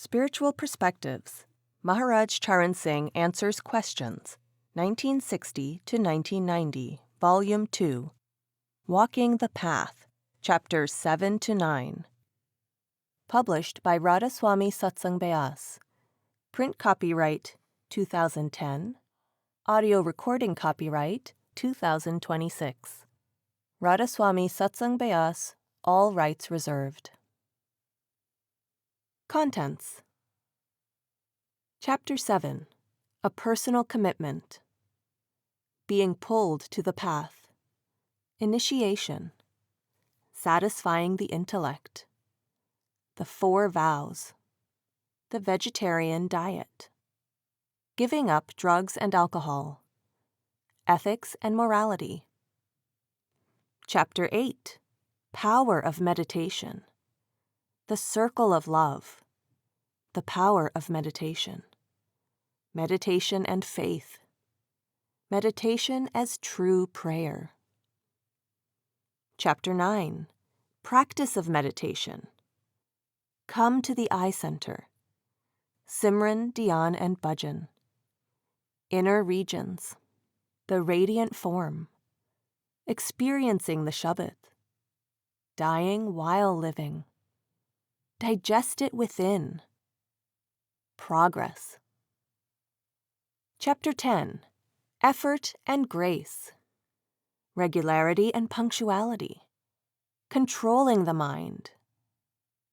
Spiritual Perspectives. Maharaj Charan Singh Answers Questions, 1960 to 1990, Volume 2. Walking the Path, Chapters 7 to 9. Published by Radha Soami Satsang Beas. Print copyright 2010. Audio recording copyright 2026. Radha Soami Satsang Beas, all rights reserved. Contents. Chapter 7. A Personal Commitment. Being pulled to the path. Initiation. Satisfying the intellect. The 4 vows. The vegetarian diet. Giving up drugs and alcohol. Ethics and morality. Chapter 8. Power of meditation. The circle of love. The power of meditation. Meditation and faith. Meditation as true prayer. Chapter 9. Practice of meditation. Come to the eye center. Simran, dhyan, and bhajan. Inner regions. The radiant form. Experiencing the shabd. Dying while living. Digest it within. Progress. Chapter 10. Effort and grace. Regularity and punctuality. Controlling the mind.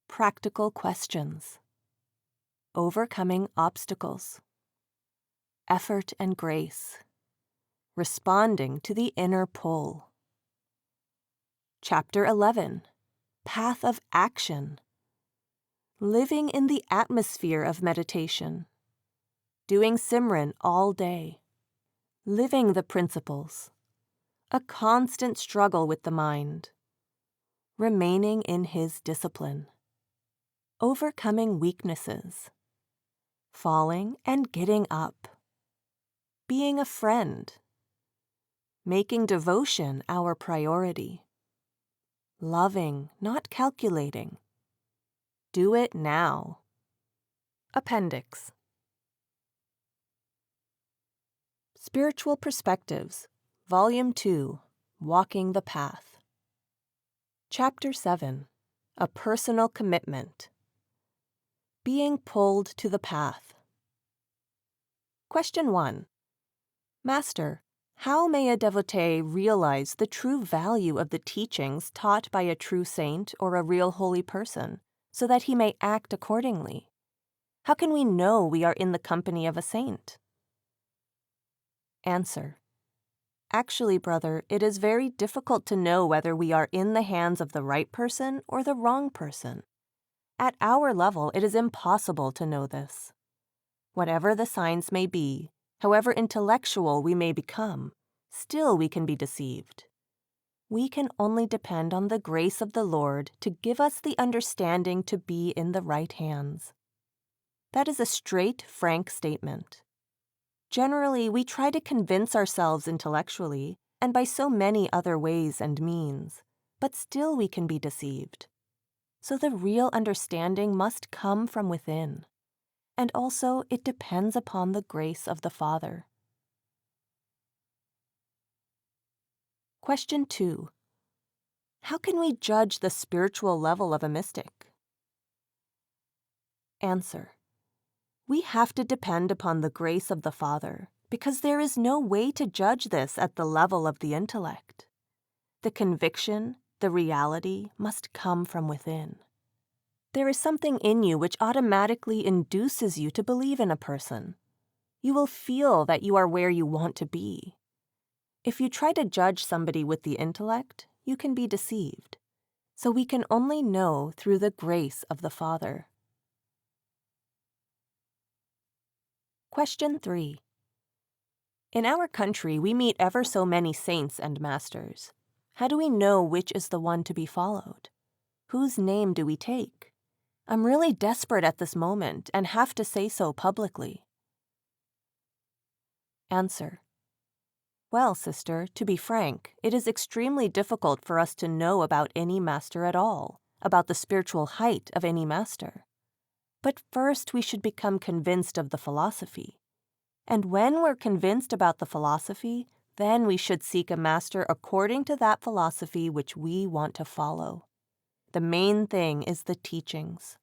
Practical questions. Overcoming obstacles. Effort and grace. Responding to the inner pull. Chapter 11. Path of action. Living in the atmosphere of meditation. Doing Simran all day. Living the principles. A constant struggle with the mind. Remaining in his discipline. Overcoming weaknesses. Falling and getting up. Being a friend. Making devotion our priority. Loving, not calculating. Do it now. Appendix. Spiritual Perspectives, Volume 2, Walking the Path. Chapter 7. A Personal Commitment. Being pulled to the path. Question 1. Master, how may a devotee realize the true value of the teachings taught by a true saint or a real holy person, so that he may act accordingly? How can we know we are in the company of a saint? Answer. Actually, brother, it is very difficult to know whether we are in the hands of the right person or the wrong person. At our level, it is impossible to know this. Whatever the signs may be, however intellectual we may become, still we can be deceived. We can only depend on the grace of the Lord to give us the understanding to be in the right hands. That is a straight, frank statement. Generally, we try to convince ourselves intellectually and by so many other ways and means, but still we can be deceived. So the real understanding must come from within, and also it depends upon the grace of the Father. Question 2. How can we judge the spiritual level of a mystic? Answer. We have to depend upon the grace of the Father, because there is no way to judge this at the level of the intellect. The conviction, the reality, must come from within. There is something in you which automatically induces you to believe in a person. You will feel that you are where you want to be. If you try to judge somebody with the intellect, you can be deceived. So we can only know through the grace of the Father. Question 3. In our country, we meet ever so many saints and masters. How do we know which is the one to be followed? Whose name do we take? I'm really desperate at this moment and have to say so publicly. Answer. Well, sister, to be frank, it is extremely difficult for us to know about any master at all, about the spiritual height of any master. But first we should become convinced of the philosophy. And when we're convinced about the philosophy, then we should seek a master according to that philosophy which we want to follow. The main thing is the teachings.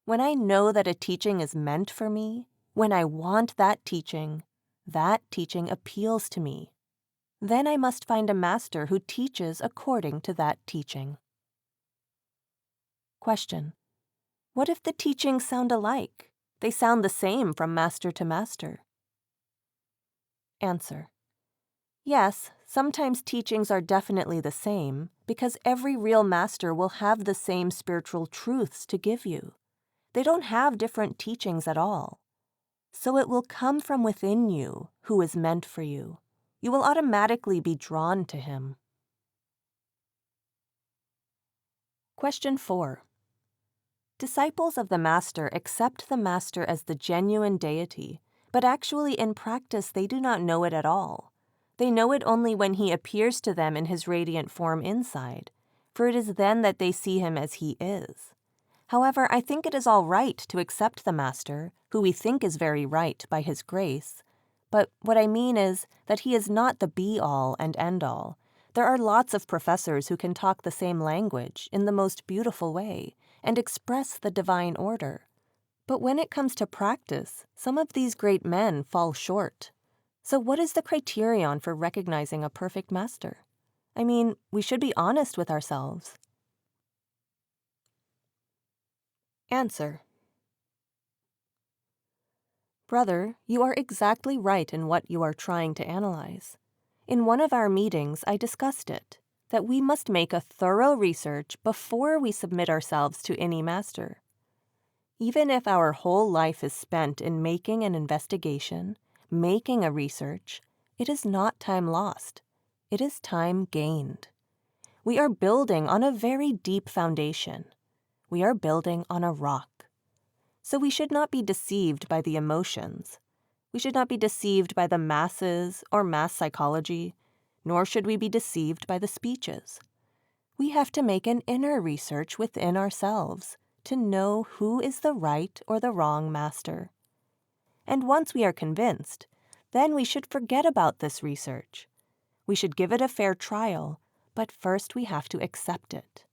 When I know that a teaching is meant for me, when I want that teaching appeals to me. Then I must find a master who teaches according to that teaching. Question: what if the teachings sound alike? They sound the same from master to master. Answer: yes, sometimes teachings are definitely the same because every real master will have the same spiritual truths to give you. They don't have different teachings at all. So it will come from within you who is meant for you. You will automatically be drawn to him. Question 4. Disciples of the Master accept the Master as the genuine deity, but actually in practice they do not know it at all. They know it only when he appears to them in his radiant form inside, for it is then that they see him as he is. However, I think it is all right to accept the Master, who we think is very right by his grace. But what I mean is that he is not the be-all and end-all. There are lots of professors who can talk the same language in the most beautiful way and express the divine order. But when it comes to practice, some of these great men fall short. So what is the criterion for recognizing a perfect master? I mean, we should be honest with ourselves. Answer: Brother, you are exactly right in what you are trying to analyze. In one of our meetings, I discussed it, that we must make a thorough research before we submit ourselves to any master. Even if our whole life is spent in making an investigation, making a research, it is not time lost. It is time gained. We are building on a very deep foundation. We are building on a rock. So we should not be deceived by the emotions. We should not be deceived by the masses or mass psychology, nor should we be deceived by the speeches. We have to make an inner research within ourselves to know who is the right or the wrong master. And once we are convinced, then we should forget about this research. We should give it a fair trial, but first we have to accept it.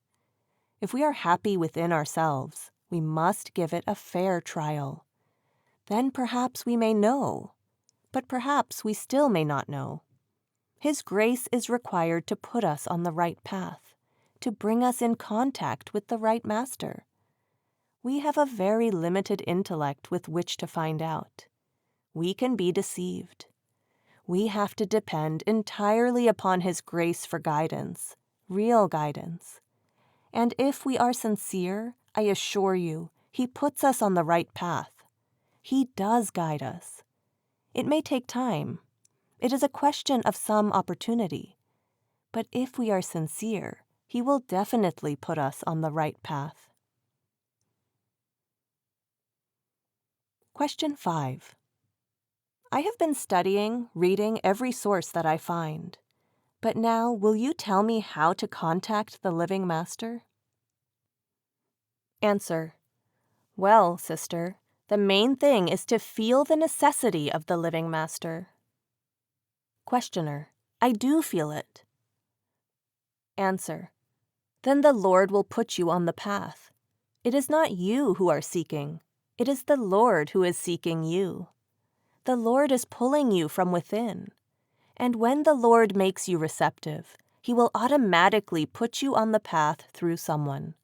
If we are happy within ourselves, we must give it a fair trial. Then perhaps we may know, but perhaps we still may not know. His grace is required to put us on the right path, to bring us in contact with the right master. We have a very limited intellect with which to find out. We can be deceived. We have to depend entirely upon his grace for guidance, real guidance. And if we are sincere, I assure you, he puts us on the right path. He does guide us. It may take time. It is a question of some opportunity. But if we are sincere, he will definitely put us on the right path. Question 5. I have been studying, reading every source that I find. But now, will you tell me how to contact the living master? Answer: well, sister, the main thing is to feel the necessity of the living master. Questioner: I do feel it. Answer: then the Lord will put you on the path. It is not you who are seeking. It is the Lord who is seeking you. The Lord is pulling you from within. And when the Lord makes you receptive, he will automatically put you on the path through someone.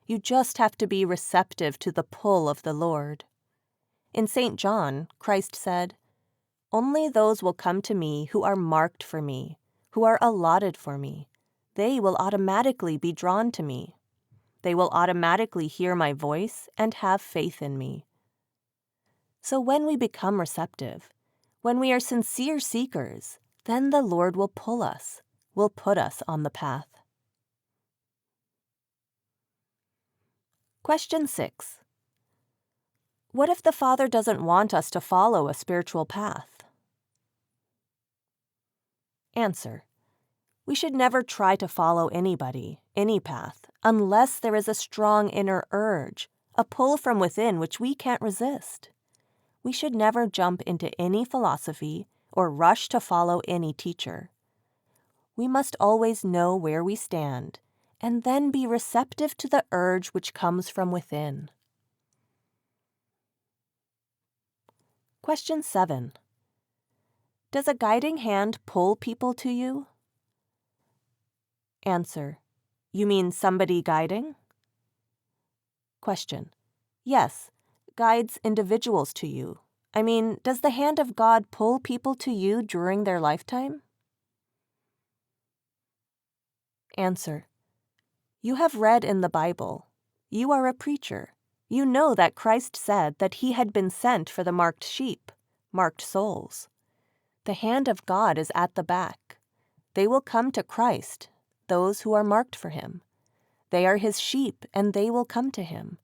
You just have to be receptive to the pull of the Lord. In St. John, Christ said, "Only those will come to me who are marked for me, who are allotted for me. They will automatically be drawn to me. They will automatically hear my voice and have faith in me." So when we become receptive, when we are sincere seekers, then the Lord will pull us, will put us on the path. Question 6. What if the Father doesn't want us to follow a spiritual path? Answer: we should never try to follow anybody, any path, unless there is a strong inner urge, a pull from within which we can't resist. We should never jump into any philosophy or rush to follow any teacher. We must always know where we stand and then be receptive to the urge which comes from within. Question 7. Does a guiding hand pull people to you? Answer. You mean somebody guiding? Question. Yes, guides individuals to you. I mean, does the hand of God pull people to you during their lifetime? Answer. You have read in the Bible. You are a preacher. You know that Christ said that he had been sent for the marked sheep, marked souls. The hand of God is at the back. They will come to Christ, those who are marked for him. They are his sheep, and they will come to him.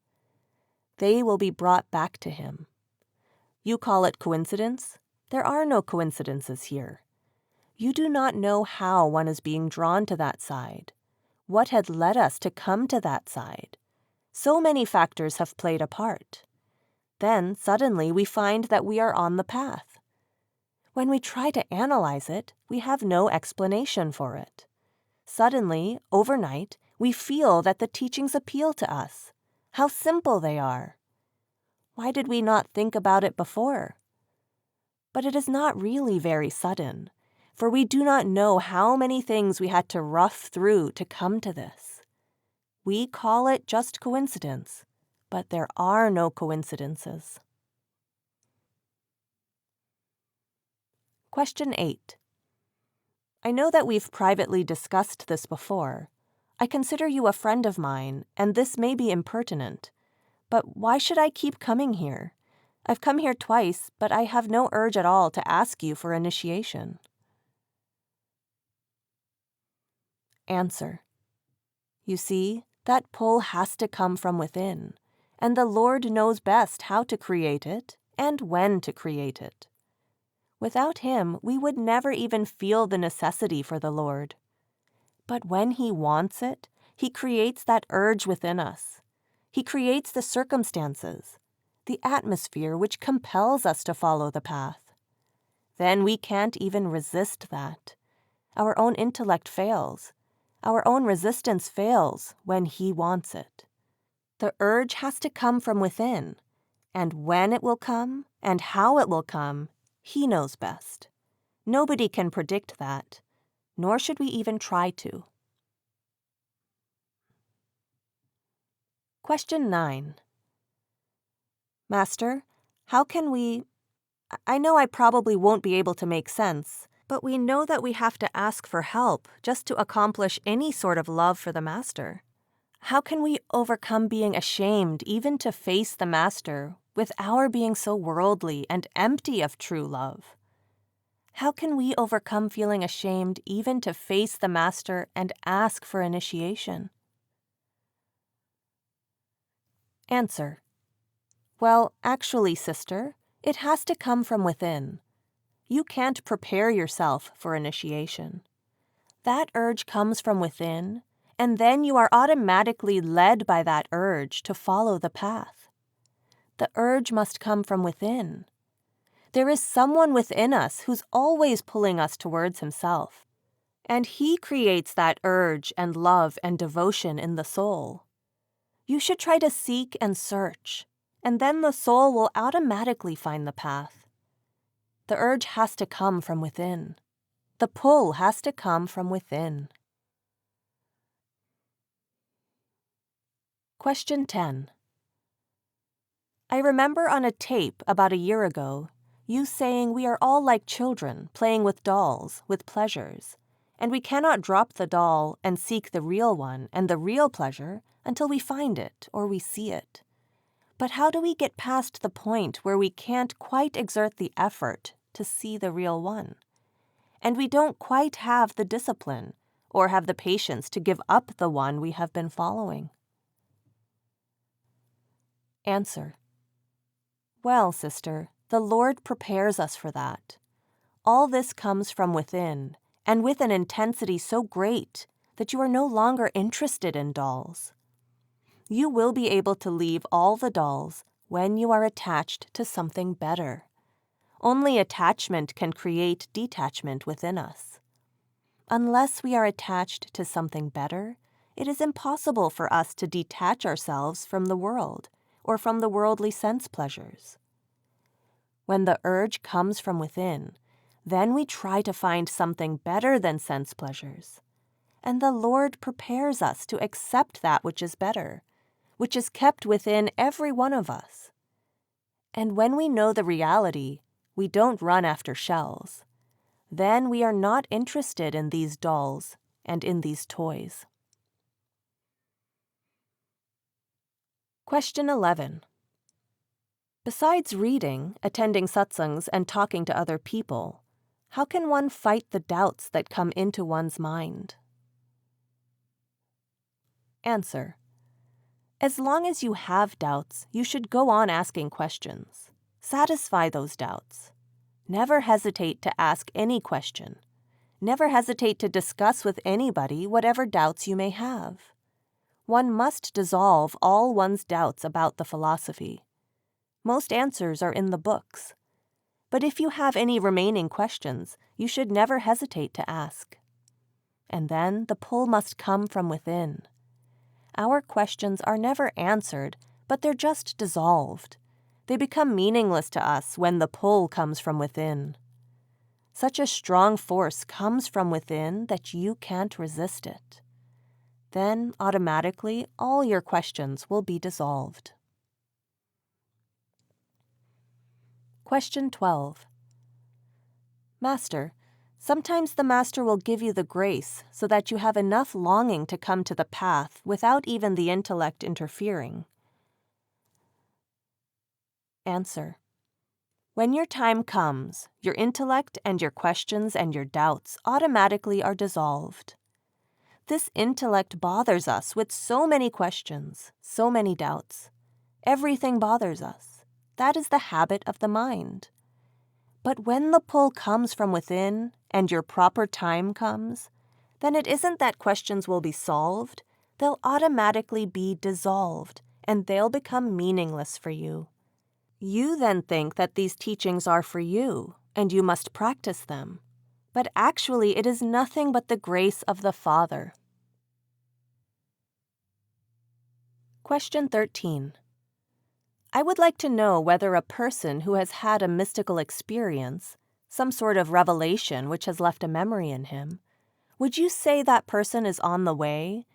They will be brought back to him. You call it coincidence? There are no coincidences here. You do not know how one is being drawn to that side. What had led us to come to that side? So many factors have played a part. Then, suddenly, we find that we are on the path. When we try to analyze it, we have no explanation for it. Suddenly, overnight, we feel that the teachings appeal to us. How simple they are. Why did we not think about it before? But it is not really very sudden, for we do not know how many things we had to rough through to come to this. We call it just coincidence, but there are no coincidences. Question 8. I know that we've privately discussed this before. I consider you a friend of mine, and this may be impertinent. But why should I keep coming here? I've come here twice, but I have no urge at all to ask you for initiation. Answer. You see, that pull has to come from within, and the Lord knows best how to create it and when to create it. Without him, we would never even feel the necessity for the Lord. But when he wants it, he creates that urge within us. He creates the circumstances, the atmosphere which compels us to follow the path. Then we can't even resist that. Our own intellect fails. Our own resistance fails when he wants it. The urge has to come from within, and when it will come and how it will come, he knows best. Nobody can predict that, nor should we even try to. Question 9. Master, how can we... I know I probably won't be able to make sense, but we know that we have to ask for help just to accomplish any sort of love for the Master. How can we overcome being ashamed even to face the Master with our being so worldly and empty of true love? How can we overcome feeling ashamed even to face the Master and ask for initiation? Answer. Well, actually, sister, it has to come from within. You can't prepare yourself for initiation. That urge comes from within, and then you are automatically led by that urge to follow the path. The urge must come from within. There is someone within us who's always pulling us towards himself, and he creates that urge and love and devotion in the soul. You should try to seek and search, and then the soul will automatically find the path. The urge has to come from within. The pull has to come from within. Question 10. I remember on a tape about a year ago, you saying we are all like children playing with dolls, with pleasures, and we cannot drop the doll and seek the real one and the real pleasure until we find it or we see it. But how do we get past the point where we can't quite exert the effort to see the real one? And we don't quite have the discipline or have the patience to give up the one we have been following? Answer. Well, sister, the Lord prepares us for that. All this comes from within, and with an intensity so great that you are no longer interested in dolls. You will be able to leave all the dolls when you are attached to something better. Only attachment can create detachment within us. Unless we are attached to something better, it is impossible for us to detach ourselves from the world or from the worldly sense pleasures. When the urge comes from within, then we try to find something better than sense pleasures. And the Lord prepares us to accept that which is better, which is kept within every one of us. And when we know the reality, we don't run after shells. Then we are not interested in these dolls and in these toys. Question 11. Besides reading, attending satsangs, and talking to other people, how can one fight the doubts that come into one's mind? Answer. As long as you have doubts, you should go on asking questions. Satisfy those doubts. Never hesitate to ask any question. Never hesitate to discuss with anybody whatever doubts you may have. One must dissolve all one's doubts about the philosophy. Most answers are in the books. But if you have any remaining questions, you should never hesitate to ask. And then the pull must come from within. Our questions are never answered, but they're just dissolved. They become meaningless to us when the pull comes from within. Such a strong force comes from within that you can't resist it. Then, automatically, all your questions will be dissolved. Question 12. Master, sometimes the Master will give you the grace so that you have enough longing to come to the path without even the intellect interfering. Answer. When your time comes, your intellect and your questions and your doubts automatically are dissolved. This intellect bothers us with so many questions, so many doubts. Everything bothers us. That is the habit of the mind. But when the pull comes from within and your proper time comes, then it isn't that questions will be solved. They'll automatically be dissolved, and they'll become meaningless for you. You then think that these teachings are for you, and you must practice them. But actually it is nothing but the grace of the Father. Question 13. I would like to know whether a person who has had a mystical experience, some sort of revelation which has left a memory in him, would you say that person is on the way,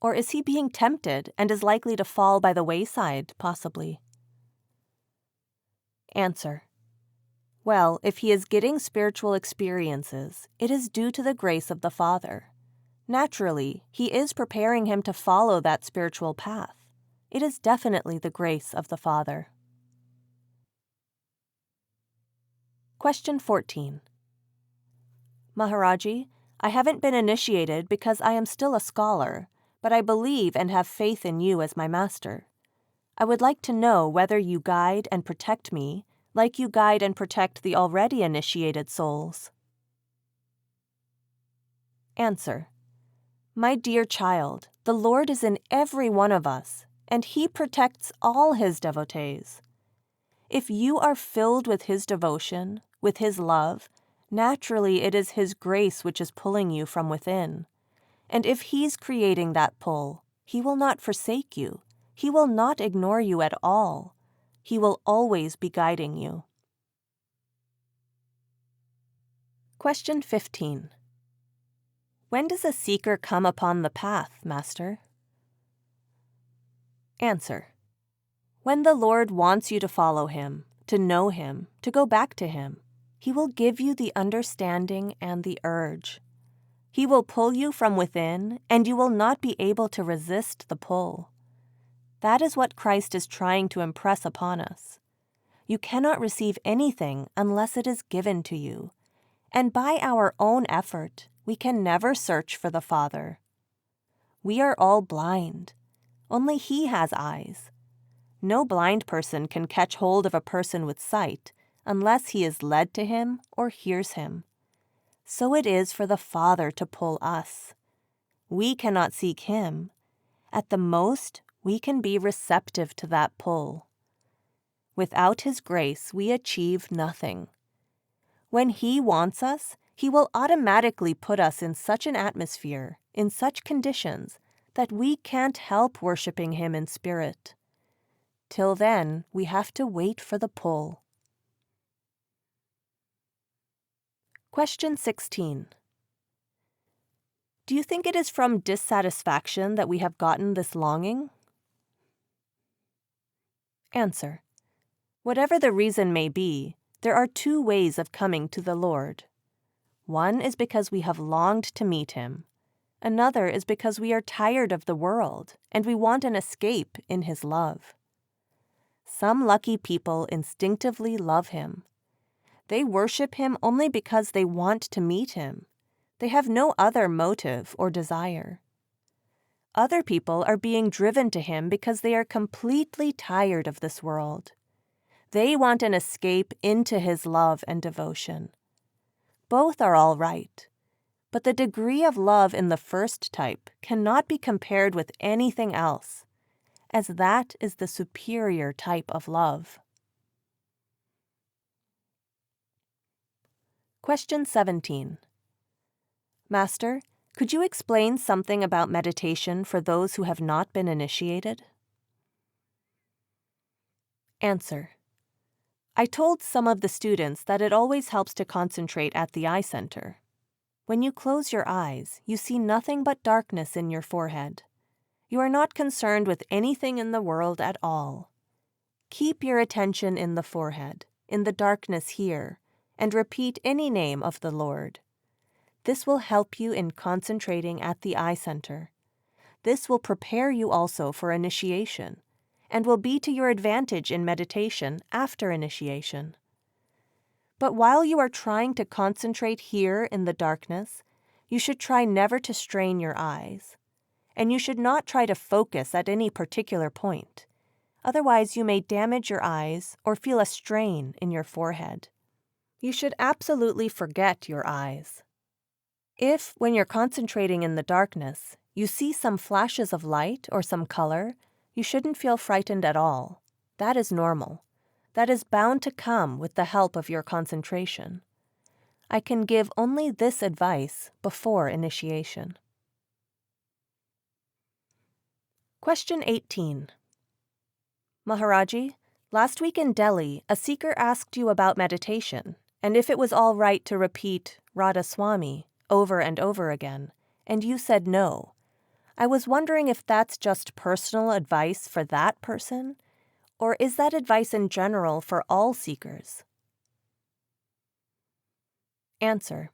or is he being tempted and is likely to fall by the wayside, possibly? Answer. Well, if he is getting spiritual experiences, it is due to the grace of the Father. Naturally, he is preparing him to follow that spiritual path. It is definitely the grace of the Father. Question 14. Maharaji, I haven't been initiated because I am still a scholar, but I believe and have faith in you as my master. I would like to know whether you guide and protect me like you guide and protect the already initiated souls. Answer. My dear child, the Lord is in every one of us, and He protects all His devotees. If you are filled with His devotion, with His love, naturally it is His grace which is pulling you from within. And if He's creating that pull, He will not forsake you. He will not ignore you at all. He will always be guiding you. Question 15. When does a seeker come upon the path, Master? Answer. When the Lord wants you to follow Him, to know Him, to go back to Him, He will give you the understanding and the urge. He will pull you from within, and you will not be able to resist the pull. That is what Christ is trying to impress upon us. You cannot receive anything unless it is given to you, and by our own effort, we can never search for the Father. We are all blind. Only He has eyes. No blind person can catch hold of a person with sight unless he is led to Him or hears Him. So it is for the Father to pull us. We cannot seek Him. At the most, we can be receptive to that pull. Without His grace, we achieve nothing. When He wants us, He will automatically put us in such an atmosphere, in such conditions, that we can't help worshiping Him in spirit. Till then, we have to wait for the pull. Question 16. Do you think it is from dissatisfaction that we have gotten this longing? Answer. Whatever the reason may be, there are two ways of coming to the Lord. One is because we have longed to meet Him. Another is because we are tired of the world and we want an escape in His love. Some lucky people instinctively love Him. They worship Him only because they want to meet Him. They have no other motive or desire. Other people are being driven to Him because they are completely tired of this world. They want an escape into His love and devotion. Both are all right, but the degree of love in the first type cannot be compared with anything else, as that is the superior type of love. Question 17. Master, could you explain something about meditation for those who have not been initiated? Answer. I told some of the students that it always helps to concentrate at the eye center. When you close your eyes, you see nothing but darkness in your forehead. You are not concerned with anything in the world at all. Keep your attention in the forehead, in the darkness here, and repeat any name of the Lord. This will help you in concentrating at the eye center. This will prepare you also for initiation, and will be to your advantage in meditation after initiation. But while you are trying to concentrate here in the darkness, you should try never to strain your eyes. And you should not try to focus at any particular point. Otherwise, you may damage your eyes or feel a strain in your forehead. You should absolutely forget your eyes. If, when you're concentrating in the darkness, you see some flashes of light or some color, you shouldn't feel frightened at all. That is normal. That is bound to come with the help of your concentration. I can give only this advice before initiation. Question 18. Maharaji, last week in Delhi, a seeker asked you about meditation, and if it was all right to repeat Radha Soami over and over again, and you said no. I was wondering if that's just personal advice for that person, or is that advice in general for all seekers? Answer.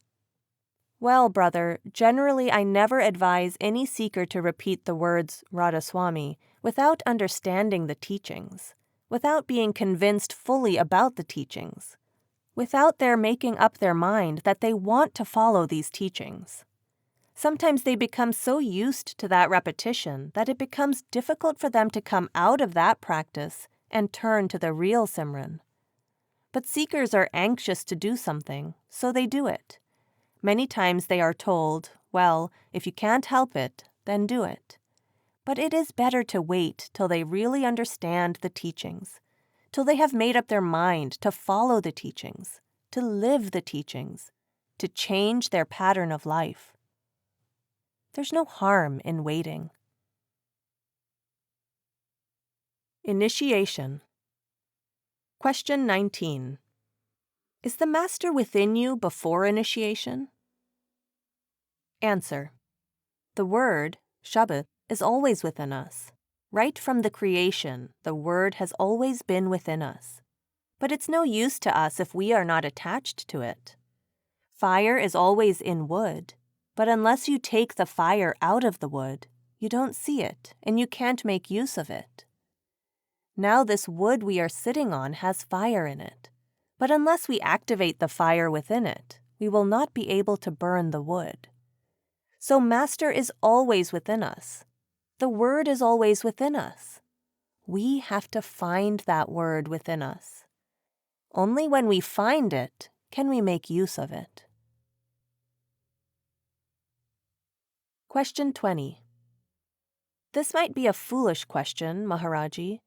Well, brother, generally I never advise any seeker to repeat the words Radha Soami without understanding the teachings, without being convinced fully about the teachings, without their making up their mind that they want to follow these teachings. Sometimes they become so used to that repetition that it becomes difficult for them to come out of that practice and turn to the real Simran. But seekers are anxious to do something, so they do it. Many times they are told, well, if you can't help it, then do it. But it is better to wait till they really understand the teachings, till they have made up their mind to follow the teachings, to live the teachings, to change their pattern of life. There's no harm in waiting. Initiation. Question 19. Is the Master within you before initiation? Answer. The word, shabd, is always within us. Right from the creation, the word has always been within us. But it's no use to us if we are not attached to it. Fire is always in wood, but unless you take the fire out of the wood, you don't see it and you can't make use of it. Now this wood we are sitting on has fire in it. But unless we activate the fire within it, we will not be able to burn the wood. So Master is always within us. The word is always within us. We have to find that word within us. Only when we find it can we make use of it. Question 20. This might be a foolish question, Maharaji,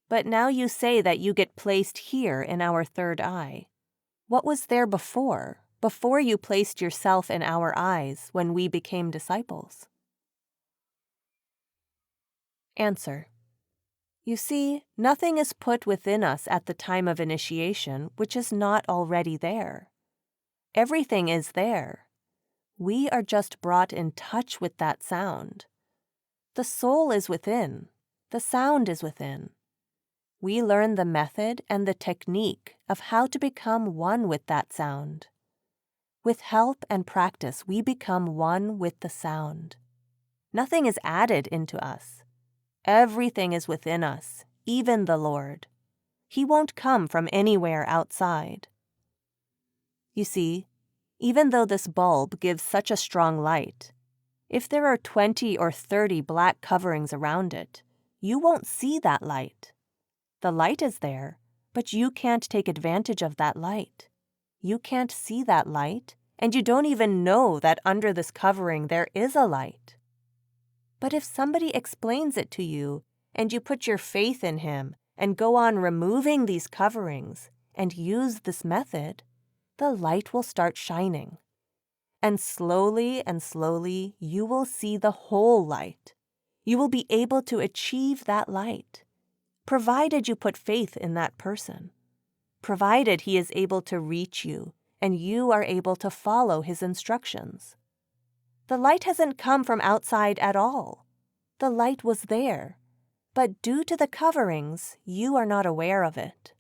but now you say that you get placed here in our third eye. What was there before you placed yourself in our eyes when we became disciples? Answer. You see, nothing is put within us at the time of initiation which is not already there. Everything is there. We are just brought in touch with that sound. The soul is within. The sound is within. We learn the method and the technique of how to become one with that sound. With help and practice, we become one with the sound. Nothing is added into us. Everything is within us, even the Lord. He won't come from anywhere outside. You see, even though this bulb gives such a strong light, if there are 20 or 30 black coverings around it, you won't see that light. The light is there, but you can't take advantage of that light. You can't see that light, and you don't even know that under this covering there is a light. But if somebody explains it to you, and you put your faith in him and go on removing these coverings and use this method, the light will start shining. And slowly you will see the whole light. You will be able to achieve that light, provided you put faith in that person, provided he is able to reach you and you are able to follow his instructions. The light hasn't come from outside at all. The light was there, but due to the coverings, you are not aware of it.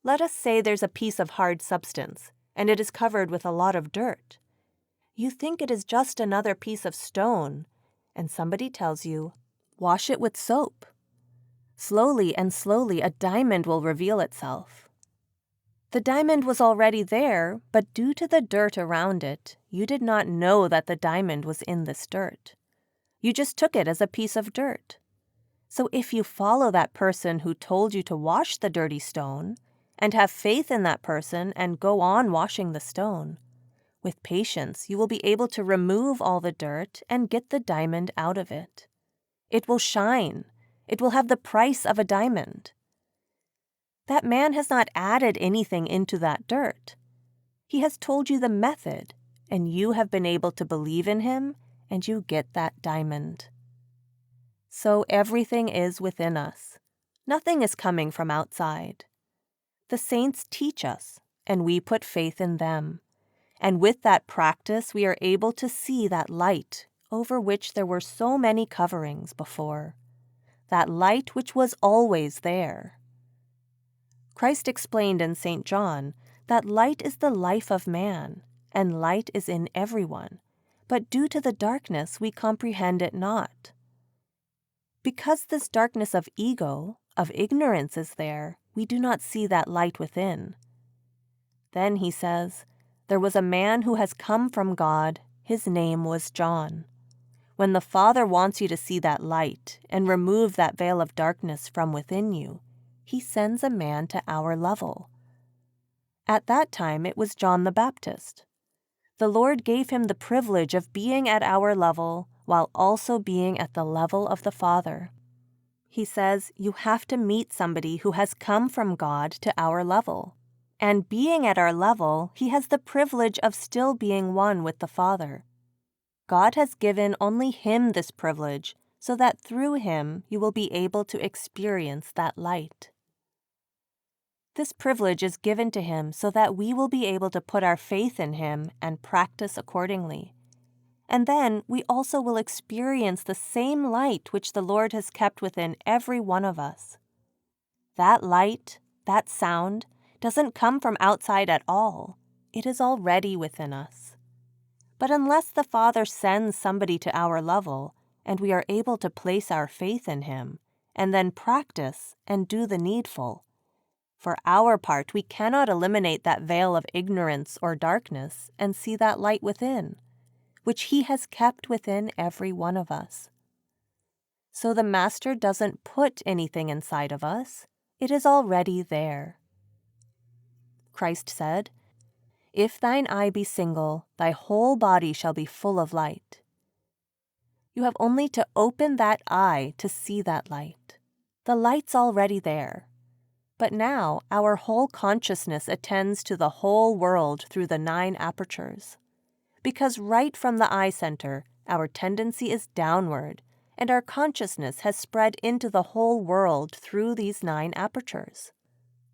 Let us say there's a piece of hard substance, and it is covered with a lot of dirt. You think it is just another piece of stone, and somebody tells you, wash it with soap. Slowly, a diamond will reveal itself. The diamond was already there, but due to the dirt around it, you did not know that the diamond was in this dirt. You just took it as a piece of dirt. So if you follow that person who told you to wash the dirty stone, and have faith in that person and go on washing the stone, with patience you will be able to remove all the dirt and get the diamond out of it. It will shine. It will have the price of a diamond. That man has not added anything into that dirt. He has told you the method, and you have been able to believe in him, and you get that diamond. So everything is within us. Nothing is coming from outside. The saints teach us, and we put faith in them. And with that practice, we are able to see that light over which there were so many coverings before. That light which was always there. Christ explained in St. John that light is the life of man, and light is in everyone, but due to the darkness we comprehend it not. Because this darkness of ego, of ignorance is there, we do not see that light within. Then he says, there was a man who has come from God, his name was John. When the Father wants you to see that light and remove that veil of darkness from within you, he sends a man to our level. At that time it was John the Baptist. The Lord gave him the privilege of being at our level while also being at the level of the Father. He says you have to meet somebody who has come from God to our level. And being at our level, he has the privilege of still being one with the Father. God has given only him this privilege so that through him you will be able to experience that light. This privilege is given to him so that we will be able to put our faith in him and practice accordingly. And then we also will experience the same light which the Lord has kept within every one of us. That light, that sound, doesn't come from outside at all. It is already within us. But unless the Father sends somebody to our level, and we are able to place our faith in him, and then practice and do the needful, for our part, we cannot eliminate that veil of ignorance or darkness and see that light within, which he has kept within every one of us. So the Master doesn't put anything inside of us. It is already there. Christ said, "If thine eye be single, thy whole body shall be full of light." You have only to open that eye to see that light. The light's already there. But now our whole consciousness attends to the whole world through the 9 apertures. Because right from the eye center, our tendency is downward, and our consciousness has spread into the whole world through these 9 apertures.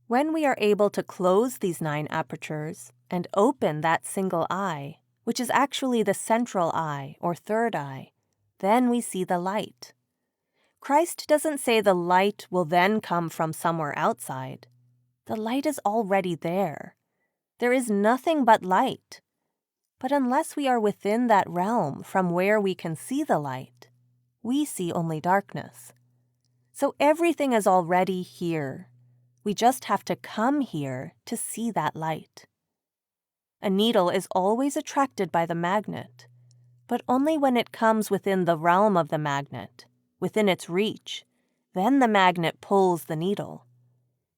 When we are able to close these 9 apertures and open that single eye, which is actually the central eye or third eye, then we see the light. Christ doesn't say the light will then come from somewhere outside. The light is already there. There is nothing but light. But unless we are within that realm from where we can see the light, we see only darkness. So everything is already here. We just have to come here to see that light. A needle is always attracted by the magnet, but only when it comes within the realm of the magnet, within its reach, then the magnet pulls the needle.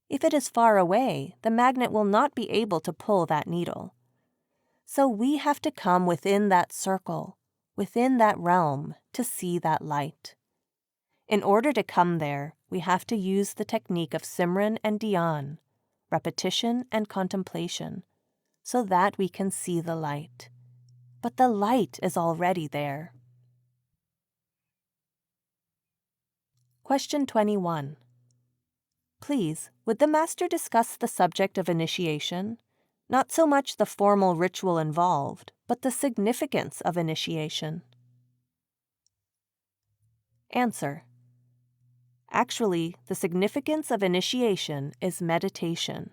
If it is far away, the magnet will not be able to pull that needle. So we have to come within that circle, within that realm, to see that light. In order to come there, we have to use the technique of Simran and dhyan, repetition and contemplation, so that we can see the light. But the light is already there. Question 21. Please, would the Master discuss the subject of initiation? Not so much the formal ritual involved, but the significance of initiation. Answer. Actually, the significance of initiation is meditation.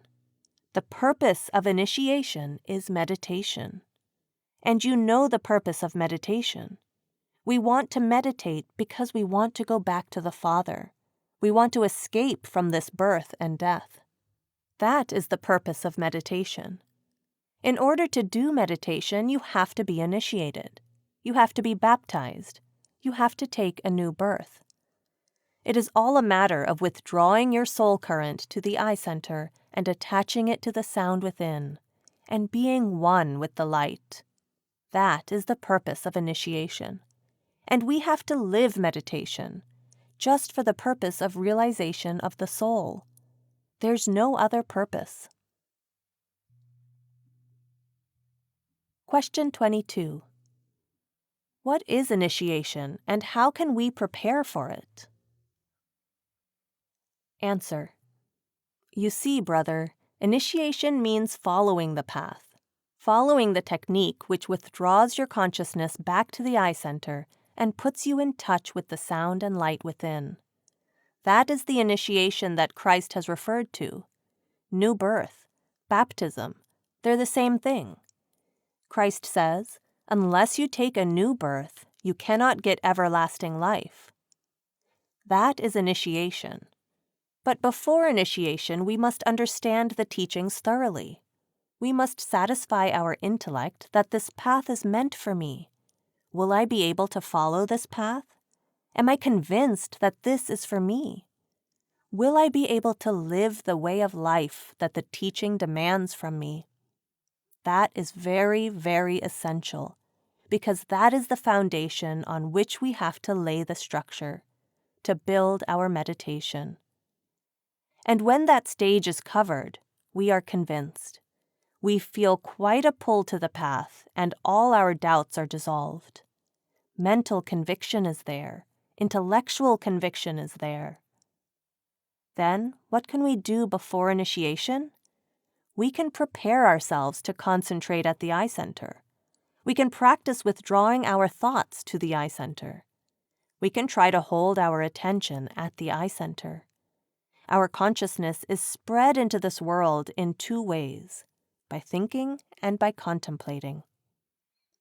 The purpose of initiation is meditation. And you know the purpose of meditation. We want to meditate because we want to go back to the Father. We want to escape from this birth and death. That is the purpose of meditation. In order to do meditation, you have to be initiated. You have to be baptized. You have to take a new birth. It is all a matter of withdrawing your soul current to the eye center and attaching it to the sound within, and being one with the light. That is the purpose of initiation. And we have to live meditation, just for the purpose of realization of the soul. There's no other purpose. Question 22. What is initiation, and how can we prepare for it? Answer. You see, brother, initiation means following the path, following the technique which withdraws your consciousness back to the eye center and puts you in touch with the sound and light within. That is the initiation that Christ has referred to. New birth, baptism, they're the same thing. Christ says, unless you take a new birth, you cannot get everlasting life. That is initiation. But before initiation, we must understand the teachings thoroughly. We must satisfy our intellect that this path is meant for me. Will I be able to follow this path? Am I convinced that this is for me? Will I be able to live the way of life that the teaching demands from me? That is very, very essential, because that is the foundation on which we have to lay the structure, to build our meditation. And when that stage is covered, we are convinced. We feel quite a pull to the path, and all our doubts are dissolved. Mental conviction is there. Intellectual conviction is there. Then, what can we do before initiation? We can prepare ourselves to concentrate at the eye center. We can practice withdrawing our thoughts to the eye center. We can try to hold our attention at the eye center. Our consciousness is spread into this world in 2 ways, by thinking and by contemplating.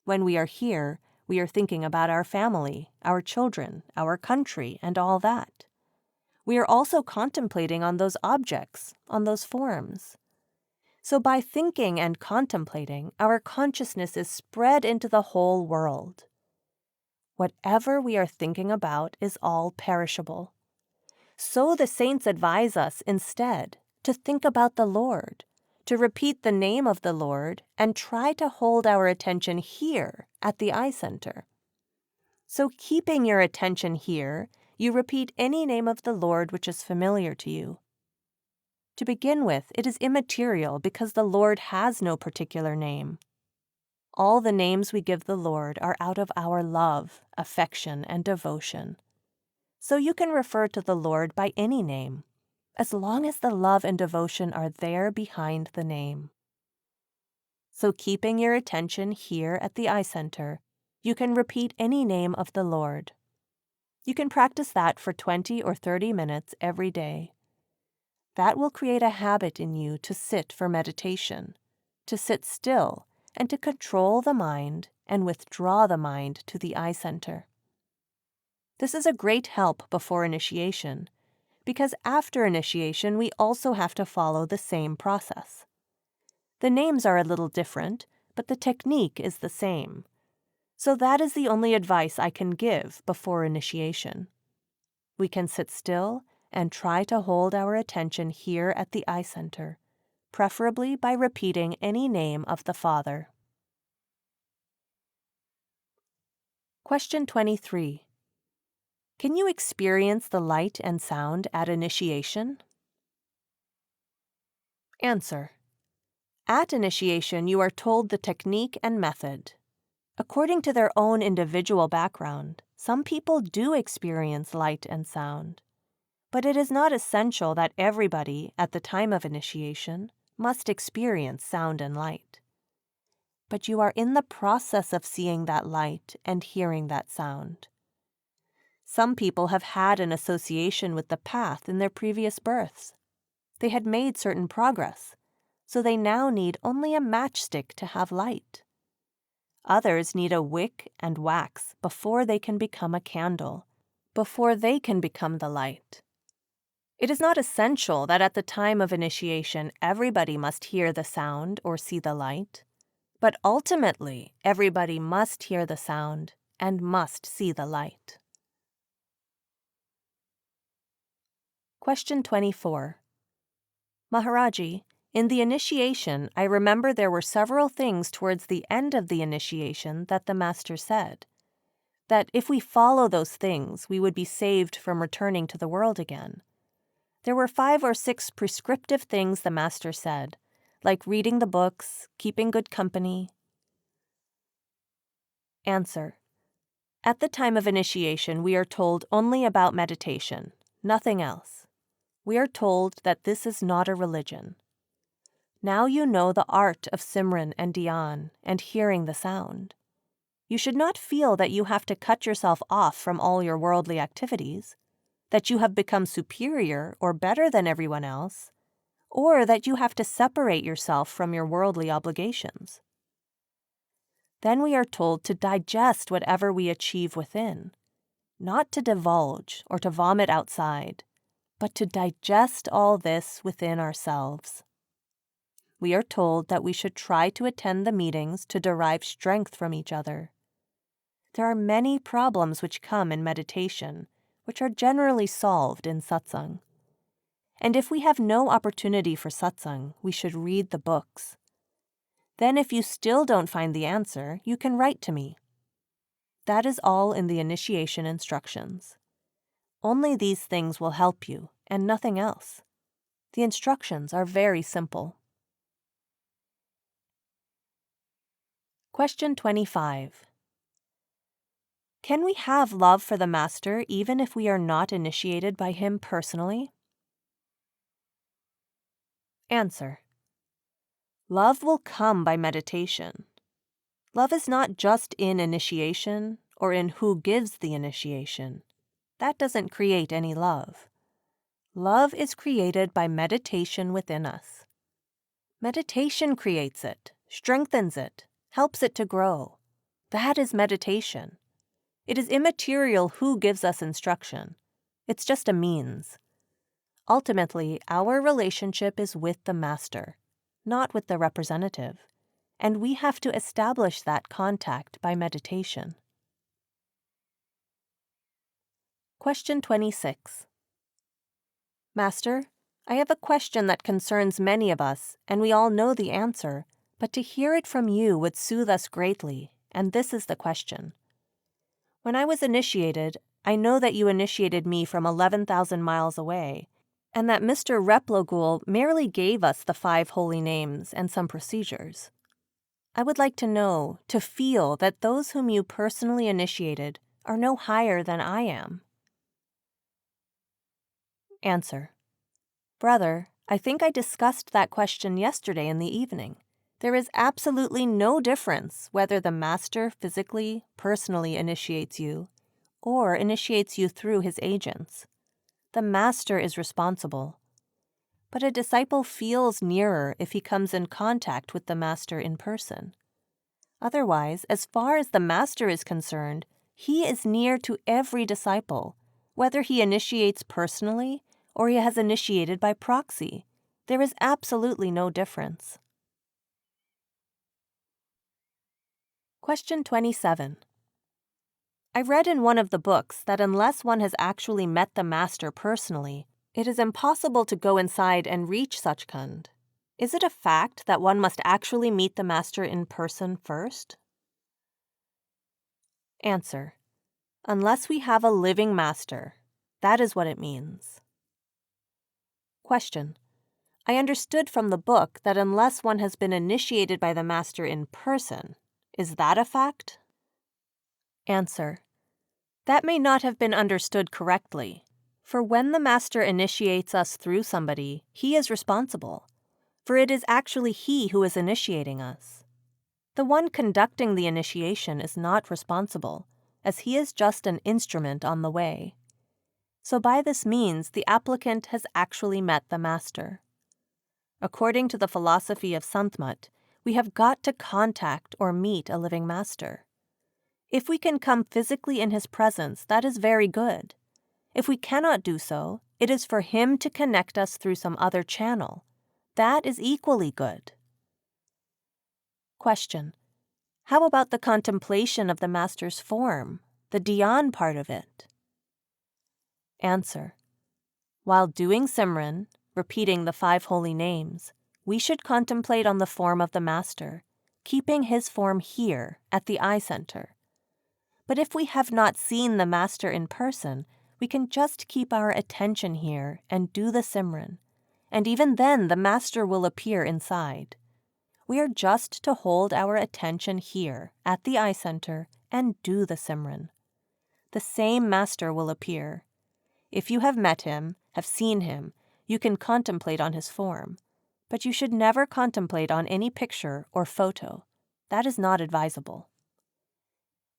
When we are here, we are thinking about our family, our children, our country, and all that. We are also contemplating on those objects, on those forms. So by thinking and contemplating, our consciousness is spread into the whole world. Whatever we are thinking about is all perishable. So the saints advise us instead to think about the Lord, to repeat the name of the Lord, and try to hold our attention here at the eye center. So keeping your attention here, you repeat any name of the Lord which is familiar to you. To begin with, it is immaterial because the Lord has no particular name. All the names we give the Lord are out of our love, affection, and devotion. So you can refer to the Lord by any name, as long as the love and devotion are there behind the name. So keeping your attention here at the eye center, you can repeat any name of the Lord. You can practice that for 20 or 30 minutes every day. That will create a habit in you to sit for meditation, to sit still, and to control the mind and withdraw the mind to the eye center. This is a great help before initiation, because after initiation we also have to follow the same process. The names are a little different, but the technique is the same. So that is the only advice I can give before initiation. We can sit still and try to hold our attention here at the eye center, preferably by repeating any name of the Father. Question 23. Can you experience the light and sound at initiation? Answer. At initiation, you are told the technique and method. According to their own individual background, some people do experience light and sound. But it is not essential that everybody, at the time of initiation, must experience sound and light. But you are in the process of seeing that light and hearing that sound. Some people have had an association with the path in their previous births. They had made certain progress, so they now need only a matchstick to have light. Others need a wick and wax before they can become a candle, before they can become the light. It is not essential that at the time of initiation everybody must hear the sound or see the light, but ultimately everybody must hear the sound and must see the light. Question 24. Maharaji, in the initiation, I remember there were several things towards the end of the initiation that the Master said, that if we follow those things, we would be saved from returning to the world again. There were 5 or 6 prescriptive things the Master said, like reading the books, keeping good company. Answer. At the time of initiation, we are told only about meditation, nothing else. We are told that this is not a religion. Now you know the art of Simran and dhyan and hearing the sound. You should not feel that you have to cut yourself off from all your worldly activities, that you have become superior or better than everyone else, or that you have to separate yourself from your worldly obligations. Then we are told to digest whatever we achieve within, not to divulge or to vomit outside, but to digest all this within ourselves. We are told that we should try to attend the meetings to derive strength from each other. There are many problems which come in meditation, which are generally solved in satsang. And if we have no opportunity for satsang, we should read the books. Then if you still don't find the answer, you can write to me. That is all in the initiation instructions. Only these things will help you, and nothing else. The instructions are very simple. Question 25. Can we have love for the Master even if we are not initiated by him personally? Answer. Love will come by meditation. Love is not just in initiation or in who gives the initiation. That doesn't create any love. Love is created by meditation within us. Meditation creates it, strengthens it, helps it to grow. That is meditation. It is immaterial who gives us instruction. It's just a means. Ultimately, our relationship is with the Master, not with the representative, and we have to establish that contact by meditation. Question 26. Master, I have a question that concerns many of us, and we all know the answer, but to hear it from you would soothe us greatly, and this is the question. When I was initiated, I know that you initiated me from 11,000 miles away, and that Mr. Replogul merely gave us the 5 holy names and some procedures. I would like to know, to feel that those whom you personally initiated are no higher than I am. Answer. Brother, I think I discussed that question yesterday in the evening. There is absolutely no difference whether the master physically, personally initiates you, or initiates you through his agents. The master is responsible. But a disciple feels nearer if he comes in contact with the master in person. Otherwise, as far as the master is concerned, he is near to every disciple, whether he initiates personally or he has initiated by proxy. There is absolutely no difference. Question 27. I read in one of the books that unless one has actually met the master personally, it is impossible to go inside and reach Sachkhand. Is it a fact that one must actually meet the master in person first? Answer. Unless we have a living master, that is what it means. Question. I understood from the book that unless one has been initiated by the master in person, is that a fact? Answer. That may not have been understood correctly, for when the master initiates us through somebody, he is responsible, for it is actually he who is initiating us. The one conducting the initiation is not responsible, as he is just an instrument on the way. So by this means, the applicant has actually met the master. According to the philosophy of Sant Mat, we have got to contact or meet a living master. If we can come physically in his presence, that is very good. If we cannot do so, it is for him to connect us through some other channel. That is equally good. Question. How about the contemplation of the master's form, the dhyan part of it? Answer. While doing Simran, repeating the 5 holy names, we should contemplate on the form of the master, keeping his form here at the eye center. But if we have not seen the master in person, we can just keep our attention here and do the Simran, and even then the master will appear inside. We are just to hold our attention here at the eye center and do the Simran. The same master will appear. If you have met him, have seen him, you can contemplate on his form, but you should never contemplate on any picture or photo. That is not advisable.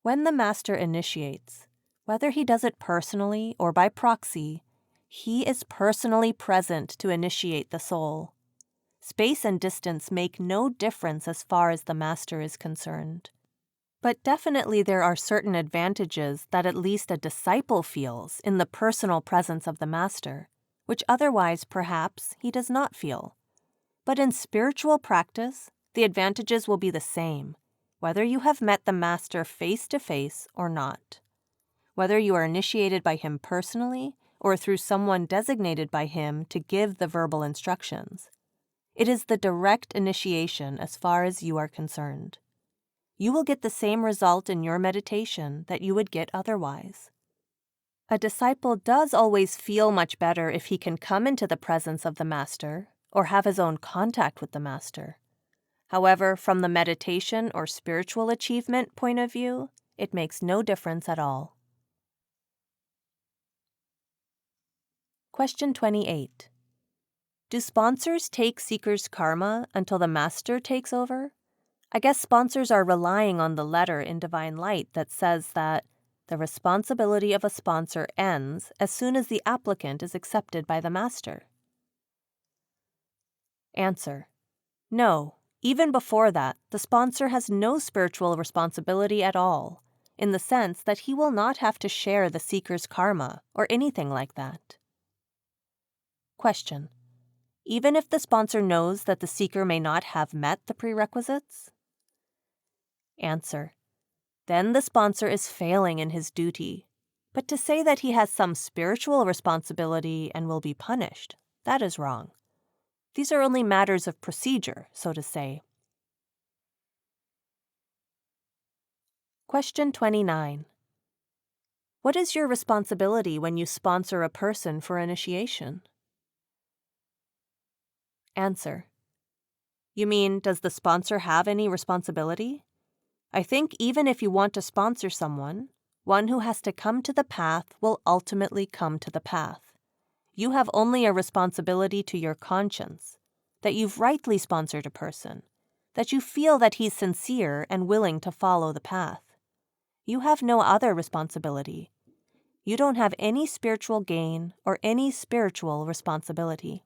When the master initiates, whether he does it personally or by proxy, he is personally present to initiate the soul. Space and distance make no difference as far as the master is concerned. But definitely there are certain advantages that at least a disciple feels in the personal presence of the master, which otherwise perhaps he does not feel. But in spiritual practice, the advantages will be the same, whether you have met the master face to face or not. Whether you are initiated by him personally or through someone designated by him to give the verbal instructions. It is the direct initiation as far as you are concerned. You will get the same result in your meditation that you would get otherwise. A disciple does always feel much better if he can come into the presence of the master or have his own contact with the master. However, from the meditation or spiritual achievement point of view, it makes no difference at all. Question 28. Do sponsors take seekers' karma until the master takes over? I guess sponsors are relying on the letter in Divine Light that says that the responsibility of a sponsor ends as soon as the applicant is accepted by the master. Answer. No. Even before that, the sponsor has no spiritual responsibility at all, in the sense that he will not have to share the seeker's karma or anything like that. Question. Even if the sponsor knows that the seeker may not have met the prerequisites? Answer. Then the sponsor is failing in his duty. But to say that he has some spiritual responsibility and will be punished, that is wrong. These are only matters of procedure, so to say. Question 29. What is your responsibility when you sponsor a person for initiation? Answer. You mean, does the sponsor have any responsibility? I think even if you want to sponsor someone, one who has to come to the path will ultimately come to the path. You have only a responsibility to your conscience, that you've rightly sponsored a person, that you feel that he's sincere and willing to follow the path. You have no other responsibility. You don't have any spiritual gain or any spiritual responsibility.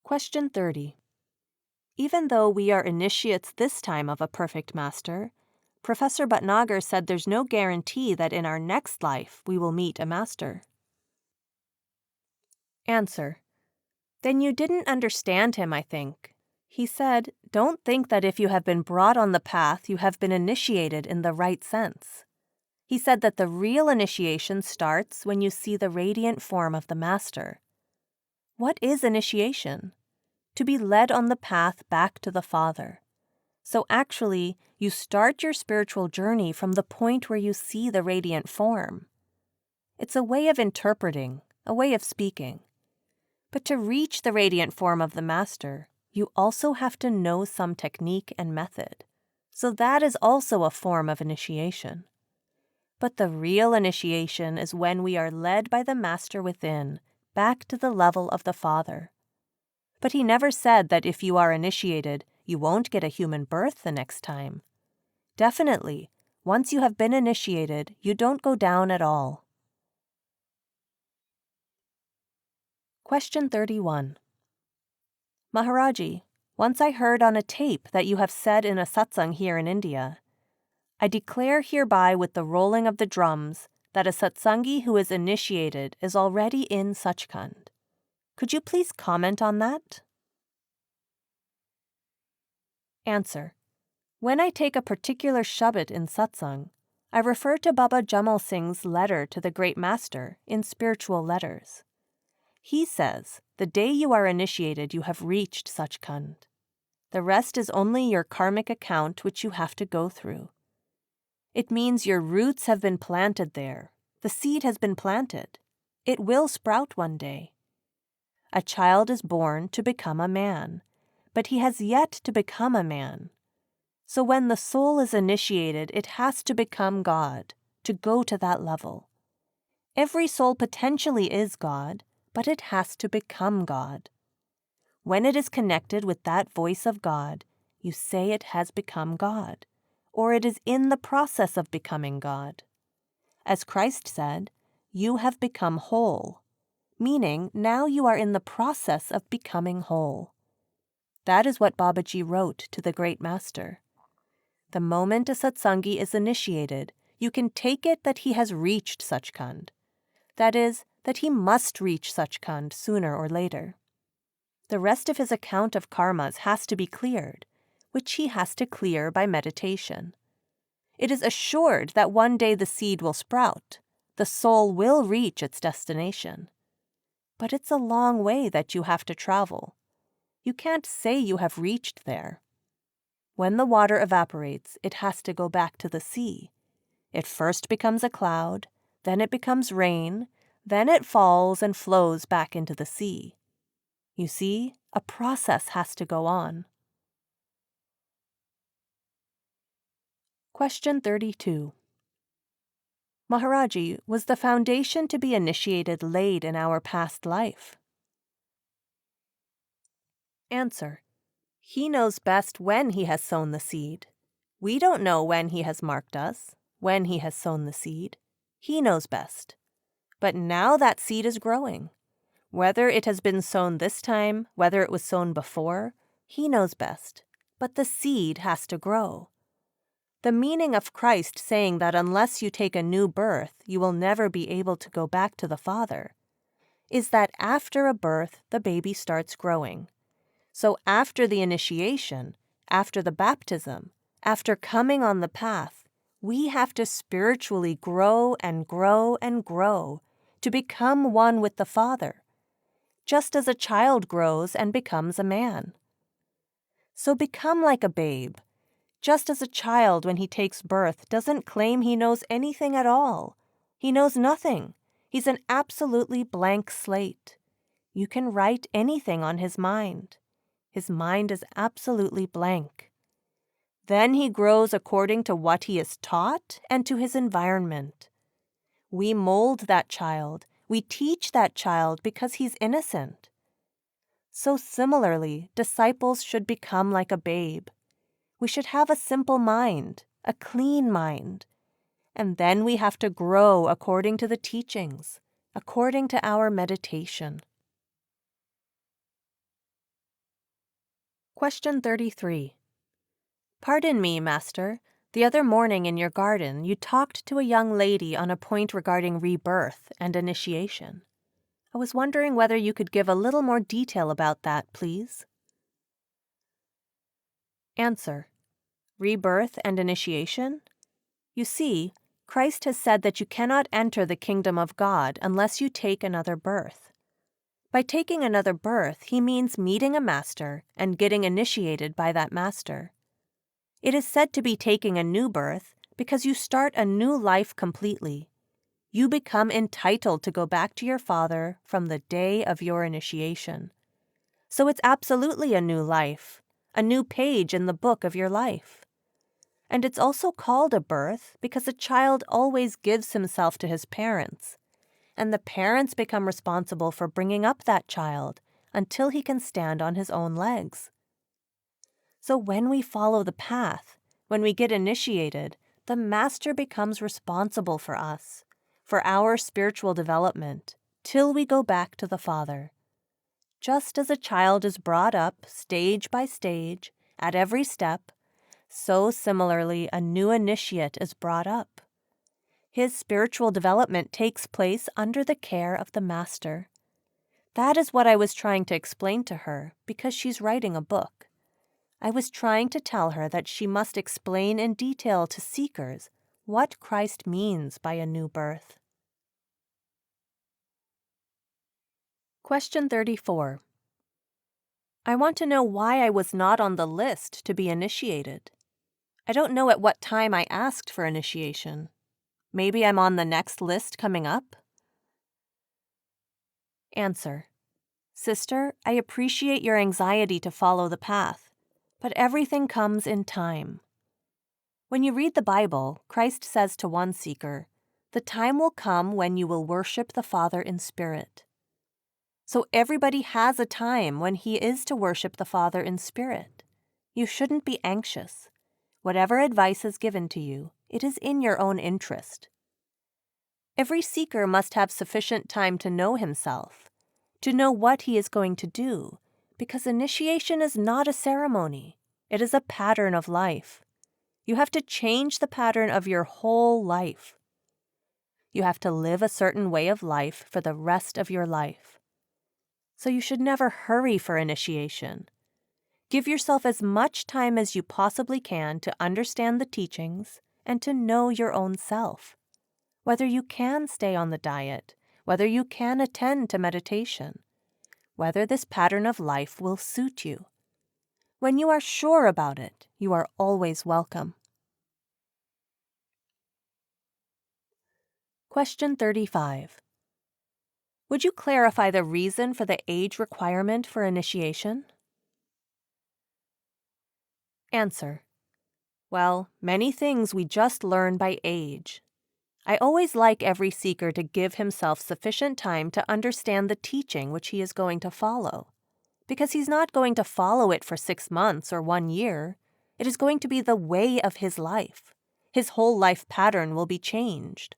Question 30. Even though we are initiates this time of a perfect master, Professor Bhatnagar said there's no guarantee that in our next life we will meet a master. Answer. Then you didn't understand him, I think. He said, don't think that if you have been brought on the path, you have been initiated in the right sense. He said that the real initiation starts when you see the radiant form of the master. What is initiation? To be led on the path back to the Father. So actually, you start your spiritual journey from the point where you see the radiant form. It's a way of interpreting, a way of speaking. But to reach the radiant form of the Master, you also have to know some technique and method. So that is also a form of initiation. But the real initiation is when we are led by the Master within, back to the level of the Father. But he never said that if you are initiated, you won't get a human birth the next time. Definitely, once you have been initiated, you don't go down at all. Question 31. Maharaji, once I heard on a tape that you have said in a satsang here in India, I declare hereby with the rolling of the drums that a satsangi who is initiated is already in Sachkhand. Could you please comment on that? Answer. When I take a particular shabd in satsang, I refer to Baba Jamal Singh's letter to the Great Master in Spiritual Letters. He says, the day you are initiated, you have reached Sachkhand. The rest is only your karmic account which you have to go through. It means your roots have been planted there. The seed has been planted. It will sprout one day. A child is born to become a man, but he has yet to become a man. So when the soul is initiated, it has to become God, to go to that level. Every soul potentially is God, but it has to become God. When it is connected with that voice of God, you say it has become God, or it is in the process of becoming God. As Christ said, you have become whole, meaning now you are in the process of becoming whole. That is what Babaji wrote to the Great Master. The moment a satsangi is initiated, you can take it that he has reached Sachkhand. That is, that he must reach Sachkhand sooner or later. The rest of his account of karmas has to be cleared, which he has to clear by meditation. It is assured that one day the seed will sprout, the soul will reach its destination. But it's a long way that you have to travel. You can't say you have reached there. When the water evaporates, it has to go back to the sea. It first becomes a cloud, then it becomes rain, then it falls and flows back into the sea. You see, a process has to go on. Question 32. Maharaji, was the foundation to be initiated laid in our past life? Answer. He knows best when he has sown the seed. We don't know when he has marked us, when he has sown the seed. He knows best. But now that seed is growing. Whether it has been sown this time, whether it was sown before, he knows best. But the seed has to grow. The meaning of Christ saying that unless you take a new birth, you will never be able to go back to the Father, is that after a birth, the baby starts growing. So after the initiation, after the baptism, after coming on the path, we have to spiritually grow and grow and grow to become one with the Father, just as a child grows and becomes a man. So become like a babe. Just as a child, when he takes birth, doesn't claim he knows anything at all. He knows nothing. He's an absolutely blank slate. You can write anything on his mind. His mind is absolutely blank. Then he grows according to what he is taught and to his environment. We mold that child. We teach that child because he's innocent. So similarly, disciples should become like a babe. We should have a simple mind, a clean mind. And then we have to grow according to the teachings, according to our meditation. Question 33. Pardon me, Master. The other morning in your garden, you talked to a young lady on a point regarding rebirth and initiation. I was wondering whether you could give a little more detail about that, please. Answer. Rebirth and initiation? You see, Christ has said that you cannot enter the kingdom of God unless you take another birth. By taking another birth, he means meeting a master and getting initiated by that master. It is said to be taking a new birth because you start a new life completely. You become entitled to go back to your father from the day of your initiation. So it's absolutely a new life, a new page in the book of your life. And it's also called a birth because a child always gives himself to his parents, and the parents become responsible for bringing up that child until he can stand on his own legs. So when we follow the path, when we get initiated, the master becomes responsible for us, for our spiritual development, till we go back to the Father. Just as a child is brought up stage by stage, at every step, so similarly a new initiate is brought up. His spiritual development takes place under the care of the master. That is what I was trying to explain to her, because she's writing a book. I was trying to tell her that she must explain in detail to seekers what Christ means by a new birth. Question 34. I want to know why I was not on the list to be initiated. I don't know at what time I asked for initiation. Maybe I'm on the next list coming up? Answer. Sister, I appreciate your anxiety to follow the path, but everything comes in time. When you read the Bible, Christ says to one seeker, "The time will come when you will worship the Father in spirit." So everybody has a time when he is to worship the Father in spirit. You shouldn't be anxious. Whatever advice is given to you, it is in your own interest. Every seeker must have sufficient time to know himself, to know what he is going to do, because initiation is not a ceremony. It is a pattern of life. You have to change the pattern of your whole life. You have to live a certain way of life for the rest of your life. So you should never hurry for initiation. Give yourself as much time as you possibly can to understand the teachings and to know your own self. Whether you can stay on the diet, whether you can attend to meditation, whether this pattern of life will suit you. When you are sure about it, you are always welcome. Question 35. Would you clarify the reason for the age requirement for initiation? Answer. Well, many things we just learn by age. I always like every seeker to give himself sufficient time to understand the teaching which he is going to follow, because he's not going to follow it for 6 months or 1 year. It is going to be the way of his life. His whole life pattern will be changed.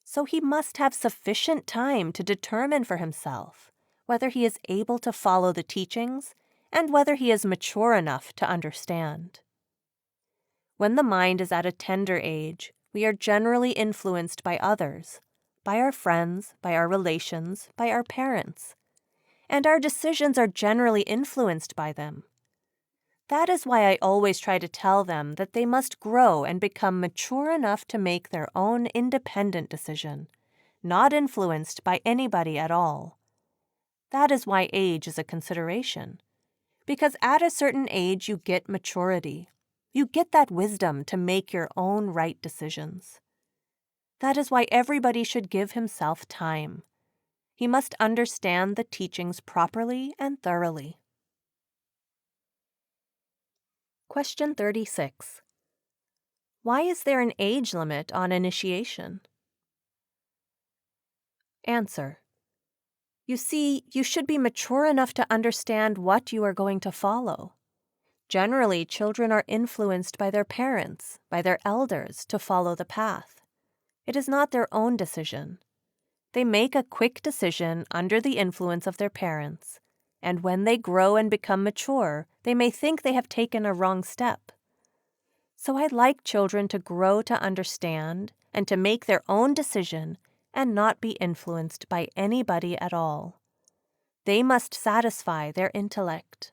So he must have sufficient time to determine for himself whether he is able to follow the teachings and whether he is mature enough to understand. When the mind is at a tender age, we are generally influenced by others, by our friends, by our relations, by our parents, and our decisions are generally influenced by them. That is why I always try to tell them that they must grow and become mature enough to make their own independent decision, not influenced by anybody at all. That is why age is a consideration, because at a certain age you get maturity. You get that wisdom to make your own right decisions. That is why everybody should give himself time. He must understand the teachings properly and thoroughly. Question 36. Why is there an age limit on initiation? Answer. You see, you should be mature enough to understand what you are going to follow. Generally, children are influenced by their parents, by their elders, to follow the path. It is not their own decision. They make a quick decision under the influence of their parents, and when they grow and become mature, they may think they have taken a wrong step. So I like children to grow to understand and to make their own decision and not be influenced by anybody at all. They must satisfy their intellect.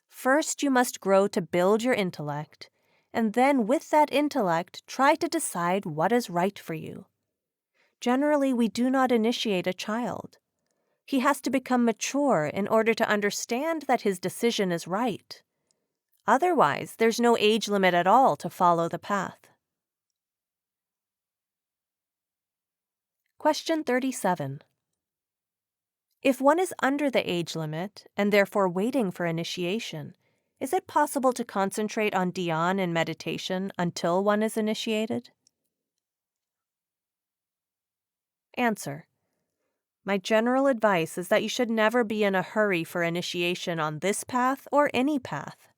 First, you must grow to build your intellect, and then with that intellect, try to decide what is right for you. Generally, we do not initiate a child. He has to become mature in order to understand that his decision is right. Otherwise, there's no age limit at all to follow the path. Question 37. If one is under the age limit and therefore waiting for initiation, is it possible to concentrate on dhyan and meditation until one is initiated? Answer. My general advice is that you should never be in a hurry for initiation on this path or any path.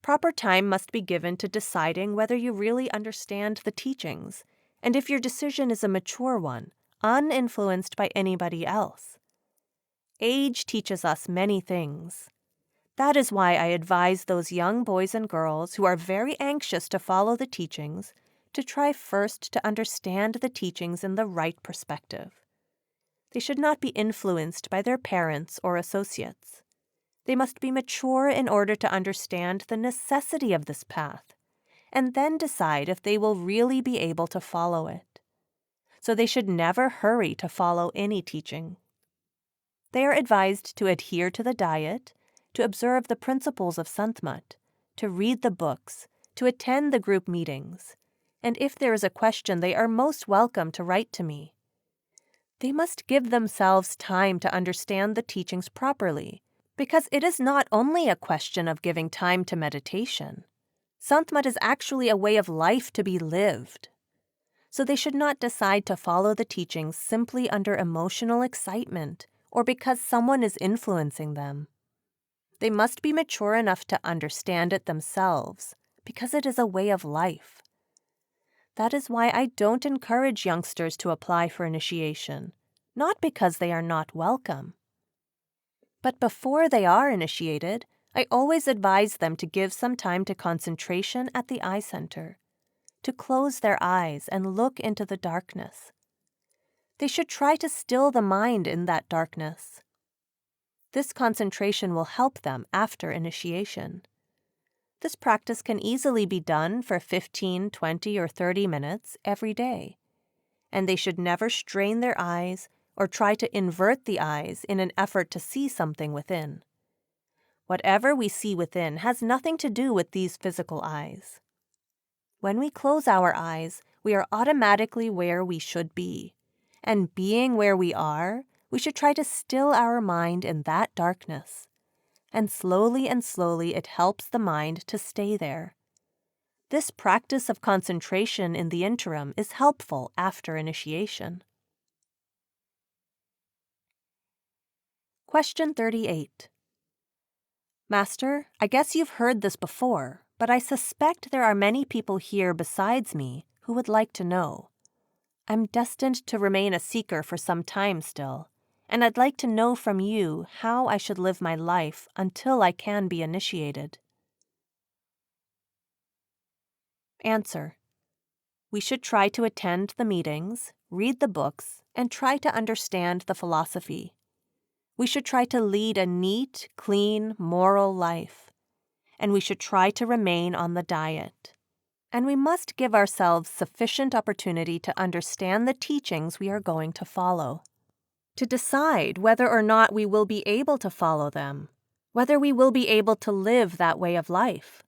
Proper time must be given to deciding whether you really understand the teachings, and if your decision is a mature one, uninfluenced by anybody else. Age teaches us many things. That is why I advise those young boys and girls who are very anxious to follow the teachings to try first to understand the teachings in the right perspective. They should not be influenced by their parents or associates. They must be mature in order to understand the necessity of this path, and then decide if they will really be able to follow it. So they should never hurry to follow any teaching. They are advised to adhere to the diet, to observe the principles of Sant Mat, to read the books, to attend the group meetings, and if there is a question, they are most welcome to write to me. They must give themselves time to understand the teachings properly, because it is not only a question of giving time to meditation. Sant Mat is actually a way of life to be lived. So they should not decide to follow the teachings simply under emotional excitement or because someone is influencing them. They must be mature enough to understand it themselves, because it is a way of life. That is why I don't encourage youngsters to apply for initiation, not because they are not welcome. But before they are initiated, I always advise them to give some time to concentration at the eye center, to close their eyes and look into the darkness. They should try to still the mind in that darkness. This concentration will help them after initiation. This practice can easily be done for 15, 20, or 30 minutes every day, and they should never strain their eyes or try to invert the eyes in an effort to see something within. Whatever we see within has nothing to do with these physical eyes. When we close our eyes, we are automatically where we should be, and being where we are, we should try to still our mind in that darkness. And slowly it helps the mind to stay there. This practice of concentration in the interim is helpful after initiation. Question 38. Master, I guess you've heard this before, but I suspect there are many people here besides me who would like to know. I'm destined to remain a seeker for some time still, and I'd like to know from you how I should live my life until I can be initiated. Answer. We should try to attend the meetings, read the books, and try to understand the philosophy. We should try to lead a neat, clean, moral life. And we should try to remain on the diet. And we must give ourselves sufficient opportunity to understand the teachings we are going to follow, to decide whether or not we will be able to follow them, whether we will be able to live that way of life.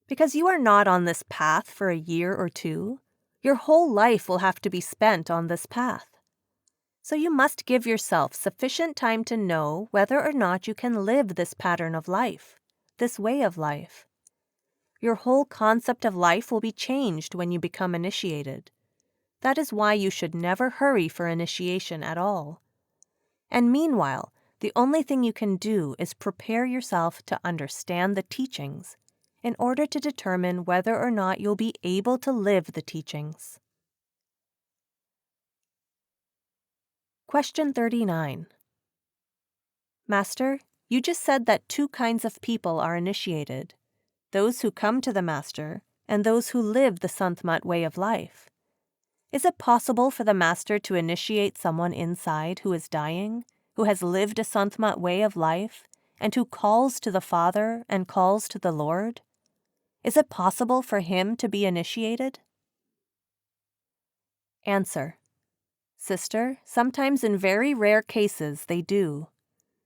Because you are not on this path for a year or two. Your whole life will have to be spent on this path. So you must give yourself sufficient time to know whether or not you can live this pattern of life, this way of life. Your whole concept of life will be changed when you become initiated. That is why you should never hurry for initiation at all. And meanwhile, the only thing you can do is prepare yourself to understand the teachings in order to determine whether or not you'll be able to live the teachings. Question 39. Master, you just said that two kinds of people are initiated, those who come to the Master and those who live the Sant Mat way of life. Is it possible for the Master to initiate someone inside who is dying, who has lived a Sant Mat way of life, and who calls to the Father and calls to the Lord? Is it possible for him to be initiated? Answer. Sister, sometimes in very rare cases they do.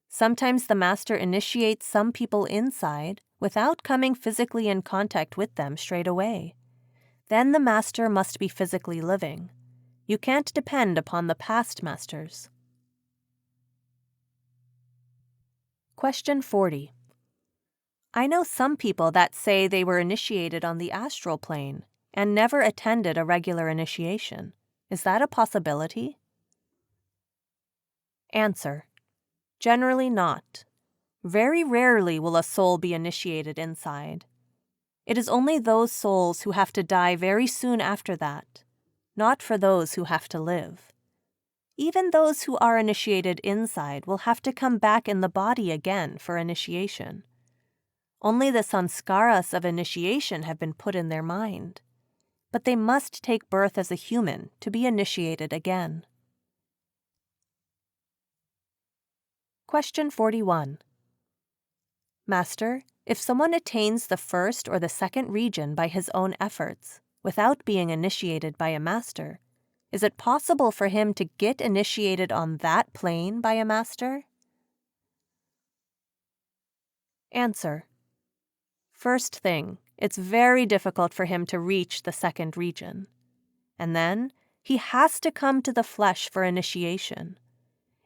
Sometimes the Master initiates some people inside without coming physically in contact with them straight away. Then the Master must be physically living. You can't depend upon the past Masters. Question 40. I know some people that say they were initiated on the astral plane and never attended a regular initiation. Is that a possibility? Answer. Generally not. Very rarely will a soul be initiated inside. It is only those souls who have to die very soon after that, not for those who have to live. Even those who are initiated inside will have to come back in the body again for initiation. Only the sanskaras of initiation have been put in their mind, but they must take birth as a human to be initiated again. Question 41. Master, if someone attains the first or the second region by his own efforts, without being initiated by a master, is it possible for him to get initiated on that plane by a master? Answer. First thing, it's very difficult for him to reach the second region. And then, he has to come to the flesh for initiation.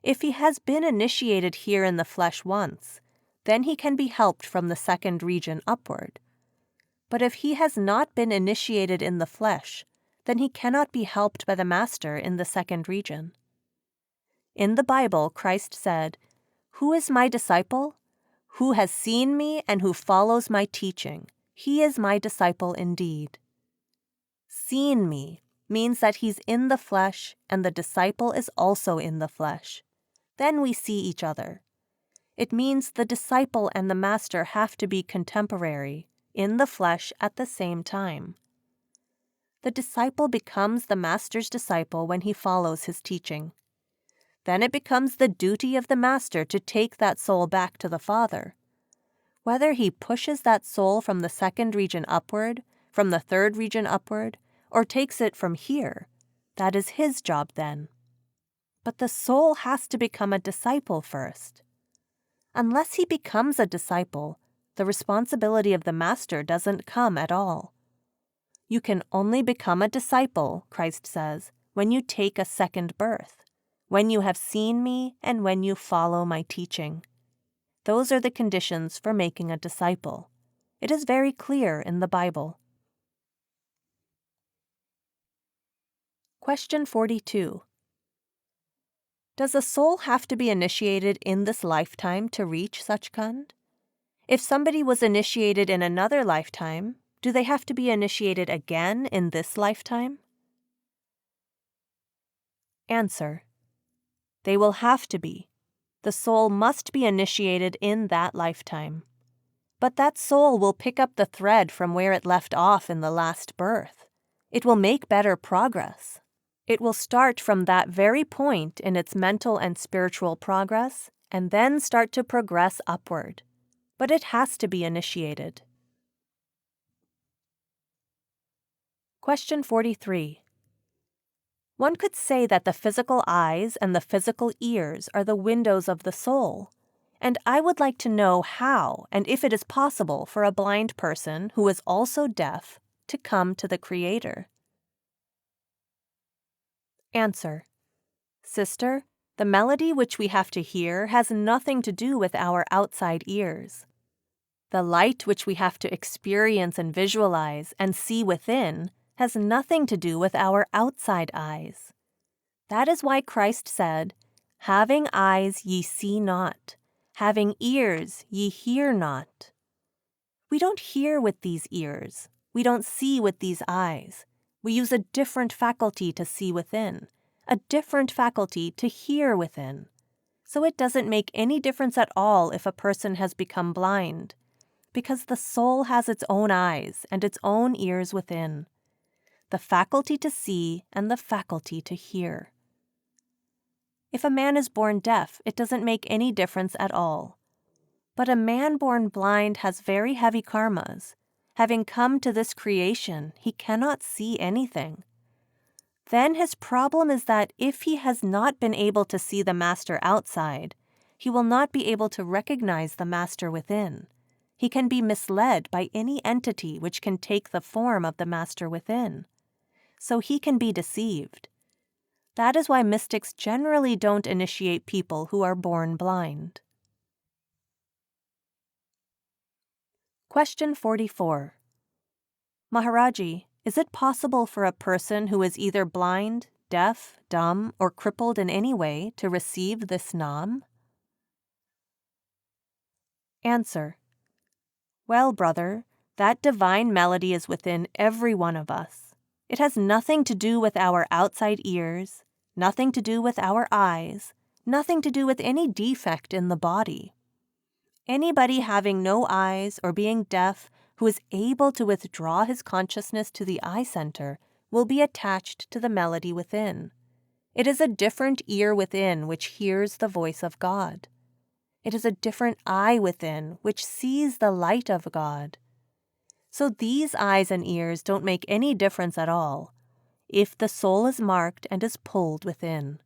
If he has been initiated here in the flesh once, then he can be helped from the second region upward. But if he has not been initiated in the flesh, then he cannot be helped by the Master in the second region. In the Bible, Christ said, "Who is my disciple? Who has seen me and who follows my teaching, he is my disciple indeed." Seen me means that he's in the flesh and the disciple is also in the flesh. Then we see each other. It means the disciple and the Master have to be contemporary, in the flesh at the same time. The disciple becomes the Master's disciple when he follows his teaching. Then it becomes the duty of the Master to take that soul back to the Father. Whether he pushes that soul from the second region upward, from the third region upward, or takes it from here, that is his job then. But the soul has to become a disciple first. Unless he becomes a disciple, the responsibility of the Master doesn't come at all. You can only become a disciple, Christ says, when you take a second birth, when you have seen me and when you follow my teaching. Those are the conditions for making a disciple. It is very clear in the Bible. Question 42. Does a soul have to be initiated in this lifetime to reach Sachkhand? If somebody was initiated in another lifetime, do they have to be initiated again in this lifetime? Answer. They will have to be. The soul must be initiated in that lifetime. But that soul will pick up the thread from where it left off in the last birth. It will make better progress. It will start from that very point in its mental and spiritual progress, and then start to progress upward. But it has to be initiated. Question 43. One could say that the physical eyes and the physical ears are the windows of the soul, And I would like to know how and if it is possible for a blind person who is also deaf to come to the Creator. Answer. Sister, the melody which we have to hear has nothing to do with our outside ears. The light which we have to experience and visualize and see within has nothing to do with our outside eyes. That is why Christ said, "Having eyes ye see not, having ears ye hear not." We don't hear with these ears. We don't see with these eyes. We use a different faculty to see within, a different faculty to hear within. So it doesn't make any difference at all if a person has become blind, because the soul has its own eyes and its own ears within, the faculty to see and the faculty to hear. If a man is born deaf, it doesn't make any difference at all. But a man born blind has very heavy karmas. Having come to this creation, he cannot see anything. Then his problem is that if he has not been able to see the master outside, he will not be able to recognize the master within. He can be misled by any entity which can take the form of the master within. So he can be deceived. That is why mystics generally don't initiate people who are born blind. Question 44. Maharaji, is it possible for a person who is either blind, deaf, dumb, or crippled in any way to receive this nam? Answer. Well, brother, that divine melody is within every one of us. It has nothing to do with our outside ears, nothing to do with our eyes, nothing to do with any defect in the body. Anybody having no eyes or being deaf who is able to withdraw his consciousness to the eye center will be attached to the melody within. It is a different ear within which hears the voice of God. It is a different eye within which sees the light of God. So these eyes and ears don't make any difference at all if the soul is marked and is pulled within.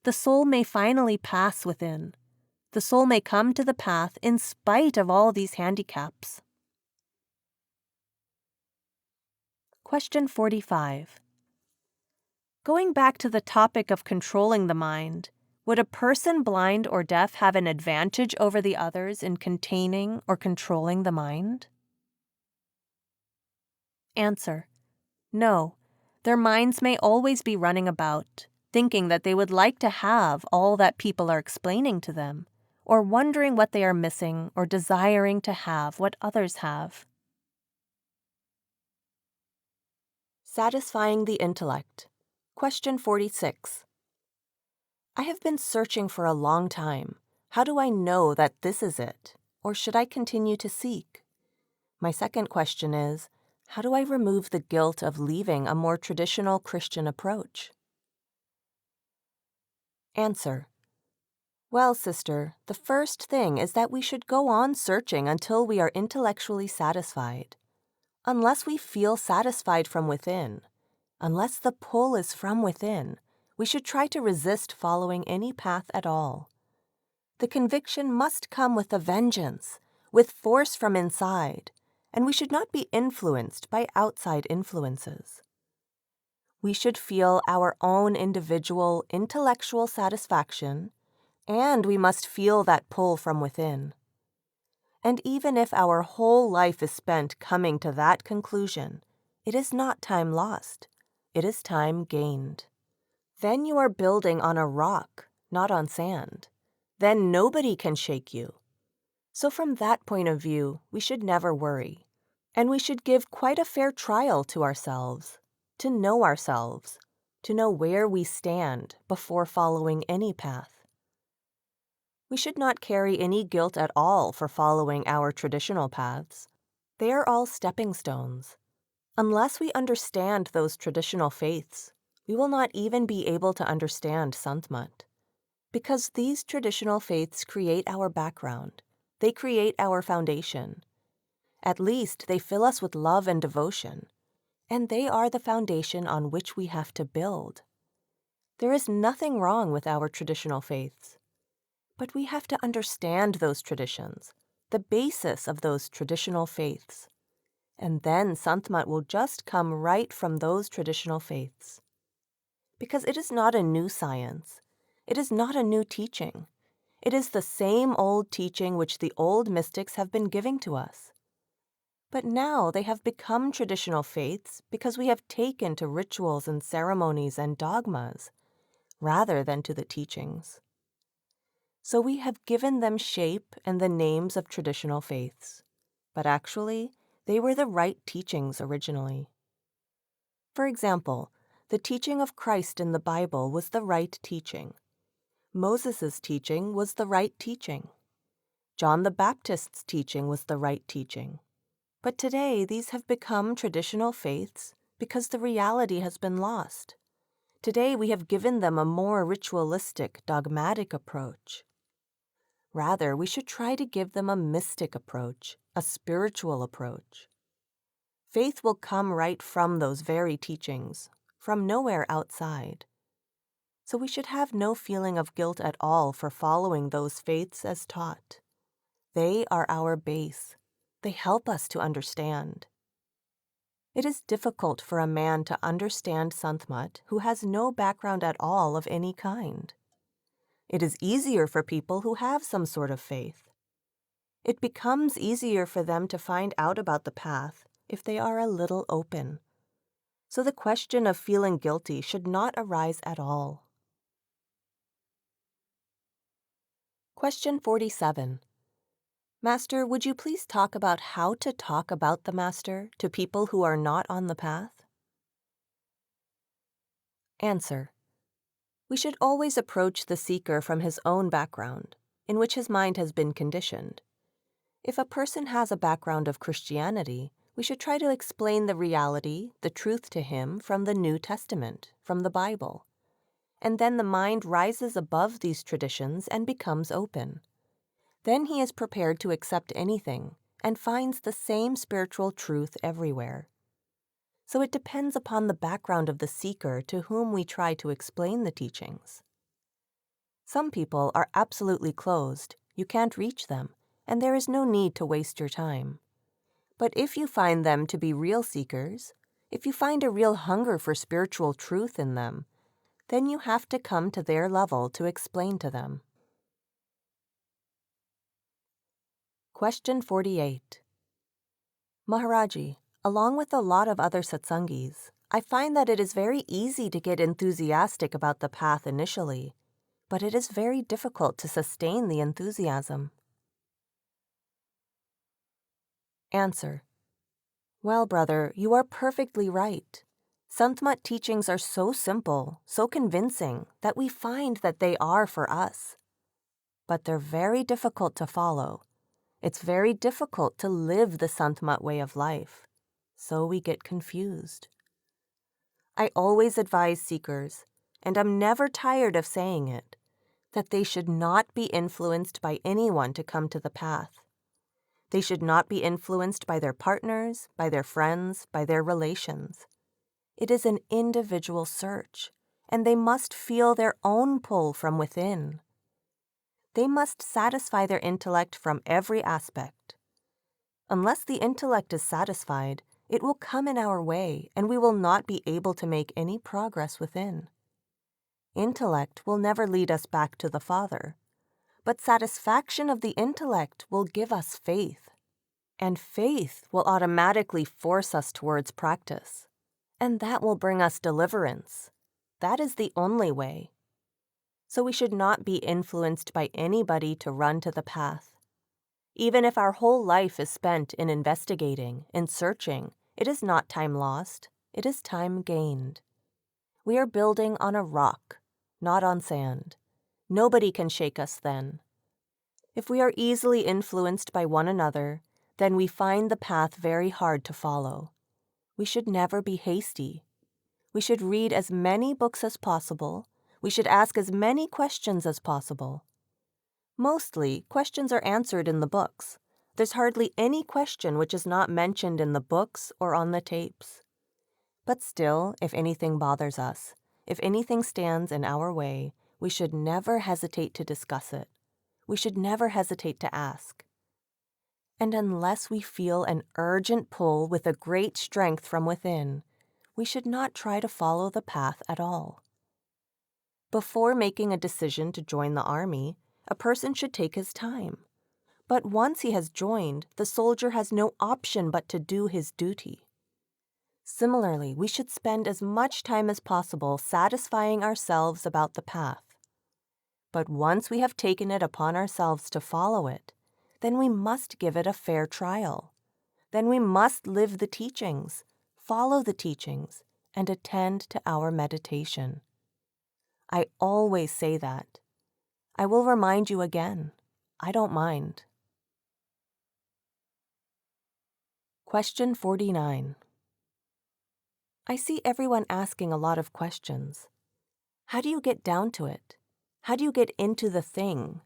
The soul may finally pass within. The soul may come to the path in spite of all these handicaps. Question 45. Going back to the topic of controlling the mind, would a person blind or deaf have an advantage over the others in containing or controlling the mind? Answer. No. Their minds may always be running about, thinking that they would like to have all that people are explaining to them, or wondering what they are missing, or desiring to have what others have. Satisfying the intellect. Question 46. I have been searching for a long time. How do I know that this is it? Or should I continue to seek? My second question is, how do I remove the guilt of leaving a more traditional Christian approach? Answer. Well, sister, the first thing is that we should go on searching until we are intellectually satisfied. Unless we feel satisfied from within, unless the pull is from within, we should try to resist following any path at all. The conviction must come with a vengeance, with force from inside, and we should not be influenced by outside influences. We should feel our own individual intellectual satisfaction, and we must feel that pull from within. And even if our whole life is spent coming to that conclusion, it is not time lost. It is time gained. Then you are building on a rock, not on sand. Then nobody can shake you. So from that point of view, we should never worry. And we should give quite a fair trial to ourselves, to know where we stand before following any path. We should not carry any guilt at all for following our traditional paths. They are all stepping stones. Unless we understand those traditional faiths, we will not even be able to understand Sant Mat. Because these traditional faiths create our background. They create our foundation. At least they fill us with love and devotion, and they are the foundation on which we have to build. There is nothing wrong with our traditional faiths. But we have to understand those traditions, the basis of those traditional faiths. And then Sant Mat will just come right from those traditional faiths. Because it is not a new science. It is not a new teaching. It is the same old teaching which the old mystics have been giving to us. But now they have become traditional faiths because we have taken to rituals and ceremonies and dogmas, rather than to the teachings. So we have given them shape and the names of traditional faiths. But actually, they were the right teachings originally. For example, the teaching of Christ in the Bible was the right teaching. Moses' teaching was the right teaching. John the Baptist's teaching was the right teaching. But today, these have become traditional faiths because the reality has been lost. Today, we have given them a more ritualistic, dogmatic approach. Rather, we should try to give them a mystic approach, a spiritual approach. Faith will come right from those very teachings, from nowhere outside. So we should have no feeling of guilt at all for following those faiths as taught. They are our base. They help us to understand. It is difficult for a man to understand Sant Mat who has no background at all of any kind. It is easier for people who have some sort of faith. It becomes easier for them to find out about the path if they are a little open. So the question of feeling guilty should not arise at all. Question 47. Master, would you please talk about how to talk about the Master to people who are not on the path? Answer. We should always approach the seeker from his own background, in which his mind has been conditioned. If a person has a background of Christianity, we should try to explain the reality, the truth to him from the New Testament, from the Bible. And then the mind rises above these traditions and becomes open. Then he is prepared to accept anything and finds the same spiritual truth everywhere. So it depends upon the background of the seeker to whom we try to explain the teachings. Some people are absolutely closed, you can't reach them, and there is no need to waste your time. But if you find them to be real seekers, if you find a real hunger for spiritual truth in them, then you have to come to their level to explain to them. Question 48. Maharaji, along with a lot of other satsangis, I find that it is very easy to get enthusiastic about the path initially, but it is very difficult to sustain the enthusiasm. Answer. Well, brother, you are perfectly right. Sant Mat teachings are so simple, so convincing, that we find that they are for us. But they're very difficult to follow. It's very difficult to live the Sant Mat way of life. So we get confused. I always advise seekers, and I'm never tired of saying it, that they should not be influenced by anyone to come to the path. They should not be influenced by their partners, by their friends, by their relations. It is an individual search, and they must feel their own pull from within. They must satisfy their intellect from every aspect. Unless the intellect is satisfied, it will come in our way, and we will not be able to make any progress within. Intellect will never lead us back to the Father, but satisfaction of the intellect will give us faith, and faith will automatically force us towards practice, and that will bring us deliverance. That is the only way. So we should not be influenced by anybody to run to the path. Even if our whole life is spent in investigating, in searching, it is not time lost, it is time gained. We are building on a rock, not on sand. Nobody can shake us then. If we are easily influenced by one another, then we find the path very hard to follow. We should never be hasty. We should read as many books as possible. We should ask as many questions as possible. Mostly, questions are answered in the books. There's hardly any question which is not mentioned in the books or on the tapes. But still, if anything bothers us, if anything stands in our way, we should never hesitate to discuss it. we should never hesitate to ask. And unless we feel an urgent pull with a great strength from within, we should not try to follow the path at all. Before making a decision to join the army, a person should take his time. But once he has joined, the soldier has no option but to do his duty. Similarly, we should spend as much time as possible satisfying ourselves about the path. But once we have taken it upon ourselves to follow it, then we must give it a fair trial. Then we must live the teachings, follow the teachings, and attend to our meditation. I always say that. I will remind you again. I don't mind. Question 49. I see everyone asking a lot of questions. How do you get down to it? How do you get into the thing?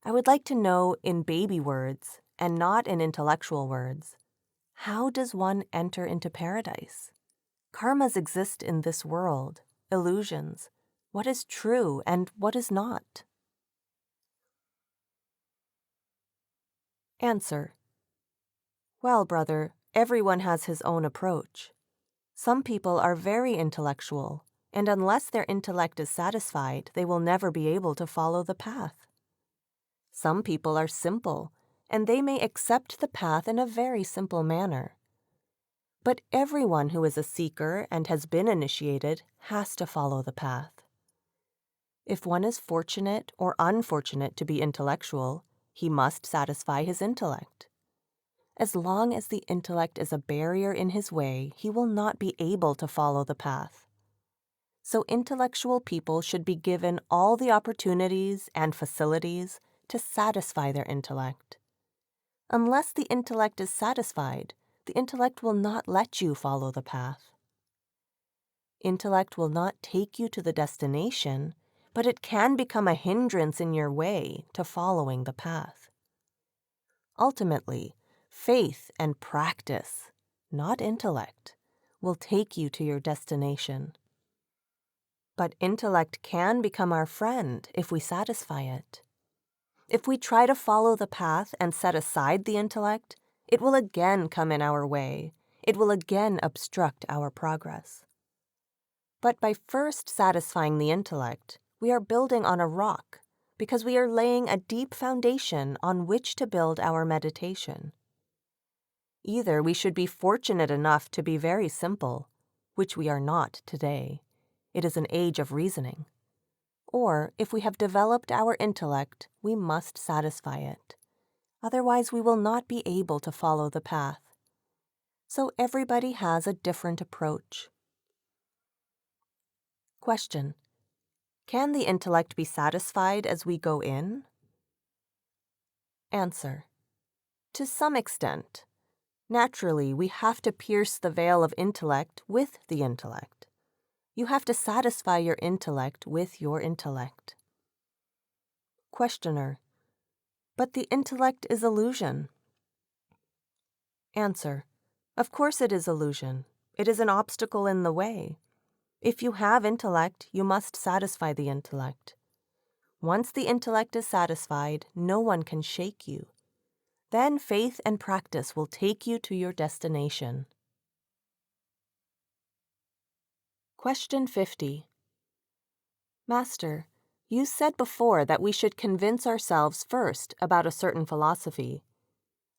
I would like to know in baby words and not in intellectual words. How does one enter into paradise? Karmas exist in this world, illusions. What is true and what is not? Answer. Well, brother, everyone has his own approach. Some people are very intellectual, and unless their intellect is satisfied, they will never be able to follow the path. Some people are simple, and they may accept the path in a very simple manner. But everyone who is a seeker and has been initiated has to follow the path. If one is fortunate or unfortunate to be intellectual, he must satisfy his intellect. As long as the intellect is a barrier in his way, he will not be able to follow the path. So intellectual people should be given all the opportunities and facilities to satisfy their intellect. Unless the intellect is satisfied, the intellect will not let you follow the path. Intellect will not take you to the destination, but it can become a hindrance in your way to following the path. Ultimately, faith and practice, not intellect, will take you to your destination. But intellect can become our friend if we satisfy it. If we try to follow the path and set aside the intellect, it will again come in our way. It will again obstruct our progress. But by first satisfying the intellect, we are building on a rock because we are laying a deep foundation on which to build our meditation. Either we should be fortunate enough to be very simple, which we are not today. It is an age of reasoning. Or, if we have developed our intellect, we must satisfy it. Otherwise, we will not be able to follow the path. So everybody has a different approach. Question. Can the intellect be satisfied as we go in? Answer. To some extent. Naturally, we have to pierce the veil of intellect with the intellect. You have to satisfy your intellect with your intellect. Questioner. But the intellect is illusion. Answer. Of course it is illusion. It is an obstacle in the way. If you have intellect, you must satisfy the intellect. Once the intellect is satisfied, no one can shake you. Then faith and practice will take you to your destination. Question 50. Master, you said before that we should convince ourselves first about a certain philosophy.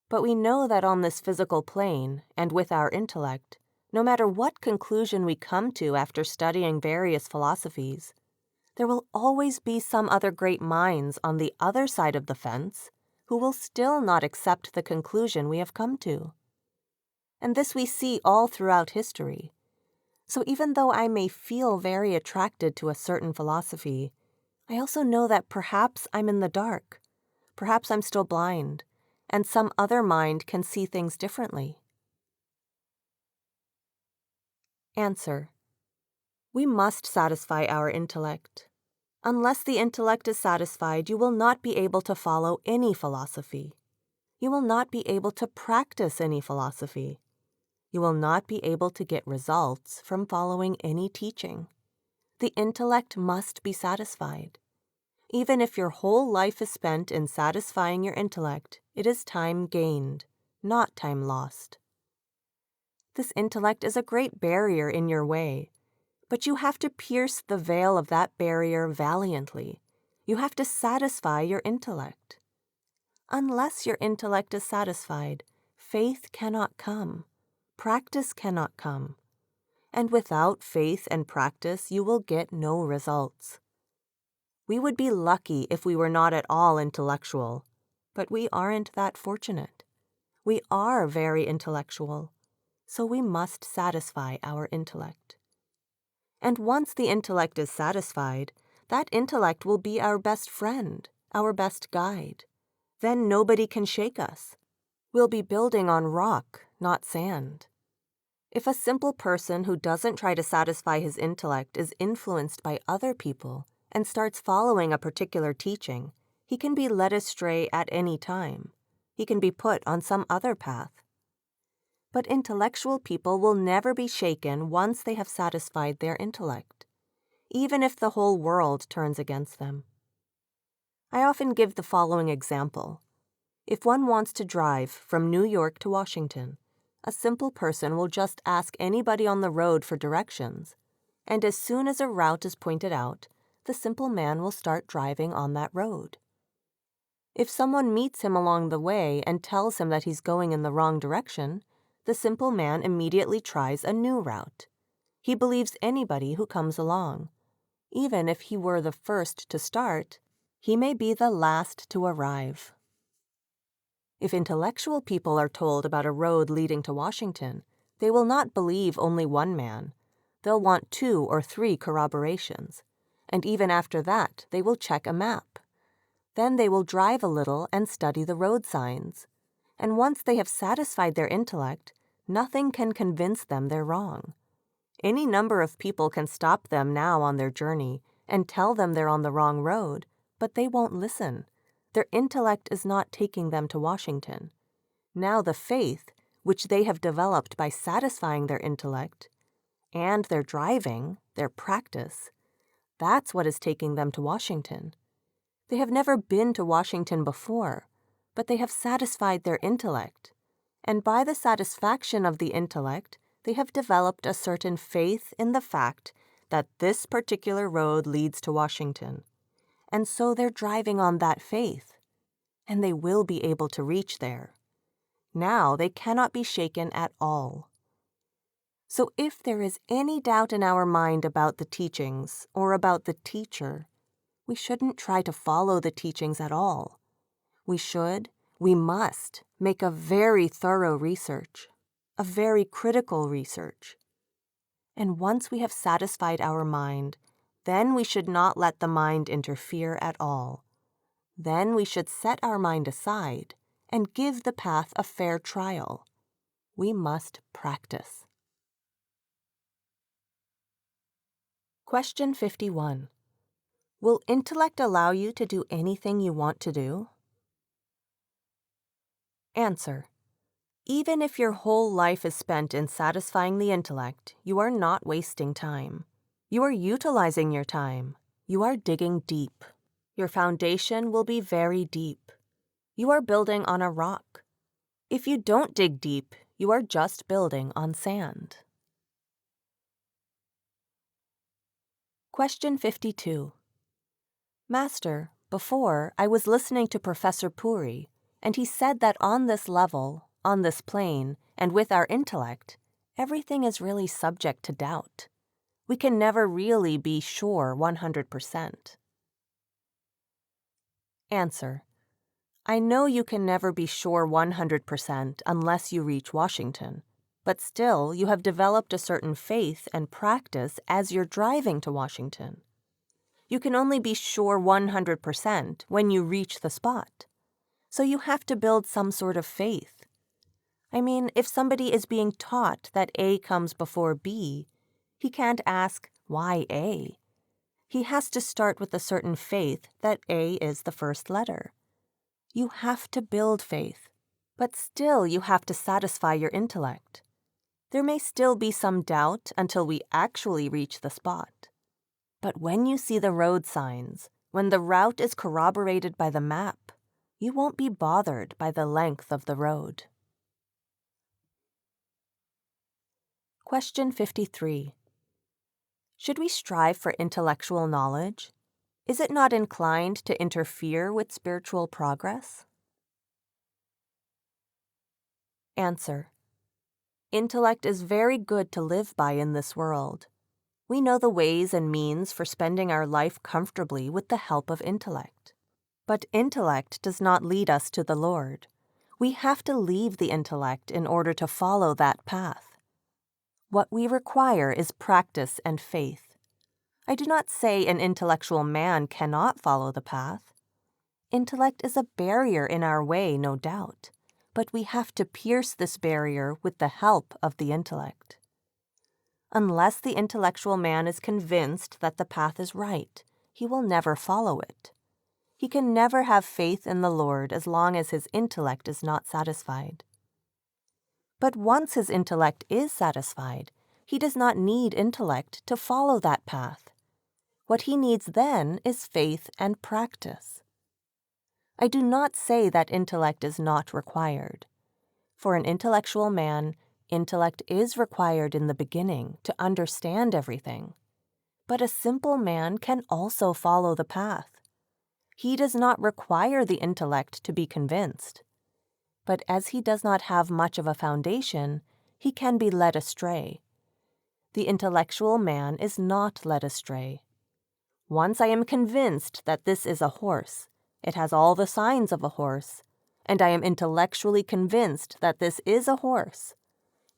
But we know that on this physical plane, and with our intellect, no matter what conclusion we come to after studying various philosophies, there will always be some other great minds on the other side of the fence who will still not accept the conclusion we have come to. And this we see all throughout history. So even though I may feel very attracted to a certain philosophy, I also know that perhaps I'm in the dark, perhaps I'm still blind, and some other mind can see things differently. Answer. We must satisfy our intellect. Unless the intellect is satisfied, you will not be able to follow any philosophy. You will not be able to practice any philosophy. You will not be able to get results from following any teaching. The intellect must be satisfied. Even if your whole life is spent in satisfying your intellect, it is time gained, not time lost. This intellect is a great barrier in your way, but you have to pierce the veil of that barrier valiantly. You have to satisfy your intellect. Unless your intellect is satisfied, faith cannot come, practice cannot come, and without faith and practice you will get no results. We would be lucky if we were not at all intellectual, but we aren't that fortunate. We are very intellectual, so we must satisfy our intellect. And once the intellect is satisfied, that intellect will be our best friend, our best guide. Then nobody can shake us. We'll be building on rock, not sand. If a simple person who doesn't try to satisfy his intellect is influenced by other people and starts following a particular teaching, he can be led astray at any time. He can be put on some other path. But intellectual people will never be shaken once they have satisfied their intellect, even if the whole world turns against them. I often give the following example. If one wants to drive from New York to Washington, a simple person will just ask anybody on the road for directions, and as soon as a route is pointed out, the simple man will start driving on that road. If someone meets him along the way and tells him that he's going in the wrong direction, the simple man immediately tries a new route. He believes anybody who comes along. Even if he were the first to start, he may be the last to arrive. If intellectual people are told about a road leading to Washington, they will not believe only one man. They'll want 2 or 3 corroborations, and even after that, they will check a map. Then they will drive a little and study the road signs. And once they have satisfied their intellect, nothing can convince them they're wrong. Any number of people can stop them now on their journey and tell them they're on the wrong road, but they won't listen. Their intellect is not taking them to Washington. Now the faith, which they have developed by satisfying their intellect, and their driving, their practice, that's what is taking them to Washington. They have never been to Washington before, but they have satisfied their intellect, and by the satisfaction of the intellect, they have developed a certain faith in the fact that this particular road leads to Washington, and so they're driving on that faith, and they will be able to reach there. Now they cannot be shaken at all. So if there is any doubt in our mind about the teachings or about the teacher, we shouldn't try to follow the teachings at all. We must make a very thorough research, a very critical research. And once we have satisfied our mind, then we should not let the mind interfere at all. Then we should set our mind aside and give the path a fair trial. We must practice. Question 51. Will intellect allow you to do anything you want to do? Answer. Even if your whole life is spent in satisfying the intellect, you are not wasting time. You are utilizing your time. You are digging deep. Your foundation will be very deep. You are building on a rock. If you don't dig deep, you are just building on sand. Question 52. Master, before I was listening to Professor Puri, and he said that on this level, on this plane, and with our intellect, everything is really subject to doubt. We can never really be sure 100%. Answer. I know you can never be sure 100% unless you reach Washington, but still you have developed a certain faith and practice as you're driving to Washington. You can only be sure 100% when you reach the spot. So you have to build some sort of faith. I mean, if somebody is being taught that A comes before B, he can't ask, why A? He has to start with a certain faith that A is the first letter. You have to build faith, but still you have to satisfy your intellect. There may still be some doubt until we actually reach the spot. But when you see the road signs, When the route is corroborated by the map, you won't be bothered by the length of the road. Question 53. Should we strive for intellectual knowledge? Is it not inclined to interfere with spiritual progress? Answer. Intellect is very good to live by in this world. We know the ways and means for spending our life comfortably with the help of intellect. But intellect does not lead us to the Lord. We have to leave the intellect in order to follow that path. What we require is practice and faith. I do not say an intellectual man cannot follow the path. Intellect is a barrier in our way, no doubt, but we have to pierce this barrier with the help of the intellect. Unless the intellectual man is convinced that the path is right, he will never follow it. He can never have faith in the Lord as long as his intellect is not satisfied. But once his intellect is satisfied, he does not need intellect to follow that path. What he needs then is faith and practice. I do not say that intellect is not required. For an intellectual man, intellect is required in the beginning to understand everything. But a simple man can also follow the path. He does not require the intellect to be convinced. But as he does not have much of a foundation, he can be led astray. The intellectual man is not led astray. Once I am convinced that this is a horse, it has all the signs of a horse, and I am intellectually convinced that this is a horse.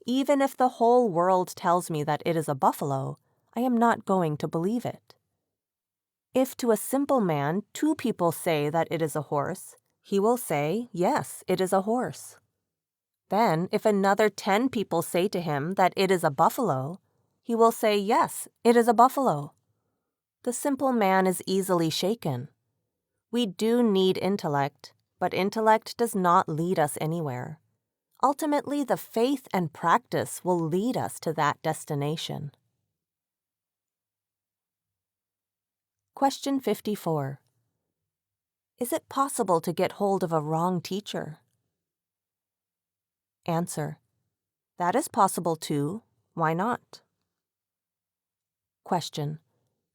Even if the whole world tells me that it is a buffalo, I am not going to believe it. If to a simple man 2 people say that it is a horse, he will say, yes, it is a horse. Then, if another 10 people say to him that it is a buffalo, he will say, yes, it is a buffalo. The simple man is easily shaken. We do need intellect, but intellect does not lead us anywhere. Ultimately, the faith and practice will lead us to that destination. Question 54. Is it possible to get hold of a wrong teacher? Answer. That is possible too. Why not? Question.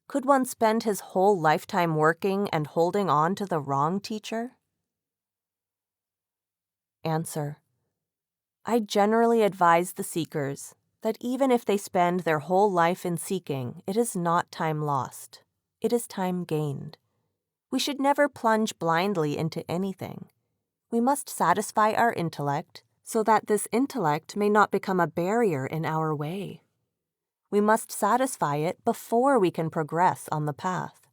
Could one spend his whole lifetime working and holding on to the wrong teacher? Answer. I generally advise the seekers that even if they spend their whole life in seeking, it is not time lost. It is time gained. We should never plunge blindly into anything. We must satisfy our intellect so that this intellect may not become a barrier in our way. We must satisfy it before we can progress on the path.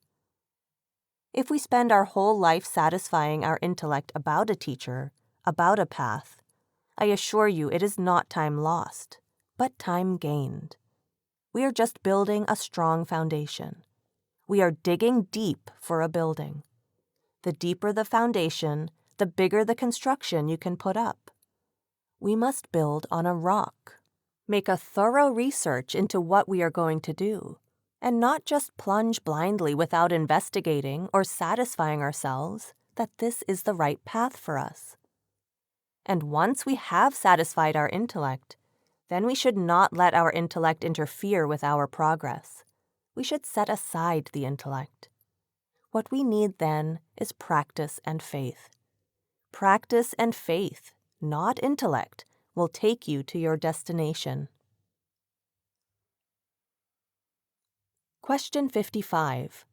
If we spend our whole life satisfying our intellect about a teacher, about a path, I assure you it is not time lost, but time gained. We are just building a strong foundation. We are digging deep for a building. The deeper the foundation, the bigger the construction you can put up. We must build on a rock. Make a thorough research into what we are going to do, and not just plunge blindly without investigating or satisfying ourselves that this is the right path for us. And once we have satisfied our intellect, then we should not let our intellect interfere with our progress. We should set aside the intellect. What we need then is practice and faith. Practice and faith, not intellect, will take you to your destination. Question 55.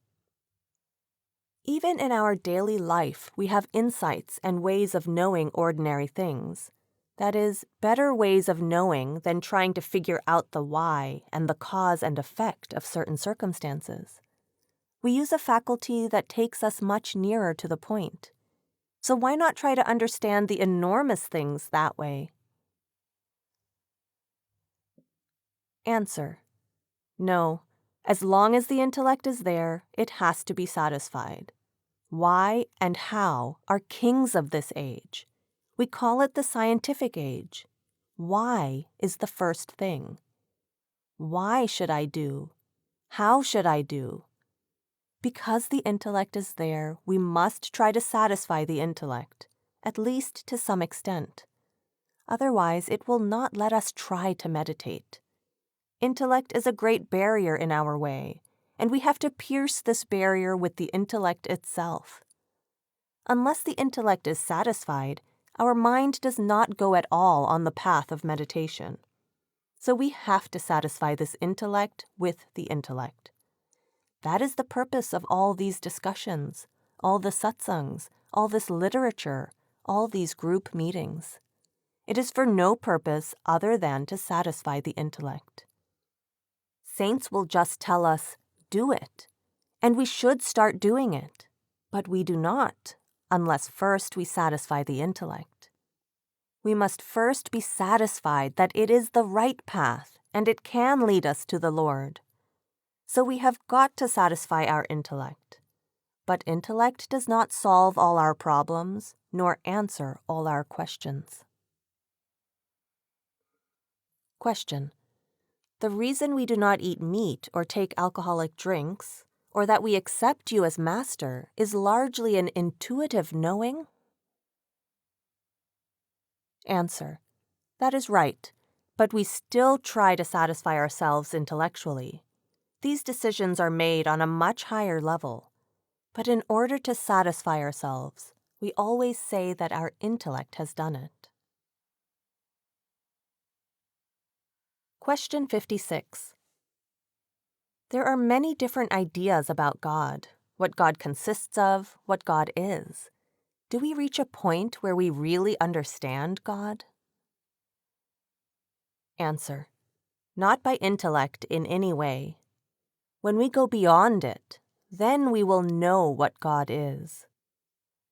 Even in our daily life, we have insights and ways of knowing ordinary things. That is, better ways of knowing than trying to figure out the why and the cause and effect of certain circumstances. We use a faculty that takes us much nearer to the point. So why not try to understand the enormous things that way? Answer. No. As long as the intellect is there, it has to be satisfied. Why and how are kings of this age. We call it the scientific age. Why is the first thing. Why should I do? How should I do? Because the intellect is there, we must try to satisfy the intellect, at least to some extent. Otherwise, it will not let us try to meditate. Intellect is a great barrier in our way, and we have to pierce this barrier with the intellect itself. Unless the intellect is satisfied, our mind does not go at all on the path of meditation. So we have to satisfy this intellect with the intellect. That is the purpose of all these discussions, all the satsangs, all this literature, all these group meetings. It is for no purpose other than to satisfy the intellect. Saints will just tell us, do it, and we should start doing it, but we do not, unless first we satisfy the intellect. We must first be satisfied that it is the right path and it can lead us to the Lord. So we have got to satisfy our intellect. But intellect does not solve all our problems, nor answer all our questions. Question. The reason we do not eat meat or take alcoholic drinks, or that we accept you as master, is largely an intuitive knowing? Answer. That is right, but we still try to satisfy ourselves intellectually. These decisions are made on a much higher level. But in order to satisfy ourselves, we always say that our intellect has done it. Question 56. There are many different ideas about God, what God consists of, what God is. Do we reach a point where we really understand God? Answer. Not by intellect in any way. When we go beyond it, then we will know what God is.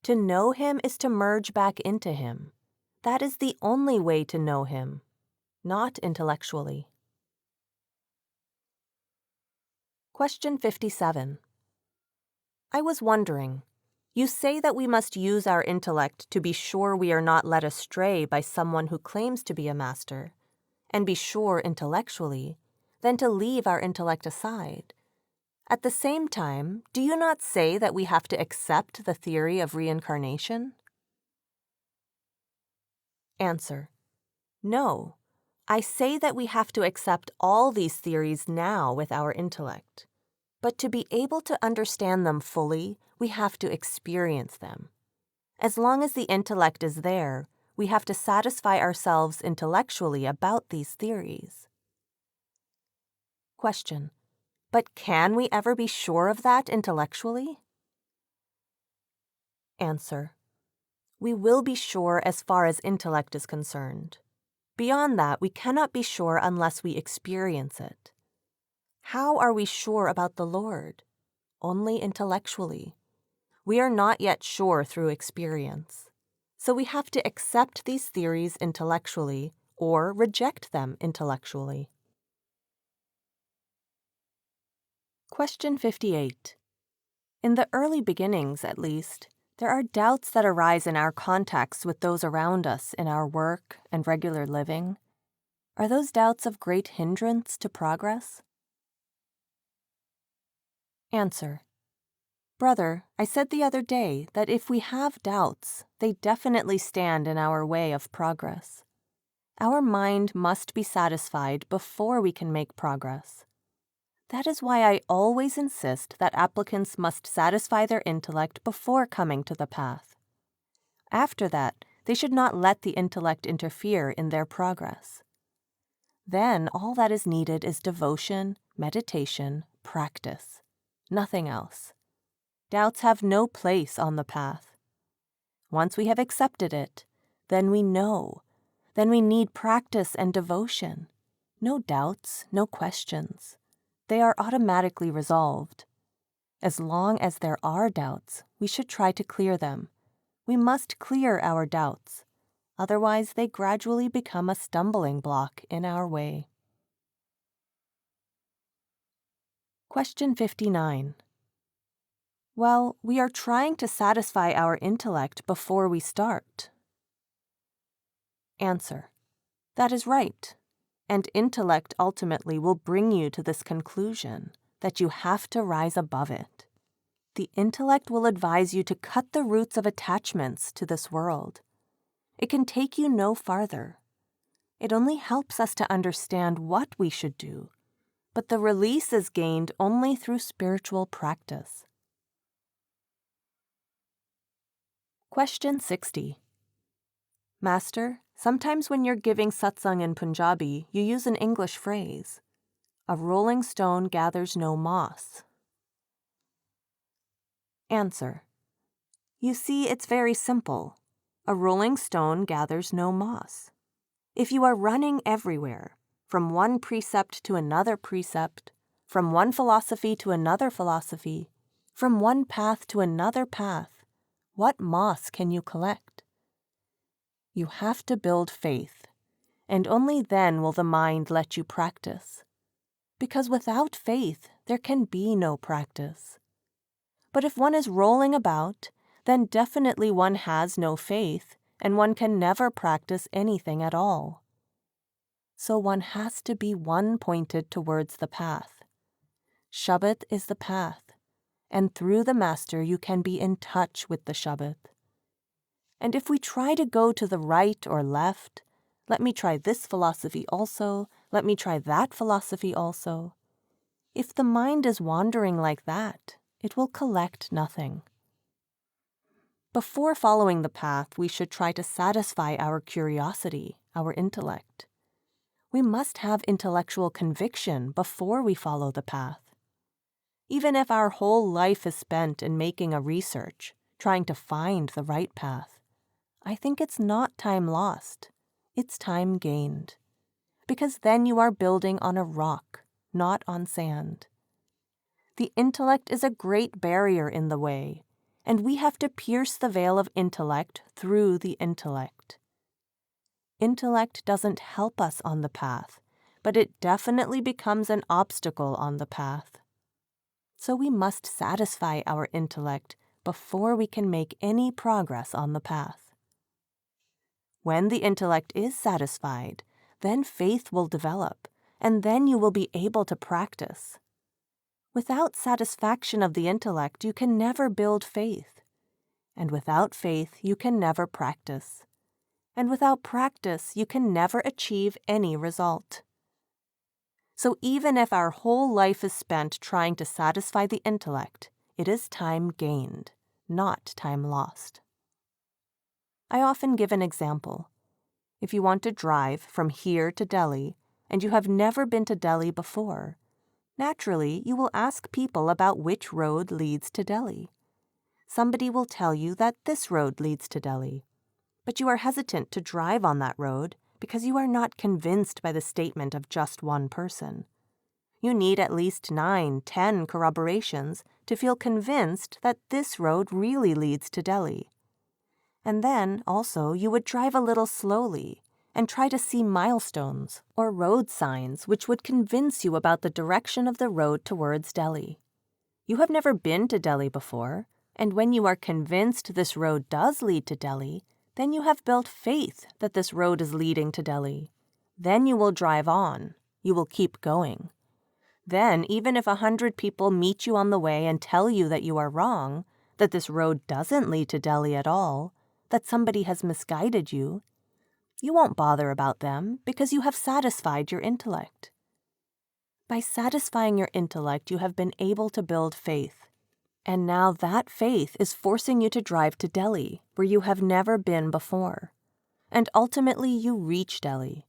To know Him is to merge back into Him. That is the only way to know Him, not intellectually. Question 57. I was wondering, you say that we must use our intellect to be sure we are not led astray by someone who claims to be a master, and be sure intellectually, then to leave our intellect aside. At the same time, do you not say that we have to accept the theory of reincarnation? Answer. No. I say that we have to accept all these theories now with our intellect. But to be able to understand them fully, we have to experience them. As long as the intellect is there, we have to satisfy ourselves intellectually about these theories. Question. But can we ever be sure of that intellectually? Answer. We will be sure as far as intellect is concerned. Beyond that, we cannot be sure unless we experience it. How are we sure about the Lord? Only intellectually. We are not yet sure through experience. So we have to accept these theories intellectually or reject them intellectually. Question 58. In the early beginnings, at least, there are doubts that arise in our contacts with those around us in our work and regular living. Are those doubts of great hindrance to progress? Answer. Brother, I said the other day that if we have doubts, they definitely stand in our way of progress. Our mind must be satisfied before we can make progress. That is why I always insist that applicants must satisfy their intellect before coming to the path. After that, they should not let the intellect interfere in their progress. Then all that is needed is devotion, meditation, practice. Nothing else. Doubts have no place on the path. Once we have accepted it, then we know. Then we need practice and devotion. No doubts, no questions. They are automatically resolved. As long as there are doubts, we should try to clear them. We must clear our doubts. Otherwise, they gradually become a stumbling block in our way. Question 59. Well, we are trying to satisfy our intellect before we start. Answer. That is right. And intellect ultimately will bring you to this conclusion that you have to rise above it. The intellect will advise you to cut the roots of attachments to this world. It can take you no farther. It only helps us to understand what we should do, but the release is gained only through spiritual practice. Question 60. Master, sometimes when you're giving satsang in Punjabi, you use an English phrase. A rolling stone gathers no moss. Answer. You see, it's very simple. A rolling stone gathers no moss. If you are running everywhere, from one precept to another precept, from one philosophy to another philosophy, from one path to another path, what moss can you collect? You have to build faith, and only then will the mind let you practice. Because without faith, there can be no practice. But if one is rolling about, then definitely one has no faith, and one can never practice anything at all. So one has to be one pointed towards the path. Shabd is the path, and through the master you can be in touch with the shabd. And if we try to go to the right or left, let me try this philosophy also, let me try that philosophy also. If the mind is wandering like that, it will collect nothing. Before following the path, we should try to satisfy our curiosity, our intellect. We must have intellectual conviction before we follow the path. Even if our whole life is spent in making a research, trying to find the right path, I think it's not time lost, it's time gained. Because then you are building on a rock, not on sand. The intellect is a great barrier in the way, and we have to pierce the veil of intellect through the intellect. Intellect doesn't help us on the path, but it definitely becomes an obstacle on the path. So we must satisfy our intellect before we can make any progress on the path. When the intellect is satisfied, then faith will develop, and then you will be able to practice. Without satisfaction of the intellect, you can never build faith. And without faith, you can never practice. And without practice, you can never achieve any result. So even if our whole life is spent trying to satisfy the intellect, it is time gained, not time lost. I often give an example. If you want to drive from here to Delhi, and you have never been to Delhi before, naturally you will ask people about which road leads to Delhi. Somebody will tell you that this road leads to Delhi, but you are hesitant to drive on that road because you are not convinced by the statement of just one person. You need at least 9, 10 corroborations to feel convinced that this road really leads to Delhi. And then, also, you would drive a little slowly and try to see milestones or road signs which would convince you about the direction of the road towards Delhi. You have never been to Delhi before, and when you are convinced this road does lead to Delhi, then you have built faith that this road is leading to Delhi. Then you will drive on. You will keep going. Then, even if 100 people meet you on the way and tell you that you are wrong, that this road doesn't lead to Delhi at all, that somebody has misguided you, you won't bother about them because you have satisfied your intellect. By satisfying your intellect, you have been able to build faith. And now that faith is forcing you to drive to Delhi, where you have never been before. And ultimately you reach Delhi.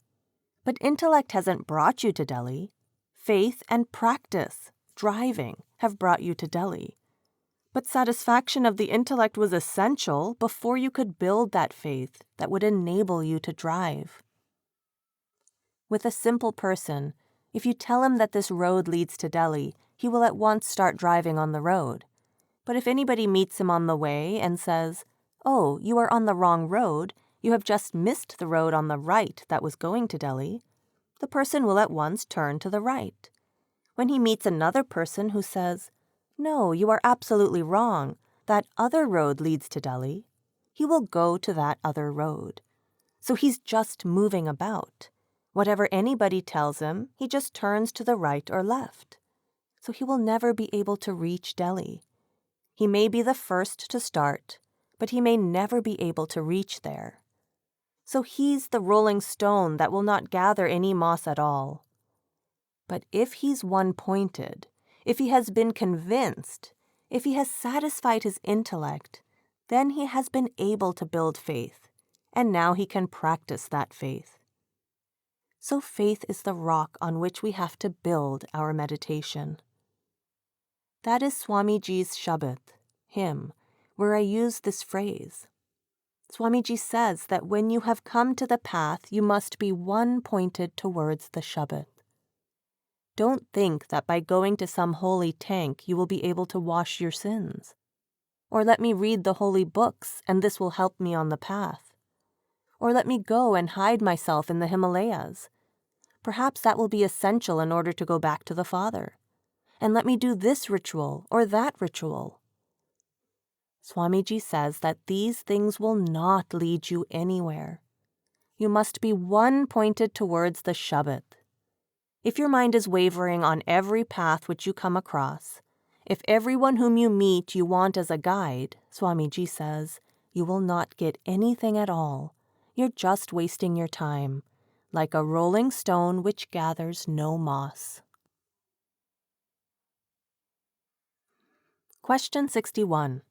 But intellect hasn't brought you to Delhi. Faith and practice, driving, have brought you to Delhi. But satisfaction of the intellect was essential before you could build that faith that would enable you to drive. With a simple person, if you tell him that this road leads to Delhi, he will at once start driving on the road. But if anybody meets him on the way and says, "Oh, you are on the wrong road, you have just missed the road on the right that was going to Delhi," the person will at once turn to the right. When he meets another person who says, "No, you are absolutely wrong, that other road leads to Delhi," he will go to that other road. So he's just moving about. Whatever anybody tells him, he just turns to the right or left. So he will never be able to reach Delhi. He may be the first to start, but he may never be able to reach there. So he's the rolling stone that will not gather any moss at all. But if he's one-pointed, if he has been convinced, if he has satisfied his intellect, then he has been able to build faith, and now he can practice that faith. So faith is the rock on which we have to build our meditation. That is Swamiji's shabd, hymn, where I use this phrase. Swamiji says that when you have come to the path, you must be one-pointed towards the shabd. Don't think that by going to some holy tank you will be able to wash your sins. Or let me read the holy books and this will help me on the path. Or let me go and hide myself in the Himalayas. Perhaps that will be essential in order to go back to the Father. And let me do this ritual or that ritual. Swamiji says that these things will not lead you anywhere. You must be one-pointed towards the shabd. If your mind is wavering on every path which you come across, if everyone whom you meet you want as a guide, Swamiji says, you will not get anything at all. You're just wasting your time, like a rolling stone which gathers no moss. Question 61.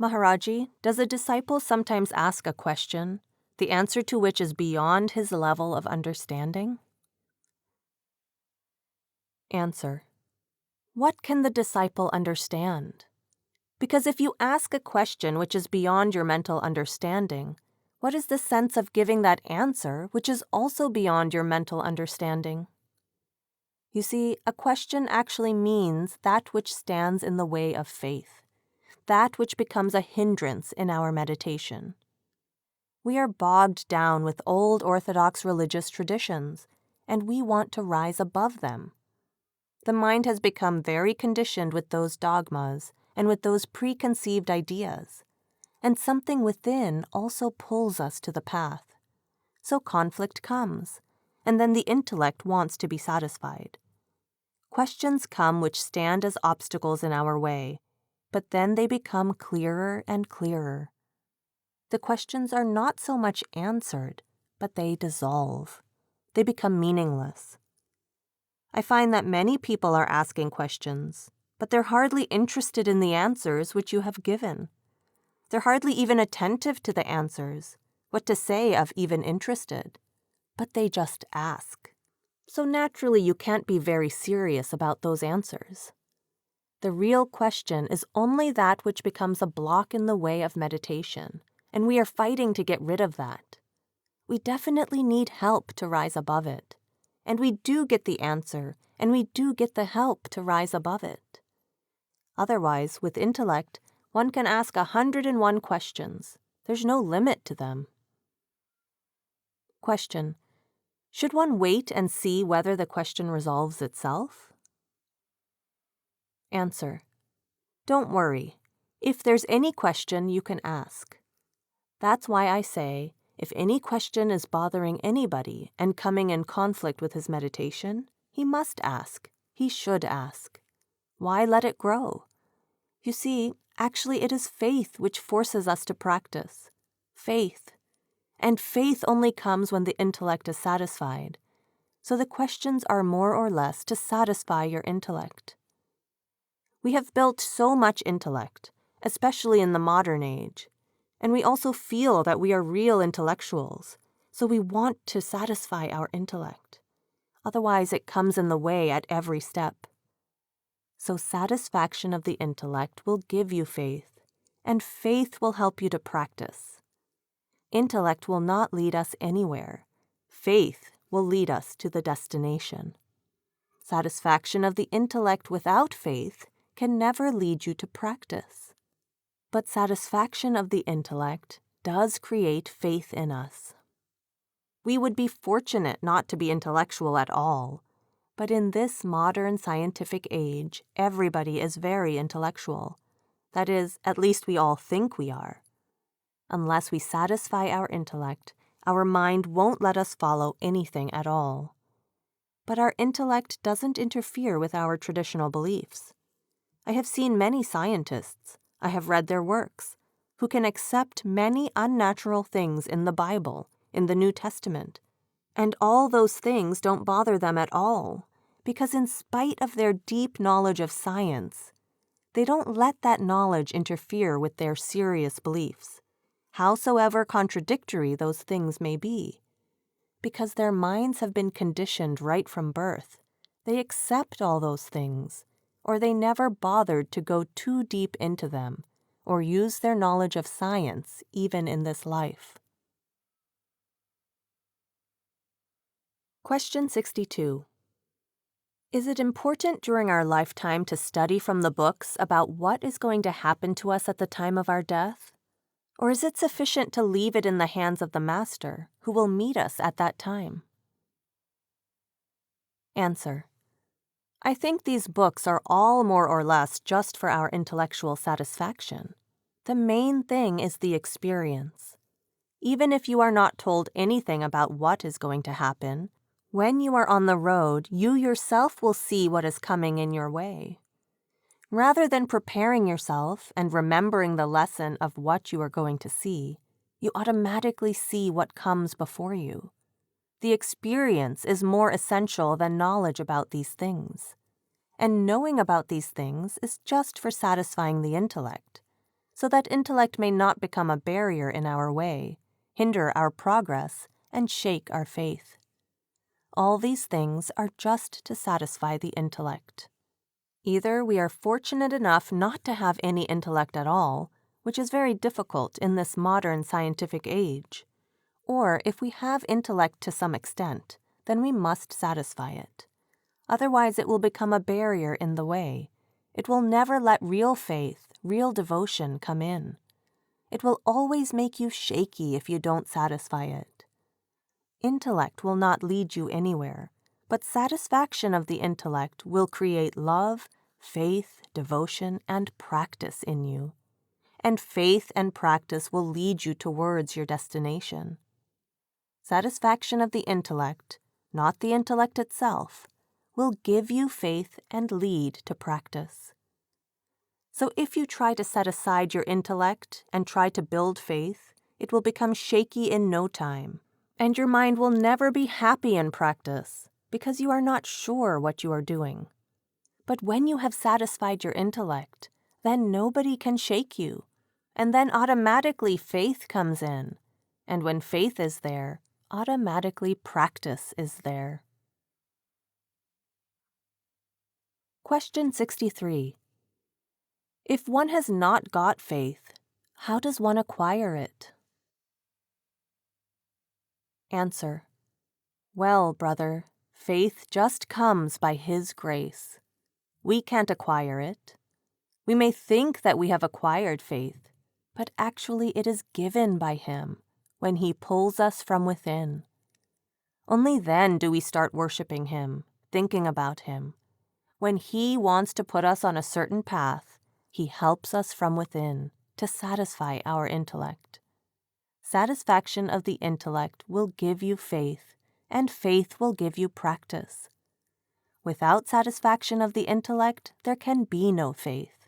Maharaji, does a disciple sometimes ask a question, the answer to which is beyond his level of understanding? Answer. What can the disciple understand? Because if you ask a question which is beyond your mental understanding, what is the sense of giving that answer which is also beyond your mental understanding? You see, a question actually means that which stands in the way of faith, that which becomes a hindrance in our meditation. We are bogged down with old orthodox religious traditions, and we want to rise above them. The mind has become very conditioned with those dogmas and with those preconceived ideas, and something within also pulls us to the path. So conflict comes, and then the intellect wants to be satisfied. Questions come which stand as obstacles in our way, but then they become clearer and clearer. The questions are not so much answered, but they dissolve. They become meaningless. I find that many people are asking questions, but they're hardly interested in the answers which you have given. They're hardly even attentive to the answers, what to say of even interested, but they just ask. So naturally you can't be very serious about those answers. The real question is only that which becomes a block in the way of meditation, and we are fighting to get rid of that. We definitely need help to rise above it. And we do get the answer, and we do get the help to rise above it. Otherwise, with intellect, one can ask 101 questions. There's no limit to them. Question. Should one wait and see whether the question resolves itself? Answer. Don't worry. If there's any question, you can ask. That's why I say, if any question is bothering anybody and coming in conflict with his meditation, he must ask. He should ask. Why let it grow? You see, actually it is faith which forces us to practice. Faith. And faith only comes when the intellect is satisfied. So the questions are more or less to satisfy your intellect. We have built so much intellect, especially in the modern age. And we also feel that we are real intellectuals, so we want to satisfy our intellect. Otherwise, it comes in the way at every step. So satisfaction of the intellect will give you faith, and faith will help you to practice. Intellect will not lead us anywhere. Faith will lead us to the destination. Satisfaction of the intellect without faith can never lead you to practice. But satisfaction of the intellect does create faith in us. We would be fortunate not to be intellectual at all, but in this modern scientific age, everybody is very intellectual. That is, at least we all think we are. Unless we satisfy our intellect, our mind won't let us follow anything at all. But our intellect doesn't interfere with our traditional beliefs. I have seen many scientists, I have read their works, who can accept many unnatural things in the Bible, in the New Testament, and all those things don't bother them at all, because in spite of their deep knowledge of science, they don't let that knowledge interfere with their serious beliefs, howsoever contradictory those things may be. Because their minds have been conditioned right from birth, they accept all those things, or they never bothered to go too deep into them, or use their knowledge of science even in this life. Question 62. Is it important during our lifetime to study from the books about what is going to happen to us at the time of our death? Or is it sufficient to leave it in the hands of the Master, who will meet us at that time? Answer. I think these books are all more or less just for our intellectual satisfaction. The main thing is the experience. Even if you are not told anything about what is going to happen, when you are on the road, you yourself will see what is coming in your way. Rather than preparing yourself and remembering the lesson of what you are going to see, you automatically see what comes before you. The experience is more essential than knowledge about these things. And knowing about these things is just for satisfying the intellect, so that intellect may not become a barrier in our way, hinder our progress, and shake our faith. All these things are just to satisfy the intellect. Either we are fortunate enough not to have any intellect at all, which is very difficult in this modern scientific age, or if we have intellect to some extent, then we must satisfy it. Otherwise it will become a barrier in the way. It will never let real faith, real devotion come in. It will always make you shaky if you don't satisfy it. Intellect will not lead you anywhere, but satisfaction of the intellect will create love, faith, devotion, and practice in you. And faith and practice will lead you towards your destination. Satisfaction of the intellect, not the intellect itself, will give you faith and lead to practice. So if you try to set aside your intellect and try to build faith, it will become shaky in no time, and your mind will never be happy in practice because you are not sure what you are doing. But when you have satisfied your intellect, then nobody can shake you, and then automatically faith comes in, and when faith is there, automatically practice is there. Question 63. If one has not got faith, how does one acquire it? Answer. Well, brother, faith just comes by His grace. We can't acquire it. We may think that we have acquired faith, but actually it is given by Him when He pulls us from within. Only then do we start worshiping Him, thinking about Him. When He wants to put us on a certain path, He helps us from within to satisfy our intellect. Satisfaction of the intellect will give you faith, and faith will give you practice. Without satisfaction of the intellect, there can be no faith.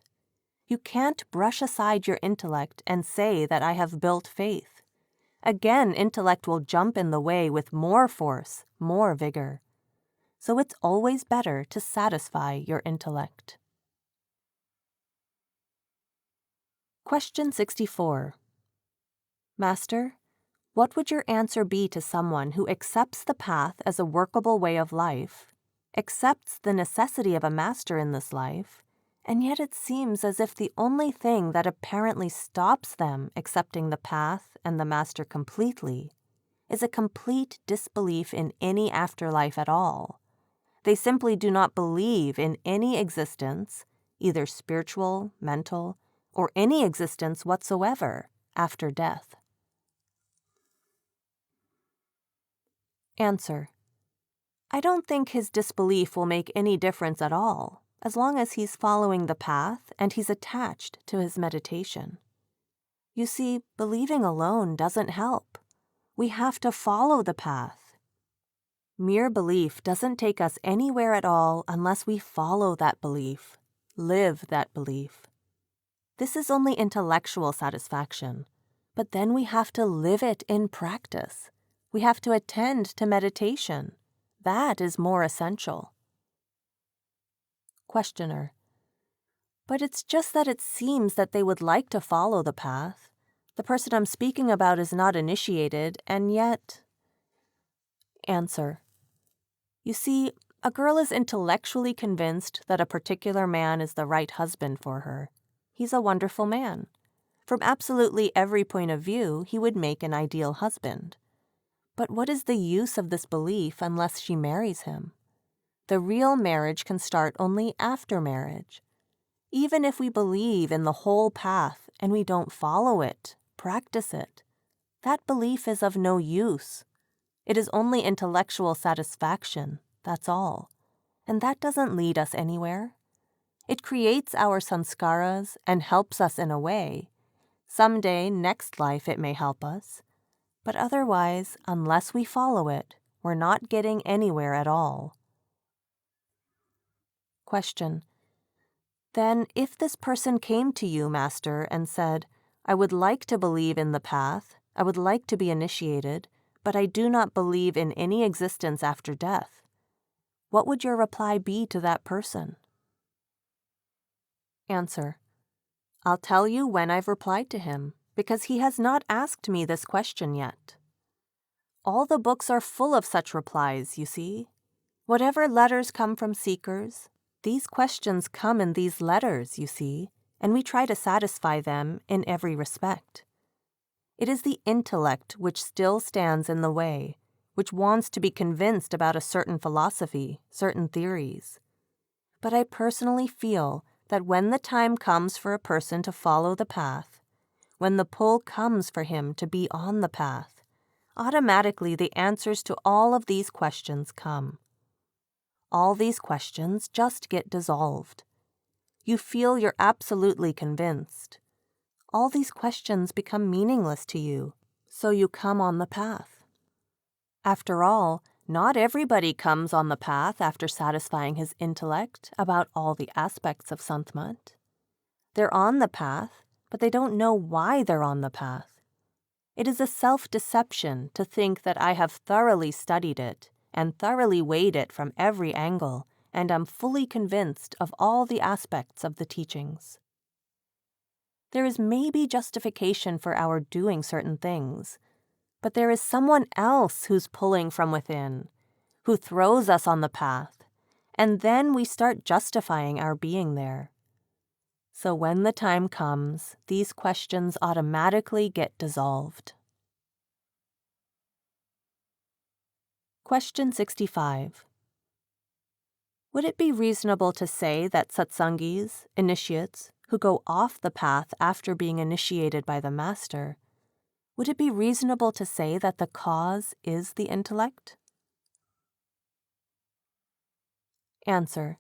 You can't brush aside your intellect and say that I have built faith. Again, intellect will jump in the way with more force, more vigor. So it's always better to satisfy your intellect. Question 64. Master, what would your answer be to someone who accepts the path as a workable way of life, accepts the necessity of a master in this life, and yet it seems as if the only thing that apparently stops them accepting the path and the master completely is a complete disbelief in any afterlife at all? They simply do not believe in any existence, either spiritual, mental, or any existence whatsoever after death. Answer. I don't think his disbelief will make any difference at all, as long as he's following the path and he's attached to his meditation. You see, believing alone doesn't help. We have to follow the path. Mere belief doesn't take us anywhere at all unless we follow that belief, live that belief. This is only intellectual satisfaction, but then we have to live it in practice. We have to attend to meditation. That is more essential. Questioner: But it's just that it seems that they would like to follow the path. The person I'm speaking about is not initiated, and yet... Answer: You see, a girl is intellectually convinced that a particular man is the right husband for her. He's a wonderful man. From absolutely every point of view, he would make an ideal husband. But what is the use of this belief unless she marries him? The real marriage can start only after marriage. Even if we believe in the whole path and we don't follow it, practice it, that belief is of no use. It is only intellectual satisfaction, that's all. And that doesn't lead us anywhere. It creates our sanskaras and helps us in a way. Someday, next life, it may help us. But otherwise, unless we follow it, we're not getting anywhere at all. Question: Then, if this person came to you, Master, and said, I would like to believe in the path, I would like to be initiated, but I do not believe in any existence after death, what would your reply be to that person? Answer: I'll tell you when I've replied to him, because he has not asked me this question yet. All the books are full of such replies, you see. Whatever letters come from seekers, these questions come in these letters, you see, and we try to satisfy them in every respect. It is the intellect which still stands in the way, which wants to be convinced about a certain philosophy, certain theories. But I personally feel that when the time comes for a person to follow the path, when the pull comes for him to be on the path, automatically the answers to all of these questions come. All these questions just get dissolved. You feel you're absolutely convinced. All these questions become meaningless to you, so you come on the path. After all, not everybody comes on the path after satisfying his intellect about all the aspects of Sant Mat. They're on the path, but they don't know why they're on the path. It is a self-deception to think that I have thoroughly studied it and thoroughly weighed it from every angle, and am fully convinced of all the aspects of the teachings. There is maybe justification for our doing certain things, but there is someone else who's pulling from within, who throws us on the path, and then we start justifying our being there. So when the time comes, these questions automatically get dissolved. Question 65. Would it be reasonable to say that satsangis, initiates, who go off the path after being initiated by the master, would it be reasonable to say that the cause is the intellect? Answer: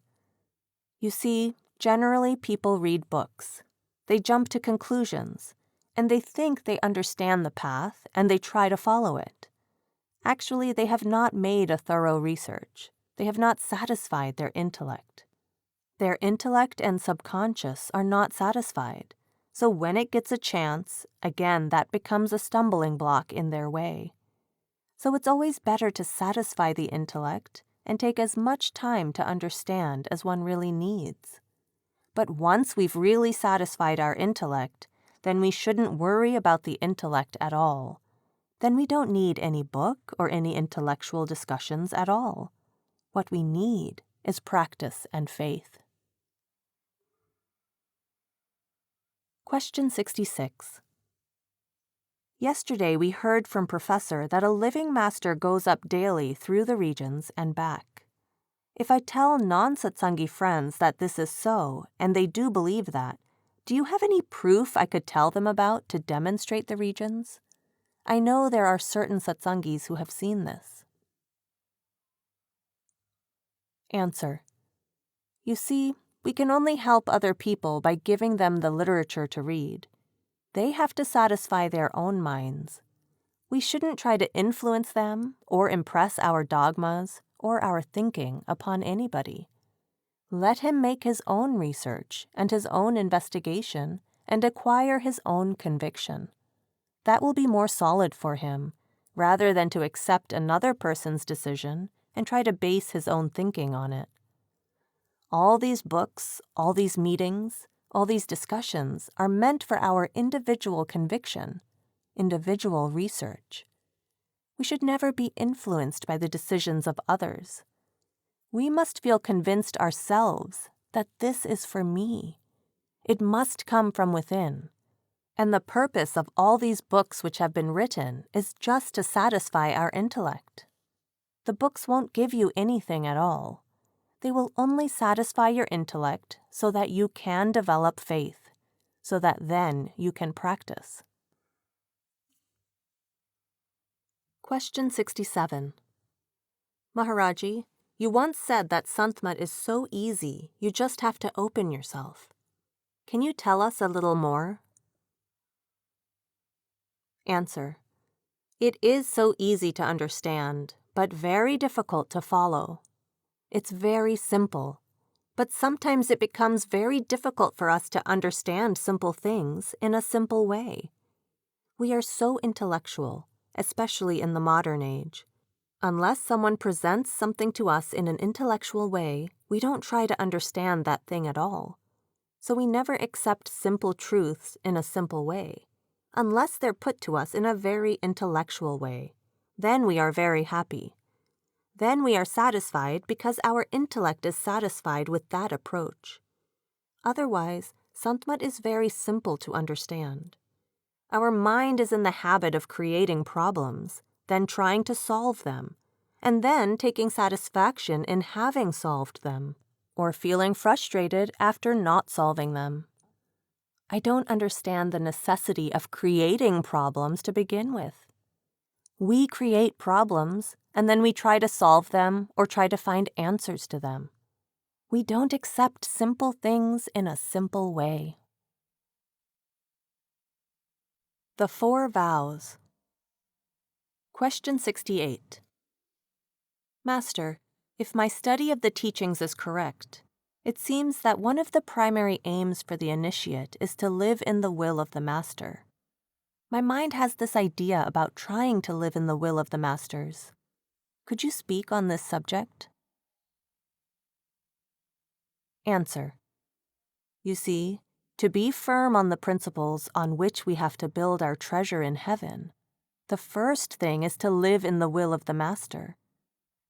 You see, generally people read books. They jump to conclusions, and they think they understand the path, and they try to follow it. Actually, they have not made a thorough research. They have not satisfied their intellect. Their intellect and subconscious are not satisfied, so when it gets a chance, again that becomes a stumbling block in their way. So it's always better to satisfy the intellect and take as much time to understand as one really needs. But once we've really satisfied our intellect, then we shouldn't worry about the intellect at all. Then we don't need any book or any intellectual discussions at all. What we need is practice and faith. Question 66. Yesterday we heard from Professor that a living master goes up daily through the regions and back. If I tell non-satsangi friends that this is so, and they do believe that, do you have any proof I could tell them about to demonstrate the regions? I know there are certain satsangis who have seen this. Answer: You see, we can only help other people by giving them the literature to read. They have to satisfy their own minds. We shouldn't try to influence them or impress our dogmas or our thinking upon anybody. Let him make his own research and his own investigation and acquire his own conviction. That will be more solid for him, rather than to accept another person's decision and try to base his own thinking on it. All these books, all these meetings, all these discussions are meant for our individual conviction, individual research. We should never be influenced by the decisions of others. We must feel convinced ourselves that this is for me. It must come from within. And the purpose of all these books which have been written is just to satisfy our intellect. The books won't give you anything at all. They will only satisfy your intellect so that you can develop faith, so that then you can practice. Question 67. Maharaji, you once said that Sant Mat is so easy, you just have to open yourself. Can you tell us a little more? Answer. It is so easy to understand, but very difficult to follow. It's very simple, but sometimes it becomes very difficult for us to understand simple things in a simple way. We are so intellectual, especially in the modern age. Unless someone presents something to us in an intellectual way, we don't try to understand that thing at all. So we never accept simple truths in a simple way, unless they're put to us in a very intellectual way. Then we are very happy. Then we are satisfied because our intellect is satisfied with that approach. Otherwise, Sant Mat is very simple to understand. Our mind is in the habit of creating problems, then trying to solve them, and then taking satisfaction in having solved them, or feeling frustrated after not solving them. I don't understand the necessity of creating problems to begin with. We create problems, and then we try to solve them or try to find answers to them. We don't accept simple things in a simple way. The 4 vows. Question 68. Master, if my study of the teachings is correct, it seems that one of the primary aims for the initiate is to live in the will of the Master. My mind has this idea about trying to live in the will of the Masters. Could you speak on this subject? Answer. You see, to be firm on the principles on which we have to build our treasure in heaven, the first thing is to live in the will of the Master.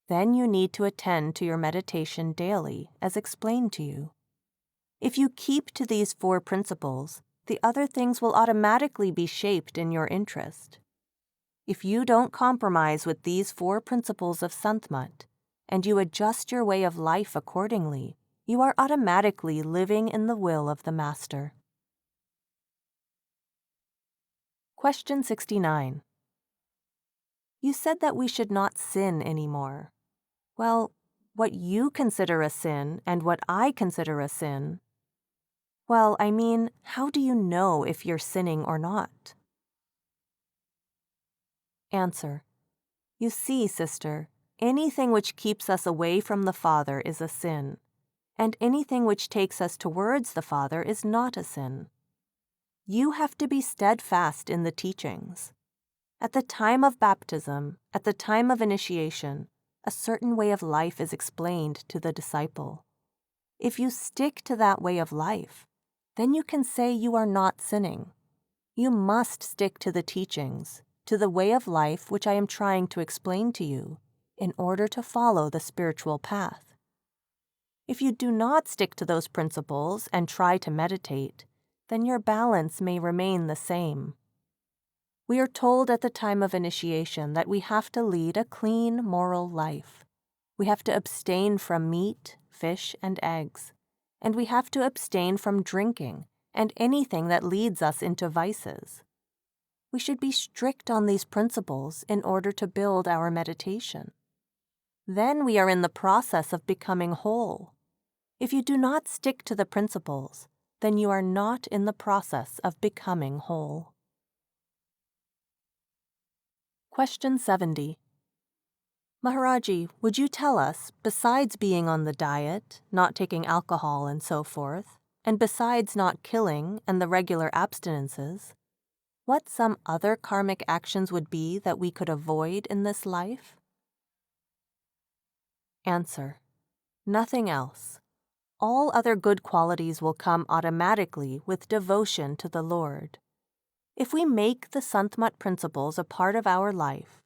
Then you need to attend to your meditation daily, as explained to you. If you keep to these 4 principles, the other things will automatically be shaped in your interest. If you don't compromise with these 4 principles of Sant Mat, and you adjust your way of life accordingly, you are automatically living in the will of the Master. Question 69. You said that we should not sin anymore. Well, what you consider a sin and what I consider a sin, well, I mean, how do you know if you're sinning or not? Answer. You see, sister, anything which keeps us away from the Father is a sin, and anything which takes us towards the Father is not a sin. You have to be steadfast in the teachings. At the time of baptism, at the time of initiation, a certain way of life is explained to the disciple. If you stick to that way of life, then you can say you are not sinning. You must stick to the teachings, to the way of life which I am trying to explain to you, in order to follow the spiritual path. If you do not stick to those principles and try to meditate, then your balance may remain the same. We are told at the time of initiation that we have to lead a clean, moral life. We have to abstain from meat, fish, and eggs, and we have to abstain from drinking and anything that leads us into vices. We should be strict on these principles in order to build our meditation. Then we are in the process of becoming whole. If you do not stick to the principles, then you are not in the process of becoming whole. Question 70. Maharaji, would you tell us, besides being on the diet, not taking alcohol and so forth, and besides not killing and the regular abstinences, what some other karmic actions would be that we could avoid in this life? Answer: nothing else. All other good qualities will come automatically with devotion to the Lord. If we make the Sant Mat principles a part of our life,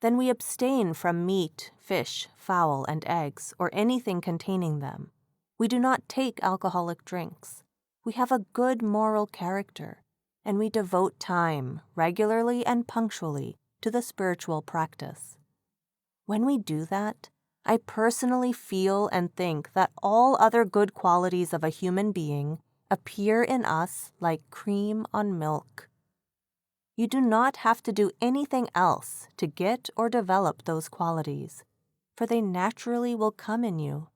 then we abstain from meat, fish, fowl, and eggs, or anything containing them. We do not take alcoholic drinks. We have a good moral character, and we devote time, regularly and punctually, to the spiritual practice. When we do that, I personally feel and think that all other good qualities of a human being appear in us like cream on milk. You do not have to do anything else to get or develop those qualities, for they naturally will come in you.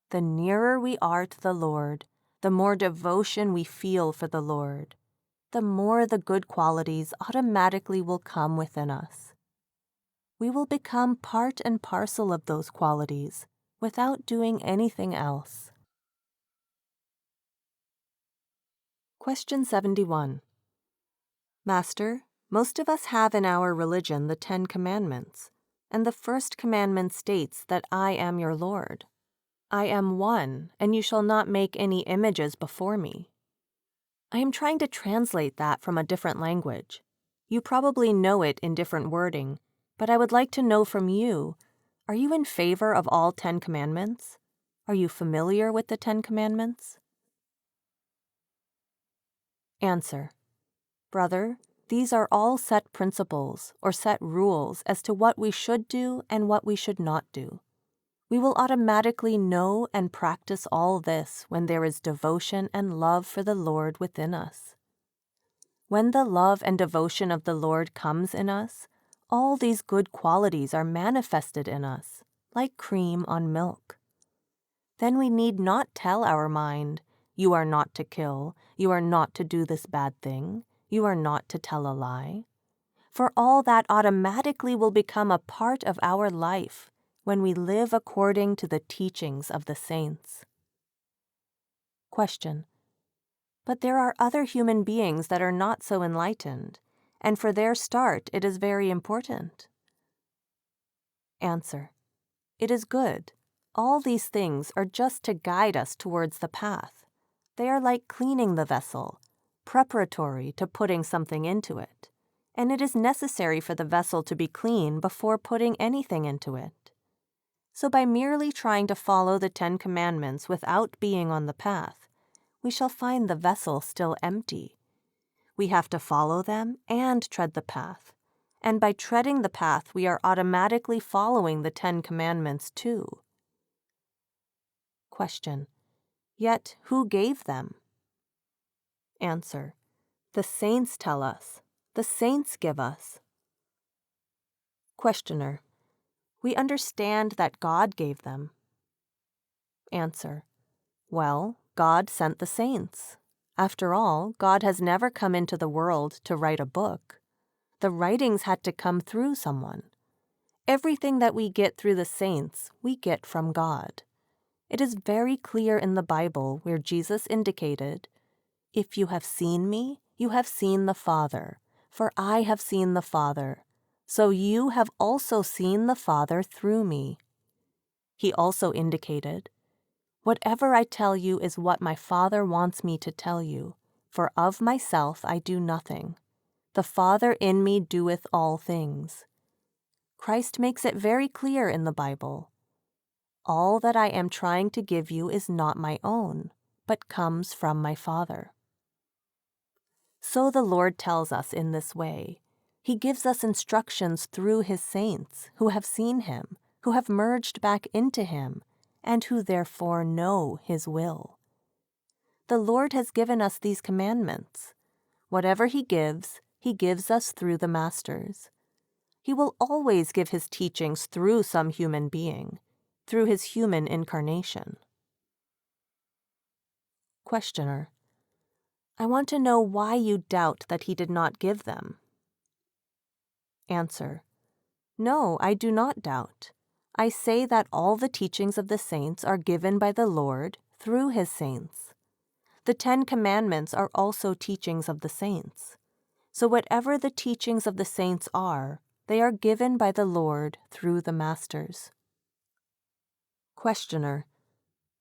The nearer we are to the Lord, the more devotion we feel for the Lord, the more the good qualities automatically will come within us. We will become part and parcel of those qualities without doing anything else. Question 71. Master, most of us have in our religion the 10 Commandments, and the first commandment states that I am your Lord. I am one, and you shall not make any images before me. I am trying to translate that from a different language. You probably know it in different wording, but I would like to know from you, are you in favor of all 10 Commandments? Are you familiar with the 10 Commandments? Answer: Brother, these are all set principles or set rules as to what we should do and what we should not do. We will automatically know and practice all this when there is devotion and love for the Lord within us. When the love and devotion of the Lord comes in us, all these good qualities are manifested in us, like cream on milk. Then we need not tell our mind, you are not to kill, you are not to do this bad thing, you are not to tell a lie. For all that automatically will become a part of our life when we live according to the teachings of the saints. Question: But there are other human beings that are not so enlightened, and for their start it is very important. Answer: It is good. All these things are just to guide us towards the path. They are like cleaning the vessel, preparatory to putting something into it, and it is necessary for the vessel to be clean before putting anything into it. So by merely trying to follow the 10 Commandments without being on the path, we shall find the vessel still empty. We have to follow them and tread the path, and by treading the path we are automatically following the 10 Commandments too. Question: Yet who gave them? Answer: The saints tell us. The saints give us. Questioner: We understand that God gave them. Answer: Well, God sent the saints. After all, God has never come into the world to write a book. The writings had to come through someone. Everything that we get through the saints, we get from God. It is very clear in the Bible where Jesus indicated, If you have seen me, you have seen the Father, for I have seen the Father. So you have also seen the Father through me. He also indicated, Whatever I tell you is what my Father wants me to tell you, for of myself I do nothing. The Father in me doeth all things. Christ makes it very clear in the Bible. All that I am trying to give you is not my own, but comes from my Father. So the Lord tells us in this way. He gives us instructions through his saints who have seen him, who have merged back into him, and who therefore know his will. The Lord has given us these commandments. Whatever he gives us through the masters. He will always give his teachings through some human being, through his human incarnation. Questioner: I want to know why you doubt that he did not give them. Answer: No, I do not doubt. I say that all the teachings of the saints are given by the Lord through his saints. The 10 Commandments are also teachings of the saints. So whatever the teachings of the saints are, they are given by the Lord through the masters. Questioner: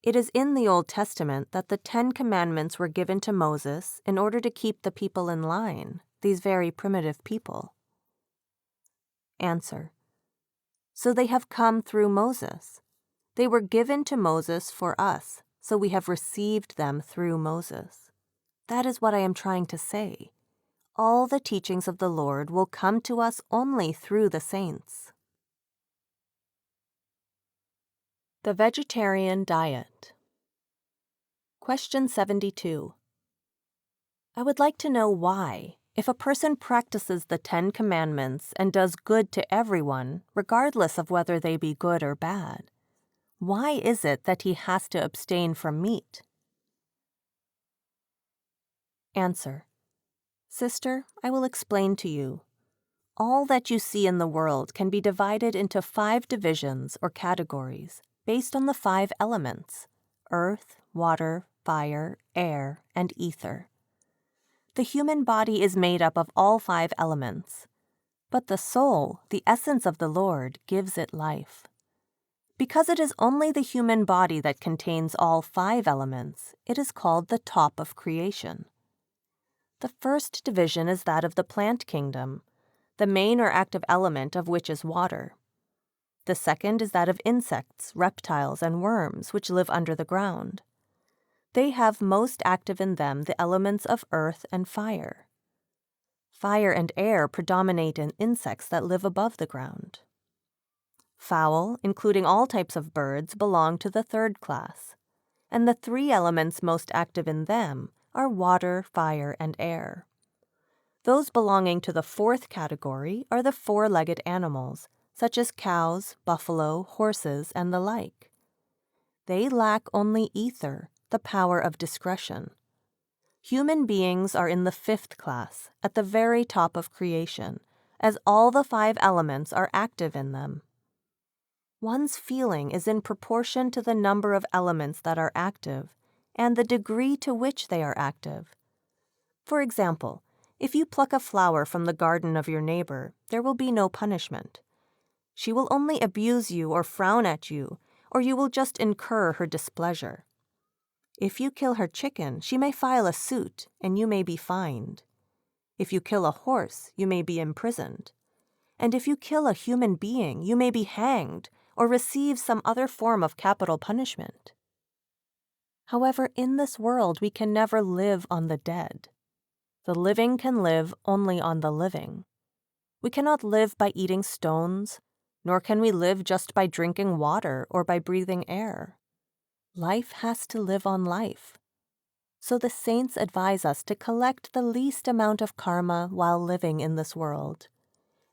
It is in the Old Testament that the 10 Commandments were given to Moses in order to keep the people in line, these very primitive people. Answer: So they have come through Moses. They were given to Moses for us, so we have received them through Moses. That is what I am trying to say. All the teachings of the Lord will come to us only through the saints. The vegetarian diet. Question 72. I would like to know why, if a person practices the 10 Commandments and does good to everyone, regardless of whether they be good or bad, why is it that he has to abstain from meat? Answer: Sister, I will explain to you. All that you see in the world can be divided into 5 divisions or categories based on the 5 elements: earth, water, fire, air, and ether. The human body is made up of all 5 elements, but the soul, the essence of the Lord, gives it life. Because it is only the human body that contains all 5 elements, it is called the top of creation. The first division is that of the plant kingdom, the main or active element of which is water. The second is that of insects, reptiles, and worms, which live under the ground. They have most active in them the elements of earth and fire. Fire and air predominate in insects that live above the ground. Fowl, including all types of birds, belong to the 3rd class, and the 3 elements most active in them are water, fire, and air. Those belonging to the 4th category are the 4-legged animals, such as cows, buffalo, horses, and the like. They lack only ether, the power of discretion. Human beings are in the 5th class, at the very top of creation, as all the 5 elements are active in them. One's feeling is in proportion to the number of elements that are active and the degree to which they are active. For example, if you pluck a flower from the garden of your neighbor, there will be no punishment. She will only abuse you or frown at you, or you will just incur her displeasure. If you kill her chicken, she may file a suit, and you may be fined. If you kill a horse, you may be imprisoned. And if you kill a human being, you may be hanged or receive some other form of capital punishment. However, in this world we can never live on the dead. The living can live only on the living. We cannot live by eating stones, nor can we live just by drinking water or by breathing air. Life has to live on life. So the saints advise us to collect the least amount of karma while living in this world.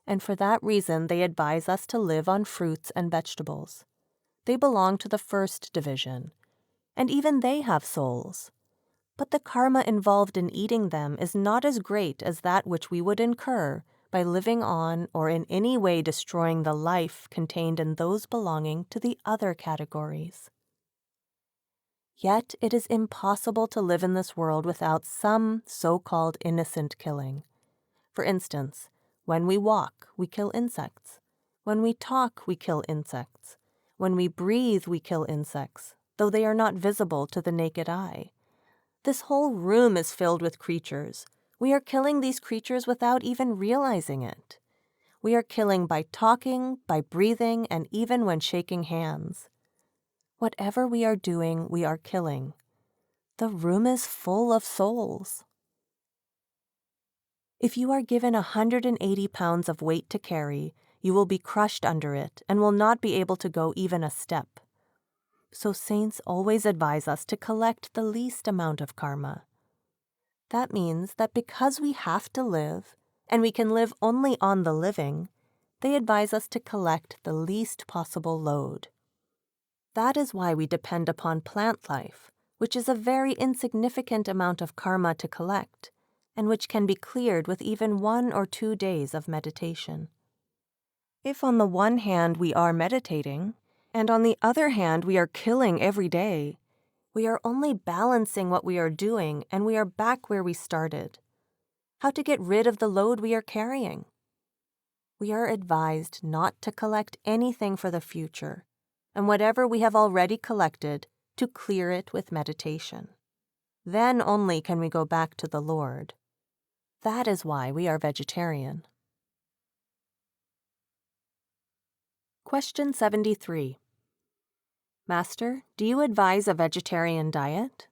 And for that reason they advise us to live on fruits and vegetables. They belong to the 1st division, and even they have souls. But the karma involved in eating them is not as great as that which we would incur by living on or in any way destroying the life contained in those belonging to the other categories. Yet it is impossible to live in this world without some so-called innocent killing. For instance, when we walk, we kill insects. When we talk, we kill insects. When we breathe, we kill insects, though they are not visible to the naked eye. This whole room is filled with creatures. We are killing these creatures without even realizing it. We are killing by talking, by breathing, and even when shaking hands. Whatever we are doing, we are killing. The room is full of souls. If you are given 180 pounds of weight to carry, you will be crushed under it and will not be able to go even a step. So saints always advise us to collect the least amount of karma. That means that because we have to live, and we can live only on the living, they advise us to collect the least possible load. That is why we depend upon plant life, which is a very insignificant amount of karma to collect, and which can be cleared with even 1 or 2 days of meditation. If on the one hand we are meditating, and on the other hand we are killing every day, we are only balancing what we are doing and we are back where we started. How to get rid of the load we are carrying? We are advised not to collect anything for the future, and whatever we have already collected, to clear it with meditation. Then only can we go back to the Lord. That is why we are vegetarian. Question 73. Master, do you advise a vegetarian diet?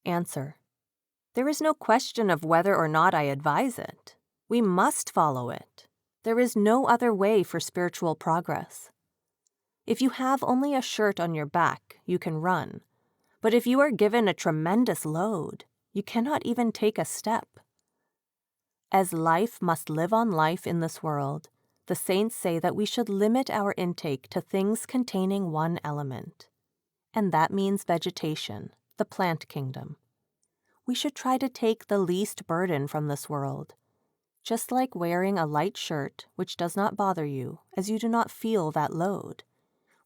Answer. There is no question of whether or not I advise it. We must follow it. There is no other way for spiritual progress. If you have only a shirt on your back, you can run. But if you are given a tremendous load, you cannot even take a step. As life must live on life in this world, the saints say that we should limit our intake to things containing one element. And that means vegetation, the plant kingdom. We should try to take the least burden from this world, just like wearing a light shirt which does not bother you, as you do not feel that load.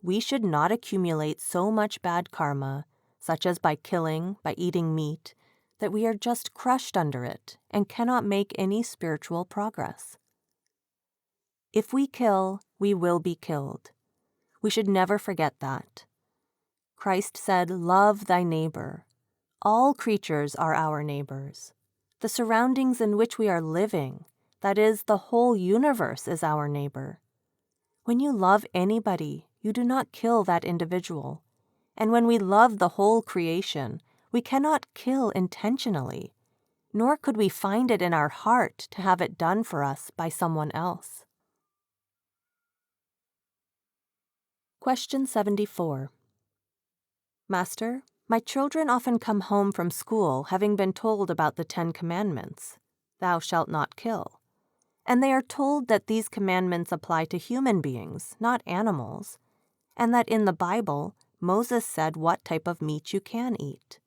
We should not accumulate so much bad karma, such as by killing, by eating meat, that we are just crushed under it and cannot make any spiritual progress. If we kill, we will be killed. We should never forget that. Christ said, "Love thy neighbor." All creatures are our neighbors. The surroundings in which we are living, that is, the whole universe, is our neighbor. When you love anybody, you do not kill that individual. And when we love the whole creation, we cannot kill intentionally, nor could we find it in our heart to have it done for us by someone else. Question 74. Master, my children often come home from school having been told about the 10 Commandments, "Thou shalt not kill," and they are told that these commandments apply to human beings, not animals, and that in the Bible, Moses said what type of meat you can eat.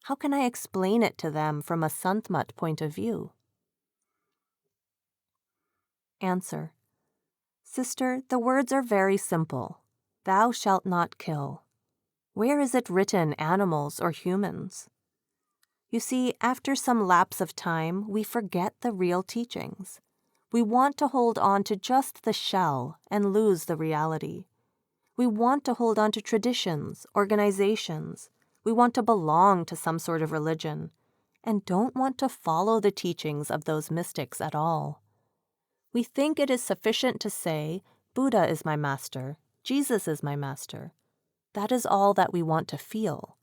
How can I explain it to them from a Sant Mat point of view? Answer. Sister, the words are very simple. Thou shalt not kill. Where is it written animals or humans? You see, after some lapse of time, we forget the real teachings. We want to hold on to just the shell and lose the reality. We want to hold on to traditions, organizations. We want to belong to some sort of religion, and don't want to follow the teachings of those mystics at all. We think it is sufficient to say, Buddha is my master, Jesus is my master. That is all that we want to feel.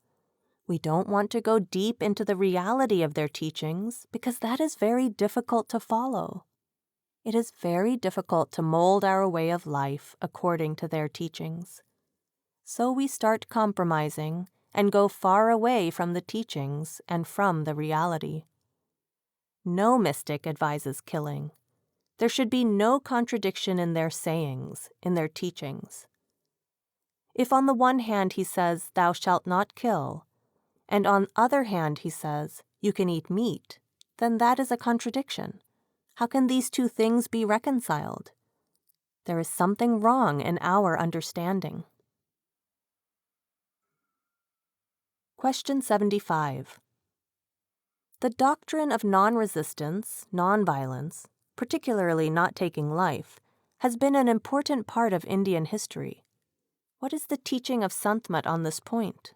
We don't want to go deep into the reality of their teachings because that is very difficult to follow. It is very difficult to mold our way of life according to their teachings. So we start compromising and go far away from the teachings and from the reality. No mystic advises killing. There should be no contradiction in their sayings, in their teachings. If on the one hand he says, "Thou shalt not kill," and on the other hand he says, "You can eat meat," then that is a contradiction. How can these two things be reconciled? There is something wrong in our understanding. Question 75. The doctrine of non-resistance, non-violence, particularly not taking life, has been an important part of Indian history. What is the teaching of Sant Mat on this point?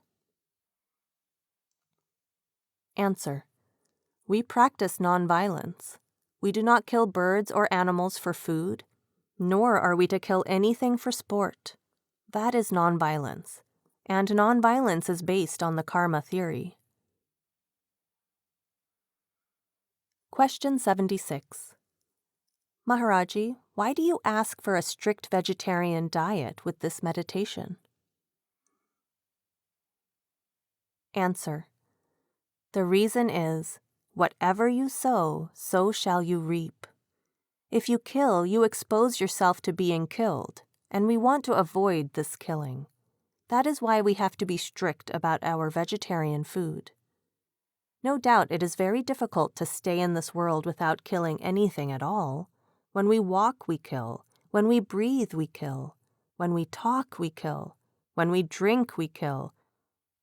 Answer. We practice non-violence. We do not kill birds or animals for food, nor are we to kill anything for sport. That is non-violence, and non-violence is based on the karma theory. Question 76. Maharaji, why do you ask for a strict vegetarian diet with this meditation? Answer. The reason is, whatever you sow, so shall you reap. If you kill, you expose yourself to being killed, and we want to avoid this killing. That is why we have to be strict about our vegetarian food. No doubt it is very difficult to stay in this world without killing anything at all, When we walk, we kill. When we breathe, we kill. When we talk, we kill. When we drink, we kill.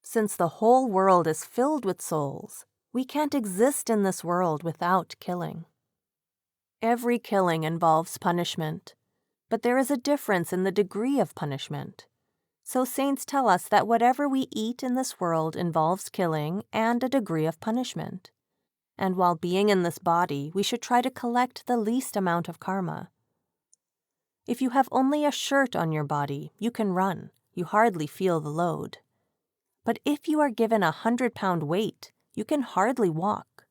Since the whole world is filled with souls, we can't exist in this world without killing. Every killing involves punishment, but there is a difference in the degree of punishment. So saints tell us that whatever we eat in this world involves killing and a degree of punishment. And while being in this body, we should try to collect the least amount of karma. If you have only a shirt on your body, you can run. You hardly feel the load. But if you are given 100-pound weight, you can hardly walk.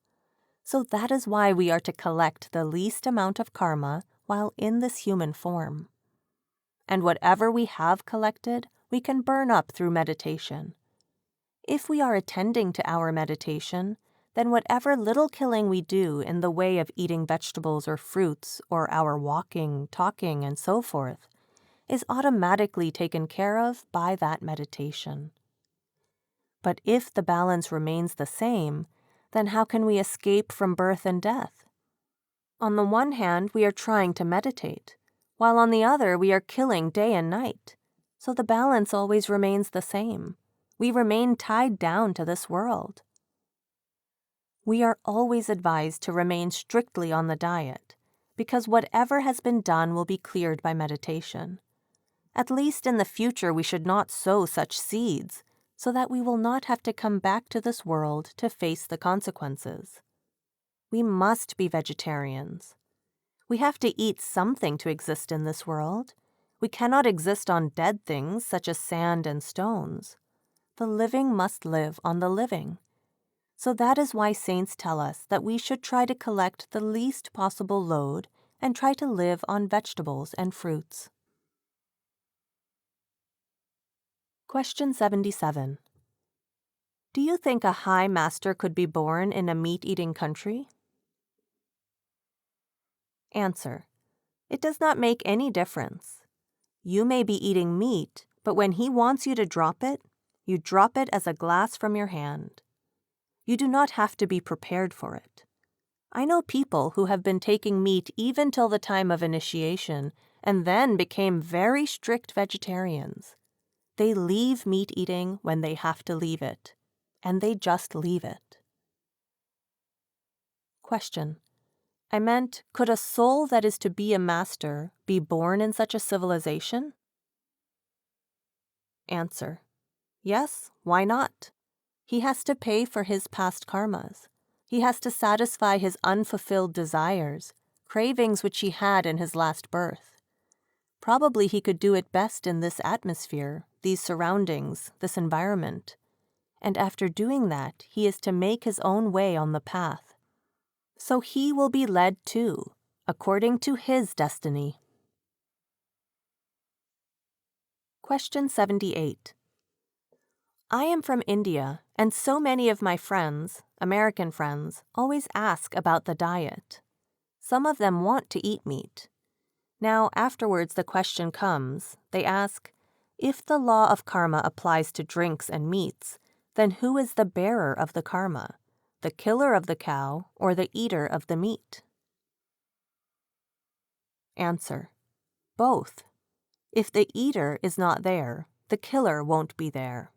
So that is why we are to collect the least amount of karma while in this human form. And whatever we have collected, we can burn up through meditation. If we are attending to our meditation, then whatever little killing we do in the way of eating vegetables or fruits or our walking, talking, and so forth, is automatically taken care of by that meditation. But if the balance remains the same, then how can we escape from birth and death? On the one hand, we are trying to meditate, while on the other we are killing day and night. So the balance always remains the same. We remain tied down to this world. We are always advised to remain strictly on the diet, because whatever has been done will be cleared by meditation. At least in the future we should not sow such seeds, so that we will not have to come back to this world to face the consequences. We must be vegetarians. We have to eat something to exist in this world. We cannot exist on dead things such as sand and stones. The living must live on the living. So that is why saints tell us that we should try to collect the least possible load and try to live on vegetables and fruits. Question 77. Do you think a high master could be born in a meat-eating country? Answer. It does not make any difference. You may be eating meat, but when he wants you to drop it, you drop it as a glass from your hand. You do not have to be prepared for it. I know people who have been taking meat even till the time of initiation and then became very strict vegetarians. They leave meat eating when they have to leave it, and they just leave it. Question. I meant, could a soul that is to be a master be born in such a civilization? Answer. Yes, why not? He has to pay for his past karmas. He has to satisfy his unfulfilled desires, cravings which he had in his last birth. Probably he could do it best in this atmosphere, these surroundings, this environment. And after doing that, he is to make his own way on the path. So he will be led too, according to his destiny. Question 78. I am from India, and so many of my friends, American friends, always ask about the diet. Some of them want to eat meat. Now, afterwards the question comes, they ask, if the law of karma applies to drinks and meats, then who is the bearer of the karma? The killer of the cow or the eater of the meat? Answer. Both. If the eater is not there, the killer won't be there.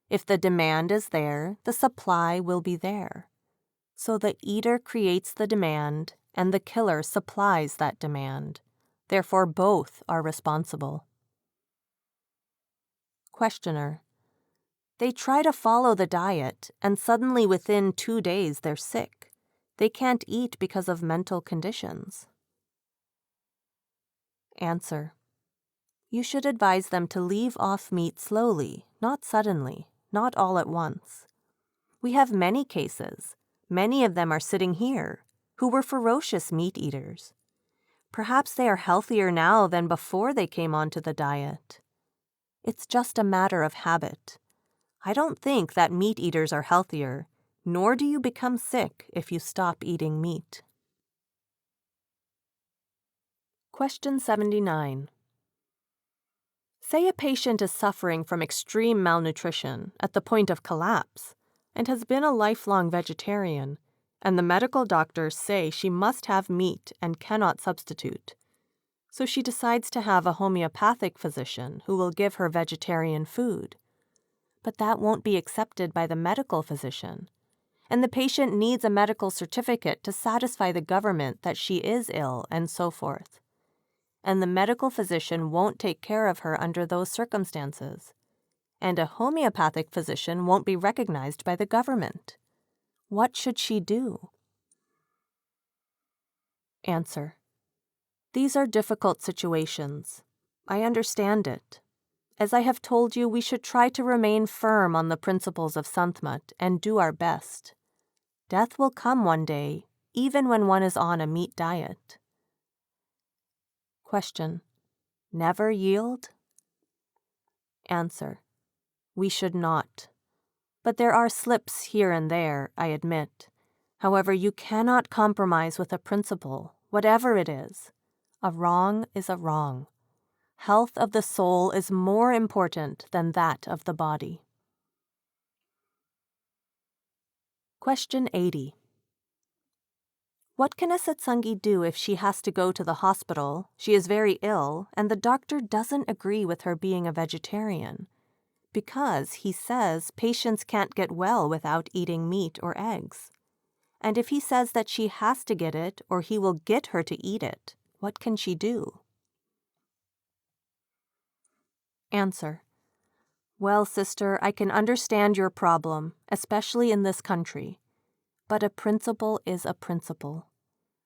If the demand is there, the supply will be there. So the eater creates the demand, and the killer supplies that demand. Therefore, both are responsible. Questioner. They try to follow the diet, and suddenly within 2 days they're sick. They can't eat because of mental conditions. Answer. You should advise them to leave off meat slowly, not suddenly, not all at once. We have many cases, many of them are sitting here, who were ferocious meat eaters. Perhaps they are healthier now than before they came onto the diet. It's just a matter of habit. I don't think that meat eaters are healthier, nor do you become sick if you stop eating meat. Question 79. Say a patient is suffering from extreme malnutrition at the point of collapse and has been a lifelong vegetarian, and the medical doctors say she must have meat and cannot substitute. So she decides to have a homeopathic physician who will give her vegetarian food. But that won't be accepted by the medical physician, and the patient needs a medical certificate to satisfy the government that she is ill and so forth. And the medical physician won't take care of her under those circumstances. And a homeopathic physician won't be recognized by the government. What should she do? Answer: these are difficult situations. I understand it. As I have told you, we should try to remain firm on the principles of Sant Mat and do our best. Death will come one day, even when one is on a meat diet. Question: never yield? Answer: we should not. But there are slips here and there, I admit. However, you cannot compromise with a principle, whatever it is. A wrong is a wrong. Health of the soul is more important than that of the body. Question 80. What can a satsangi do if she has to go to the hospital, she is very ill, and the doctor doesn't agree with her being a vegetarian? Because he says patients can't get well without eating meat or eggs. And if he says that she has to get it or he will get her to eat it, what can she do? Answer: well, sister, I can understand your problem, especially in this country. But a principle is a principle.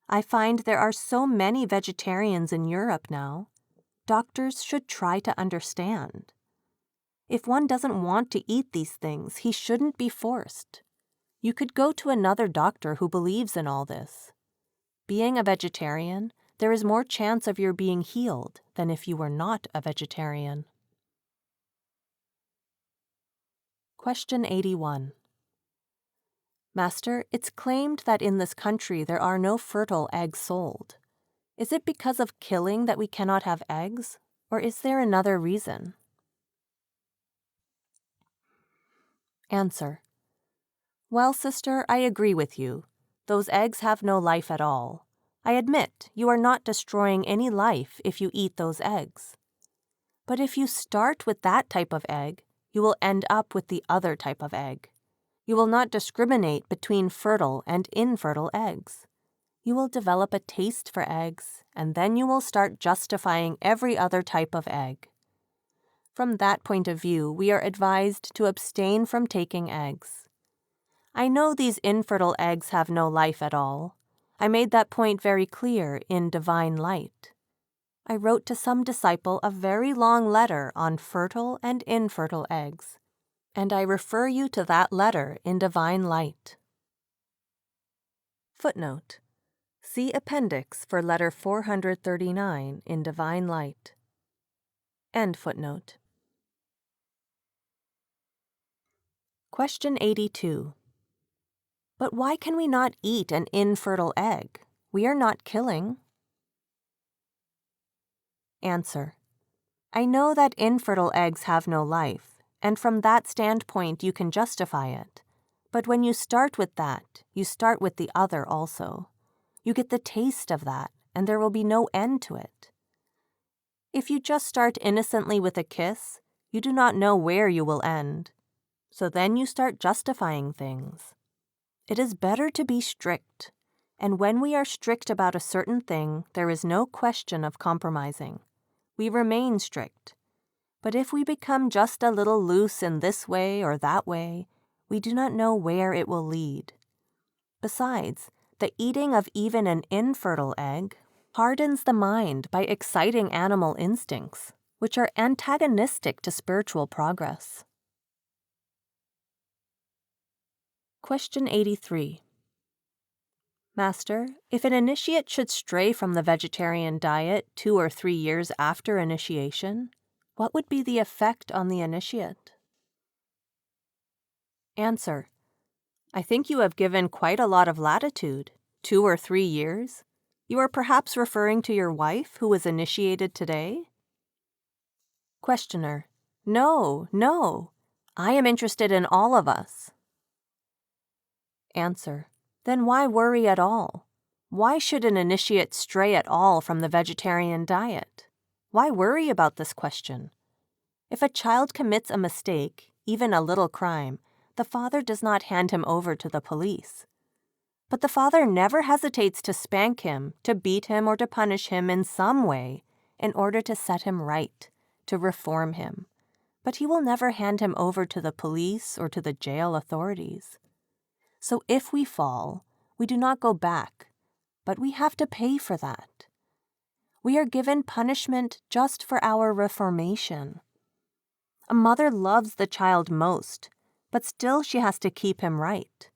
I find there are so many vegetarians in Europe now. Doctors should try to understand. If one doesn't want to eat these things, he shouldn't be forced. You could go to another doctor who believes in all this. Being a vegetarian, there is more chance of your being healed than if you were not a vegetarian. Question 81. Master, it's claimed that in this country there are no fertile eggs sold. Is it because of killing that we cannot have eggs, or is there another reason? Answer: well, sister, I agree with you. Those eggs have no life at all. I admit you are not destroying any life if you eat those eggs. But if you start with that type of egg, you will end up with the other type of egg. You will not discriminate between fertile and infertile eggs. You will develop a taste for eggs, and then you will start justifying every other type of egg. From that point of view, we are advised to abstain from taking eggs. I know these infertile eggs have no life at all. I made that point very clear in Divine Light. I wrote to some disciple a very long letter on fertile and infertile eggs, and I refer you to that letter in Divine Light. Footnote: see Appendix for letter 439 in Divine Light. End footnote. Question 82. But why can we not eat an infertile egg? We are not killing. Answer: I know that infertile eggs have no life, and from that standpoint you can justify it. But when you start with that, you start with the other also. You get the taste of that, and there will be no end to it. If you just start innocently with a kiss, you do not know where you will end. So then you start justifying things. It is better to be strict, and when we are strict about a certain thing, there is no question of compromising. We remain strict. But if we become just a little loose in this way or that way, we do not know where it will lead. Besides, the eating of even an infertile egg hardens the mind by exciting animal instincts, which are antagonistic to spiritual progress. Question 83. Master, if an initiate should stray from the vegetarian diet 2 or 3 years after initiation, what would be the effect on the initiate? Answer: I think you have given quite a lot of latitude. 2 or 3 years? You are perhaps referring to your wife who was initiated today? Questioner: No. I am interested in all of us. Answer: Then why worry at all? Why should an initiate stray at all from the vegetarian diet? Why worry about this question? If a child commits a mistake, even a little crime, the father does not hand him over to the police. But the father never hesitates to spank him, to beat him, or to punish him in some way in order to set him right, to reform him. But he will never hand him over to the police or to the jail authorities. So if we fall, we do not go back, but we have to pay for that. We are given punishment just for our reformation. A mother loves the child most, but still she has to keep him right.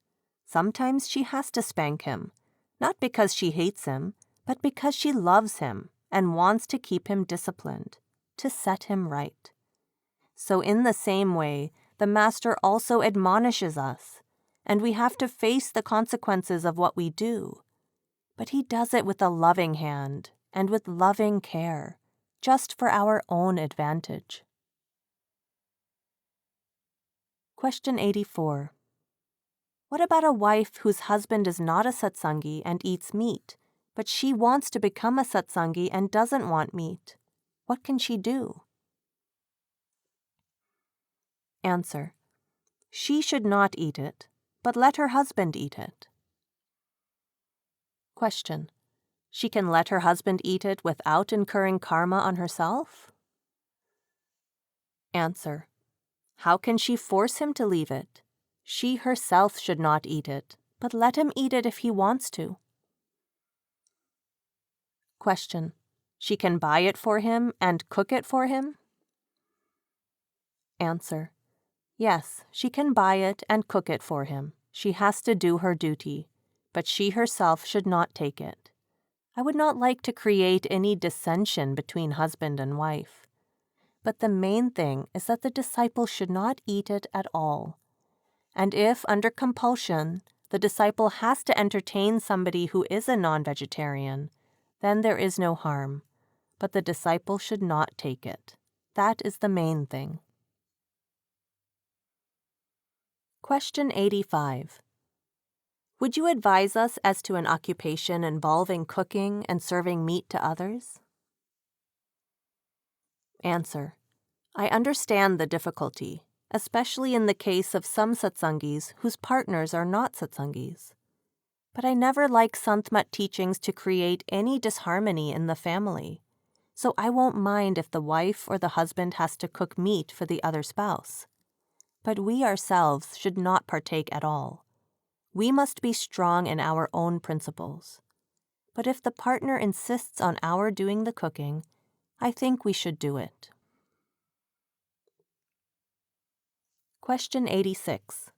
Sometimes she has to spank him, not because she hates him, but because she loves him and wants to keep him disciplined, to set him right. So in the same way, the Master also admonishes us, and we have to face the consequences of what we do. But he does it with a loving hand and with loving care, just for our own advantage. Question 84. What about a wife whose husband is not a satsangi and eats meat, but she wants to become a satsangi and doesn't want meat? What can she do? Answer. She should not eat it, but let her husband eat it. Question. She can let her husband eat it without incurring karma on herself? Answer. How can she force him to leave it? She herself should not eat it, but let him eat it if he wants to. Question. She can buy it for him and cook it for him? Answer. Yes, she can buy it and cook it for him. She has to do her duty, but she herself should not take it. I would not like to create any dissension between husband and wife. But the main thing is that the disciple should not eat it at all. And if, under compulsion, the disciple has to entertain somebody who is a non-vegetarian, then there is no harm. But the disciple should not take it. That is the main thing. Question 85. Would you advise us as to an occupation involving cooking and serving meat to others? Answer. I understand the difficulty, especially in the case of some satsangis whose partners are not satsangis. But I never like Sant Mat teachings to create any disharmony in the family, so I won't mind if the wife or the husband has to cook meat for the other spouse. But we ourselves should not partake at all. We must be strong in our own principles. But if the partner insists on our doing the cooking, I think we should do it. Question 86.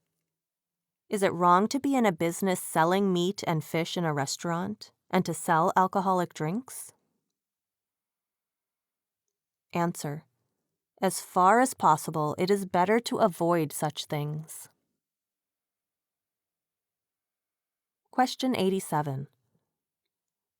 Is it wrong to be in a business selling meat and fish in a restaurant and to sell alcoholic drinks? Answer. As far as possible, it is better to avoid such things. Question 87.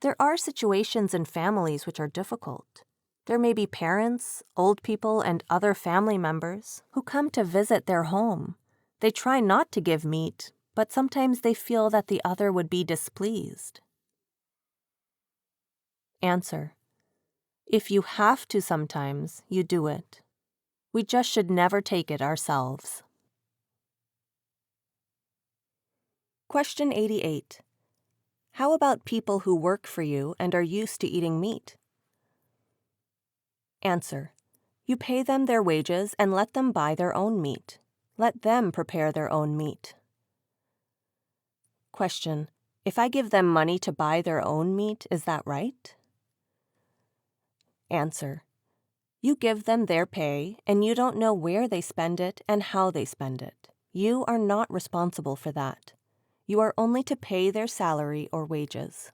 There are situations in families which are difficult. There may be parents, old people, and other family members who come to visit their home. They try not to give meat, but sometimes they feel that the other would be displeased. Answer. If you have to sometimes, you do it. We just should never take it ourselves. Question 88. How about people who work for you and are used to eating meat? Answer. You pay them their wages and let them buy their own meat. Let them prepare their own meat. Question. If I give them money to buy their own meat, is that right? Answer. You give them their pay, and you don't know where they spend it and how they spend it. You are not responsible for that. You are only to pay their salary or wages.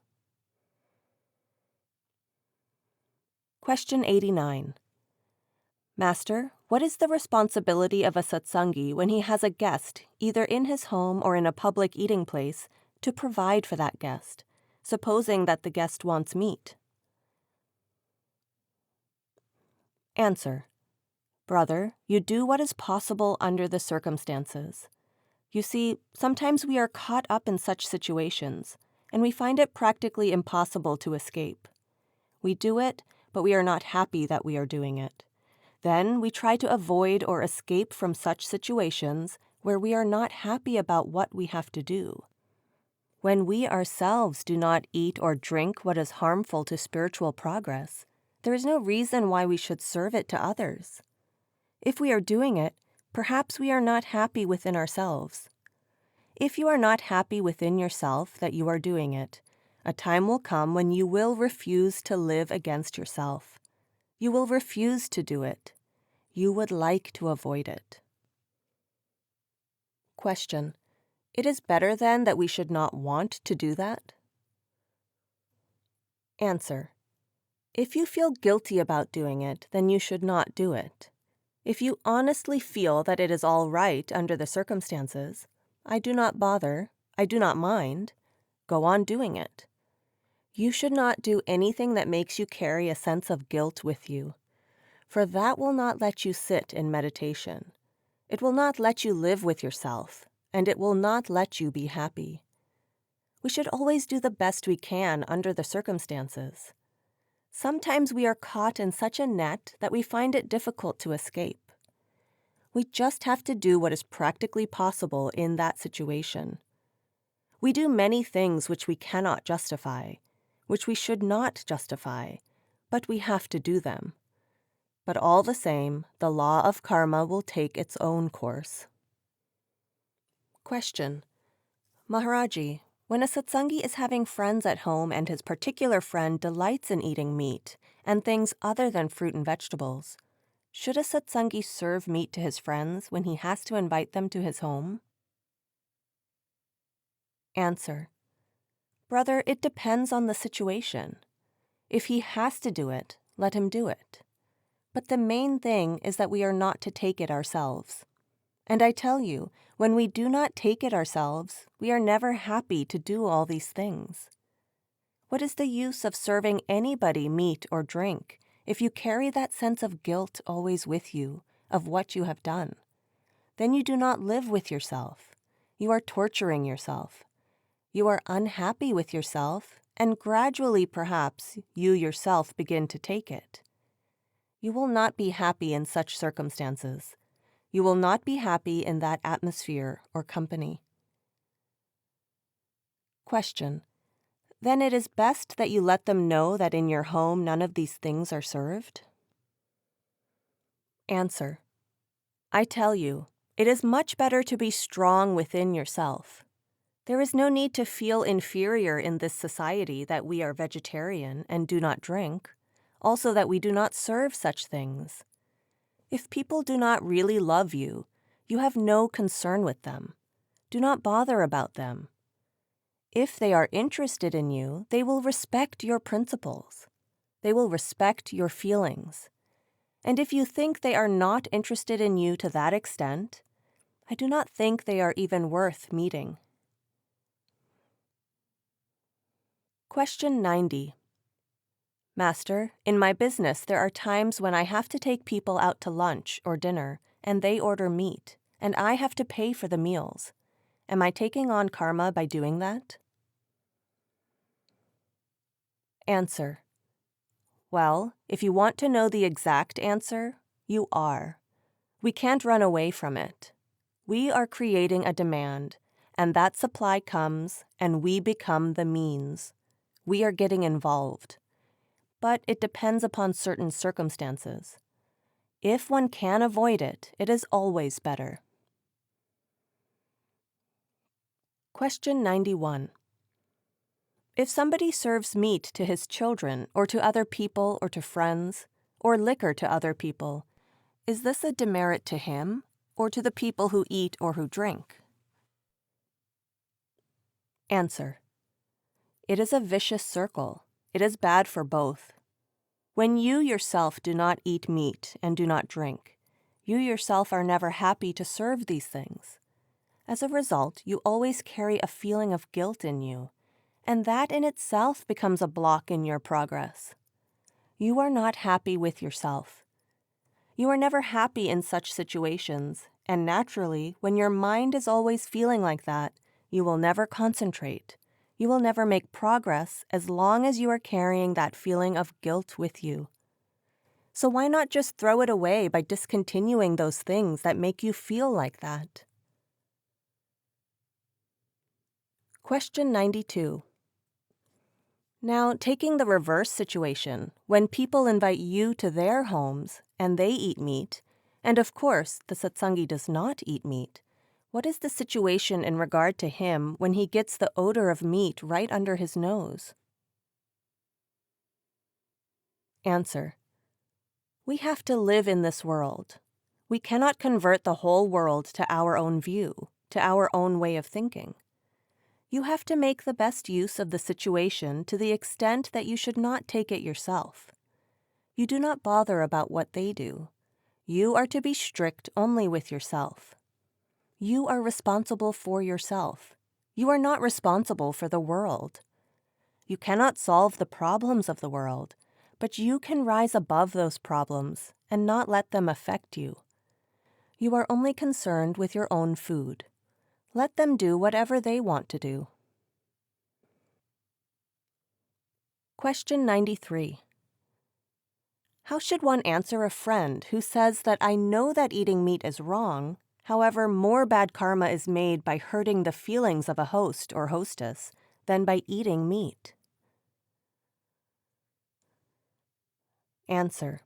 Question 89. Master, what is the responsibility of a satsangi when he has a guest, either in his home or in a public eating place, to provide for that guest, supposing that the guest wants meat? Answer. Brother, you do what is possible under the circumstances. You see, sometimes we are caught up in such situations, and we find it practically impossible to escape. We do it, but we are not happy that we are doing it. Then we try to avoid or escape from such situations where we are not happy about what we have to do. When we ourselves do not eat or drink what is harmful to spiritual progress, there is no reason why we should serve it to others. If we are doing it, perhaps we are not happy within ourselves. If you are not happy within yourself that you are doing it, a time will come when you will refuse to live against yourself. You will refuse to do it. You would like to avoid it. Question: It is better then that we should not want to do that? Answer: If you feel guilty about doing it, then you should not do it. If you honestly feel that it is all right under the circumstances, I do not bother, I do not mind, go on doing it. You should not do anything that makes you carry a sense of guilt with you, for that will not let you sit in meditation. It will not let you live with yourself, and it will not let you be happy. We should always do the best we can under the circumstances. Sometimes we are caught in such a net that we find it difficult to escape. We just have to do what is practically possible in that situation. We do many things which we cannot justify, which we should not justify, but we have to do them. But all the same, the law of karma will take its own course. Question: Maharaji, when a satsangi is having friends at home and his particular friend delights in eating meat and things other than fruit and vegetables, should a satsangi serve meat to his friends when he has to invite them to his home? Answer: Brother, it depends on the situation. If he has to do it, let him do it. But the main thing is that we are not to take it ourselves. And I tell you, when we do not take it ourselves, we are never happy to do all these things. What is the use of serving anybody meat or drink if you carry that sense of guilt always with you, of what you have done? Then you do not live with yourself. You are torturing yourself. You are unhappy with yourself, and gradually, perhaps, you yourself begin to take it. You will not be happy in such circumstances. You will not be happy in that atmosphere or company. Question: Then it is best that you let them know that in your home none of these things are served? Answer: I tell you, it is much better to be strong within yourself. There is no need to feel inferior in this society that we are vegetarian and do not drink, also that we do not serve such things. If people do not really love you, you have no concern with them. Do not bother about them. If they are interested in you, they will respect your principles. They will respect your feelings. And if you think they are not interested in you to that extent, I do not think they are even worth meeting. Question 90. Master, in my business there are times when I have to take people out to lunch or dinner, and they order meat, and I have to pay for the meals. Am I taking on karma by doing that? Answer: Well, if you want to know the exact answer, you are. We can't run away from it. We are creating a demand, and that supply comes, and we become the means. We are getting involved. But it depends upon certain circumstances. If one can avoid it, it is always better. Question 91. If somebody serves meat to his children, or to other people, or to friends, or liquor to other people, is this a demerit to him, or to the people who eat or who drink? Answer: It is a vicious circle. It is bad for both. When you yourself do not eat meat and do not drink, you yourself are never happy to serve these things. As a result, you always carry a feeling of guilt in you, and that in itself becomes a block in your progress. You are not happy with yourself. You are never happy in such situations, And naturally, when your mind is always feeling like that, you will never concentrate. You will never make progress as long as you are carrying that feeling of guilt with you. So why not just throw it away by discontinuing those things that make you feel like that? Question 92. Now, taking the reverse situation, when people invite you to their homes and they eat meat, and of course the satsangi does not eat meat, what is the situation in regard to him when he gets the odor of meat right under his nose? Answer. We have to live in this world. We cannot convert the whole world to our own view, to our own way of thinking. You have to make the best use of the situation to the extent that you should not take it yourself. You do not bother about what they do. You are to be strict only with yourself. You are responsible for yourself. You are not responsible for the world. You cannot solve the problems of the world, but you can rise above those problems and not let them affect you. You are only concerned with your own food. Let them do whatever they want to do. Question 93. How should one answer a friend who says that I know that eating meat is wrong, however, more bad karma is made by hurting the feelings of a host or hostess than by eating meat? Answer.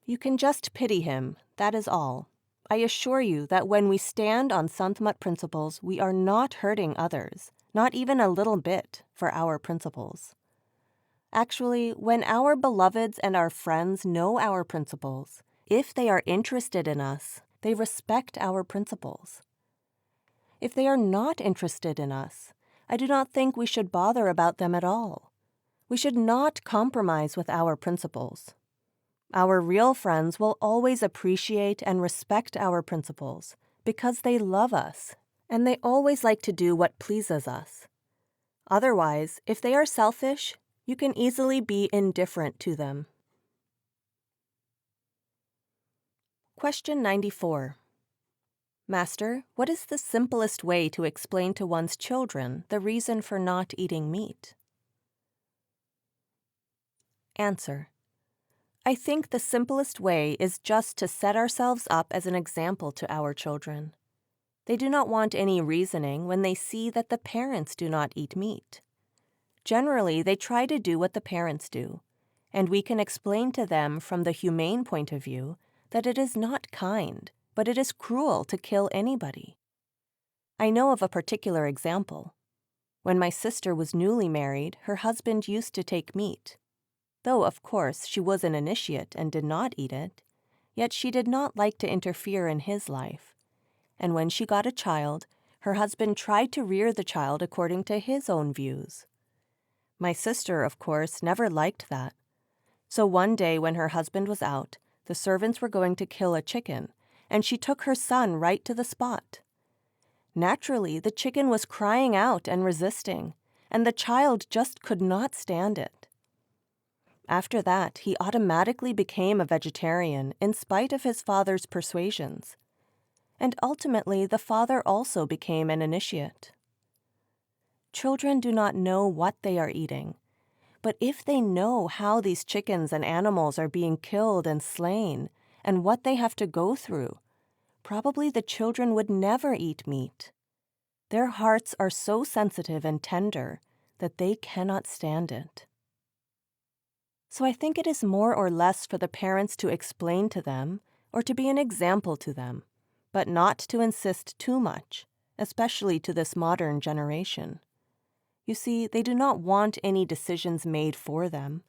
You can just pity him, that is all. I assure you that when we stand on Sant Mat principles, we are not hurting others, not even a little bit, for our principles. Actually, when our beloveds and our friends know our principles, if they are interested in us, they respect our principles. If they are not interested in us, I do not think we should bother about them at all. We should not compromise with our principles. Our real friends will always appreciate and respect our principles because they love us, and they always like to do what pleases us. Otherwise, if they are selfish, you can easily be indifferent to them. Question 94. Master, what is the simplest way to explain to one's children the reason for not eating meat? Answer. I think the simplest way is just to set ourselves up as an example to our children. They do not want any reasoning when they see that the parents do not eat meat. Generally, they try to do what the parents do, and we can explain to them from the humane point of view that it is not kind, but it is cruel to kill anybody. I know of a particular example. When my sister was newly married, her husband used to take meat. Though, of course, she was an initiate and did not eat it, yet she did not like to interfere in his life. And when she got a child, her husband tried to rear the child according to his own views. My sister, of course, never liked that. So one day when her husband was out, the servants were going to kill a chicken, and she took her son right to the spot. Naturally, the chicken was crying out and resisting, and the child just could not stand it. After that, he automatically became a vegetarian in spite of his father's persuasions. And ultimately, the father also became an initiate. Children do not know what they are eating, but if they know how these chickens and animals are being killed and slain, and what they have to go through, probably the children would never eat meat. Their hearts are so sensitive and tender that they cannot stand it. So I think it is more or less for the parents to explain to them or to be an example to them, but not to insist too much, especially to this modern generation. You see, they do not want any decisions made for them.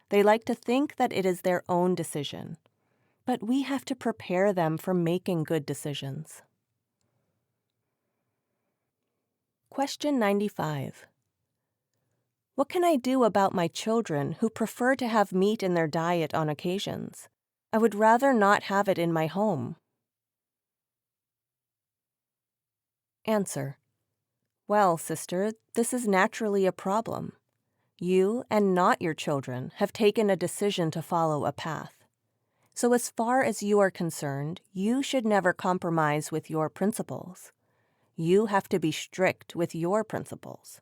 They like to think that it is their own decision. But we have to prepare them for making good decisions. Question 95. What can I do about my children who prefer to have meat in their diet on occasions? I would rather not have it in my home. Answer. Well, sister, this is naturally a problem. You, and not your children, have taken a decision to follow a path. So as far as you are concerned, you should never compromise with your principles. You have to be strict with your principles.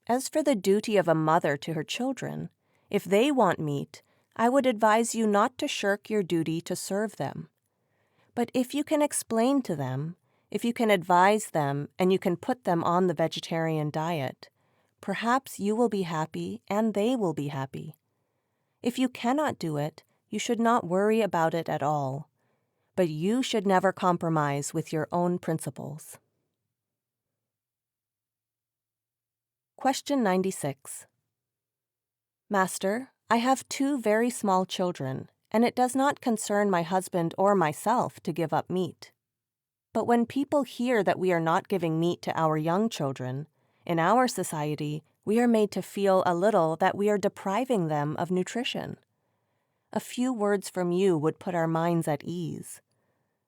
As for the duty of a mother to her children, if they want meat, I would advise you not to shirk your duty to serve them. But if you can explain to them, if you can advise them, and you can put them on the vegetarian diet, perhaps you will be happy and they will be happy. If you cannot do it, you should not worry about it at all. But you should never compromise with your own principles. Question 96. Master, I have 2 very small children, and it does not concern my husband or myself to give up meat. But when people hear that we are not giving meat to our young children, in our society, we are made to feel a little that we are depriving them of nutrition. A few words from you would put our minds at ease.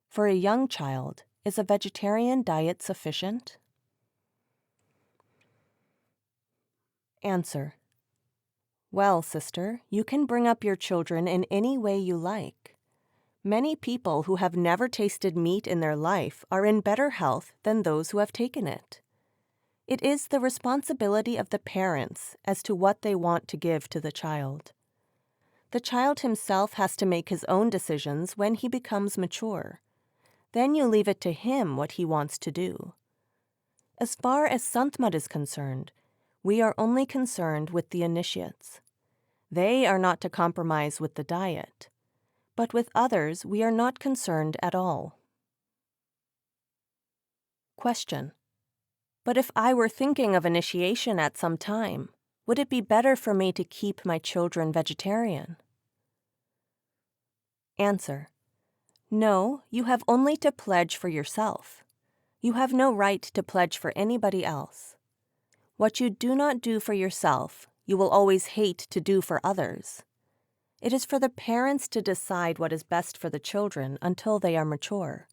For a young child, is a vegetarian diet sufficient? Answer. Well, sister, you can bring up your children in any way you like. Many people who have never tasted meat in their life are in better health than those who have taken it. It is the responsibility of the parents as to what they want to give to the child. The child himself has to make his own decisions when he becomes mature. Then you leave it to him what he wants to do. As far as Sant Mat is concerned, we are only concerned with the initiates. They are not to compromise with the diet. But with others, we are not concerned at all. Question. But if I were thinking of initiation at some time, would it be better for me to keep my children vegetarian? Answer. No, you have only to pledge for yourself. You have no right to pledge for anybody else. What you do not do for yourself, you will always hate to do for others. It is for the parents to decide what is best for the children until they are mature.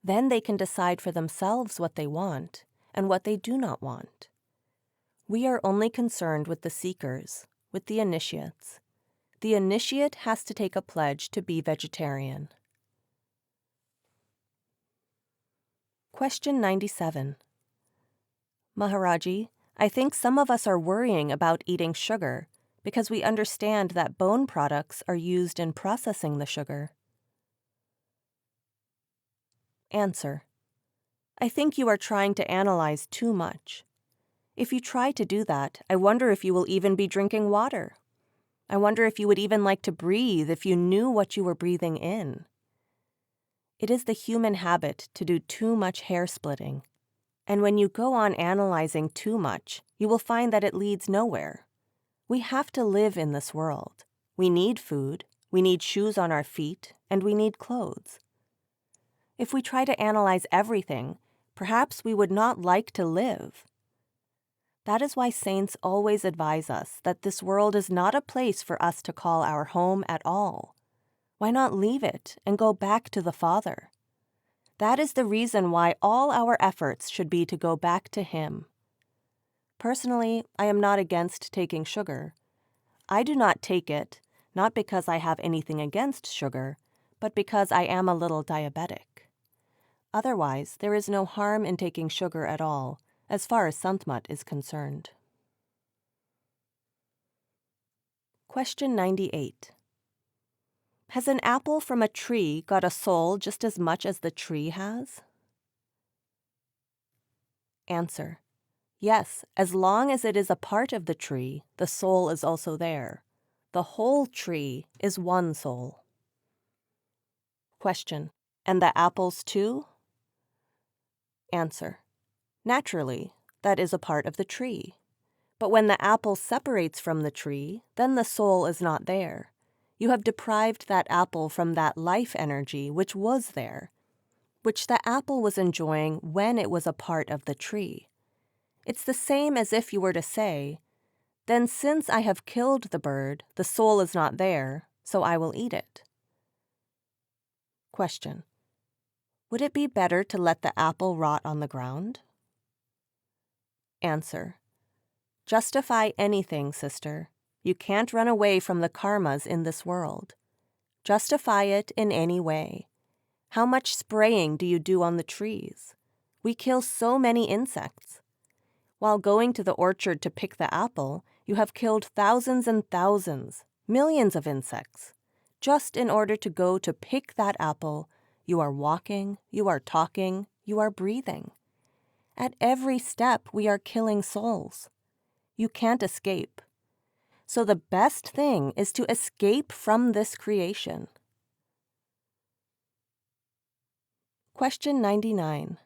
Then they can decide for themselves what they want and what they do not want. We are only concerned with the seekers, with the initiates. The initiate has to take a pledge to be vegetarian. Question 97. Maharaji, I think some of us are worrying about eating sugar because we understand that bone products are used in processing the sugar. Answer. I think you are trying to analyze too much. If you try to do that, I wonder if you will even be drinking water. I wonder if you would even like to breathe if you knew what you were breathing in. It is the human habit to do too much hair splitting. And when you go on analyzing too much, you will find that it leads nowhere. We have to live in this world. We need food, we need shoes on our feet, and we need clothes. If we try to analyze everything, perhaps we would not like to live. That is why saints always advise us that this world is not a place for us to call our home at all. Why not leave it and go back to the Father? That is the reason why all our efforts should be to go back to Him. Personally, I am not against taking sugar. I do not take it, not because I have anything against sugar, but because I am a little diabetic. Otherwise, there is no harm in taking sugar at all, as far as Sant Mat is concerned. Question 98. Has an apple from a tree got a soul just as much as the tree has? Answer. Yes, as long as it is a part of the tree, the soul is also there. The whole tree is one soul. Question. And the apples too? Answer. Naturally, that is a part of the tree. But when the apple separates from the tree, then the soul is not there. You have deprived that apple from that life energy which was there, which the apple was enjoying when it was a part of the tree. It's the same as if you were to say, then since I have killed the bird, the soul is not there, so I will eat it. Question. Would it be better to let the apple rot on the ground? Answer. Justify anything, sister. You can't run away from the karmas in this world. Justify it in any way. How much spraying do you do on the trees? We kill so many insects. While going to the orchard to pick the apple, you have killed thousands and thousands, millions of insects. Just in order to go to pick that apple, you are walking, you are talking, you are breathing. At every step, we are killing souls. You can't escape. So the best thing is to escape from this creation. Question 99.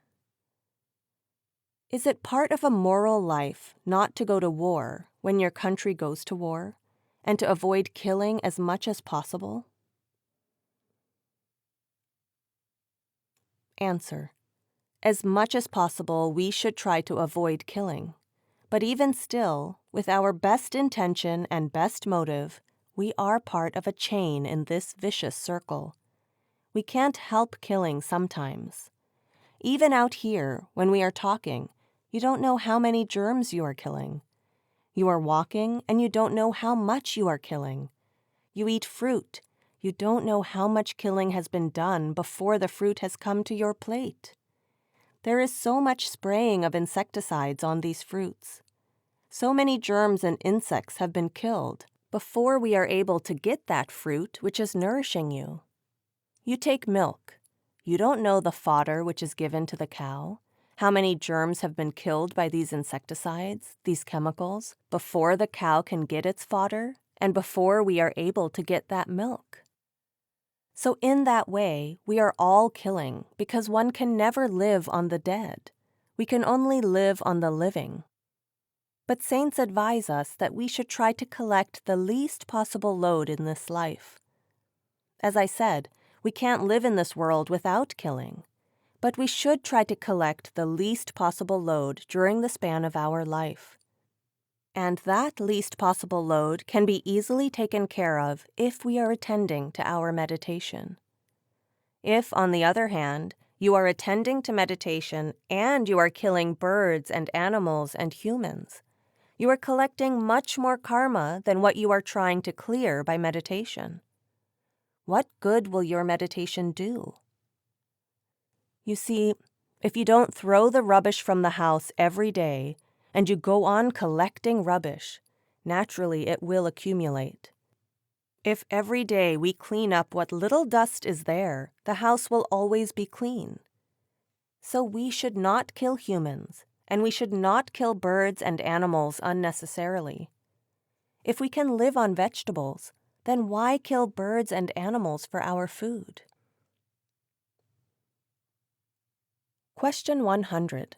Is it part of a moral life not to go to war when your country goes to war, and to avoid killing as much as possible? Answer. As much as possible, we should try to avoid killing. But even still, with our best intention and best motive, we are part of a chain in this vicious circle. We can't help killing sometimes. Even out here, when we are talking, you don't know how many germs you are killing. You are walking, and you don't know how much you are killing. You eat fruit. You don't know how much killing has been done before the fruit has come to your plate. There is so much spraying of insecticides on these fruits. So many germs and insects have been killed before we are able to get that fruit which is nourishing you. You take milk. You don't know the fodder which is given to the cow, how many germs have been killed by these insecticides, these chemicals, before the cow can get its fodder and before we are able to get that milk. So in that way, we are all killing because one can never live on the dead. We can only live on the living. But saints advise us that we should try to collect the least possible load in this life. As I said, we can't live in this world without killing, but we should try to collect the least possible load during the span of our life. And that least possible load can be easily taken care of if we are attending to our meditation. If, on the other hand, you are attending to meditation and you are killing birds and animals and humans, you are collecting much more karma than what you are trying to clear by meditation. What good will your meditation do? You see, if you don't throw the rubbish from the house every day, and you go on collecting rubbish, naturally it will accumulate. If every day we clean up what little dust is there, the house will always be clean. So we should not kill humans, and we should not kill birds and animals unnecessarily. If we can live on vegetables, then why kill birds and animals for our food? Question 100.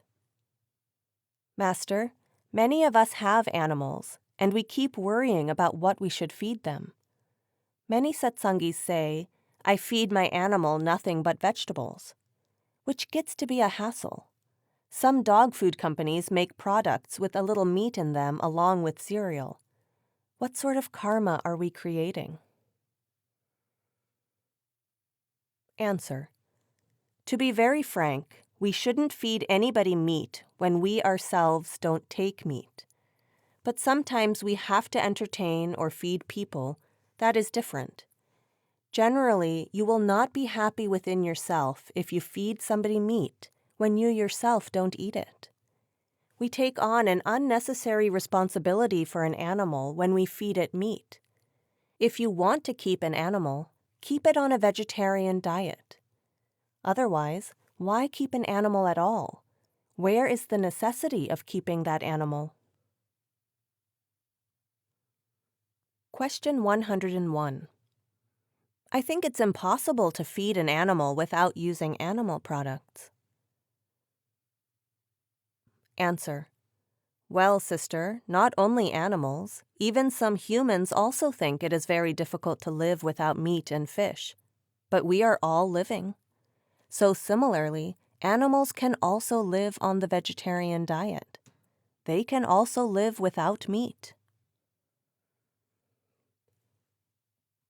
Master, many of us have animals, and we keep worrying about what we should feed them. Many satsangis say, I feed my animal nothing but vegetables, which gets to be a hassle. Some dog food companies make products with a little meat in them along with cereal. What sort of karma are we creating? Answer. To be very frank, we shouldn't feed anybody meat when we ourselves don't take meat. But sometimes we have to entertain or feed people. That is different. Generally, you will not be happy within yourself if you feed somebody meat when you yourself don't eat it. We take on an unnecessary responsibility for an animal when we feed it meat. If you want to keep an animal, keep it on a vegetarian diet. Otherwise, why keep an animal at all? Where is the necessity of keeping that animal? Question 101. I think it's impossible to feed an animal without using animal products. Answer. Well, sister, not only animals, even some humans also think it is very difficult to live without meat and fish. But we are all living. So similarly, animals can also live on the vegetarian diet. They can also live without meat.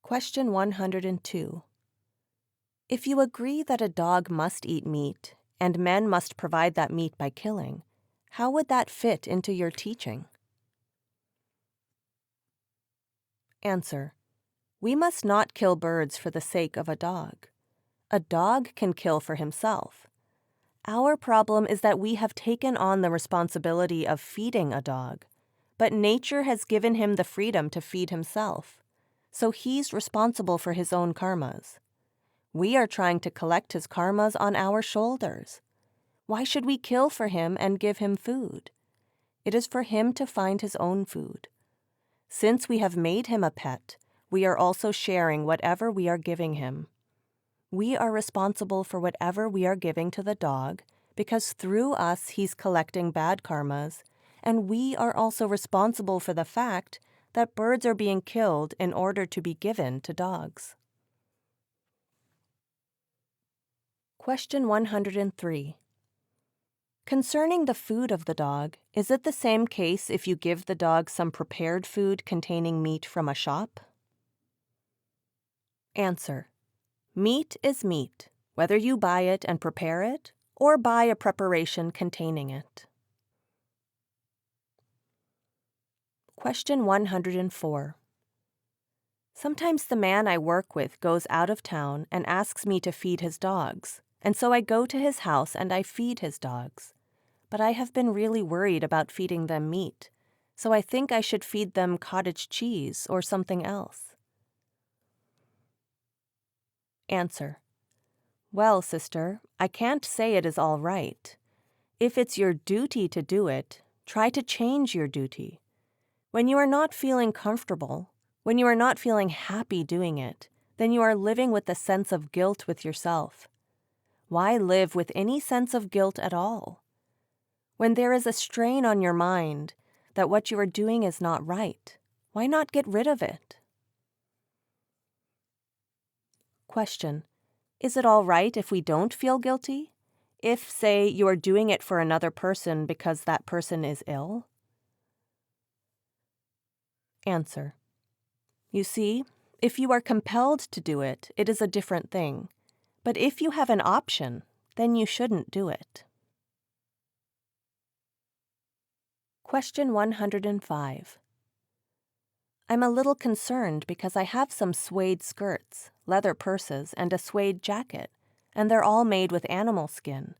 Question 102. If you agree that a dog must eat meat, and men must provide that meat by killing, how would that fit into your teaching? Answer. We must not kill birds for the sake of a dog. A dog can kill for himself. Our problem is that we have taken on the responsibility of feeding a dog, but nature has given him the freedom to feed himself, so he's responsible for his own karmas. We are trying to collect his karmas on our shoulders. Why should we kill for him and give him food? It is for him to find his own food. Since we have made him a pet, we are also sharing whatever we are giving him. We are responsible for whatever we are giving to the dog because through us he's collecting bad karmas, and we are also responsible for the fact that birds are being killed in order to be given to dogs. Question 103. Concerning the food of the dog, is it the same case if you give the dog some prepared food containing meat from a shop? Answer. Meat is meat, whether you buy it and prepare it, or buy a preparation containing it. Question 104. Sometimes the man I work with goes out of town and asks me to feed his dogs, and so I go to his house and I feed his dogs. But I have been really worried about feeding them meat, so I think I should feed them cottage cheese or something else. Answer. Well, sister, I can't say it is all right. If it's your duty to do it, try to change your duty. When you are not feeling comfortable, when you are not feeling happy doing it, then you are living with a sense of guilt with yourself. Why live with any sense of guilt at all? When there is a strain on your mind that what you are doing is not right, why not get rid of it? Question. Is it all right if we don't feel guilty? If, say, you are doing it for another person because that person is ill? Answer. You see, if you are compelled to do it, it is a different thing. But if you have an option, then you shouldn't do it. Question 105. I'm a little concerned because I have some suede skirts, leather purses, and a suede jacket, and they're all made with animal skin.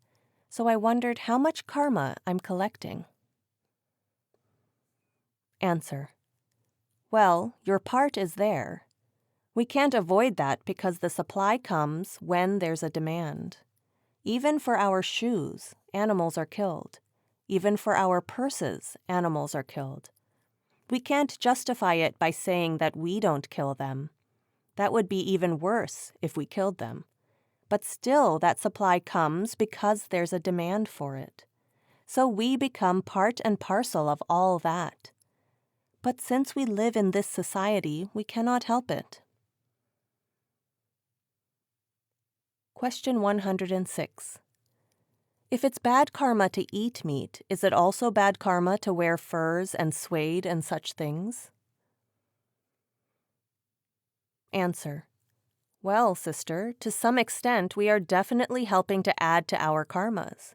So I wondered how much karma I'm collecting. Answer. Well, your part is there. We can't avoid that because the supply comes when there's a demand. Even for our shoes, animals are killed. Even for our purses, animals are killed. We can't justify it by saying that we don't kill them. That would be even worse if we killed them. But still, that supply comes because there's a demand for it. So we become part and parcel of all that. But since we live in this society, we cannot help it. Question 106. If it's bad karma to eat meat, is it also bad karma to wear furs and suede and such things? Answer. Well, sister, to some extent we are definitely helping to add to our karmas.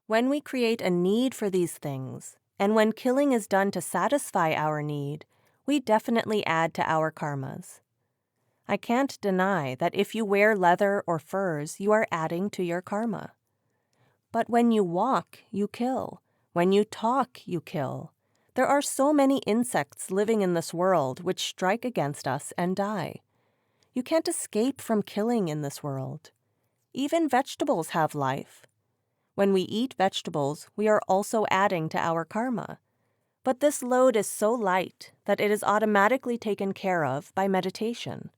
When we create a need for these things, and when killing is done to satisfy our need, we definitely add to our karmas. I can't deny that if you wear leather or furs, you are adding to your karma. But when you walk, you kill. When you talk, you kill. There are so many insects living in this world which strike against us and die. You can't escape from killing in this world. Even vegetables have life. When we eat vegetables, we are also adding to our karma. But this load is so light that it is automatically taken care of by meditation.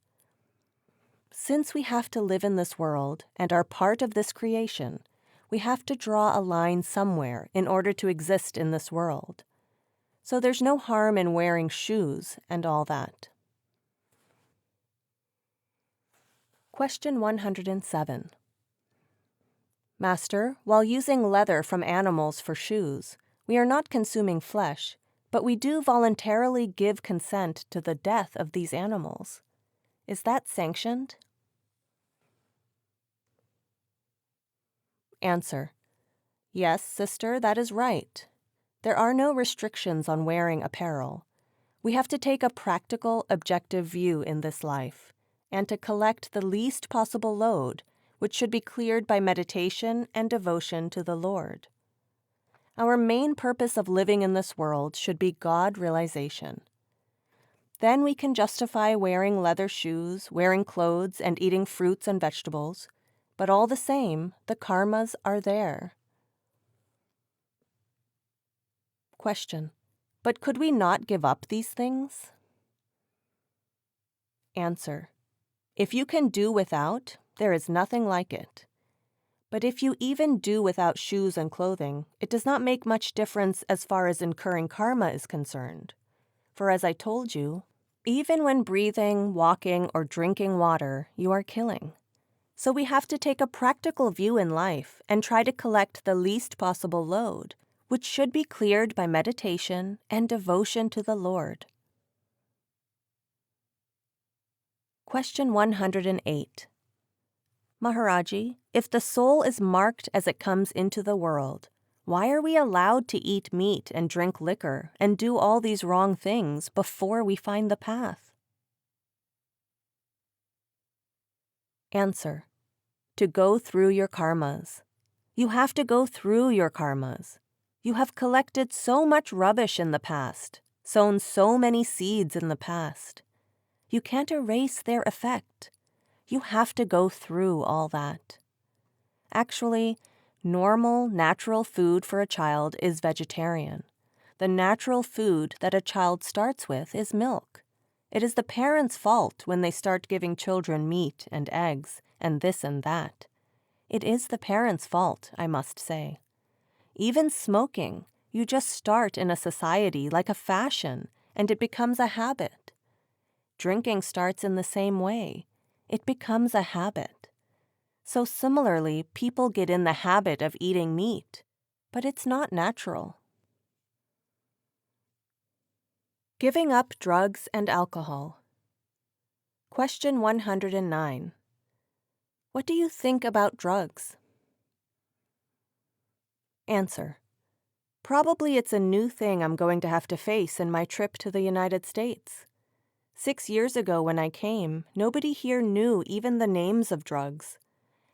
Since we have to live in this world and are part of this creation, we have to draw a line somewhere in order to exist in this world. So there's no harm in wearing shoes and all that. Question 107. Master, while using leather from animals for shoes, we are not consuming flesh, but we do voluntarily give consent to the death of these animals. Is that sanctioned? Answer. Yes, sister, that is right. There are no restrictions on wearing apparel. We have to take a practical, objective view in this life, and to collect the least possible load, which should be cleared by meditation and devotion to the Lord. Our main purpose of living in this world should be God realization. Then we can justify wearing leather shoes, wearing clothes, and eating fruits and vegetables, but all the same, the karmas are there. Question: but could we not give up these things? Answer: if you can do without, there is nothing like it. But if you even do without shoes and clothing, it does not make much difference as far as incurring karma is concerned. For as I told you, even when breathing, walking, or drinking water, you are killing. So we have to take a practical view in life and try to collect the least possible load, which should be cleared by meditation and devotion to the Lord. Question 108. Maharaji, if the soul is marked as it comes into the world, why are we allowed to eat meat and drink liquor and do all these wrong things before we find the path? Answer: to go through your karmas. You have to go through your karmas. You have collected so much rubbish in the past, sown so many seeds in the past. You can't erase their effect. You have to go through all that. Actually, normal, natural food for a child is vegetarian. The natural food that a child starts with is milk. It is the parents' fault when they start giving children meat and eggs and this and that. It is the parents' fault, I must say. Even smoking, you just start in a society like a fashion, and it becomes a habit. Drinking starts in the same way. It becomes a habit. So similarly, people get in the habit of eating meat, but it's not natural. Giving up drugs and alcohol. Question 109. What do you think about drugs? Answer: probably it's a new thing I'm going to have to face in my trip to the United States. 6 years ago when I came, nobody here knew even the names of drugs.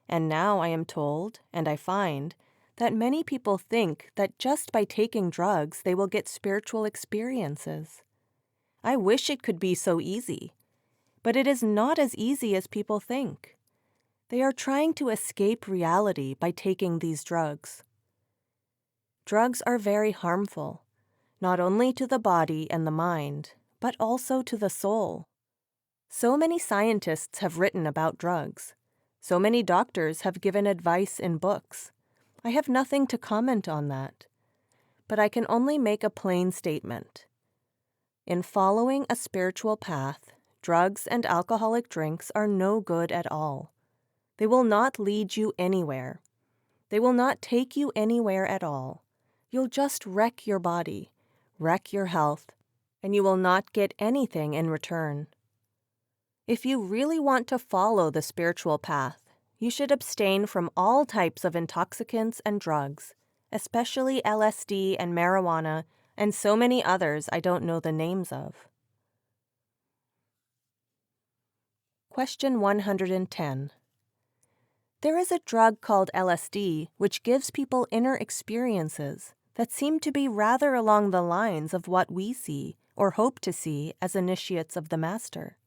And now I am told, and I find, that many people think that just by taking drugs they will get spiritual experiences. I wish it could be so easy, but it is not as easy as people think. They are trying to escape reality by taking these drugs. Drugs are very harmful, not only to the body and the mind, but also to the soul. So many scientists have written about drugs. So many doctors have given advice in books. I have nothing to comment on that, but I can only make a plain statement. In following a spiritual path, drugs and alcoholic drinks are no good at all. They will not lead you anywhere. They will not take you anywhere at all. You'll just wreck your body, wreck your health, and you will not get anything in return. If you really want to follow the spiritual path, you should abstain from all types of intoxicants and drugs, especially LSD and marijuana and so many others I don't know the names of. Question 110. There is a drug called LSD which gives people inner experiences that seem to be rather along the lines of what we see or hope to see as initiates of the Master.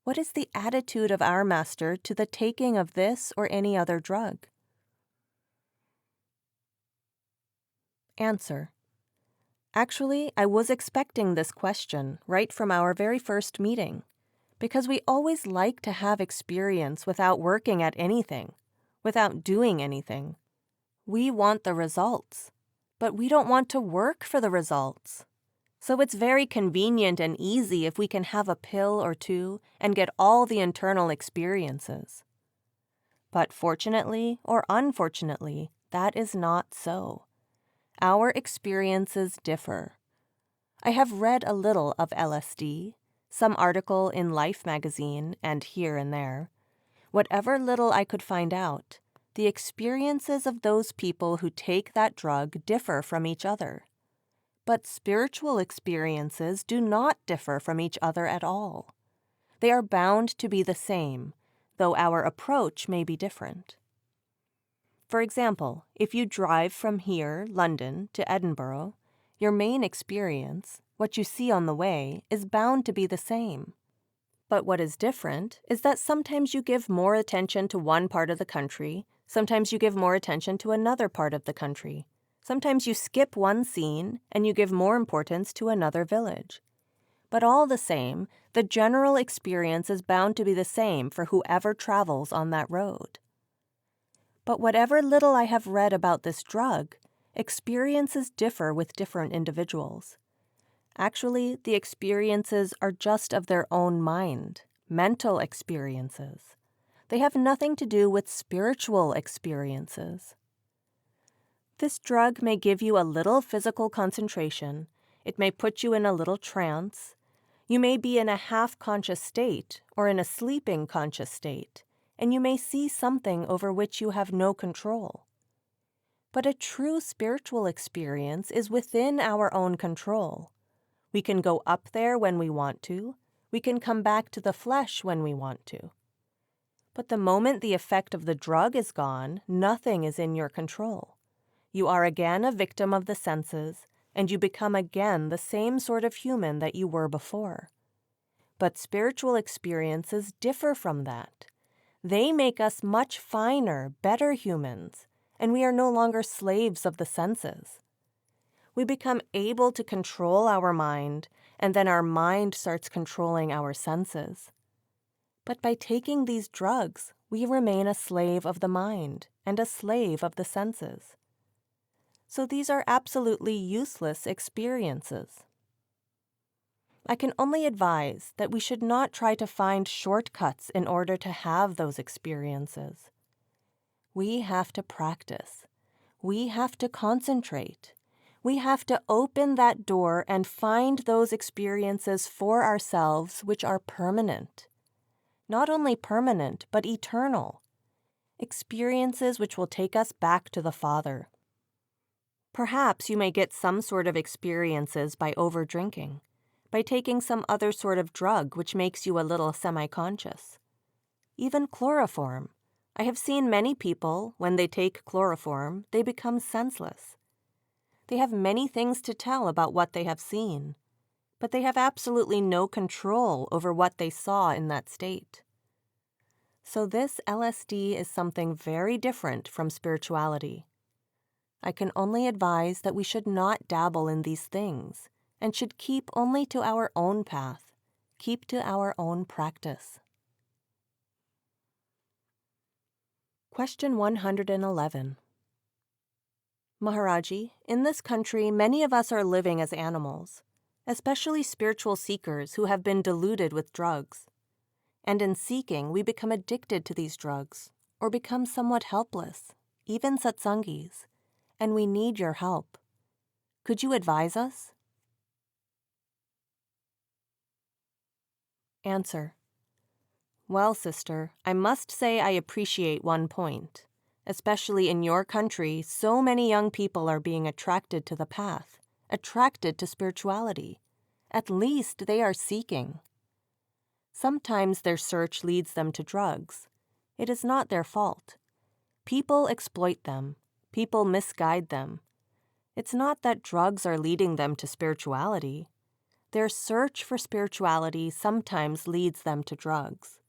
What is the attitude of our Master to the taking of this or any other drug? Answer: actually, I was expecting this question right from our very first meeting, because we always like to have experience without working at anything, without doing anything. We want the results, but we don't want to work for the results. So it's very convenient and easy if we can have a pill or two and get all the internal experiences. But fortunately or unfortunately, that is not so. Our experiences differ. I have read a little of LSD, some article in Life magazine and here and there. Whatever little I could find out, the experiences of those people who take that drug differ from each other. But spiritual experiences do not differ from each other at all. They are bound to be the same, though our approach may be different. For example, if you drive from here, London, to Edinburgh, your main experience, what you see on the way, is bound to be the same. But what is different is that sometimes you give more attention to one part of the country, sometimes you give more attention to another part of the country. Sometimes you skip one scene and you give more importance to another village. But all the same, the general experience is bound to be the same for whoever travels on that road. But whatever little I have read about this drug, experiences differ with different individuals. Actually, the experiences are just of their own mind, mental experiences. They have nothing to do with spiritual experiences. This drug may give you a little physical concentration. It may put you in a little trance. You may be in a half-conscious state or in a sleeping conscious state, and you may see something over which you have no control. But a true spiritual experience is within our own control. We can go up there when we want to. We can come back to the flesh when we want to. But the moment the effect of the drug is gone, nothing is in your control. You are again a victim of the senses, and you become again the same sort of human that you were before. But spiritual experiences differ from that. They make us much finer, better humans, and we are no longer slaves of the senses. We become able to control our mind, and then our mind starts controlling our senses. But by taking these drugs, we remain a slave of the mind and a slave of the senses. So these are absolutely useless experiences. I can only advise that we should not try to find shortcuts in order to have those experiences. We have to practice. We have to concentrate. We have to open that door and find those experiences for ourselves which are permanent. Not only permanent, but eternal. Experiences which will take us back to the Father. Perhaps you may get some sort of experiences by over-drinking, by taking some other sort of drug which makes you a little semi-conscious. Even chloroform. I have seen many people, when they take chloroform, they become senseless. They have many things to tell about what they have seen, but they have absolutely no control over what they saw in that state. So this LSD is something very different from spirituality. I can only advise that we should not dabble in these things and should keep only to our own path, keep to our own practice. Question 111. Maharaji, in this country, many of us are living as animals, especially spiritual seekers who have been deluded with drugs. And in seeking, we become addicted to these drugs, or become somewhat helpless, even satsangis, and we need your help. Could you advise us? Answer. Well, sister, I must say I appreciate one point. Especially in your country, so many young people are being attracted to the path, attracted to spirituality. At least they are seeking. Sometimes their search leads them to drugs. It is not their fault. People exploit them. People misguide them. It's not that drugs are leading them to spirituality. Their search for spirituality sometimes leads them to drugs.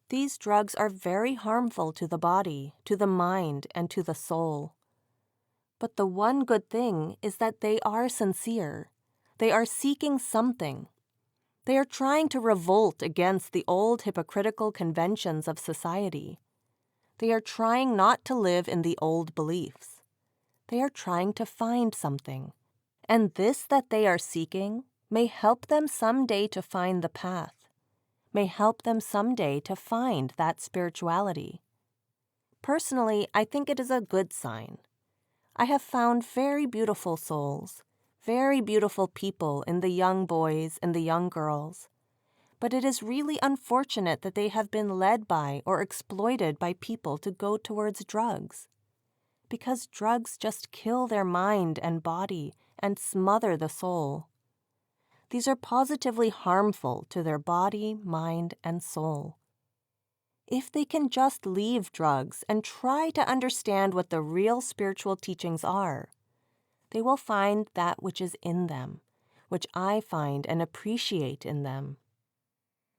These drugs are very harmful to the body, to the mind, and to the soul. But the one good thing is that they are sincere. They are seeking something. They are trying to revolt against the old hypocritical conventions of society. They are trying not to live in the old beliefs. They are trying to find something. And this that they are seeking may help them someday to find the path. May help them someday to find that spirituality. Personally, I think it is a good sign. I have found very beautiful souls, very beautiful people in the young boys and the young girls, but it is really unfortunate that they have been led by or exploited by people to go towards drugs. Because drugs just kill their mind and body and smother the soul. These are positively harmful to their body, mind, and soul. If they can just leave drugs and try to understand what the real spiritual teachings are, they will find that which is in them, which I find and appreciate in them.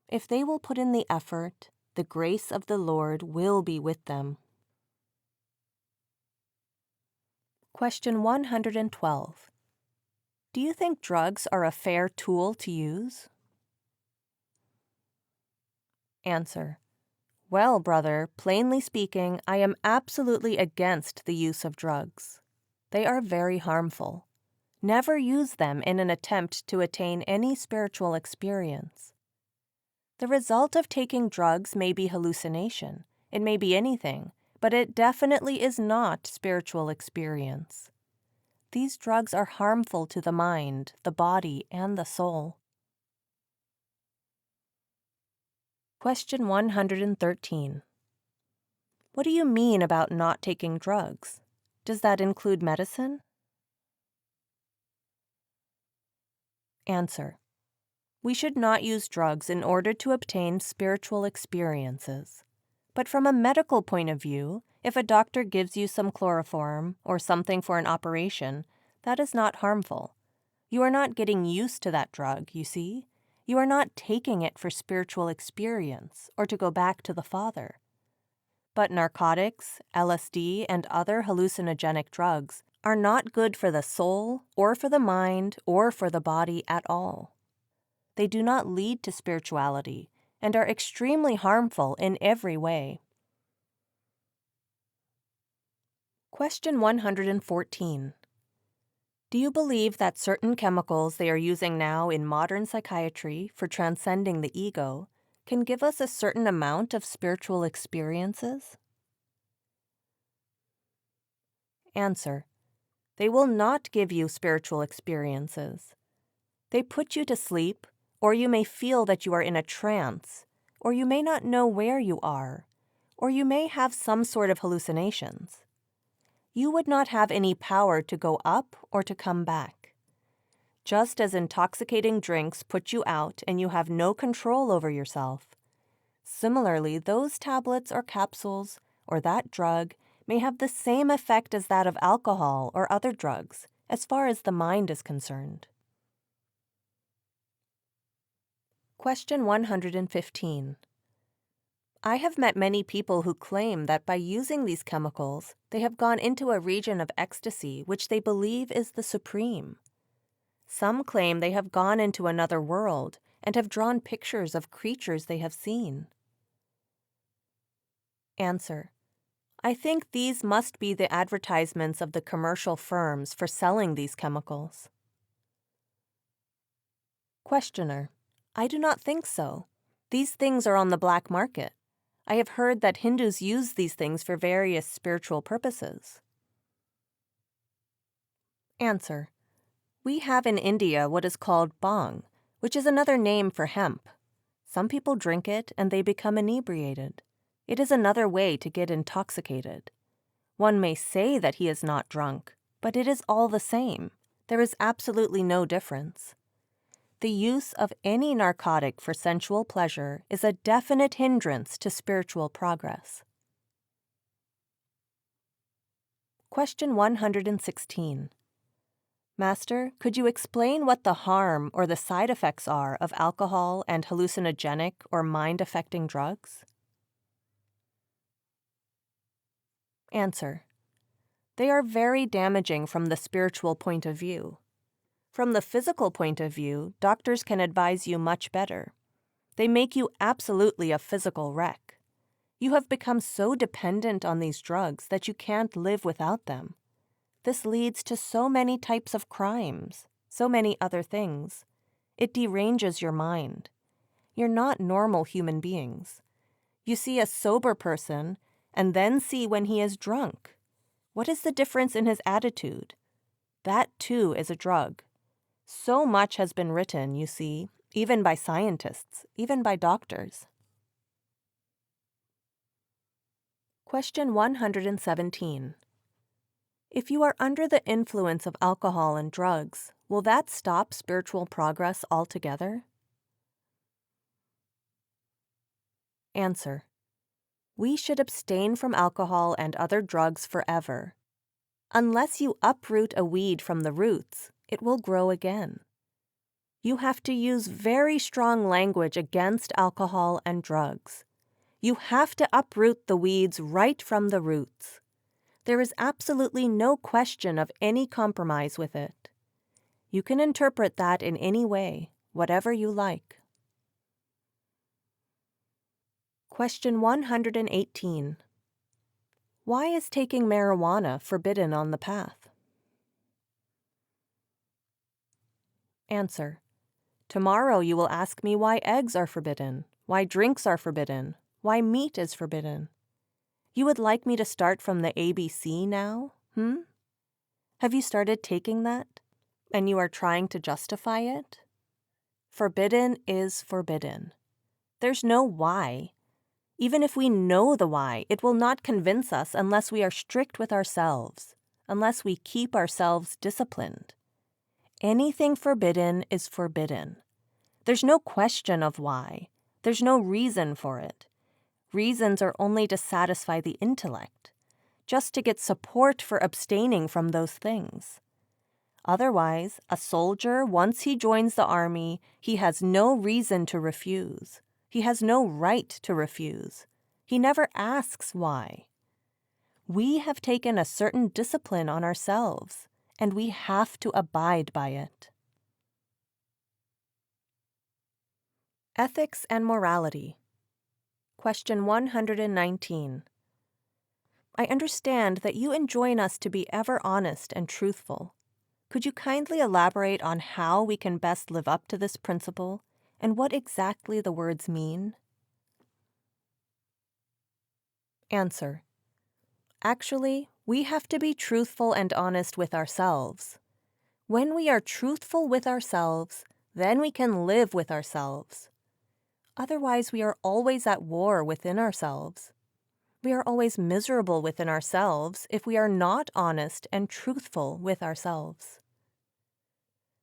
If they will put in the effort, the grace of the Lord will be with them. Question 112. Do you think drugs are a fair tool to use? Answer. Well, brother, plainly speaking, I am absolutely against the use of drugs. They are very harmful. Never use them in an attempt to attain any spiritual experience. The result of taking drugs may be hallucination. It may be anything, but it definitely is not spiritual experience. These drugs are harmful to the mind, the body, and the soul. Question 113. What do you mean about not taking drugs? Does that include medicine? Answer. We should not use drugs in order to obtain spiritual experiences. But from a medical point of view, if a doctor gives you some chloroform or something for an operation, that is not harmful. You are not getting used to that drug, you see. You are not taking it for spiritual experience or to go back to the Father. But narcotics, LSD, and other hallucinogenic drugs are not good for the soul or for the mind or for the body at all. They do not lead to spirituality and are extremely harmful in every way. Question 114. Do you believe that certain chemicals they are using now in modern psychiatry for transcending the ego can give us a certain amount of spiritual experiences? Answer. They will not give you spiritual experiences. They put you to sleep, or you may feel that you are in a trance, or you may not know where you are, or you may have some sort of hallucinations. You would not have any power to go up or to come back. Just as intoxicating drinks put you out and you have no control over yourself, similarly, those tablets or capsules or that drug may have the same effect as that of alcohol or other drugs, as far as the mind is concerned. Question 115. I have met many people who claim that by using these chemicals, they have gone into a region of ecstasy which they believe is the supreme. Some claim they have gone into another world and have drawn pictures of creatures they have seen. Answer. I think these must be the advertisements of the commercial firms for selling these chemicals. Questioner. I do not think so. These things are on the black market. I have heard that Hindus use these things for various spiritual purposes. Answer. We have in India what is called bhang, which is another name for hemp. Some people drink it and they become inebriated. It is another way to get intoxicated. One may say that he is not drunk, but it is all the same. There is absolutely no difference. The use of any narcotic for sensual pleasure is a definite hindrance to spiritual progress. Question 116. Master, could you explain what the harm or the side effects are of alcohol and hallucinogenic or mind-affecting drugs? Answer. They are very damaging from the spiritual point of view. From the physical point of view, doctors can advise you much better. They make you absolutely a physical wreck. You have become so dependent on these drugs that you can't live without them. This leads to so many types of crimes, so many other things. It deranges your mind. You're not normal human beings. You see a sober person and then see when he is drunk. What is the difference in his attitude? That, too, is a drug. So much has been written, you see, even by scientists, even by doctors. Question 117. If you are under the influence of alcohol and drugs, will that stop spiritual progress altogether? Answer: we should abstain from alcohol and other drugs forever. Unless you uproot a weed from the roots, it will grow again. You have to use very strong language against alcohol and drugs. You have to uproot the weeds right from the roots. There is absolutely no question of any compromise with it. You can interpret that in any way, whatever you like. Question 118. Why is taking marijuana forbidden on the path? Answer: tomorrow you will ask me why eggs are forbidden, why drinks are forbidden, why meat is forbidden. You would like me to start from the ABC now? Have you started taking that? And you are trying to justify it? Forbidden is forbidden. There's no why. Even if we know the why, it will not convince us unless we are strict with ourselves, unless we keep ourselves disciplined. Anything forbidden is forbidden. There's no question of why. There's no reason for it. Reasons are only to satisfy the intellect, just to get support for abstaining from those things. Otherwise, a soldier, once he joins the army, he has no reason to refuse. He has no right to refuse. He never asks why. We have taken a certain discipline on ourselves, and we have to abide by it. Ethics and morality. Question 119. I understand that you enjoin us to be ever honest and truthful. Could you kindly elaborate on how we can best live up to this principle and what exactly the words mean? Answer: actually, we have to be truthful and honest with ourselves. When we are truthful with ourselves, then we can live with ourselves. Otherwise, we are always at war within ourselves. We are always miserable within ourselves if we are not honest and truthful with ourselves.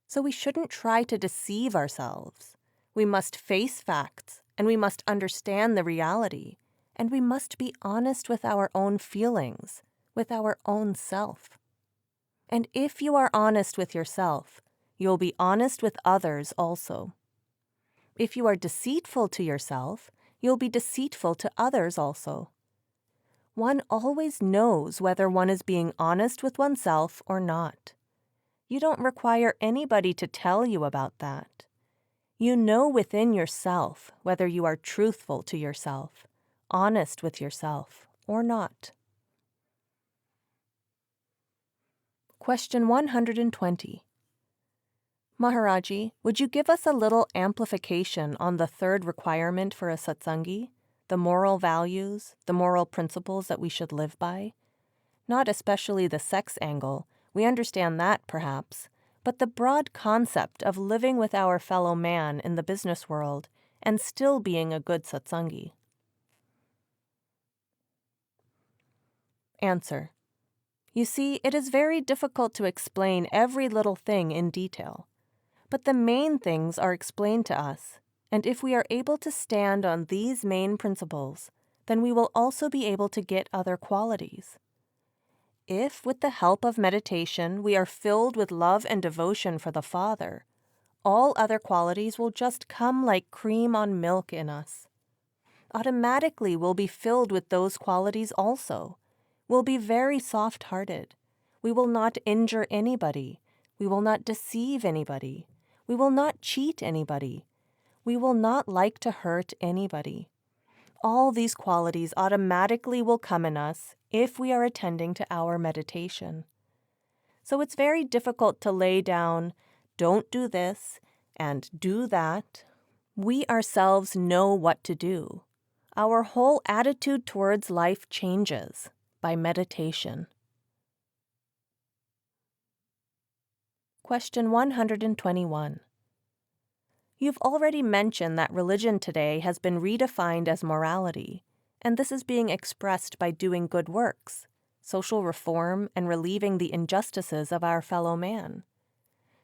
So we shouldn't try to deceive ourselves. We must face facts, and we must understand the reality, and we must be honest with our own feelings, with our own self. And if you are honest with yourself, you'll be honest with others also. If you are deceitful to yourself, you'll be deceitful to others also. One always knows whether one is being honest with oneself or not. You don't require anybody to tell you about that. You know within yourself whether you are truthful to yourself, honest with yourself, or not. Question 120. Maharaji, would you give us a little amplification on the third requirement for a satsangi, the moral values, the moral principles that we should live by? Not especially the sex angle, we understand that perhaps, but the broad concept of living with our fellow man in the business world and still being a good satsangi. Answer: you see, it is very difficult to explain every little thing in detail. But the main things are explained to us, and if we are able to stand on these main principles, then we will also be able to get other qualities. If, with the help of meditation, we are filled with love and devotion for the Father, all other qualities will just come like cream on milk in us. Automatically we'll be filled with those qualities also. We'll be very soft-hearted. We will not injure anybody. We will not deceive anybody. We will not cheat anybody. We will not like to hurt anybody. All these qualities automatically will come in us if we are attending to our meditation. So it's very difficult to lay down, don't do this, and do that. We ourselves know what to do. Our whole attitude towards life changes by meditation. Question 121. You've already mentioned that religion today has been redefined as morality, and this is being expressed by doing good works. social reform, and relieving the injustices of our fellow man?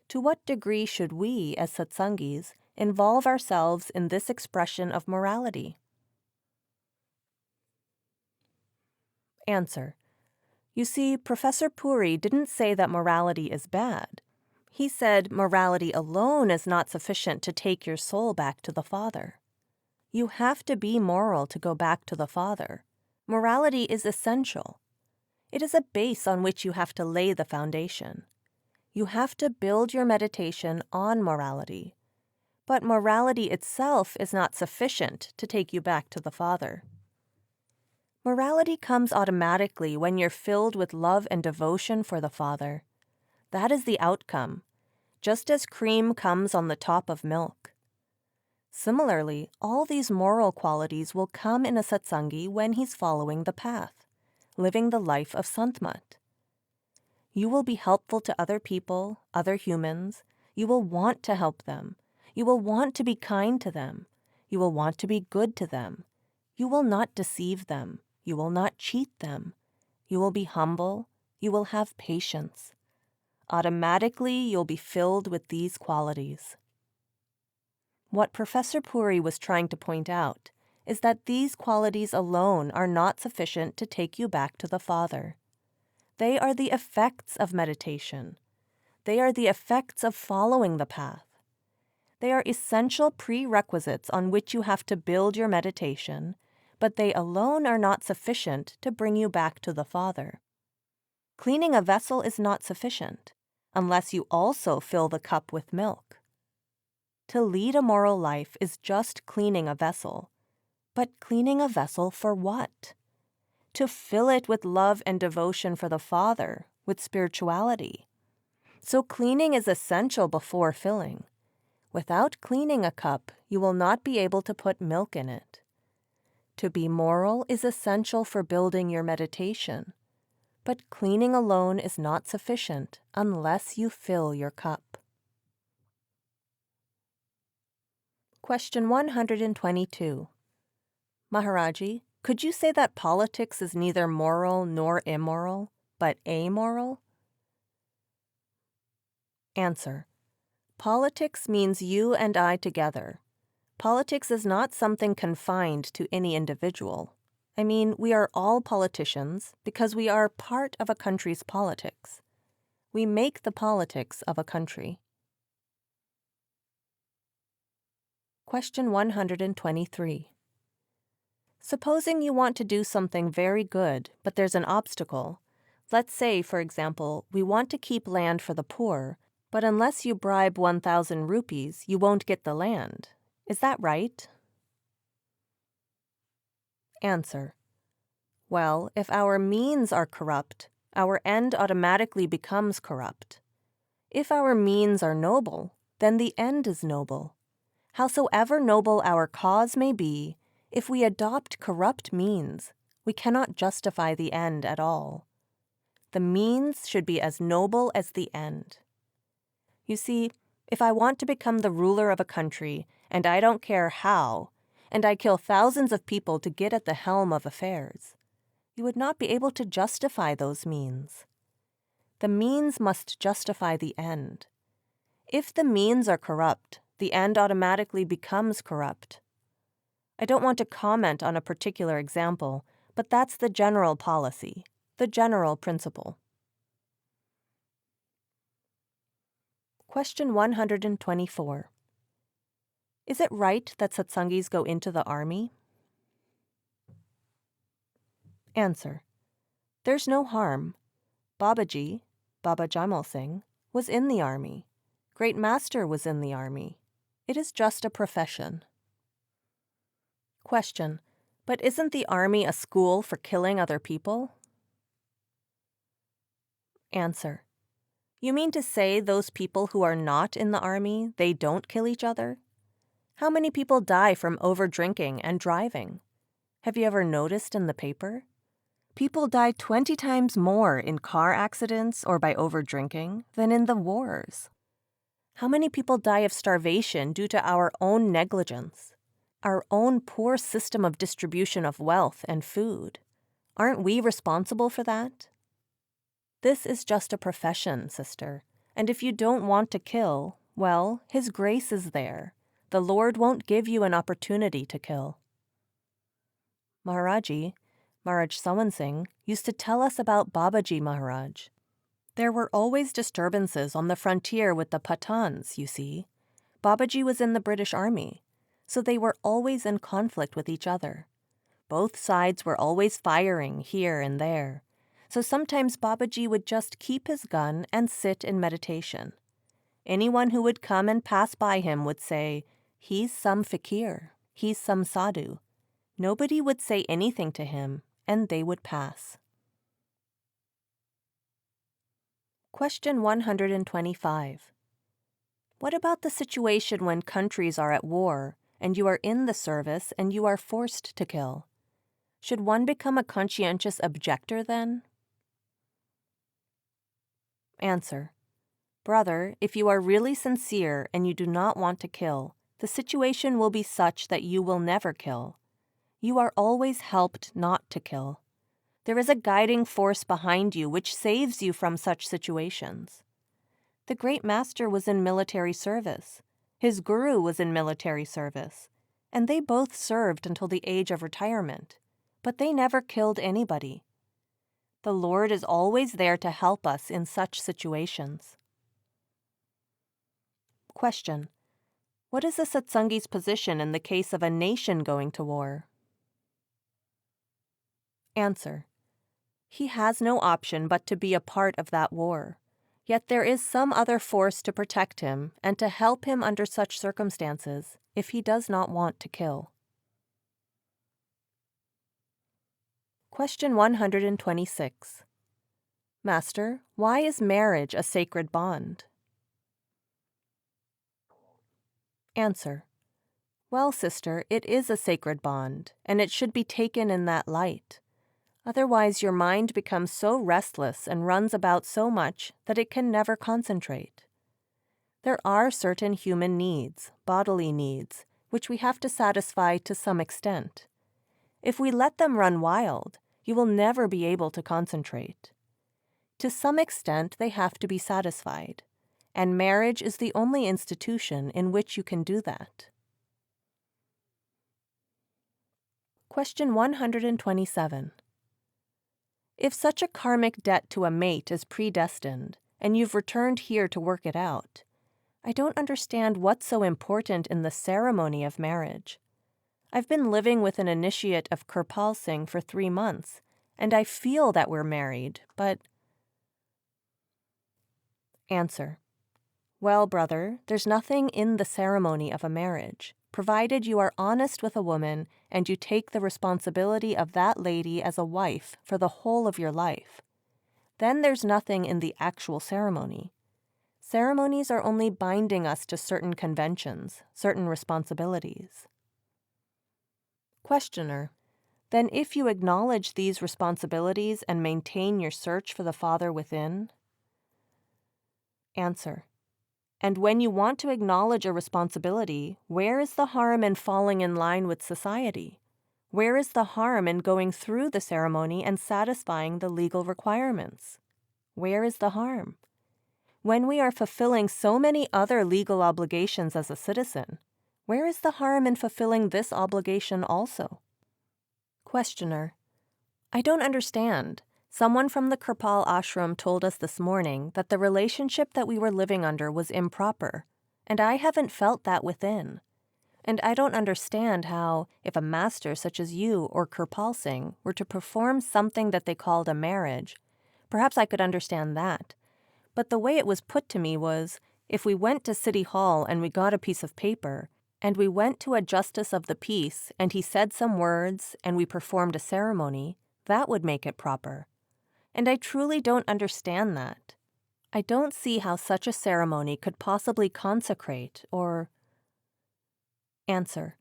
To what degree should we, as satsangis, involve ourselves in this expression of morality? Answer. You see, Professor Puri didn't say that morality is bad. He said morality alone is not sufficient to take your soul back to the Father. You have to be moral to go back to the Father. Morality is essential. It is a base on which you have to lay the foundation. You have to build your meditation on morality. But morality itself is not sufficient to take you back to the Father. Morality comes automatically when you're filled with love and devotion for the Father. That is the outcome, just as cream comes on the top of milk. Similarly, all these moral qualities will come in a satsangi when he's following the path, living the life of Sant Mat. You will be helpful to other people, other humans. You will want to help them. You will want to be kind to them. You will want to be good to them. You will not deceive them. You will not cheat them. You will be humble. You will have patience. Automatically, you'll be filled with these qualities. What Professor Puri was trying to point out is that these qualities alone are not sufficient to take you back to the Father. They are the effects of meditation. They are the effects of following the path. They are essential prerequisites on which you have to build your meditation, but they alone are not sufficient to bring you back to the Father. Cleaning a vessel is not sufficient unless you also fill the cup with milk. To lead a moral life is just cleaning a vessel. But cleaning a vessel for what? To fill it with love and devotion for the Father, with spirituality. So cleaning is essential before filling. Without cleaning a cup, you will not be able to put milk in it. To be moral is essential for building your meditation. But cleaning alone is not sufficient unless you fill your cup. Question 122. Maharaji, could you say that politics is neither moral nor immoral, but amoral? Answer. Politics means you and I together. Politics is not something confined to any individual. I mean, we are all politicians because we are part of a country's politics. We make the politics of a country. Question 123. Supposing you want to do something very good, but there's an obstacle. Let's say, for example, we want to keep land for the poor, but unless you bribe 1,000 rupees, you won't get the land. Is that right? Answer. Well, if our means are corrupt, our end automatically becomes corrupt. If our means are noble, then the end is noble. Howsoever noble our cause may be, if we adopt corrupt means, we cannot justify the end at all. The means should be as noble as the end. You see, if I want to become the ruler of a country, and I don't care how, and I kill thousands of people to get at the helm of affairs, you would not be able to justify those means. The means must justify the end. If the means are corrupt, the end automatically becomes corrupt. I don't want to comment on a particular example, but that's the general policy, the general principle. Question 124. Is it right that satsangis go into the army? Answer. There's no harm. Babaji, Baba Jaimal Singh, was in the army. Great Master was in the army. It is just a profession. Question. But isn't the army a school for killing other people? Answer. You mean to say those people who are not in the army, they don't kill each other? How many people die from over-drinking and driving? Have you ever noticed in the paper? People die 20 times more in car accidents or by over-drinking than in the wars. How many people die of starvation due to our own negligence, our own poor system of distribution of wealth and food? Aren't we responsible for that? This is just a profession, sister, and if you don't want to kill, well, His grace is there. The Lord won't give you an opportunity to kill. Maharaji, Maharaj Charan Singh, used to tell us about Babaji Maharaj. There were always disturbances on the frontier with the Pathans, you see. Babaji was in the British Army, so they were always in conflict with each other. Both sides were always firing here and there, so sometimes Babaji would just keep his gun and sit in meditation. Anyone who would come and pass by him would say, "He's some fakir, he's some sadhu." Nobody would say anything to him, and they would pass. Question 125. What about the situation when countries are at war, and you are in the service and you are forced to kill? Should one become a conscientious objector then? Answer. Brother, if you are really sincere and you do not want to kill, the situation will be such that you will never kill. You are always helped not to kill. There is a guiding force behind you which saves you from such situations. The great master was in military service. His guru was in military service, and they both served until the age of retirement, but they never killed anybody. The Lord is always there to help us in such situations. Question. What is a Satsangi's position in the case of a nation going to war? Answer. He has no option but to be a part of that war. Yet there is some other force to protect him and to help him under such circumstances if he does not want to kill. Question 126. Master, why is marriage a sacred bond? Answer. Well, sister, it is a sacred bond, and it should be taken in that light. Otherwise, your mind becomes so restless and runs about so much that it can never concentrate. There are certain human needs, bodily needs, which we have to satisfy to some extent. If we let them run wild, you will never be able to concentrate. To some extent, they have to be satisfied, and marriage is the only institution in which you can do that. Question 127. If such a karmic debt to a mate is predestined, and you've returned here to work it out, I don't understand what's so important in the ceremony of marriage. I've been living with an initiate of Kirpal Singh for 3 months, and I feel that we're married, but... Answer. Well, brother, there's nothing in the ceremony of a marriage, provided you are honest with a woman and you take the responsibility of that lady as a wife for the whole of your life. Then there's nothing in the actual ceremony. Ceremonies are only binding us to certain conventions, certain responsibilities. Questioner. Then if you acknowledge these responsibilities and maintain your search for the Father within? Answer. And when you want to acknowledge a responsibility, where is the harm in falling in line with society? Where is the harm in going through the ceremony and satisfying the legal requirements? Where is the harm? When we are fulfilling so many other legal obligations as a citizen, where is the harm in fulfilling this obligation also? Questioner. I don't understand. Someone from the Kirpal ashram told us this morning that the relationship that we were living under was improper, and I haven't felt that within. And I don't understand how, if a master such as you or Kirpal Singh were to perform something that they called a marriage, perhaps I could understand that. But the way it was put to me was, if we went to City Hall and we got a piece of paper, and we went to a justice of the peace and he said some words and we performed a ceremony, that would make it proper. And I truly don't understand that. I don't see how such a ceremony could possibly consecrate or... Answer.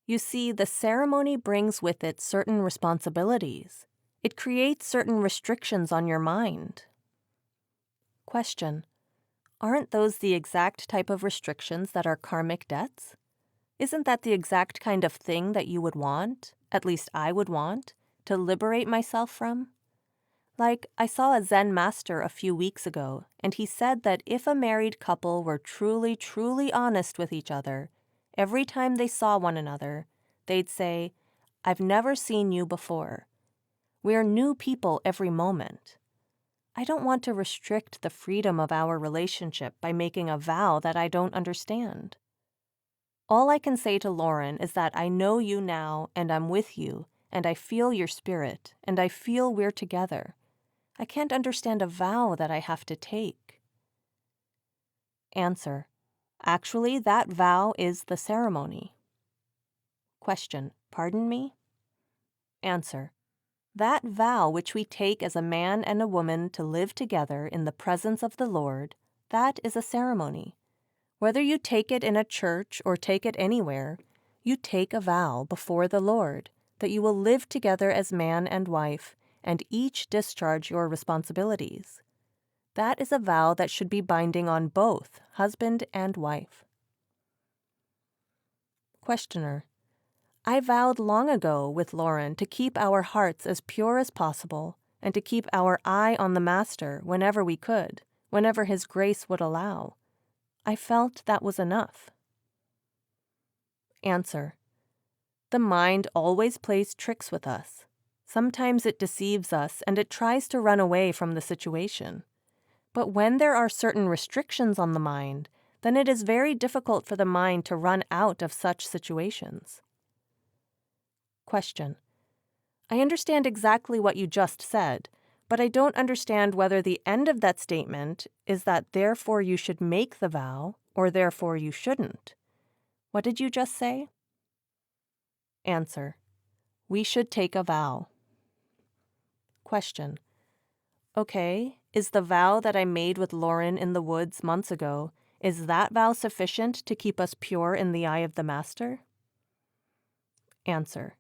You see, the ceremony brings with it certain responsibilities. It creates certain restrictions on your mind. Question. Aren't those the exact type of restrictions that are karmic debts? Isn't that the exact kind of thing that you would want, at least I would want, to liberate myself from? Like, I saw a Zen master a few weeks ago, and he said that if a married couple were truly, truly honest with each other, every time they saw one another, they'd say, "I've never seen you before." We're new people every moment. I don't want to restrict the freedom of our relationship by making a vow that I don't understand. All I can say to Lauren is that I know you now, and I'm with you, and I feel your spirit, and I feel we're together. I can't understand a vow that I have to take. Answer: actually, that vow is the ceremony. Question: pardon me? Answer: that vow which we take as a man and a woman to live together in the presence of the Lord, that is a ceremony. Whether you take it in a church or take it anywhere, you take a vow before the Lord that you will live together as man and wife and each discharge your responsibilities. That is a vow that should be binding on both husband and wife. Questioner: I vowed long ago with Lauren to keep our hearts as pure as possible and to keep our eye on the Master whenever we could, whenever His grace would allow. I felt that was enough. Answer: the mind always plays tricks with us. Sometimes it deceives us and it tries to run away from the situation. But when there are certain restrictions on the mind, then it is very difficult for the mind to run out of such situations. Question: I understand exactly what you just said, but I don't understand whether the end of that statement is that therefore you should make the vow or therefore you shouldn't. What did you just say? Answer: we should take a vow. Question: okay, is the vow that I made with Lauren in the woods months ago, is that vow sufficient to keep us pure in the eye of the Master? Answer: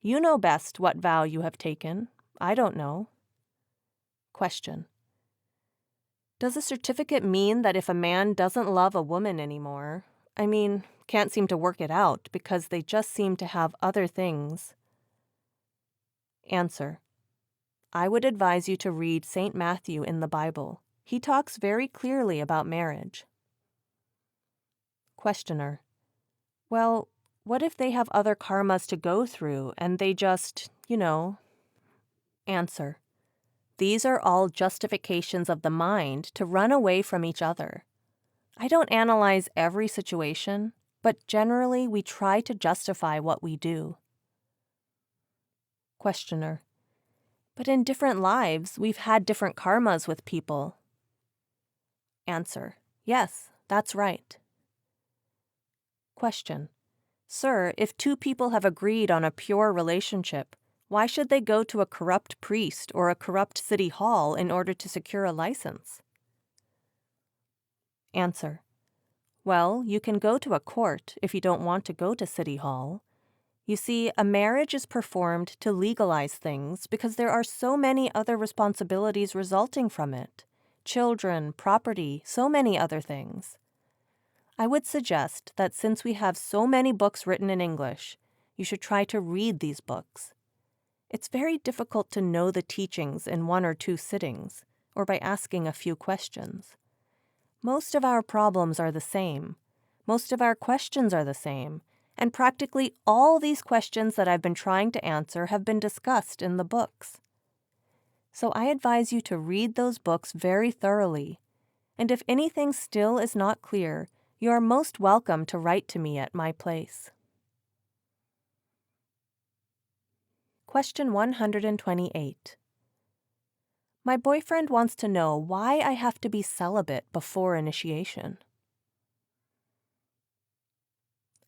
you know best what vow you have taken. I don't know. Question: does a certificate mean that if a man doesn't love a woman anymore, can't seem to work it out because they just seem to have other things? Answer: I would advise you to read St. Matthew in the Bible. He talks very clearly about marriage. Questioner: well, what if they have other karmas to go through and they just, Answer: these are all justifications of the mind to run away from each other. I don't analyze every situation, but generally we try to justify what we do. Questioner: but in different lives, we've had different karmas with people. Answer: yes, that's right. Question: sir, if two people have agreed on a pure relationship, why should they go to a corrupt priest or a corrupt city hall in order to secure a license? Answer: well, you can go to a court if you don't want to go to city hall. You see, a marriage is performed to legalize things because there are so many other responsibilities resulting from it. Children, property, so many other things. I would suggest that since we have so many books written in English, you should try to read these books. It's very difficult to know the teachings in 1 or 2 sittings, or by asking a few questions. Most of our problems are the same. Most of our questions are the same. And practically all these questions that I've been trying to answer have been discussed in the books. So I advise you to read those books very thoroughly. And if anything still is not clear, you are most welcome to write to me at my place. Question 128. My boyfriend wants to know why I have to be celibate before initiation.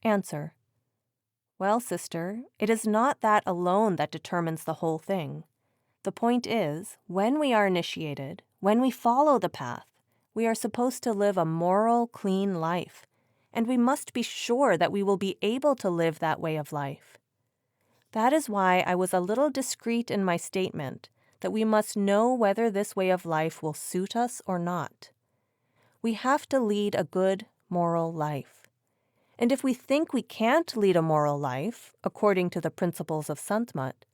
Answer: well, sister, it is not that alone that determines the whole thing. The point is, when we are initiated, when we follow the path, we are supposed to live a moral, clean life, and we must be sure that we will be able to live that way of life. That is why I was a little discreet in my statement that we must know whether this way of life will suit us or not. We have to lead a good, moral life. And if we think we can't lead a moral life, according to the principles of Sant Mat,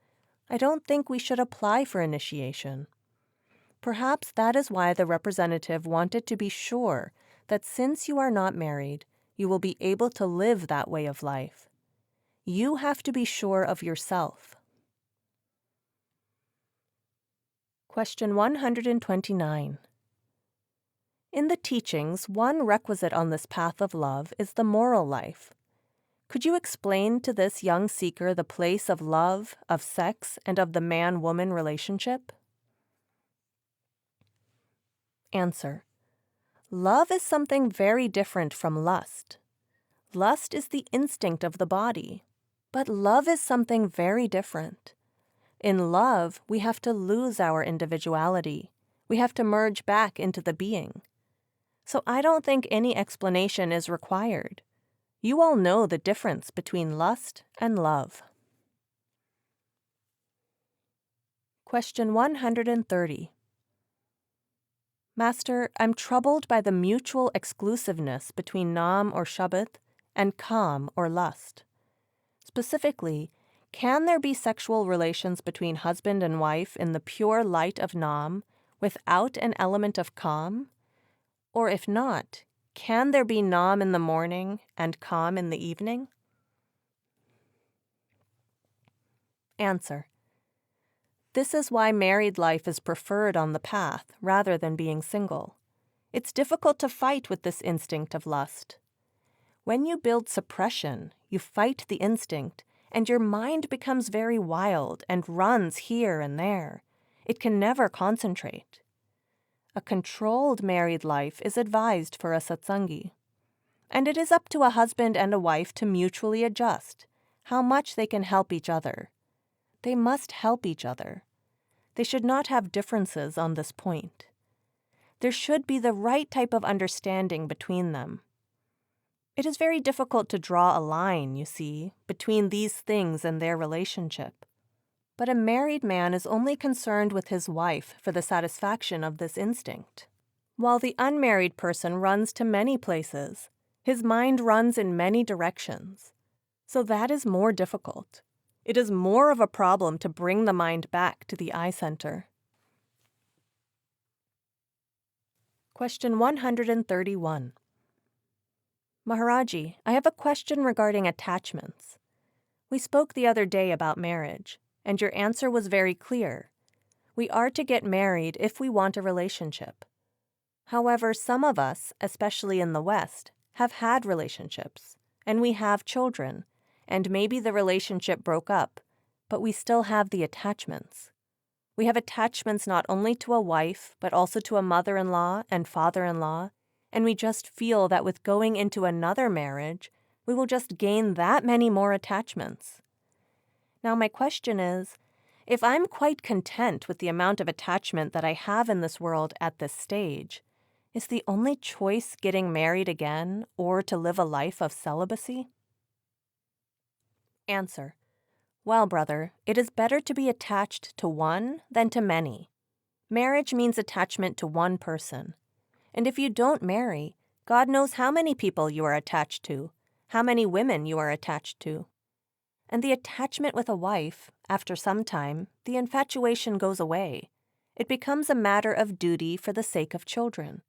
I don't think we should apply for initiation. Perhaps that is why the representative wanted to be sure that since you are not married, you will be able to live that way of life. You have to be sure of yourself. Question 129. In the teachings, one requisite on this path of love is the moral life. Could you explain to this young seeker the place of love, of sex, and of the man-woman relationship? Answer. Love is something very different from lust. Lust is the instinct of the body, but love is something very different. In love, we have to lose our individuality. We have to merge back into the being. So I don't think any explanation is required. You all know the difference between lust and love. Question 130. Master, I'm troubled by the mutual exclusiveness between nam or shabd and kam or lust. Specifically, can there be sexual relations between husband and wife in the pure light of nam without an element of kam? Or if not, can there be nam in the morning and kam in the evening? Answer. This is why married life is preferred on the path rather than being single. It's difficult to fight with this instinct of lust. When you build suppression, you fight the instinct, and your mind becomes very wild and runs here and there. It can never concentrate. A controlled married life is advised for a satsangi. And it is up to a husband and a wife to mutually adjust how much they can help each other. They must help each other. They should not have differences on this point. There should be the right type of understanding between them. It is very difficult to draw a line, you see, between these things and their relationship. But a married man is only concerned with his wife for the satisfaction of this instinct. While the unmarried person runs to many places, his mind runs in many directions. So that is more difficult. It is more of a problem to bring the mind back to the eye center. Question 131. Maharaji, I have a question regarding attachments. We spoke the other day about marriage, and your answer was very clear. We are to get married if we want a relationship. However, some of us, especially in the West, have had relationships, and we have children, and maybe the relationship broke up, but we still have the attachments. We have attachments not only to a wife, but also to a mother-in-law and father-in-law, and we just feel that with going into another marriage, we will just gain that many more attachments. Now my question is, if I'm quite content with the amount of attachment that I have in this world at this stage, is the only choice getting married again or to live a life of celibacy? Answer. Well, brother, it is better to be attached to one than to many. Marriage means attachment to one person. And if you don't marry, God knows how many people you are attached to, how many women you are attached to. And the attachment with a wife, after some time, the infatuation goes away. It becomes a matter of duty for the sake of children.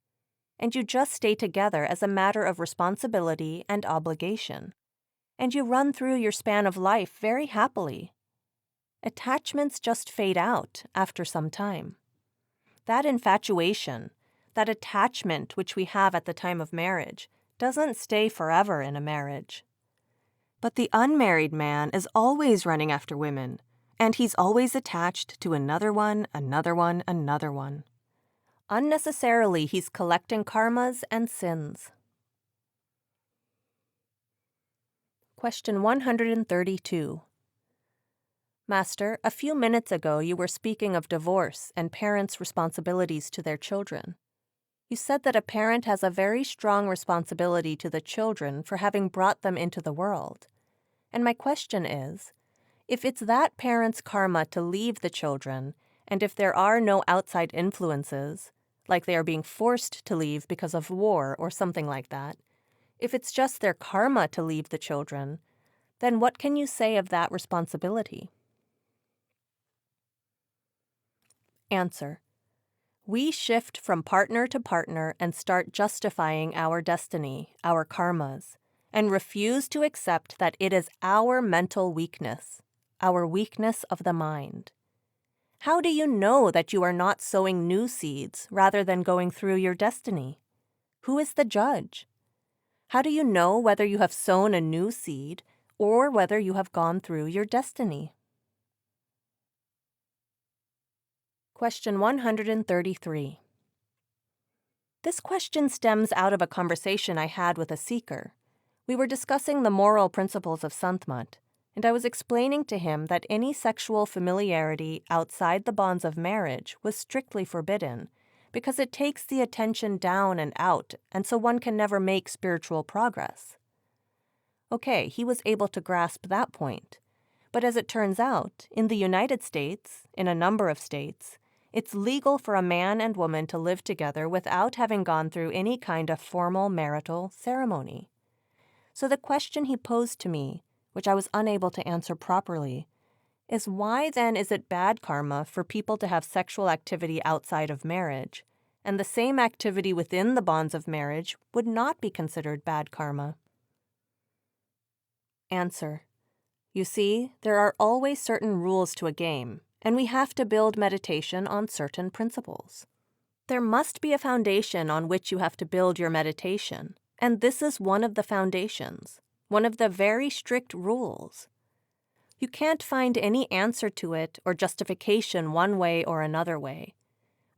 And you just stay together as a matter of responsibility and obligation. And you run through your span of life very happily. Attachments just fade out after some time. That infatuation, that attachment which we have at the time of marriage, doesn't stay forever in a marriage. But the unmarried man is always running after women, and he's always attached to another one, another one, another one. Unnecessarily, he's collecting karmas and sins. Question 132. Master, a few minutes ago you were speaking of divorce and parents' responsibilities to their children. You said that a parent has a very strong responsibility to the children for having brought them into the world. And my question is, if it's that parent's karma to leave the children, and if there are no outside influences, like they are being forced to leave because of war or something like that, if it's just their karma to leave the children, then what can you say of that responsibility? Answer. We shift from partner to partner and start justifying our destiny, our karmas, and refuse to accept that it is our mental weakness, our weakness of the mind. How do you know that you are not sowing new seeds rather than going through your destiny? Who is the judge? How do you know whether you have sown a new seed or whether you have gone through your destiny? Question 133. This question stems out of a conversation I had with a seeker. We were discussing the moral principles of Sant Mat, and I was explaining to him that any sexual familiarity outside the bonds of marriage was strictly forbidden, because it takes the attention down and out, and so one can never make spiritual progress. Okay, he was able to grasp that point. But as it turns out, in the United States, in a number of states, it's legal for a man and woman to live together without having gone through any kind of formal marital ceremony. So the question he posed to me, which I was unable to answer properly, is why then is it bad karma for people to have sexual activity outside of marriage, and the same activity within the bonds of marriage would not be considered bad karma? Answer. You see, there are always certain rules to a game, and we have to build meditation on certain principles. There must be a foundation on which you have to build your meditation, and this is one of the foundations, one of the very strict rules. You can't find any answer to it or justification one way or another way.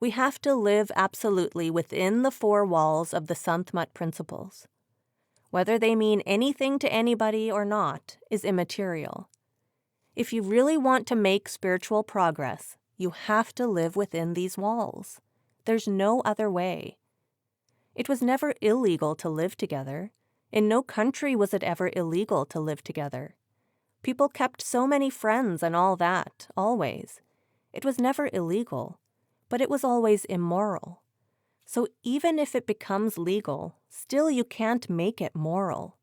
We have to live absolutely within the four walls of the Sant Mat principles. Whether they mean anything to anybody or not is immaterial. If you really want to make spiritual progress, you have to live within these walls. There's no other way. It was never illegal to live together. In no country was it ever illegal to live together. People kept so many friends and all that, always. It was never illegal, but it was always immoral. So even if it becomes legal, still you can't make it moral.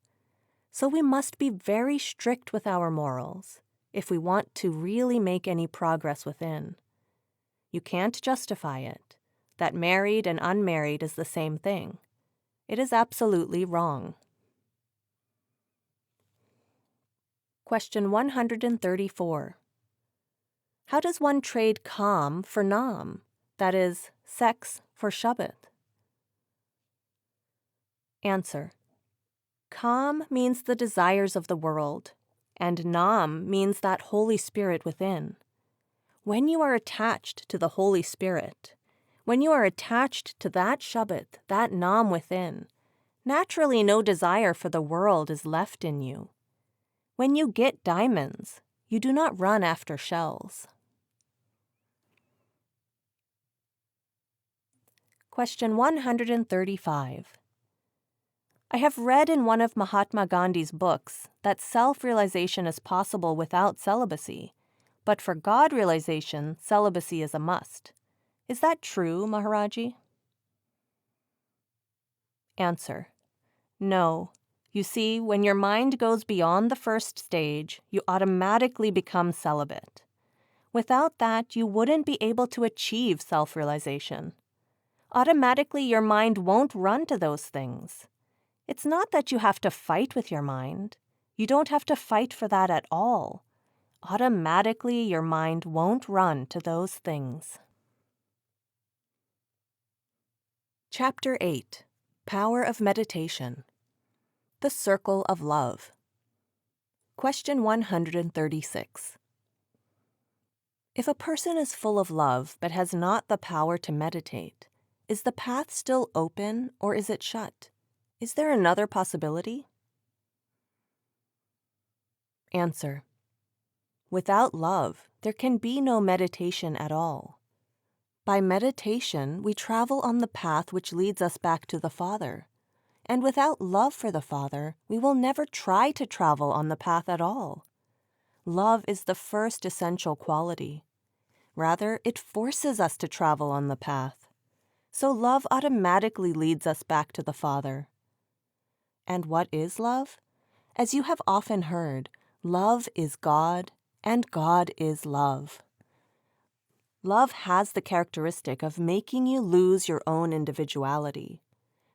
So we must be very strict with our morals if we want to really make any progress within. You can't justify it, that married and unmarried is the same thing. It is absolutely wrong. Question 134. How does one trade kam for nam, that is, sex for shabd? Answer. Kam means the desires of the world, and nam means that Holy Spirit within. When you are attached to the Holy Spirit, when you are attached to that shabd, that nam within, naturally no desire for the world is left in you. When you get diamonds, you do not run after shells. Question 135. I have read in one of Mahatma Gandhi's books that self-realization is possible without celibacy, but for God realization, celibacy is a must. Is that true, Maharaji? Answer. No. You see, when your mind goes beyond the first stage, you automatically become celibate. Without that, you wouldn't be able to achieve self-realization. Automatically, your mind won't run to those things. It's not that you have to fight with your mind. You don't have to fight for that at all. Automatically, your mind won't run to those things. Chapter 8. Power of Meditation. The Circle of Love. Question 136. If a person is full of love but has not the power to meditate, is the path still open or is it shut? Is there another possibility? Answer. Without love, there can be no meditation at all. By meditation, we travel on the path which leads us back to the Father. And without love for the Father, we will never try to travel on the path at all. Love is the first essential quality. Rather, it forces us to travel on the path. So love automatically leads us back to the Father. And what is love? As you have often heard, love is God, and God is love. Love has the characteristic of making you lose your own individuality.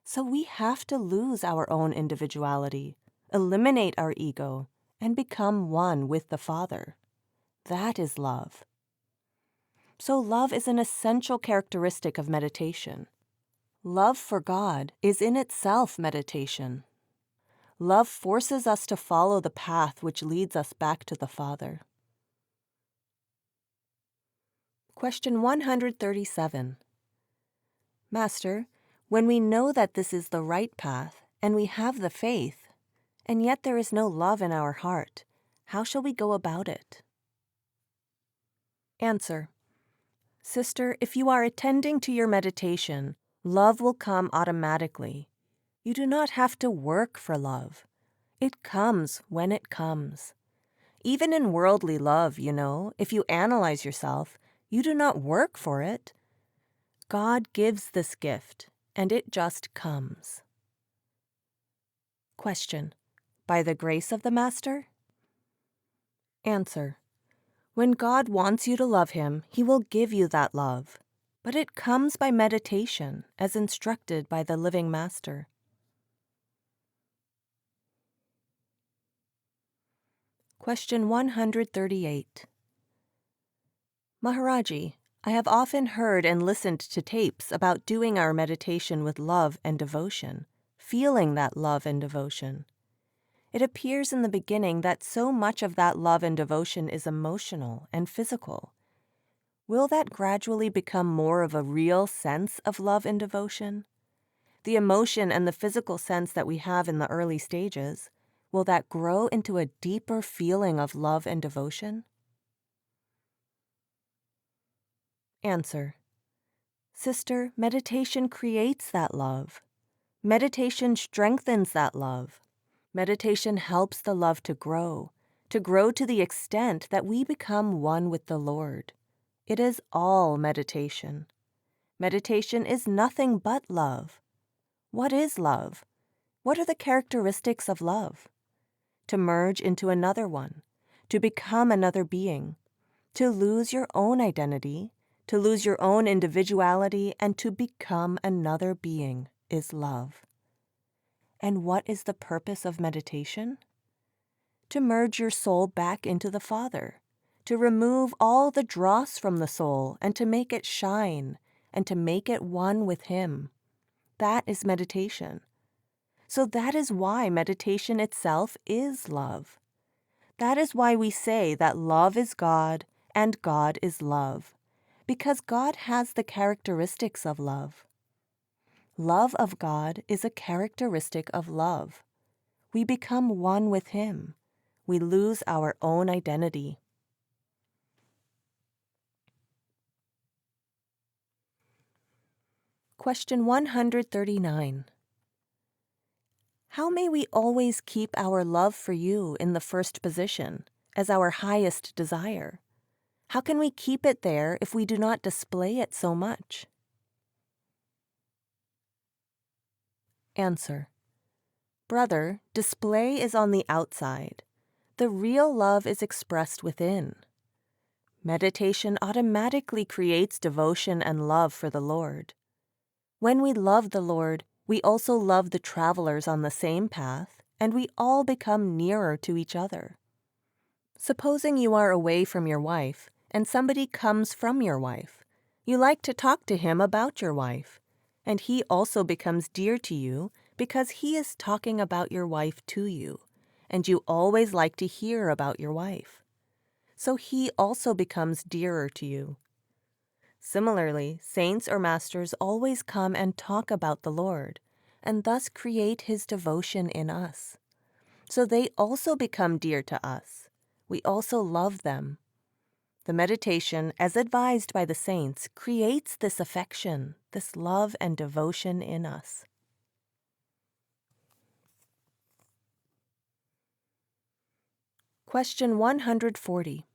So we have to lose our own individuality, eliminate our ego, and become one with the Father. That is love. So love is an essential characteristic of meditation. Love for God is in itself meditation. Love forces us to follow the path which leads us back to the Father. Question 137. Master, when we know that this is the right path, and we have the faith, and yet there is no love in our heart, how shall we go about it? Answer. Sister, if you are attending to your meditation, love will come automatically. You do not have to work for love. It comes when it comes. Even in worldly love, if you analyze yourself, you do not work for it. God gives this gift, and it just comes. Question. By the grace of the Master? Answer. When God wants you to love Him, He will give you that love. But it comes by meditation, as instructed by the living Master. Question 138. Maharaji, I have often heard and listened to tapes about doing our meditation with love and devotion, feeling that love and devotion. It appears in the beginning that so much of that love and devotion is emotional and physical. Will that gradually become more of a real sense of love and devotion? The emotion and the physical sense that we have in the early stages, will that grow into a deeper feeling of love and devotion? Answer. Sister, meditation creates that love. Meditation strengthens that love. Meditation helps the love to grow to the extent that we become one with the Lord. It is all meditation. Meditation is nothing but love. What is love? What are the characteristics of love? To merge into another one, to become another being, to lose your own identity, to lose your own individuality, and to become another being is love. And what is the purpose of meditation? To merge your soul back into the Father, to remove all the dross from the soul and to make it shine, and to make it one with Him. That is meditation. So that is why meditation itself is love. That is why we say that love is God and God is love, because God has the characteristics of love. Love of God is a characteristic of love. We become one with Him. We lose our own identity. Question 139. How may we always keep our love for you in the first position, as our highest desire? How can we keep it there if we do not display it so much? Answer. Brother, display is on the outside. The real love is expressed within. Meditation automatically creates devotion and love for the Lord. When we love the Lord, we also love the travelers on the same path, and we all become nearer to each other. Supposing you are away from your wife, and somebody comes from your wife. You like to talk to him about your wife, and he also becomes dear to you because he is talking about your wife to you, and you always like to hear about your wife. So he also becomes dearer to you. Similarly, saints or masters always come and talk about the Lord, and thus create His devotion in us. So they also become dear to us. We also love them. The meditation, as advised by the saints, creates this affection, this love and devotion in us. Question 140.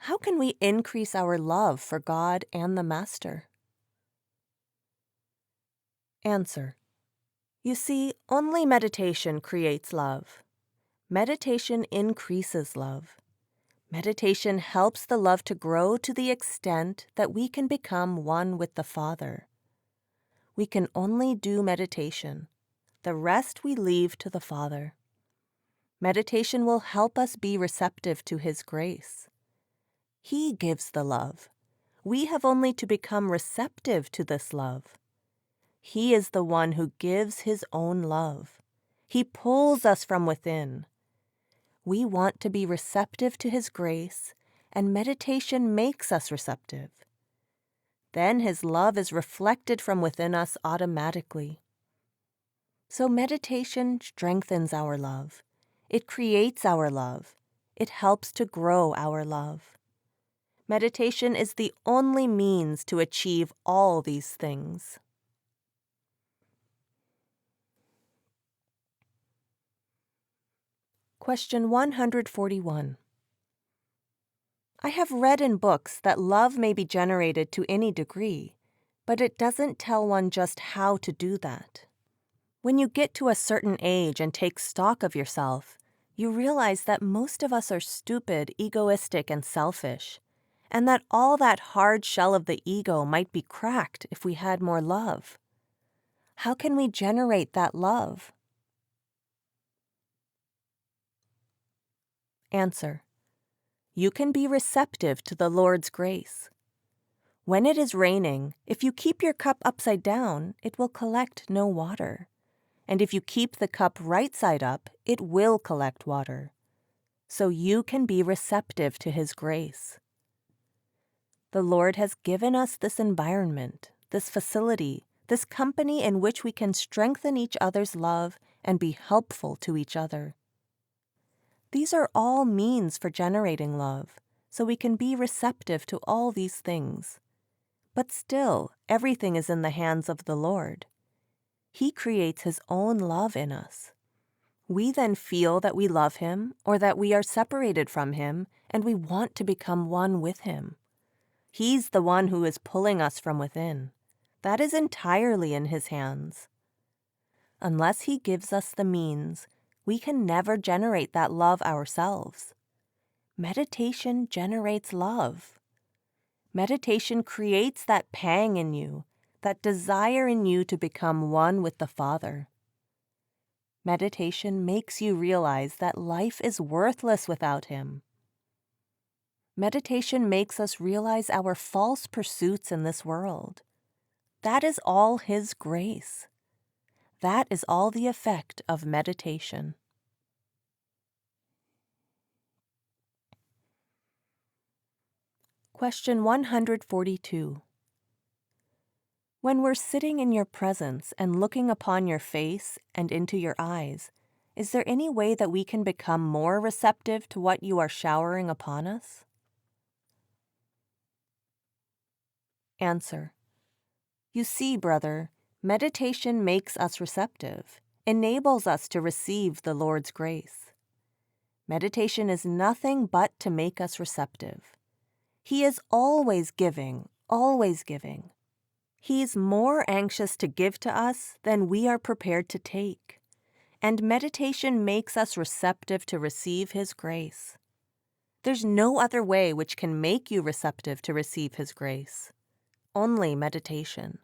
How can we increase our love for God and the Master? Answer. You see, only meditation creates love. Meditation increases love. Meditation helps the love to grow to the extent that we can become one with the Father. We can only do meditation. The rest we leave to the Father. Meditation will help us be receptive to His grace. He gives the love. We have only to become receptive to this love. He is the one who gives His own love. He pulls us from within. We want to be receptive to His grace, and meditation makes us receptive. Then His love is reflected from within us automatically. So meditation strengthens our love. It creates our love. It helps to grow our love. Meditation is the only means to achieve all these things. Question 141. I have read in books that love may be generated to any degree, but it doesn't tell one just how to do that. When you get to a certain age and take stock of yourself, you realize that most of us are stupid, egoistic, and selfish, and that all that hard shell of the ego might be cracked if we had more love. How can we generate that love? Answer. You can be receptive to the Lord's grace. When it is raining, if you keep your cup upside down, it will collect no water. And if you keep the cup right side up, it will collect water. So you can be receptive to His grace. The Lord has given us this environment, this facility, this company in which we can strengthen each other's love and be helpful to each other. These are all means for generating love, so we can be receptive to all these things. But still, everything is in the hands of the Lord. He creates His own love in us. We then feel that we love Him or that we are separated from Him and we want to become one with Him. He's the one who is pulling us from within. That is entirely in His hands. Unless He gives us the means, we can never generate that love ourselves. Meditation generates love. Meditation creates that pang in you, that desire in you to become one with the Father. Meditation makes you realize that life is worthless without Him. Meditation makes us realize our false pursuits in this world. That is all His grace. That is all the effect of meditation. Question 142. When we're sitting in your presence and looking upon your face and into your eyes, is there any way that we can become more receptive to what you are showering upon us? Answer. You see, brother, meditation makes us receptive, enables us to receive the Lord's grace. Meditation is nothing but to make us receptive. He is always giving, always giving. He's more anxious to give to us than we are prepared to take. And meditation makes us receptive to receive His grace. There's no other way which can make you receptive to receive His grace. Only meditation.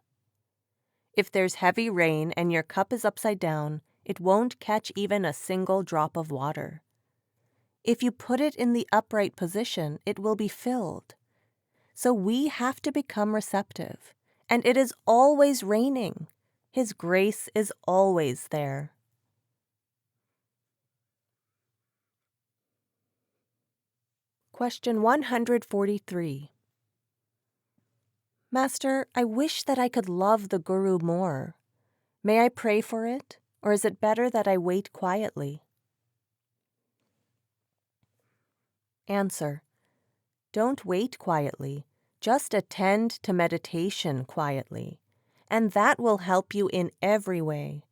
If there's heavy rain and your cup is upside down, it won't catch even a single drop of water. If you put it in the upright position, it will be filled. So we have to become receptive. And it is always raining. His grace is always there. Question 143. Master, I wish that I could love the Guru more. May I pray for it, or is it better that I wait quietly? Answer. Don't wait quietly. Just attend to meditation quietly, and that will help you in every way.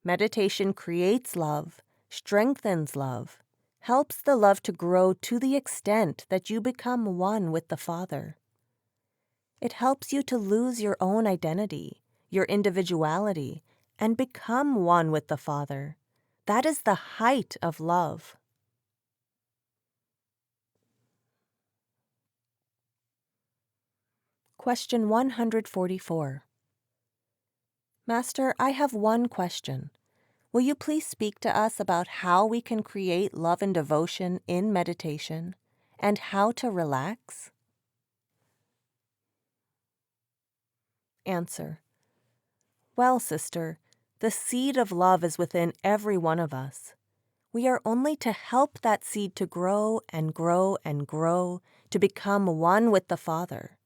Meditation creates love, strengthens love, helps the love to grow to the extent that you become one with the Father. It helps you to lose your own identity, your individuality, and become one with the Father. That is the height of love. Question 144. Master, I have one question. Will you please speak to us about how we can create love and devotion in meditation and how to relax? Answer. Well, sister, the seed of love is within every one of us. We are only to help that seed to grow and grow and grow to become one with the Father.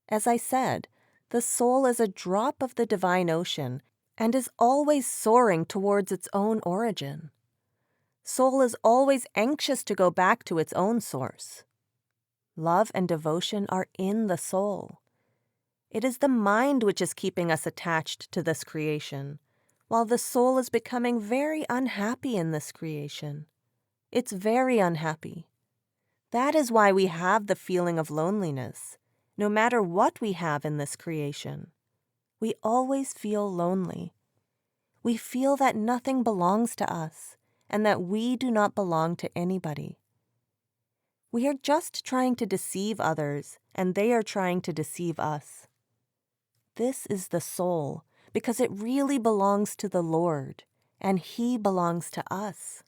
As I said, the soul is a drop of the divine ocean and is always soaring towards its own origin. Soul is always anxious to go back to its own source. Love and devotion are in the soul. It is the mind which is keeping us attached to this creation, while the soul is becoming very unhappy in this creation. It's very unhappy. That is why we have the feeling of loneliness, no matter what we have in this creation. We always feel lonely. We feel that nothing belongs to us and that we do not belong to anybody. We are just trying to deceive others, and they are trying to deceive us. This is the soul, because it really belongs to the Lord, and He belongs to us.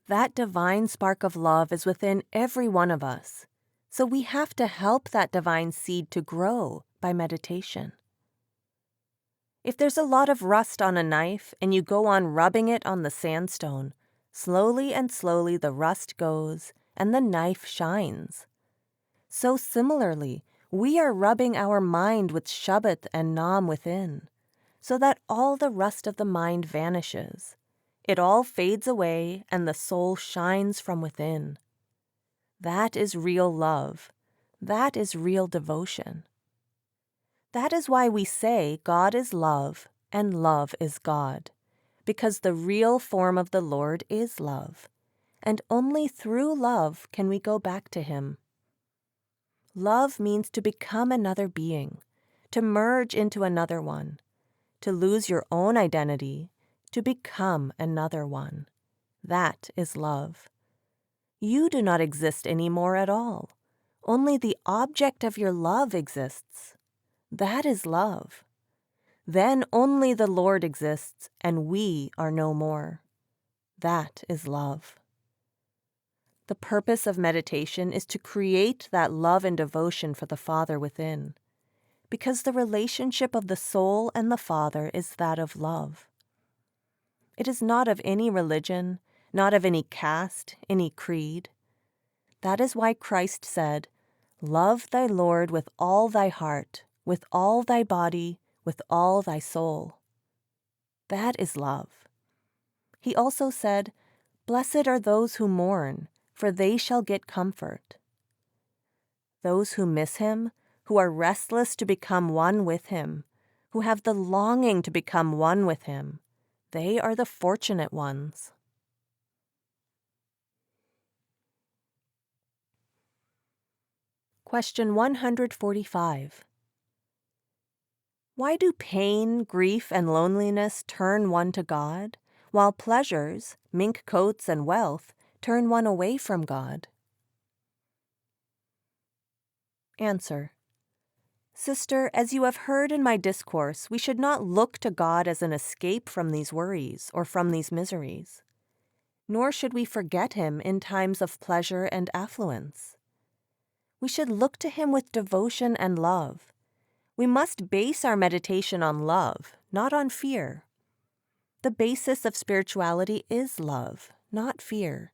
That divine spark of love is within every one of us, so we have to help that divine seed to grow by meditation. If there's a lot of rust on a knife and you go on rubbing it on the sandstone, slowly and slowly the rust goes and the knife shines. So similarly, we are rubbing our mind with shabd and nam within, so that all the rust of the mind vanishes. It all fades away and the soul shines from within. That is real love. That is real devotion. That is why we say God is love and love is God, because the real form of the Lord is love, and only through love can we go back to Him. Love means to become another being, to merge into another one, to lose your own identity, to become another one. That is love. You do not exist anymore at all. Only the object of your love exists. That is love. Then only the Lord exists, and we are no more. That is love. The purpose of meditation is to create that love and devotion for the Father within, because the relationship of the soul and the Father is that of love. It is not of any religion, not of any caste, any creed. That is why Christ said, "Love thy Lord with all thy heart, with all thy body, with all thy soul." That is love. He also said, "Blessed are those who mourn, for they shall get comfort." Those who miss Him, who are restless to become one with Him, who have the longing to become one with Him, they are the fortunate ones. Question 145. Why do pain, grief, and loneliness turn one to God, while pleasures, mink coats, and wealth turn one away from God? Answer. Sister, as you have heard in my discourse, we should not look to God as an escape from these worries or from these miseries. Nor should we forget Him in times of pleasure and affluence. We should look to Him with devotion and love. We must base our meditation on love, not on fear. The basis of spirituality is love, not fear.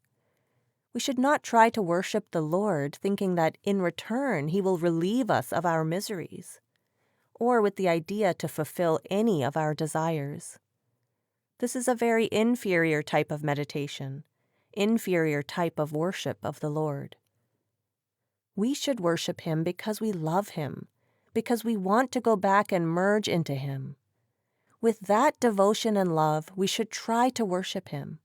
We should not try to worship the Lord thinking that in return He will relieve us of our miseries, or with the idea to fulfill any of our desires. This is a very inferior type of meditation, inferior type of worship of the Lord. We should worship Him because we love Him, because we want to go back and merge into Him. With that devotion and love, we should try to worship Him.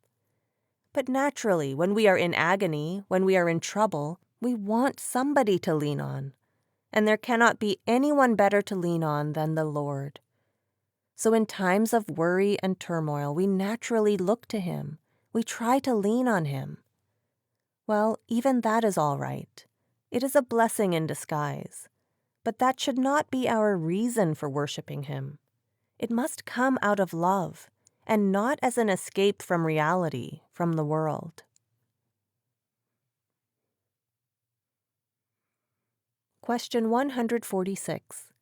But naturally, when we are in agony, when we are in trouble, we want somebody to lean on. And there cannot be anyone better to lean on than the Lord. So in times of worry and turmoil, we naturally look to Him. We try to lean on Him. Well, even that is all right. It is a blessing in disguise. But that should not be our reason for worshiping him. It must come out of love, and not as an escape from reality, from the world. Question 146.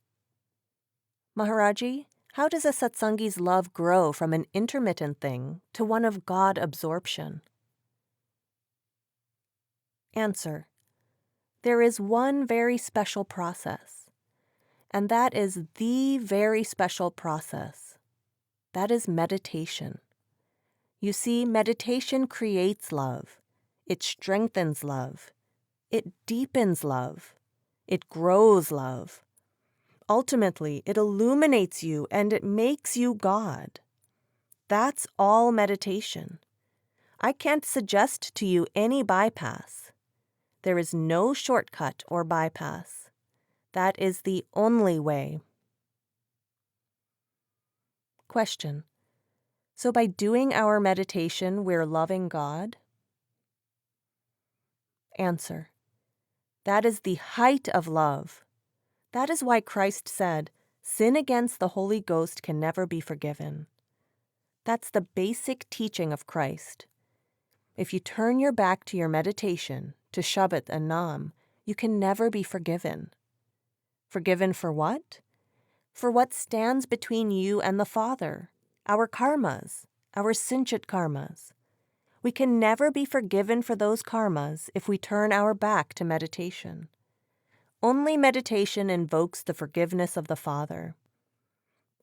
Maharaji, how does a satsangi's love grow from an intermittent thing to one of God absorption? Answer. There is one very special process, and that is the very special process. That is meditation. You see, meditation creates love. It strengthens love. It deepens love. It grows love. Ultimately, it illuminates you and it makes you God. That's all meditation. I can't suggest to you any bypass. There is no shortcut or bypass. That is the only way. Question. So by doing our meditation, we're loving God? Answer. That is the height of love. That is why Christ said, sin against the Holy Ghost can never be forgiven. That's the basic teaching of Christ. If you turn your back to your meditation, to shabd and nam, you can never be forgiven. Forgiven for what? For what stands between you and the Father, our karmas, our sinchit karmas. We can never be forgiven for those karmas if we turn our back to meditation. Only meditation invokes the forgiveness of the Father.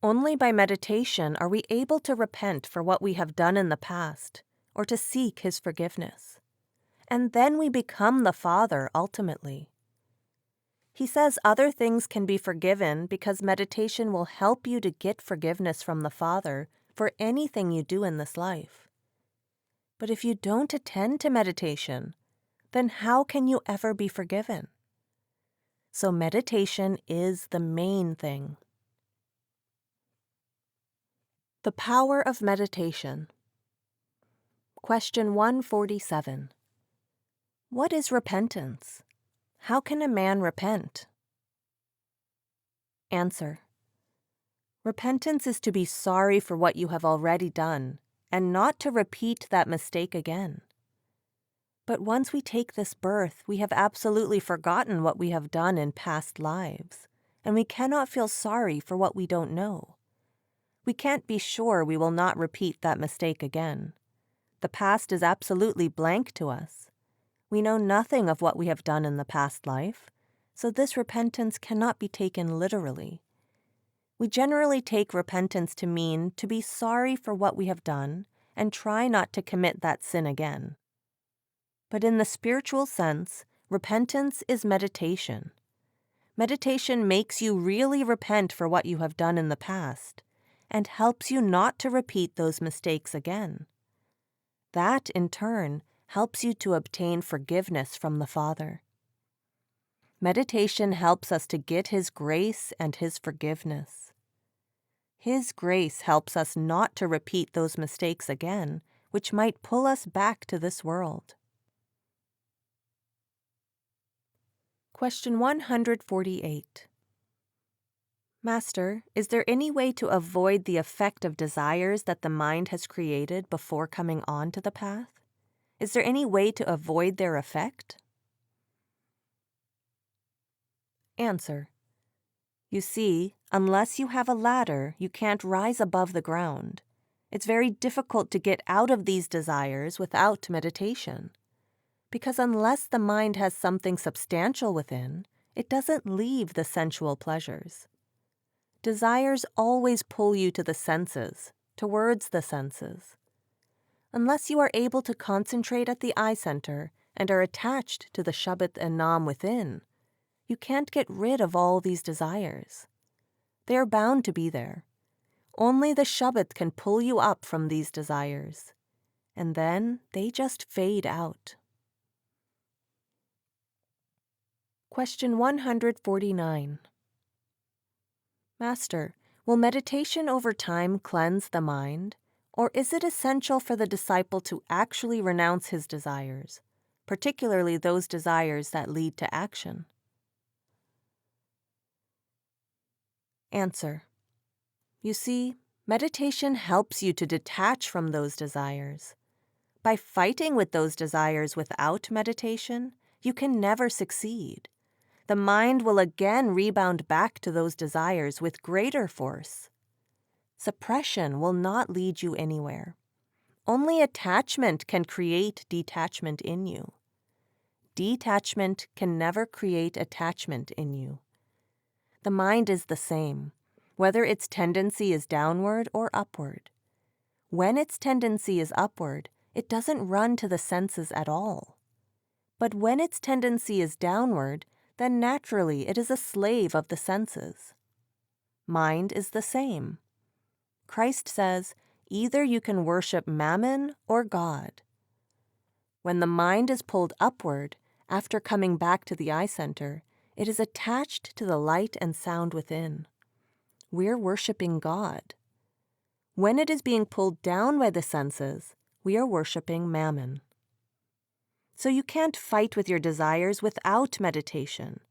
Only by meditation are we able to repent for what we have done in the past, or to seek His forgiveness. And then we become the Father ultimately. He says other things can be forgiven because meditation will help you to get forgiveness from the Father for anything you do in this life. But if you don't attend to meditation, then how can you ever be forgiven? So meditation is the main thing. The power of meditation. Question 147. What is repentance? How can a man repent? Answer. Repentance is to be sorry for what you have already done and not to repeat that mistake again. But once we take this birth, we have absolutely forgotten what we have done in past lives, and we cannot feel sorry for what we don't know. We can't be sure we will not repeat that mistake again. The past is absolutely blank to us. We know nothing of what we have done in the past life, so this repentance cannot be taken literally. We generally take repentance to mean to be sorry for what we have done and try not to commit that sin again. But in the spiritual sense, repentance is meditation. Meditation makes you really repent for what you have done in the past and helps you not to repeat those mistakes again. That, in turn, helps you to obtain forgiveness from the Father. Meditation helps us to get His grace and His forgiveness. His grace helps us not to repeat those mistakes again, which might pull us back to this world. Question 148. Master, is there any way to avoid the effect of desires that the mind has created before coming on to the path? Is there any way to avoid their effect? Answer. You see, unless you have a ladder, you can't rise above the ground. It's very difficult to get out of these desires without meditation. Because unless the mind has something substantial within, it doesn't leave the sensual pleasures. Desires always pull you to the senses, towards the senses. Unless you are able to concentrate at the eye center and are attached to the shabd and nam within, you can't get rid of all these desires. They are bound to be there. Only the shabd can pull you up from these desires, and then they just fade out. Question 149. Master, will meditation over time cleanse the mind, or is it essential for the disciple to actually renounce his desires, particularly those desires that lead to action? Answer. You see, meditation helps you to detach from those desires. By fighting with those desires without meditation, you can never succeed. The mind will again rebound back to those desires with greater force. Suppression will not lead you anywhere. Only attachment can create detachment in you. Detachment can never create attachment in you. The mind is the same, whether its tendency is downward or upward. When its tendency is upward, it doesn't run to the senses at all. But when its tendency is downward, then naturally it is a slave of the senses. Mind is the same. Christ says, either you can worship Mammon or God. When the mind is pulled upward, after coming back to the eye center, it is attached to the light and sound within. We're worshiping God. When it is being pulled down by the senses, we are worshiping Mammon. So you can't fight with your desires without meditation.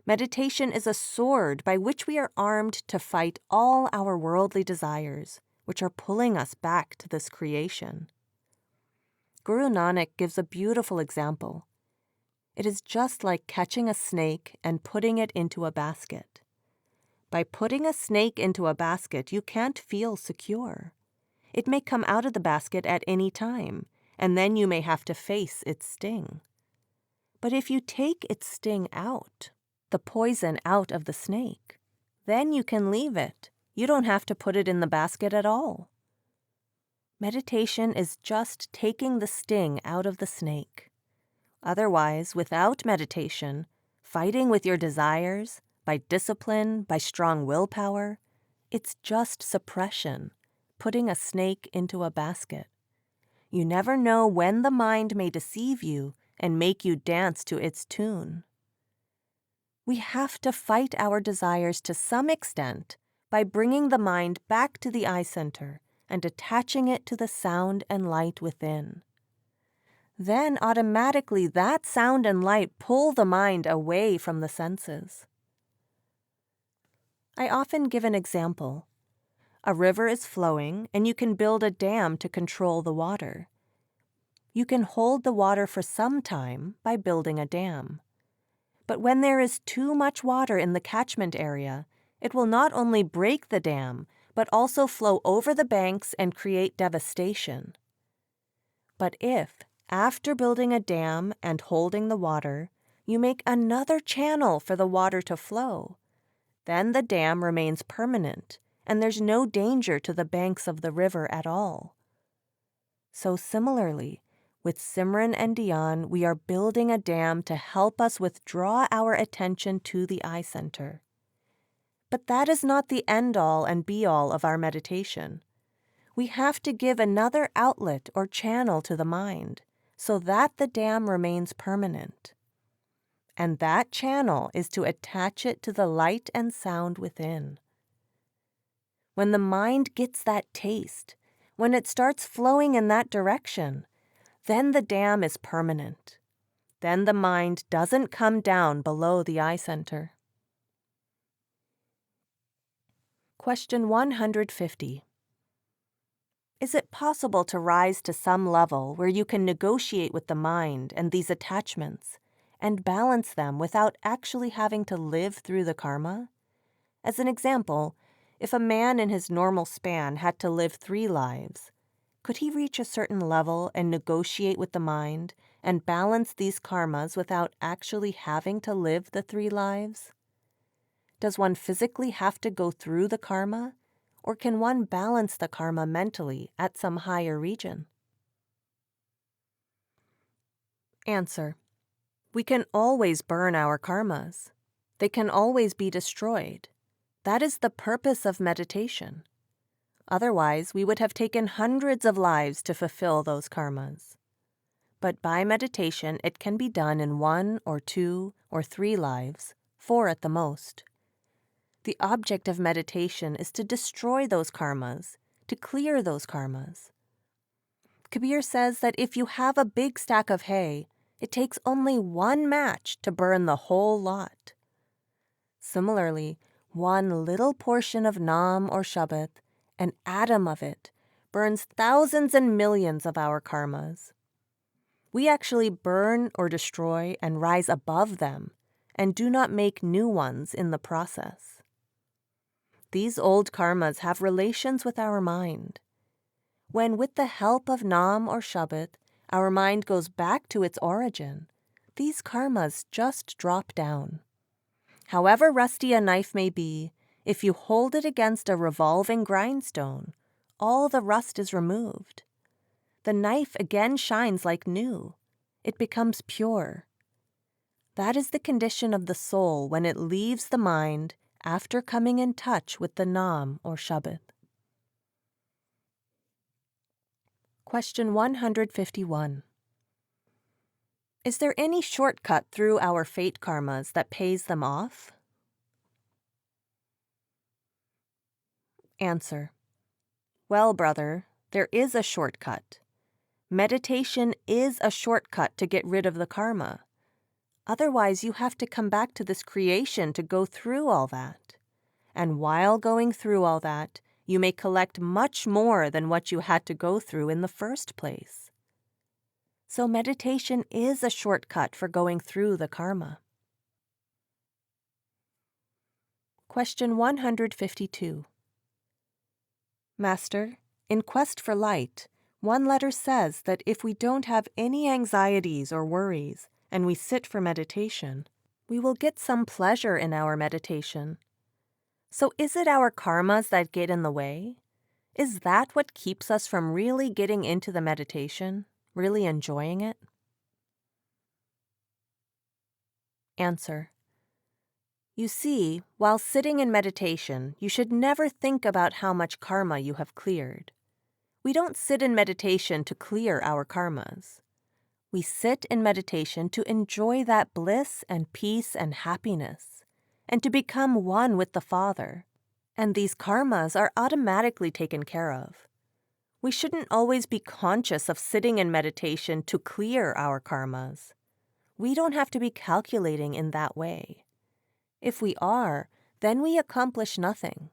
Meditation is a sword by which we are armed to fight all our worldly desires, which are pulling us back to this creation. Guru Nanak gives a beautiful example. It is just like catching a snake and putting it into a basket. By putting a snake into a basket, you can't feel secure. It may come out of the basket at any time, and then you may have to face its sting. But if you take its sting out, the poison out of the snake, then you can leave it. You don't have to put it in the basket at all. Meditation is just taking the sting out of the snake. Otherwise, without meditation, fighting with your desires, by discipline, by strong willpower, it's just suppression, putting a snake into a basket. You never know when the mind may deceive you and make you dance to its tune. We have to fight our desires to some extent by bringing the mind back to the eye center and attaching it to the sound and light within. Then automatically that sound and light pull the mind away from the senses. I often give an example. A river is flowing, and you can build a dam to control the water. You can hold the water for some time by building a dam. But when there is too much water in the catchment area, it will not only break the dam, but also flow over the banks and create devastation. But if, after building a dam and holding the water, you make another channel for the water to flow, then the dam remains permanent, and there's no danger to the banks of the river at all. So similarly, with Simran and dhyan, we are building a dam to help us withdraw our attention to the eye center. But that is not the end-all and be-all of our meditation. We have to give another outlet or channel to the mind, so that the dam remains permanent. And that channel is to attach it to the light and sound within. When the mind gets that taste, when it starts flowing in that direction, then the dam is permanent. Then the mind doesn't come down below the eye center. Question 150. Is it possible to rise to some level where you can negotiate with the mind and these attachments and balance them without actually having to live through the karma? As an example, if a man in his normal span had to live 3 lives, could he reach a certain level and negotiate with the mind and balance these karmas without actually having to live the 3 lives? Does one physically have to go through the karma, or can one balance the karma mentally at some higher region? Answer. We can always burn our karmas. They can always be destroyed. That is the purpose of meditation. Otherwise, we would have taken hundreds of lives to fulfill those karmas. But by meditation, it can be done in 1 or 2 or 3 lives, 4 at the most. The object of meditation is to destroy those karmas, to clear those karmas. Kabir says that if you have a big stack of hay, it takes only 1 match to burn the whole lot. Similarly, One little portion of nam or shabd, an atom of it, burns thousands and millions of our karmas. We actually burn or destroy and rise above them, and do not make new ones in the process. These old karmas have relations with our mind. When, with the help of nam or shabd, our mind goes back to its origin, these karmas just drop down. However rusty a knife may be, if you hold it against a revolving grindstone, all the rust is removed. The knife again shines like new. It becomes pure. That is the condition of the soul when it leaves the mind after coming in touch with the nam or shabd. Question 151. Is there any shortcut through our fate karmas that pays them off? Answer. Well, brother, there is a shortcut. Meditation is a shortcut to get rid of the karma. Otherwise, you have to come back to this creation to go through all that. And while going through all that, you may collect much more than what you had to go through in the first place. So meditation is a shortcut for going through the karma. Question 152. Master, in Quest for Light, one letter says that if we don't have any anxieties or worries, and we sit for meditation, we will get some pleasure in our meditation. So is it our karmas that get in the way? Is that what keeps us from really getting into the meditation, really enjoying it? Answer. You see, while sitting in meditation, you should never think about how much karma you have cleared. We don't sit in meditation to clear our karmas. We sit in meditation to enjoy that bliss and peace and happiness, and to become one with the Father. And these karmas are automatically taken care of. We shouldn't always be conscious of sitting in meditation to clear our karmas. We don't have to be calculating in that way. If we are, then we accomplish nothing.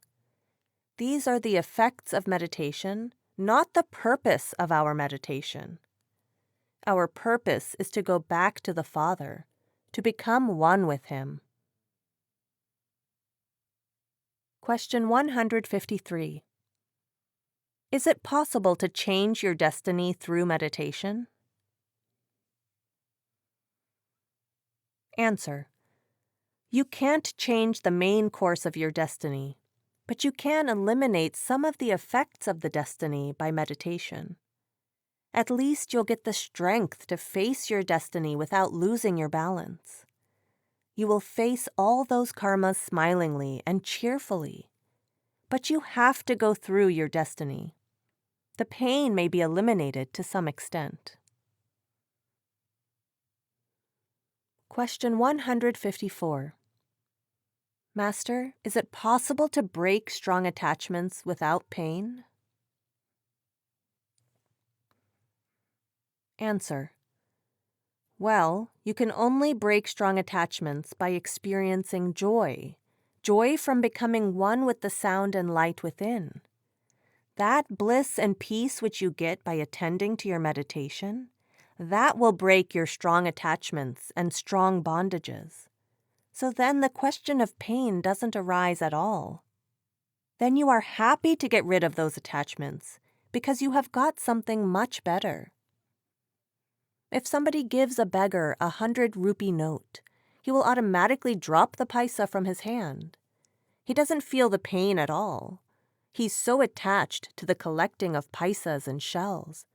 These are the effects of meditation, not the purpose of our meditation. Our purpose is to go back to the Father, to become one with Him. Question 153. Is it possible to change your destiny through meditation? Answer. You can't change the main course of your destiny, but you can eliminate some of the effects of the destiny by meditation. At least you'll get the strength to face your destiny without losing your balance. You will face all those karmas smilingly and cheerfully. But you have to go through your destiny. The pain may be eliminated to some extent. Question 154. Master, is it possible to break strong attachments without pain? Answer. Well, you can only break strong attachments by experiencing joy. Joy from becoming one with the sound and light within. That bliss and peace which you get by attending to your meditation, that will break your strong attachments and strong bondages. So then the question of pain doesn't arise at all. Then you are happy to get rid of those attachments because you have got something much better. If somebody gives a beggar 100-rupee note, he will automatically drop the paisa from his hand. He doesn't feel the pain at all. He's so attached to the collecting of paisas and shells.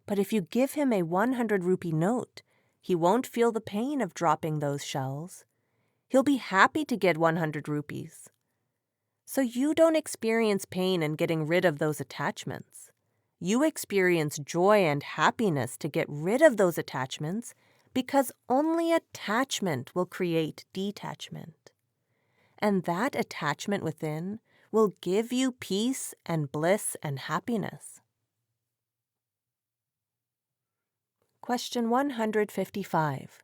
But if you give him a 100-rupee note, he won't feel the pain of dropping those shells. He'll be happy to get 100 rupees. So you don't experience pain in getting rid of those attachments. You experience joy and happiness to get rid of those attachments because only attachment will create detachment. And that attachment within will give you peace and bliss and happiness. Question 155.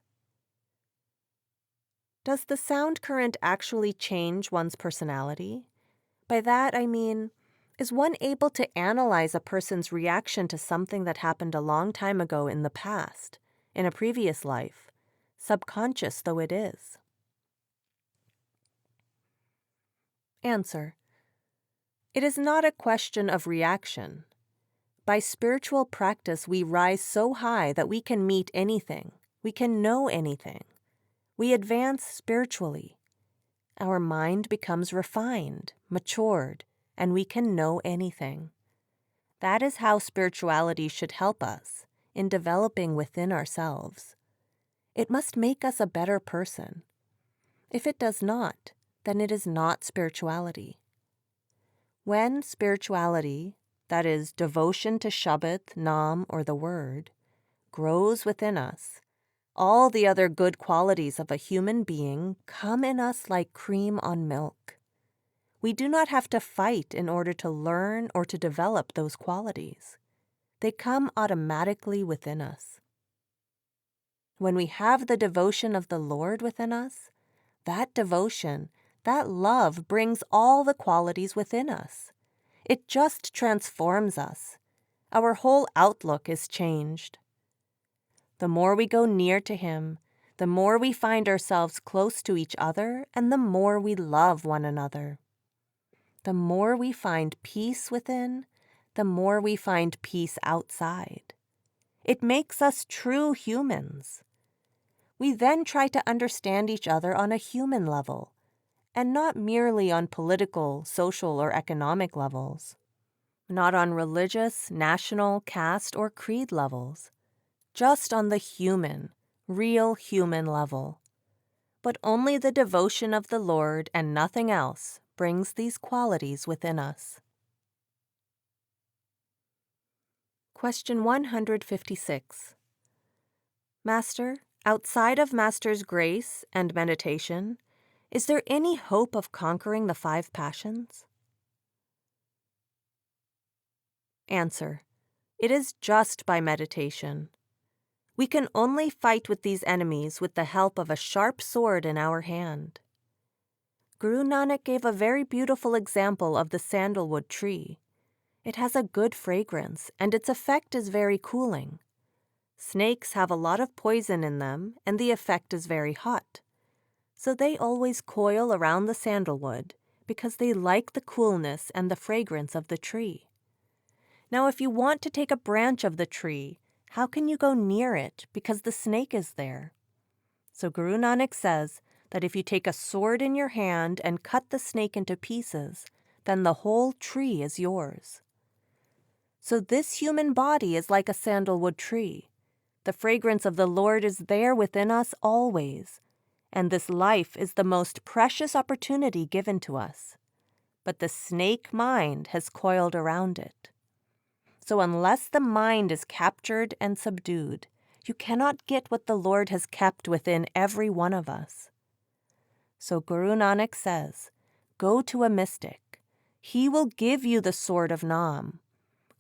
Does the sound current actually change one's personality? By that I mean, is one able to analyze a person's reaction to something that happened a long time ago in the past, in a previous life, subconscious though it is? Answer: it is not a question of reaction. By spiritual practice, we rise so high that we can meet anything, we can know anything. We advance spiritually. Our mind becomes refined, matured, and we can know anything. That is how spirituality should help us in developing within ourselves. It must make us a better person. If it does not, then it is not spirituality. When spirituality, that is, devotion to shabd, nam, or the word, grows within us, all the other good qualities of a human being come in us like cream on milk. We do not have to fight in order to learn or to develop those qualities. They come automatically within us. When we have the devotion of the Lord within us, that devotion, that love brings all the qualities within us. It just transforms us. Our whole outlook is changed. The more we go near to Him, the more we find ourselves close to each other, and the more we love one another. The more we find peace within, the more we find peace outside. It makes us true humans. We then try to understand each other on a human level, and not merely on political, social, or economic levels. Not on religious, national, caste, or creed levels. Just on the human, real human level. But only the devotion of the Lord and nothing else brings these qualities within us. Question 156. Master, outside of Master's grace and meditation, is there any hope of conquering the 5 passions? Answer: it is just by meditation. We can only fight with these enemies with the help of a sharp sword in our hand. Guru Nanak gave a very beautiful example of the sandalwood tree. It has a good fragrance, and its effect is very cooling. Snakes have a lot of poison in them, and the effect is very hot. So they always coil around the sandalwood because they like the coolness and the fragrance of the tree. Now, if you want to take a branch of the tree, how can you go near it because the snake is there? So Guru Nanak says that if you take a sword in your hand and cut the snake into pieces, then the whole tree is yours. So this human body is like a sandalwood tree. The fragrance of the Lord is there within us always, and this life is the most precious opportunity given to us. But the snake mind has coiled around it. So unless the mind is captured and subdued, you cannot get what the Lord has kept within every one of us. So Guru Nanak says, go to a mystic. He will give you the sword of Nam.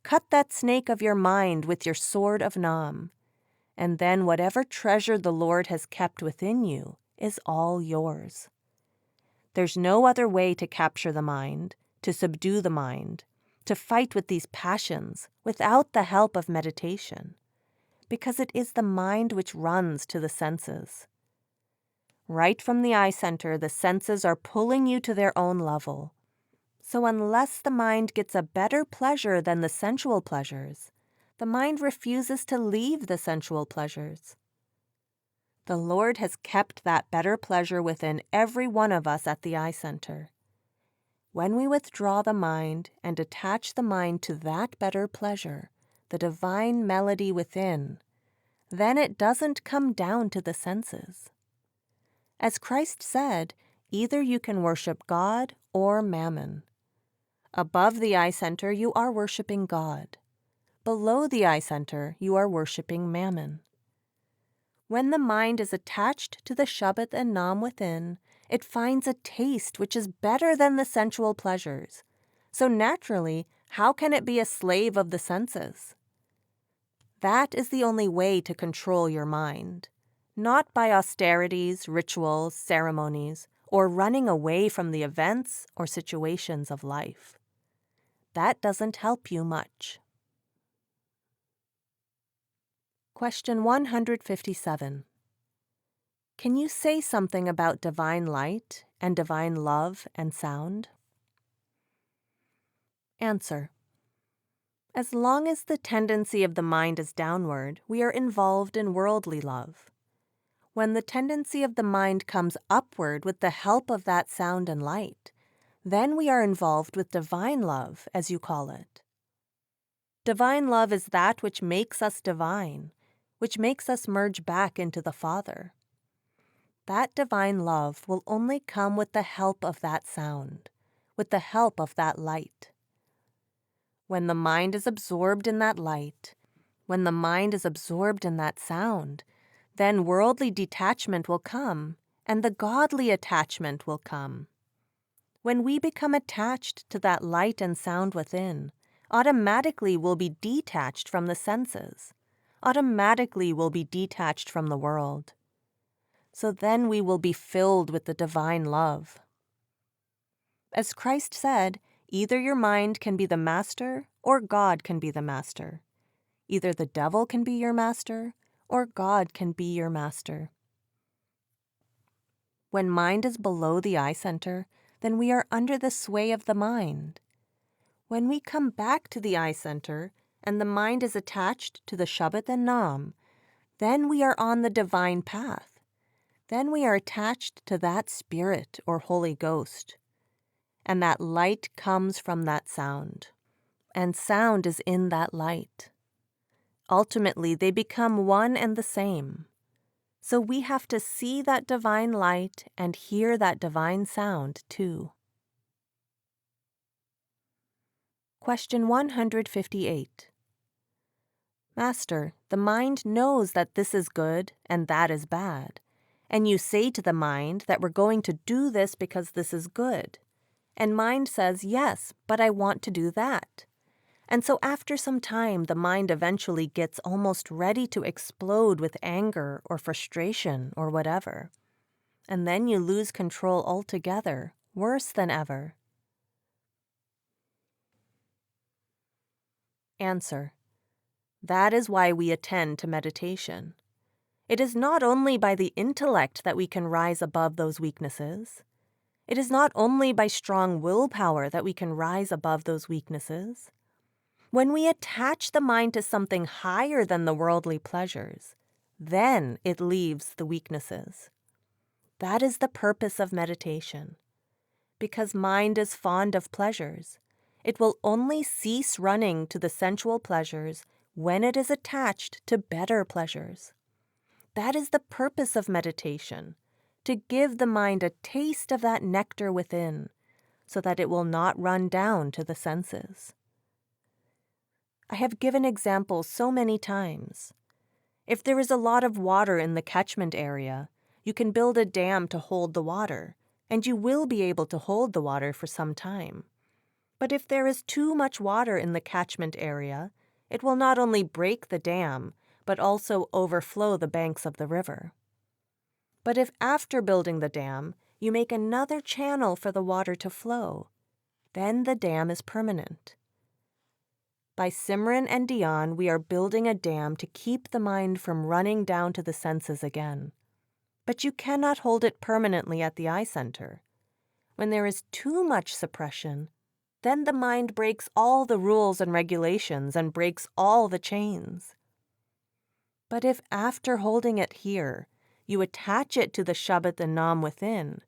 Cut that snake of your mind with your sword of Nam, and then whatever treasure the Lord has kept within you is all yours. There's no other way to capture the mind, to subdue the mind, to fight with these passions without the help of meditation, because it is the mind which runs to the senses. Right from the eye center, the senses are pulling you to their own level. So unless the mind gets a better pleasure than the sensual pleasures, the mind refuses to leave the sensual pleasures. The Lord has kept that better pleasure within every one of us at the eye center. When we withdraw the mind and attach the mind to that better pleasure, the divine melody within, then it doesn't come down to the senses. As Christ said, either you can worship God or mammon. Above the eye center, you are worshiping God. Below the eye center, you are worshiping mammon. When the mind is attached to the shabd and nam within, it finds a taste which is better than the sensual pleasures. So naturally, how can it be a slave of the senses? That is the only way to control your mind. not by austerities, rituals, ceremonies, or running away from the events or situations of life. That doesn't help you much. Question 157. Can you say something about divine light and divine love and sound? Answer. As long as the tendency of the mind is downward, we are involved in worldly love. When the tendency of the mind comes upward with the help of that sound and light, then we are involved with divine love, as you call it. Divine love is that which makes us divine, which makes us merge back into the Father. That divine love will only come with the help of that sound, with the help of that light. When the mind is absorbed in that light, when the mind is absorbed in that sound, then worldly detachment will come, and the godly attachment will come. When we become attached to that light and sound within, automatically we'll be detached from the senses, automatically we'll be detached from the world. So then we will be filled with the divine love. As Christ said, either your mind can be the master or God can be the master. Either the devil can be your master or God can be your master. When mind is below the eye center, then we are under the sway of the mind. When we come back to the eye center and the mind is attached to the shabd and nam, then we are on the divine path. Then we are attached to that spirit or Holy Ghost. And that light comes from that sound. And sound is in that light. Ultimately, they become one and the same. So we have to see that divine light and hear that divine sound too. Question 158. Master, the mind knows that this is good and that is bad. And you say to the mind that we're going to do this because this is good. And mind says, yes, but I want to do that. And so after some time, the mind eventually gets almost ready to explode with anger or frustration or whatever. And then you lose control altogether, worse than ever. Answer. That is why we attend to meditation. It is not only by the intellect that we can rise above those weaknesses. It is not only by strong willpower that we can rise above those weaknesses. When we attach the mind to something higher than the worldly pleasures, then it leaves the weaknesses. That is the purpose of meditation. Because mind is fond of pleasures, it will only cease running to the sensual pleasures when it is attached to better pleasures. That is the purpose of meditation, to give the mind a taste of that nectar within, so that it will not run down to the senses. I have given examples so many times. If there is a lot of water in the catchment area, you can build a dam to hold the water, and you will be able to hold the water for some time. But if there is too much water in the catchment area, it will not only break the dam, but also overflow the banks of the river. But if after building the dam, you make another channel for the water to flow, then the dam is permanent. By Simran and dhyan, we are building a dam to keep the mind from running down to the senses again. But you cannot hold it permanently at the eye center. When there is too much suppression, then the mind breaks all the rules and regulations and breaks all the chains. But if after holding it here, you attach it to the shabd and nam within,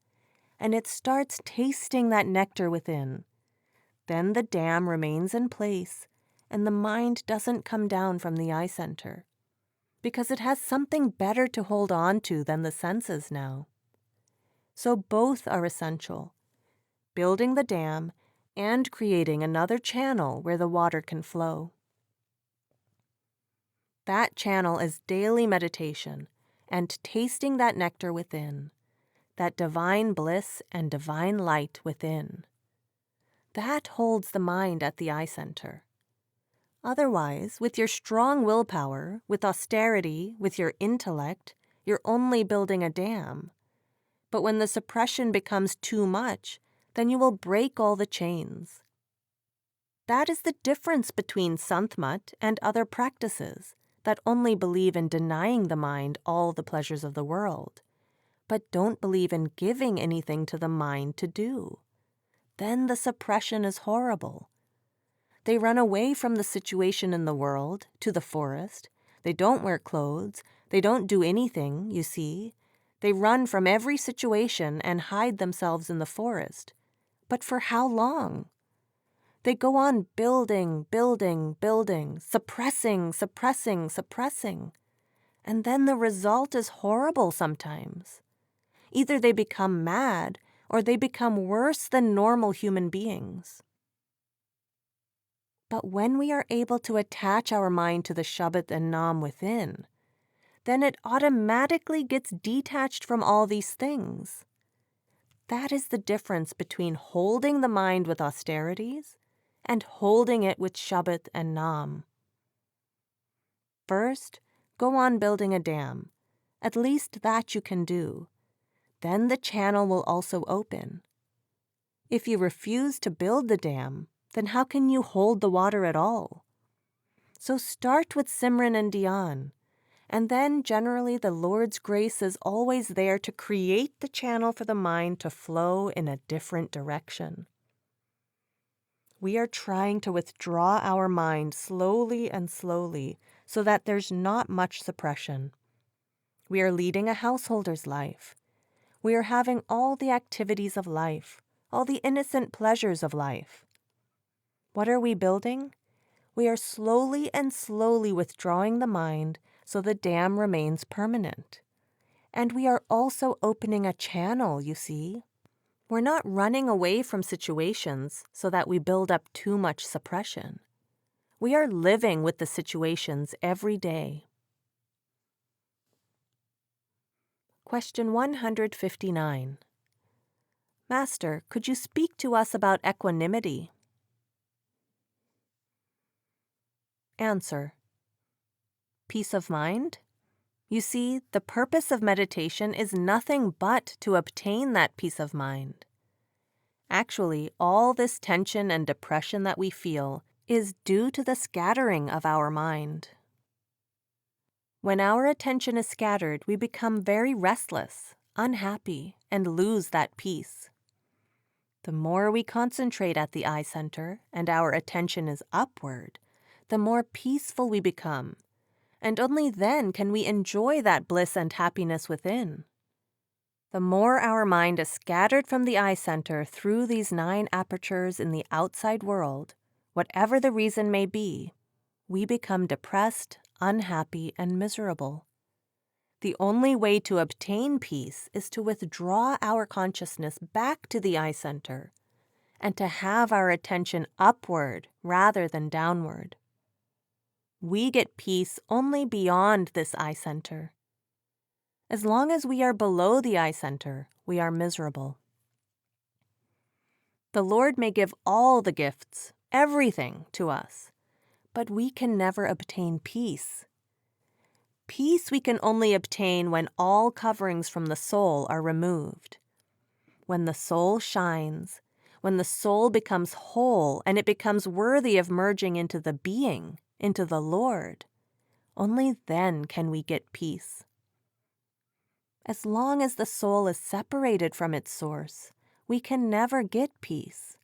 and it starts tasting that nectar within, then the dam remains in place and the mind doesn't come down from the eye center, because it has something better to hold on to than the senses now. So both are essential, building the dam and creating another channel where the water can flow. That channel is daily meditation and tasting that nectar within, that divine bliss and divine light within. That holds the mind at the eye center. Otherwise, with your strong willpower, with austerity, with your intellect, You're only building a dam. But when the suppression becomes too much, then you will break all the chains. That is the difference between Sant Mat and other practices that only believe in denying the mind all the pleasures of the world, but don't believe in giving anything to the mind to do. Then the suppression is horrible. They run away from the situation in the world, to the forest. They don't wear clothes. They don't do anything, you see. They run from every situation and hide themselves in the forest. But for how long? They go on building, building, building, suppressing, suppressing, suppressing. And then the result is horrible sometimes. Either they become mad or they become worse than normal human beings. But when we are able to attach our mind to the shabd and nam within, then it automatically gets detached from all these things. That is the difference between holding the mind with austerities and holding it with shabd and nam. First, go on building a dam. At least that you can do. Then the channel will also open. If you refuse to build the dam, then how can you hold the water at all? So start with Simran and dhyan, and then generally the Lord's grace is always there to create the channel for the mind to flow in a different direction. We are trying to withdraw our mind slowly and slowly so that there's not much suppression. We are leading a householder's life. We are having all the activities of life, all the innocent pleasures of life. What are we building? We are slowly and slowly withdrawing the mind so the dam remains permanent. And we are also opening a channel, you see. We're not running away from situations so that we build up too much suppression. We are living with the situations every day. Question 159. Master, could you speak to us about equanimity? Answer. Peace of mind? You see, the purpose of meditation is nothing but to obtain that peace of mind. Actually, all this tension and depression that we feel is due to the scattering of our mind. When our attention is scattered, we become very restless, unhappy, and lose that peace. The more we concentrate at the eye center and our attention is upward, the more peaceful we become, and only then can we enjoy that bliss and happiness within. The more our mind is scattered from the eye center through these 9 apertures in the outside world, whatever the reason may be, we become depressed, unhappy, and miserable. The only way to obtain peace is to withdraw our consciousness back to the eye center and to have our attention upward rather than downward. We get peace only beyond this eye center. As long as we are below the eye center, we are miserable. The Lord may give all the gifts, everything to us, but we can never obtain peace. Peace we can only obtain when all coverings from the soul are removed. When the soul shines, when the soul becomes whole and it becomes worthy of merging into the being, into the Lord, only then can we get peace. As long as the soul is separated from its source, we can never get peace.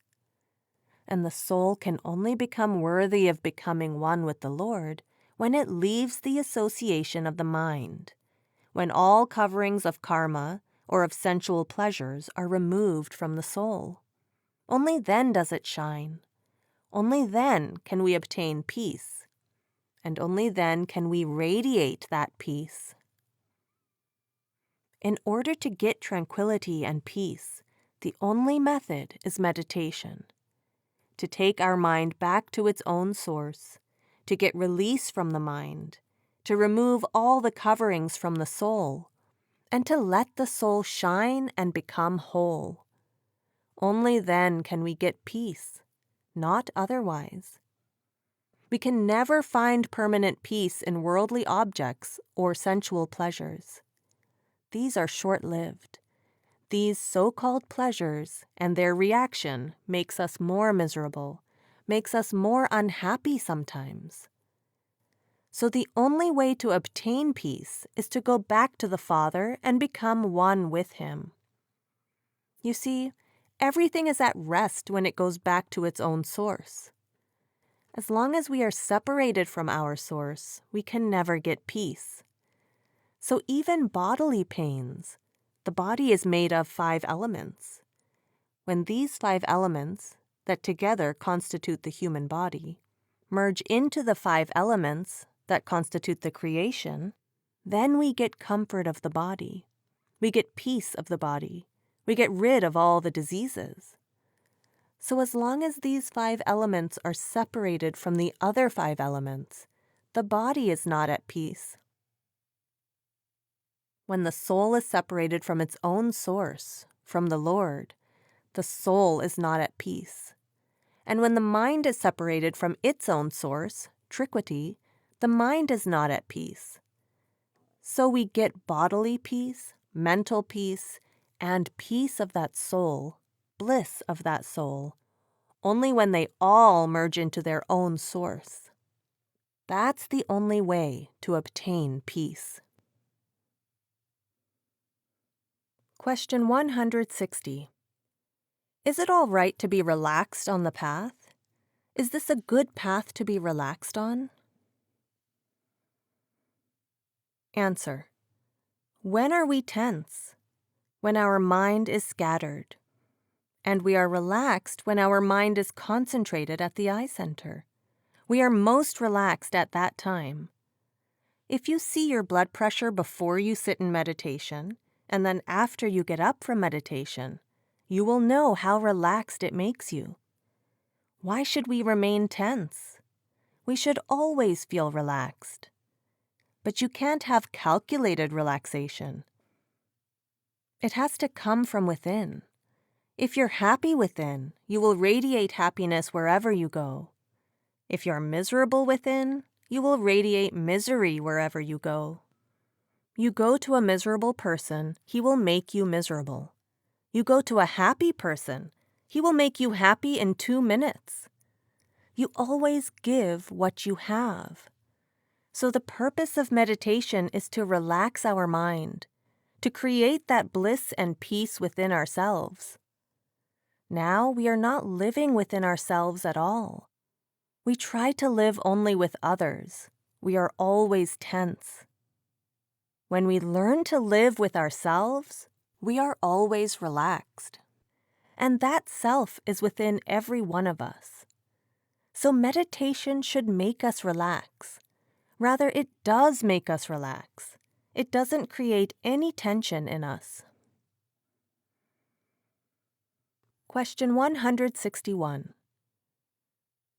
And the soul can only become worthy of becoming one with the Lord when it leaves the association of the mind, when all coverings of karma or of sensual pleasures are removed from the soul. Only then does it shine. Only then can we obtain peace. And only then can we radiate that peace. In order to get tranquility and peace, the only method is meditation. To take our mind back to its own source, to get release from the mind, to remove all the coverings from the soul, and to let the soul shine and become whole. Only then can we get peace, not otherwise. We can never find permanent peace in worldly objects or sensual pleasures. these are short-lived. These so-called pleasures and their reaction makes us more miserable, makes us more unhappy sometimes. So the only way to obtain peace is to go back to the Father and become one with Him. You see, everything is at rest when it goes back to its own source. As long as we are separated from our source, we can never get peace. So even bodily pains, the body is made of 5 elements. When these 5 elements, that together constitute the human body, merge into the 5 elements that constitute the creation, then we get comfort of the body. We get peace of the body. We get rid of all the diseases. So as long as these 5 elements are separated from the other 5 elements, the body is not at peace. When the soul is separated from its own source, from the Lord, the soul is not at peace. And when the mind is separated from its own source, triquity, the mind is not at peace. So we get bodily peace, mental peace, and peace of that soul, bliss of that soul, only when they all merge into their own source. That's the only way to obtain peace. Question 160. Is it all right to be relaxed on the path? Is this a good path to be relaxed on? Answer. When are we tense? When our mind is scattered. And we are relaxed when our mind is concentrated at the eye center. We are most relaxed at that time. If you see your blood pressure before you sit in meditation, and then after you get up from meditation, you will know how relaxed it makes you. Why should we remain tense? We should always feel relaxed. But you can't have calculated relaxation. It has to come from within. If you're happy within, you will radiate happiness wherever you go. If you're miserable within, you will radiate misery wherever you go. You go to a miserable person, he will make you miserable. You go to a happy person, he will make you happy in 2 minutes. You always give what you have. So the purpose of meditation is to relax our mind, to create that bliss and peace within ourselves. Now we are not living within ourselves at all. We try to live only with others. We are always tense. When we learn to live with ourselves, we are always relaxed. And that self is within every one of us. So meditation should make us relax. Rather, it does make us relax. It doesn't create any tension in us. Question 161.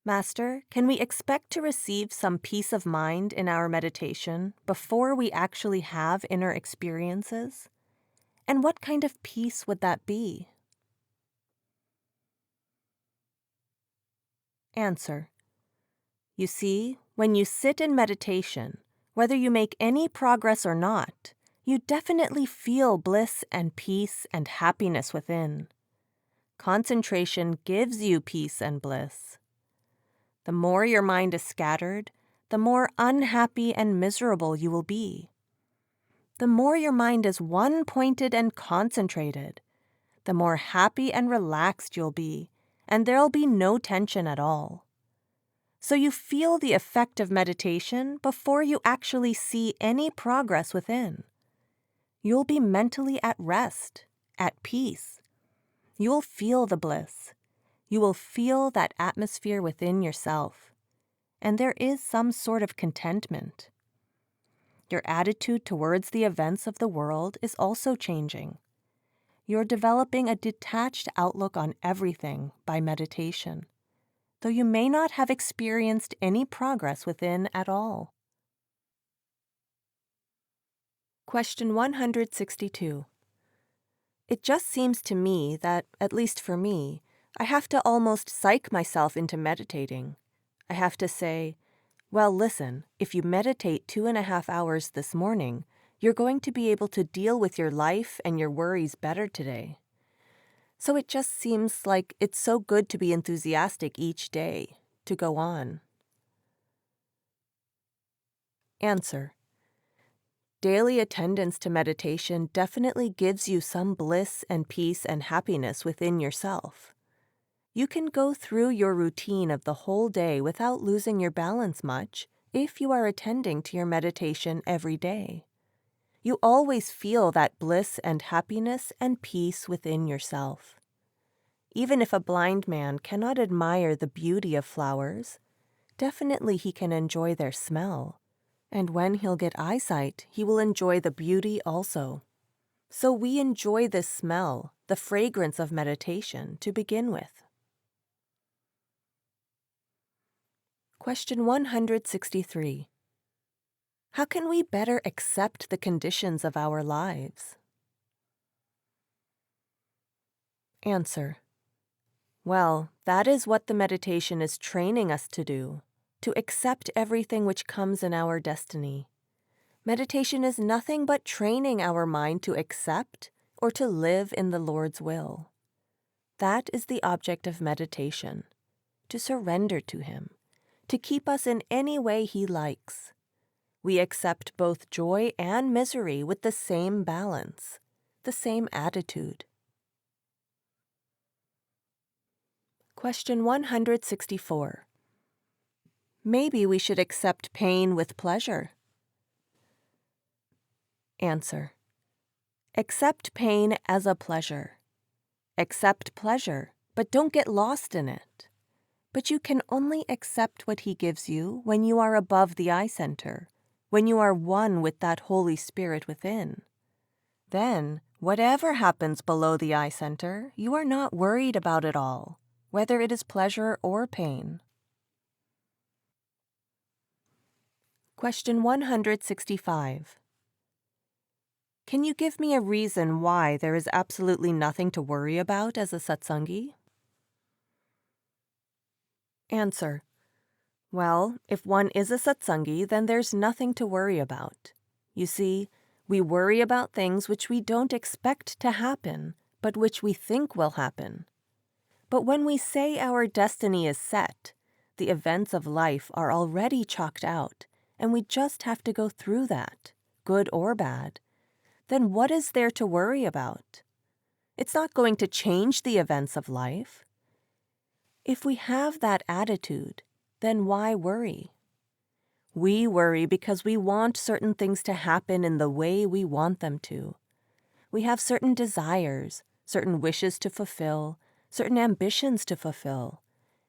Master, can we expect to receive some peace of mind in our meditation before we actually have inner experiences? And what kind of peace would that be? Answer. You see, when you sit in meditation, whether you make any progress or not, you definitely feel bliss and peace and happiness within. Concentration gives you peace and bliss. The more your mind is scattered, the more unhappy and miserable you will be. The more your mind is one-pointed and concentrated, the more happy and relaxed you'll be, and there'll be no tension at all. So you feel the effect of meditation before you actually see any progress within. You'll be mentally at rest, at peace. You'll feel the bliss. You will feel that atmosphere within yourself. And there is some sort of contentment. Your attitude towards the events of the world is also changing. You're developing a detached outlook on everything by meditation, though you may not have experienced any progress within at all. Question 162. It just seems to me that, at least for me, I have to almost psych myself into meditating. I have to say, well, listen, if you meditate 2.5 hours this morning, You're going to be able to deal with your life and your worries better today. So it just seems like it's so good to be enthusiastic each day, to go on. Answer. Daily attendance to meditation definitely gives you some bliss and peace and happiness within yourself. You can go through your routine of the whole day without losing your balance much if you are attending to your meditation every day. You always feel that bliss and happiness and peace within yourself. Even if a blind man cannot admire the beauty of flowers, definitely he can enjoy their smell. And when he'll get eyesight, he will enjoy the beauty also. So we enjoy this smell, the fragrance of meditation, to begin with. Question 163. How can we better accept the conditions of our lives? Answer. Well, that is what the meditation is training us to do, to accept everything which comes in our destiny. Meditation is nothing but training our mind to accept or to live in the Lord's will. That is the object of meditation, to surrender to Him, to keep us in any way He likes. We accept both joy and misery with the same balance, the same attitude. Question 164. Maybe we should accept pain with pleasure. Answer. Accept pain as a pleasure. Accept pleasure, but don't get lost in it. But you can only accept what He gives you when you are above the eye center, when you are one with that Holy Spirit within. Then, whatever happens below the eye center, you are not worried about it all, whether it is pleasure or pain. Question 165. Can you give me a reason why there is absolutely nothing to worry about as a satsangi? Answer. Well, if one is a satsangi, then there's nothing to worry about. You see, we worry about things which we don't expect to happen, but which we think will happen. But when we say our destiny is set, the events of life are already chalked out, and we just have to go through that, good or bad. Then what is there to worry about? It's not going to change the events of life. If we have that attitude, then why worry? We worry because we want certain things to happen in the way we want them to. We have certain desires, certain wishes to fulfill, certain ambitions to fulfill,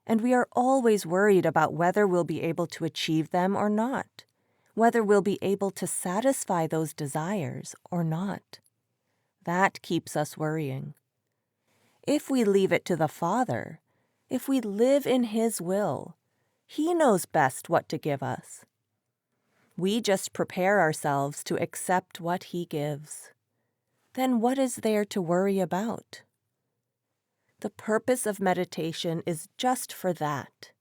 and we are always worried about whether we'll be able to achieve them or not, whether we'll be able to satisfy those desires or not. That keeps us worrying. If we leave it to the Father, if we live in His will, He knows best what to give us. We just prepare ourselves to accept what He gives. Then what is there to worry about? The purpose of meditation is just for that.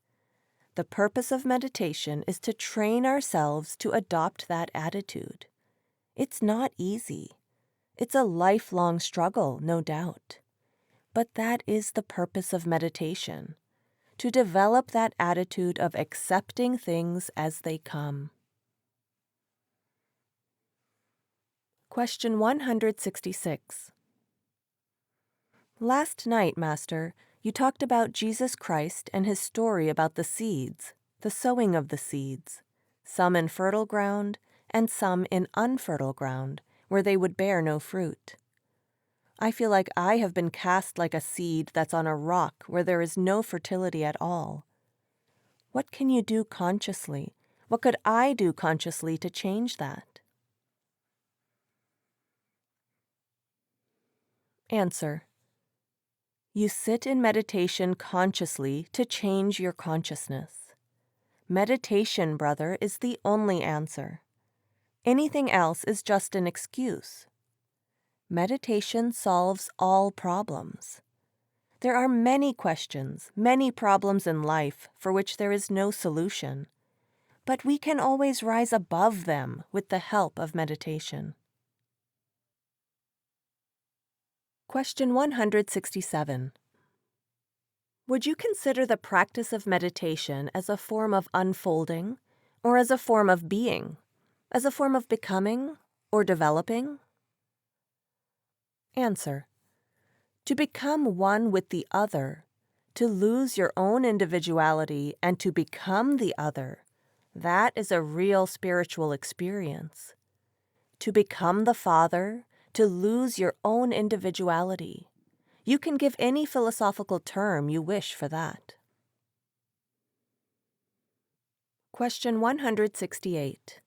The purpose of meditation is to train ourselves to adopt that attitude. It's not easy. It's a lifelong struggle, no doubt. But that is the purpose of meditation, to develop that attitude of accepting things as they come. Question 166. Last night, Master, you talked about Jesus Christ and His story about the seeds, the sowing of the seeds, some in fertile ground and some in unfertile ground, where they would bear no fruit. I feel like I have been cast like a seed that's on a rock where there is no fertility at all. What can you do consciously? What could I do consciously to change that? Answer. You sit in meditation consciously to change your consciousness. Meditation, brother, is the only answer. Anything else is just an excuse. Meditation solves all problems. There are many questions, many problems in life for which there is no solution. but we can always rise above them with the help of meditation. Question 167. Would you consider the practice of meditation as a form of unfolding, or as a form of being, as a form of becoming or developing? Answer. To become one with the other, to lose your own individuality and to become the other, that is a real spiritual experience. To become the Father, to lose your own individuality. You can give any philosophical term you wish for that. Question 168.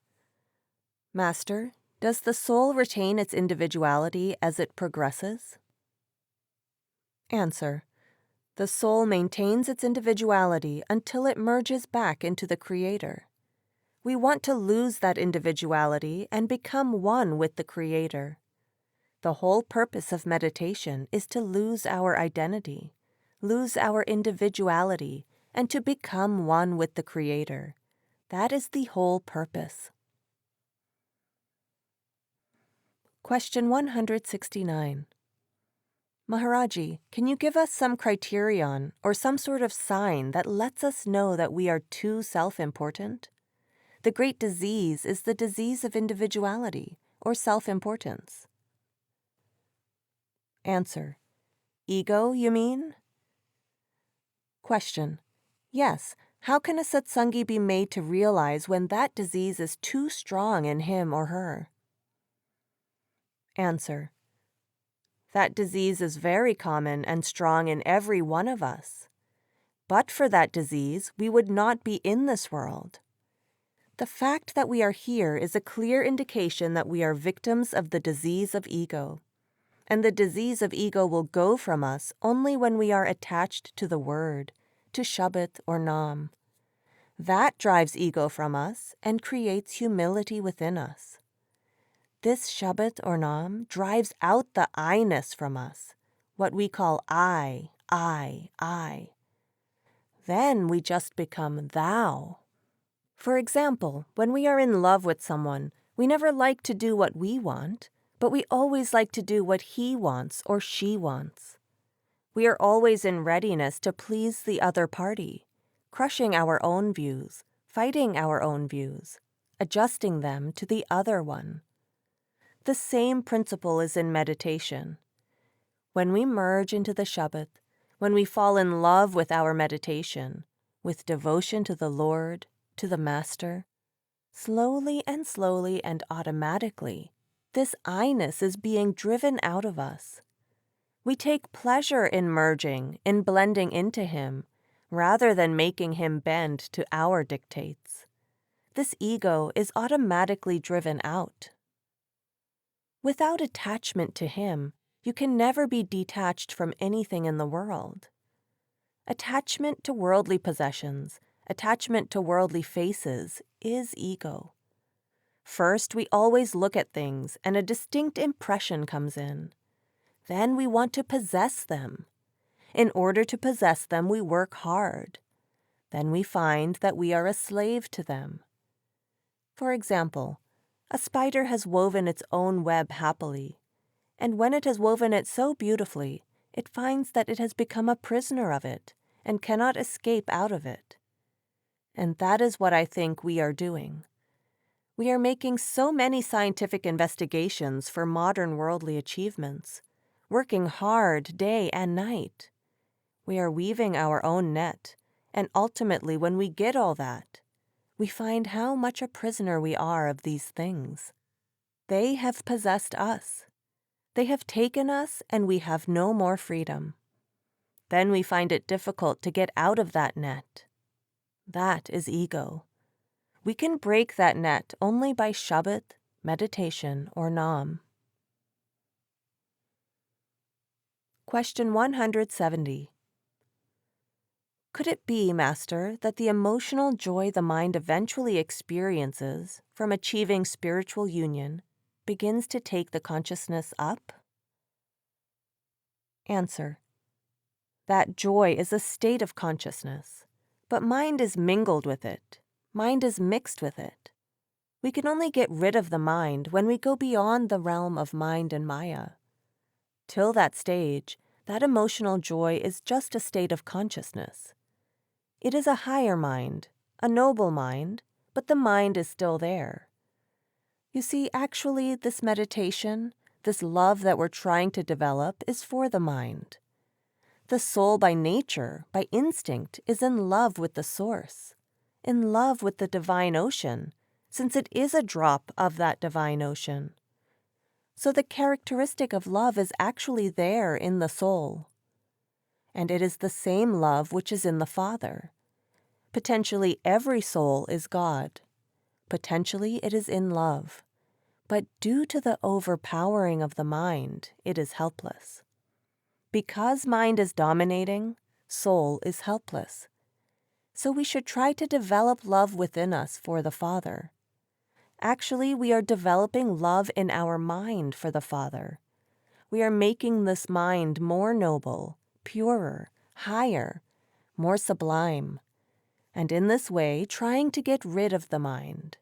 Master, does the soul retain its individuality as it progresses? Answer. The soul maintains its individuality until it merges back into the Creator. We want to lose that individuality and become one with the Creator. The whole purpose of meditation is to lose our identity, lose our individuality, and to become one with the Creator. That is the whole purpose. Question 169. Maharaji, can you give us some criterion or some sort of sign that lets us know that we are too self-important? The great disease is the disease of individuality or self-importance. Answer. Ego, you mean? Question. Yes, how can a satsangi be made to realize when that disease is too strong in him or her? Answer. That disease is very common and strong in every one of us. But for that disease, we would not be in this world. The fact that we are here is a clear indication that we are victims of the disease of ego. And the disease of ego will go from us only when we are attached to the word, to shabd or nam. That drives ego from us and creates humility within us. This shabd or nam drives out the I-ness from us, what we call I. Then we just become thou. For example, when we are in love with someone, we never like to do what we want, but we always like to do what he wants or she wants. We are always in readiness to please the other party, crushing our own views, fighting our own views, adjusting them to the other one. The same principle is in meditation. When we merge into the shabd, when we fall in love with our meditation, with devotion to the Lord, to the Master, slowly and automatically, this I-ness is being driven out of us. We take pleasure in merging, in blending into Him, rather than making Him bend to our dictates. This ego is automatically driven out. Without attachment to Him, you can never be detached from anything in the world. Attachment to worldly possessions, attachment to worldly faces is ego. First, we always look at things and a distinct impression comes in. Then we want to possess them. In order to possess them, we work hard. Then we find that we are a slave to them. For example, a spider has woven its own web happily, and when it has woven it so beautifully, it finds that it has become a prisoner of it and cannot escape out of it. And that is what I think we are doing. We are making so many scientific investigations for modern worldly achievements, working hard day and night. We are weaving our own net, and ultimately when we get all that, we find how much a prisoner we are of these things. They have possessed us. They have taken us, and we have no more freedom. Then we find it difficult to get out of that net. That is ego. We can break that net only by shabd, meditation, or nam. Question 170. Could it be, Master, that the emotional joy the mind eventually experiences from achieving spiritual union begins to take the consciousness up? Answer. That joy is a state of consciousness, but mind is mingled with it. Mind is mixed with it. We can only get rid of the mind when we go beyond the realm of mind and Maya. Till that stage, that emotional joy is just a state of consciousness. It is a higher mind, a noble mind, but the mind is still there. You see, actually, this meditation, this love that we're trying to develop, is for the mind. The soul by nature, by instinct, is in love with the source, in love with the divine ocean, since it is a drop of that divine ocean. So the characteristic of love is actually there in the soul. And it is the same love which is in the Father. Potentially every soul is God. Potentially it is in love. But due to the overpowering of the mind, it is helpless. Because mind is dominating, soul is helpless. So we should try to develop love within us for the Father. Actually, we are developing love in our mind for the Father. We are making this mind more noble, purer, higher, more sublime, and in this way trying to get rid of the mind.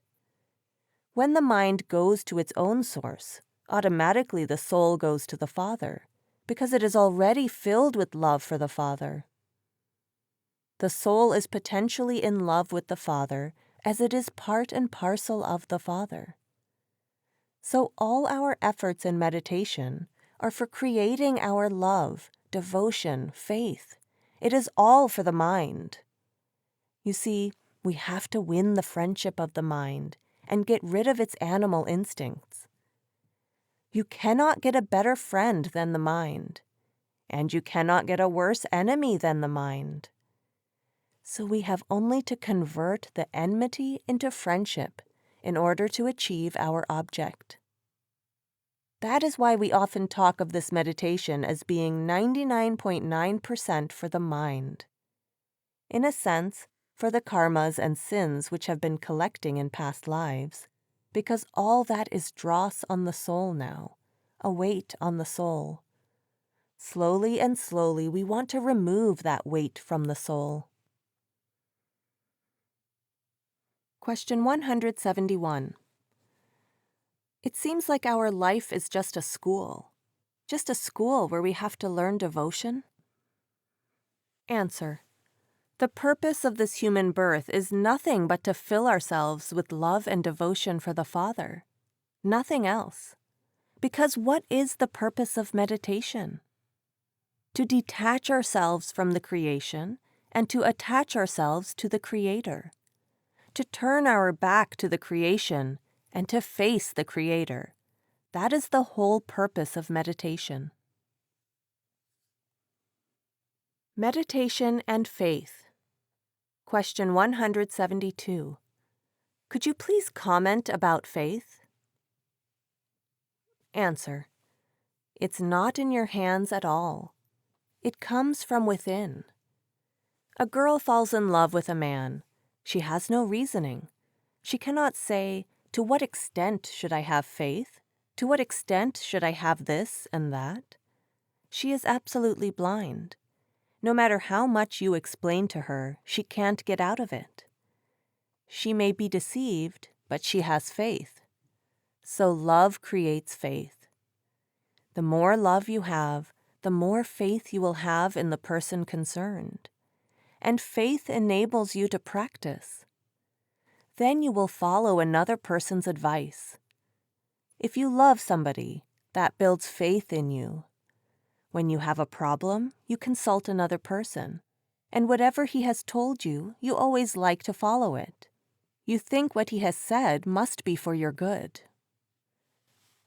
When the mind goes to its own source, automatically the soul goes to the Father, because it is already filled with love for the Father. The soul is potentially in love with the Father as it is part and parcel of the Father. So all our efforts in meditation are for creating our love, devotion, faith. It is all for the mind. You see, we have to win the friendship of the mind and get rid of its animal instincts. You cannot get a better friend than the mind, and you cannot get a worse enemy than the mind. So we have only to convert the enmity into friendship in order to achieve our object. That is why we often talk of this meditation as being 99.9% for the mind. In a sense, for the karmas and sins which have been collecting in past lives, because all that is dross on the soul now, a weight on the soul. Slowly and slowly we want to remove that weight from the soul. Question 171. It seems like our life is just a school where we have to learn devotion. Answer. The purpose of this human birth is nothing but to fill ourselves with love and devotion for the Father. Nothing else. Because what is the purpose of meditation? To detach ourselves from the creation and to attach ourselves to the Creator. To turn our back to the creation and to face the Creator. That is the whole purpose of meditation. Meditation and faith. Question 172. Could you please comment about faith? Answer. It's not in your hands at all. It comes from within. A girl falls in love with a man. She has no reasoning. She cannot say, to what extent should I have faith? To what extent should I have this and that? She is absolutely blind. No matter how much you explain to her, she can't get out of it. She may be deceived, but she has faith. So love creates faith. The more love you have, the more faith you will have in the person concerned. And faith enables you to practice. Then you will follow another person's advice. If you love somebody, that builds faith in you. When you have a problem, you consult another person. And whatever he has told you, you always like to follow it. You think what he has said must be for your good.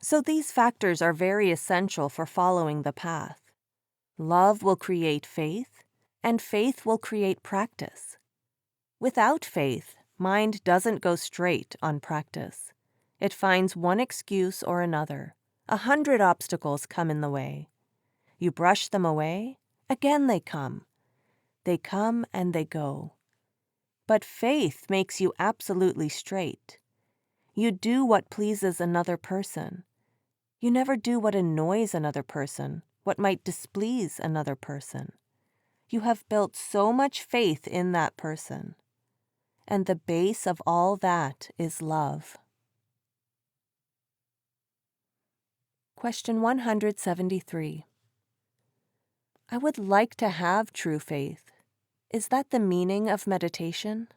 So these factors are very essential for following the path. Love will create faith, and faith will create practice. Without faith, mind doesn't go straight on practice. It finds one excuse or another. 100 obstacles come in the way. You brush them away, again they come. They come and they go. But faith makes you absolutely straight. You do what pleases another person. You never do what annoys another person, what might displease another person. You have built so much faith in that person. and the base of all that is love. Question 173. I would like to have true faith. Is that the meaning of meditation?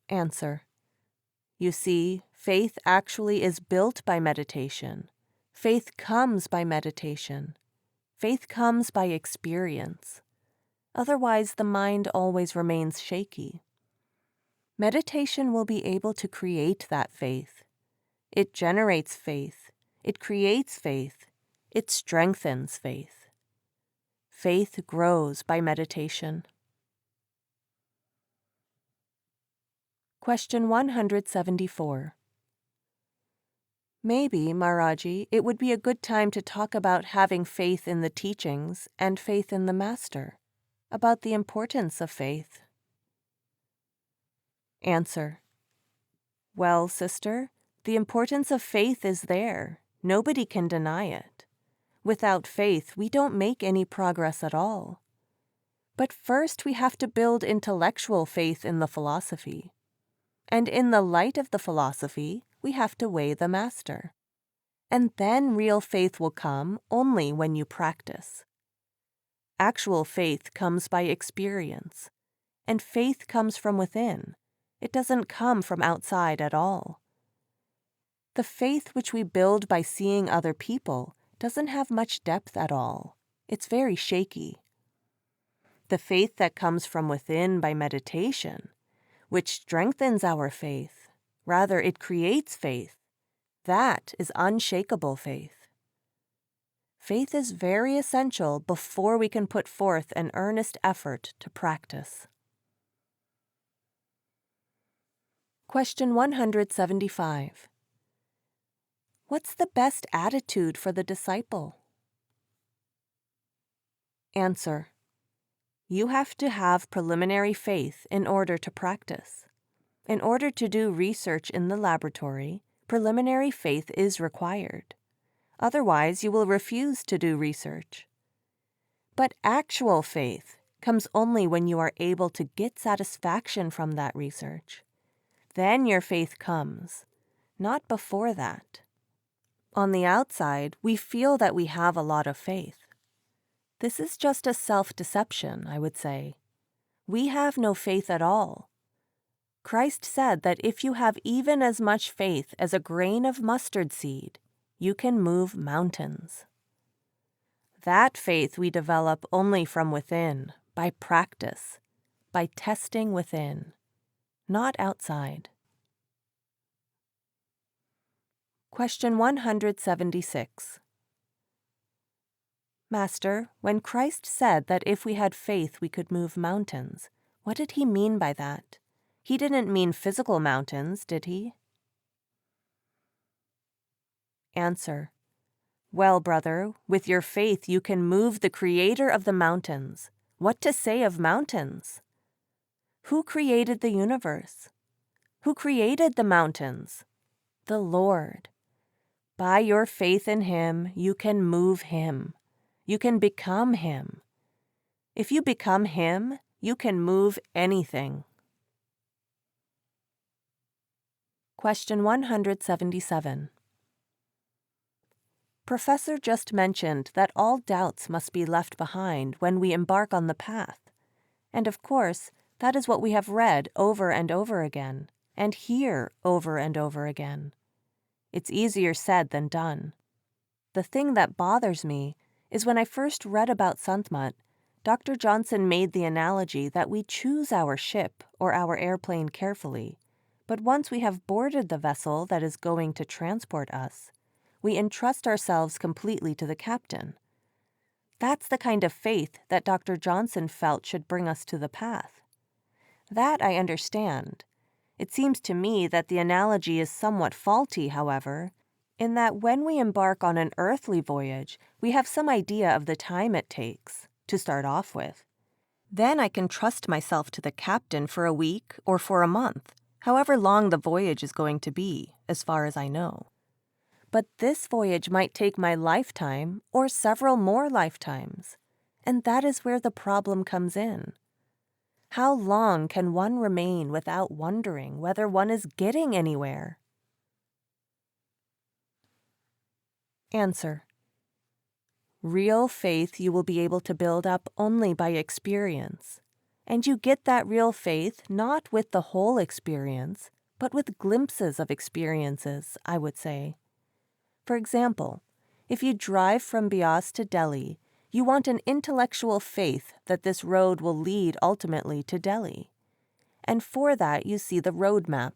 Answer. You see, faith actually is built by meditation. Faith comes by meditation. Faith comes by experience. Otherwise, the mind always remains shaky. Meditation will be able to create that faith. It generates faith. It creates faith. It strengthens faith. Faith grows by meditation. Question 174. Maybe, Maharaji, it would be a good time to talk about having faith in the teachings and faith in the Master, about the importance of faith. Answer. Well, sister, the importance of faith is there. Nobody can deny it. Without faith, we don't make any progress at all. But first we have to build intellectual faith in the philosophy. And in the light of the philosophy, we have to weigh the Master. And then real faith will come only when you practice. Actual faith comes by experience, and faith comes from within. It doesn't come from outside at all. The faith which we build by seeing other people doesn't have much depth at all. It's very shaky. The faith that comes from within by meditation, which strengthens our faith, rather it creates faith, that is unshakable faith. Faith is very essential before we can put forth an earnest effort to practice. Question 175. What's the best attitude for the disciple? Answer. You have to have preliminary faith in order to practice. In order to do research in the laboratory, preliminary faith is required. Otherwise, you will refuse to do research. But actual faith comes only when you are able to get satisfaction from that research. Then your faith comes, not before that. On the outside, we feel that we have a lot of faith. This is just a self-deception, I would say. We have no faith at all. Christ said that if you have even as much faith as a grain of mustard seed, you can move mountains. That faith we develop only from within, by practice, by testing within, not outside. Question 176. Master, when Christ said that if we had faith we could move mountains, what did he mean by that? He didn't mean physical mountains, did he? Answer. Well, brother, with your faith you can move the creator of the mountains. What to say of mountains? Who created the universe? Who created the mountains? The Lord. By your faith in him, you can move him. You can become him. If you become him, you can move anything. Question 177. Professor just mentioned that all doubts must be left behind when we embark on the path. And of course, that is what we have read over and over again, and hear over and over again. It's easier said than done. The thing that bothers me is when I first read about Sant Mat, Dr. Johnson made the analogy that we choose our ship or our airplane carefully, but once we have boarded the vessel that is going to transport us, we entrust ourselves completely to the captain. That's the kind of faith that Dr. Johnson felt should bring us to the path. That I understand. It seems to me that the analogy is somewhat faulty, however, in that when we embark on an earthly voyage, we have some idea of the time it takes, to start off with. Then I can trust myself to the captain for a week or for a month, however long the voyage is going to be, as far as I know. But this voyage might take my lifetime or several more lifetimes, and that is where the problem comes in. How long can one remain without wondering whether one is getting anywhere? Answer. Real faith you will be able to build up only by experience. And you get that real faith not with the whole experience, but with glimpses of experiences, I would say. For example, if you drive from Beas to Delhi, you want an intellectual faith that this road will lead ultimately to Delhi. And for that you see the road map,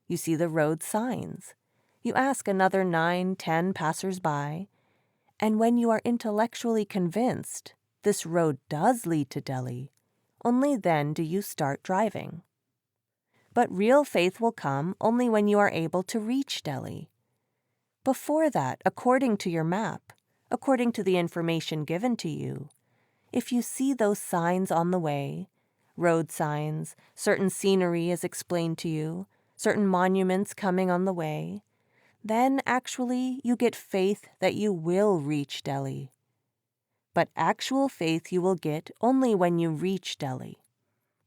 you see the road signs. You ask another 9, 10 passers-by, and when you are intellectually convinced this road does lead to Delhi, only then do you start driving. But real faith will come only when you are able to reach Delhi. Before that, according to your map, according to the information given to you, if you see those signs on the way, road signs, certain scenery is explained to you, certain monuments coming on the way, then actually you get faith that you will reach Delhi. But actual faith you will get only when you reach Delhi.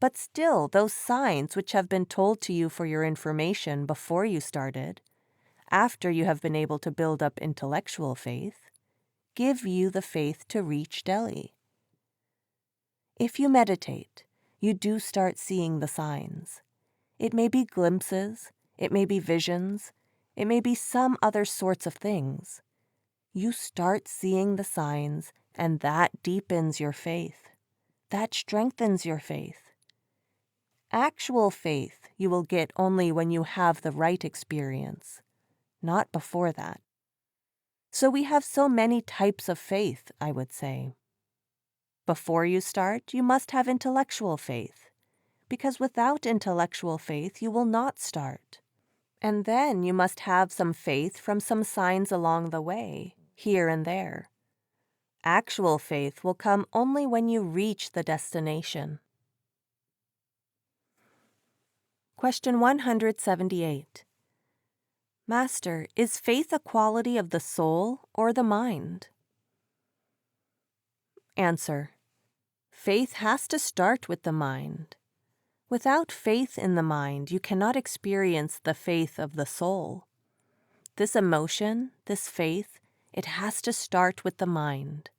But still, those signs which have been told to you for your information before you started, after you have been able to build up intellectual faith, give you the faith to reach Delhi. If you meditate, you do start seeing the signs. It may be glimpses, it may be visions, it may be some other sorts of things. You start seeing the signs, and that deepens your faith. That strengthens your faith. Actual faith you will get only when you have the right experience, not before that. So we have so many types of faith, I would say. Before you start, you must have intellectual faith, because without intellectual faith, you will not start. And then you must have some faith from some signs along the way, here and there. Actual faith will come only when you reach the destination. Question 178. Master, is faith a quality of the soul or the mind? Answer. Faith has to start with the mind. Without faith in the mind, you cannot experience the faith of the soul. This emotion, this faith, it has to start with the mind.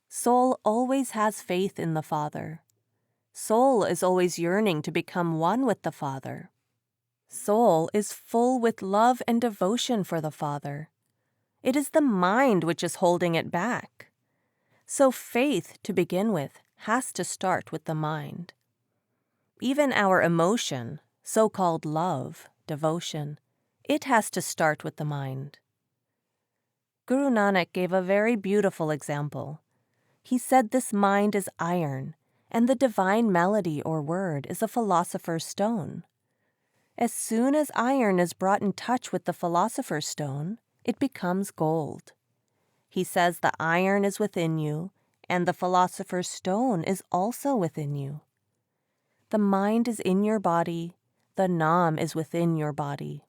Soul always has faith in the Father. Soul is always yearning to become one with the Father. Soul is full with love and devotion for the Father. It is the mind which is holding it back. So faith, to begin with, has to start with the mind. Even our emotion, so-called love, devotion, it has to start with the mind. Guru Nanak gave a very beautiful example. He said this mind is iron, and the divine melody or word is a philosopher's stone. As soon as iron is brought in touch with the philosopher's stone, it becomes gold. He says the iron is within you, and the philosopher's stone is also within you. The mind is in your body, the Nam is within your body.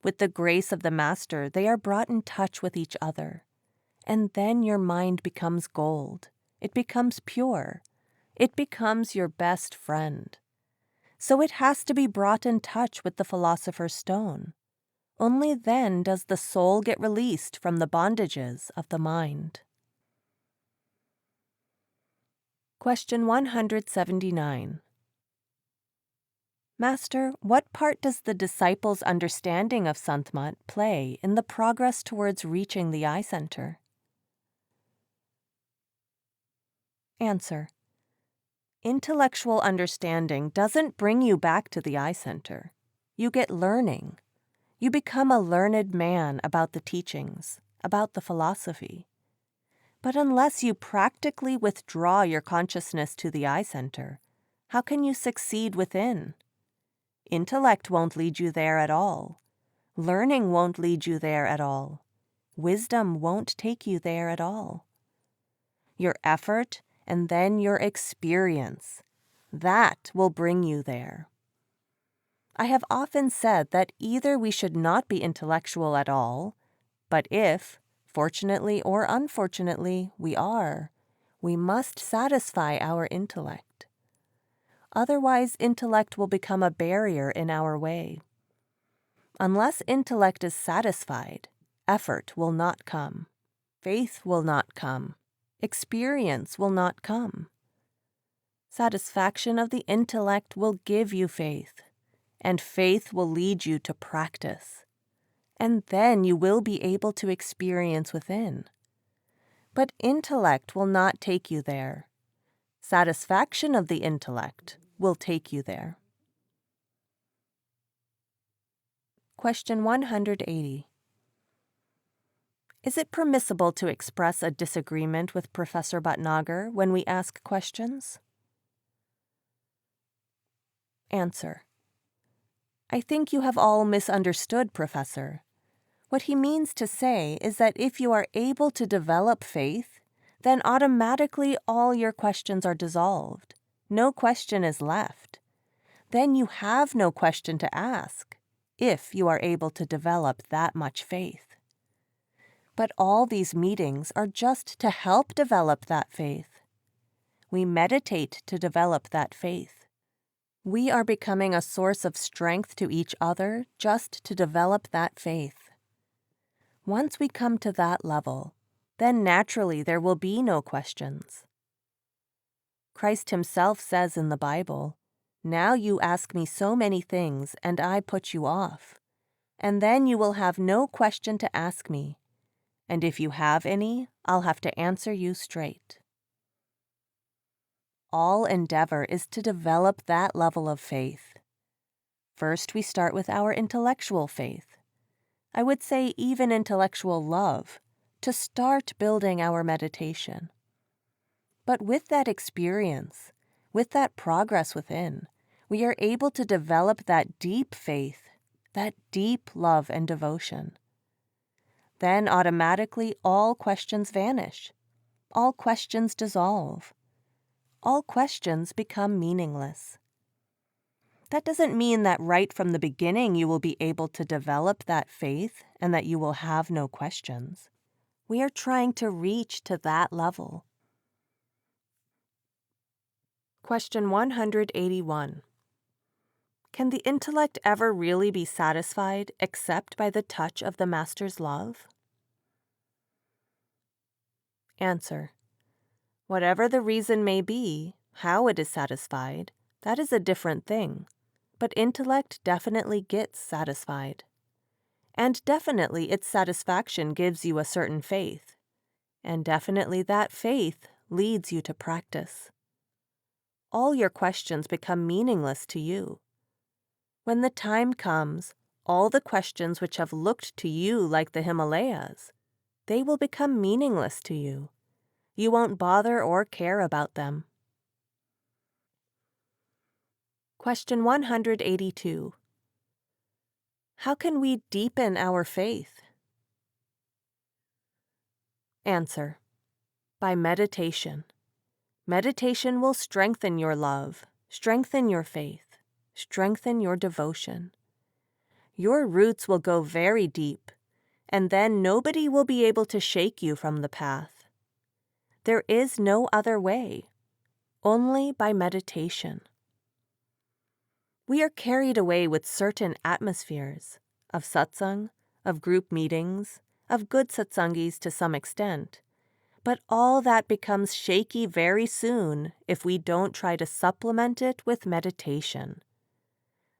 With the grace of the Master, they are brought in touch with each other. And then your mind becomes gold. It becomes pure. It becomes your best friend. So it has to be brought in touch with the philosopher's stone. Only then does the soul get released from the bondages of the mind. Question 179. Master, what part does the disciple's understanding of Sant Mat play in the progress towards reaching the eye center? Answer. Intellectual understanding doesn't bring you back to the eye center. You get learning. You become a learned man about the teachings, about the philosophy. But unless you practically withdraw your consciousness to the eye center, how can you succeed within? Intellect won't lead you there at all. Learning won't lead you there at all. Wisdom won't take you there at all. Your effort and then your experience, that will bring you there. I have often said that either we should not be intellectual at all, but if, fortunately or unfortunately, we are, we must satisfy our intellect. Otherwise, intellect will become a barrier in our way. Unless intellect is satisfied, effort will not come, faith will not come, experience will not come. Satisfaction of the intellect will give you faith, and faith will lead you to practice. And then you will be able to experience within. But intellect will not take you there. Satisfaction of the intellect will take you there. Question 180. Is it permissible to express a disagreement with Professor Bhatnagar when we ask questions? Answer. I think you have all misunderstood, Professor. What he means to say is that if you are able to develop faith, then automatically all your questions are dissolved. No question is left. Then you have no question to ask, if you are able to develop that much faith. But all these meetings are just to help develop that faith. We meditate to develop that faith. We are becoming a source of strength to each other just to develop that faith. Once we come to that level, then naturally there will be no questions. Christ himself says in the Bible, "Now you ask me so many things, and I put you off. And then you will have no question to ask me. And if you have any, I'll have to answer you straight." All endeavor is to develop that level of faith. First, we start with our intellectual faith. I would say even intellectual love, to start building our meditation. But with that experience, with that progress within, we are able to develop that deep faith, that deep love and devotion. Then automatically all questions vanish. All questions dissolve. All questions become meaningless. That doesn't mean that right from the beginning you will be able to develop that faith and that you will have no questions. We are trying to reach to that level. Question 181. Can the intellect ever really be satisfied except by the touch of the Master's love? Answer. Whatever the reason may be, how it is satisfied, that is a different thing. But intellect definitely gets satisfied. And definitely its satisfaction gives you a certain faith. And definitely that faith leads you to practice. All your questions become meaningless to you. When the time comes, all the questions which have looked to you like the Himalayas, they will become meaningless to you. You won't bother or care about them. Question 182. How can we deepen our faith? Answer. By meditation. Meditation will strengthen your love, strengthen your faith, strengthen your devotion. Your roots will go very deep, and then nobody will be able to shake you from the path. There is no other way, only by meditation. We are carried away with certain atmospheres of satsang, of group meetings, of good satsangis to some extent, but all that becomes shaky very soon if we don't try to supplement it with meditation.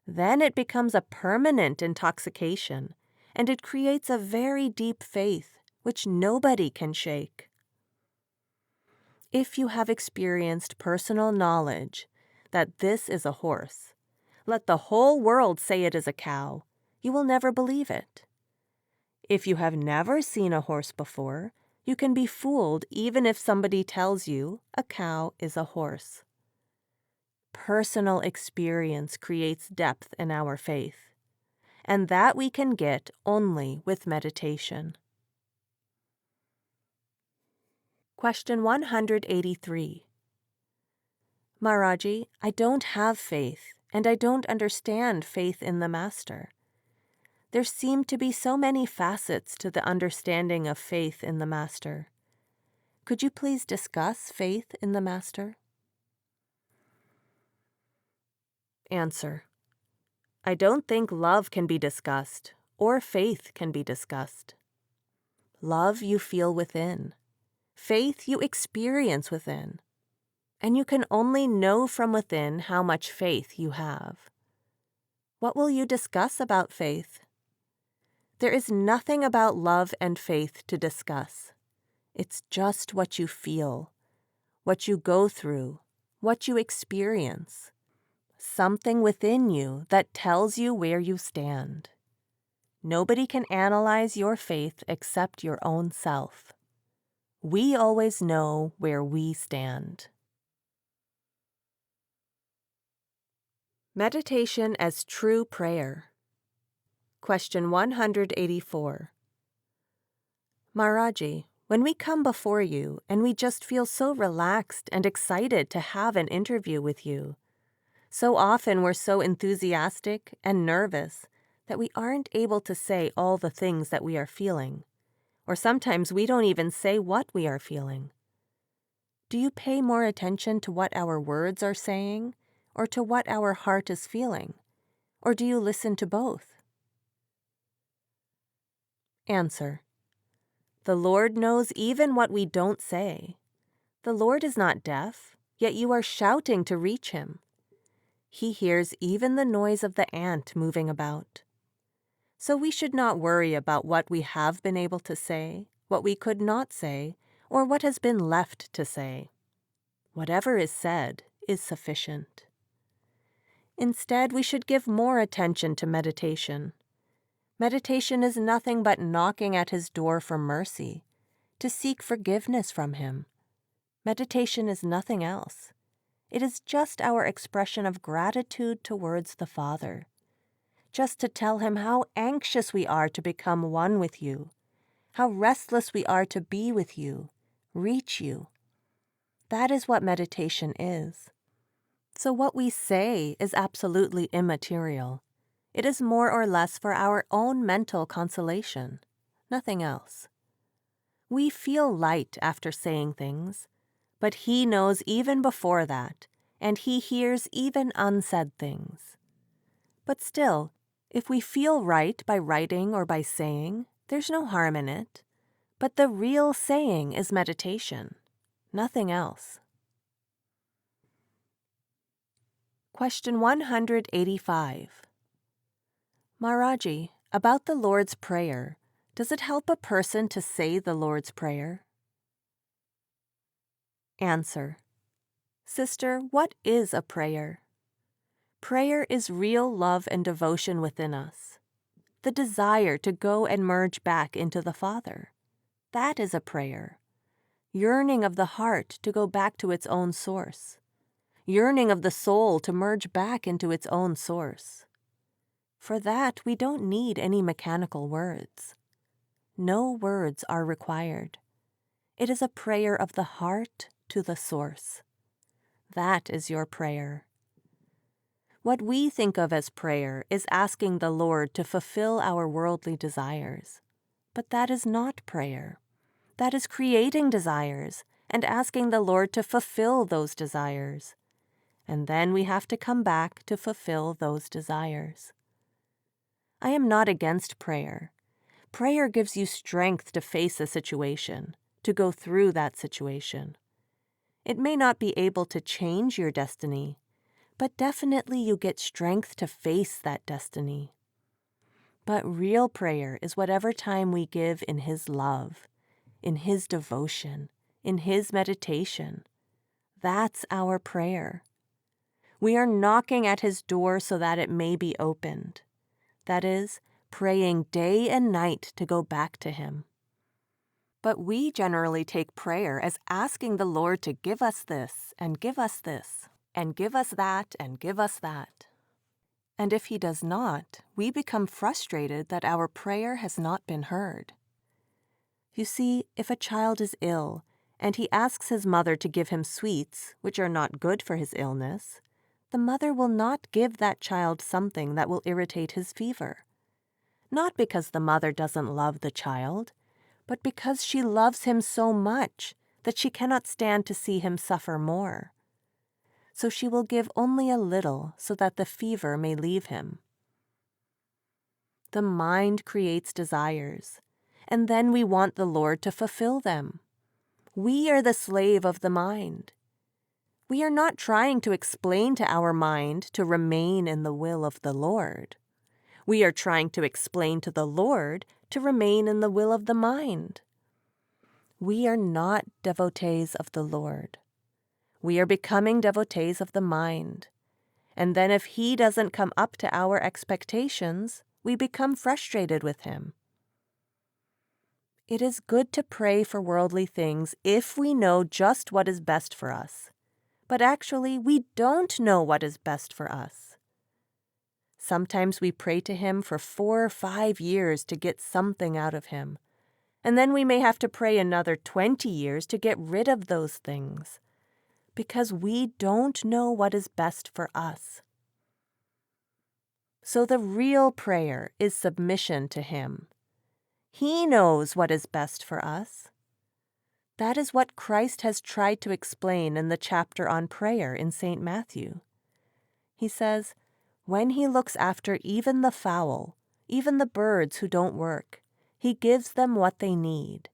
Then it becomes a permanent intoxication, and it creates a very deep faith which nobody can shake. If you have experienced personal knowledge that this is a horse, let the whole world say it is a cow, you will never believe it. If you have never seen a horse before, you can be fooled even if somebody tells you a cow is a horse. Personal experience creates depth in our faith, and that we can get only with meditation. Question 183. Maharaji, I don't have faith, and I don't understand faith in the Master. There seem to be so many facets to the understanding of faith in the Master. Could you please discuss faith in the Master? Answer: I don't think love can be discussed or faith can be discussed. Love you feel within. Faith you experience within. And you can only know from within how much faith you have. What will you discuss about faith? There is nothing about love and faith to discuss. It's just what you feel, what you go through, what you experience. Something within you that tells you where you stand. Nobody can analyze your faith except your own self. We always know where we stand. Meditation as true prayer. Question 184. Maharaji, when we come before you and we just feel so relaxed and excited to have an interview with you, so often we're so enthusiastic and nervous that we aren't able to say all the things that we are feeling, or sometimes we don't even say what we are feeling. Do you pay more attention to what our words are saying, or to what our heart is feeling, or do you listen to both? Answer: the Lord knows even what we don't say. The Lord is not deaf, yet you are shouting to reach him. He hears even the noise of the ant moving about. So we should not worry about what we have been able to say, what we could not say, or what has been left to say. Whatever is said is sufficient. Instead, we should give more attention to meditation. Meditation is nothing but knocking at his door for mercy, to seek forgiveness from him. Meditation is nothing else. It is just our expression of gratitude towards the Father, just to tell him how anxious we are to become one with you, how restless we are to be with you, reach you. That is what meditation is. So what we say is absolutely immaterial. It is more or less for our own mental consolation, nothing else. We feel light after saying things, but he knows even before that, and he hears even unsaid things. But still, if we feel right by writing or by saying, there's no harm in it. But the real saying is meditation, nothing else. Question 185. Maharaji, about the Lord's Prayer, does it help a person to say the Lord's Prayer? Answer: Sister, what is a prayer? Prayer is real love and devotion within us. The desire to go and merge back into the Father. That is a prayer. Yearning of the heart to go back to its own source. Yearning of the soul to merge back into its own source. For that, we don't need any mechanical words. No words are required. It is a prayer of the heart to the source. That is your prayer. What we think of as prayer is asking the Lord to fulfill our worldly desires. But that is not prayer. That is creating desires and asking the Lord to fulfill those desires. And then we have to come back to fulfill those desires. I am not against prayer. Prayer gives you strength to face a situation, to go through that situation. It may not be able to change your destiny, but definitely you get strength to face that destiny. But real prayer is whatever time we give in his love, in his devotion, in his meditation. That's our prayer. We are knocking at his door so that it may be opened. That is, praying day and night to go back to him. But we generally take prayer as asking the Lord to give us this, and give us this, and give us that, and give us that. And if he does not, we become frustrated that our prayer has not been heard. You see, if a child is ill, and he asks his mother to give him sweets, which are not good for his illness, the mother will not give that child something that will irritate his fever. Not because the mother doesn't love the child, but because she loves him so much that she cannot stand to see him suffer more. so she will give only a little so that the fever may leave him. The mind creates desires, and then we want the Lord to fulfill them. We are the slave of the mind. We are not trying to explain to our mind to remain in the will of the Lord. We are trying to explain to the Lord to remain in the will of the mind. We are not devotees of the Lord. We are becoming devotees of the mind. And then if He doesn't come up to our expectations, we become frustrated with Him. It is good to pray for worldly things if we know just what is best for us. But actually, we don't know what is best for us. Sometimes we pray to Him for 4 or 5 years to get something out of Him. And then we may have to pray another 20 years to get rid of those things, because we don't know what is best for us. So the real prayer is submission to Him. He knows what is best for us. That is what Christ has tried to explain in the chapter on prayer in St. Matthew. He says, when He looks after even the fowl, even the birds who don't work, He gives them what they need.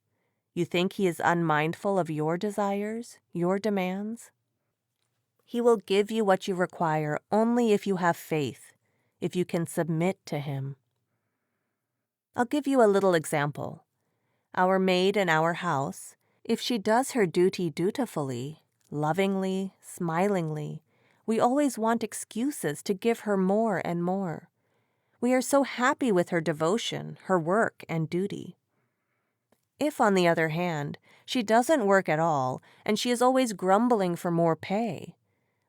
You think He is unmindful of your desires, your demands? He will give you what you require only if you have faith, if you can submit to Him. I'll give you a little example. Our maid in our house, if she does her duty dutifully, lovingly, smilingly, we always want excuses to give her more and more. We are so happy with her devotion, her work, and duty. If, on the other hand, she doesn't work at all, and she is always grumbling for more pay,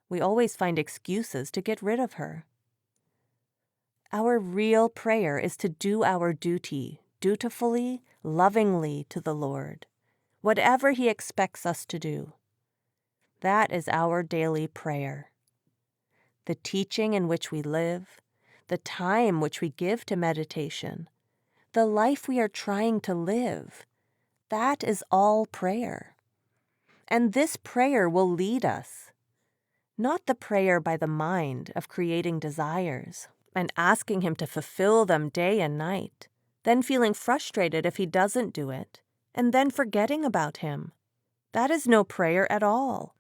we always find excuses to get rid of her. Our real prayer is to do our duty, dutifully, lovingly to the Lord, whatever He expects us to do. That is our daily prayer. The teaching in which we live, the time which we give to meditation, the life we are trying to live, that is all prayer. And this prayer will lead us, not the prayer by the mind of creating desires and asking Him to fulfill them day and night, then feeling frustrated if He doesn't do it, and then forgetting about Him. That is no prayer at all.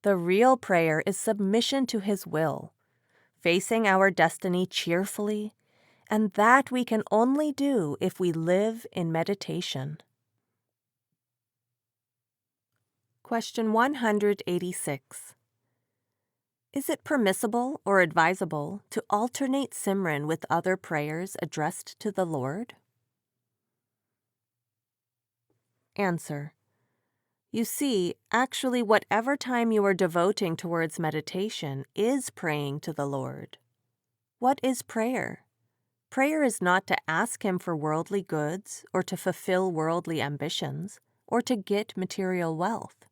The real prayer is submission to His will, facing our destiny cheerfully, and that we can only do if we live in meditation. Question 186. Is it permissible or advisable to alternate Simran with other prayers addressed to the Lord? Answer. You see, actually whatever time you are devoting towards meditation is praying to the Lord. What is prayer? Prayer is not to ask Him for worldly goods or to fulfill worldly ambitions or to get material wealth.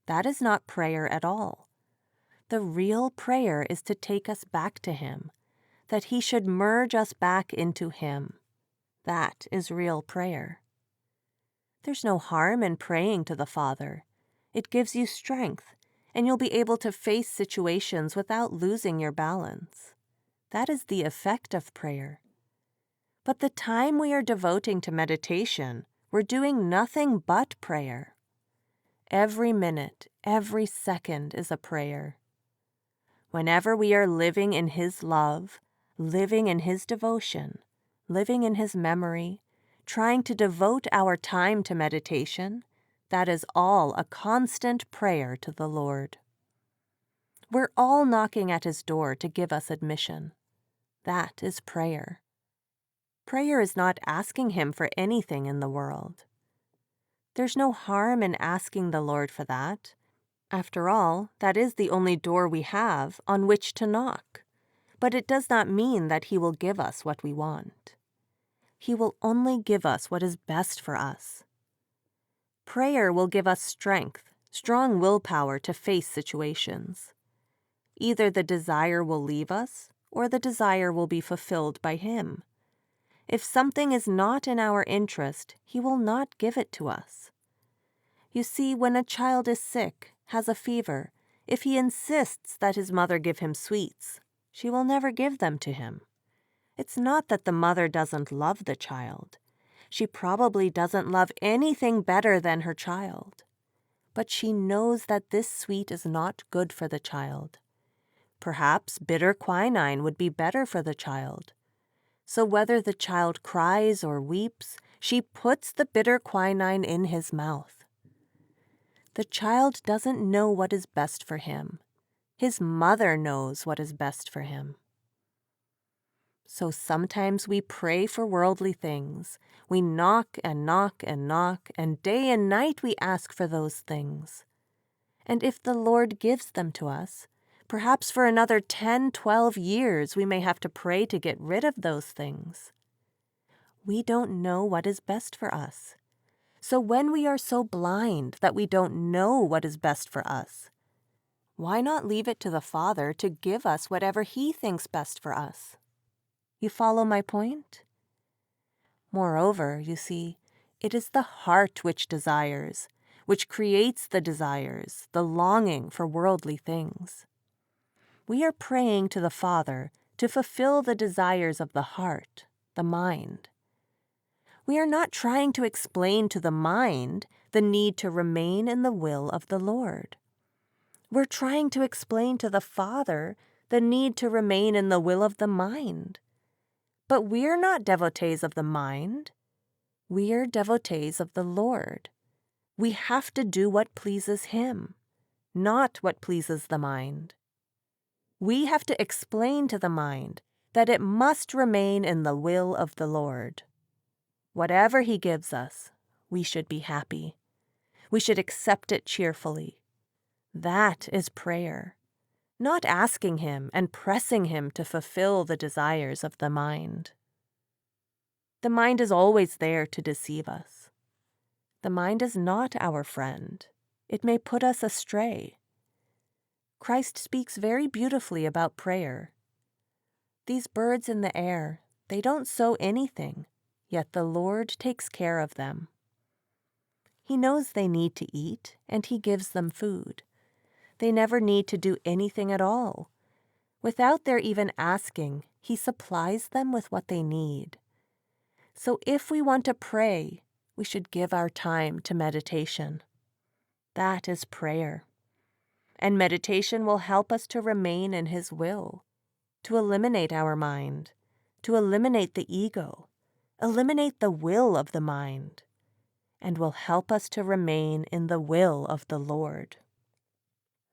That is not prayer at all. The real prayer is to take us back to Him, that He should merge us back into Him. That is real prayer. There's no harm in praying to the Father. It gives you strength, and you'll be able to face situations without losing your balance. That is the effect of prayer. But the time we are devoting to meditation, we're doing nothing but prayer. Every minute, every second is a prayer. Whenever we are living in His love, living in His devotion, living in His memory, trying to devote our time to meditation, that is all a constant prayer to the Lord. We're all knocking at His door to give us admission. That is prayer. Prayer is not asking Him for anything in the world. There's no harm in asking the Lord for that. After all, that is the only door we have on which to knock. But it does not mean that He will give us what we want. He will only give us what is best for us. Prayer will give us strength, strong willpower to face situations. Either the desire will leave us, or the desire will be fulfilled by Him. If something is not in our interest, He will not give it to us. You see, when a child is sick, has a fever, If he insists that his mother give him sweets, she will never give them to him. It's not that the mother doesn't love the child. She probably doesn't love anything better than her child. But she knows that this sweet is not good for the child. Perhaps bitter quinine would be better for the child. So whether the child cries or weeps, she puts the bitter quinine in his mouth. The child doesn't know what is best for him. His mother knows what is best for him. So sometimes we pray for worldly things. We knock and knock and knock, and day and night we ask for those things. And if the Lord gives them to us, perhaps for another 10, 12 years we may have to pray to get rid of those things. We don't know what is best for us. So when we are so blind that we don't know what is best for us, why not leave it to the Father to give us whatever He thinks best for us? You follow my point? Moreover, you see, it is the heart which desires, which creates the desires, the longing for worldly things. We are praying to the Father to fulfill the desires of the heart, the mind. We are not trying to explain to the mind the need to remain in the will of the Lord. We're trying to explain to the Father the need to remain in the will of the mind. But we're not devotees of the mind. We're devotees of the Lord. We have to do what pleases Him, not what pleases the mind. We have to explain to the mind that it must remain in the will of the Lord. Whatever He gives us, we should be happy. We should accept it cheerfully. That is prayer, not asking Him and pressing Him to fulfill the desires of the mind. The mind is always there to deceive us. The mind is not our friend. It may put us astray. Christ speaks very beautifully about prayer. These birds in the air, they don't sow anything, yet the Lord takes care of them. He knows they need to eat, and He gives them food. They never need to do anything at all. Without their even asking, He supplies them with what they need. So if we want to pray, we should give our time to meditation. That is prayer. And meditation will help us to remain in His will, to eliminate our mind, to eliminate the ego, eliminate the will of the mind, and will help us to remain in the will of the Lord.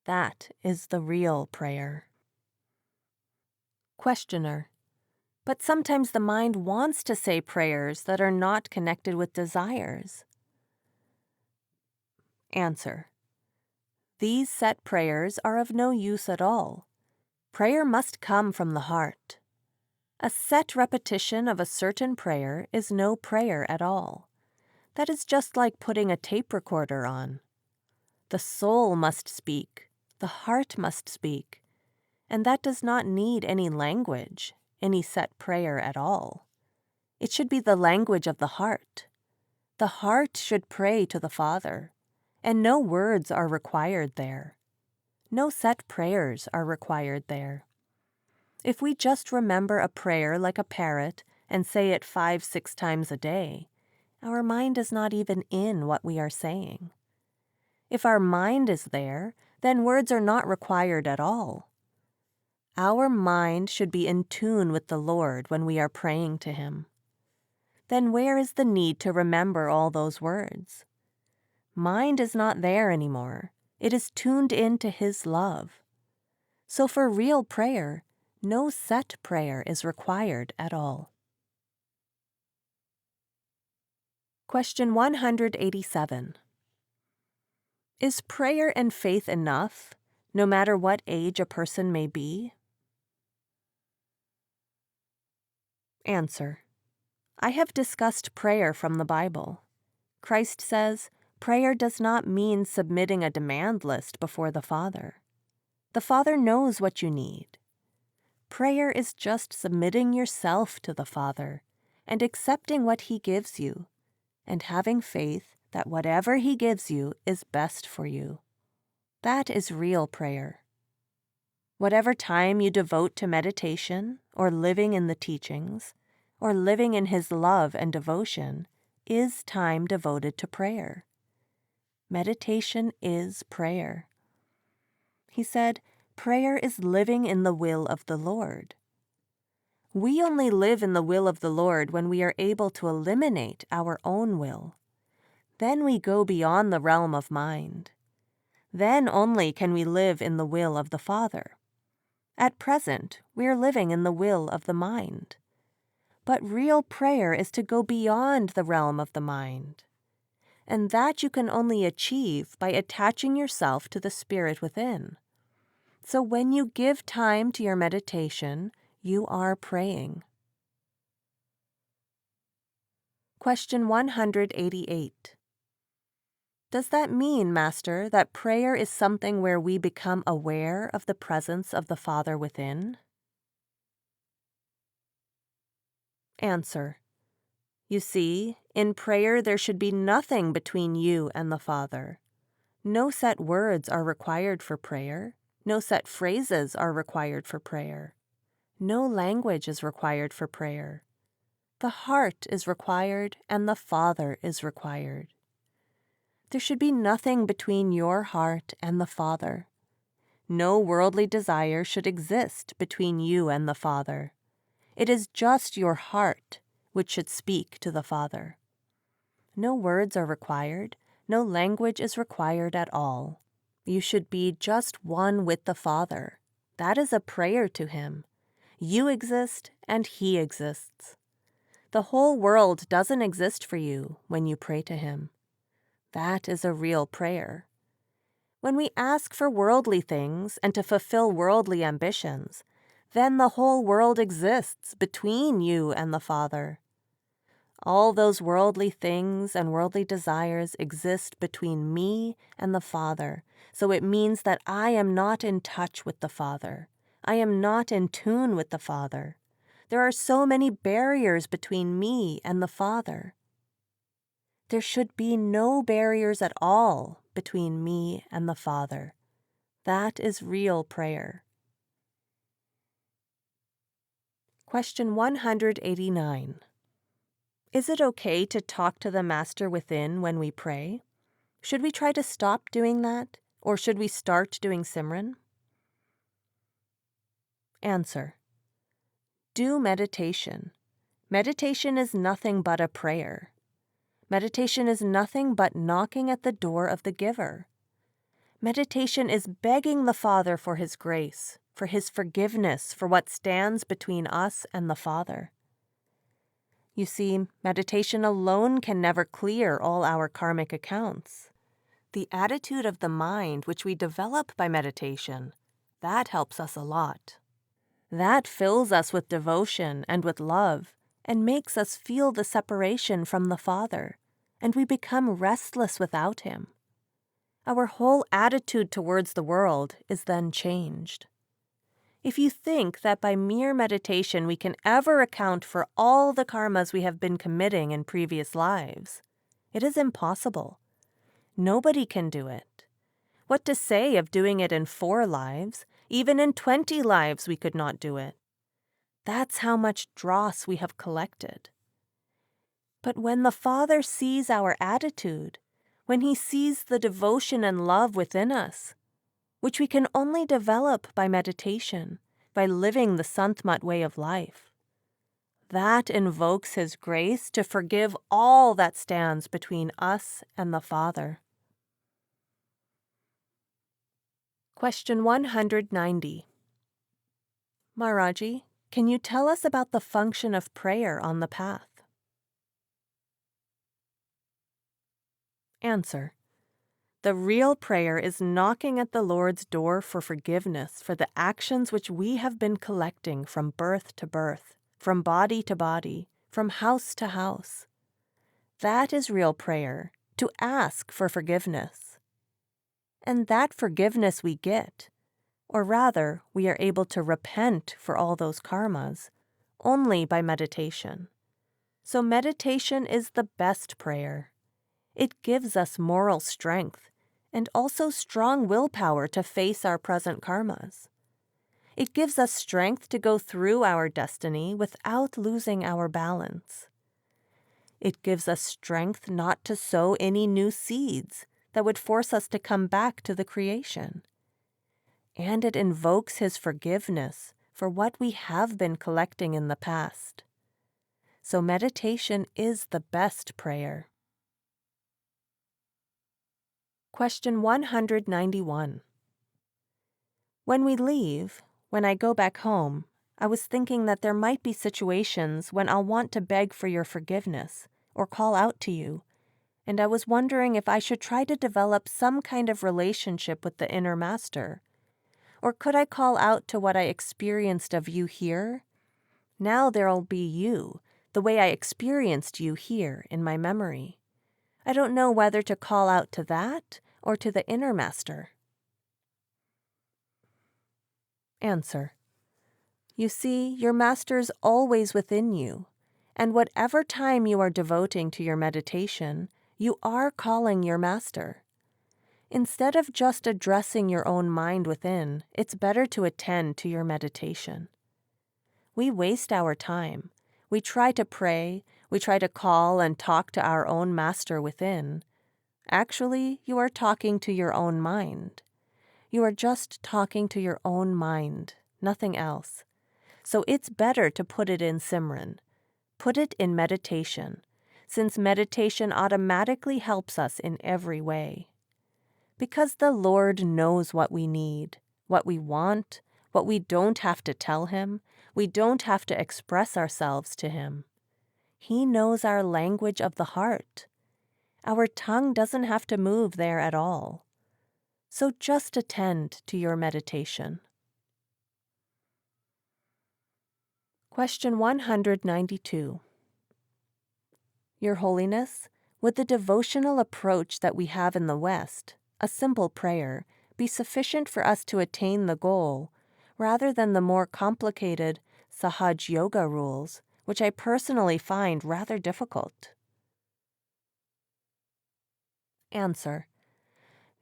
That is the real prayer. Questioner: but sometimes the mind wants to say prayers that are not connected with desires. Answer: these set prayers are of no use at all. Prayer must come from the heart. A set repetition of a certain prayer is no prayer at all. That is just like putting a tape recorder on. The soul must speak, the heart must speak, and that does not need any language, any set prayer at all. It should be the language of the heart. The heart should pray to the Father, and no words are required there. No set prayers are required there. If we just remember a prayer like a parrot and say it 5-6 times a day, our mind is not even in what we are saying. If our mind is there, then words are not required at all. Our mind should be in tune with the Lord when we are praying to Him. Then where is the need to remember all those words? Mind is not there anymore. It is tuned into His love. So for real prayer, no set prayer is required at all. Question 187. Is prayer and faith enough, no matter what age a person may be? Answer: I have discussed prayer from the Bible. Christ says, prayer does not mean submitting a demand list before the Father. The Father knows what you need. Prayer is just submitting yourself to the Father and accepting what He gives you, and having faith that whatever He gives you is best for you. That is real prayer. Whatever time you devote to meditation, or living in the teachings, or living in His love and devotion, is time devoted to prayer. Meditation is prayer. He said, prayer is living in the will of the Lord. We only live in the will of the Lord when we are able to eliminate our own will. Then we go beyond the realm of mind. Then only can we live in the will of the Father. At present, we are living in the will of the mind. But real prayer is to go beyond the realm of the mind. And that you can only achieve by attaching yourself to the Spirit within. So when you give time to your meditation, you are praying. Question 188. Does that mean, Master, that prayer is something where we become aware of the presence of the Father within? Answer. You see, in prayer there should be nothing between you and the Father. No set words are required for prayer. No set phrases are required for prayer. No language is required for prayer. The heart is required and the Father is required. There should be nothing between your heart and the Father. No worldly desire should exist between you and the Father. It is just your heart which should speak to the Father. No words are required. No language is required at all. You should be just one with the Father. That is a prayer to Him. You exist and He exists. The whole world doesn't exist for you when you pray to Him. That is a real prayer. When we ask for worldly things and to fulfill worldly ambitions, then the whole world exists between you and the Father. All those worldly things and worldly desires exist between me and the Father, so it means that I am not in touch with the Father. I am not in tune with the Father. There are so many barriers between me and the Father. There should be no barriers at all between me and the Father. That is real prayer. Question 189. Is it okay to talk to the Master within when we pray? Should we try to stop doing that, or should we start doing Simran? Answer. Do meditation. Meditation is nothing but a prayer. Meditation is nothing but knocking at the door of the giver. Meditation is begging the Father for His grace, for His forgiveness for what stands between us and the Father. You see, meditation alone can never clear all our karmic accounts. The attitude of the mind which we develop by meditation, that helps us a lot. That fills us with devotion and with love, and makes us feel the separation from the Father, and we become restless without Him. Our whole attitude towards the world is then changed. If you think that by mere meditation we can ever account for all the karmas we have been committing in previous lives, it is impossible. Nobody can do it. What to say of doing it in 4 lives? Even in 20 lives we could not do it. That's how much dross we have collected. But when the Father sees our attitude, when He sees the devotion and love within us, which we can only develop by meditation, by living the Sant Mat way of life, that invokes His grace to forgive all that stands between us and the Father. Question 190. Maharaji, can you tell us about the function of prayer on the path? Answer. The real prayer is knocking at the Lord's door for forgiveness for the actions which we have been collecting from birth to birth, from body to body, from house to house. That is real prayer, to ask for forgiveness. And that forgiveness we get, or rather, we are able to repent for all those karmas, only by meditation. So meditation is the best prayer. It gives us moral strength, and also strong willpower to face our present karmas. It gives us strength to go through our destiny without losing our balance. It gives us strength not to sow any new seeds that would force us to come back to the creation. And it invokes His forgiveness for what we have been collecting in the past. So meditation is the best prayer. Question 191. When we leave, when I go back home, I was thinking that there might be situations when I'll want to beg for your forgiveness or call out to you, and I was wondering if I should try to develop some kind of relationship with the inner master. Or could I call out to what I experienced of you here? Now there'll be you, the way I experienced you here in my memory. I don't know whether to call out to that or to the inner master. Answer. You see, your master's always within you, and whatever time you are devoting to your meditation, you are calling your master. Instead of just addressing your own mind within, it's better to attend to your meditation. We waste our time. We try to pray, we try to call and talk to our own master within. Actually, you are talking to your own mind. You are just talking to your own mind, nothing else. So it's better to put it in Simran. Put it in meditation, since meditation automatically helps us in every way. Because the Lord knows what we need, what we want, what we don't have to tell Him, we don't have to express ourselves to Him. He knows our language of the heart. Our tongue doesn't have to move there at all. So just attend to your meditation. Question 192. Your Holiness, would the devotional approach that we have in the West, a simple prayer, be sufficient for us to attain the goal, rather than the more complicated Sahaj Yoga rules, which I personally find rather difficult? Answer.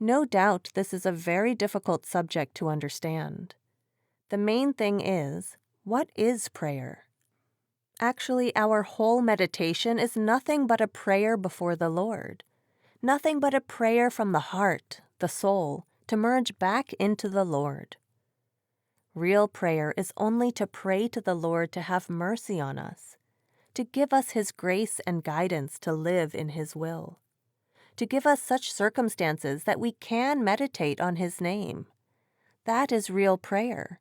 No doubt this is a very difficult subject to understand. The main thing is, what is prayer? Actually, our whole meditation is nothing but a prayer before the Lord. Nothing but a prayer from the heart, the soul, to merge back into the Lord. Real prayer is only to pray to the Lord to have mercy on us, to give us His grace and guidance to live in His will, to give us such circumstances that we can meditate on His name. That is real prayer.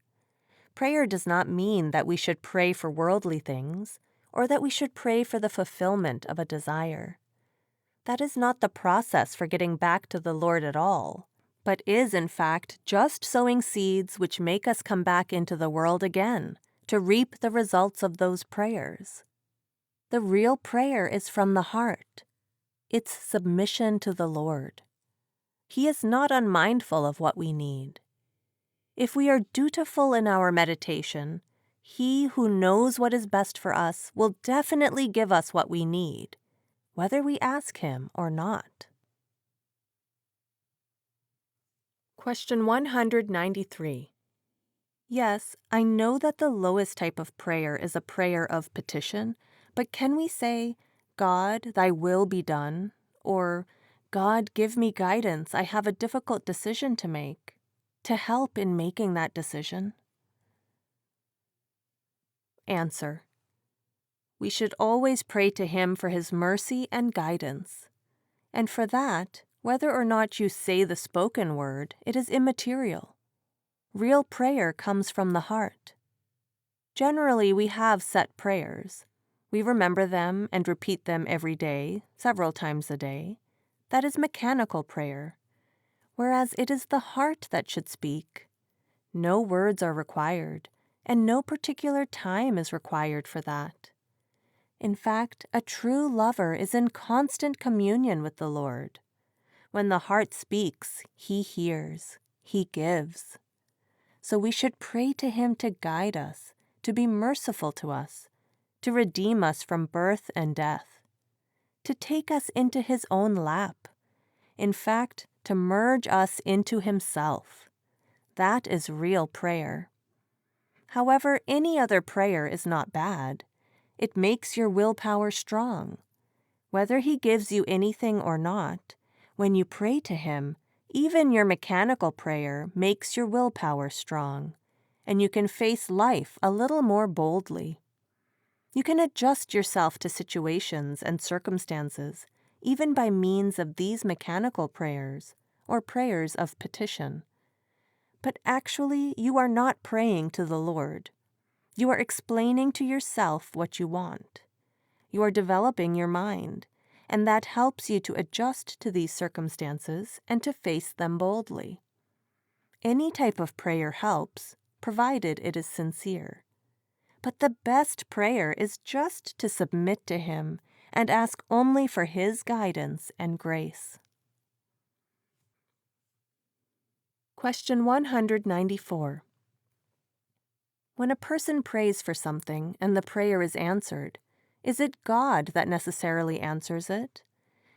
Prayer does not mean that we should pray for worldly things, or that we should pray for the fulfillment of a desire. That is not the process for getting back to the Lord at all, but is in fact just sowing seeds which make us come back into the world again, to reap the results of those prayers. The real prayer is from the heart. It's submission to the Lord. He is not unmindful of what we need. If we are dutiful in our meditation, He who knows what is best for us will definitely give us what we need, whether we ask Him or not. Question 193. Yes, I know that the lowest type of prayer is a prayer of petition, but can we say, God, Thy will be done, or God, give me guidance, I have a difficult decision to make, to help in making that decision? Answer. We should always pray to Him for His mercy and guidance. And for that, whether or not you say the spoken word, it is immaterial. Real prayer comes from the heart. Generally, we have set prayers. We remember them and repeat them every day, several times a day. That is mechanical prayer, whereas it is the heart that should speak. No words are required, and no particular time is required for that. In fact, a true lover is in constant communion with the Lord. When the heart speaks, He hears, He gives. So we should pray to Him to guide us, to be merciful to us, to redeem us from birth and death, to take us into His own lap. In fact, to merge us into Himself. That is real prayer. However, any other prayer is not bad. It makes your willpower strong. Whether He gives you anything or not, when you pray to Him, even your mechanical prayer makes your willpower strong, and you can face life a little more boldly. You can adjust yourself to situations and circumstances, even by means of these mechanical prayers, or prayers of petition. But actually, you are not praying to the Lord. You are explaining to yourself what you want. You are developing your mind, and that helps you to adjust to these circumstances and to face them boldly. Any type of prayer helps, provided it is sincere. But the best prayer is just to submit to Him and ask only for His guidance and grace. Question 194. When a person prays for something and the prayer is answered, is it God that necessarily answers it?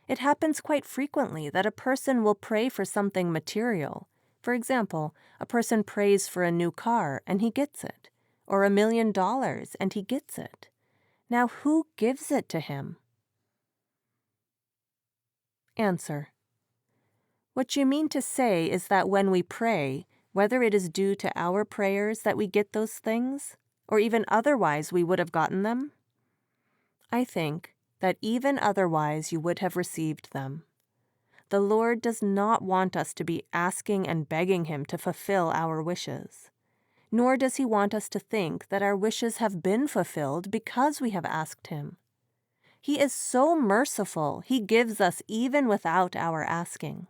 It happens quite frequently that a person will pray for something material. For example, a person prays for a new car and he gets it, or $1 million and he gets it. Now, who gives it to him? Answer. What you mean to say is that when we pray, whether it is due to our prayers that we get those things, or even otherwise we would have gotten them? I think that even otherwise you would have received them. The Lord does not want us to be asking and begging Him to fulfill our wishes, nor does He want us to think that our wishes have been fulfilled because we have asked Him. He is so merciful, He gives us even without our asking.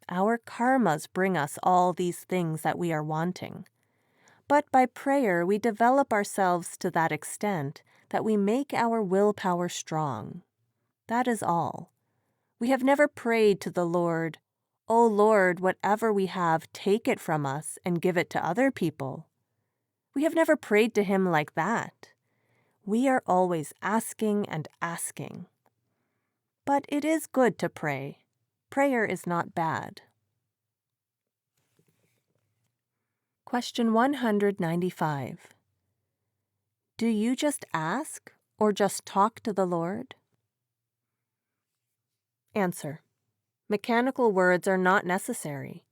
Our karmas bring us all these things that we are wanting. But by prayer, we develop ourselves to that extent that we make our willpower strong. That is all. We have never prayed to the Lord, "O Lord, whatever we have, take it from us and give it to other people." We have never prayed to Him like that. We are always asking and asking. But it is good to pray. Prayer is not bad. Question 195. Do you just ask or just talk to the Lord? Answer. Mechanical words are not necessary.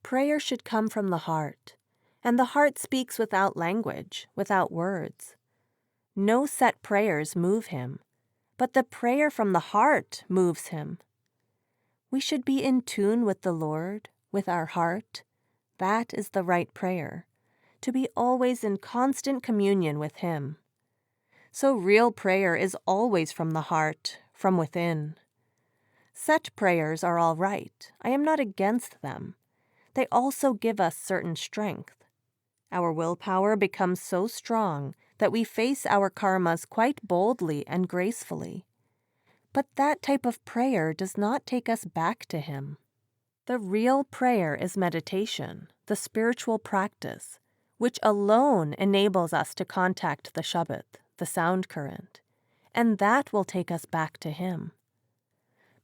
Prayer should come from the heart, and the heart speaks without language, without words. No set prayers move Him, but the prayer from the heart moves Him. We should be in tune with the Lord, with our heart. That is the right prayer, to be always in constant communion with Him. So real prayer is always from the heart, from within. Set prayers are all right. I am not against them. They also give us certain strength. Our willpower becomes so strong that we face our karmas quite boldly and gracefully. But that type of prayer does not take us back to Him. The real prayer is meditation, the spiritual practice, which alone enables us to contact the shabd, the sound current, and that will take us back to Him.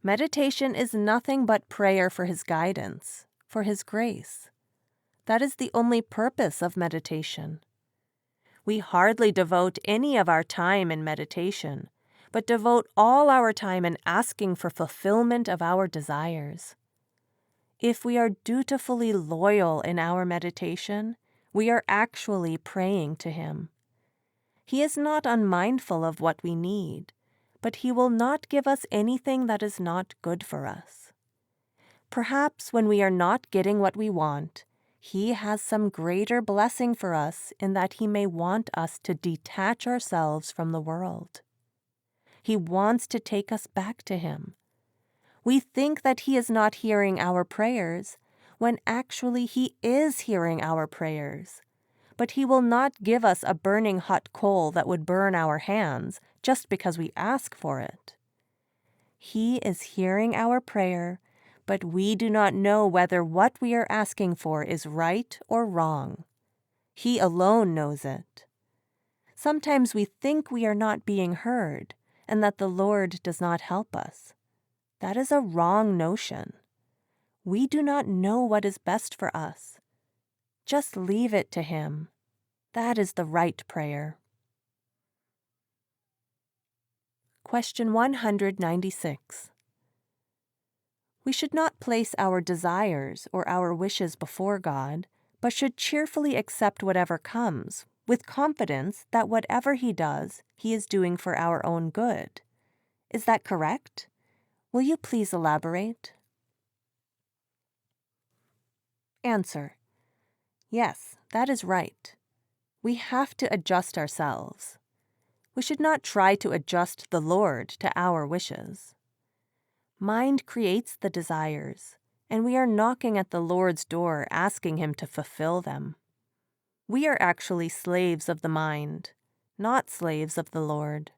Meditation is nothing but prayer for His guidance, for His grace. That is the only purpose of meditation. We hardly devote any of our time in meditation, but devote all our time in asking for fulfillment of our desires. If we are dutifully loyal in our meditation, we are actually praying to Him. He is not unmindful of what we need, but He will not give us anything that is not good for us. Perhaps when we are not getting what we want, He has some greater blessing for us in that He may want us to detach ourselves from the world. He wants to take us back to Him. We think that He is not hearing our prayers, when actually He is hearing our prayers. But He will not give us a burning hot coal that would burn our hands just because we ask for it. He is hearing our prayer, but we do not know whether what we are asking for is right or wrong. He alone knows it. Sometimes we think we are not being heard and that the Lord does not help us. That is a wrong notion. We do not know what is best for us. Just leave it to Him. That is the right prayer. Question 196. We should not place our desires or our wishes before God, but should cheerfully accept whatever comes, with confidence that whatever He does, He is doing for our own good. Is that correct? Will you please elaborate? Answer. Yes, that is right. We have to adjust ourselves. We should not try to adjust the Lord to our wishes. Mind creates the desires, and we are knocking at the Lord's door asking Him to fulfill them. We are actually slaves of the mind, not slaves of the Lord.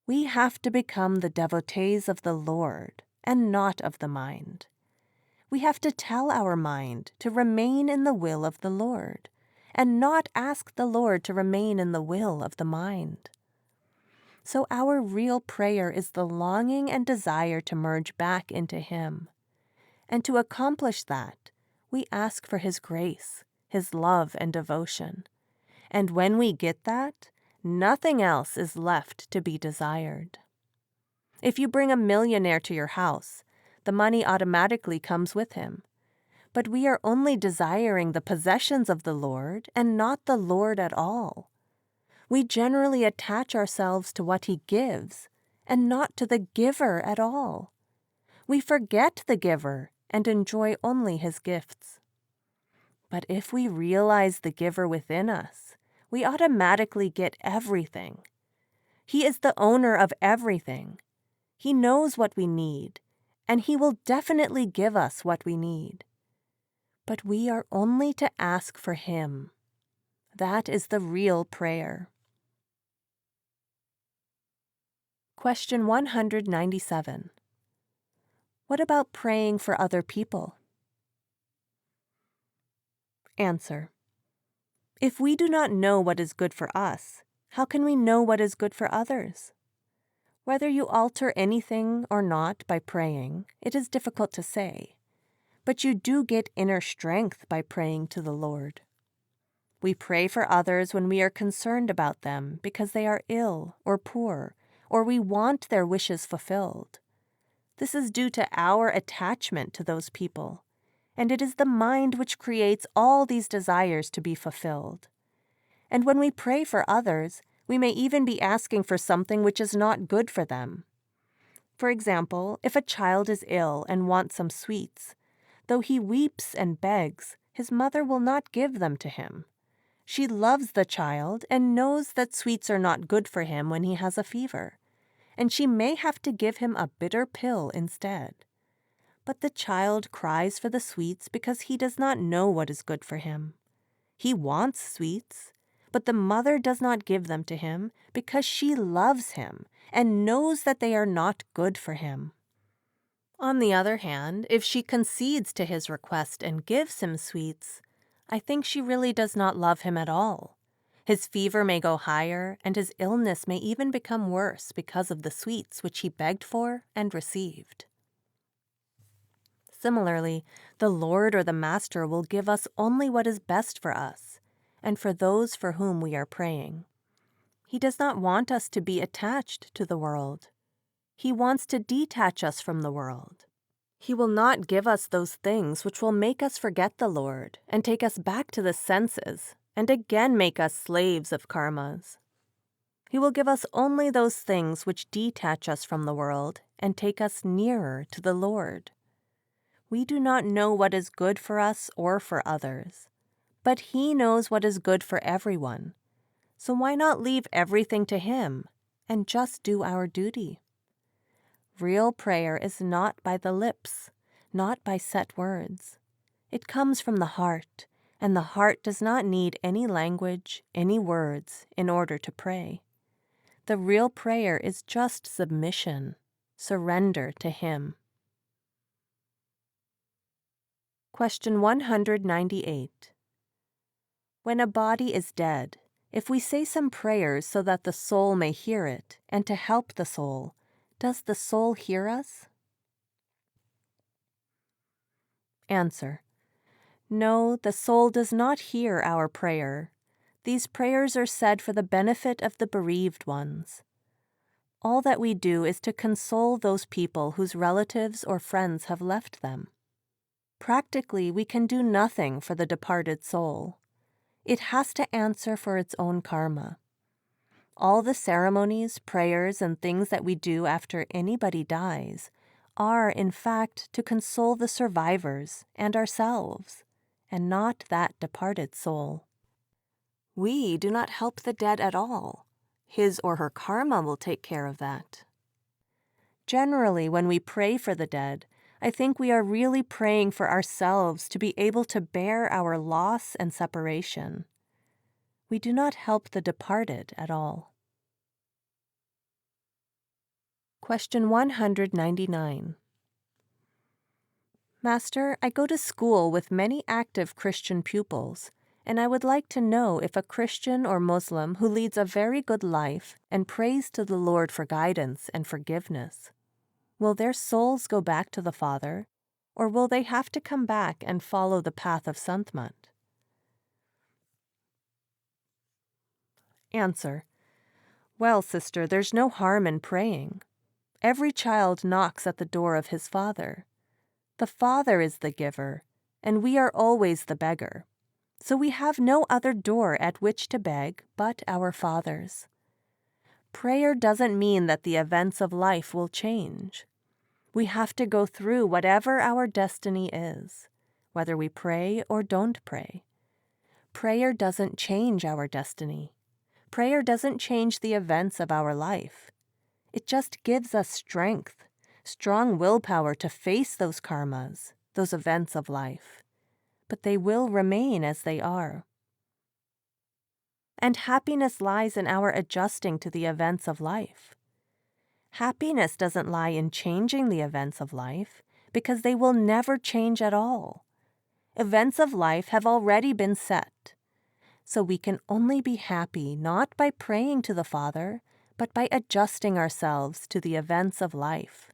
We have to become the devotees of the Lord and not of the mind. We have to tell our mind to remain in the will of the Lord and not ask the Lord to remain in the will of the mind. So our real prayer is the longing and desire to merge back into Him. And to accomplish that, we ask for His grace, His love and devotion. And when we get that, nothing else is left to be desired. If you bring a millionaire to your house, the money automatically comes with him. But we are only desiring the possessions of the Lord and not the Lord at all. We generally attach ourselves to what He gives and not to the giver at all. We forget the giver and enjoy only His gifts. But if we realize the giver within us, we automatically get everything. He is the owner of everything. He knows what we need, and He will definitely give us what we need. But we are only to ask for Him. That is the real prayer. Question 197. What about praying for other people? Answer. If we do not know what is good for us, how can we know what is good for others? Whether you alter anything or not by praying, it is difficult to say. But you do get inner strength by praying to the Lord. We pray for others when we are concerned about them because they are ill or poor, or we want their wishes fulfilled. This is due to our attachment to those people, and it is the mind which creates all these desires to be fulfilled. And when we pray for others, we may even be asking for something which is not good for them. For example, if a child is ill and wants some sweets, though he weeps and begs, his mother will not give them to him. She loves the child and knows that sweets are not good for him when he has a fever, and she may have to give him a bitter pill instead. But the child cries for the sweets because he does not know what is good for him. He wants sweets, but the mother does not give them to him because she loves him and knows that they are not good for him. On the other hand, if she concedes to his request and gives him sweets, I think she really does not love him at all. His fever may go higher, and his illness may even become worse because of the sweets which he begged for and received. Similarly, the Lord or the Master will give us only what is best for us, and for those for whom we are praying. He does not want us to be attached to the world. He wants to detach us from the world. He will not give us those things which will make us forget the Lord and take us back to the senses and again make us slaves of karmas. He will give us only those things which detach us from the world and take us nearer to the Lord. We do not know what is good for us or for others, but He knows what is good for everyone. So why not leave everything to Him and just do our duty? Real prayer is not by the lips, not by set words. It comes from the heart, and the heart does not need any language, any words, in order to pray. The real prayer is just submission, surrender to Him. Question 198. When a body is dead, if we say some prayers so that the soul may hear it and to help the soul, does the soul hear us? Answer: No, the soul does not hear our prayer. These prayers are said for the benefit of the bereaved ones. All that we do is to console those people whose relatives or friends have left them. Practically, we can do nothing for the departed soul. It has to answer for its own karma. All the ceremonies, prayers, and things that we do after anybody dies are, in fact, to console the survivors and ourselves, and not that departed soul. We do not help the dead at all. His or her karma will take care of that. Generally, when we pray for the dead, I think we are really praying for ourselves to be able to bear our loss and separation. We do not help the departed at all. Question 199. Master, I go to school with many active Christian pupils, and I would like to know if a Christian or Muslim who leads a very good life and prays to the Lord for guidance and forgiveness, will their souls go back to the Father, or will they have to come back and follow the path of Sant Mat? Answer: Well, sister, there's no harm in praying. Every child knocks at the door of his father. The Father is the giver, and we are always the beggar. So we have no other door at which to beg but our Father's. Prayer doesn't mean that the events of life will change. We have to go through whatever our destiny is, whether we pray or don't pray. Prayer doesn't change our destiny. Prayer doesn't change the events of our life. It just gives us strength, strong willpower to face those karmas, those events of life. But they will remain as they are. And happiness lies in our adjusting to the events of life. Happiness doesn't lie in changing the events of life, because they will never change at all. Events of life have already been set. So we can only be happy not by praying to the Father, but by adjusting ourselves to the events of life.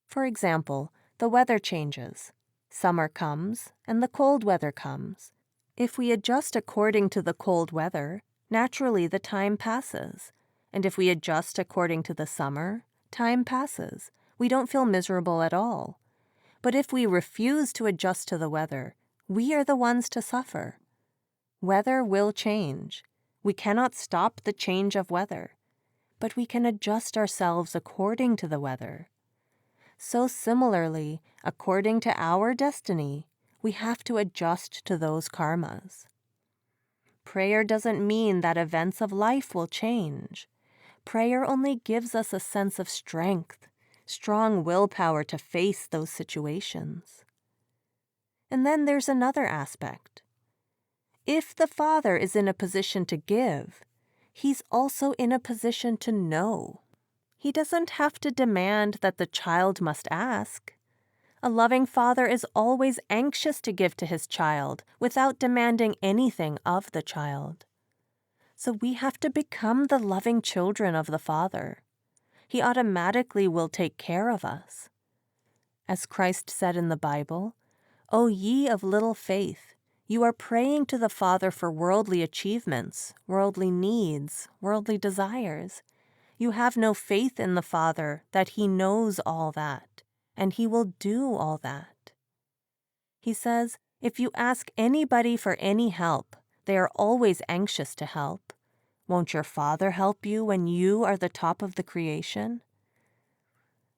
For example, the weather changes. Summer comes, and the cold weather comes. If we adjust according to the cold weather, naturally the time passes. And if we adjust according to the summer, time passes. We don't feel miserable at all. But if we refuse to adjust to the weather, we are the ones to suffer. Weather will change. We cannot stop the change of weather, but we can adjust ourselves according to the weather. So similarly, according to our destiny, we have to adjust to those karmas. Prayer doesn't mean that events of life will change. Prayer only gives us a sense of strength, strong willpower to face those situations. And then there's another aspect. If the Father is in a position to give, He's also in a position to know. He doesn't have to demand that the child must ask. A loving father is always anxious to give to his child without demanding anything of the child. So we have to become the loving children of the Father. He automatically will take care of us. As Christ said in the Bible, "O ye of little faith, you are praying to the Father for worldly achievements, worldly needs, worldly desires. You have no faith in the Father that He knows all that, and He will do all that." He says, if you ask anybody for any help, they are always anxious to help. Won't your Father help you when you are the top of the creation?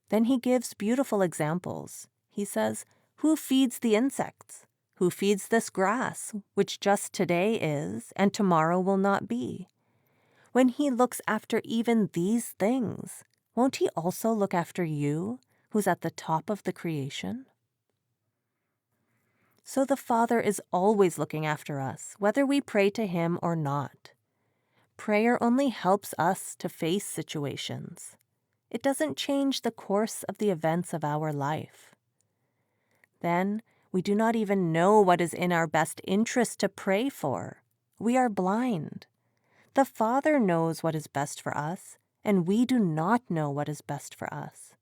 Then He gives beautiful examples. He says, who feeds the insects? Who feeds this grass, which just today is, and tomorrow will not be? When He looks after even these things, won't He also look after you, who's at the top of the creation? So the Father is always looking after us, whether we pray to Him or not. Prayer only helps us to face situations. It doesn't change the course of the events of our life. Then, we do not even know what is in our best interest to pray for. We are blind. The Father knows what is best for us, and we do not know what is best for us.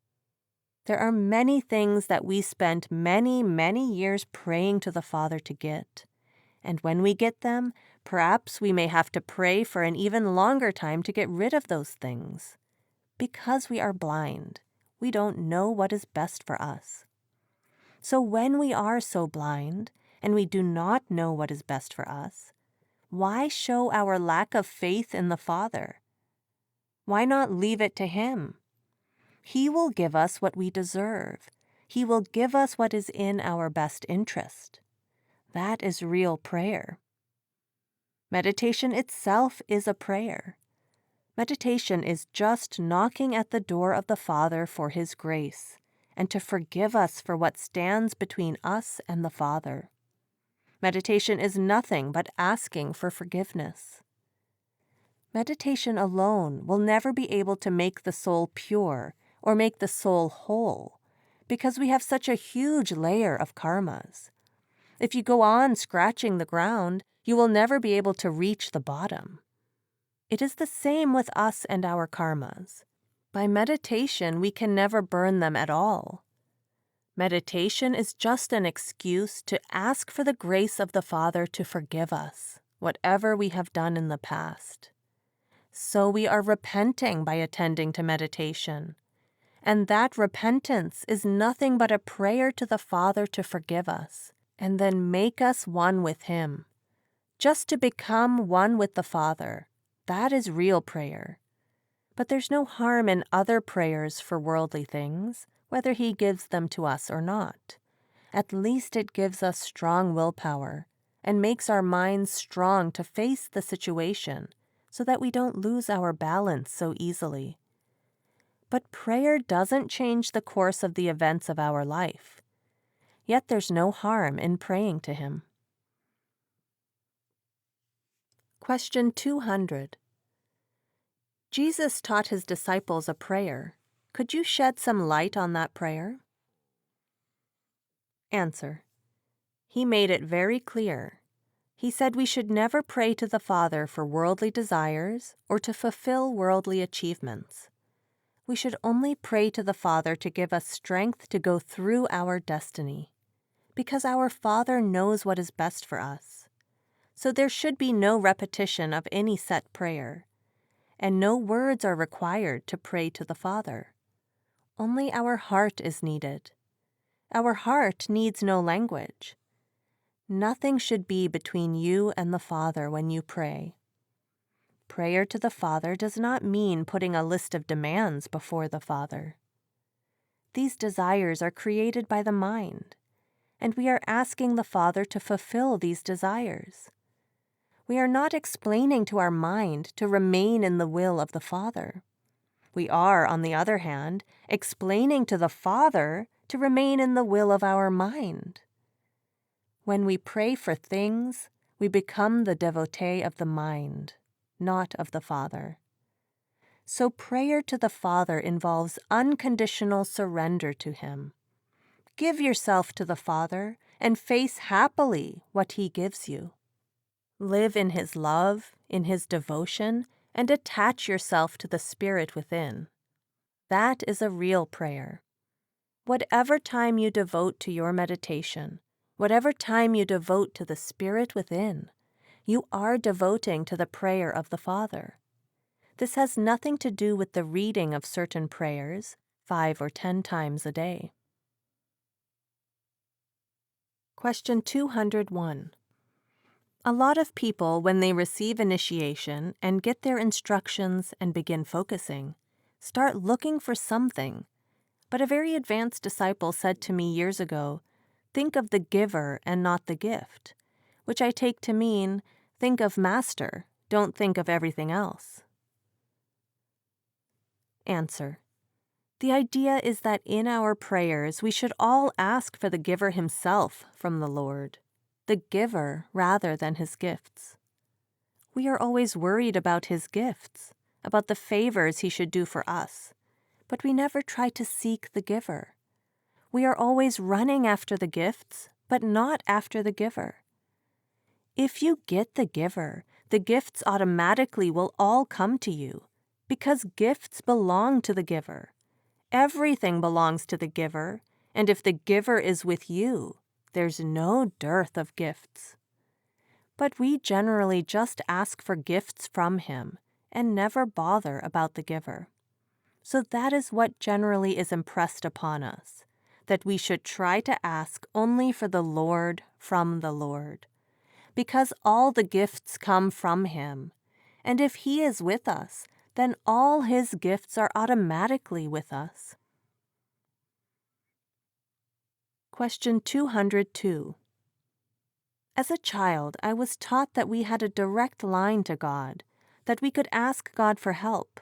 There are many things that we spent many, many years praying to the Father to get. And when we get them, perhaps we may have to pray for an even longer time to get rid of those things. Because we are blind, we don't know what is best for us. So when we are so blind, and we do not know what is best for us, why show our lack of faith in the Father? Why not leave it to Him? He will give us what we deserve. He will give us what is in our best interest. That is real prayer. Meditation itself is a prayer. Meditation is just knocking at the door of the Father for His grace and to forgive us for what stands between us and the Father. Meditation is nothing but asking for forgiveness. Meditation alone will never be able to make the soul pure or make the soul whole, because we have such a huge layer of karmas. If you go on scratching the ground, you will never be able to reach the bottom. It is the same with us and our karmas. By meditation, we can never burn them at all. Meditation is just an excuse to ask for the grace of the Father to forgive us, whatever we have done in the past. So we are repenting by attending to meditation. And that repentance is nothing but a prayer to the Father to forgive us, and then make us one with Him. Just to become one with the Father, that is real prayer. But there's no harm in other prayers for worldly things, whether He gives them to us or not. At least it gives us strong willpower and makes our minds strong to face the situation so that we don't lose our balance so easily. But prayer doesn't change the course of the events of our life. Yet there's no harm in praying to Him. Question 200. Jesus taught His disciples a prayer. Could you shed some light on that prayer? Answer. He made it very clear. He said we should never pray to the Father for worldly desires or to fulfill worldly achievements. We should only pray to the Father to give us strength to go through our destiny, because our Father knows what is best for us. So there should be no repetition of any set prayer, and no words are required to pray to the Father. Only our heart is needed. Our heart needs no language. Nothing should be between you and the Father when you pray. Prayer to the Father does not mean putting a list of demands before the Father. These desires are created by the mind, and we are asking the Father to fulfill these desires. We are not explaining to our mind to remain in the will of the Father. We are, on the other hand, explaining to the Father to remain in the will of our mind. When we pray for things, we become the devotee of the mind, not of the Father. So prayer to the Father involves unconditional surrender to Him. Give yourself to the Father and face happily what He gives you. Live in His love, in His devotion, and attach yourself to the Spirit within. That is a real prayer. Whatever time you devote to your meditation, whatever time you devote to the Spirit within, you are devoting to the prayer of the Father. This has nothing to do with the reading of certain prayers 5 or 10 times a day. Question 201. A lot of people, when they receive initiation and get their instructions and begin focusing, start looking for something. But a very advanced disciple said to me years ago, "Think of the giver and not the gift," which I take to mean, think of Master, don't think of everything else. Answer. The idea is that in our prayers we should all ask for the giver himself from the Lord, the giver rather than his gifts. We are always worried about his gifts, about the favors he should do for us, but we never try to seek the giver. We are always running after the gifts, but not after the giver. If you get the giver, the gifts automatically will all come to you, because gifts belong to the giver. Everything belongs to the giver, and if the giver is with you, there's no dearth of gifts. But we generally just ask for gifts from him and never bother about the giver. So that is what generally is impressed upon us, that we should try to ask only for the Lord from the Lord, because all the gifts come from him, and if he is with us, then all his gifts are automatically with us. Question 202. As a child, I was taught that we had a direct line to God, that we could ask God for help.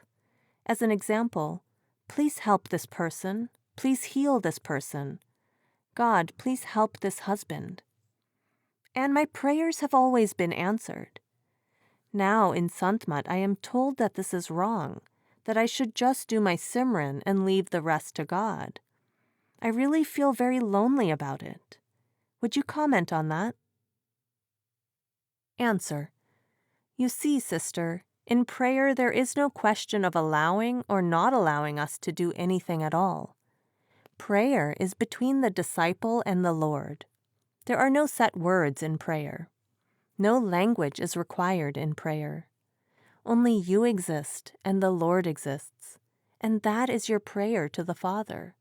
As an example, please help this person, please heal this person. God, please help this husband. And my prayers have always been answered. Now in Sant Mat, I am told that this is wrong, that I should just do my Simran and leave the rest to God. I really feel very lonely about it. Would you comment on that? Answer. You see, sister, in prayer there is no question of allowing or not allowing us to do anything at all. Prayer is between the disciple and the Lord. There are no set words in prayer. No language is required in prayer. Only you exist and the Lord exists, and that is your prayer to the Father.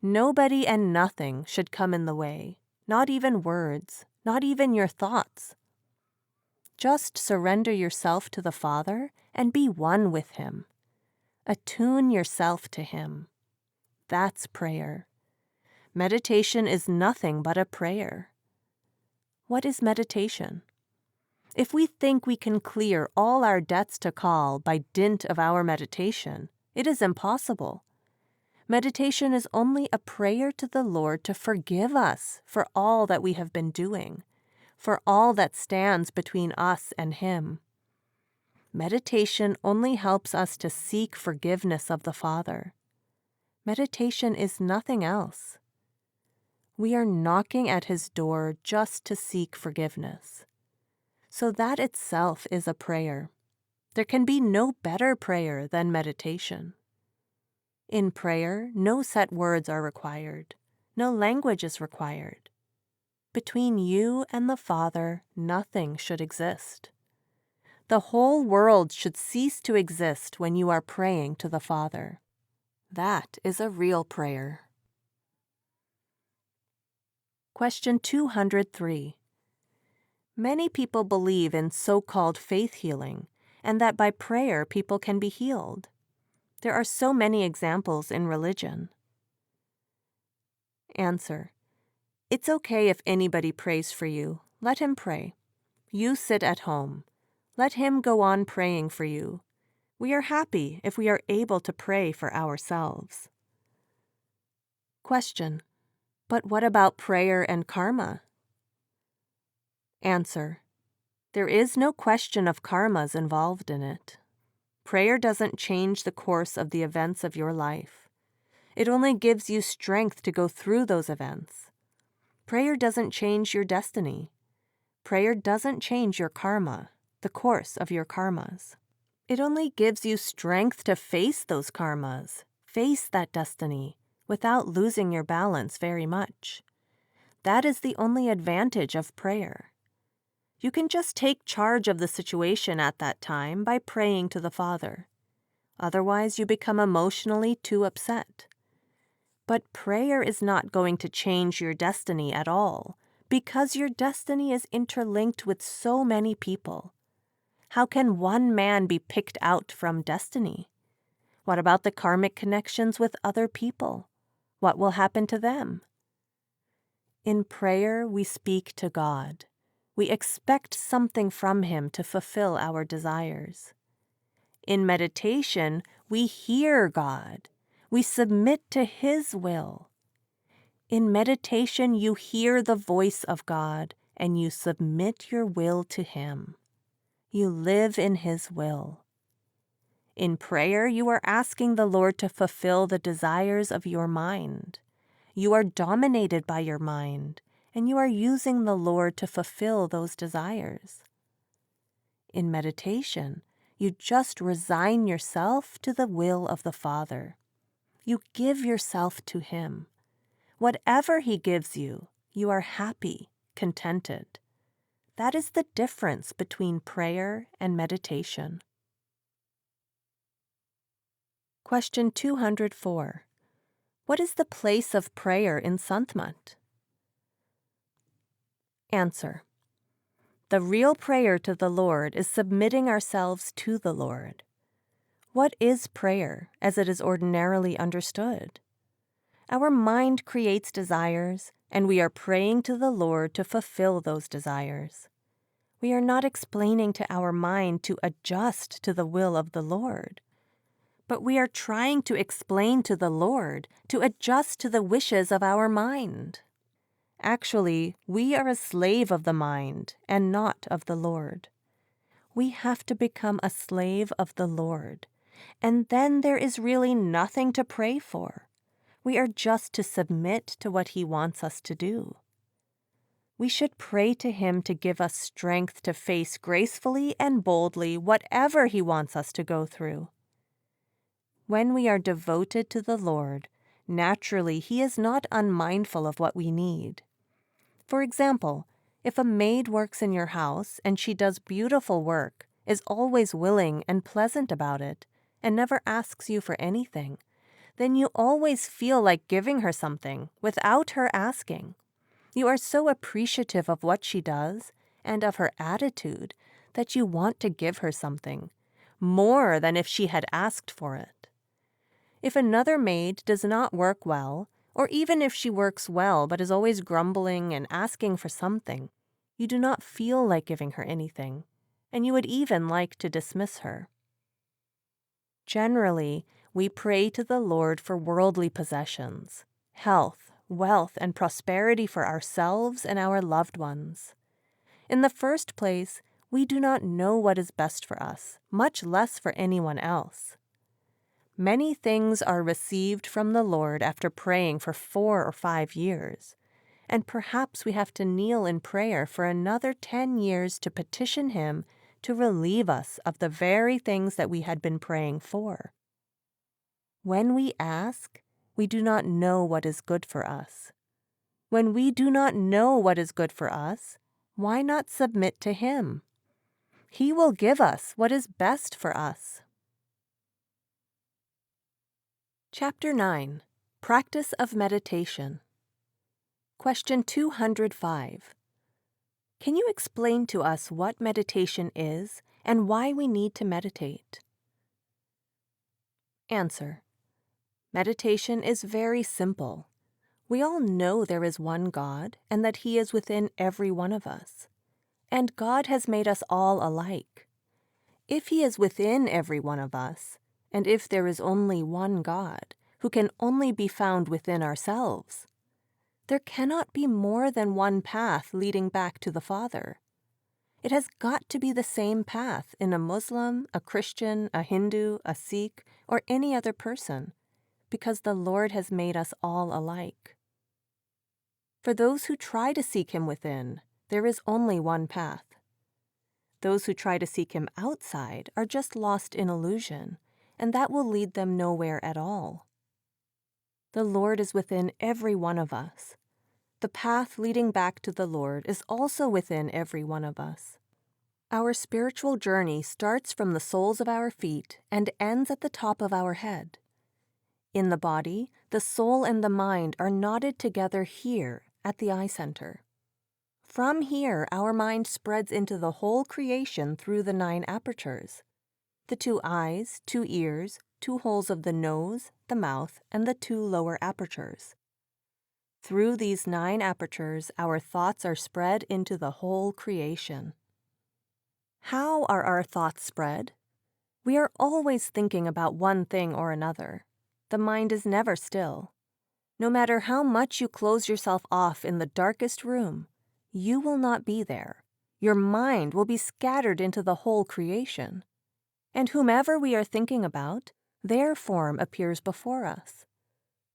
Nobody and nothing should come in the way, not even words, not even your thoughts. Just surrender yourself to the Father and be one with him. Attune yourself to him. That's prayer. Meditation is nothing but a prayer. What is meditation? If we think we can clear all our debts to Kal by dint of our meditation, it is impossible. Meditation is only a prayer to the Lord to forgive us for all that we have been doing, for all that stands between us and him. Meditation only helps us to seek forgiveness of the Father. Meditation is nothing else. We are knocking at his door just to seek forgiveness. So that itself is a prayer. There can be no better prayer than meditation. In prayer, no set words are required. No language is required. Between you and the Father, nothing should exist. The whole world should cease to exist when you are praying to the Father. That is a real prayer. Question 203. Many people believe in so-called faith healing, and that by prayer people can be healed. There are so many examples in religion. Answer. It's okay if anybody prays for you. Let him pray. You sit at home. Let him go on praying for you. We are happy if we are able to pray for ourselves. Question. But what about prayer and karma? Answer. There is no question of karmas involved in it. Prayer doesn't change the course of the events of your life. It only gives you strength to go through those events. Prayer doesn't change your destiny. Prayer doesn't change your karma, the course of your karmas. It only gives you strength to face those karmas, face that destiny, without losing your balance very much. That is the only advantage of prayer. You can just take charge of the situation at that time by praying to the Father. Otherwise, you become emotionally too upset. But prayer is not going to change your destiny at all, because your destiny is interlinked with so many people. How can one man be picked out from destiny? What about the karmic connections with other people? What will happen to them? In prayer, we speak to God. We expect something from him to fulfill our desires. In meditation, we hear God. We submit to his will. In meditation, you hear the voice of God and you submit your will to him. You live in his will. In prayer, you are asking the Lord to fulfill the desires of your mind. You are dominated by your mind, and you are using the Lord to fulfill those desires. In meditation, you just resign yourself to the will of the Father. You give yourself to Him. Whatever He gives you, you are happy, contented. That is the difference between prayer and meditation. Question 204. What is the place of prayer in Sant Mat? Answer. The real prayer to the Lord is submitting ourselves to the Lord. What is prayer as it is ordinarily understood? Our mind creates desires, and we are praying to the Lord to fulfill those desires. We are not explaining to our mind to adjust to the will of the Lord, but we are trying to explain to the Lord to adjust to the wishes of our mind. Actually, we are a slave of the mind and not of the Lord. We have to become a slave of the Lord, and then there is really nothing to pray for. We are just to submit to what He wants us to do. We should pray to Him to give us strength to face gracefully and boldly whatever He wants us to go through. When we are devoted to the Lord, naturally He is not unmindful of what we need. For example, if a maid works in your house and she does beautiful work, is always willing and pleasant about it, and never asks you for anything, then you always feel like giving her something without her asking. You are so appreciative of what she does and of her attitude that you want to give her something, more than if she had asked for it. If another maid does not work well, or even if she works well but is always grumbling and asking for something, you do not feel like giving her anything, and you would even like to dismiss her. Generally, we pray to the Lord for worldly possessions, health, wealth, and prosperity for ourselves and our loved ones. In the first place, we do not know what is best for us, much less for anyone else. Many things are received from the Lord after praying for 4 or 5 years, and perhaps we have to kneel in prayer for another 10 years to petition Him to relieve us of the very things that we had been praying for. When we ask, we do not know what is good for us. When we do not know what is good for us, why not submit to Him? He will give us what is best for us. Chapter 9. Practice of Meditation. Question 205. Can you explain to us what meditation is and why we need to meditate? Answer. Meditation is very simple. We all know there is one God and that He is within every one of us. And God has made us all alike. If He is within every one of us, and if there is only one God, who can only be found within ourselves, there cannot be more than one path leading back to the Father. It has got to be the same path in a Muslim, a Christian, a Hindu, a Sikh, or any other person, because the Lord has made us all alike. For those who try to seek Him within, there is only one path. Those who try to seek Him outside are just lost in illusion, and that will lead them nowhere at all. The Lord is within every one of us. The path leading back to the Lord is also within every one of us. Our spiritual journey starts from the soles of our feet and ends at the top of our head. In the body, the soul and the mind are knotted together here at the eye center. From here, our mind spreads into the whole creation through the 9 apertures: the 2 eyes, 2 ears, 2 holes of the nose, the mouth, and the 2 lower apertures. Through these 9 apertures, our thoughts are spread into the whole creation. How are our thoughts spread? We are always thinking about one thing or another. The mind is never still. No matter how much you close yourself off in the darkest room, you will not be there. Your mind will be scattered into the whole creation. And whomever we are thinking about, their form appears before us.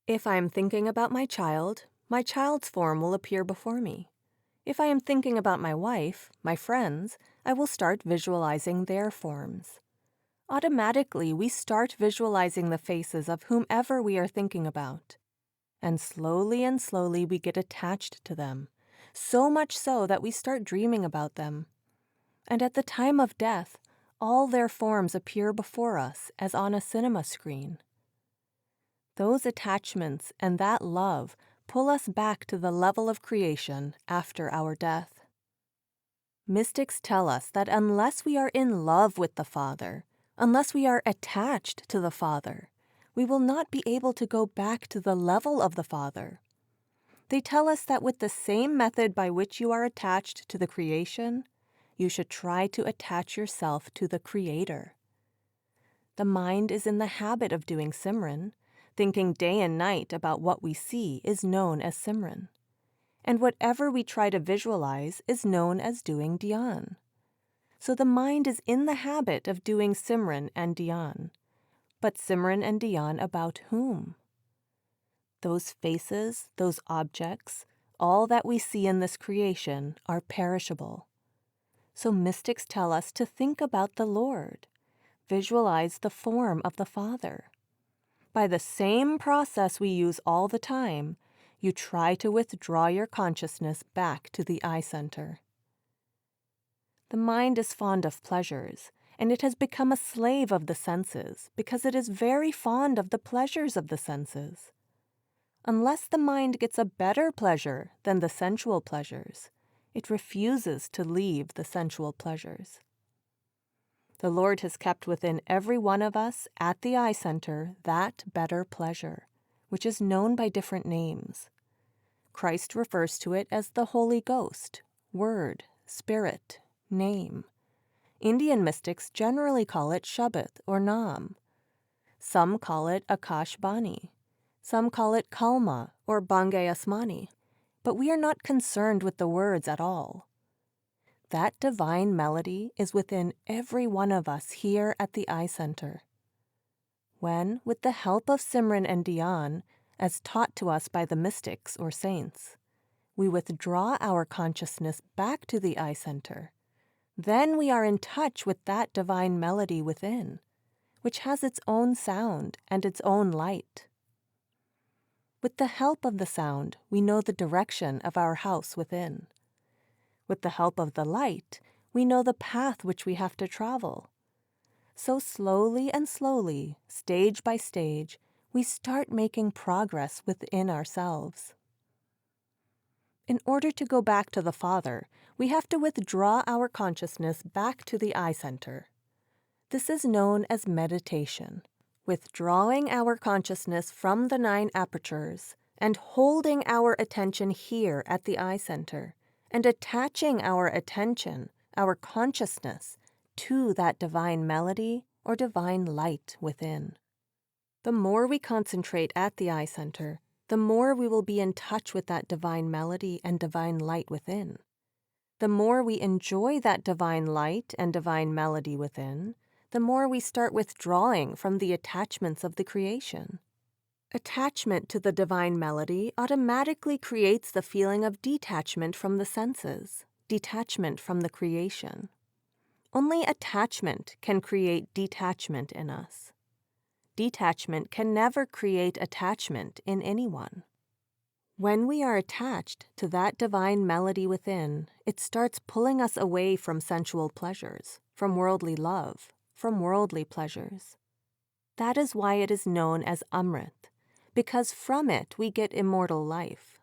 If I am thinking about my child's form will appear before me. If I am thinking about my wife, my friends, I will start visualizing their forms. automatically we start visualizing the faces of whomever we are thinking about. And slowly we get attached to them, so much so that we start dreaming about them. And at the time of death, all their forms appear before us as on a cinema screen. Those attachments and that love pull us back to the level of creation after our death. Mystics tell us that unless we are in love with the Father, unless we are attached to the Father, we will not be able to go back to the level of the Father. They tell us that with the same method by which you are attached to the creation, you should try to attach yourself to the Creator. The mind is in the habit of doing Simran. Thinking day and night about what we see is known as Simran. And whatever we try to visualize is known as doing dhyan. So the mind is in the habit of doing Simran and dhyan. But Simran and dhyan about whom? Those faces, those objects, all that we see in this creation are perishable. So mystics tell us to think about the Lord, visualize the form of the Father. By the same process we use all the time, you try to withdraw your consciousness back to the eye center. The mind is fond of pleasures, and it has become a slave of the senses because it is very fond of the pleasures of the senses. Unless the mind gets a better pleasure than the sensual pleasures, it refuses to leave the sensual pleasures. The Lord has kept within every one of us at the eye center that better pleasure, which is known by different names. Christ refers to it as the Holy Ghost, Word, Spirit, Name. Indian mystics generally call it shabd or nam. Some call it akash bani. Some call it kalma or bangay asmani. But we are not concerned with the words at all. That divine melody is within every one of us here at the eye center. When, with the help of Simran and dhyan, as taught to us by the mystics or saints, we withdraw our consciousness back to the eye center, then we are in touch with that divine melody within, which has its own sound and its own light. With the help of the sound, we know the direction of our house within. With the help of the light, we know the path which we have to travel. So slowly and slowly, stage by stage, we start making progress within ourselves. In order to go back to the Father, we have to withdraw our consciousness back to the eye center. This is known as meditation, withdrawing our consciousness from the 9 apertures and holding our attention here at the eye center and attaching our attention, our consciousness, to that divine melody or divine light within. The more we concentrate at the eye center, the more we will be in touch with that divine melody and divine light within. The more we enjoy that divine light and divine melody within, the more we start withdrawing from the attachments of the creation. Attachment to the divine melody automatically creates the feeling of detachment from the senses, detachment from the creation. Only attachment can create detachment in us. Detachment can never create attachment in anyone. When we are attached to that divine melody within, it starts pulling us away from sensual pleasures, from worldly love, from worldly pleasures. That is why it is known as Amrit, because from it we get immortal life.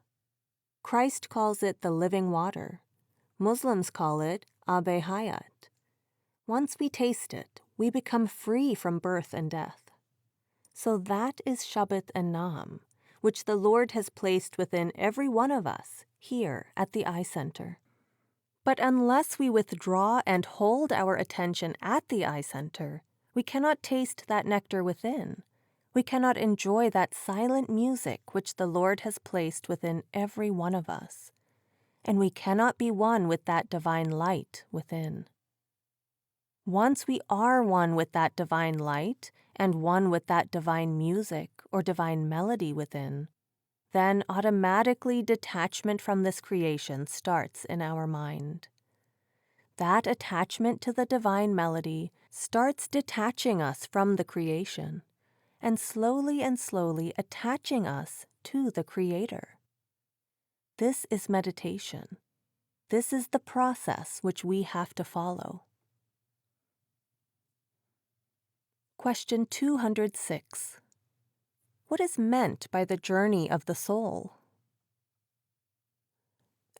Christ calls it the living water. Muslims call it Abe Hayat. Once we taste it, we become free from birth and death. So that is Shabd and Nam, which the Lord has placed within every one of us here at the eye center. But unless we withdraw and hold our attention at the eye center, we cannot taste that nectar within. We cannot enjoy that silent music which the Lord has placed within every one of us. And we cannot be one with that divine light within. Once we are one with that divine light and one with that divine music or divine melody within, then automatically detachment from this creation starts in our mind. That attachment to the divine melody starts detaching us from the creation and slowly attaching us to the Creator. This is meditation. This is the process which we have to follow. Question 206. What is meant by the journey of the soul?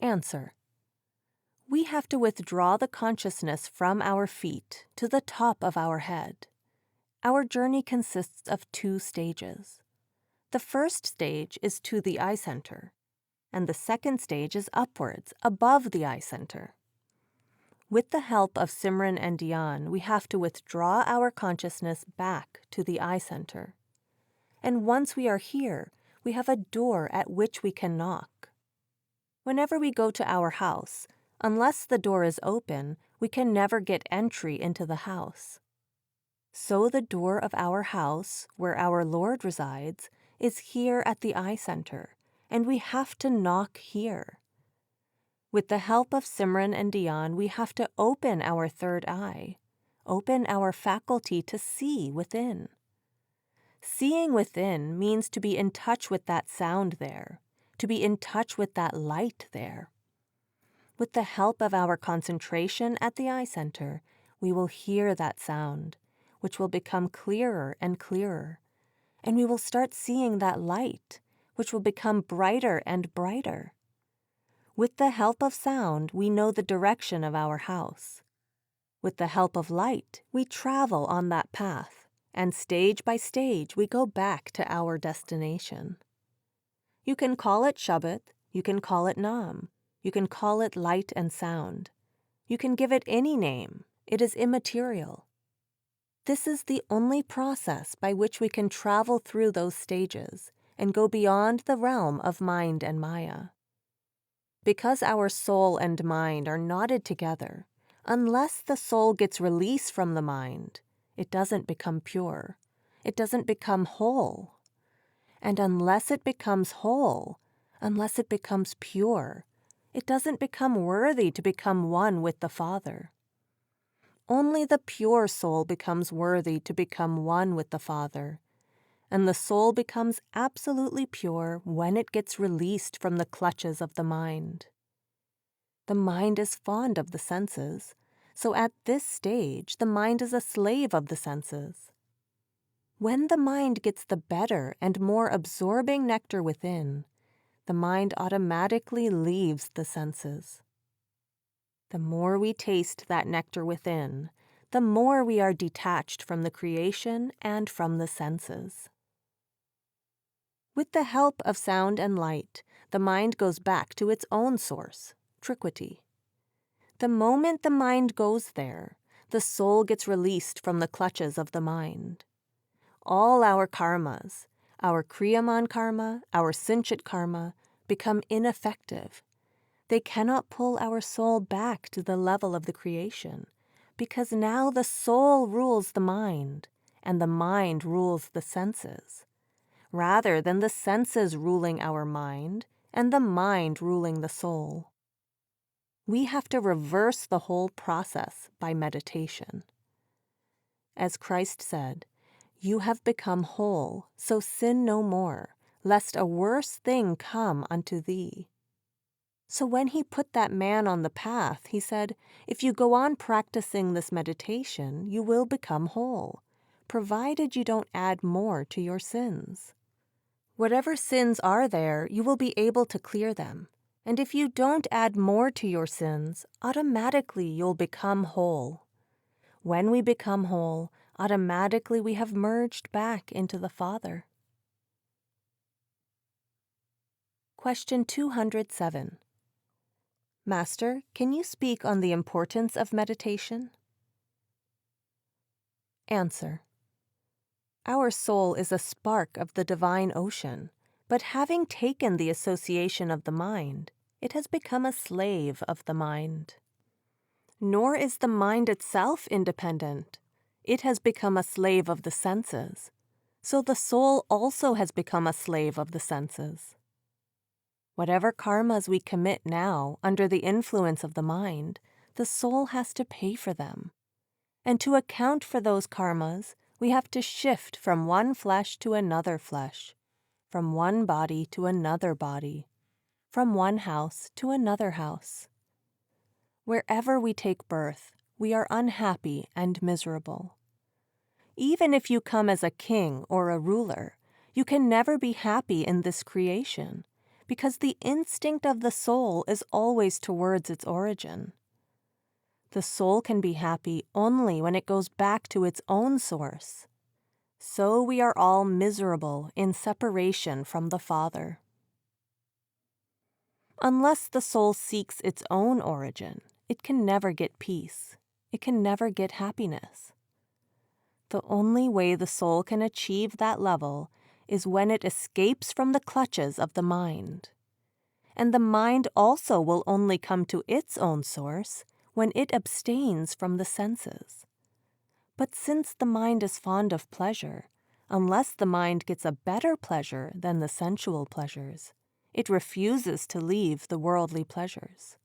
Answer. We have to withdraw the consciousness from our feet to the top of our head. Our journey consists of 2 stages. The first stage is to the eye center, and the second stage is upwards, above the eye center. With the help of Simran and dhyan, we have to withdraw our consciousness back to the eye center. And once we are here, we have a door at which we can knock. Whenever we go to our house, unless the door is open, we can never get entry into the house. So the door of our house, where our Lord resides, is here at the eye center, and we have to knock here. With the help of Simran and dhyan, we have to open our third eye, open our faculty to see within. Seeing within means to be in touch with that sound there, to be in touch with that light there. With the help of our concentration at the eye center, we will hear that sound, which will become clearer and clearer, and we will start seeing that light, which will become brighter and brighter. With the help of sound, we know the direction of our house. With the help of light, we travel on that path, and stage by stage we go back to our destination. You can call it shabd, you can call it nam, you can call it light and sound. You can give it any name, it is immaterial. This is the only process by which we can travel through those stages and go beyond the realm of mind and Maya. Because our soul and mind are knotted together, unless the soul gets release from the mind, it doesn't become pure. It doesn't become whole. And unless it becomes whole, unless it becomes pure, it doesn't become worthy to become one with the Father. Only the pure soul becomes worthy to become one with the Father, and the soul becomes absolutely pure when it gets released from the clutches of the mind. The mind is fond of the senses, so at this stage the mind is a slave of the senses. When the mind gets the better and more absorbing nectar within, the mind automatically leaves the senses. The more we taste that nectar within, the more we are detached from the creation and from the senses. With the help of sound and light, the mind goes back to its own source, Trikwiti. The moment the mind goes there, the soul gets released from the clutches of the mind. All our karmas, our kriyaman karma, our sinchit karma, become ineffective. They cannot pull our soul back to the level of the creation, because now the soul rules the mind, and the mind rules the senses, rather than the senses ruling our mind and the mind ruling the soul. We have to reverse the whole process by meditation. As Christ said, "You have become whole, so sin no more, lest a worse thing come unto thee." So when he put that man on the path, he said, if you go on practicing this meditation, you will become whole, provided you don't add more to your sins. Whatever sins are there, you will be able to clear them. And if you don't add more to your sins, automatically you'll become whole. When we become whole, automatically we have merged back into the Father. Question 207. Master, can you speak on the importance of meditation? Answer. Our soul is a spark of the divine ocean, but having taken the association of the mind, it has become a slave of the mind. Nor is the mind itself independent. It has become a slave of the senses. So the soul also has become a slave of the senses. Whatever karmas we commit now under the influence of the mind, the soul has to pay for them. And to account for those karmas, we have to shift from one flesh to another flesh, from one body to another body, from one house to another house. Wherever we take birth, we are unhappy and miserable. Even if you come as a king or a ruler, you can never be happy in this creation, because the instinct of the soul is always towards its origin. The soul can be happy only when it goes back to its own source. So we are all miserable in separation from the Father. Unless the soul seeks its own origin, it can never get peace. It can never get happiness. The only way the soul can achieve that level is when it escapes from the clutches of the mind. And the mind also will only come to its own source when it abstains from the senses. But since the mind is fond of pleasure, unless the mind gets a better pleasure than the sensual pleasures, it refuses to leave the worldly pleasures.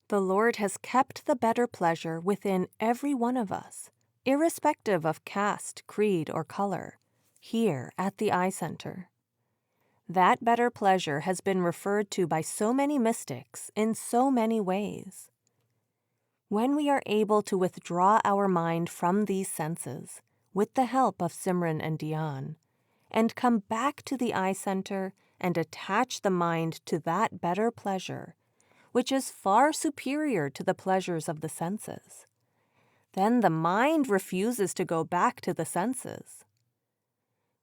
The Lord has kept the better pleasure within every one of us, irrespective of caste, creed, or color, here at the eye center. That better pleasure has been referred to by so many mystics in so many ways. When we are able to withdraw our mind from these senses, with the help of Simran and dhyan, and come back to the eye center and attach the mind to that better pleasure, which is far superior to the pleasures of the senses, then the mind refuses to go back to the senses.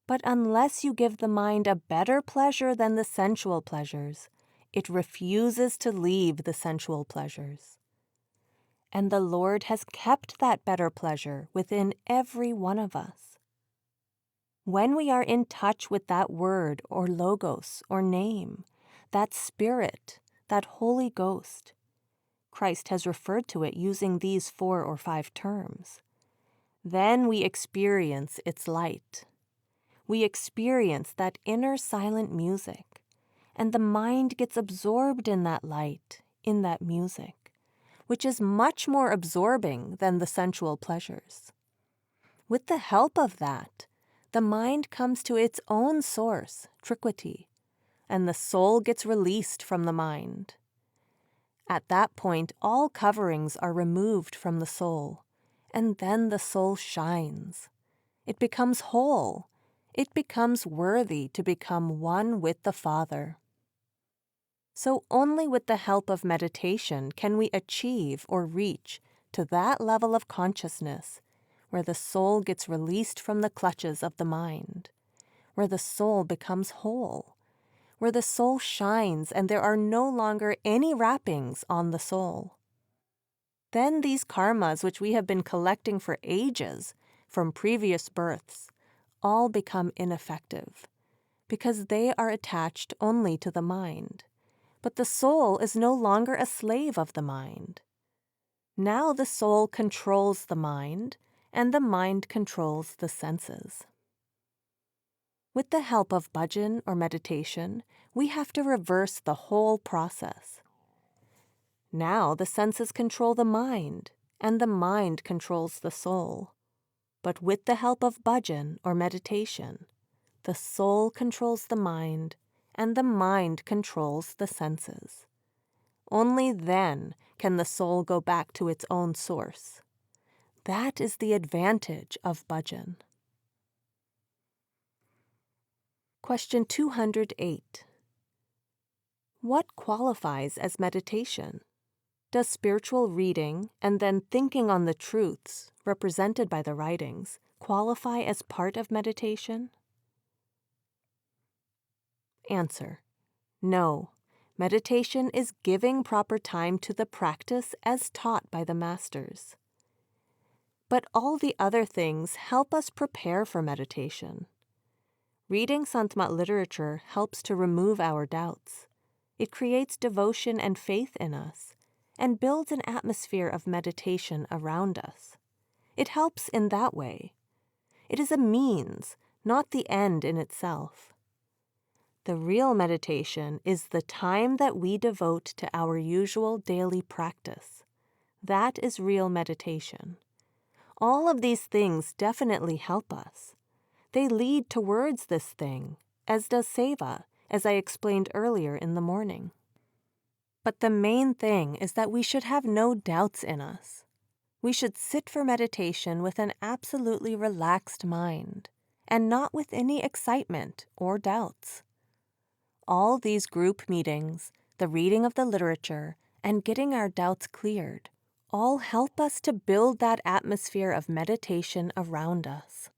But unless you give the mind a better pleasure than the sensual pleasures, it refuses to leave the sensual pleasures. And the Lord has kept that better pleasure within every one of us. When we are in touch with that word or logos or name, that spirit, that Holy Ghost, Christ has referred to it using these 4 or 5 terms, then we experience its light. We experience that inner silent music, and the mind gets absorbed in that light, in that music, which is much more absorbing than the sensual pleasures. With the help of that, the mind comes to its own source, Trikwati, and the soul gets released from the mind. At that point, all coverings are removed from the soul, and then the soul shines. It becomes whole. It becomes worthy to become one with the Father. So only with the help of meditation can we achieve or reach to that level of consciousness where the soul gets released from the clutches of the mind, where the soul becomes whole, where the soul shines and there are no longer any wrappings on the soul. Then these karmas which we have been collecting for ages from previous births all become ineffective because they are attached only to the mind. But the soul is no longer a slave of the mind. Now the soul controls the mind, and the mind controls the senses. With the help of bhajan or meditation, we have to reverse the whole process. Now the senses control the mind, and the mind controls the soul. But with the help of bhajan or meditation, the soul controls the mind, and the mind controls the senses. Only then can the soul go back to its own source. That is the advantage of bhajan. Question 208. What qualifies as meditation? Does spiritual reading and then thinking on the truths represented by the writings qualify as part of meditation? Answer: no. Meditation is giving proper time to the practice as taught by the masters. But all the other things help us prepare for meditation. Reading Sant Mat literature helps to remove our doubts. It creates devotion and faith in us, and builds an atmosphere of meditation around us. It helps in that way. It is a means, not the end in itself. The real meditation is the time that we devote to our usual daily practice. That is real meditation. All of these things definitely help us. They lead towards this thing, as does seva, as I explained earlier in the morning. But the main thing is that we should have no doubts in us. We should sit for meditation with an absolutely relaxed mind, and not with any excitement or doubts. All these group meetings, the reading of the literature, and getting our doubts cleared all help us to build that atmosphere of meditation around us.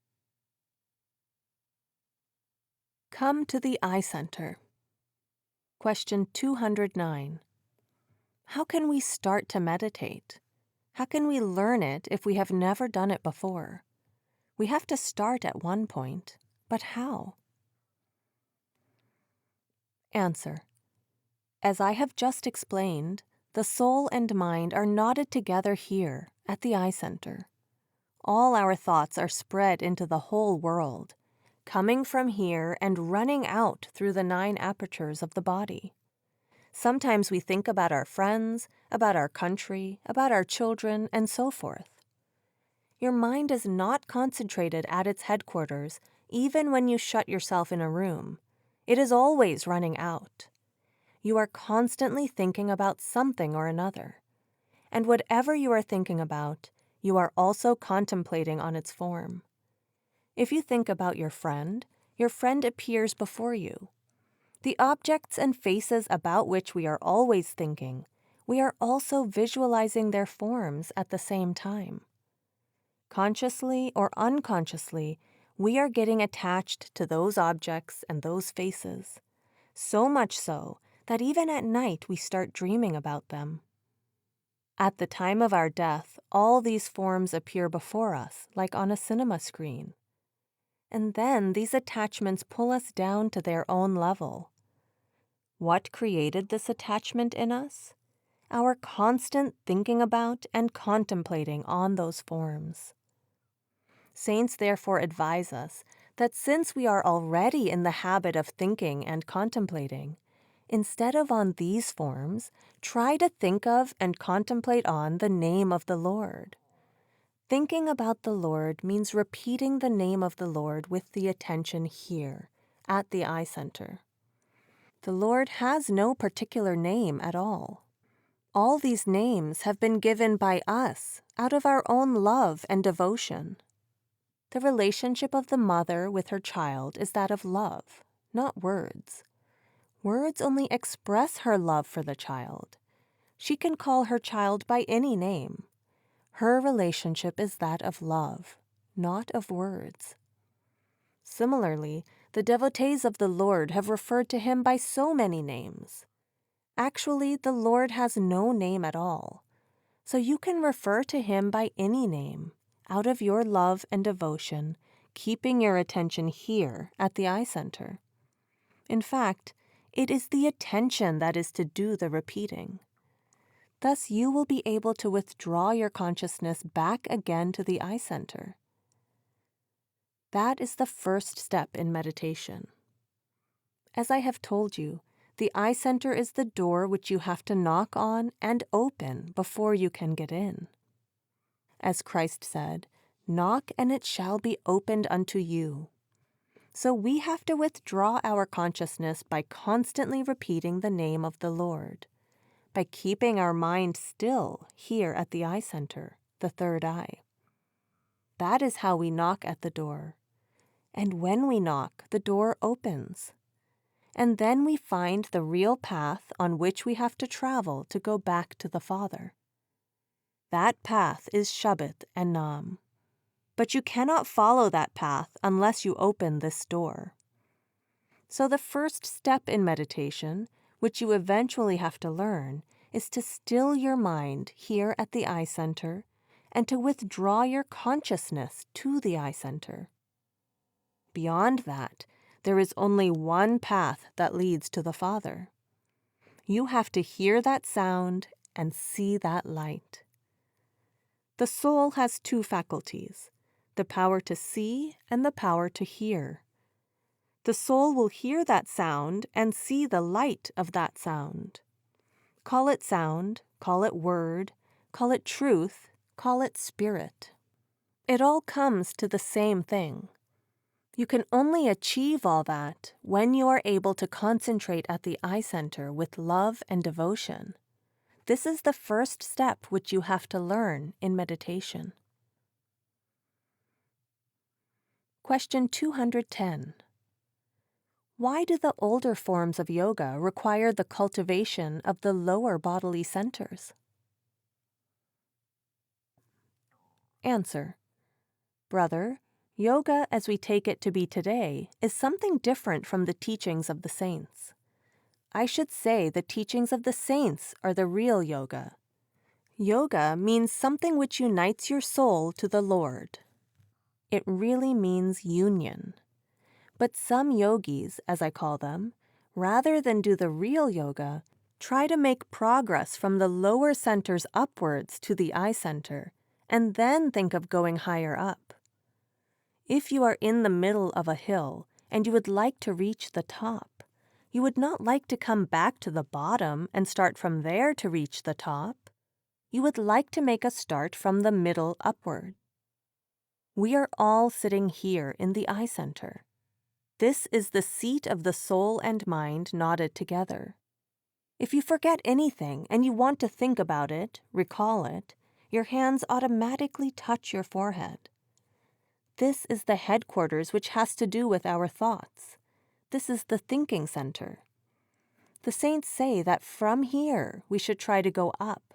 Come to the eye center. Question 209. How can we start to meditate? How can we learn it if we have never done it before? We have to start at one point, but how? Answer. As I have just explained, the soul and mind are knotted together here at the eye center. All our thoughts are spread into the whole world, coming from here and running out through the 9 apertures of the body. Sometimes we think about our friends, about our country, about our children, and so forth. Your mind is not concentrated at its headquarters even when you shut yourself in a room. It is always running out. You are constantly thinking about something or another. And whatever you are thinking about, you are also contemplating on its form. If you think about your friend appears before you. The objects and faces about which we are always thinking, we are also visualizing their forms at the same time. Consciously or unconsciously, we are getting attached to those objects and those faces, so much so that even at night we start dreaming about them. At the time of our death, all these forms appear before us, like on a cinema screen. And then these attachments pull us down to their own level. What created this attachment in us? Our constant thinking about and contemplating on those forms. Saints therefore advise us that since we are already in the habit of thinking and contemplating, instead of on these forms, try to think of and contemplate on the name of the Lord. Thinking about the Lord means repeating the name of the Lord with the attention here, at the eye center. The Lord has no particular name at all. All these names have been given by us out of our own love and devotion. The relationship of the mother with her child is that of love, not words. Words only express her love for the child. She can call her child by any name. Her relationship is that of love, not of words. Similarly, the devotees of the Lord have referred to him by so many names. Actually, the Lord has no name at all, so you can refer to him by any name, out of your love and devotion, keeping your attention here at the eye center. In fact, it is the attention that is to do the repeating. Thus, you will be able to withdraw your consciousness back again to the eye center. That is the first step in meditation. As I have told you, the eye center is the door which you have to knock on and open before you can get in. As Christ said, "Knock and it shall be opened unto you." So we have to withdraw our consciousness by constantly repeating the name of the Lord, by keeping our mind still here at the eye center, the third eye. That is how we knock at the door. And when we knock, the door opens. And then we find the real path on which we have to travel to go back to the Father. That path is shabd and nam. But you cannot follow that path unless you open this door. So the first step in meditation, which you eventually have to learn, is to still your mind here at the eye center and to withdraw your consciousness to the eye center. Beyond that, there is only one path that leads to the Father. You have to hear that sound and see that light. The soul has 2 faculties, the power to see and the power to hear. The soul will hear that sound and see the light of that sound. Call it sound, call it word, call it truth, call it spirit. It all comes to the same thing. You can only achieve all that when you are able to concentrate at the eye center with love and devotion. This is the first step which you have to learn in meditation. Question 210. Why do the older forms of yoga require the cultivation of the lower bodily centers? Answer. Brother, yoga as we take it to be today is something different from the teachings of the saints. I should say the teachings of the saints are the real yoga. Yoga means something which unites your soul to the Lord. It really means union. But some yogis, as I call them, rather than do the real yoga, try to make progress from the lower centers upwards to the eye center, and then think of going higher up. If you are in the middle of a hill and you would like to reach the top, you would not like to come back to the bottom and start from there to reach the top. You would like to make a start from the middle upward. We are all sitting here in the eye center. This is the seat of the soul and mind knotted together. If you forget anything and you want to think about it, recall it, your hands automatically touch your forehead. This is the headquarters which has to do with our thoughts. This is the thinking center. The saints say that from here we should try to go up,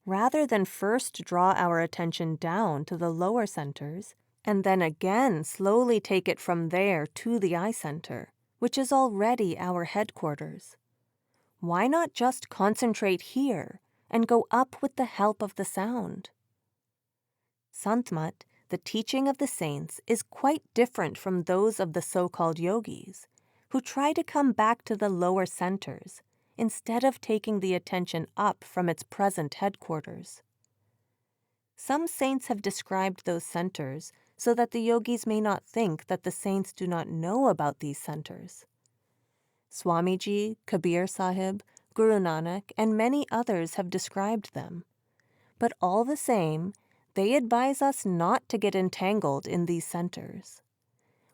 rather than first draw our attention down to the lower centers, and then again slowly take it from there to the eye center, which is already our headquarters. Why not just concentrate here and go up with the help of the sound? Sant Mat, the teaching of the saints, is quite different from those of the so-called yogis, who try to come back to the lower centers instead of taking the attention up from its present headquarters. Some saints have described those centers so that the yogis may not think that the saints do not know about these centers. Swamiji, Kabir Sahib, Guru Nanak, and many others have described them. But all the same, they advise us not to get entangled in these centers.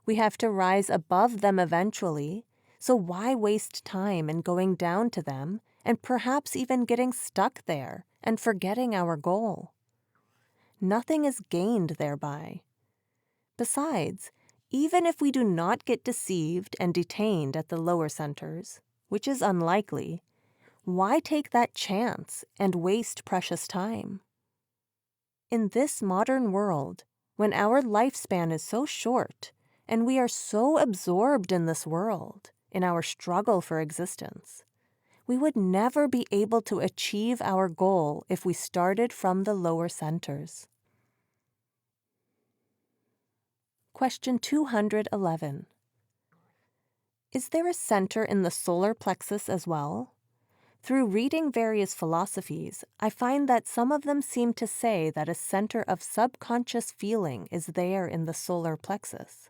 We have to rise above them eventually, so why waste time in going down to them and perhaps even getting stuck there and forgetting our goal? Nothing is gained thereby. Besides, even if we do not get deceived and detained at the lower centers, which is unlikely, why take that chance and waste precious time? In this modern world, when our lifespan is so short, and we are so absorbed in this world, in our struggle for existence, we would never be able to achieve our goal if we started from the lower centers. Question 211. Is there a center in the solar plexus as well? Through reading various philosophies, I find that some of them seem to say that a center of subconscious feeling is there in the solar plexus,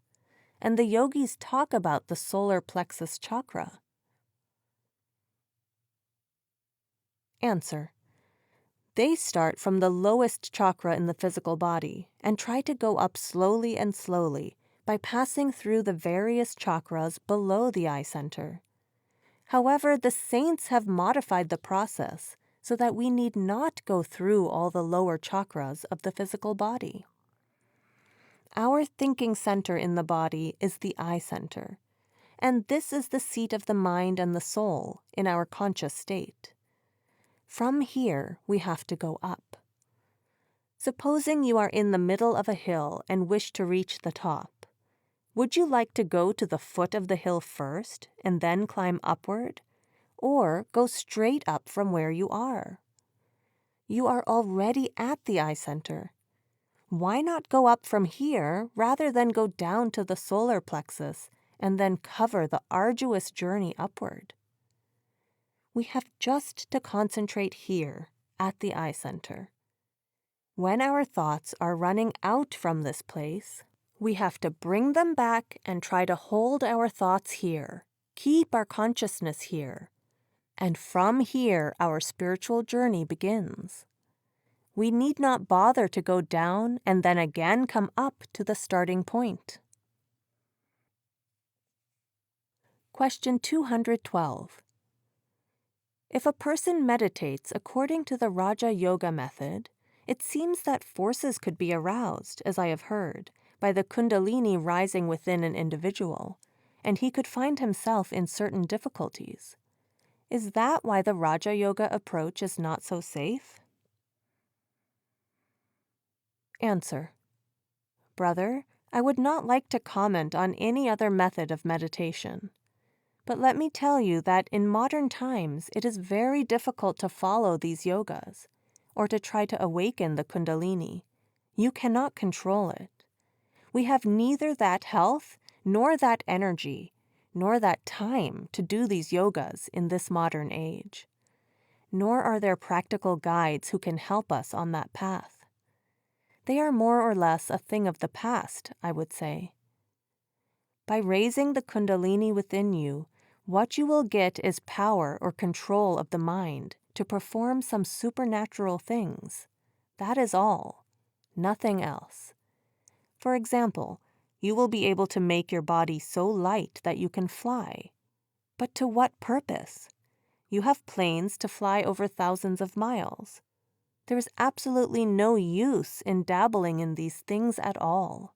and the yogis talk about the solar plexus chakra. Answer. They start from the lowest chakra in the physical body and try to go up slowly and slowly by passing through the various chakras below the eye center. However, the saints have modified the process so that we need not go through all the lower chakras of the physical body. Our thinking center in the body is the eye center, and this is the seat of the mind and the soul in our conscious state. From here, we have to go up. Supposing you are in the middle of a hill and wish to reach the top. Would you like to go to the foot of the hill first and then climb upward, or go straight up from where you are? You are already at the eye center. Why not go up from here rather than go down to the solar plexus and then cover the arduous journey upward? We have just to concentrate here at the eye center. When our thoughts are running out from this place, we have to bring them back and try to hold our thoughts here, keep our consciousness here, and from here our spiritual journey begins. We need not bother to go down and then again come up to the starting point. Question 212. If a person meditates according to the Raja Yoga method, it seems that forces could be aroused, as I have heard, by the Kundalini rising within an individual, and he could find himself in certain difficulties. Is that why the Raja Yoga approach is not so safe? Answer. Brother, I would not like to comment on any other method of meditation. But let me tell you that in modern times it is very difficult to follow these yogas, or to try to awaken the Kundalini. You cannot control it. We have neither that health, nor that energy, nor that time to do these yogas in this modern age. Nor are there practical guides who can help us on that path. They are more or less a thing of the past, I would say. By raising the Kundalini within you, what you will get is power or control of the mind to perform some supernatural things. That is all, nothing else. For example, you will be able to make your body so light that you can fly. But to what purpose? You have planes to fly over thousands of miles. There is absolutely no use in dabbling in these things at all.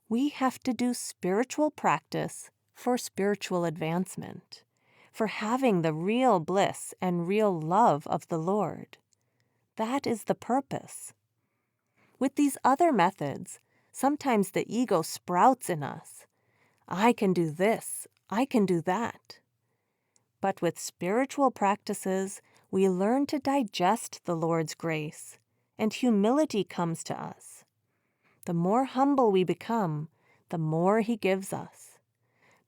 We have to do spiritual practice for spiritual advancement, for having the real bliss and real love of the Lord. That is the purpose. With these other methods, sometimes the ego sprouts in us. I can do this, I can do that. But with spiritual practices, we learn to digest the Lord's grace, and humility comes to us. The more humble we become, the more He gives us.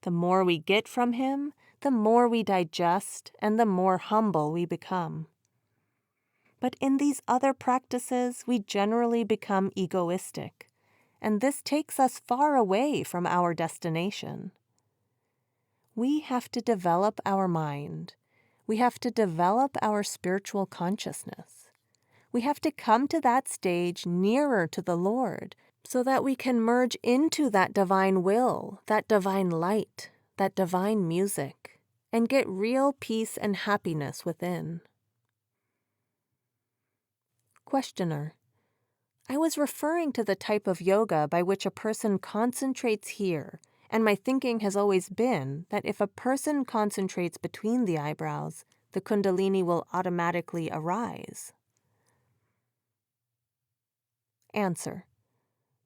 The more we get from Him, the more we digest, and the more humble we become. But in these other practices, we generally become egoistic, and this takes us far away from our destination. We have to develop our mind. We have to develop our spiritual consciousness. We have to come to that stage nearer to the Lord so that we can merge into that divine will, that divine light, that divine music, and get real peace and happiness within. Questioner. I was referring to the type of yoga by which a person concentrates here, and my thinking has always been that if a person concentrates between the eyebrows, the Kundalini will automatically arise. Answer.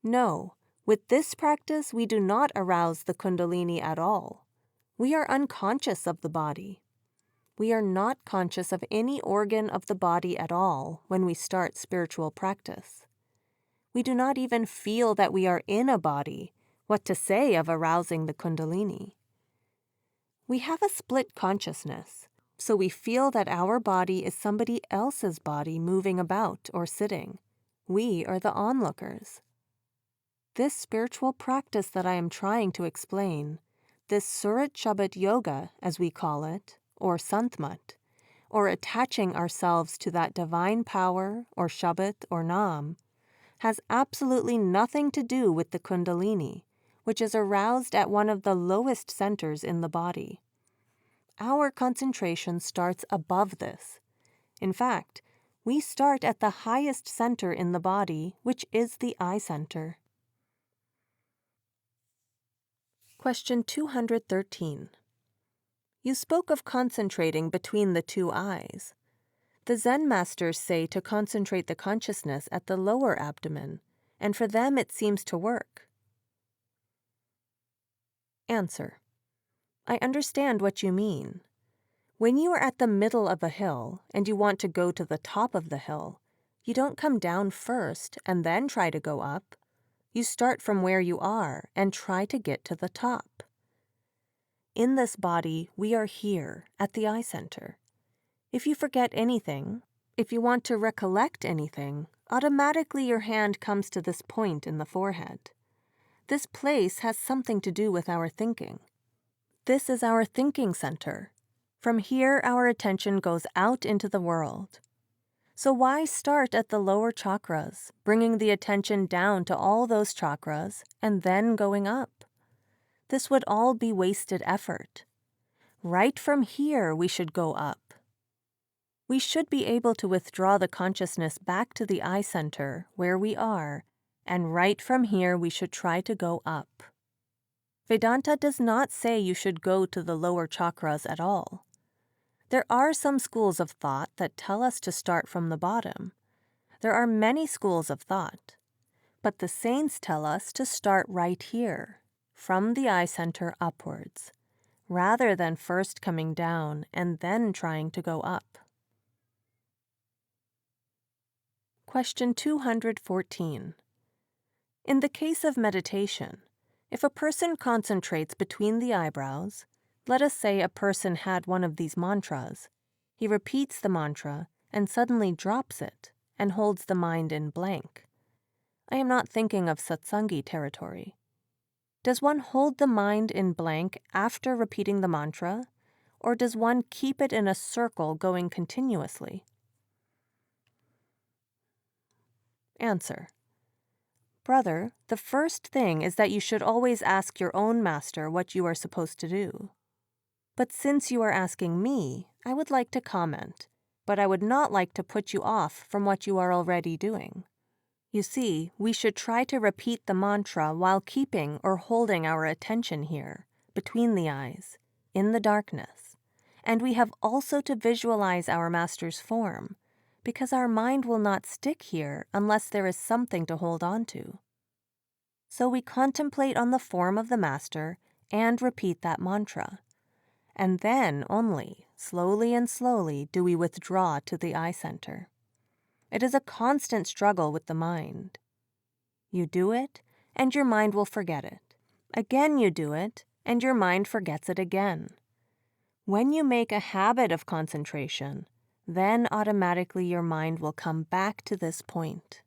No, with this practice we do not arouse the Kundalini at all. We are unconscious of the body. We are not conscious of any organ of the body at all when we start spiritual practice. We do not even feel that we are in a body, what to say of arousing the Kundalini. We have a split consciousness, so we feel that our body is somebody else's body moving about or sitting. We are the onlookers. This spiritual practice that I am trying to explain, this Surat Shabd Yoga, as we call it, or Sant Mat, or attaching ourselves to that divine power, or Shabd, or Nam, has absolutely nothing to do with the Kundalini, which is aroused at one of the lowest centers in the body. Our concentration starts above this. In fact, we start at the highest center in the body, which is the eye center. Question 213. You spoke of concentrating between the two eyes. The Zen masters say to concentrate the consciousness at the lower abdomen, and for them it seems to work. Answer. I understand what you mean. When you are at the middle of a hill and you want to go to the top of the hill, you don't come down first and then try to go up. You start from where you are and try to get to the top. In this body, we are here at the eye center. If you forget anything, if you want to recollect anything, automatically your hand comes to this point in the forehead. This place has something to do with our thinking. This is our thinking center. From here, our attention goes out into the world. So why start at the lower chakras, bringing the attention down to all those chakras and then going up? This would all be wasted effort. Right from here, we should go up. We should be able to withdraw the consciousness back to the eye center where we are, and right from here we should try to go up. Vedanta does not say you should go to the lower chakras at all. There are some schools of thought that tell us to start from the bottom. There are many schools of thought. But the saints tell us to start right here, from the eye center upwards, rather than first coming down and then trying to go up. Question 214. In the case of meditation, if a person concentrates between the eyebrows, let us say a person had one of these mantras. He repeats the mantra and suddenly drops it and holds the mind in blank. I am not thinking of satsangi territory. Does one hold the mind in blank after repeating the mantra, or does one keep it in a circle going continuously? Answer. Brother, the first thing is that you should always ask your own master what you are supposed to do. But since you are asking me, I would like to comment, but I would not like to put you off from what you are already doing. You see, we should try to repeat the mantra while keeping or holding our attention here, between the eyes, in the darkness. And we have also to visualize our master's form, because our mind will not stick here unless there is something to hold on to. So we contemplate on the form of the master and repeat that mantra. And then only, slowly and slowly, do we withdraw to the eye center. It is a constant struggle with the mind. You do it, and your mind will forget it. Again you do it, and your mind forgets it again. When you make a habit of concentration, then automatically your mind will come back to this point.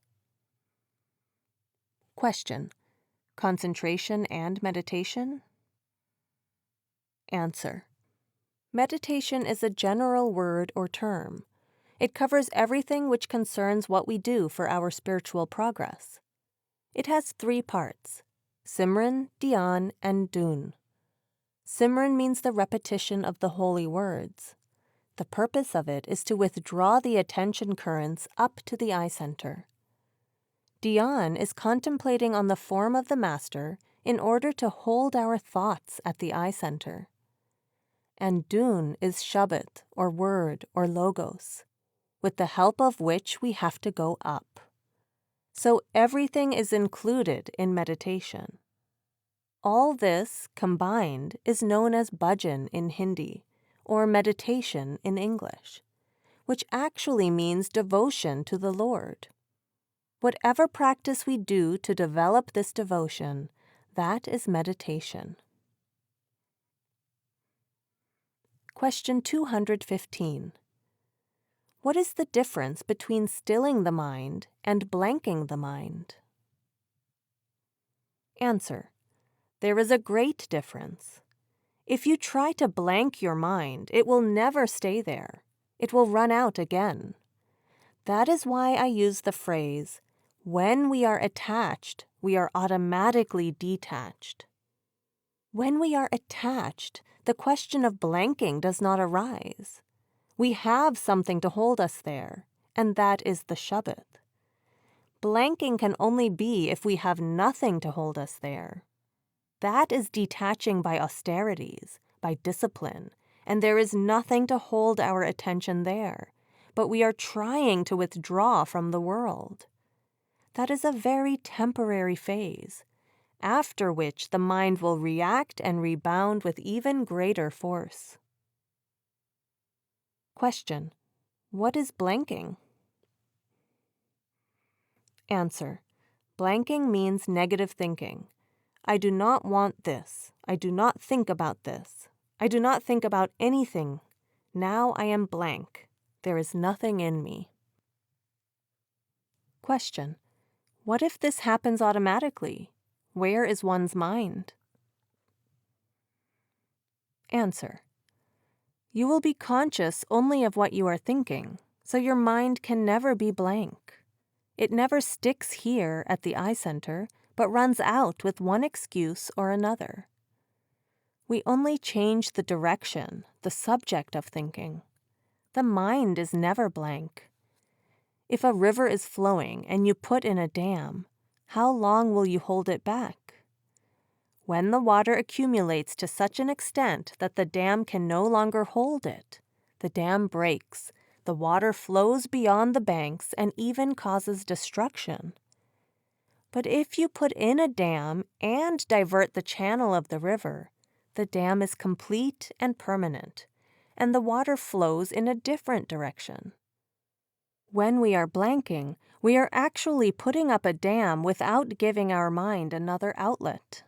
Question: concentration and meditation? Answer: meditation is a general word or term. It covers everything which concerns what we do for our spiritual progress. It has 3 parts: Simran, dhyan, and dhyan. Simran means the repetition of the holy words. The purpose of it is to withdraw the attention currents up to the eye center. Dhyan is contemplating on the form of the master in order to hold our thoughts at the eye center. And dhyan is shabd, or word, or logos, with the help of which we have to go up. So everything is included in meditation. All this combined is known as bhajan in Hindi, or meditation in English, which actually means devotion to the Lord. Whatever practice we do to develop this devotion, that is meditation. Question 215. What is the difference between stilling the mind and blanking the mind? Answer: there is a great difference. If you try to blank your mind, it will never stay there. It will run out again. That is why I use the phrase, when we are attached, we are automatically detached. When we are attached, the question of blanking does not arise. We have something to hold us there, and that is the shabd. Blanking can only be if we have nothing to hold us there. That is detaching by austerities, by discipline, and there is nothing to hold our attention there, but we are trying to withdraw from the world. That is a very temporary phase, after which the mind will react and rebound with even greater force. Question: what is blanking? Answer: blanking means negative thinking. I do not want this. I do not think about this. I do not think about anything. Now I am blank. There is nothing in me. Question: what if this happens automatically? Where is one's mind? Answer: you will be conscious only of what you are thinking, So your mind can never be blank. It never sticks here at the eye center, but runs out with one excuse or another. We only change the direction, the subject of thinking. The mind is never blank. If a river is flowing and you put in a dam, how long will you hold it back? When the water accumulates to such an extent that the dam can no longer hold it, the dam breaks, the water flows beyond the banks and even causes destruction. But if you put in a dam and divert the channel of the river, the dam is complete and permanent, and the water flows in a different direction. When we are blanking, we are actually putting up a dam without giving our mind another outlet.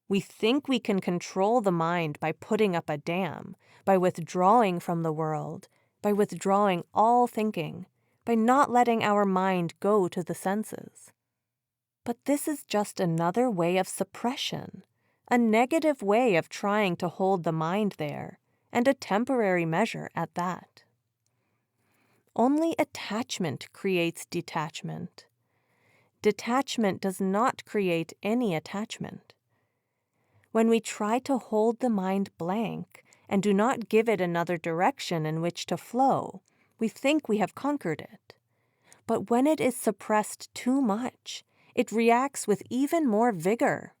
We think we can control the mind by putting up a dam, by withdrawing from the world, by withdrawing all thinking, by not letting our mind go to the senses. But this is just another way of suppression, a negative way of trying to hold the mind there, and a temporary measure at that. Only attachment creates detachment. Detachment does not create any attachment. When we try to hold the mind blank and do not give it another direction in which to flow, we think we have conquered it. But when it is suppressed too much, it reacts with even more vigor.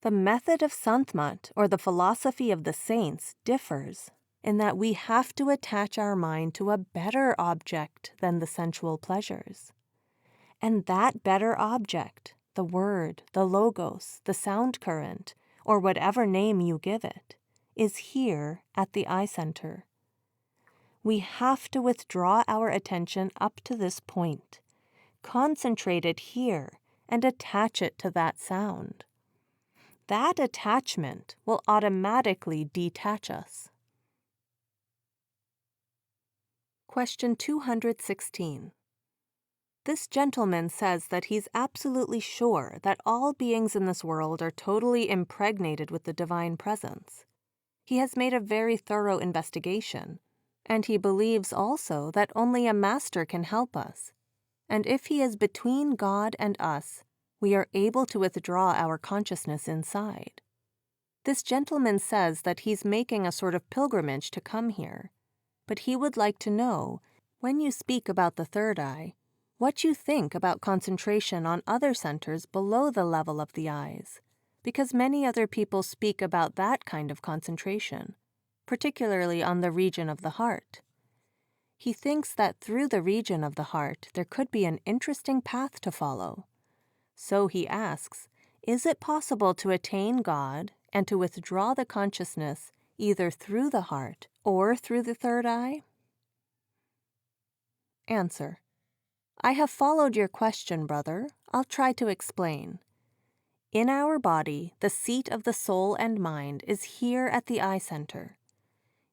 The method of Sant Mat, or the philosophy of the saints, differs in that we have to attach our mind to a better object than the sensual pleasures. And that better object, the word, the logos, the sound current, or whatever name you give it, is here at the eye center. We have to withdraw our attention up to this point, concentrate it here, and attach it to that sound. That attachment will automatically detach us. Question 216. This gentleman says that he's absolutely sure that all beings in this world are totally impregnated with the divine presence. He has made a very thorough investigation, and he believes also that only a master can help us. And if he is between God and us, we are able to withdraw our consciousness inside. This gentleman says that he's making a sort of pilgrimage to come here, but he would like to know, when you speak about the third eye, what you think about concentration on other centers below the level of the eyes, because many other people speak about that kind of concentration, particularly on the region of the heart. He thinks that through the region of the heart there could be an interesting path to follow. So he asks, is it possible to attain God and to withdraw the consciousness either through the heart or through the third eye? Answer. I have followed your question, brother. I'll try to explain. In our body, the seat of the soul and mind is here at the eye center.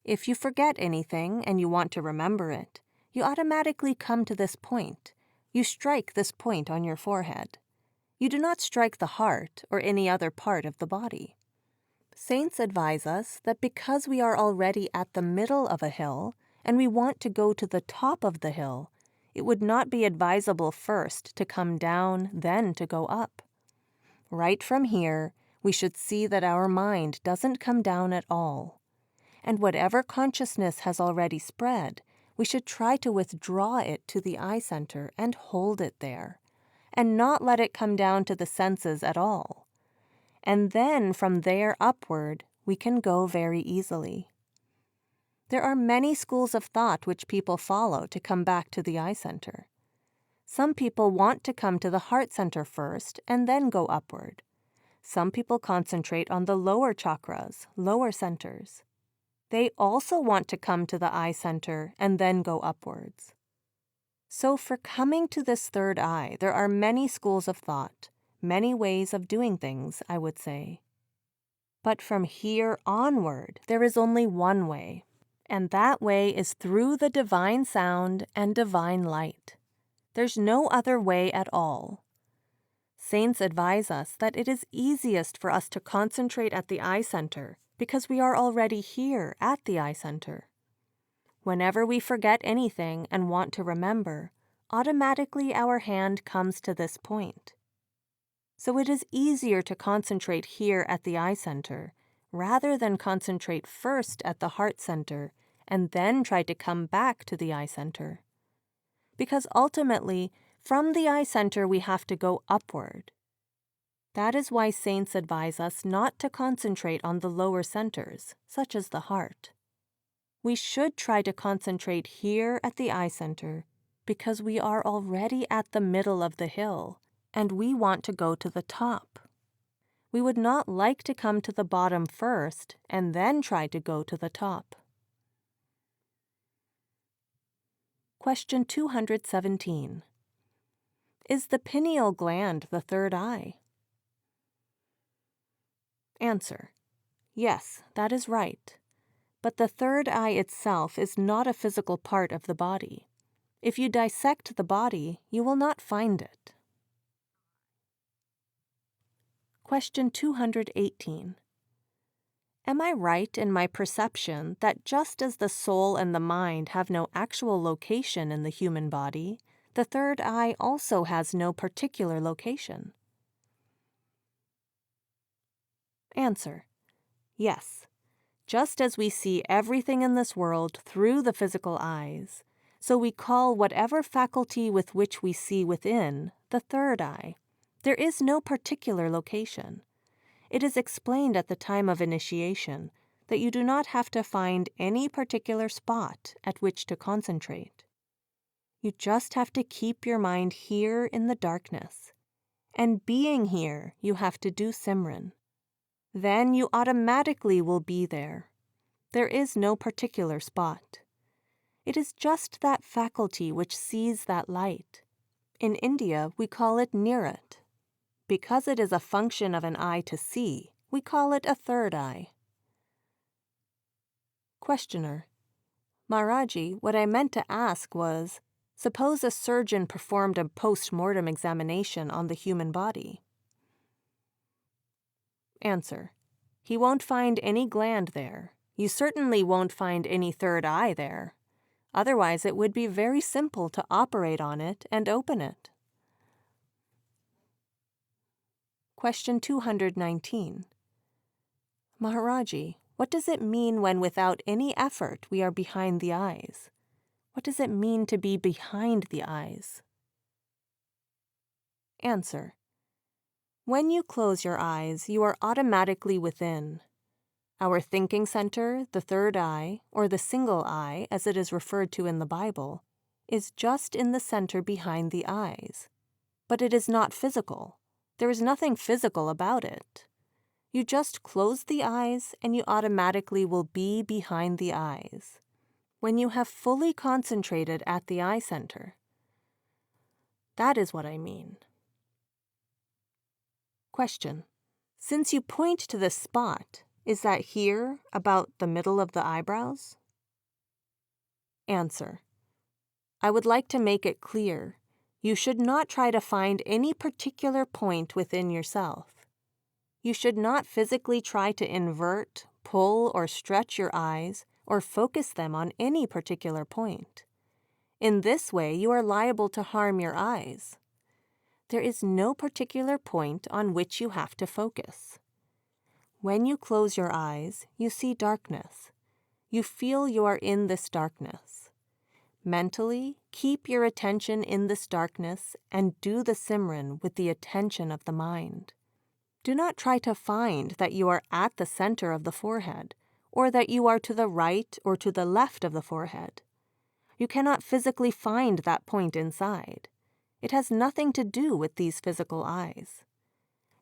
If you forget anything and you want to remember it, you automatically come to this point. You strike this point on your forehead. You do not strike the heart or any other part of the body. Saints advise us that because we are already at the middle of a hill and we want to go to the top of the hill, it would not be advisable first to come down, then to go up. Right from here, we should see that our mind doesn't come down at all. And whatever consciousness has already spread, we should try to withdraw it to the eye center and hold it there, and not let it come down to the senses at all. And then from there upward, we can go very easily. There are many schools of thought which people follow to come back to the eye center. Some people want to come to the heart center first and then go upward. Some people concentrate on the lower chakras, lower centers. They also want to come to the eye center and then go upwards. So for coming to this third eye, there are many schools of thought, many ways of doing things, I would say. But from here onward, there is only one way, and that way is through the divine sound and divine light. There's no other way at all. Saints advise us that it is easiest for us to concentrate at the eye center because we are already here at the eye center. Whenever we forget anything and want to remember, automatically our hand comes to this point. So it is easier to concentrate here at the eye center, rather than concentrate first at the heart center and then try to come back to the eye center. Because ultimately, from the eye center we have to go upward. That is why saints advise us not to concentrate on the lower centers, such as the heart. We should try to concentrate here at the eye center because we are already at the middle of the hill and we want to go to the top. We would not like to come to the bottom first and then try to go to the top. Question 217. Is the pineal gland the third eye? Answer. Yes, that is right. But the third eye itself is not a physical part of the body. If you dissect the body, you will not find it. Question 218. Am I right in my perception that just as the soul and the mind have no actual location in the human body, the third eye also has no particular location? Answer. Yes. Just as we see everything in this world through the physical eyes, so we call whatever faculty with which we see within the third eye. There is no particular location. It is explained at the time of initiation that you do not have to find any particular spot at which to concentrate. You just have to keep your mind here in the darkness. And being here, you have to do Simran. Then you automatically will be there. There is no particular spot. It is just that faculty which sees that light. In India, we call it nirat. Because it is a function of an eye to see, we call it a third eye. Questioner. Maharaji, what I meant to ask was, suppose a surgeon performed a post-mortem examination on the human body. Answer. He won't find any gland there. You certainly won't find any third eye there. Otherwise, it would be very simple to operate on it and open it. Question 219. Maharaji, what does it mean when without any effort we are behind the eyes? What does it mean to be behind the eyes? Answer. When you close your eyes, you are automatically within. Our thinking center, the third eye, or the single eye, as it is referred to in the Bible, is just in the center behind the eyes. But it is not physical. There is nothing physical about it. You just close the eyes and you automatically will be behind the eyes. When you have fully concentrated at the eye center. That is what I mean. Question. Since you point to this spot, is that here, about the middle of the eyebrows? Answer. I would like to make it clear. You should not try to find any particular point within yourself. You should not physically try to invert, pull, or stretch your eyes or focus them on any particular point. In this way, you are liable to harm your eyes. There is no particular point on which you have to focus. When you close your eyes, you see darkness. You feel you are in this darkness. Mentally, keep your attention in this darkness and do the Simran with the attention of the mind. Do not try to find that you are at the center of the forehead, or that you are to the right or to the left of the forehead. You cannot physically find that point inside. It has nothing to do with these physical eyes.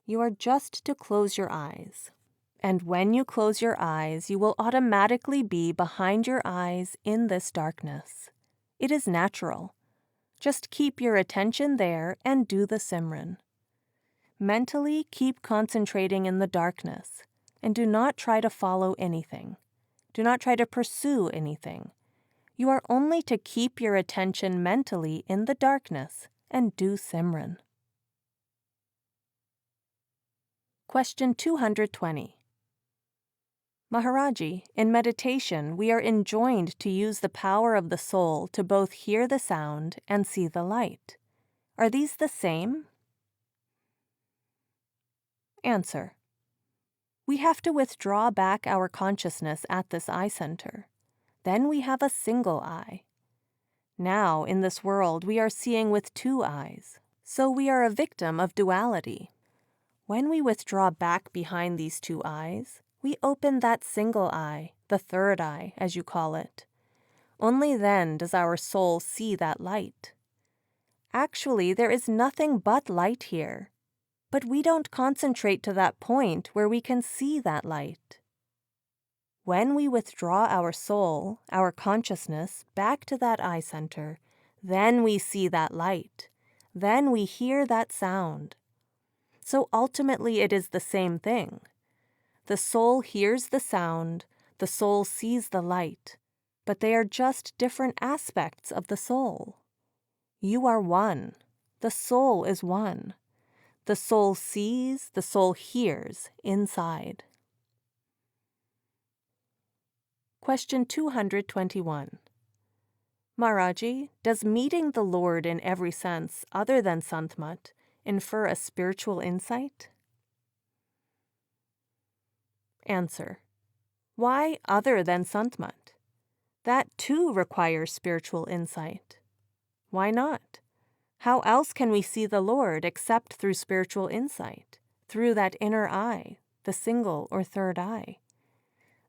You are just to close your eyes. And when you close your eyes, you will automatically be behind your eyes in this darkness. It is natural. Just keep your attention there and do the Simran. Mentally keep concentrating in the darkness, and do not try to follow anything. Do not try to pursue anything. You are only to keep your attention mentally in the darkness and do Simran. Question 220. Maharaji, in meditation, we are enjoined to use the power of the soul to both hear the sound and see the light. Are these the same? Answer. We have to withdraw back our consciousness at this eye center. Then we have a single eye. Now, in this world, we are seeing with two eyes, so we are a victim of duality. When we withdraw back behind these two eyes, we open that single eye, the third eye, as you call it. Only then does our soul see that light. Actually, there is nothing but light here, but we don't concentrate to that point where we can see that light. When we withdraw our soul, our consciousness, back to that eye center, then we see that light. Then we hear that sound. So ultimately it is the same thing. The soul hears the sound, the soul sees the light, but they are just different aspects of the soul. You are one. The soul is one. The soul sees, the soul hears inside. Question 221. Maharaji, does meeting the Lord in every sense other than Sant Mat infer a spiritual insight? Answer. Why other than Sant Mat? That too requires spiritual insight. Why not? How else can we see the Lord except through spiritual insight, through that inner eye, the single or third eye?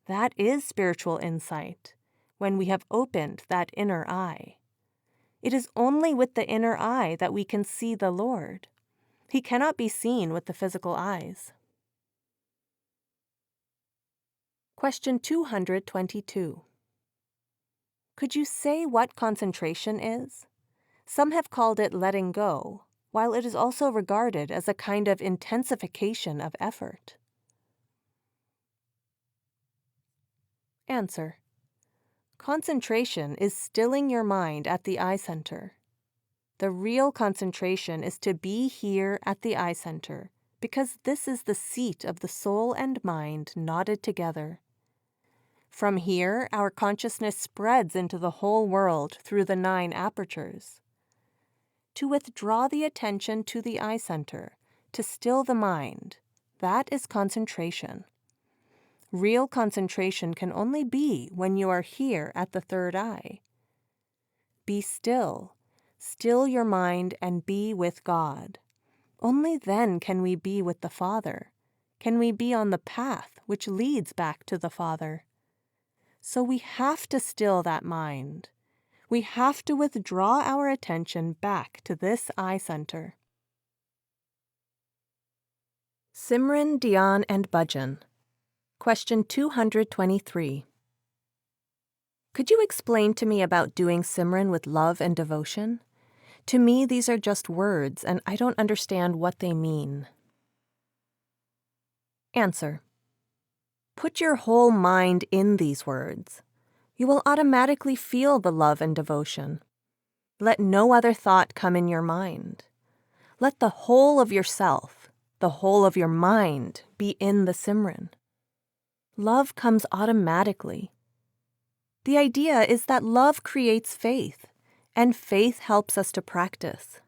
That is spiritual insight, when we have opened that inner eye. It is only with the inner eye that we can see the Lord. He cannot be seen with the physical eyes. Question 222. Could you say what concentration is? Some have called it letting go, while it is also regarded as a kind of intensification of effort. Answer. Concentration is stilling your mind at the eye center. The real concentration is to be here at the eye center, because this is the seat of the soul and mind knotted together. From here, our consciousness spreads into the whole world through the 9 apertures. To withdraw the attention to the eye center, to still the mind, that is concentration. Real concentration can only be when you are here at the third eye. Be still. Still your mind and be with God. Only then can we be with the Father. Can we be on the path which leads back to the Father. So we have to still that mind. We have to withdraw our attention back to this eye center. Simran, Dhyan, and Bhajan. Question 223. Could you explain to me about doing Simran with love and devotion? To me, these are just words, and I don't understand what they mean. Answer. Put your whole mind in these words. You will automatically feel the love and devotion. Let no other thought come in your mind. Let the whole of yourself, the whole of your mind, be in the Simran. Love comes automatically. The idea is that love creates faith, and faith helps us to practice.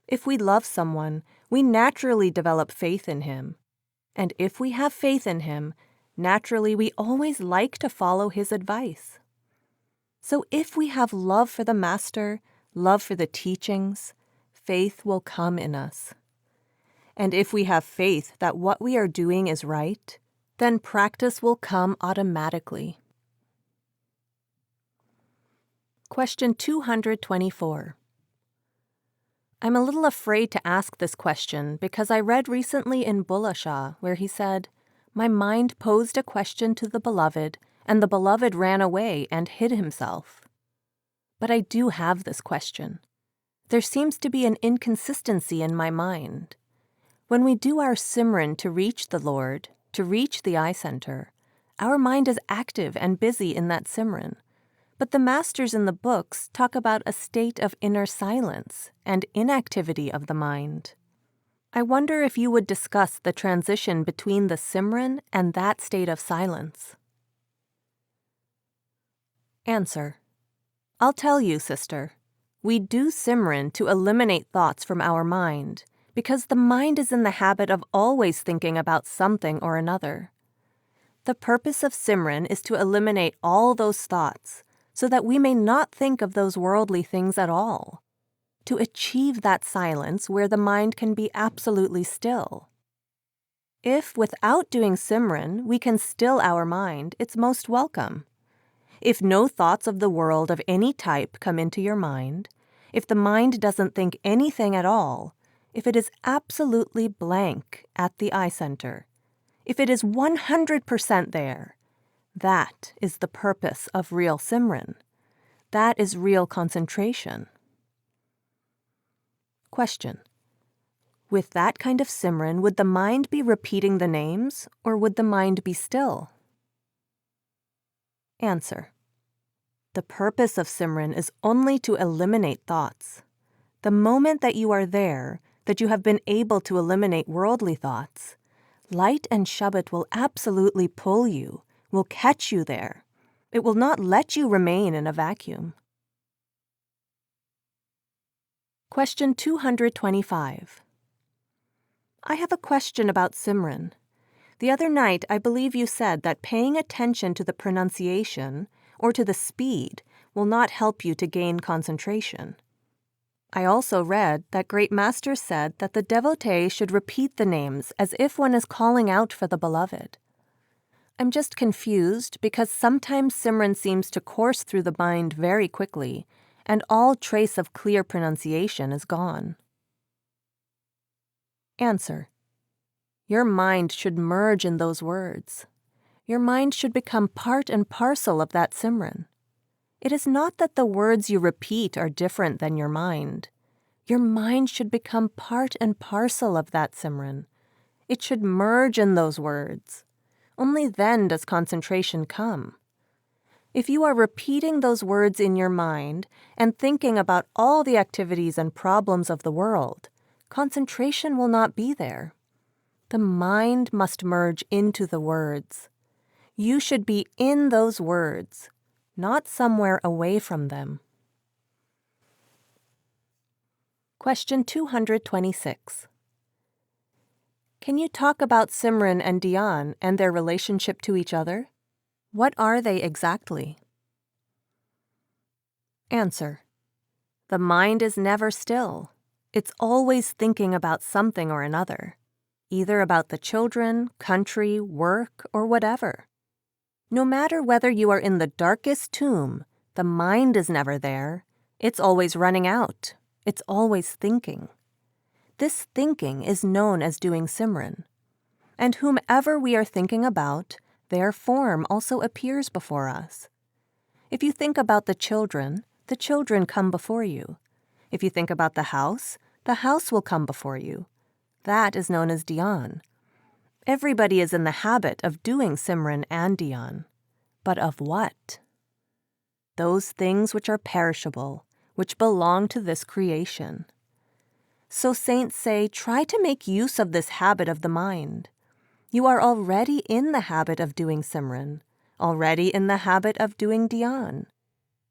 If we love someone, we naturally develop faith in him. And if we have faith in him, naturally we always like to follow his advice. So if we have love for the Master, love for the teachings, faith will come in us. And if we have faith that what we are doing is right, then practice will come automatically. Question 224. I'm a little afraid to ask this question because I read recently in Bulleh Shah where he said, "My mind posed a question to the beloved, and the beloved ran away and hid himself." But I do have this question. There seems to be an inconsistency in my mind. When we do our Simran to reach the Lord, to reach the eye center, our mind is active and busy in that Simran. But the masters in the books talk about a state of inner silence and inactivity of the mind. I wonder if you would discuss the transition between the Simran and that state of silence. Answer. I'll tell you, sister. We do Simran to eliminate thoughts from our mind, because the mind is in the habit of always thinking about something or another. The purpose of Simran is to eliminate all those thoughts, so that we may not think of those worldly things at all, to achieve that silence where the mind can be absolutely still. If, without doing Simran, we can still our mind, it's most welcome. If no thoughts of the world of any type come into your mind, if the mind doesn't think anything at all, if it is absolutely blank at the eye center, if it is 100% there, that is the purpose of real Simran. That is real concentration. Question. With that kind of Simran, would the mind be repeating the names, or would the mind be still? Answer. The purpose of Simran is only to eliminate thoughts. The moment that you are there, that you have been able to eliminate worldly thoughts, light and shabd will absolutely pull you, will catch you there. It will not let you remain in a vacuum. Question 225. I have a question about Simran. The other night, I believe you said that paying attention to the pronunciation or to the speed will not help you to gain concentration. I also read that great masters said that the devotee should repeat the names as if one is calling out for the beloved. I'm just confused because sometimes Simran seems to course through the mind very quickly, and all trace of clear pronunciation is gone. Answer. Your mind should merge in those words. Your mind should become part and parcel of that Simran. It is not that the words you repeat are different than your mind. Your mind should become part and parcel of that Simran. It should merge in those words. Only then does concentration come. If you are repeating those words in your mind and thinking about all the activities and problems of the world, concentration will not be there. The mind must merge into the words. You should be in those words, not somewhere away from them. Question 226. Can you talk about Simran and dhyan and their relationship to each other? What are they exactly? Answer. The mind is never still. It's always thinking about something or another, either about the children, country, work, or whatever. No matter whether you are in the darkest tomb, the mind is never there. It's always running out. It's always thinking. This thinking is known as doing Simran. And whomever we are thinking about, their form also appears before us. If you think about the children come before you. If you think about the house will come before you. That is known as dhyan. Everybody is in the habit of doing Simran and dhyan. But of what? Those things which are perishable, which belong to this creation. So saints say, try to make use of this habit of the mind. You are already in the habit of doing Simran, already in the habit of doing dhyan.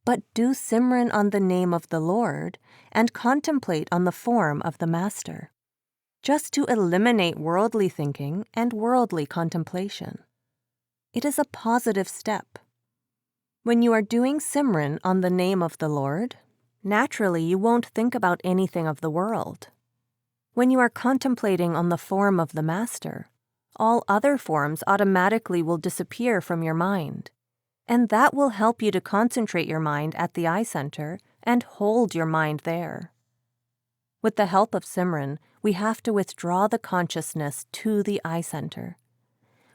But do Simran on the name of the Lord and contemplate on the form of the Master, just to eliminate worldly thinking and worldly contemplation. It is a positive step. When you are doing Simran on the name of the Lord, naturally you won't think about anything of the world. When you are contemplating on the form of the Master, all other forms automatically will disappear from your mind, and that will help you to concentrate your mind at the eye center and hold your mind there. With the help of Simran, we have to withdraw the consciousness to the eye center.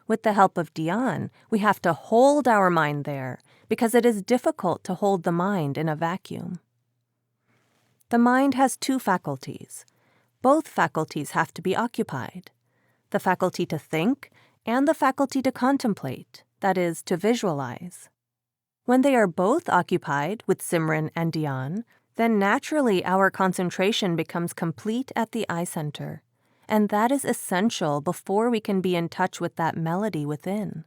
With the help of dhyan, we have to hold our mind there because it is difficult to hold the mind in a vacuum. The mind has two faculties. Both faculties have to be occupied. The faculty to think and the faculty to contemplate, that is, to visualize. When they are both occupied with Simran and dhyan, then naturally our concentration becomes complete at the eye center, and that is essential before we can be in touch with that melody within,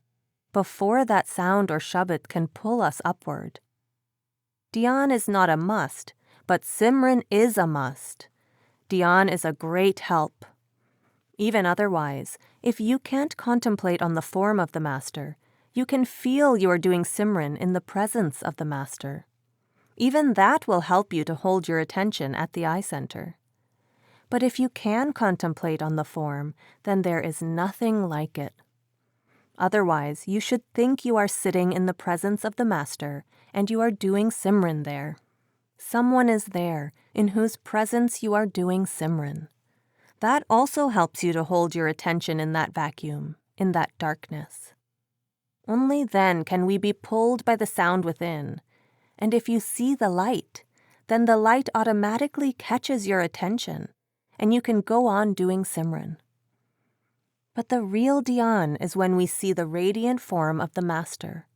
before that sound or shabd can pull us upward. Dhyan is not a must, but Simran is a must. Dhyan is a great help. Even otherwise, if you can't contemplate on the form of the Master, you can feel you are doing Simran in the presence of the Master. Even that will help you to hold your attention at the eye center. But if you can contemplate on the form, then there is nothing like it. Otherwise, you should think you are sitting in the presence of the Master and you are doing Simran there. Someone is there in whose presence you are doing Simran. That also helps you to hold your attention in that vacuum, in that darkness. Only then can we be pulled by the sound within. And if you see the light, then the light automatically catches your attention, and you can go on doing Simran. But the real dhyan is when we see the radiant form of the Master.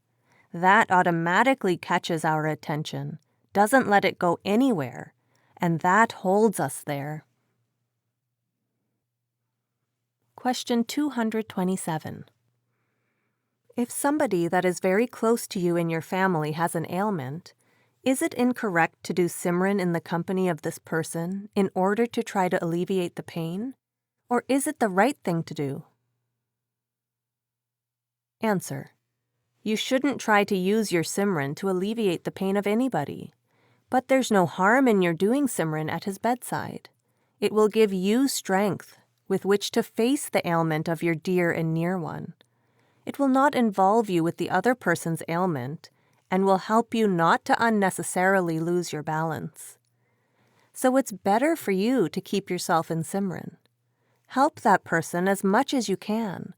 That automatically catches our attention, doesn't let it go anywhere, and that holds us there. Question 227. If somebody that is very close to you in your family has an ailment, is it incorrect to do Simran in the company of this person in order to try to alleviate the pain? Or is it the right thing to do? Answer. You shouldn't try to use your Simran to alleviate the pain of anybody. But there's no harm in your doing Simran at his bedside. It will give you strength with which to face the ailment of your dear and near one. It will not involve you with the other person's ailment and will help you not to unnecessarily lose your balance. So it's better for you to keep yourself in Simran. Help that person as much as you can,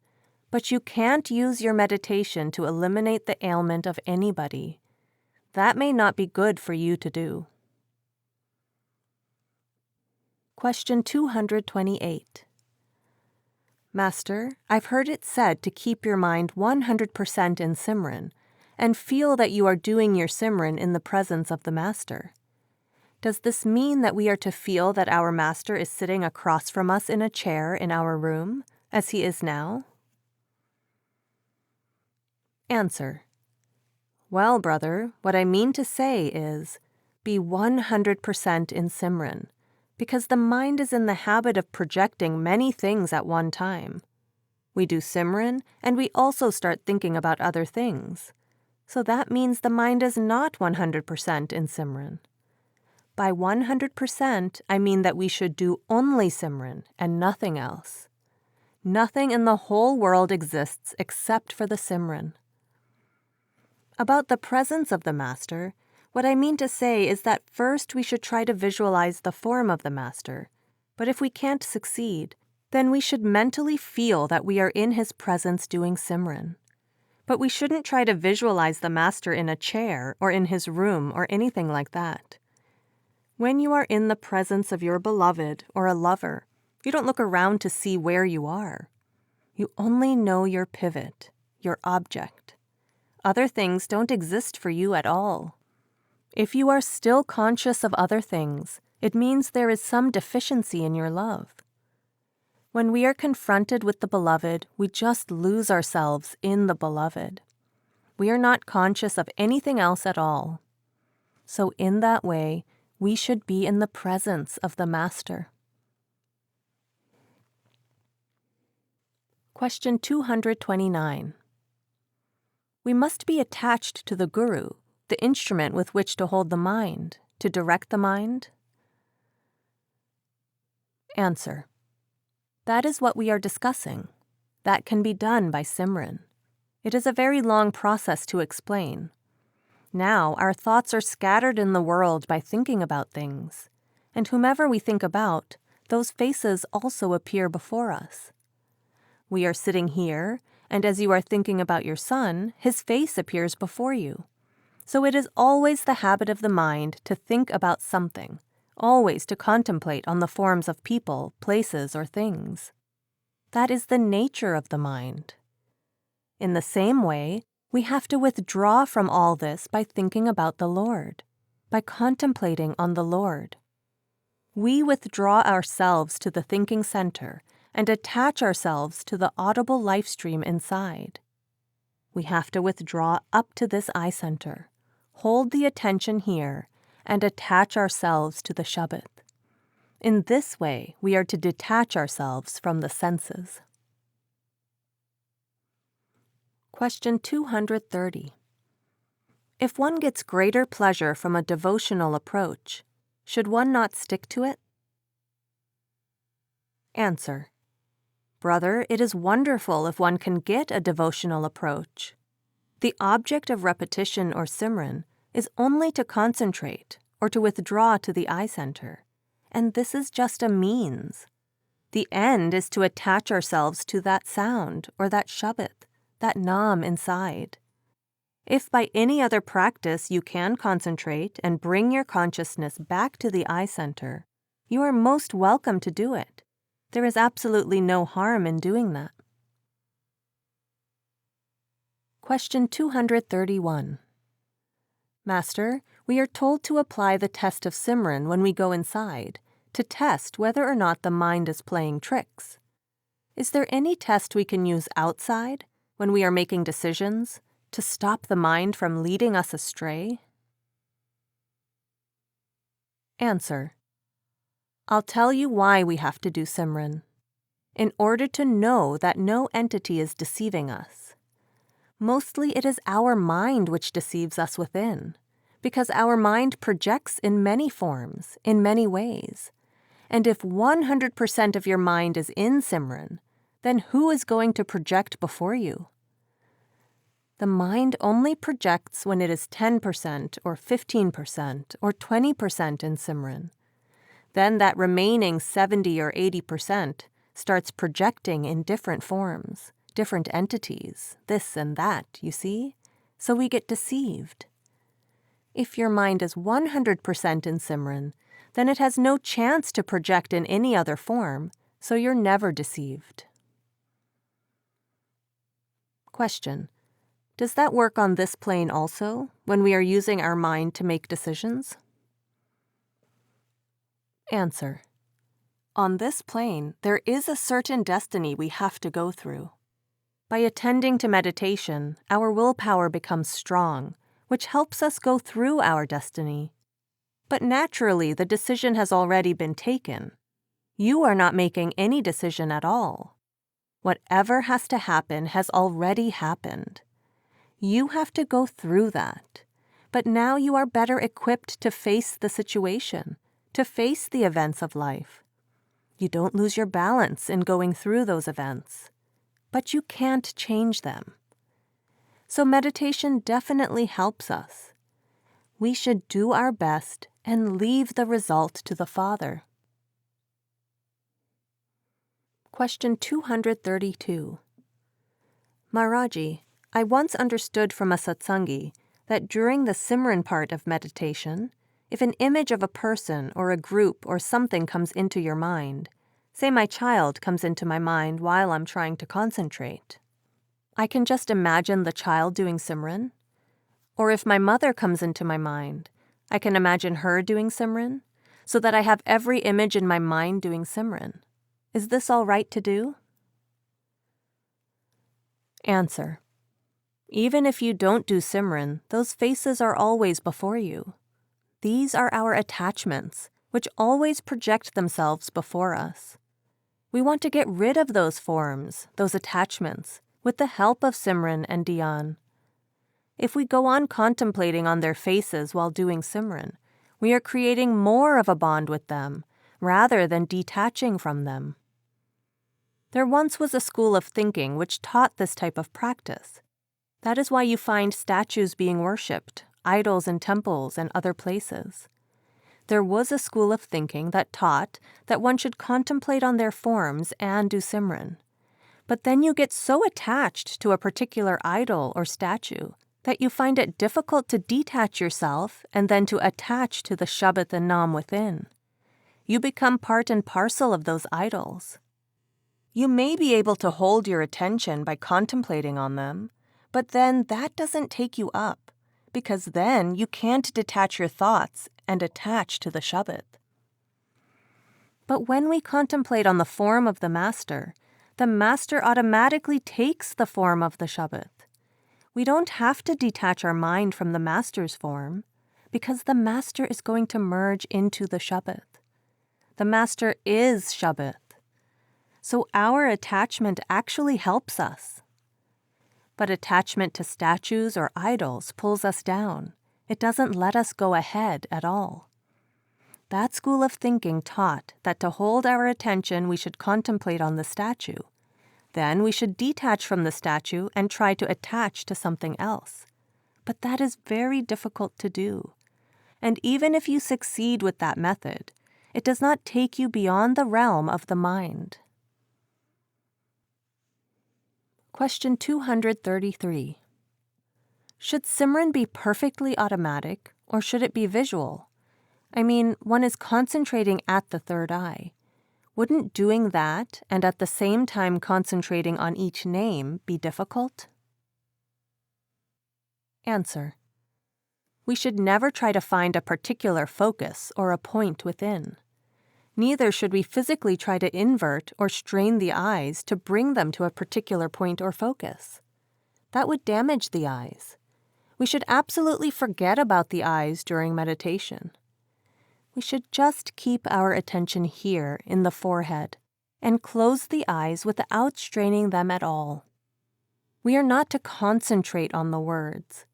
but you can't use your meditation to eliminate the ailment of anybody. That may not be good for you to do. Question 228. Master, I've heard it said to keep your mind 100% in Simran and feel that you are doing your Simran in the presence of the Master. Does this mean that we are to feel that our Master is sitting across from us in a chair in our room, as he is now? Answer. Well, brother, what I mean to say is, be 100% in Simran, because the mind is in the habit of projecting many things at one time. We do Simran, and we also start thinking about other things. So that means the mind is not 100% in Simran. By 100%, I mean that we should do only Simran and nothing else. Nothing in the whole world exists except for the Simran. About the presence of the Master, what I mean to say is that first we should try to visualize the form of the Master, but if we can't succeed, then we should mentally feel that we are in his presence doing Simran. But we shouldn't try to visualize the Master in a chair or in his room or anything like that. When you are in the presence of your beloved or a lover, you don't look around to see where you are. You only know your pivot, your object. Other things don't exist for you at all. If you are still conscious of other things, it means there is some deficiency in your love. When we are confronted with the beloved, we just lose ourselves in the beloved. We are not conscious of anything else at all. So in that way, we should be in the presence of the Master. Question 229. We must be attached to the Guru, the instrument with which to hold the mind, to direct the mind? Answer. That is what we are discussing. That can be done by Simran. It is a very long process to explain. Now our thoughts are scattered in the world by thinking about things, and whomever we think about, those faces also appear before us. We are sitting here, and as you are thinking about your son, his face appears before you. So it is always the habit of the mind to think about something, always to contemplate on the forms of people, places, or things. That is the nature of the mind. In the same way, we have to withdraw from all this by thinking about the Lord, by contemplating on the Lord. We withdraw ourselves to the thinking center and attach ourselves to the audible life stream inside. We have to withdraw up to this eye center, hold the attention here, and attach ourselves to the shabd. In this way, we are to detach ourselves from the senses. Question 230. If one gets greater pleasure from a devotional approach, should one not stick to it? Answer. Brother, it is wonderful if one can get a devotional approach. The object of repetition or Simran is only to concentrate or to withdraw to the eye center, and this is just a means. The end is to attach ourselves to that sound or that shabd, that nam inside. If by any other practice you can concentrate and bring your consciousness back to the eye center, you are most welcome to do it. There is absolutely no harm in doing that. Question 231. Master, we are told to apply the test of Simran when we go inside, to test whether or not the mind is playing tricks. Is there any test we can use outside, when we are making decisions, to stop the mind from leading us astray? Answer. I'll tell you why we have to do Simran. In order to know that no entity is deceiving us. Mostly it is our mind which deceives us within, because our mind projects in many forms, in many ways. And if 100% of your mind is in Simran, then who is going to project before you? The mind only projects when it is 10% or 15% or 20% in Simran. Then that remaining 70 or 80% starts projecting in different forms, different entities, this and that, you see? So we get deceived. If your mind is 100% in Simran, then it has no chance to project in any other form, so you're never deceived. Question. Does that work on this plane also, when we are using our mind to make decisions? Answer. On this plane, there is a certain destiny we have to go through. By attending to meditation, our willpower becomes strong, which helps us go through our destiny. But naturally, the decision has already been taken. You are not making any decision at all. Whatever has to happen has already happened. You have to go through that. But now you are better equipped to face the situation, to face the events of life. You don't lose your balance in going through those events, but you can't change them. So meditation definitely helps us. We should do our best and leave the result to the Father. Question 232. Maharaji, I once understood from a Satsangi that during the Simran part of meditation, if an image of a person or a group or something comes into your mind, say my child comes into my mind while I'm trying to concentrate, I can just imagine the child doing Simran? Or if my mother comes into my mind, I can imagine her doing Simran, so that I have every image in my mind doing Simran. Is this all right to do? Answer. Even if you don't do Simran, those faces are always before you. These are our attachments, which always project themselves before us. We want to get rid of those forms, those attachments, with the help of Simran and dhyan. If we go on contemplating on their faces while doing Simran, we are creating more of a bond with them, rather than detaching from them. There once was a school of thinking which taught this type of practice. That is why you find statues being worshipped, idols in temples and other places. There was a school of thinking that taught that one should contemplate on their forms and do Simran. But then you get so attached to a particular idol or statue that you find it difficult to detach yourself and then to attach to the shabd and nam within. You become part and parcel of those idols. You may be able to hold your attention by contemplating on them, but then that doesn't take you up, because then you can't detach your thoughts and attach to the shabd. But when we contemplate on the form of the Master automatically takes the form of the shabd. We don't have to detach our mind from the Master's form, because the Master is going to merge into the shabd. The Master is shabd. So our attachment actually helps us. But attachment to statues or idols pulls us down. It doesn't let us go ahead at all. That school of thinking taught that to hold our attention we should contemplate on the statue. Then we should detach from the statue and try to attach to something else. But that is very difficult to do. And even if you succeed with that method, it does not take you beyond the realm of the mind. Question 233. Should Simran be perfectly automatic, or should it be visual? I mean, one is concentrating at the third eye. Wouldn't doing that and at the same time concentrating on each name be difficult? Answer. We should never try to find a particular focus or a point within. Neither should we physically try to invert or strain the eyes to bring them to a particular point or focus. That would damage the eyes. We should absolutely forget about the eyes during meditation. We should just keep our attention here in the forehead and close the eyes without straining them at all. We are not to concentrate on the words.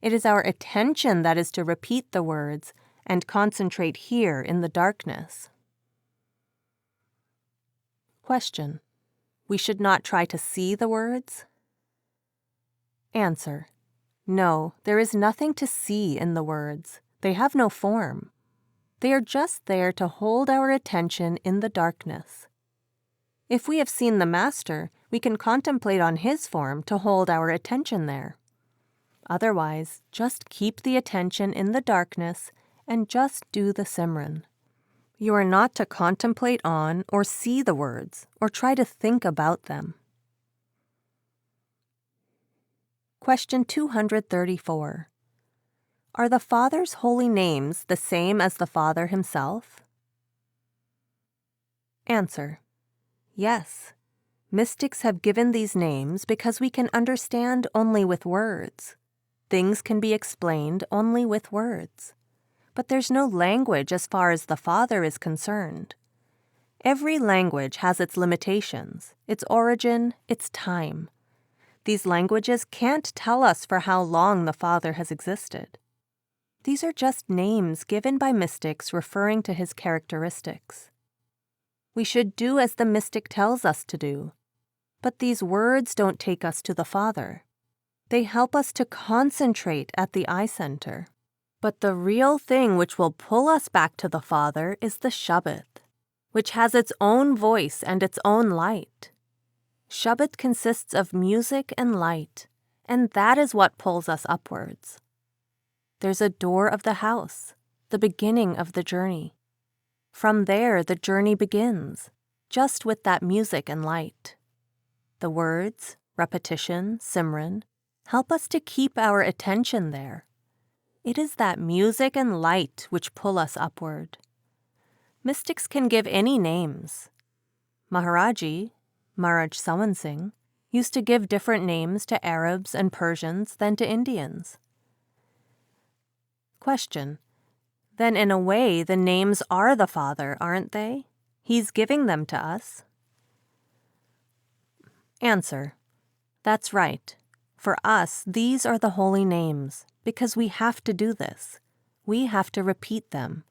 It is our attention that is to repeat the words and concentrate here in the darkness. Question. We should not try to see the words? Answer. No, there is nothing to see in the words. They have no form. They are just there to hold our attention in the darkness. If we have seen the Master, we can contemplate on his form to hold our attention there. Otherwise, just keep the attention in the darkness and just do the Simran. You are not to contemplate on or see the words or try to think about them. Question 234. Are the Father's holy names the same as the Father himself? Answer. Yes. Mystics have given these names because we can understand only with words. Things can be explained only with words. But there's no language as far as the Father is concerned. Every language has its limitations, its origin, its time. These languages can't tell us for how long the Father has existed. These are just names given by mystics referring to his characteristics. We should do as the mystic tells us to do. But these words don't take us to the Father. They help us to concentrate at the eye center. But the real thing which will pull us back to the Father is the shabd, which has its own voice and its own light. Shabd consists of music and light, and that is what pulls us upwards. There's a door of the house, the beginning of the journey. From there, the journey begins, just with that music and light. The words, repetition, Simran, help us to keep our attention there. It is that music and light which pull us upward. Mystics can give any names. Maharaj Charan Singh, used to give different names to Arabs and Persians than to Indians. Question. Then in a way, the names are the Father, aren't they? He's giving them to us. Answer. That's right. For us, these are the holy names, because we have to do this. We have to repeat them.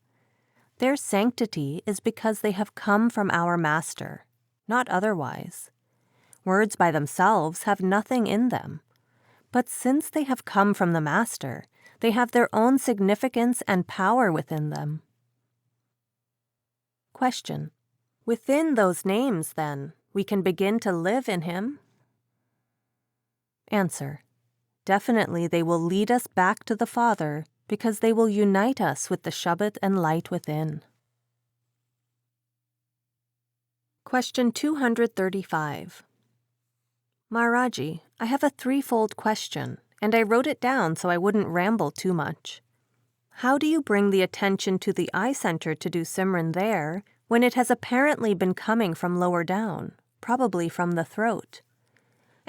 Their sanctity is because they have come from our Master, not otherwise. Words by themselves have nothing in them. But since they have come from the Master, they have their own significance and power within them. Question. Within those names, then, we can begin to live in him? Answer. Definitely they will lead us back to the Father because they will unite us with the shabd and light within. Question 235. Maharaji, I have a threefold question, and I wrote it down so I wouldn't ramble too much. How do you bring the attention to the eye center to do Simran there when it has apparently been coming from lower down, probably from the throat?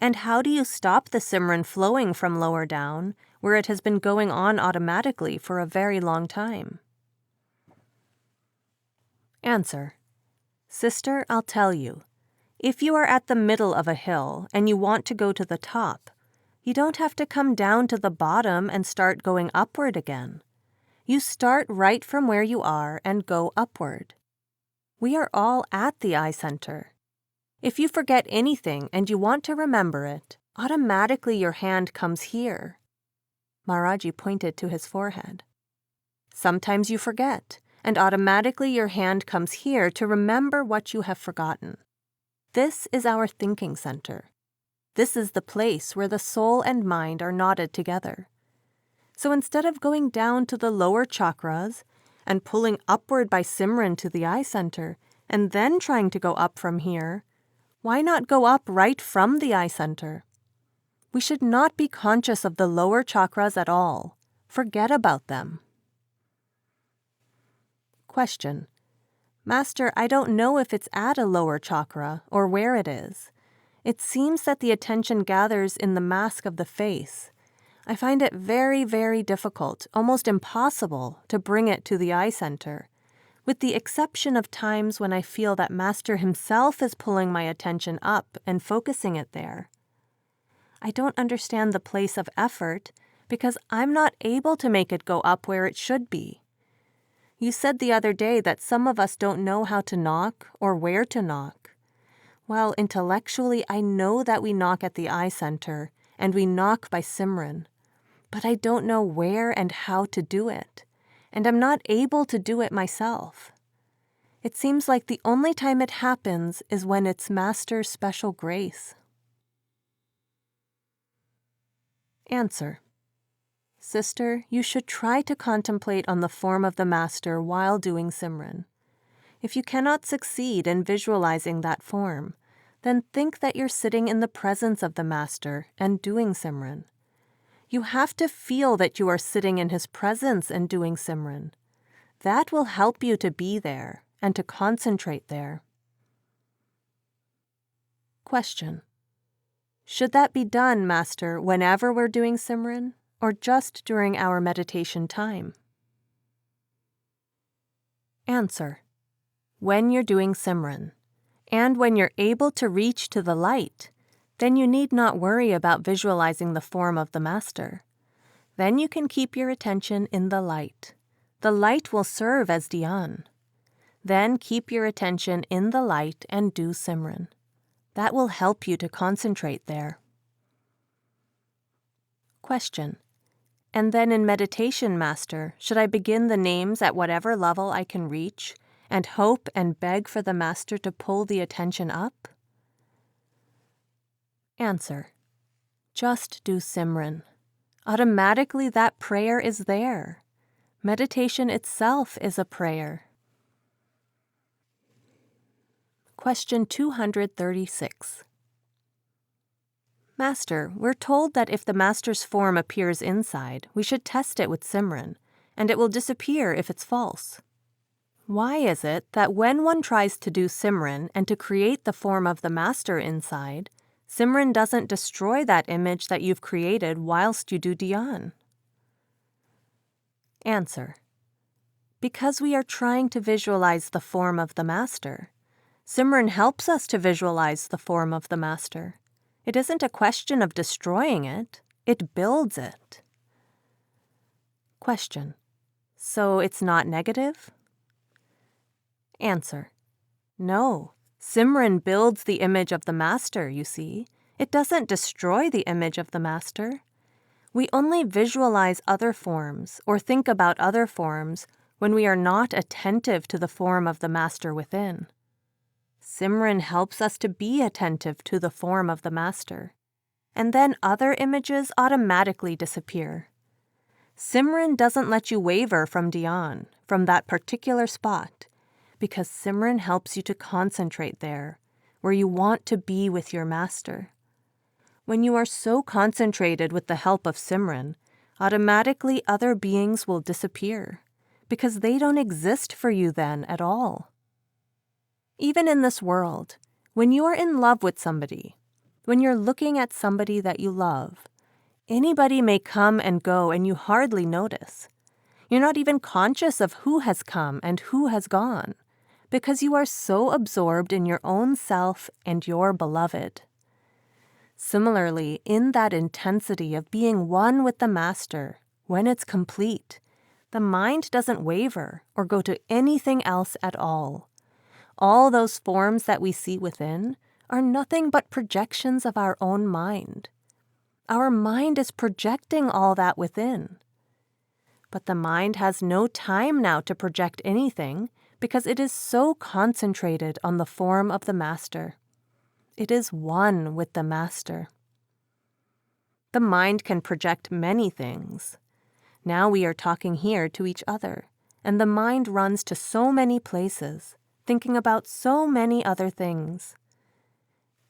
And how do you stop the Simran flowing from lower down, where it has been going on automatically for a very long time? Answer. Sister, I'll tell you. If you are at the middle of a hill and you want to go to the top, you don't have to come down to the bottom and start going upward again. You start right from where you are and go upward. We are all at the eye center. If you forget anything and you want to remember it, automatically your hand comes here. Maharaji pointed to his forehead. Sometimes you forget, and automatically your hand comes here to remember what you have forgotten. This is our thinking center. This is the place where the soul and mind are knotted together. So instead of going down to the lower chakras and pulling upward by Simran to the eye center and then trying to go up from here, why not go up right from the eye center? We should not be conscious of the lower chakras at all. Forget about them. Question. Master, I don't know if it's at a lower chakra or where it is. It seems that the attention gathers in the mask of the face. I find it very, very difficult, almost impossible, to bring it to the eye center, with the exception of times when I feel that Master himself is pulling my attention up and focusing it there. I don't understand the place of effort because I'm not able to make it go up where it should be. You said the other day that some of us don't know how to knock or where to knock. Well, intellectually, I know that we knock at the eye center and we knock by Simran, but I don't know where and how to do it, and I'm not able to do it myself. It seems like the only time it happens is when it's Master's special grace. Answer. Sister, you should try to contemplate on the form of the Master while doing Simran. If you cannot succeed in visualizing that form, then think that you're sitting in the presence of the Master and doing Simran. You have to feel that you are sitting in his presence and doing Simran. That will help you to be there and to concentrate there. Question. Should that be done, Master, whenever we're doing Simran, or just during our meditation time? Answer. When you're doing Simran, and when you're able to reach to the light, then you need not worry about visualizing the form of the Master. Then you can keep your attention in the light. The light will serve as dhyan. Then keep your attention in the light and do Simran. That will help you to concentrate there. Question. And then in meditation, Master, should I begin the names at whatever level I can reach and hope and beg for the Master to pull the attention up? Answer. Just do Simran. Automatically that prayer is there. Meditation itself is a prayer. Question 236. Master, we're told that if the Master's form appears inside, we should test it with Simran, and it will disappear if it's false. Why is it that when one tries to do Simran and to create the form of the Master inside, Simran doesn't destroy that image that you've created whilst you do dhyan? Answer. Because we are trying to visualize the form of the Master. Simran helps us to visualize the form of the Master. It isn't a question of destroying it, it builds it. Question. So it's not negative? Answer. No. Simran builds the image of the Master, you see. It doesn't destroy the image of the Master. We only visualize other forms or think about other forms when we are not attentive to the form of the Master within. Simran helps us to be attentive to the form of the Master, and then other images automatically disappear. Simran doesn't let you waver from dhyan, from that particular spot, because Simran helps you to concentrate there, where you want to be with your Master. When you are so concentrated with the help of Simran, automatically other beings will disappear, because they don't exist for you then at all. Even in this world, when you are in love with somebody, When you're looking at somebody that you love, anybody may come and go and you hardly notice. You're not even conscious of who has come and who has gone, because you are so absorbed in your own self and your beloved. Similarly, in that intensity of being one with the Master, when it's complete, the mind doesn't waver or go to anything else at all. All those forms that we see within are nothing but projections of our own mind. Our mind is projecting all that within. But the mind has no time now to project anything because it is so concentrated on the form of the Master. It is one with the Master. The mind can project many things. Now we are talking here to each other, and the mind runs to so many places, thinking about so many other things.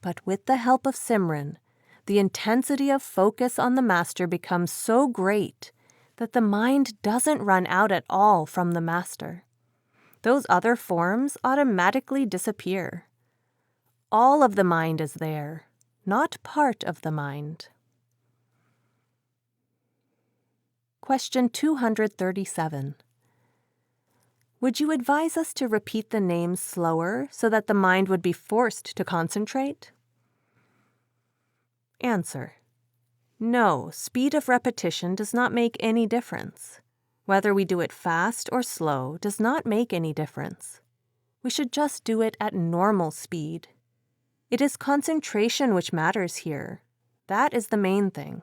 But with the help of Simran, the intensity of focus on the Master becomes so great that the mind doesn't run out at all from the Master. Those other forms automatically disappear. All of the mind is there, not part of the mind. Question 237. Would you advise us to repeat the names slower so that the mind would be forced to concentrate? Answer. No, speed of repetition does not make any difference. Whether we do it fast or slow does not make any difference. We should just do it at normal speed. It is concentration which matters here. That is the main thing.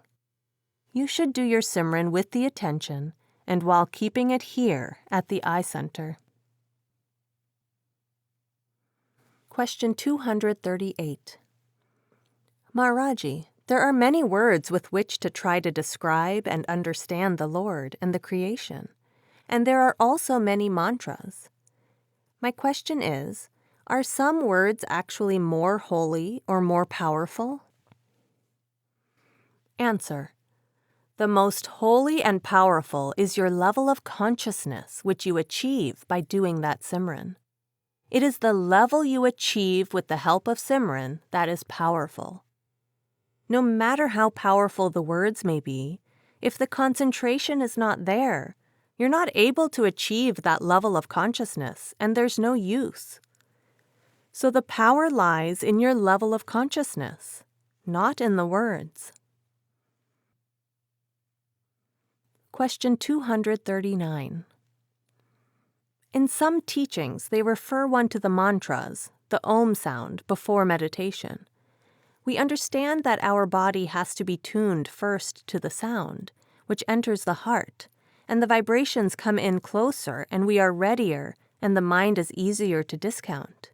You should do your Simran with the attention and while keeping it here at the eye center. Question 238. Maharaji, there are many words with which to try to describe and understand the Lord and the creation, and there are also many mantras. My question is, are some words actually more holy or more powerful? Answer. The most holy and powerful is your level of consciousness which you achieve by doing that Simran. It is the level you achieve with the help of Simran that is powerful. No matter how powerful the words may be, if the concentration is not there, you're not able to achieve that level of consciousness, and there's no use. So the power lies in your level of consciousness, not in the words. Question 239. In some teachings, they refer one to the mantras, the Om sound, before meditation. We understand that our body has to be tuned first to the sound, which enters the heart, and the vibrations come in closer and we are readier and the mind is easier to discount.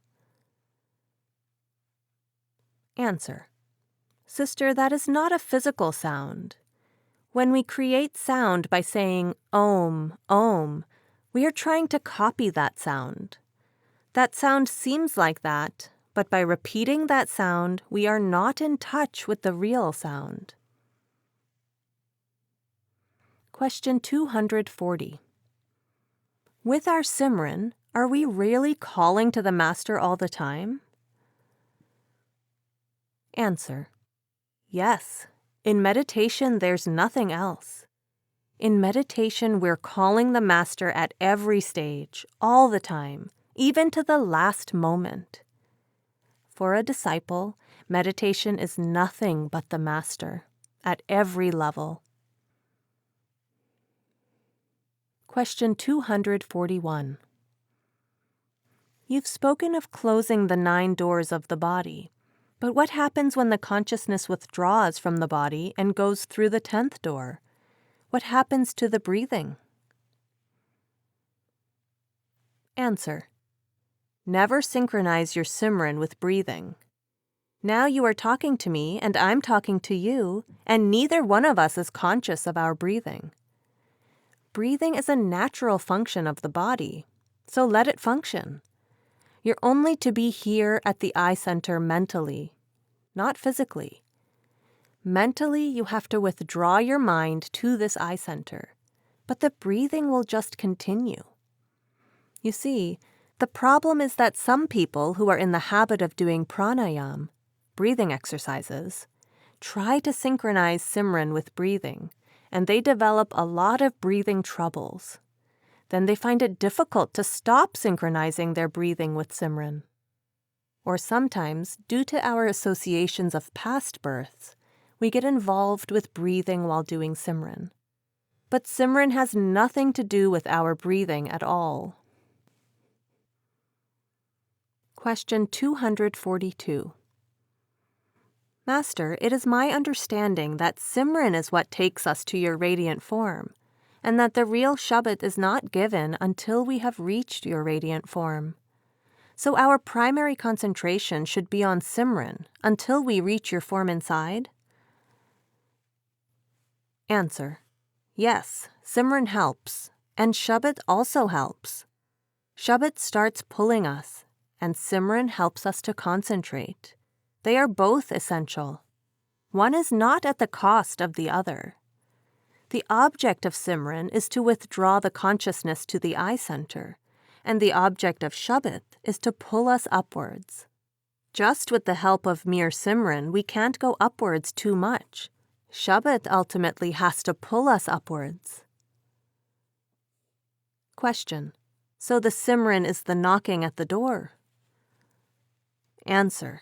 Answer. Sister, that is not a physical sound. When we create sound by saying Om, Om, we are trying to copy that sound. That sound seems like that, but by repeating that sound, we are not in touch with the real sound. Question 240. With our Simran, are we really calling to the Master all the time? Answer. Yes. In meditation, there's nothing else. In meditation, we're calling the Master at every stage, all the time, even to the last moment. For a disciple, meditation is nothing but the Master, at every level. Question 241. You've spoken of closing the 9 doors of the body, but what happens when the consciousness withdraws from the body and goes through the 10th door? What happens to the breathing? Answer. Never synchronize your Simran with breathing. Now you are talking to me and I'm talking to you, and neither one of us is conscious of our breathing. Breathing is a natural function of the body, so let it function. You're only to be here at the eye center mentally, not physically. Mentally, you have to withdraw your mind to this eye center, but the breathing will just continue. You see, the problem is that some people who are in the habit of doing pranayam breathing exercises, try to synchronize Simran with breathing, and they develop a lot of breathing troubles. Then they find it difficult to stop synchronizing their breathing with Simran. Or sometimes, due to our associations of past births, we get involved with breathing while doing Simran. But Simran has nothing to do with our breathing at all. Question 242. Master, it is my understanding that Simran is what takes us to your radiant form, and that the real shabd is not given until we have reached your radiant form. So our primary concentration should be on Simran until we reach your form inside? Answer. Yes, Simran helps, and shabd also helps. Shabd starts pulling us, and Simran helps us to concentrate. They are both essential. One is not at the cost of the other. The object of Simran is to withdraw the consciousness to the eye center, and the object of shabd is to pull us upwards. Just with the help of mere Simran, we can't go upwards too much. Shabd ultimately has to pull us upwards. Question. So the Simran is the knocking at the door? Answer.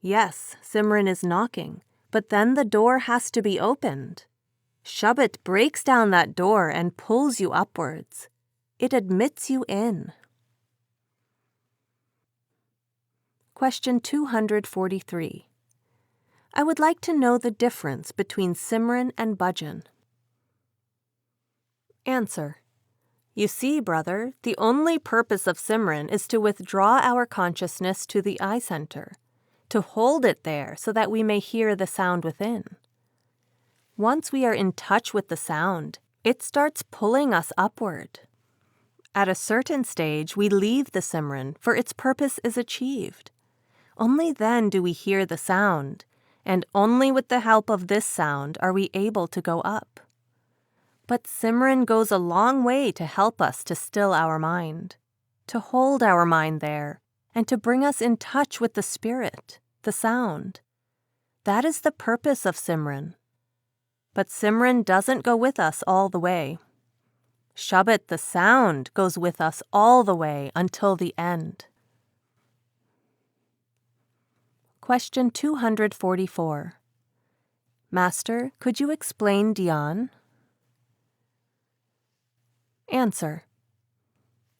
Yes, Simran is knocking, but then the door has to be opened. Shabd breaks down that door and pulls you upwards. It admits you in. Question 243. I would like to know the difference between Simran and bhajan. Answer. You see, brother, the only purpose of Simran is to withdraw our consciousness to the eye center, to hold it there so that we may hear the sound within. Once we are in touch with the sound, it starts pulling us upward. At a certain stage, we leave the Simran, for its purpose is achieved. Only then do we hear the sound, and only with the help of this sound are we able to go up. But Simran goes a long way to help us to still our mind, to hold our mind there, and to bring us in touch with the spirit, the sound. That is the purpose of Simran. But Simran doesn't go with us all the way. Shabd, the sound, goes with us all the way until the end. Question 244. Master, could you explain dhyan? Answer.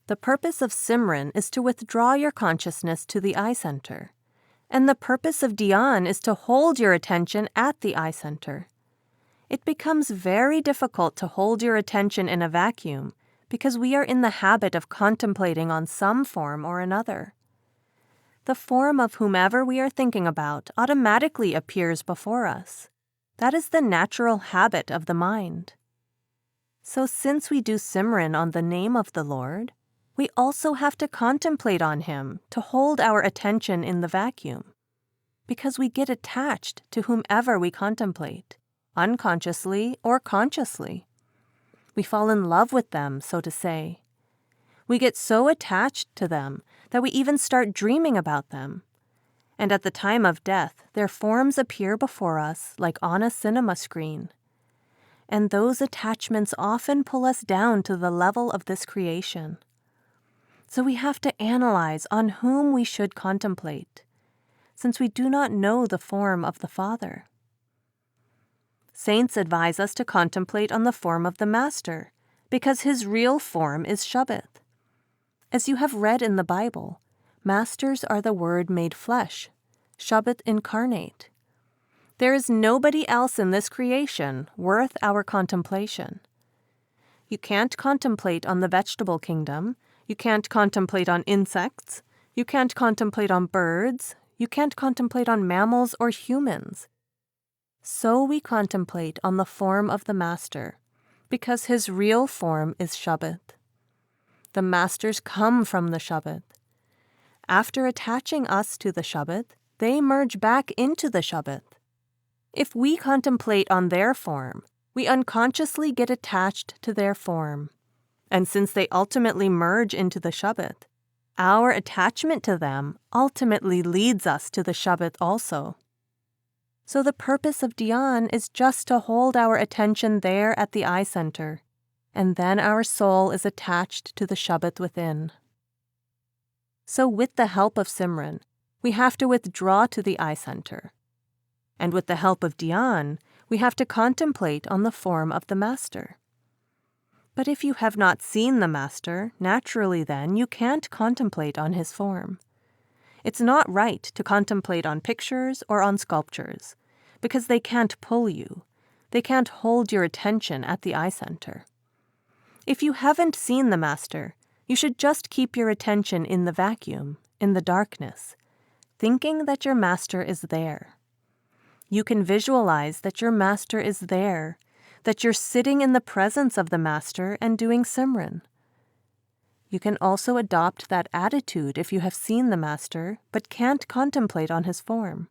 The purpose of Simran is to withdraw your consciousness to the eye center, and the purpose of dhyan is to hold your attention at the eye center. It becomes very difficult to hold your attention in a vacuum because we are in the habit of contemplating on some form or another. The form of whomever we are thinking about automatically appears before us. That is the natural habit of the mind. So since we do Simran on the name of the Lord, we also have to contemplate on Him to hold our attention in the vacuum, because we get attached to whomever we contemplate, unconsciously or consciously. We fall in love with them, so to say. We get so attached to them that we even start dreaming about them. And at the time of death, their forms appear before us like on a cinema screen. And those attachments often pull us down to the level of this creation. So we have to analyze on whom we should contemplate, since we do not know the form of the Father. Saints advise us to contemplate on the form of the Master, because His real form is shabd. As you have read in the Bible, masters are the Word made flesh, shabd incarnate. There is nobody else in this creation worth our contemplation. You can't contemplate on the vegetable kingdom, you can't contemplate on insects, you can't contemplate on birds, you can't contemplate on mammals or humans. So we contemplate on the form of the Master, because His real form is shabd. The masters come from the shabd. After attaching us to the shabd, they merge back into the shabd. If we contemplate on their form, we unconsciously get attached to their form. And since they ultimately merge into the shabd, our attachment to them ultimately leads us to the shabd also. So the purpose of dhyan is just to hold our attention there at the eye center, and then our soul is attached to the shabd within. So with the help of Simran, we have to withdraw to the eye center. And with the help of dhyan, we have to contemplate on the form of the master. But if you have not seen the master, naturally then you can't contemplate on his form. It's not right to contemplate on pictures or on sculptures, because they can't pull you. They can't hold your attention at the eye center. If you haven't seen the master, you should just keep your attention in the vacuum, in the darkness, thinking that your master is there. You can visualize that your master is there, that you're sitting in the presence of the master and doing Simran. You can also adopt that attitude if you have seen the master but can't contemplate on his form.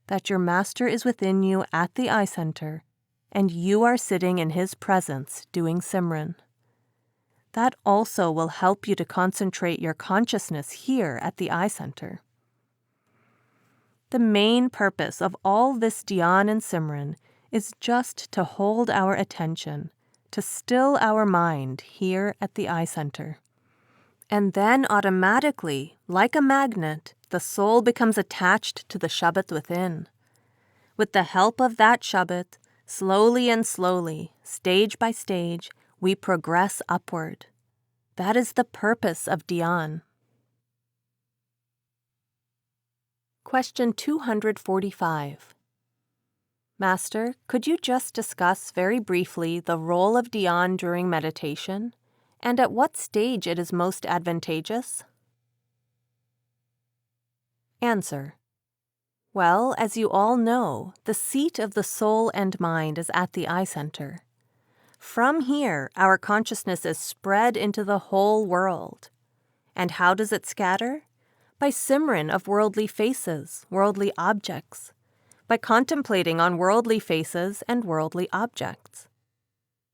That your master is within you at the eye center, and you are sitting in his presence doing Simran. That also will help you to concentrate your consciousness here at the eye center. The main purpose of all this dhyan and Simran is just to hold our attention, to still our mind here at the eye center. And then automatically, like a magnet, the soul becomes attached to the shabd within. With the help of that shabd, slowly and slowly, stage by stage, we progress upward. That is the purpose of dhyan. Question 245. Master, could you just discuss very briefly the role of dhyan during meditation, and at what stage it is most advantageous? Answer. Well, as you all know, the seat of the soul and mind is at the eye center. From here, our consciousness is spread into the whole world. And how does it scatter? By Simran of worldly faces, worldly objects, by contemplating on worldly faces and worldly objects.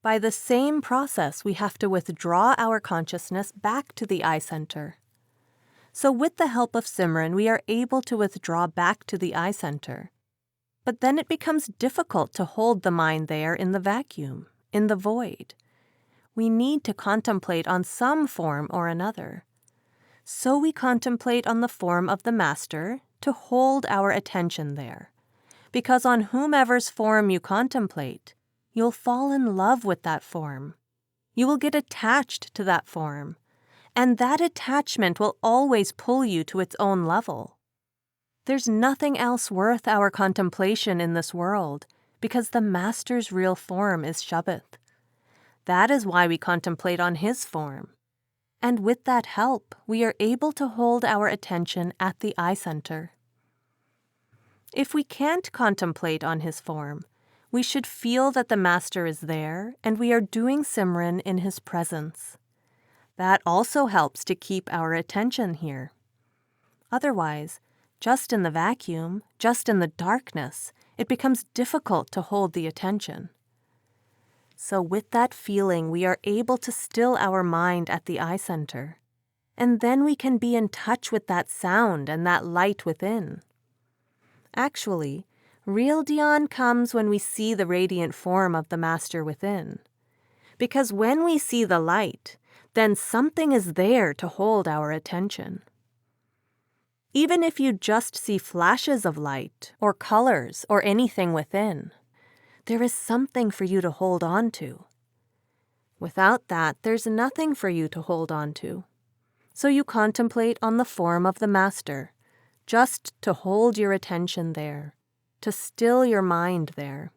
By the same process, we have to withdraw our consciousness back to the eye center. So with the help of Simran, we are able to withdraw back to the eye center. But then it becomes difficult to hold the mind there in the vacuum, in the void. We need to contemplate on some form or another. So we contemplate on the form of the master to hold our attention there. Because on whomever's form you contemplate, you'll fall in love with that form. You will get attached to that form, and that attachment will always pull you to its own level. There's nothing else worth our contemplation in this world, because the master's real form is shabd. That is why we contemplate on his form. And with that help, we are able to hold our attention at the eye center. If we can't contemplate on his form, we should feel that the master is there and we are doing Simran in his presence. That also helps to keep our attention here. Otherwise, just in the vacuum, just in the darkness, it becomes difficult to hold the attention. So with that feeling, we are able to still our mind at the eye center. And then we can be in touch with that sound and that light within. Actually, real dhyan comes when we see the radiant form of the master within. Because when we see the light, then something is there to hold our attention. Even if you just see flashes of light, or colors, or anything within, there is something for you to hold on to. Without that, there's nothing for you to hold on to. So you contemplate on the form of the master, just to hold your attention there, to still your mind there.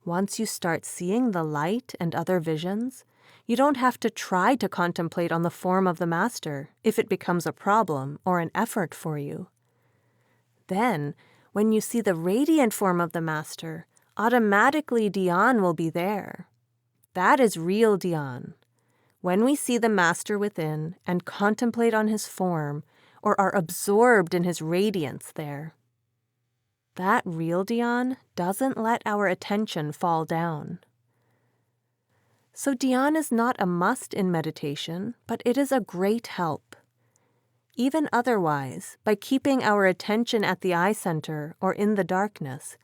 Once you start seeing the light and other visions, you don't have to try to contemplate on the form of the master if it becomes a problem or an effort for you. Then, when you see the radiant form of the master, automatically dhyan will be there. That is real dhyan. When we see the master within and contemplate on his form, or are absorbed in his radiance there. That real dhyan doesn't let our attention fall down. So dhyan is not a must in meditation, but it is a great help. Even otherwise, by keeping our attention at the eye center or in the darkness,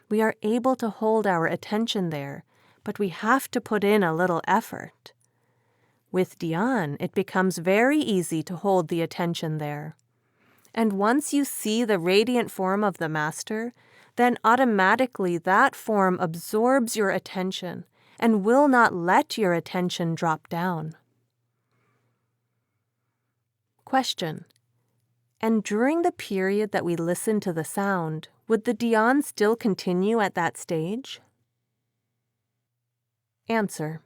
we are able to hold our attention there, but we have to put in a little effort. With dhyan, it becomes very easy to hold the attention there. And once you see the radiant form of the Master, then automatically that form absorbs your attention and will not let your attention drop down. Question: and during the period that we listen to the sound, would the dhyan still continue at that stage? Answer: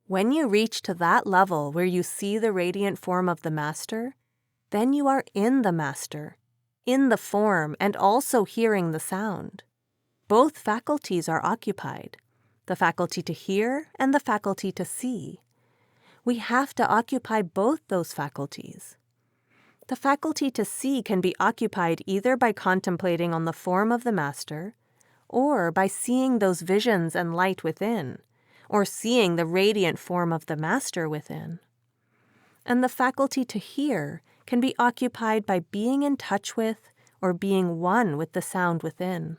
when you reach to that level where you see the radiant form of the Master, then you are in the Master, in the form and also hearing the sound. Both faculties are occupied, the faculty to hear and the faculty to see. We have to occupy both those faculties. The faculty to see can be occupied either by contemplating on the form of the Master, or by seeing those visions and light within, or seeing the radiant form of the Master within. And the faculty to hear can be occupied by being in touch with or being one with the sound within.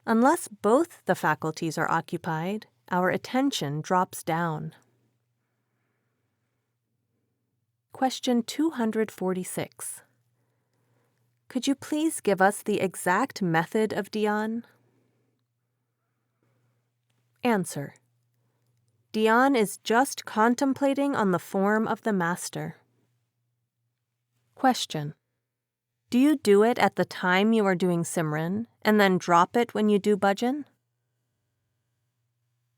Unless both the faculties are occupied, our attention drops down. Question 246. Could you please give us the exact method of dhyan? Answer: dhyan is just contemplating on the form of the Master. Question: do you do it at the time you are doing Simran and then drop it when you do bhajan?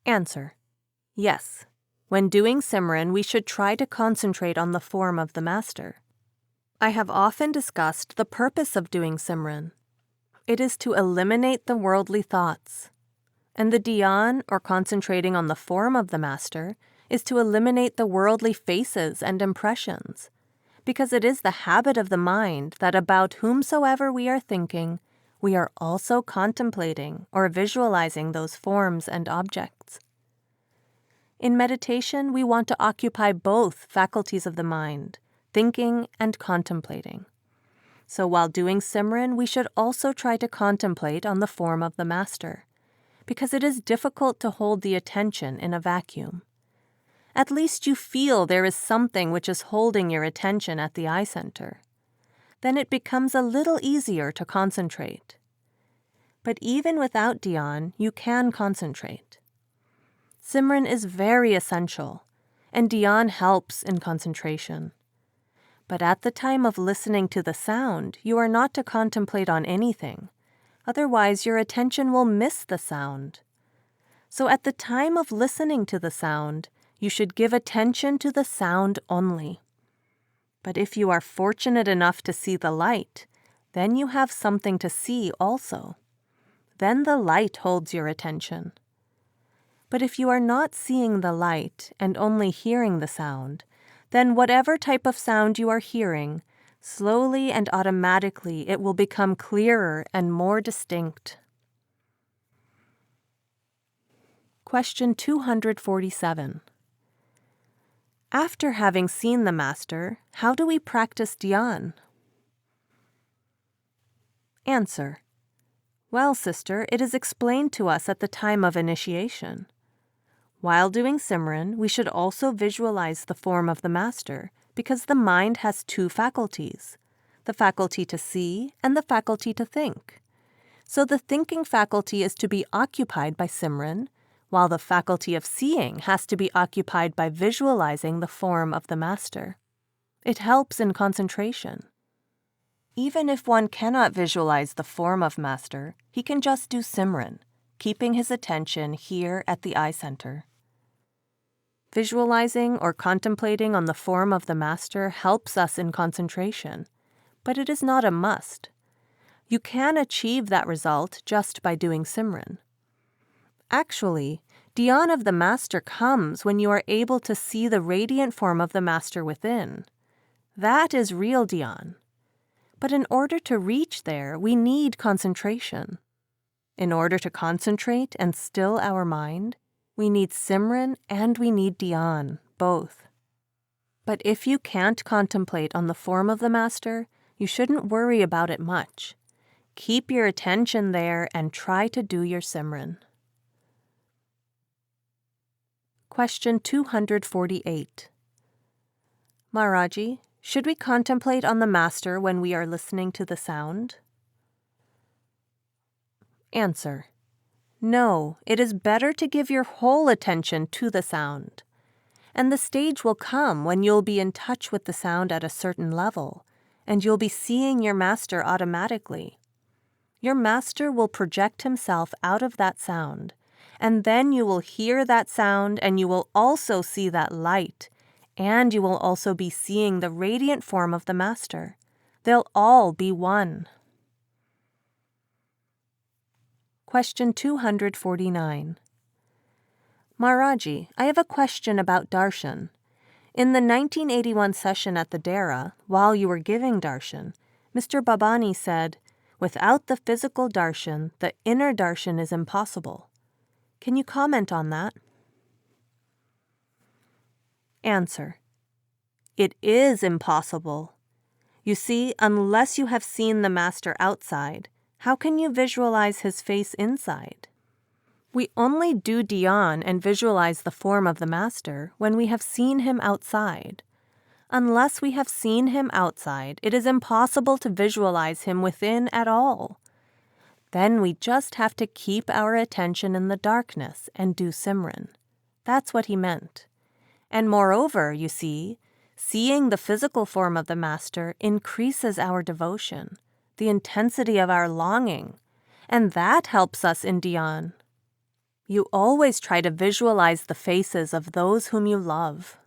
Answer: yes. When doing Simran, we should try to concentrate on the form of the Master. I have often discussed the purpose of doing Simran. It is to eliminate the worldly thoughts. And the dhyan, or concentrating on the form of the Master, is to eliminate the worldly faces and impressions, because it is the habit of the mind that about whomsoever we are thinking, we are also contemplating or visualizing those forms and objects. In meditation, we want to occupy both faculties of the mind, thinking and contemplating. So while doing Simran, we should also try to contemplate on the form of the Master, because it is difficult to hold the attention in a vacuum. At least you feel there is something which is holding your attention at the eye center. Then it becomes a little easier to concentrate. But even without dhyan, you can concentrate. Simran is very essential, and dhyan helps in concentration. But at the time of listening to the sound, you are not to contemplate on anything. Otherwise, your attention will miss the sound. So at the time of listening to the sound, you should give attention to the sound only. But if you are fortunate enough to see the light, then you have something to see also. Then the light holds your attention. But if you are not seeing the light and only hearing the sound, then whatever type of sound you are hearing, slowly and automatically it will become clearer and more distinct. Question 247. After having seen the Master, how do we practice dhyan? Answer: well, sister, it is explained to us at the time of initiation. While doing Simran, we should also visualize the form of the Master, because the mind has two faculties, the faculty to see and the faculty to think. So the thinking faculty is to be occupied by Simran, while the faculty of seeing has to be occupied by visualizing the form of the Master. It helps in concentration. Even if one cannot visualize the form of Master, he can just do Simran, keeping his attention here at the eye center. Visualizing or contemplating on the form of the Master helps us in concentration, but it is not a must. You can achieve that result just by doing Simran. Actually, dhyan of the Master comes when you are able to see the radiant form of the Master within. That is real dhyan. But in order to reach there, we need concentration. In order to concentrate and still our mind, we need Simran and we need dhyan, both. But if you can't contemplate on the form of the Master, you shouldn't worry about it much. Keep your attention there and try to do your Simran. Question 248. Maharaji, should we contemplate on the Master when we are listening to the sound? Answer. No, it is better to give your whole attention to the sound. And the stage will come when you'll be in touch with the sound at a certain level, and you'll be seeing your Master automatically. Your Master will project himself out of that sound, and then you will hear that sound and you will also see that light, and you will also be seeing the radiant form of the Master. They'll all be one. Question 249. Maharaji, I have a question about darshan. In the 1981 session at the Dera, while you were giving darshan, Mr. Babani said, without the physical darshan, the inner darshan is impossible. Can you comment on that? Answer. It is impossible. You see, unless you have seen the Master outside, how can you visualize his face inside? We only do dhyan and visualize the form of the Master when we have seen him outside. Unless we have seen him outside, it is impossible to visualize him within at all. Then we just have to keep our attention in the darkness and do Simran. That's what he meant. And moreover, you see, seeing the physical form of the Master increases our devotion, the intensity of our longing, and that helps us in dhyan. You always try to visualize the faces of those whom you love.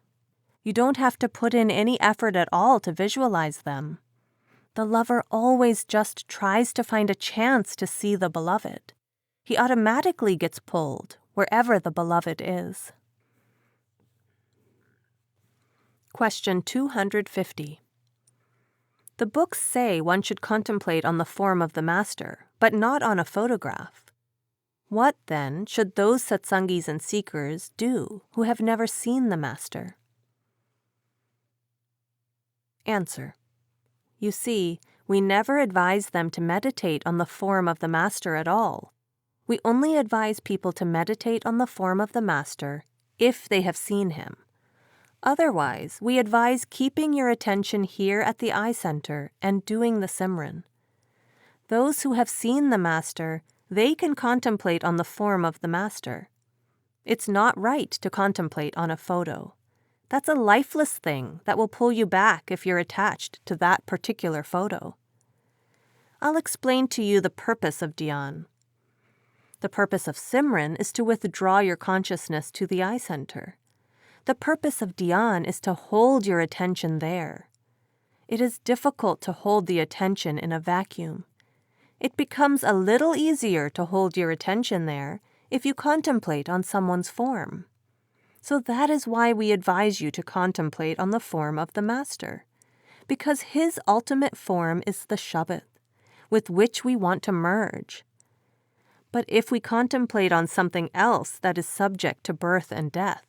You don't have to put in any effort at all to visualize them. The lover always just tries to find a chance to see the beloved. He automatically gets pulled wherever the beloved is. Question 250. The books say one should contemplate on the form of the Master, but not on a photograph. What, then, should those satsangis and seekers do who have never seen the Master? Answer. You see, we never advise them to meditate on the form of the Master at all. We only advise people to meditate on the form of the Master if they have seen him. Otherwise, we advise keeping your attention here at the eye center and doing the Simran. Those who have seen the Master, they can contemplate on the form of the Master. It's not right to contemplate on a photo. That's a lifeless thing that will pull you back if you're attached to that particular photo. I'll explain to you the purpose of dhyan. The purpose of Simran is to withdraw your consciousness to the eye center. The purpose of dhyan is to hold your attention there. It is difficult to hold the attention in a vacuum. It becomes a little easier to hold your attention there if you contemplate on someone's form. So that is why we advise you to contemplate on the form of the Master, because his ultimate form is the shabd, with which we want to merge. But if we contemplate on something else that is subject to birth and death,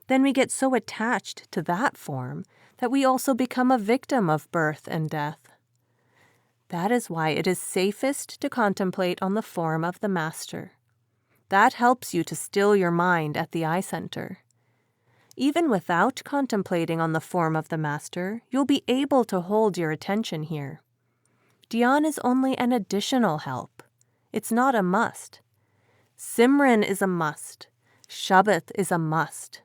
then we get so attached to that form that we also become a victim of birth and death. That is why it is safest to contemplate on the form of the Master. That helps you to still your mind at the eye center. Even without contemplating on the form of the Master, you'll be able to hold your attention here. Dhyan is only an additional help. It's not a must. Simran is a must. Shabd is a must.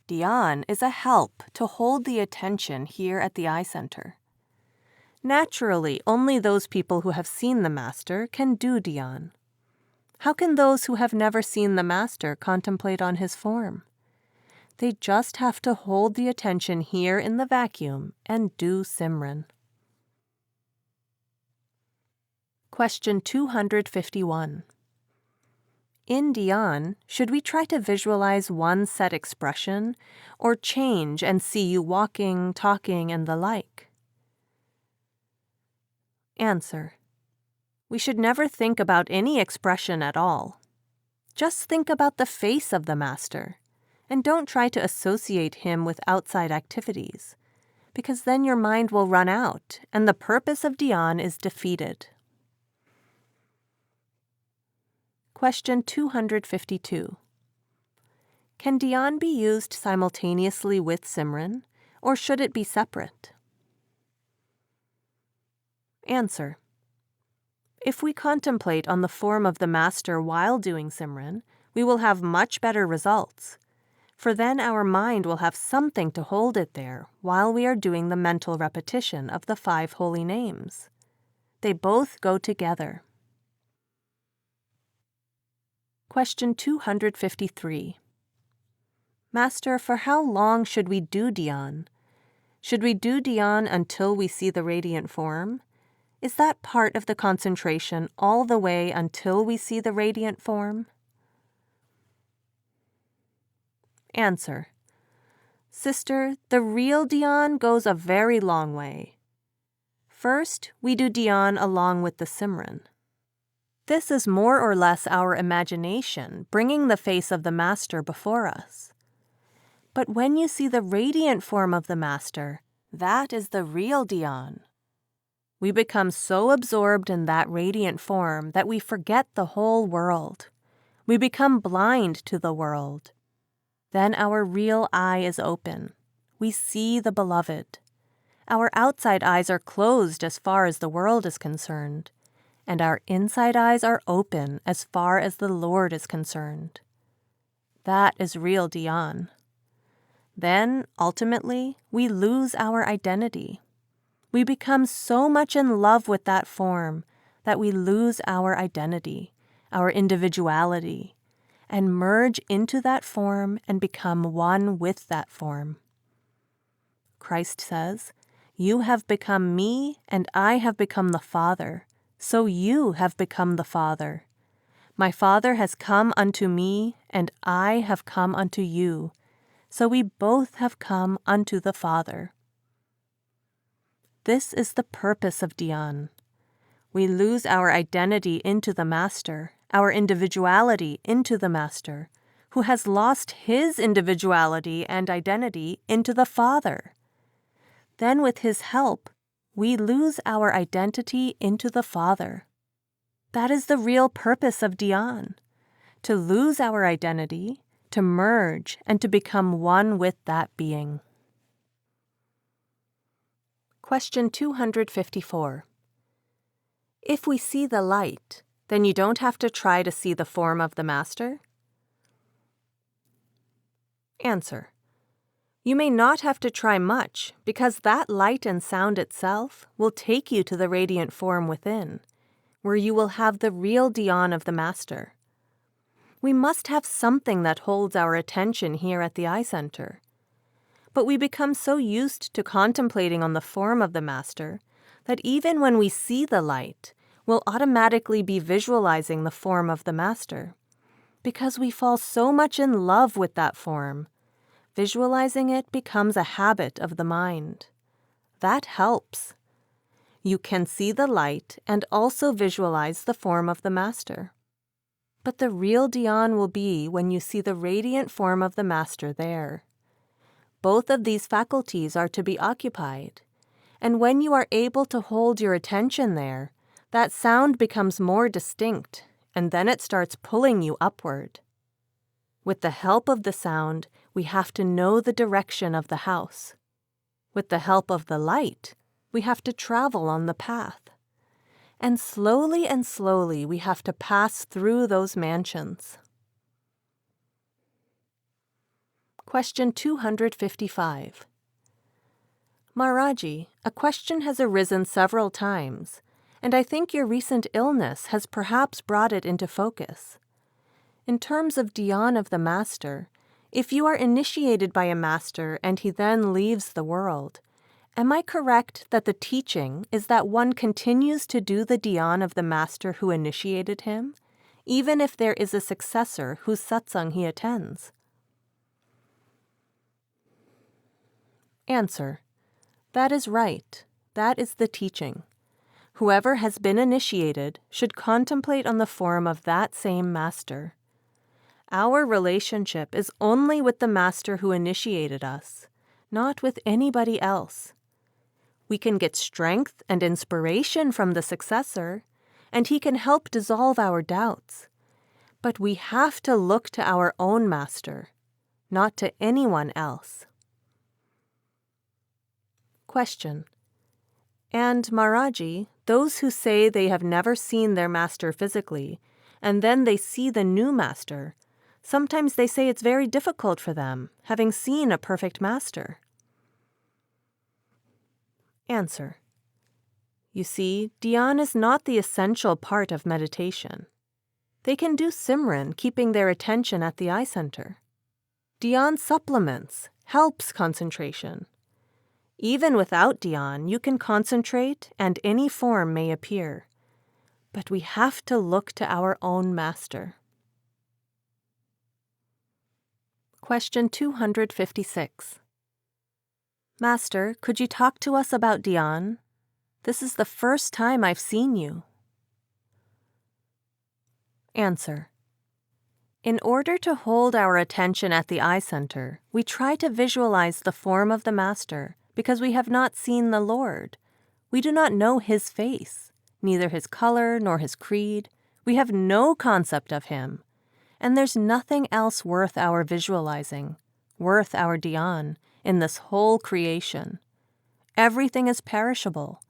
Dhyan is a help to hold the attention here at the eye center. Naturally, only those people who have seen the Master can do dhyan. How can those who have never seen the Master contemplate on his form? They just have to hold the attention here in the vacuum and do Simran. Question 251. In dhyan, should we try to visualize one set expression, or change and see you walking, talking, and the like? Answer. We should never think about any expression at all. Just think about the face of the Master. And don't try to associate him with outside activities, because then your mind will run out and the purpose of dhyan is defeated. Question 252. Can dhyan be used simultaneously with Simran, or should it be separate? Answer. If we contemplate on the form of the Master while doing Simran, we will have much better results, for then our mind will have something to hold it there while we are doing the mental repetition of the 5 holy names. They both go together. Question 253. Master, for how long should we do dhyan? Should we do dhyan until we see the radiant form? Is that part of the concentration all the way until we see the radiant form? Answer. Sister, the real dhyan goes a very long way. First, we do dhyan along with the Simran. This is more or less our imagination bringing the face of the Master before us. But when you see the radiant form of the Master, that is the real dhyan. We become so absorbed in that radiant form that we forget the whole world. We become blind to the world. Then our real eye is open. We see the Beloved. Our outside eyes are closed as far as the world is concerned, and our inside eyes are open as far as the Lord is concerned. That is real dhyan. Then, ultimately, we lose our identity. We become so much in love with that form that we lose our identity, our individuality, and merge into that form and become one with that form. Christ says, "You have become me, and I have become the Father, so you have become the Father. My Father has come unto me, and I have come unto you, so we both have come unto the Father." This is the purpose of dhyan. We lose our identity into the Master, our individuality into the Master, who has lost his individuality and identity into the Father. Then with his help, we lose our identity into the Father. That is the real purpose of dhyan, to lose our identity, to merge, and to become one with that being. Question 254. If we see the light, then you don't have to try to see the form of the Master? Answer. You may not have to try much, because that light and sound itself will take you to the radiant form within, where you will have the real dhyan of the Master. We must have something that holds our attention here at the eye center. But we become so used to contemplating on the form of the Master that even when we see the light, we'll automatically be visualizing the form of the Master, because we fall so much in love with that form. Visualizing it becomes a habit of the mind. That helps. You can see the light and also visualize the form of the Master. But the real dhyan will be when you see the radiant form of the Master there. Both of these faculties are to be occupied, and when you are able to hold your attention there, that sound becomes more distinct, and then it starts pulling you upward. With the help of the sound, we have to know the direction of the house. With the help of the light, we have to travel on the path. And slowly we have to pass through those mansions. Question 255. Maharaji, a question has arisen several times, and I think your recent illness has perhaps brought it into focus. In terms of dhyan of the Master, if you are initiated by a Master and he then leaves the world, am I correct that the teaching is that one continues to do the dhyan of the Master who initiated him, even if there is a successor whose satsang he attends? Answer. That is right. That is the teaching. Whoever has been initiated should contemplate on the form of that same Master. Our relationship is only with the master who initiated us, not with anybody else. We can get strength and inspiration from the successor, and he can help dissolve our doubts. But we have to look to our own master, not to anyone else. Question. And Maharaji, those who say they have never seen their master physically, and then they see the new master, sometimes they say it's very difficult for them, having seen a perfect master. Answer. You see, dhyan is not the essential part of meditation. They can do Simran, keeping their attention at the eye center. Dhyan supplements, helps concentration. Even without dhyan, you can concentrate and any form may appear. But we have to look to our own master. Question 256. Master, could you talk to us about dhyan? This is the first time I've seen you. Answer. In order to hold our attention at the eye center, we try to visualize the form of the master because we have not seen the Lord. We do not know his face, neither his color nor his creed. We have no concept of him. And there's nothing else worth our visualizing, worth our dhyan, in this whole creation. Everything is perishable.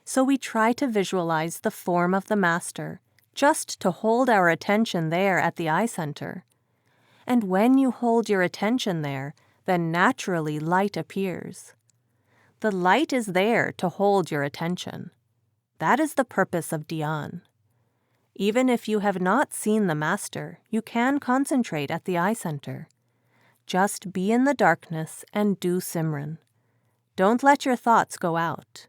So we try to visualize the form of the master, just to hold our attention there at the eye center. And when you hold your attention there, then naturally light appears. The light is there to hold your attention. That is the purpose of dhyan. Even if you have not seen the master, you can concentrate at the eye center. Just be in the darkness and do Simran. Don't let your thoughts go out.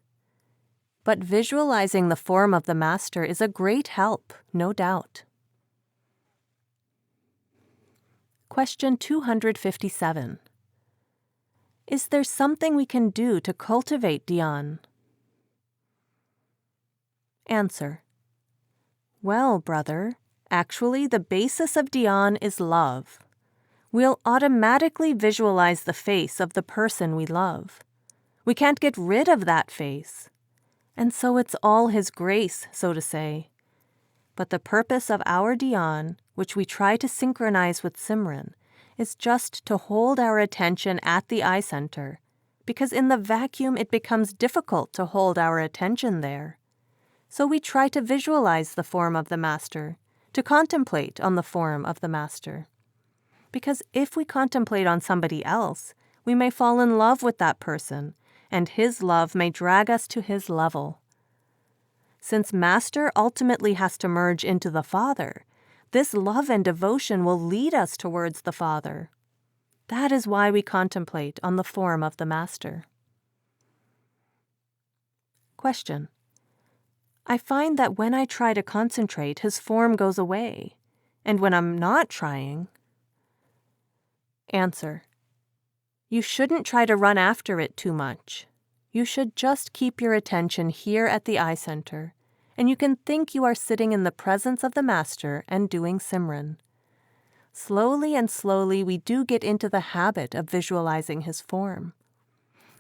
But visualizing the form of the master is a great help, no doubt. Question 257. Is there something we can do to cultivate dhyan? Answer. Well, brother, actually the basis of dhyan is love. We'll automatically visualize the face of the person we love. We can't get rid of that face. And so it's all his grace, so to say. But the purpose of our dhyan, which we try to synchronize with Simran, is just to hold our attention at the eye center, because in the vacuum it becomes difficult to hold our attention there. So we try to visualize the form of the master, to contemplate on the form of the master. Because if we contemplate on somebody else, we may fall in love with that person, and his love may drag us to his level. Since master ultimately has to merge into the Father, this love and devotion will lead us towards the Father. That is why we contemplate on the form of the master. Question. I find that when I try to concentrate, his form goes away, and when I'm not trying... Answer. You shouldn't try to run after it too much. You should just keep your attention here at the eye center, and you can think you are sitting in the presence of the master and doing Simran. Slowly and slowly we do get into the habit of visualizing his form.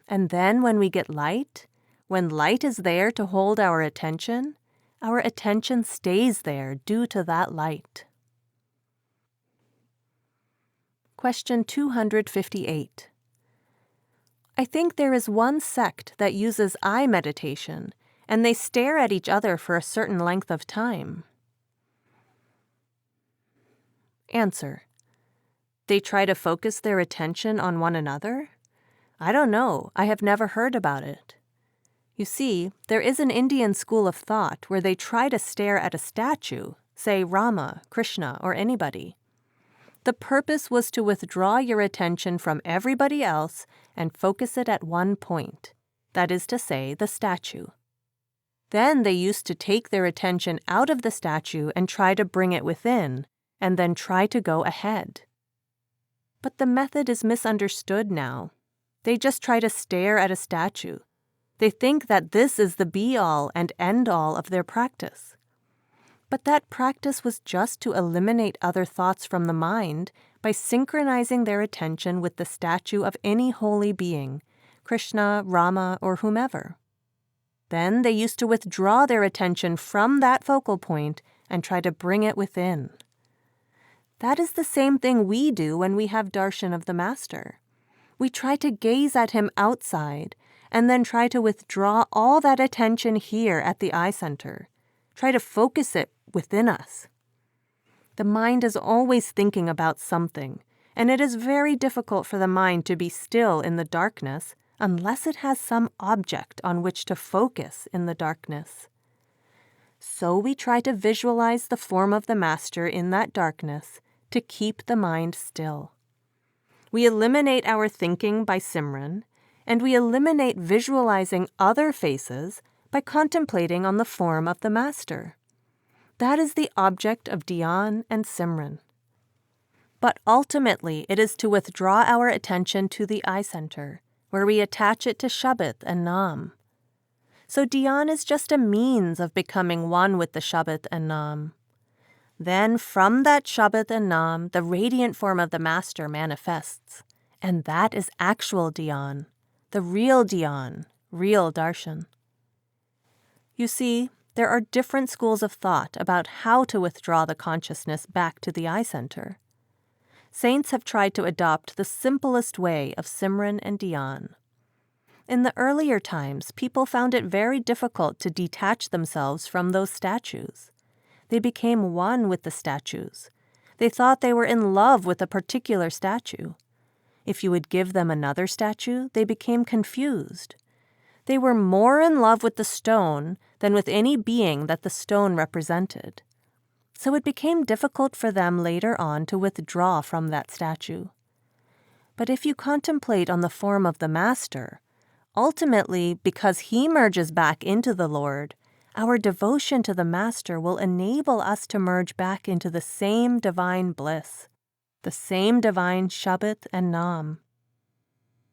And then when we get light, when light is there to hold our attention stays there due to that light. Question 258. I think there is one sect that uses eye meditation, and they stare at each other for a certain length of time. Answer. They try to focus their attention on one another? I don't know. I have never heard about it. You see, there is an Indian school of thought where they try to stare at a statue, say Rama, Krishna, or anybody. The purpose was to withdraw your attention from everybody else and focus it at one point, that is to say, the statue. Then they used to take their attention out of the statue and try to bring it within, and then try to go ahead. But the method is misunderstood now. They just try to stare at a statue. They think that this is the be-all and end-all of their practice. But that practice was just to eliminate other thoughts from the mind by synchronizing their attention with the statue of any holy being, Krishna, Rama, or whomever. Then they used to withdraw their attention from that focal point and try to bring it within. That is the same thing we do when we have darshan of the Master. We try to gaze at him outside and then try to withdraw all that attention here at the eye center. Try to focus it within us. The mind is always thinking about something, and it is very difficult for the mind to be still in the darkness unless it has some object on which to focus in the darkness. So we try to visualize the form of the Master in that darkness to keep the mind still. We eliminate our thinking by Simran, and we eliminate visualizing other faces by contemplating on the form of the Master. That is the object of dhyan and Simran. But ultimately, it is to withdraw our attention to the eye center, where we attach it to shabd and nam. So dhyan is just a means of becoming one with the shabd and nam. Then from that shabd and nam, the radiant form of the Master manifests, and that is actual dhyan, the real dhyan, real darshan. You see, there are different schools of thought about how to withdraw the consciousness back to the eye center. Saints have tried to adopt the simplest way of Simran and dhyan. In the earlier times, people found it very difficult to detach themselves from those statues. They became one with the statues. They thought they were in love with a particular statue. If you would give them another statue, they became confused. They were more in love with the stone than with any being that the stone represented. So it became difficult for them later on to withdraw from that statue. But if you contemplate on the form of the Master, ultimately, because he merges back into the Lord, our devotion to the Master will enable us to merge back into the same divine bliss, the same divine shabd and nam.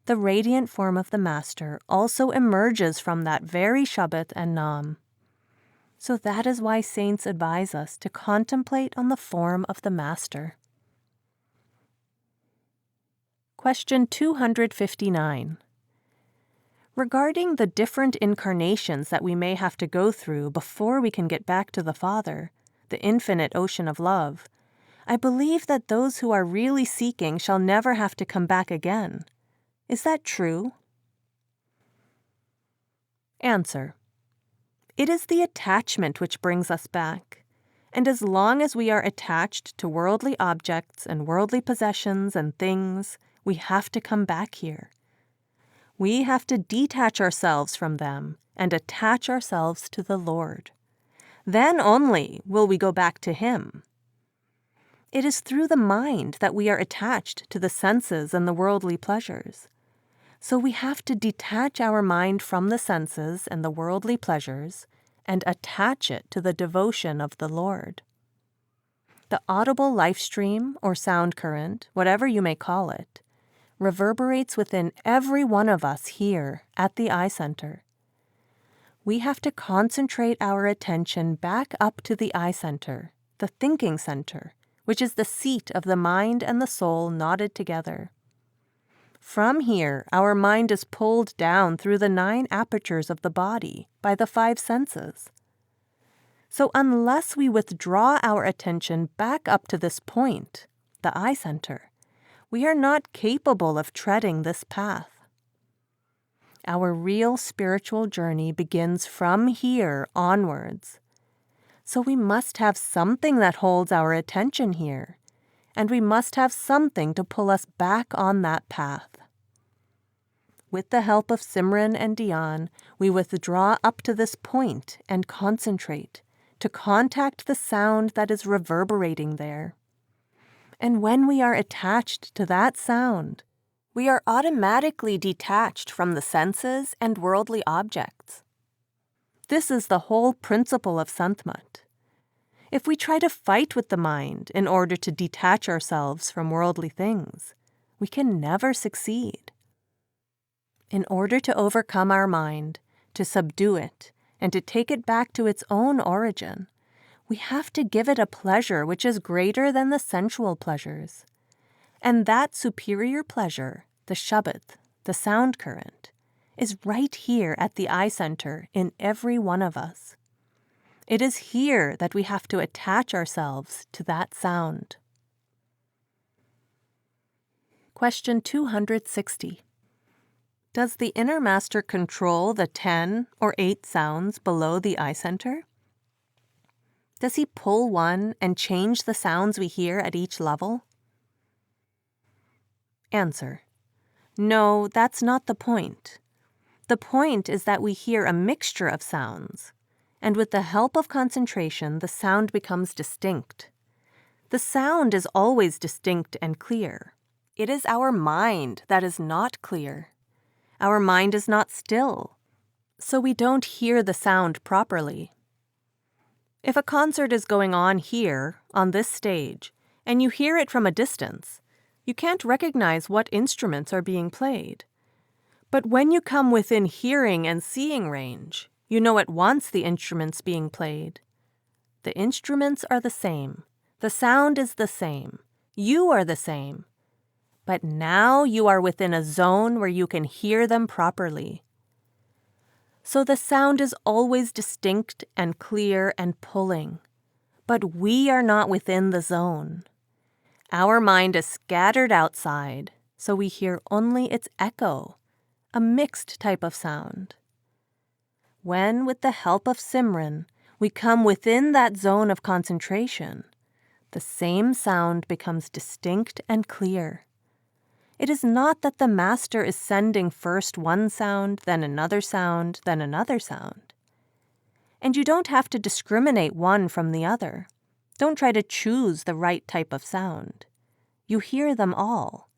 The radiant form of the Master also emerges from that very shabd and nam. So that is why saints advise us to contemplate on the form of the Master. Question 259. Regarding the different incarnations that we may have to go through before we can get back to the Father, the infinite ocean of love, I believe that those who are really seeking shall never have to come back again. Is that true? Answer. It is the attachment which brings us back, and as long as we are attached to worldly objects and worldly possessions and things, we have to come back here. We have to detach ourselves from them and attach ourselves to the Lord. Then only will we go back to Him. It is through the mind that we are attached to the senses and the worldly pleasures. So we have to detach our mind from the senses and the worldly pleasures and attach it to the devotion of the Lord. The audible life stream or sound current, whatever you may call it, reverberates within every one of us here at the eye center. We have to concentrate our attention back up to the eye center, the thinking center, which is the seat of the mind and the soul knotted together. From here, our mind is pulled down through the 9 apertures of the body by the 5 senses. So unless we withdraw our attention back up to this point, the eye center, we are not capable of treading this path. Our real spiritual journey begins from here onwards. So we must have something that holds our attention here, and we must have something to pull us back on that path. With the help of Simran and dhyan, we withdraw up to this point and concentrate to contact the sound that is reverberating there. And when we are attached to that sound, we are automatically detached from the senses and worldly objects. This is the whole principle of Sant Mat. If we try to fight with the mind in order to detach ourselves from worldly things, we can never succeed. In order to overcome our mind, to subdue it, and to take it back to its own origin, We have to give it a pleasure which is greater than the sensual pleasures. And that superior pleasure, the shabd, the sound current, is right here at the eye center in every one of us. It is here that we have to attach ourselves to that sound. Question 260. Does the inner master control the 10 or 8 sounds below the eye center? Does he pull one and change the sounds we hear at each level? Answer. No, that's not the point. The point is that we hear a mixture of sounds, and with the help of concentration, the sound becomes distinct. The sound is always distinct and clear. It is our mind that is not clear. Our mind is not still, so we don't hear the sound properly. If a concert is going on here, on this stage, and you hear it from a distance, you can't recognize what instruments are being played. But when you come within hearing and seeing range, you know at once the instruments being played. The instruments are the same. The sound is the same. You are the same. But now you are within a zone where you can hear them properly. So the sound is always distinct and clear and pulling. But we are not within the zone. Our mind is scattered outside, so we hear only its echo, a mixed type of sound. When, with the help of Simran, we come within that zone of concentration, the same sound becomes distinct and clear. It is not that the master is sending first one sound, then another sound, then another sound. And you don't have to discriminate one from the other. Don't try to choose the right type of sound. You hear them all.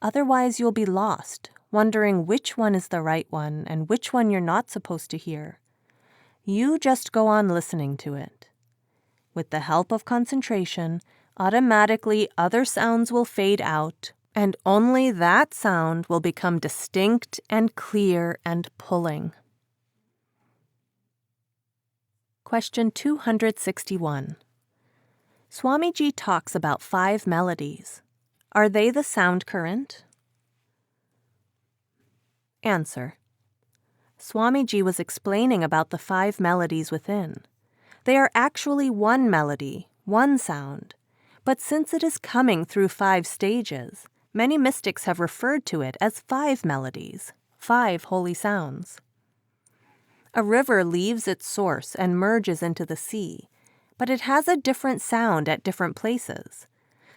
Otherwise, you'll be lost, wondering which one is the right one and which one you're not supposed to hear. You just go on listening to it. With the help of concentration, automatically other sounds will fade out, and only that sound will become distinct and clear and pulling. Question 261. Swamiji talks about 5 melodies. Are they the sound current? Answer. Swamiji was explaining about the 5 melodies within. They are actually one melody, one sound, but since it is coming through 5 stages, many mystics have referred to it as 5 melodies, 5 holy sounds. A river leaves its source and merges into the sea, but it has a different sound at different places,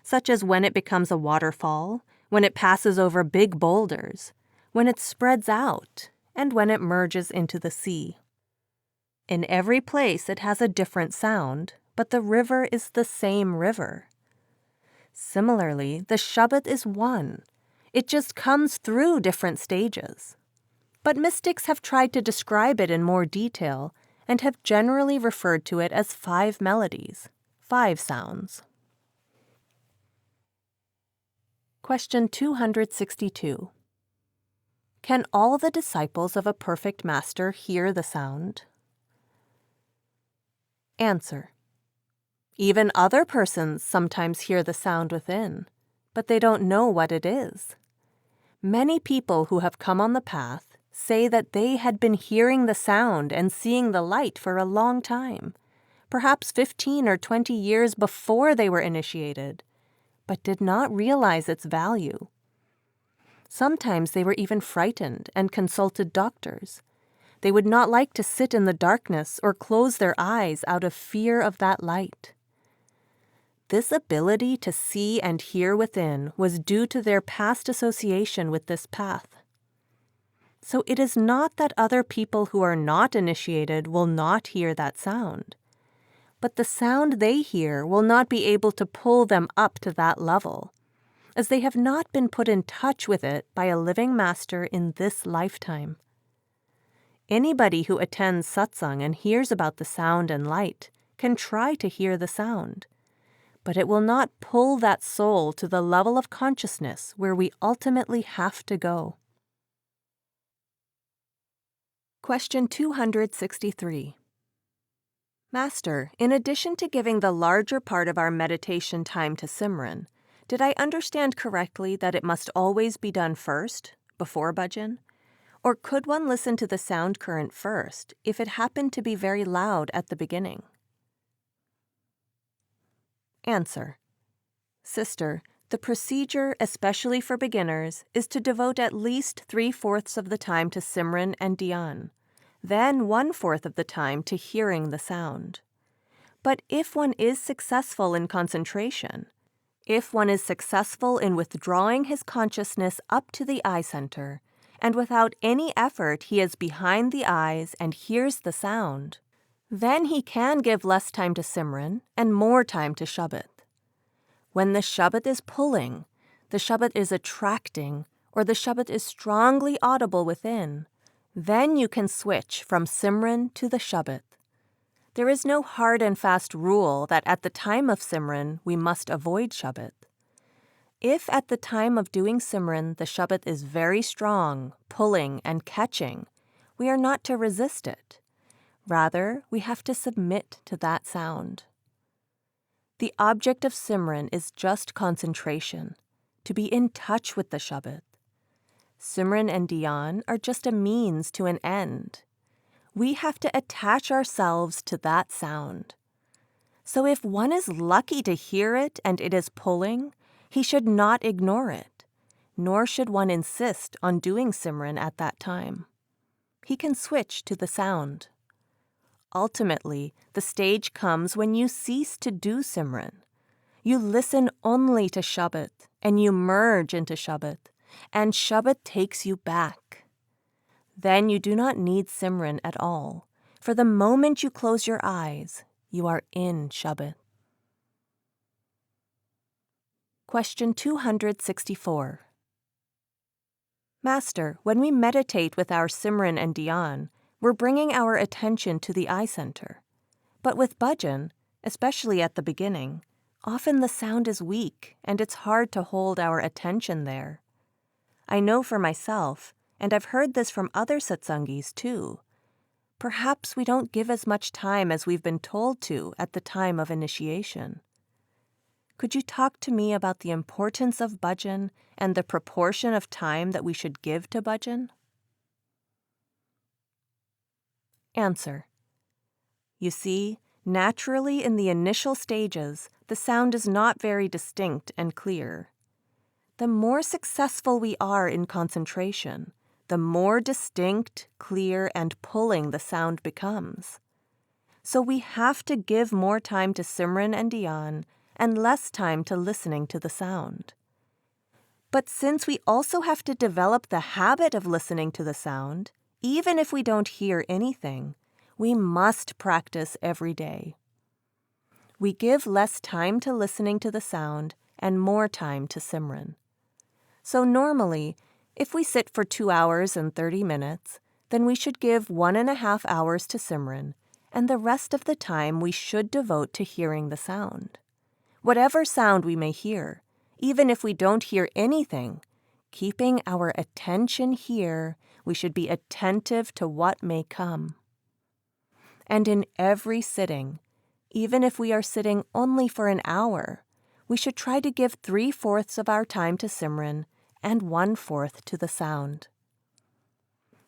such as when it becomes a waterfall, when it passes over big boulders, when it spreads out, and when it merges into the sea. In every place it has a different sound, but the river is the same river. Similarly, the shabd is one. It just comes through different stages. But mystics have tried to describe it in more detail and have generally referred to it as 5 melodies, 5 sounds. Question 262. Can all the disciples of a perfect master hear the sound? Answer. Even other persons sometimes hear the sound within, but they don't know what it is. Many people who have come on the path say that they had been hearing the sound and seeing the light for a long time, perhaps 15 or 20 years before they were initiated, but did not realize its value. Sometimes they were even frightened and consulted doctors. They would not like to sit in the darkness or close their eyes out of fear of that light. This ability to see and hear within was due to their past association with this path. So it is not that other people who are not initiated will not hear that sound, but the sound they hear will not be able to pull them up to that level, as they have not been put in touch with it by a living master in this lifetime. Anybody who attends Satsang and hears about the sound and light can try to hear the sound, but it will not pull that soul to the level of consciousness where we ultimately have to go. Question 263. Master, in addition to giving the larger part of our meditation time to Simran, did I understand correctly that it must always be done first, before bhajan? Or could one listen to the sound current first if it happened to be very loud at the beginning? Answer. Sister, the procedure, especially for beginners, is to devote at least 3/4 of the time to Simran and dhyan, then 1/4 of the time to hearing the sound. But if one is successful in concentration, if one is successful in withdrawing his consciousness up to the eye center, and without any effort he is behind the eyes and hears the sound, then he can give less time to Simran and more time to shabd. When the shabd is pulling, the shabd is attracting, or the shabd is strongly audible within, then you can switch from Simran to the shabd. There is no hard and fast rule that at the time of Simran we must avoid shabd. If at the time of doing Simran the shabd is very strong, pulling and catching, we are not to resist it. Rather, we have to submit to that sound. The object of Simran is just concentration, to be in touch with the shabd. Simran and dhyan are just a means to an end. We have to attach ourselves to that sound. So if one is lucky to hear it and it is pulling, he should not ignore it, nor should one insist on doing Simran at that time. He can switch to the sound. Ultimately, the stage comes when you cease to do Simran. You listen only to shabd, and you merge into shabd, and shabd takes you back. Then you do not need Simran at all, for the moment you close your eyes, you are in shabd. Question 264. Master, when we meditate with our Simran and dhyan, we're bringing our attention to the eye center. But with bhajan, especially at the beginning, often the sound is weak and it's hard to hold our attention there. I know for myself, and I've heard this from other satsangis too. Perhaps we don't give as much time as we've been told to at the time of initiation. Could you talk to me about the importance of bhajan and the proportion of time that we should give to bhajan? Answer. You see, naturally in the initial stages, the sound is not very distinct and clear. The more successful we are in concentration, the more distinct, clear, and pulling the sound becomes. So we have to give more time to Simran and dhyan and less time to listening to the sound. But since we also have to develop the habit of listening to the sound, even if we don't hear anything, we must practice every day. We give less time to listening to the sound and more time to Simran. So normally, if we sit for 2 hours and 30 minutes, then we should give 1.5 hours to Simran, and the rest of the time we should devote to hearing the sound. Whatever sound we may hear, even if we don't hear anything, keeping our attention here, we should be attentive to what may come. And in every sitting, even if we are sitting only for an hour, we should try to give 3/4 of our time to Simran and 1/4 to the sound.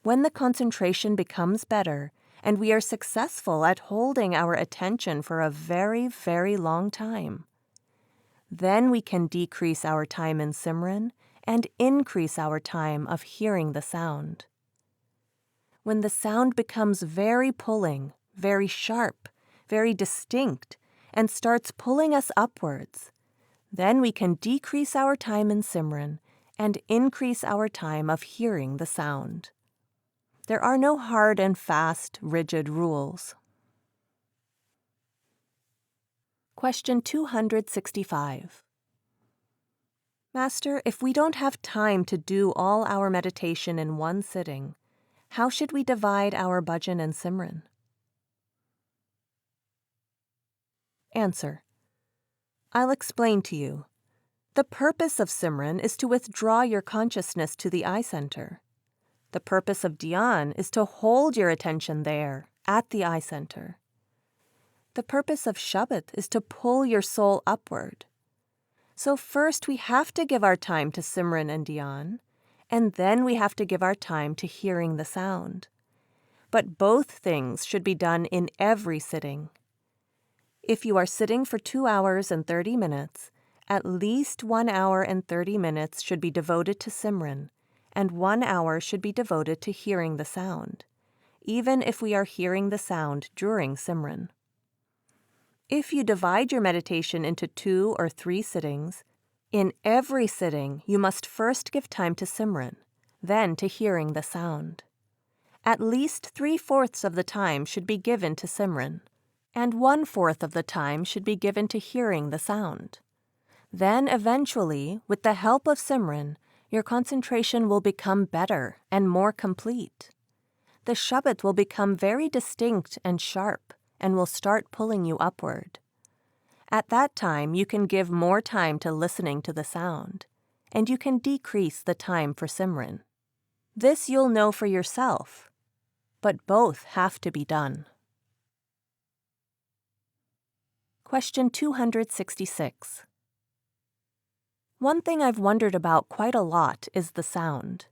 When the concentration becomes better and we are successful at holding our attention for a very, very long time, then we can decrease our time in Simran and increase our time of hearing the sound. When the sound becomes very pulling, very sharp, very distinct, and starts pulling us upwards, then we can decrease our time in Simran and increase our time of hearing the sound. There are no hard and fast, rigid rules. Question 265. Master, if we don't have time to do all our meditation in one sitting, how should we divide our bhajan and Simran? Answer. I'll explain to you. The purpose of Simran is to withdraw your consciousness to the eye center. The purpose of dhyan is to hold your attention there, at the eye center. The purpose of shabd is to pull your soul upward. So first we have to give our time to Simran and dhyan, and then we have to give our time to hearing the sound. But both things should be done in every sitting. If you are sitting for 2 hours and 30 minutes, at least 1 hour and 30 minutes should be devoted to Simran, and 1 hour should be devoted to hearing the sound, even if we are hearing the sound during Simran. If you divide your meditation into 2 or 3 sittings, in every sitting you must first give time to Simran, then to hearing the sound. At least 3/4 of the time should be given to Simran, and 1/4 of the time should be given to hearing the sound. Then eventually, with the help of Simran, your concentration will become better and more complete. The shabd will become very distinct and sharp, and will start pulling you upward. At that time, you can give more time to listening to the sound, and you can decrease the time for Simran. This you'll know for yourself, but both have to be done. Question 266. One thing I've wondered about quite a lot is the sound.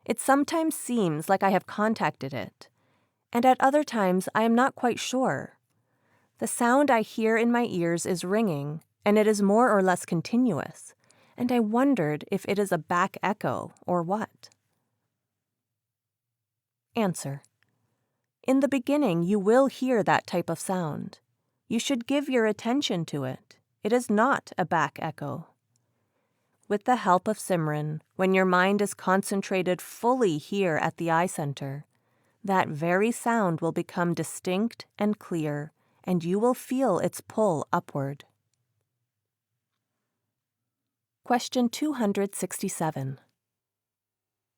It sometimes seems like I have contacted it, and at other times I am not quite sure. The sound I hear in my ears is ringing, and it is more or less continuous, and I wondered if it is a back echo or what. Answer. In the beginning, you will hear that type of sound. You should give your attention to it. It is not a back echo. With the help of Simran, when your mind is concentrated fully here at the eye center, that very sound will become distinct and clear, and you will feel its pull upward. Question 267.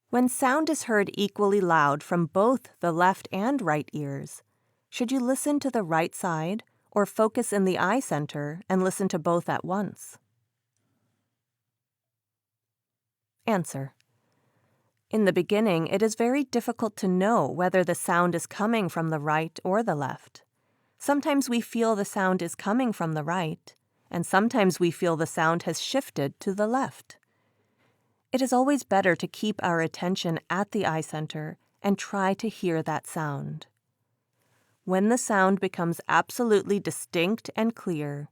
When sound is heard equally loud from both the left and right ears, should you listen to the right side or focus in the eye center and listen to both at once? Answer. In the beginning, it is very difficult to know whether the sound is coming from the right or the left. Sometimes we feel the sound is coming from the right, and sometimes we feel the sound has shifted to the left. It is always better to keep our attention at the eye center and try to hear that sound. When the sound becomes absolutely distinct and clear,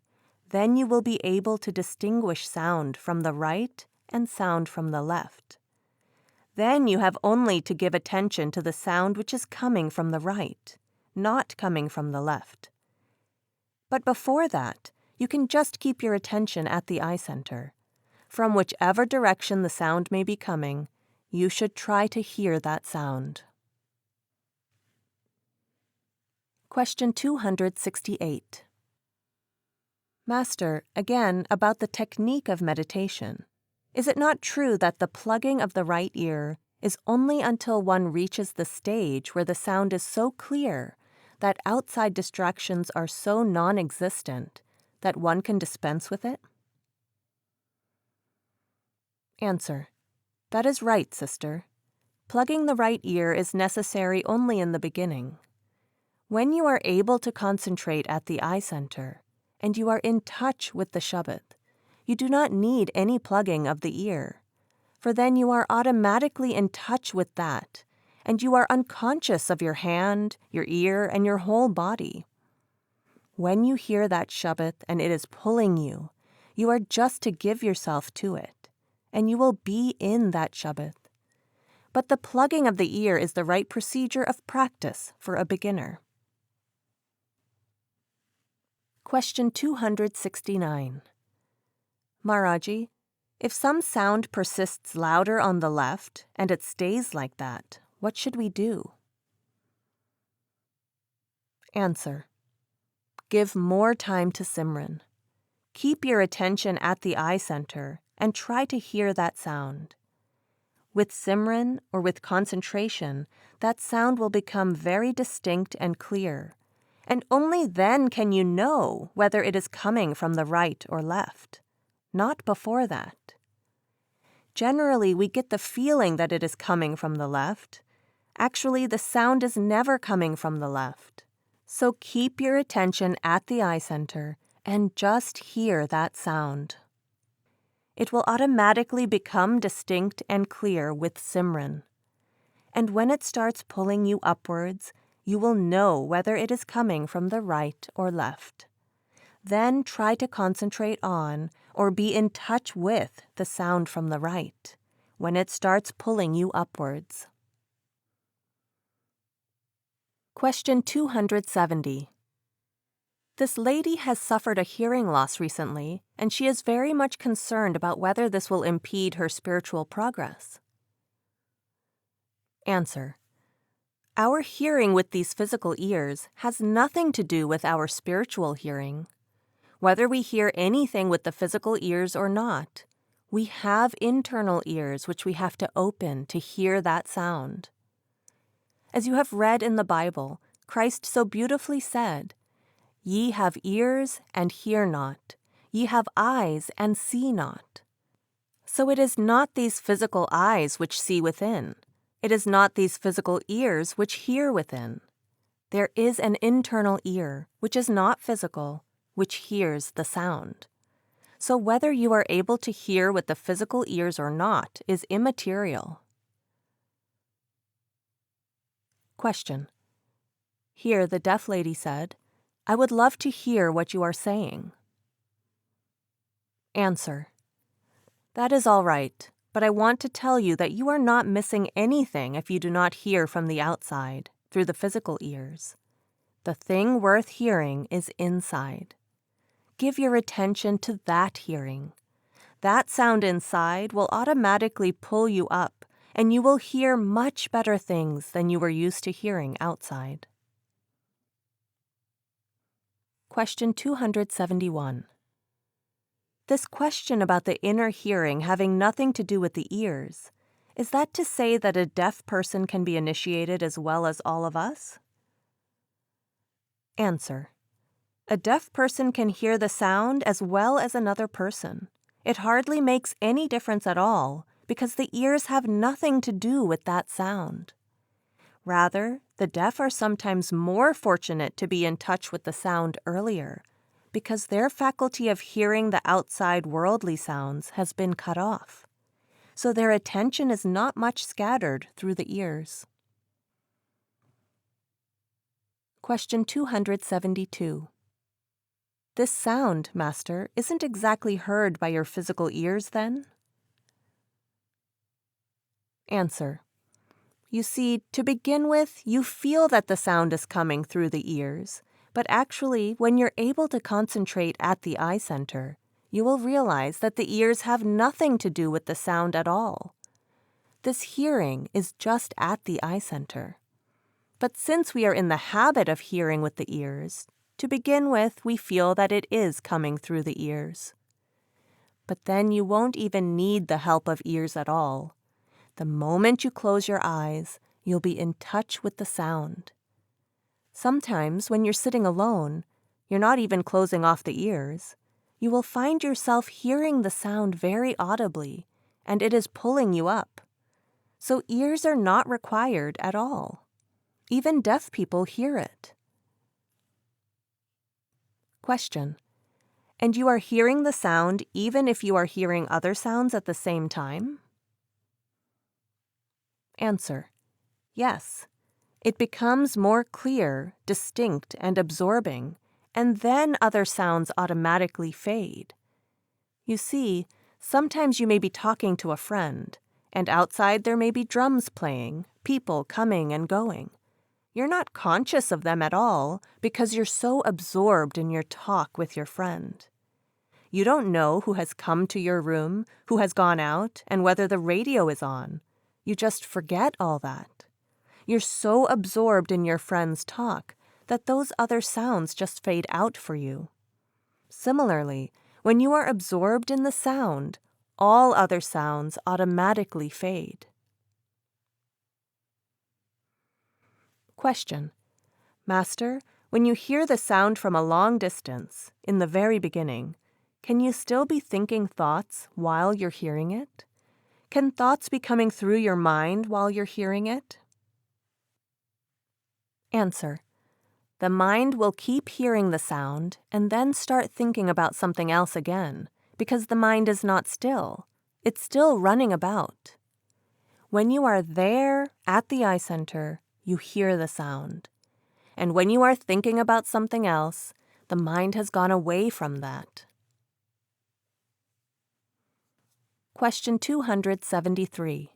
then you will be able to distinguish sound from the right and sound from the left. Then you have only to give attention to the sound which is coming from the right, not coming from the left. But before that, you can just keep your attention at the eye center. From whichever direction the sound may be coming, you should try to hear that sound. Question 268. Master, again about the technique of meditation. Is it not true that the plugging of the right ear is only until one reaches the stage where the sound is so clear that outside distractions are so non-existent that one can dispense with it? Answer. That is right, sister. Plugging the right ear is necessary only in the beginning. When you are able to concentrate at the eye center, and you are in touch with the shabd, you do not need any plugging of the ear, for then you are automatically in touch with that, and you are unconscious of your hand, your ear, and your whole body. When you hear that shabd and it is pulling you, you are just to give yourself to it, and you will be in that shabd. But the plugging of the ear is the right procedure of practice for a beginner. Question 269. Maharaji, if some sound persists louder on the left and it stays like that, what should we do? Answer. Give more time to Simran. Keep your attention at the eye center and try to hear that sound. With Simran or with concentration, that sound will become very distinct and clear, and only then can you know whether it is coming from the right or left. Not before that. Generally, we get the feeling that it is coming from the left. Actually, the sound is never coming from the left. So keep your attention at the eye center and just hear that sound. It will automatically become distinct and clear with Simran. And when it starts pulling you upwards, you will know whether it is coming from the right or left. Then try to concentrate on or be in touch with the sound from the right when it starts pulling you upwards. Question 270. This lady has suffered a hearing loss recently, and she is very much concerned about whether this will impede her spiritual progress. Answer. Our hearing with these physical ears has nothing to do with our spiritual hearing. Whether we hear anything with the physical ears or not, we have internal ears which we have to open to hear that sound. As you have read in the Bible, Christ so beautifully said, "Ye have ears and hear not, ye have eyes and see not." So it is not these physical eyes which see within. It is not these physical ears which hear within. There is an internal ear, which is not physical, which hears the sound. So whether you are able to hear with the physical ears or not is immaterial. Question. Here the deaf lady said, "I would love to hear what you are saying." Answer. That is all right, but I want to tell you that you are not missing anything if you do not hear from the outside, through the physical ears. The thing worth hearing is inside. Give your attention to that hearing. That sound inside will automatically pull you up, and you will hear much better things than you were used to hearing outside. Question 271. This question about the inner hearing having nothing to do with the ears, is that to say that a deaf person can be initiated as well as all of us? Answer. A deaf person can hear the sound as well as another person. It hardly makes any difference at all, because the ears have nothing to do with that sound. Rather, the deaf are sometimes more fortunate to be in touch with the sound earlier, because their faculty of hearing the outside worldly sounds has been cut off. So their attention is not much scattered through the ears. Question 272. This sound, Master, isn't exactly heard by your physical ears, then? Answer. You see, to begin with, you feel that the sound is coming through the ears, but actually, when you're able to concentrate at the eye center, you will realize that the ears have nothing to do with the sound at all. This hearing is just at the eye center. But since we are in the habit of hearing with the ears, to begin with, we feel that it is coming through the ears. But then you won't even need the help of ears at all. The moment you close your eyes, you'll be in touch with the sound. Sometimes, when you're sitting alone, you're not even closing off the ears. You will find yourself hearing the sound very audibly, and it is pulling you up. So ears are not required at all. Even deaf people hear it. Question. And you are hearing the sound even if you are hearing other sounds at the same time? Answer. Yes. It becomes more clear, distinct, and absorbing, and then other sounds automatically fade. You see, sometimes you may be talking to a friend, and outside there may be drums playing, people coming and going. You're not conscious of them at all because you're so absorbed in your talk with your friend. You don't know who has come to your room, who has gone out, and whether the radio is on. You just forget all that. You're so absorbed in your friend's talk that those other sounds just fade out for you. Similarly, when you are absorbed in the sound, all other sounds automatically fade. Question. Master, when you hear the sound from a long distance, in the very beginning, can you still be thinking thoughts while you're hearing it? Can thoughts be coming through your mind while you're hearing it? Answer. the mind will keep hearing the sound and then start thinking about something else again, because the mind is not still. It's still running about. When you are there at the eye center, you hear the sound. And when you are thinking about something else, the mind has gone away from that. Question 273.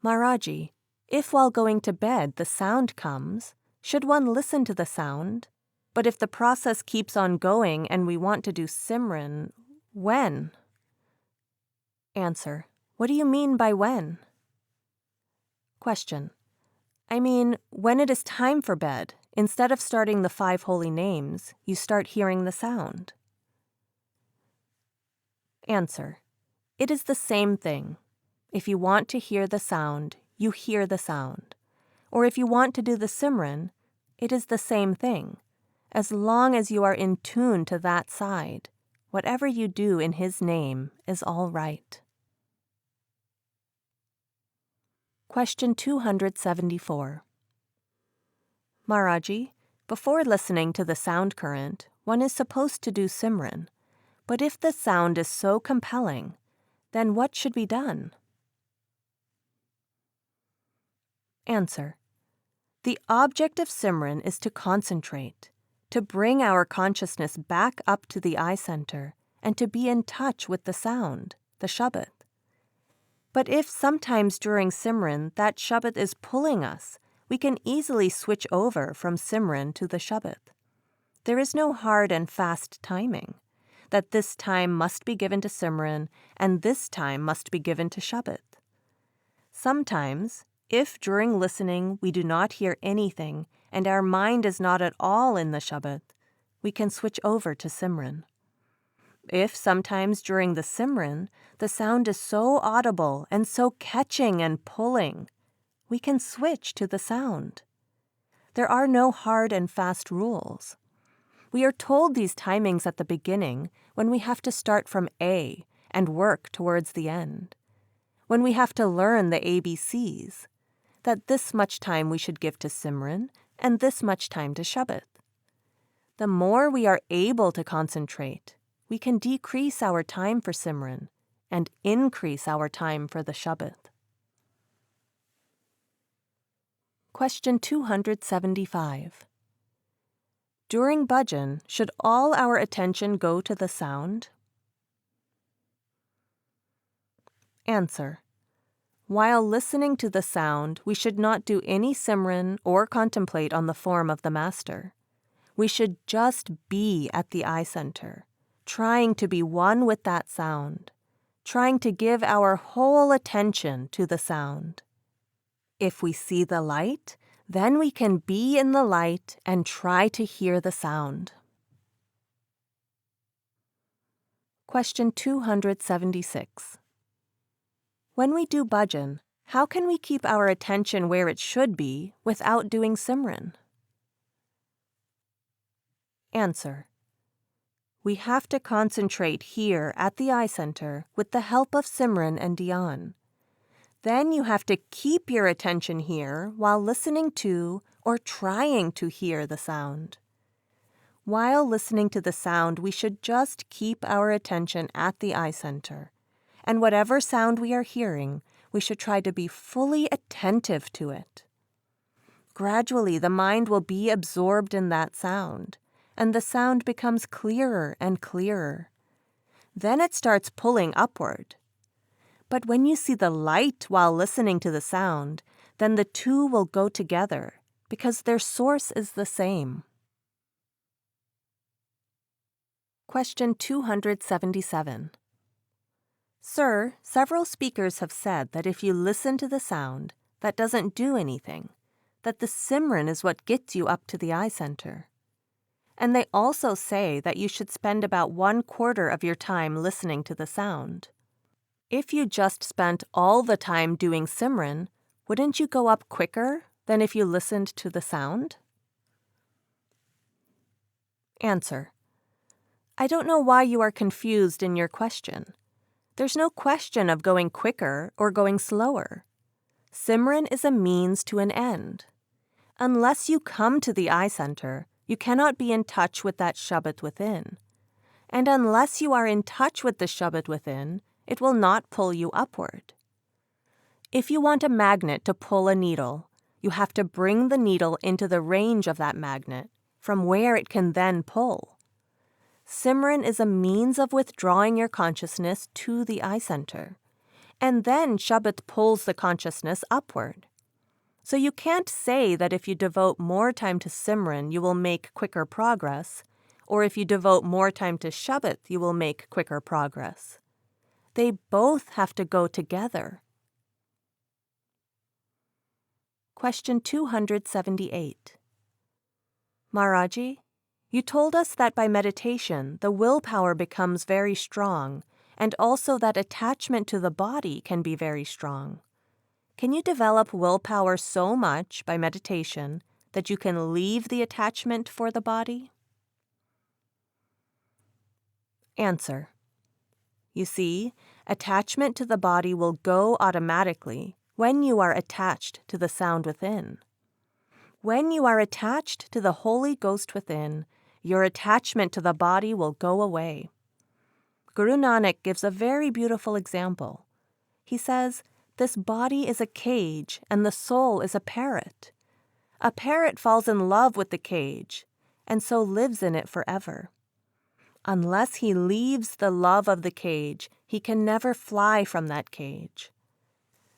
Maharaji, if while going to bed the sound comes, should one listen to the sound? But if the process keeps on going and we want to do Simran, when? Answer. What do you mean by when? Question. I mean, when it is time for bed, instead of starting the 5 holy names, you start hearing the sound. Answer. It is the same thing. If you want to hear the sound, you hear the sound. Or if you want to do the Simran, it is the same thing. As long as you are in tune to that side, whatever you do in His name is all right. Question 274. Maharaji, before listening to the sound current, one is supposed to do Simran. But if the sound is so compelling, then what should be done? Answer. The object of Simran is to concentrate, to bring our consciousness back up to the eye center, and to be in touch with the sound, the shabd. But if sometimes during Simran that shabd is pulling us, we can easily switch over from Simran to the shabd. There is no hard and fast timing, that this time must be given to Simran and this time must be given to shabd. Sometimes, if during listening we do not hear anything and our mind is not at all in the shabd, we can switch over to Simran. If sometimes during the Simran the sound is so audible and so catching and pulling, we can switch to the sound. There are no hard and fast rules. We are told these timings at the beginning when we have to start from A and work towards the end, when we have to learn the ABCs, that this much time we should give to Simran and this much time to shabd. The more we are able to concentrate, we can decrease our time for Simran and increase our time for the shabd. Question 275. During bhajan, should all our attention go to the sound? Answer. While listening to the sound, we should not do any Simran or contemplate on the form of the Master. We should just be at the eye center, trying to be one with that sound, trying to give our whole attention to the sound. If we see the light, then we can be in the light and try to hear the sound. Question 276. When we do bhajan, how can we keep our attention where it should be without doing Simran? Answer. We have to concentrate here at the eye center with the help of Simran and dhyan. Then you have to keep your attention here while listening to or trying to hear the sound. While listening to the sound, we should just keep our attention at the eye center. And whatever sound we are hearing, we should try to be fully attentive to it. Gradually, the mind will be absorbed in that sound, and the sound becomes clearer and clearer. Then it starts pulling upward. But when you see the light while listening to the sound, then the two will go together because their source is the same. Question 277. Sir, several speakers have said that if you listen to the sound, that doesn't do anything, that the Simran is what gets you up to the eye center. And they also say that you should spend about 1/4 of your time listening to the sound. If you just spent all the time doing Simran, wouldn't you go up quicker than if you listened to the sound? Answer. I don't know why you are confused in your question. There's no question of going quicker or going slower. Simran is a means to an end. Unless you come to the eye center, you cannot be in touch with that shabd within. And unless you are in touch with the shabd within, it will not pull you upward. If you want a magnet to pull a needle, you have to bring the needle into the range of that magnet, from where it can then pull. Simran is a means of withdrawing your consciousness to the eye center, and then shabd pulls the consciousness upward. So you can't say that if you devote more time to Simran, you will make quicker progress, or if you devote more time to shabd, you will make quicker progress. They both have to go together. Question 278. Maharaji, you told us that by meditation, the willpower becomes very strong, and also that attachment to the body can be very strong. Can you develop willpower so much by meditation that you can leave the attachment for the body? Answer. You see, attachment to the body will go automatically when you are attached to the sound within. When you are attached to the Holy Ghost within, your attachment to the body will go away. Guru Nanak gives a very beautiful example. He says, this body is a cage and the soul is a parrot. A parrot falls in love with the cage and so lives in it forever. Unless he leaves the love of the cage, he can never fly from that cage.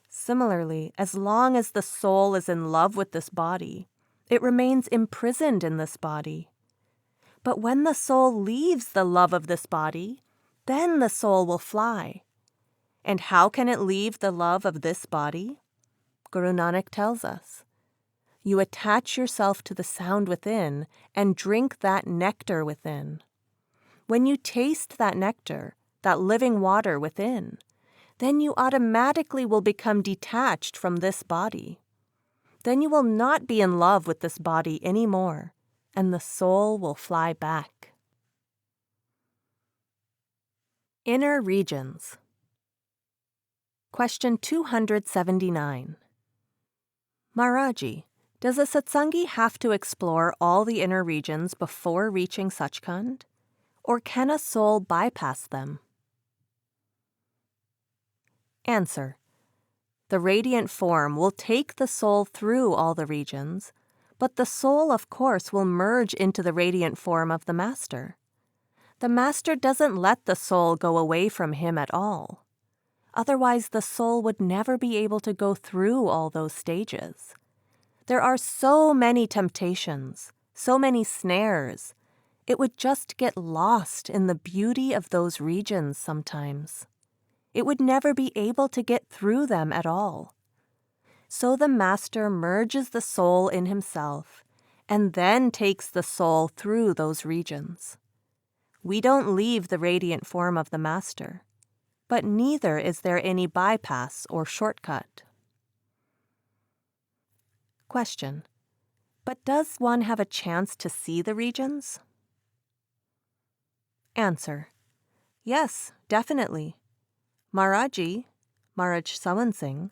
Similarly, as long as the soul is in love with this body, it remains imprisoned in this body. But when the soul leaves the love of this body, then the soul will fly. And how can it leave the love of this body? Guru Nanak tells us. You attach yourself to the sound within and drink that nectar within. When you taste that nectar, that living water within, then you automatically will become detached from this body. Then you will not be in love with this body anymore, and the soul will fly back. Inner regions. Question 279. Maharaji, does a satsangi have to explore all the inner regions before reaching Sachkhand? Or can a soul bypass them? Answer. The radiant form will take the soul through all the regions, but the soul, of course, will merge into the radiant form of the Master. The Master doesn't let the soul go away from him at all. Otherwise, the soul would never be able to go through all those stages. There are so many temptations, so many snares. It would just get lost in the beauty of those regions sometimes. It would never be able to get through them at all. So the Master merges the soul in himself and then takes the soul through those regions. We don't leave the radiant form of the Master, but neither is there any bypass or shortcut. Question. But does one have a chance to see the regions? Answer. Yes, definitely. Maharaji, Maharaj Charan Singh,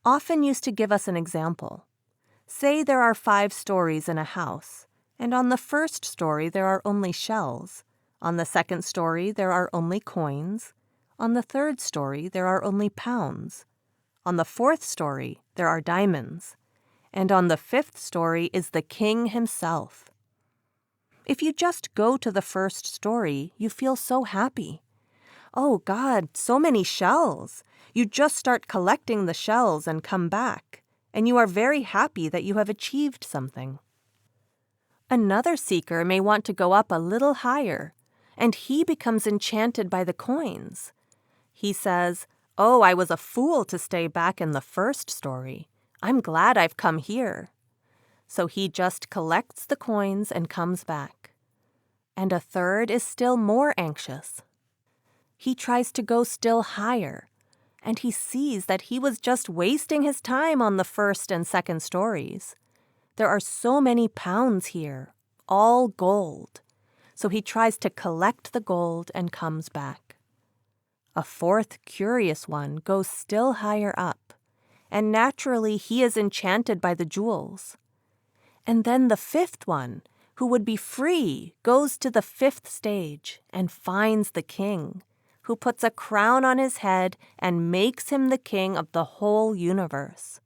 often used to give us an example. Say there are 5 stories in a house, and on the first story there are only shells. On the second story there are only coins. On the third story there are only pounds. On the fourth story there are diamonds. And on the 5th story is the king himself. If you just go to the first story, you feel so happy. Oh God, so many shells. You just start collecting the shells and come back, and you are very happy that you have achieved something. Another seeker may want to go up a little higher, and he becomes enchanted by the coins. He says, oh, I was a fool to stay back in the first story. I'm glad I've come here. So he just collects the coins and comes back. And a third is still more anxious. He tries to go still higher, and he sees that he was just wasting his time on the first and second stories. There are so many pounds here, all gold. So he tries to collect the gold and comes back. A fourth curious one goes still higher up, and naturally he is enchanted by the jewels. And then the fifth one, who would be free, goes to the fifth stage and finds the king, who puts a crown on his head and makes him the king of the whole universe.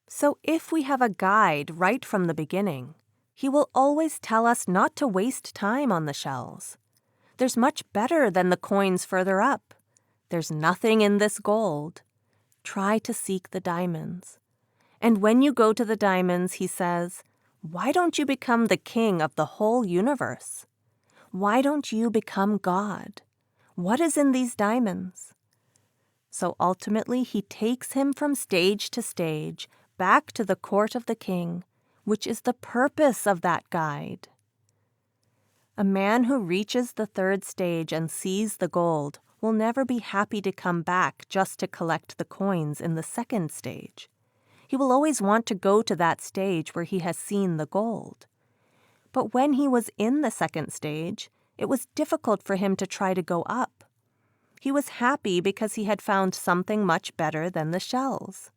So if we have a guide right from the beginning, he will always tell us not to waste time on the shells. There's much better than the coins further up. There's nothing in this gold. Try to seek the diamonds. And when you go to the diamonds, he says, why don't you become the king of the whole universe? Why don't you become God? What is in these diamonds? So ultimately, he takes him from stage to stage, back to the court of the king, which is the purpose of that guide. A man who reaches the third stage and sees the gold will never be happy to come back just to collect the coins in the second stage. He will always want to go to that stage where he has seen the gold. But when he was in the second stage, it was difficult for him to try to go up. He was happy because he had found something much better than the shells.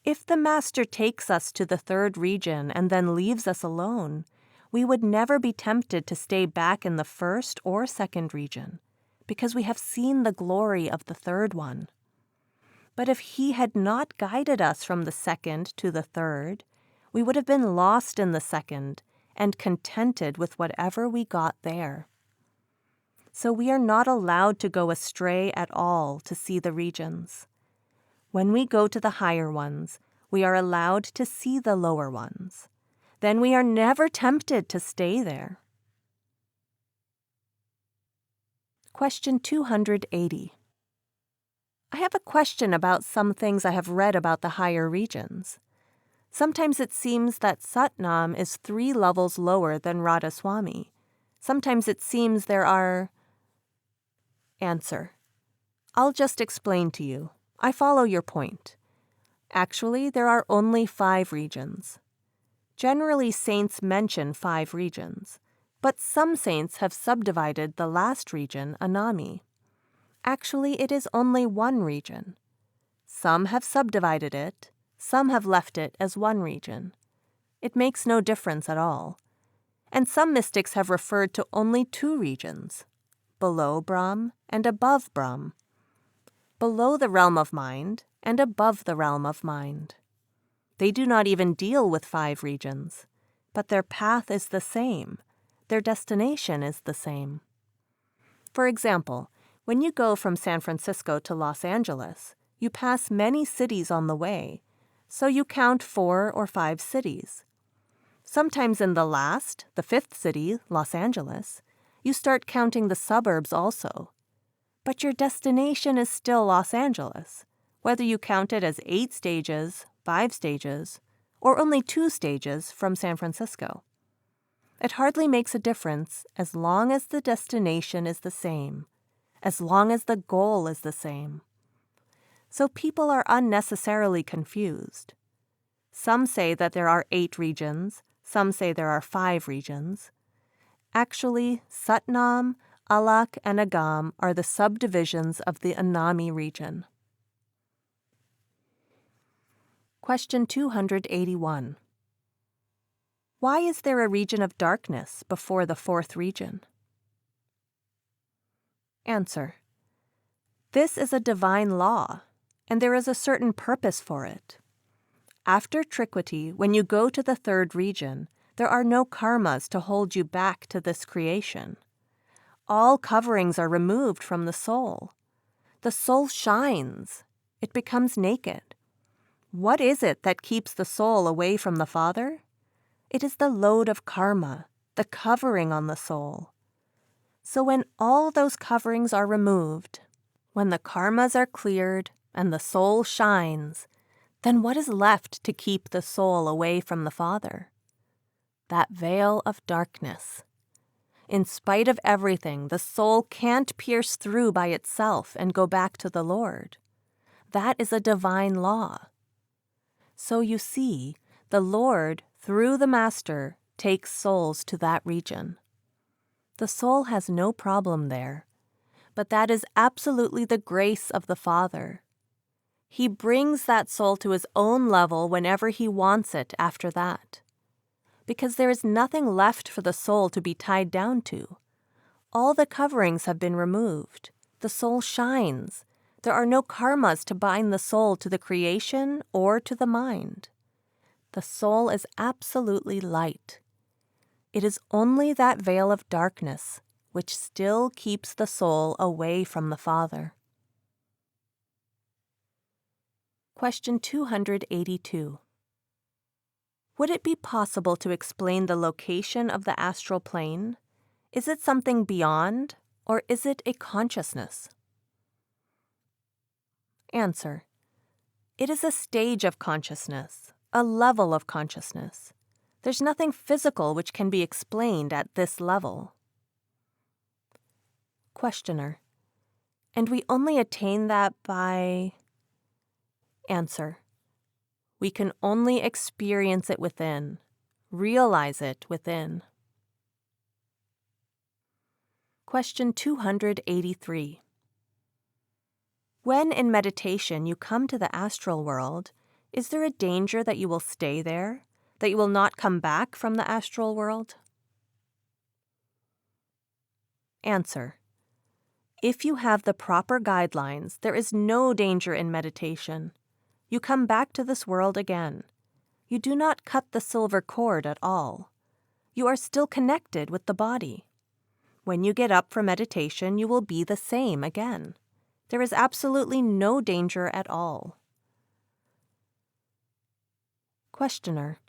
If the master takes us to the third region and then leaves us alone, we would never be tempted to stay back in the first or second region, because we have seen the glory of the third one. But if he had not guided us from the second to the third, we would have been lost in the second and contented with whatever we got there. So we are not allowed to go astray at all to see the regions. When we go to the higher ones, we are allowed to see the lower ones. Then we are never tempted to stay there. Question 280. I have a question about some things I have read about the higher regions. Sometimes it seems that Satnam is 3 levels lower than Radha Soami. Sometimes it seems there are... Answer. I'll just explain to you. I follow your point. Actually, there are only 5 regions. Generally, saints mention 5 regions, but some saints have subdivided the last region, Anami. Actually, it is only 1 region. Some have subdivided it, some have left it as 1 region. It makes no difference at all. And some mystics have referred to only 2 regions, below Brahm and above Brahm. Below the realm of mind and above the realm of mind. They do not even deal with 5 regions, but their path is the same. Their destination is the same. For example, when you go from San Francisco to Los Angeles, you pass many cities on the way, so you count 4 or 5 cities. Sometimes in the 5th city, Los Angeles, you start counting the suburbs also. But your destination is still Los Angeles, whether you count it as 8 stages, 5 stages, or only 2 stages from San Francisco. It hardly makes a difference as long as the destination is the same, as long as the goal is the same. So people are unnecessarily confused. Some say that there are 8 regions, some say there are 5 regions. Actually, Satnam, Alak, and Agam are the subdivisions of the Anami region. Question 281. Why is there a region of darkness before the 4th region? Answer. This is a divine law, and there is a certain purpose for it. After Trikwati, when you go to the 3rd region, there are no karmas to hold you back to this creation. All coverings are removed from the soul. The soul shines. It becomes naked. What is it that keeps the soul away from the Father? It is the load of karma, the covering on the soul. So when all those coverings are removed, when the karmas are cleared and the soul shines, then what is left to keep the soul away from the Father? That veil of darkness. In spite of everything, the soul can't pierce through by itself and go back to the Lord. That is a divine law. So you see, the Lord, through the Master, takes souls to that region. The soul has no problem there, but that is absolutely the grace of the Father. He brings that soul to his own level whenever he wants it after that. Because there is nothing left for the soul to be tied down to. All the coverings have been removed. The soul shines. There are no karmas to bind the soul to the creation or to the mind. The soul is absolutely light. It is only that veil of darkness which still keeps the soul away from the Father. Question 282. Would it be possible to explain the location of the astral plane? Is it something beyond, or is it a consciousness? Answer. It is a stage of consciousness, a level of consciousness. There's nothing physical which can be explained at this level. Questioner. And we only attain that by... Answer. We can only experience it within, realize it within. Question 283. When in meditation you come to the astral world, is there a danger that you will stay there, that you will not come back from the astral world? Answer. If you have the proper guidelines, there is no danger in meditation. You come back to this world again. You do not cut the silver cord at all. You are still connected with the body. When you get up for meditation, you will be the same again. There is absolutely no danger at all. Questioner.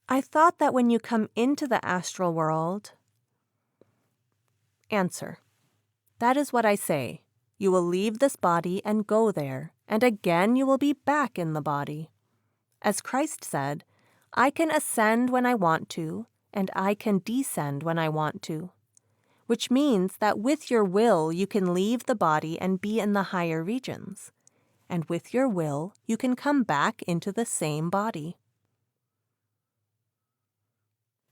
I thought that when you come into the astral world... Answer. That is what I say. You will leave this body and go there, and again you will be back in the body. As Christ said, I can ascend when I want to, and I can descend when I want to. Which means that with your will you can leave the body and be in the higher regions. And with your will you can come back into the same body.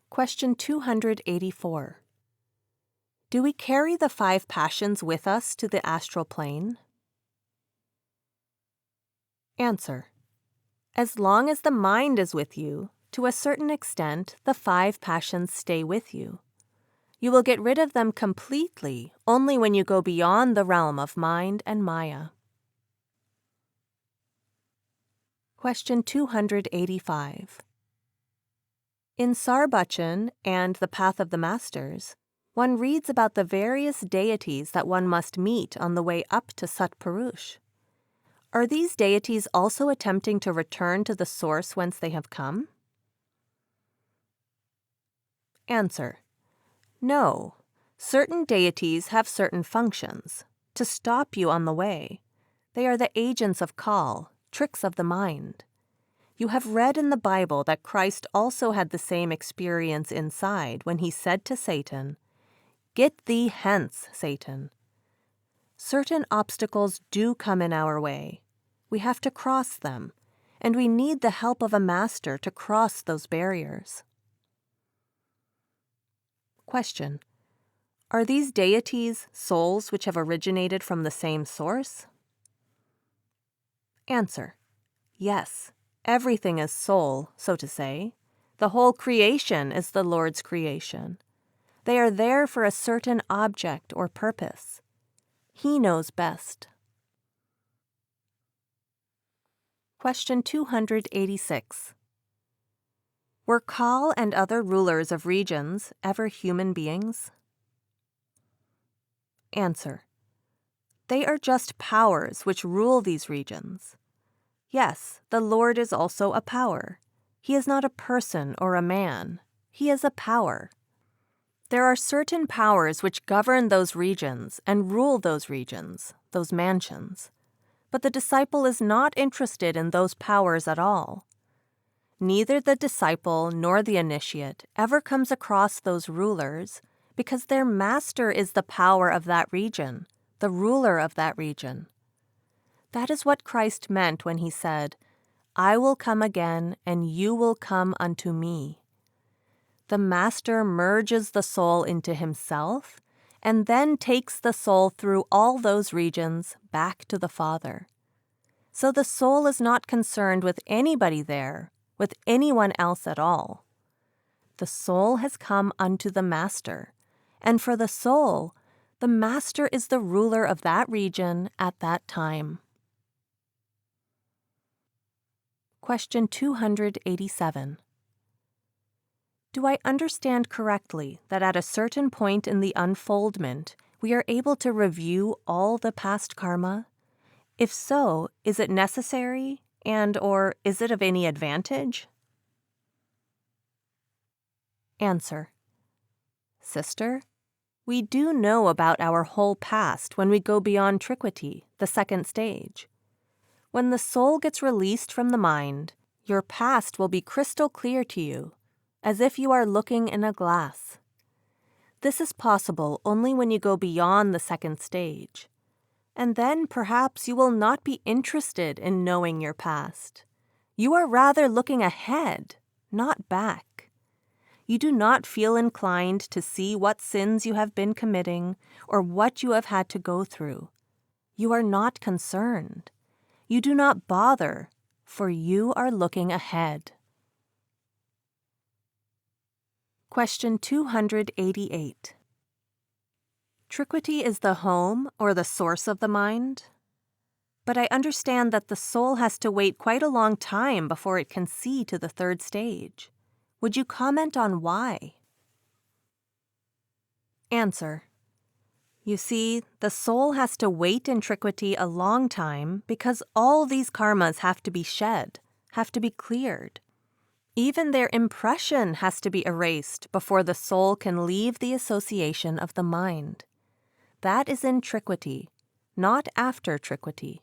Question 284. Do we carry the 5 passions with us to the astral plane? Answer. As long as the mind is with you, to a certain extent, the 5 passions stay with you. You will get rid of them completely only when you go beyond the realm of mind and Maya. Question 285. In Sarbachan and the Path of the Masters, one reads about the various deities that one must meet on the way up to Sat Purush. Are these deities also attempting to return to the source whence they have come? Answer. No. Certain deities have certain functions, to stop you on the way. They are the agents of Kal, tricks of the mind. You have read in the Bible that Christ also had the same experience inside when he said to Satan, "Get thee hence, Satan." Certain obstacles do come in our way. We have to cross them, and we need the help of a master to cross those barriers. Question. Are these deities souls which have originated from the same source? Answer. Yes, everything is soul, so to say. The whole creation is the Lord's creation. They are there for a certain object or purpose. He knows best. Question 286. Were Kal and other rulers of regions ever human beings? Answer. They are just powers which rule these regions. Yes, the Lord is also a power. He is not a person or a man. He is a power. There are certain powers which govern those regions and rule those regions, those mansions. But the disciple is not interested in those powers at all. Neither the disciple nor the initiate ever comes across those rulers because their master is the power of that region, the ruler of that region. That is what Christ meant when he said, "I will come again and you will come unto me." The master merges the soul into himself and then takes the soul through all those regions back to the Father. So the soul is not concerned with anybody there, with anyone else at all. The soul has come unto the Master, and for the soul, the Master is the ruler of that region at that time. Question 287. Do I understand correctly that at a certain point in the unfoldment, we are able to review all the past karma? If so, is it necessary and/or is it of any advantage? Answer. Sister, we do know about our whole past when we go beyond triquity, the second stage. When the soul gets released from the mind, your past will be crystal clear to you, as if you are looking in a glass. This is possible only when you go beyond the second stage. And then perhaps you will not be interested in knowing your past. You are rather looking ahead, not back. You do not feel inclined to see what sins you have been committing or what you have had to go through. You are not concerned. You do not bother, for you are looking ahead. Question 288. Triquity is the home or the source of the mind? But I understand that the soul has to wait quite a long time before it can see to the third stage. Would you comment on why? Answer. You see, the soul has to wait in triquity a long time because all these karmas have to be shed, have to be cleared. Even their impression has to be erased before the soul can leave the association of the mind. That is in triquity, not after triquity.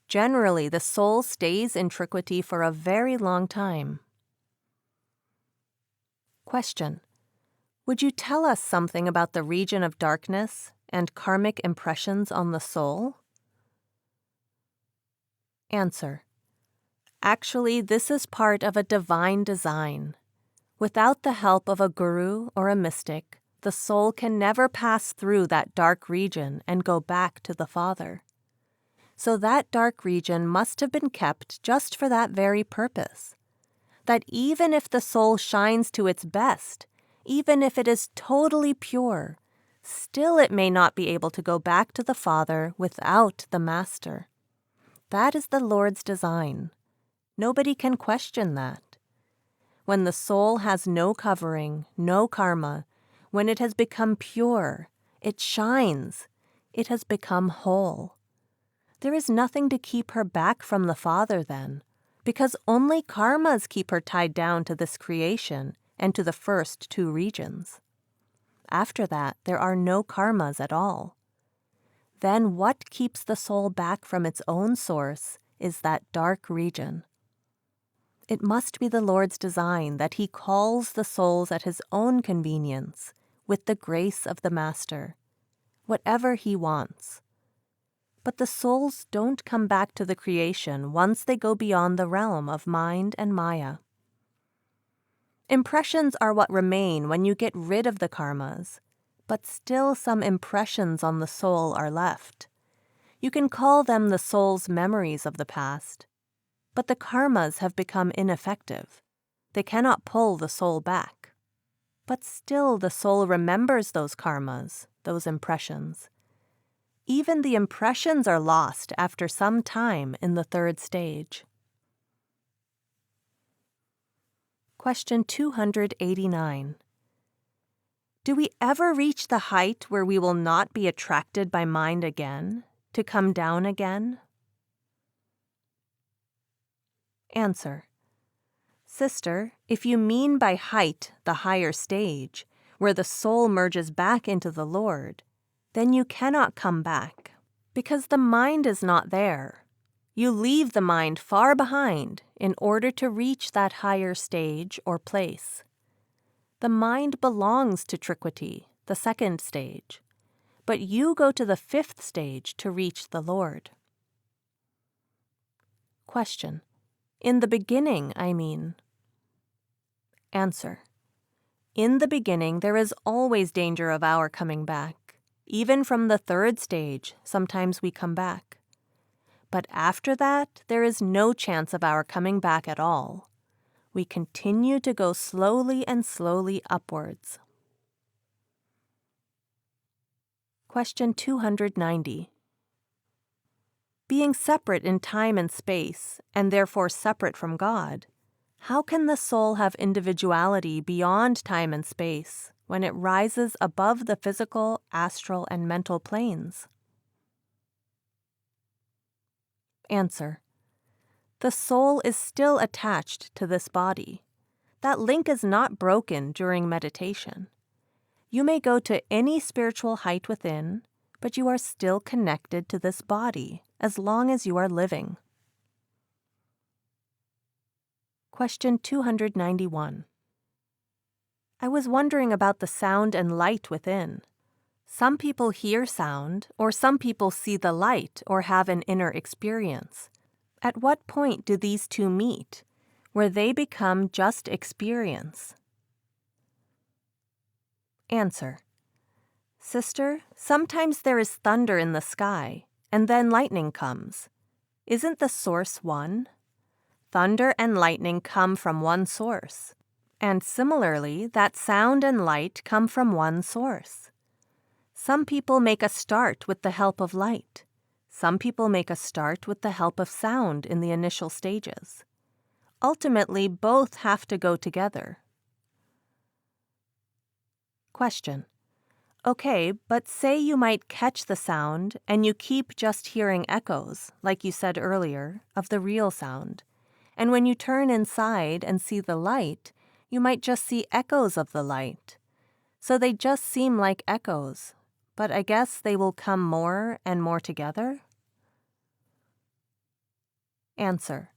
Generally, the soul stays in triquity for a very long time. Question. Would you tell us something about the region of darkness and karmic impressions on the soul? Answer. Actually, this is part of a divine design. Without the help of a guru or a mystic, the soul can never pass through that dark region and go back to the Father. So that dark region must have been kept just for that very purpose. That even if the soul shines to its best, even if it is totally pure, still it may not be able to go back to the Father without the Master. That is the Lord's design. Nobody can question that. When the soul has no covering, no karma, when it has become pure, it shines, it has become whole. There is nothing to keep her back from the Father then, because only karmas keep her tied down to this creation and to the first two regions. After that, there are no karmas at all. Then what keeps the soul back from its own source is that dark region. It must be the Lord's design that He calls the souls at His own convenience, with the grace of the Master, whatever He wants. But the souls don't come back to the creation once they go beyond the realm of mind and maya. Impressions are what remain when you get rid of the karmas, but still some impressions on the soul are left. You can call them the soul's memories of the past, but the karmas have become ineffective. They cannot pull the soul back. But still the soul remembers those karmas, those impressions. Even the impressions are lost after some time in the third stage. Question 289. Do we ever reach the height where we will not be attracted by mind again, to come down again? Answer. Sister, if you mean by height the higher stage, where the soul merges back into the Lord, then you cannot come back, because the mind is not there. You leave the mind far behind in order to reach that higher stage or place. The mind belongs to triquity, the second stage, but you go to the fifth stage to reach the Lord. Question. In the beginning, I mean. Answer. In the beginning, there is always danger of our coming back. Even from the third stage, sometimes we come back. But after that, there is no chance of our coming back at all. We continue to go slowly and slowly upwards. Question 290. Being separate in time and space, and therefore separate from God, how can the soul have individuality beyond time and space when it rises above the physical, astral, and mental planes? Answer. The soul is still attached to this body. That link is not broken during meditation. You may go to any spiritual height within, but you are still connected to this body as long as you are living. Question 291. I was wondering about the sound and light within. Some people hear sound, or some people see the light or have an inner experience. At what point do these two meet, where they become just experience? Answer. Sister, sometimes there is thunder in the sky, and then lightning comes. Isn't the source one? Thunder and lightning come from one source. And similarly, that sound and light come from one source. Some people make a start with the help of light. Some people make a start with the help of sound in the initial stages. Ultimately, both have to go together. Question. Okay, but say you might catch the sound and you keep just hearing echoes, like you said earlier, of the real sound. And when you turn inside and see the light, you might just see echoes of the light. So they just seem like echoes, but I guess they will come more and more together? Answer.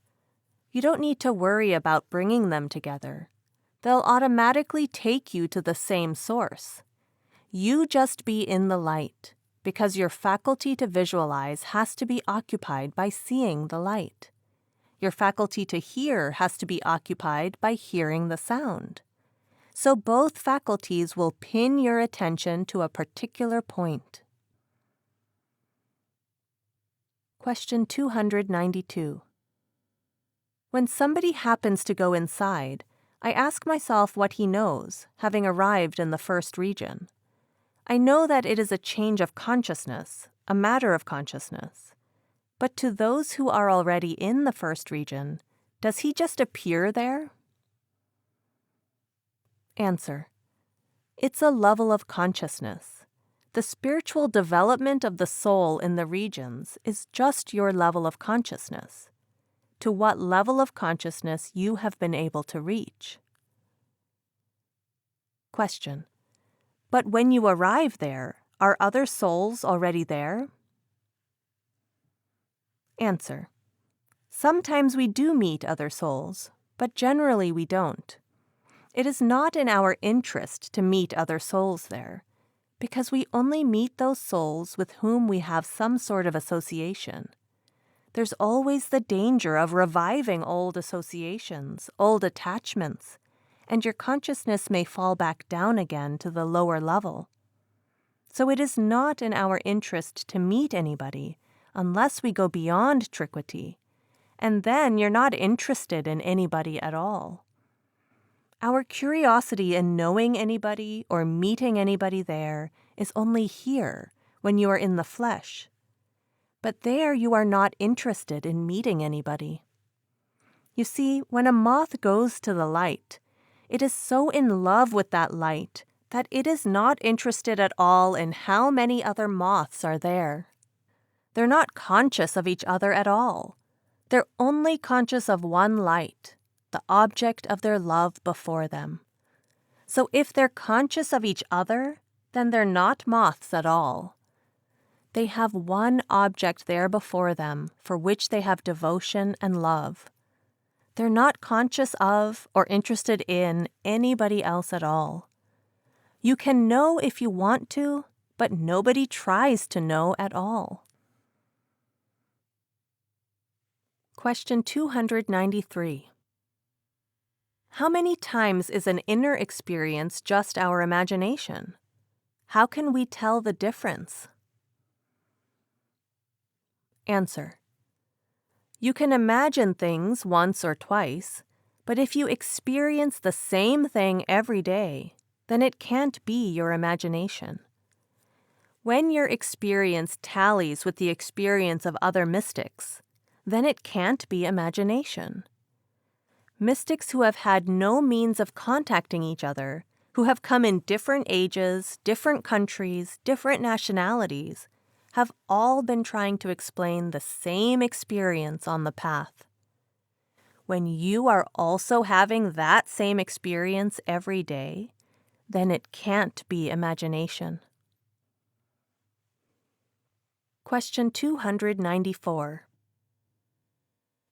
You don't need to worry about bringing them together. They'll automatically take you to the same source. You just be in the light, because your faculty to visualize has to be occupied by seeing the light. Your faculty to hear has to be occupied by hearing the sound. So both faculties will pin your attention to a particular point. Question 292. When somebody happens to go inside, I ask myself what he knows, having arrived in the first region. I know that it is a change of consciousness, a matter of consciousness. But to those who are already in the first region, does he just appear there? Answer. It's a level of consciousness. The spiritual development of the soul in the regions is just your level of consciousness. To what level of consciousness you have been able to reach. Question. But when you arrive there, are other souls already there? Answer. Sometimes we do meet other souls, but generally we don't. It is not in our interest to meet other souls there, because we only meet those souls with whom we have some sort of association. There's always the danger of reviving old associations, old attachments, and your consciousness may fall back down again to the lower level. So it is not in our interest to meet anybody unless we go beyond triquity, and then you're not interested in anybody at all. Our curiosity in knowing anybody or meeting anybody there is only here, when you are in the flesh. But there you are not interested in meeting anybody. You see, when a moth goes to the light, it is so in love with that light that it is not interested at all in how many other moths are there. They're not conscious of each other at all. They're only conscious of one light, the object of their love before them. So if they're conscious of each other, then they're not moths at all. They have one object there before them for which they have devotion and love. They're not conscious of or interested in anybody else at all. You can know if you want to, but nobody tries to know at all. Question 293. How many times is an inner experience just our imagination? How can we tell the difference? Answer. You can imagine things once or twice, but if you experience the same thing every day, then it can't be your imagination. When your experience tallies with the experience of other mystics, then it can't be imagination. Mystics who have had no means of contacting each other, who have come in different ages, different countries, different nationalities, have all been trying to explain the same experience on the path. When you are also having that same experience every day, then it can't be imagination. Question 294.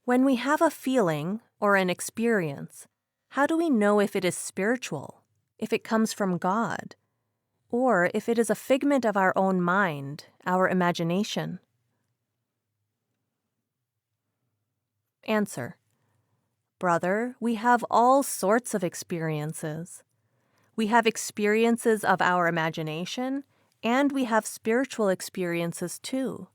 When we have a feeling or an experience, how do we know if it is spiritual, if it comes from God, or if it is a figment of our own mind, our imagination? Answer. Brother, we have all sorts of experiences. We have experiences of our imagination, and we have spiritual experiences too.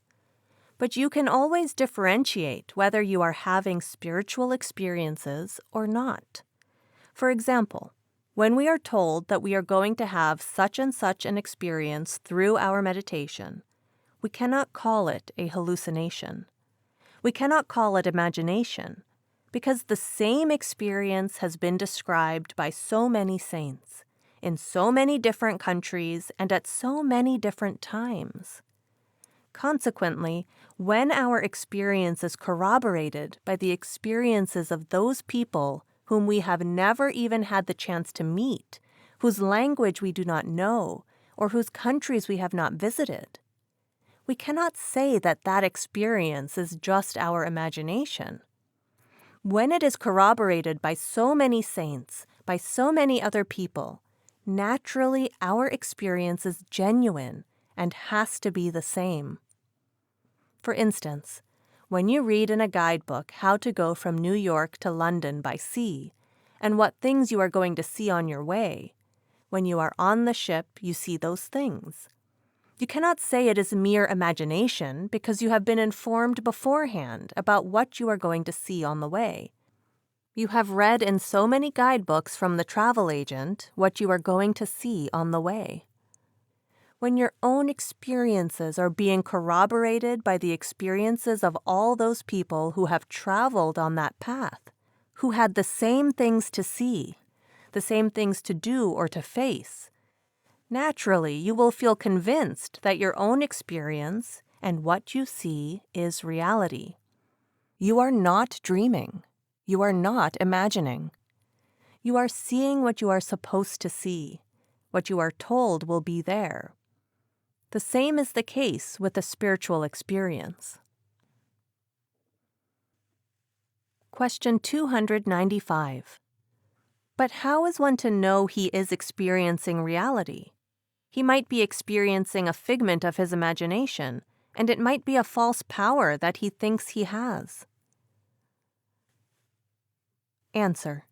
But you can always differentiate whether you are having spiritual experiences or not. For example, when we are told that we are going to have such and such an experience through our meditation, we cannot call it a hallucination. We cannot call it imagination, because the same experience has been described by so many saints, in so many different countries and at so many different times. Consequently, when our experience is corroborated by the experiences of those people whom we have never even had the chance to meet, whose language we do not know, or whose countries we have not visited, we cannot say that that experience is just our imagination. When it is corroborated by so many saints, by so many other people, naturally our experience is genuine and has to be the same. For instance, when you read in a guidebook how to go from New York to London by sea, and what things you are going to see on your way, when you are on the ship, you see those things. You cannot say it is mere imagination because you have been informed beforehand about what you are going to see on the way. You have read in so many guidebooks from the travel agent what you are going to see on the way. When your own experiences are being corroborated by the experiences of all those people who have traveled on that path, who had the same things to see, the same things to do or to face, naturally you will feel convinced that your own experience and what you see is reality. You are not dreaming. You are not imagining. You are seeing what you are supposed to see, what you are told will be there. The same is the case with a spiritual experience. Question 295. But how is one to know he is experiencing reality? He might be experiencing a figment of his imagination, and it might be a false power that he thinks he has. Answer.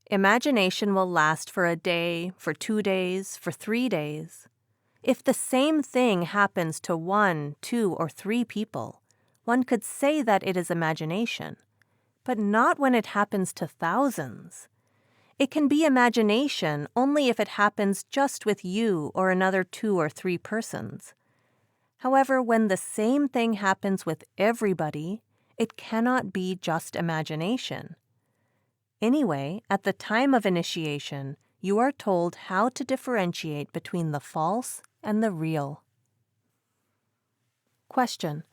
Imagination will last for a day, for 2 days, for 3 days. If the same thing happens to 1, 2, or 3 people, one could say that it is imagination, but not when it happens to thousands. It can be imagination only if it happens just with you or another 2 or 3 persons. However, when the same thing happens with everybody, it cannot be just imagination. Anyway, at the time of initiation, you are told how to differentiate between the false and the real. Question.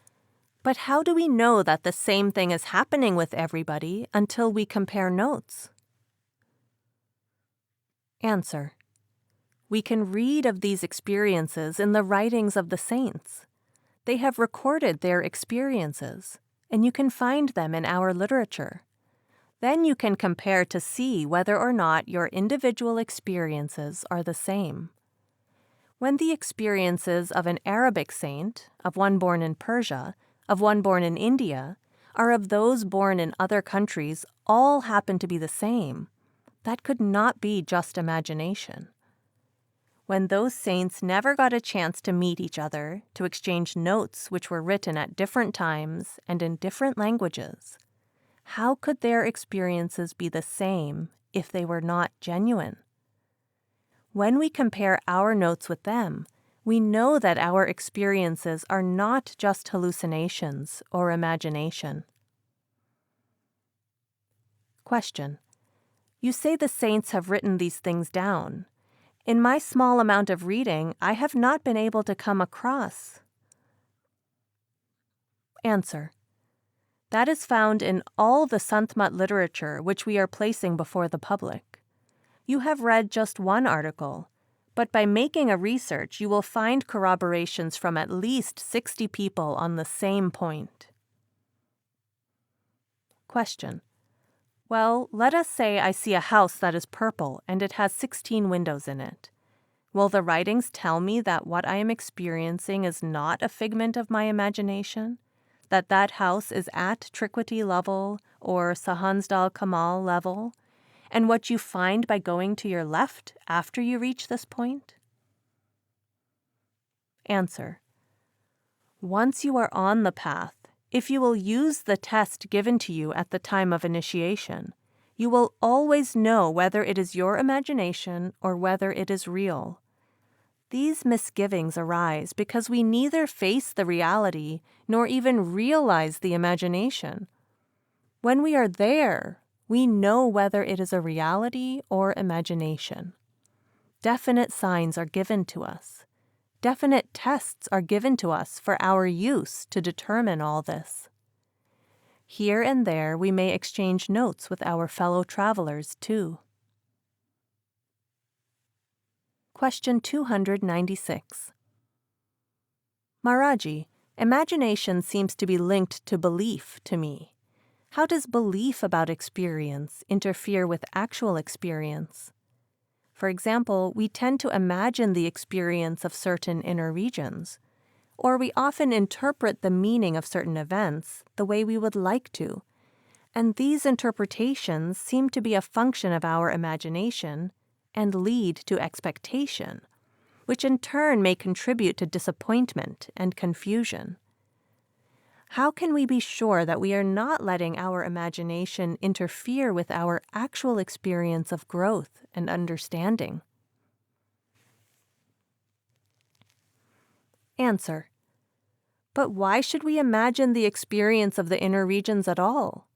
But how do we know that the same thing is happening with everybody until we compare notes? Answer. We can read of these experiences in the writings of the saints. They have recorded their experiences, and you can find them in our literature. Then you can compare to see whether or not your individual experiences are the same. When the experiences of an Arabic saint, of one born in Persia, of one born in India, are of those born in other countries all happen to be the same, that could not be just imagination. when those saints never got a chance to meet each other, to exchange notes which were written at different times and in different languages, how could their experiences be the same if they were not genuine? When we compare our notes with them, we know that our experiences are not just hallucinations or imagination. Question: you say the saints have written these things down. In my small amount of reading, I have not been able to come across. Answer: that is found in all the Sant Mat literature which we are placing before the public. You have read just one article, but by making a research, you will find corroborations from at least 60 people on the same point. Question: well, let us say I see a house that is purple and it has 16 windows in it. Will the writings tell me that what I am experiencing is not a figment of my imagination? That that house is at Trikwati level or Sahansdal Kamal level, and what you find by going to your left after you reach this point? Answer: once you are on the path, if you will use the test given to you at the time of initiation, you will always know whether it is your imagination or whether it is real. These misgivings arise because we neither face the reality nor even realize the imagination. When we are there, we know whether it is a reality or imagination. Definite signs are given to us. Definite tests are given to us for our use to determine all this. Here and there we may exchange notes with our fellow travelers too. Question 296. Maharaji, imagination seems to be linked to belief to me. How does belief about experience interfere with actual experience? For example, we tend to imagine the experience of certain inner regions, or we often interpret the meaning of certain events the way we would like to, and these interpretations seem to be a function of our imagination and lead to expectation, which in turn may contribute to disappointment and confusion. How can we be sure that we are not letting our imagination interfere with our actual experience of growth and understanding? Answer: but why should we imagine the experience of the inner regions at all?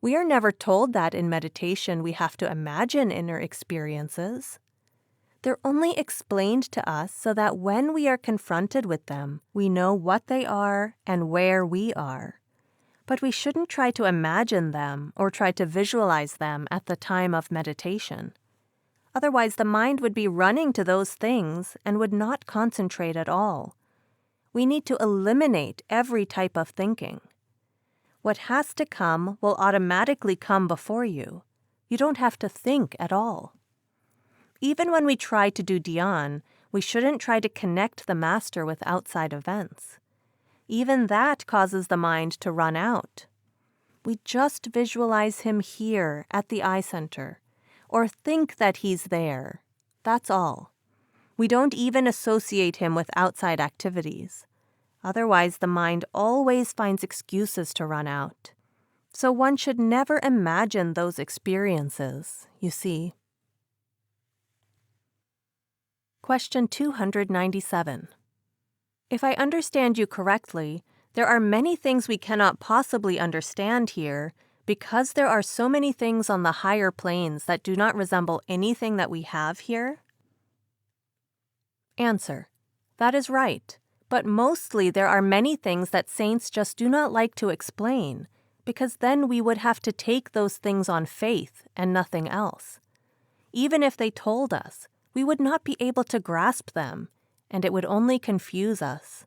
We are never told that in meditation we have to imagine inner experiences. They're only explained to us so that when we are confronted with them, we know what they are and where we are. But we shouldn't try to imagine them or try to visualize them at the time of meditation. Otherwise, the mind would be running to those things and would not concentrate at all. We need to eliminate every type of thinking. What has to come will automatically come before you. You don't have to think at all. Even when we try to do dhyan, we shouldn't try to connect the master with outside events. Even that causes the mind to run out. We just visualize him here at the eye center, or think that he's there. That's all. We don't even associate him with outside activities. Otherwise, the mind always finds excuses to run out. So one should never imagine those experiences, you see. Question 297. If I understand you correctly, there are many things we cannot possibly understand here because there are so many things on the higher planes that do not resemble anything that we have here? Answer: that is right, but mostly there are many things that saints just do not like to explain, because then we would have to take those things on faith and nothing else. Even if they told us, we would not be able to grasp them, and it would only confuse us.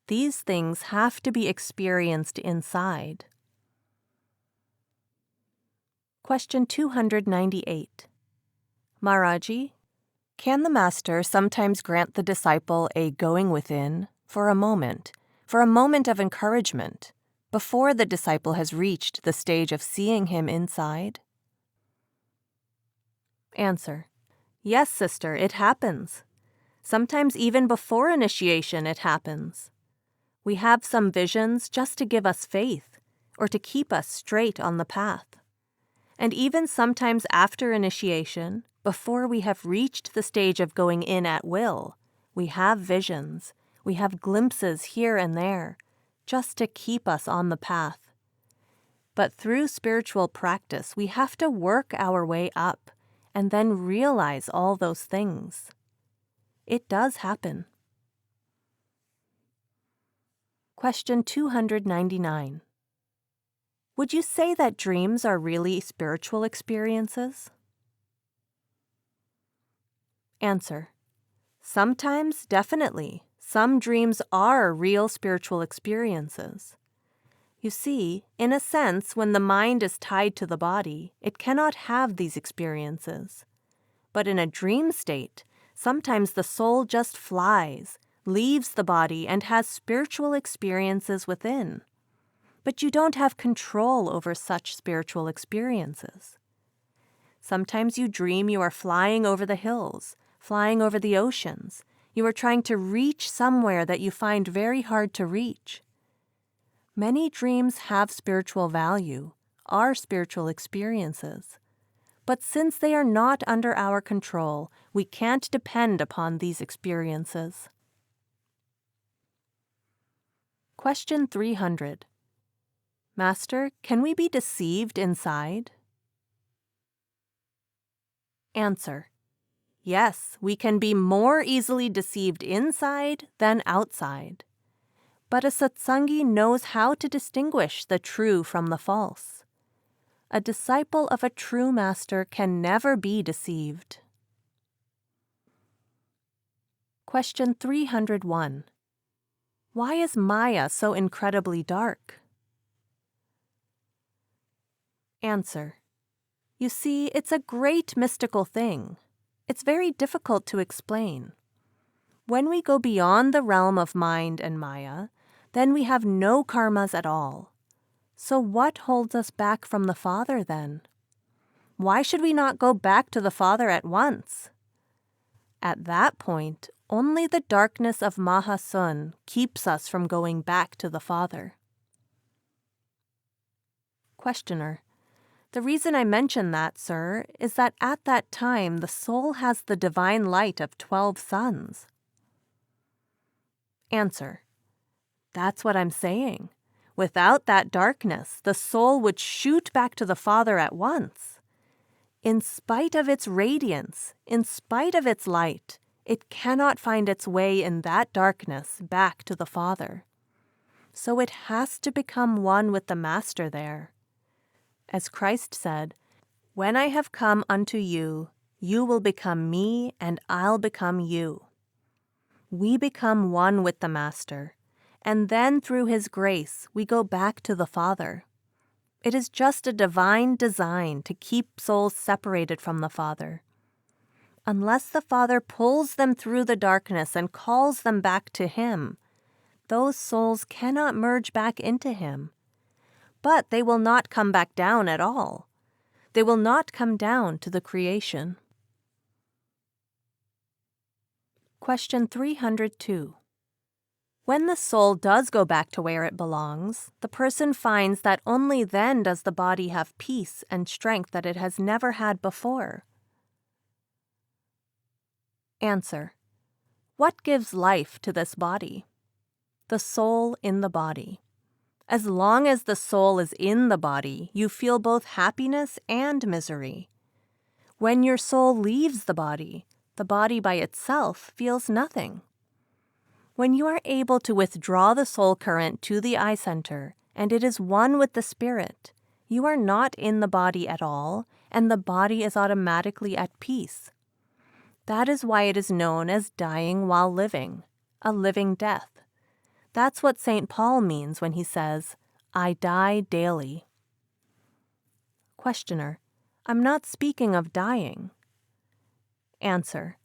These things have to be experienced inside. Question 298. Maharaji, can the master sometimes grant the disciple a going within for a moment of encouragement, before the disciple has reached the stage of seeing him inside? Answer: yes, sister, it happens. Sometimes even before initiation it happens. We have some visions just to give us faith or to keep us straight on the path. And even sometimes after initiation, before we have reached the stage of going in at will, we have visions, we have glimpses here and there, just to keep us on the path. But through spiritual practice, we have to work our way up and then realize all those things. It does happen. Question 299. Would you say that dreams are really spiritual experiences? Answer. Sometimes, definitely. Some dreams are real spiritual experiences. You see, in a sense, when the mind is tied to the body, it cannot have these experiences. But in a dream state, sometimes the soul just flies, leaves the body, and has spiritual experiences within. But you don't have control over such spiritual experiences. Sometimes you dream you are flying over the hills, flying over the oceans. You are trying to reach somewhere that you find very hard to reach. Many dreams have spiritual value, are spiritual experiences. But since they are not under our control, we can't depend upon these experiences. Question 300. Master, can we be deceived inside? Answer. Yes, we can be more easily deceived inside than outside. But a Satsangi knows how to distinguish the true from the false. A disciple of a true master can never be deceived. Question 301. Why is Maya so incredibly dark? Answer. You see, it's a great mystical thing. It's very difficult to explain. When we go beyond the realm of mind and Maya, then we have no karmas at all. So what holds us back from the Father then? Why should we not go back to the Father at once? At that point, only the darkness of Mahasun keeps us from going back to the Father. Questioner. The reason I mention that, sir, is that at that time the soul has the divine light of 12 suns. Answer. That's what I'm saying. Without that darkness, the soul would shoot back to the Father at once. In spite of its radiance, in spite of its light, it cannot find its way in that darkness back to the Father. So it has to become one with the Master there. As Christ said, "When I have come unto you, you will become me and I'll become you." We become one with the Master, and then through His grace we go back to the Father. It is just a divine design to keep souls separated from the Father. Unless the Father pulls them through the darkness and calls them back to Him, those souls cannot merge back into Him. But they will not come back down at all. They will not come down to the creation. Question 302. When the soul does go back to where it belongs, the person finds that only then does the body have peace and strength that it has never had before. Answer. What gives life to this body? The soul in the body. As long as the soul is in the body, you feel both happiness and misery. When your soul leaves the body by itself feels nothing. When you are able to withdraw the soul current to the eye center, and it is one with the spirit, you are not in the body at all, and the body is automatically at peace. That is why it is known as dying while living, a living death. That's what St. Paul means when he says, "I die daily." Questioner. I'm not speaking of dying. Answer.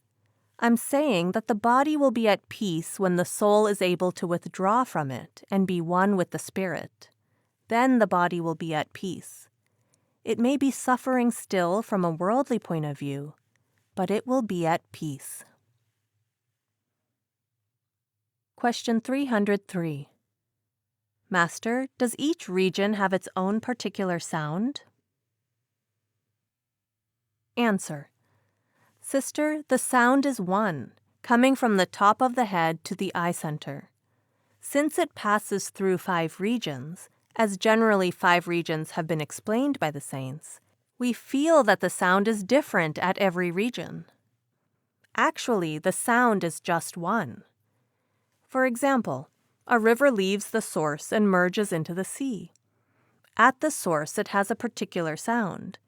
I'm saying that the body will be at peace when the soul is able to withdraw from it and be one with the spirit. Then the body will be at peace. It may be suffering still from a worldly point of view, but it will be at peace. Question 303. Master, does each region have its own particular sound? Answer. Sister, the sound is one, coming from the top of the head to the eye center. Since it passes through 5 regions, as generally 5 regions have been explained by the saints, we feel that the sound is different at every region. Actually, the sound is just one. For example, a river leaves the source and merges into the sea. At the source, it has a particular sound.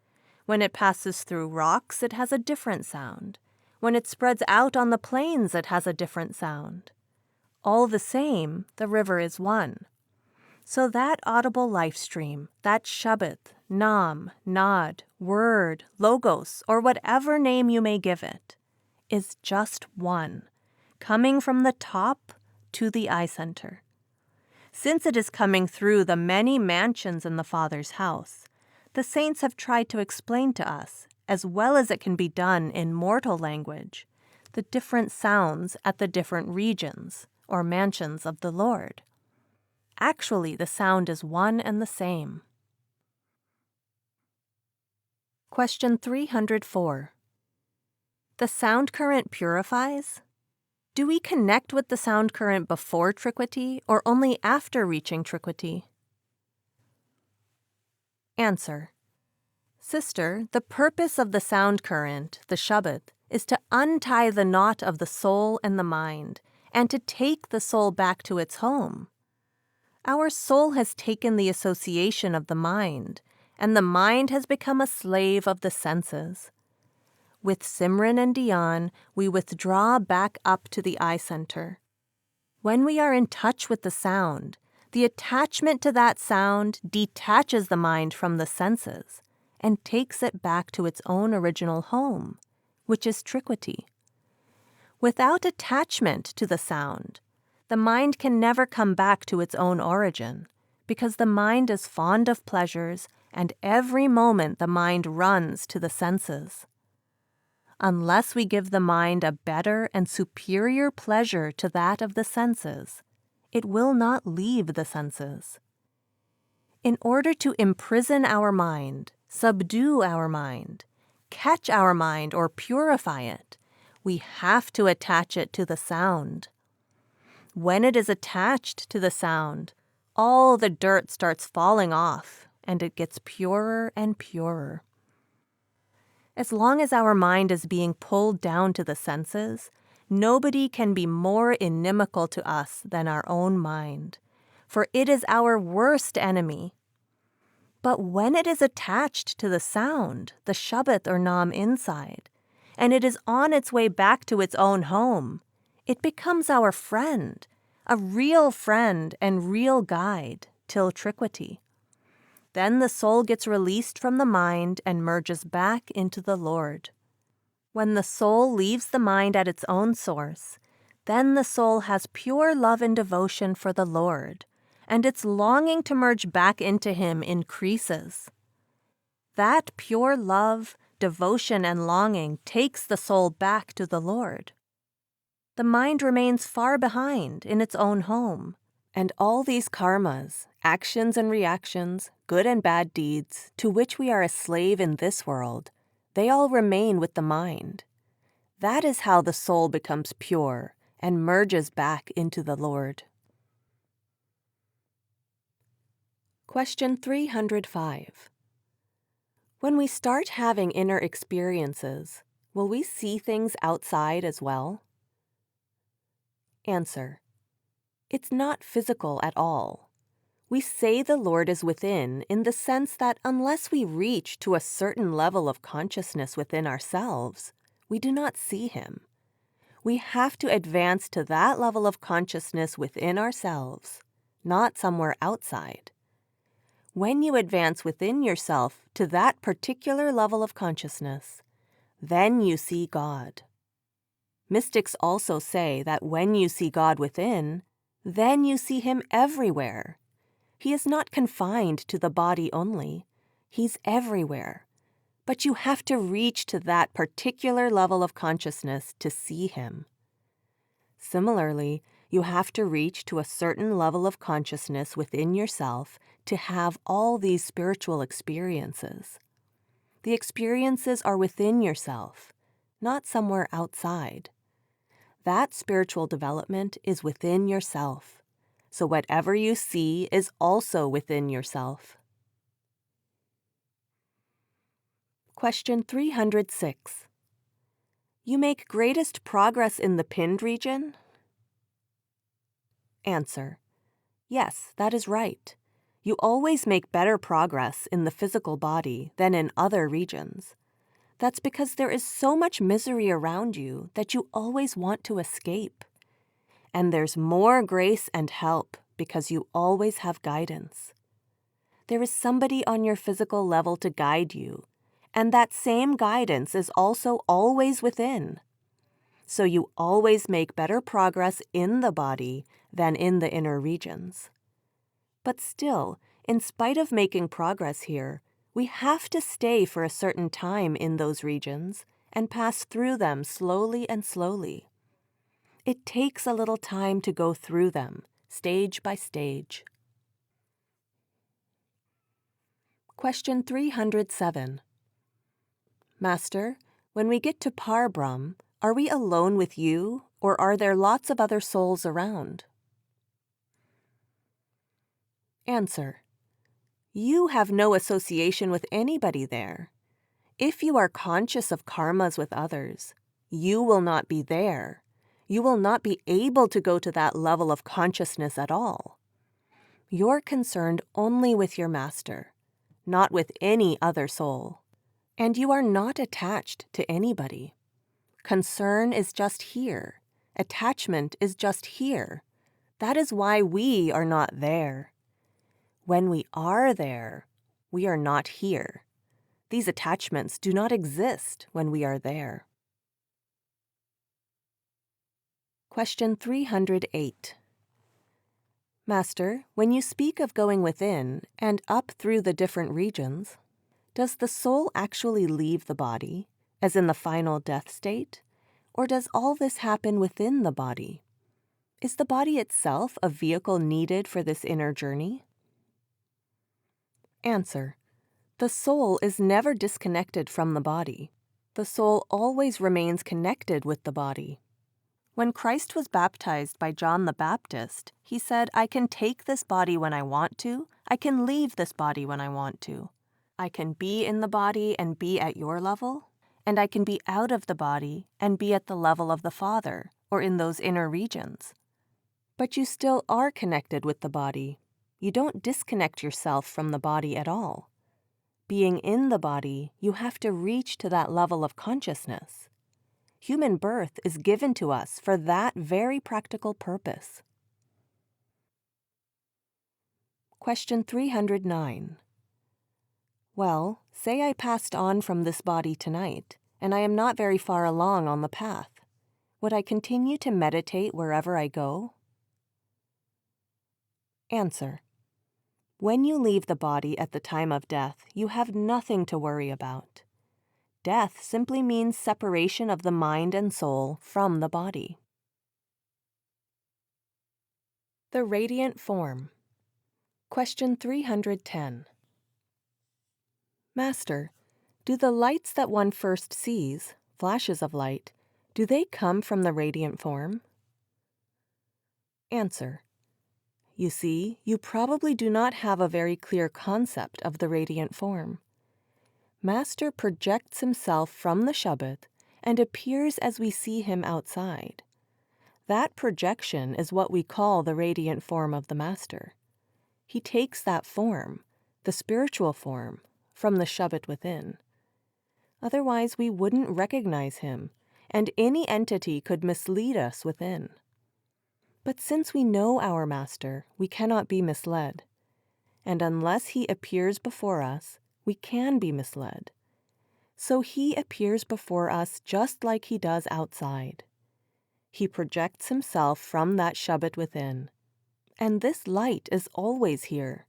When it passes through rocks, it has a different sound. When it spreads out on the plains, it has a different sound. All the same, the river is one. So that audible life stream, that shabd, nam, nad, word, logos, or whatever name you may give it, is just one, coming from the top to the eye center. Since it is coming through the many mansions in the Father's house, the saints have tried to explain to us, as well as it can be done in mortal language, the different sounds at the different regions or mansions of the Lord. Actually, the sound is one and the same. Question 304. The sound current purifies? Do we connect with the sound current before triquity or only after reaching triquity? Answer. Sister, the purpose of the sound current, the shabd, is to untie the knot of the soul and the mind, and to take the soul back to its home. Our soul has taken the association of the mind, and the mind has become a slave of the senses. With Simran and dhyan, we withdraw back up to the eye center. When we are in touch with the sound, the attachment to that sound detaches the mind from the senses and takes it back to its own original home, which is triquity. Without attachment to the sound, the mind can never come back to its own origin, because the mind is fond of pleasures, and every moment the mind runs to the senses. Unless we give the mind a better and superior pleasure to that of the senses, it will not leave the senses. In order to imprison our mind, subdue our mind, catch our mind or purify it, we have to attach it to the sound. When it is attached to the sound, all the dirt starts falling off and it gets purer and purer. As long as our mind is being pulled down to the senses, nobody can be more inimical to us than our own mind, for it is our worst enemy. But when it is attached to the sound, the shabd or nam inside, and it is on its way back to its own home, it becomes our friend, a real friend and real guide till triquity. Then the soul gets released from the mind and merges back into the Lord. When the soul leaves the mind at its own source, then the soul has pure love and devotion for the Lord, and its longing to merge back into Him increases. That pure love, devotion, and longing takes the soul back to the Lord. The mind remains far behind in its own home, and all these karmas, actions and reactions, good and bad deeds, to which we are a slave in this world, they all remain with the mind. That is how the soul becomes pure and merges back into the Lord. Question 305. When we start having inner experiences, will we see things outside as well? Answer. It's not physical at all. We say the Lord is within in the sense that unless we reach to a certain level of consciousness within ourselves, we do not see Him. We have to advance to that level of consciousness within ourselves, not somewhere outside. When you advance within yourself to that particular level of consciousness, then you see God. Mystics also say that when you see God within, then you see Him everywhere. He is not confined to the body only. He's everywhere. But you have to reach to that particular level of consciousness to see Him. Similarly, You have to reach to a certain level of consciousness within yourself to have all these spiritual experiences. The experiences are within yourself, not somewhere outside. That spiritual development is within yourself. So whatever you see is also within yourself. Question 306. You make greatest progress in the pinned region? Answer. Yes, that is right. You always make better progress in the physical body than in other regions. That's because there is so much misery around you that you always want to escape. And there's more grace and help because you always have guidance. There is somebody on your physical level to guide you, and that same guidance is also always within. So you always make better progress in the body than in the inner regions. But still, in spite of making progress here, we have to stay for a certain time in those regions and pass through them slowly and slowly. It takes a little time to go through them, stage by stage. Question 307. Master, when we get to Parbrahm, are we alone with you, or are there lots of other souls around? Answer. You have no association with anybody there. If you are conscious of karmas with others, you will not be there. You will not be able to go to that level of consciousness at all. You're concerned only with your master, not with any other soul. And you are not attached to anybody. Concern is just here. Attachment is just here. That is why we are not there. When we are there, we are not here. These attachments do not exist when we are there. Question 308. Master, when you speak of going within and up through the different regions, does the soul actually leave the body, as in the final death state, or does all this happen within the body? Is the body itself a vehicle needed for this inner journey? Answer. The soul is never disconnected from the body. The soul always remains connected with the body. When Christ was baptized by John the Baptist, he said, I can take this body when I want to, I can leave this body when I want to. I can be in the body and be at your level, and I can be out of the body and be at the level of the Father, or in those inner regions. But you still are connected with the body. You don't disconnect yourself from the body at all. Being in the body, you have to reach to that level of consciousness. Human birth is given to us for that very practical purpose. Question 309. Well, say I passed on from this body tonight, and I am not very far along on the path. Would I continue to meditate wherever I go? Answer. When you leave the body at the time of death, you have nothing to worry about. Death simply means separation of the mind and soul from the body. The radiant form. Question 310. Master, do the lights that one first sees, flashes of light, do they come from the radiant form? Answer. You see, you probably do not have a very clear concept of the radiant form. Master projects himself from the shabd and appears as we see him outside. That projection is what we call the radiant form of the Master. He takes that form, the spiritual form, from the shabd within. Otherwise, we wouldn't recognize him, and any entity could mislead us within. But since we know our Master, we cannot be misled. And unless he appears before us, we can be misled. So he appears before us just like he does outside. He projects himself from that shabd within. And this light is always here,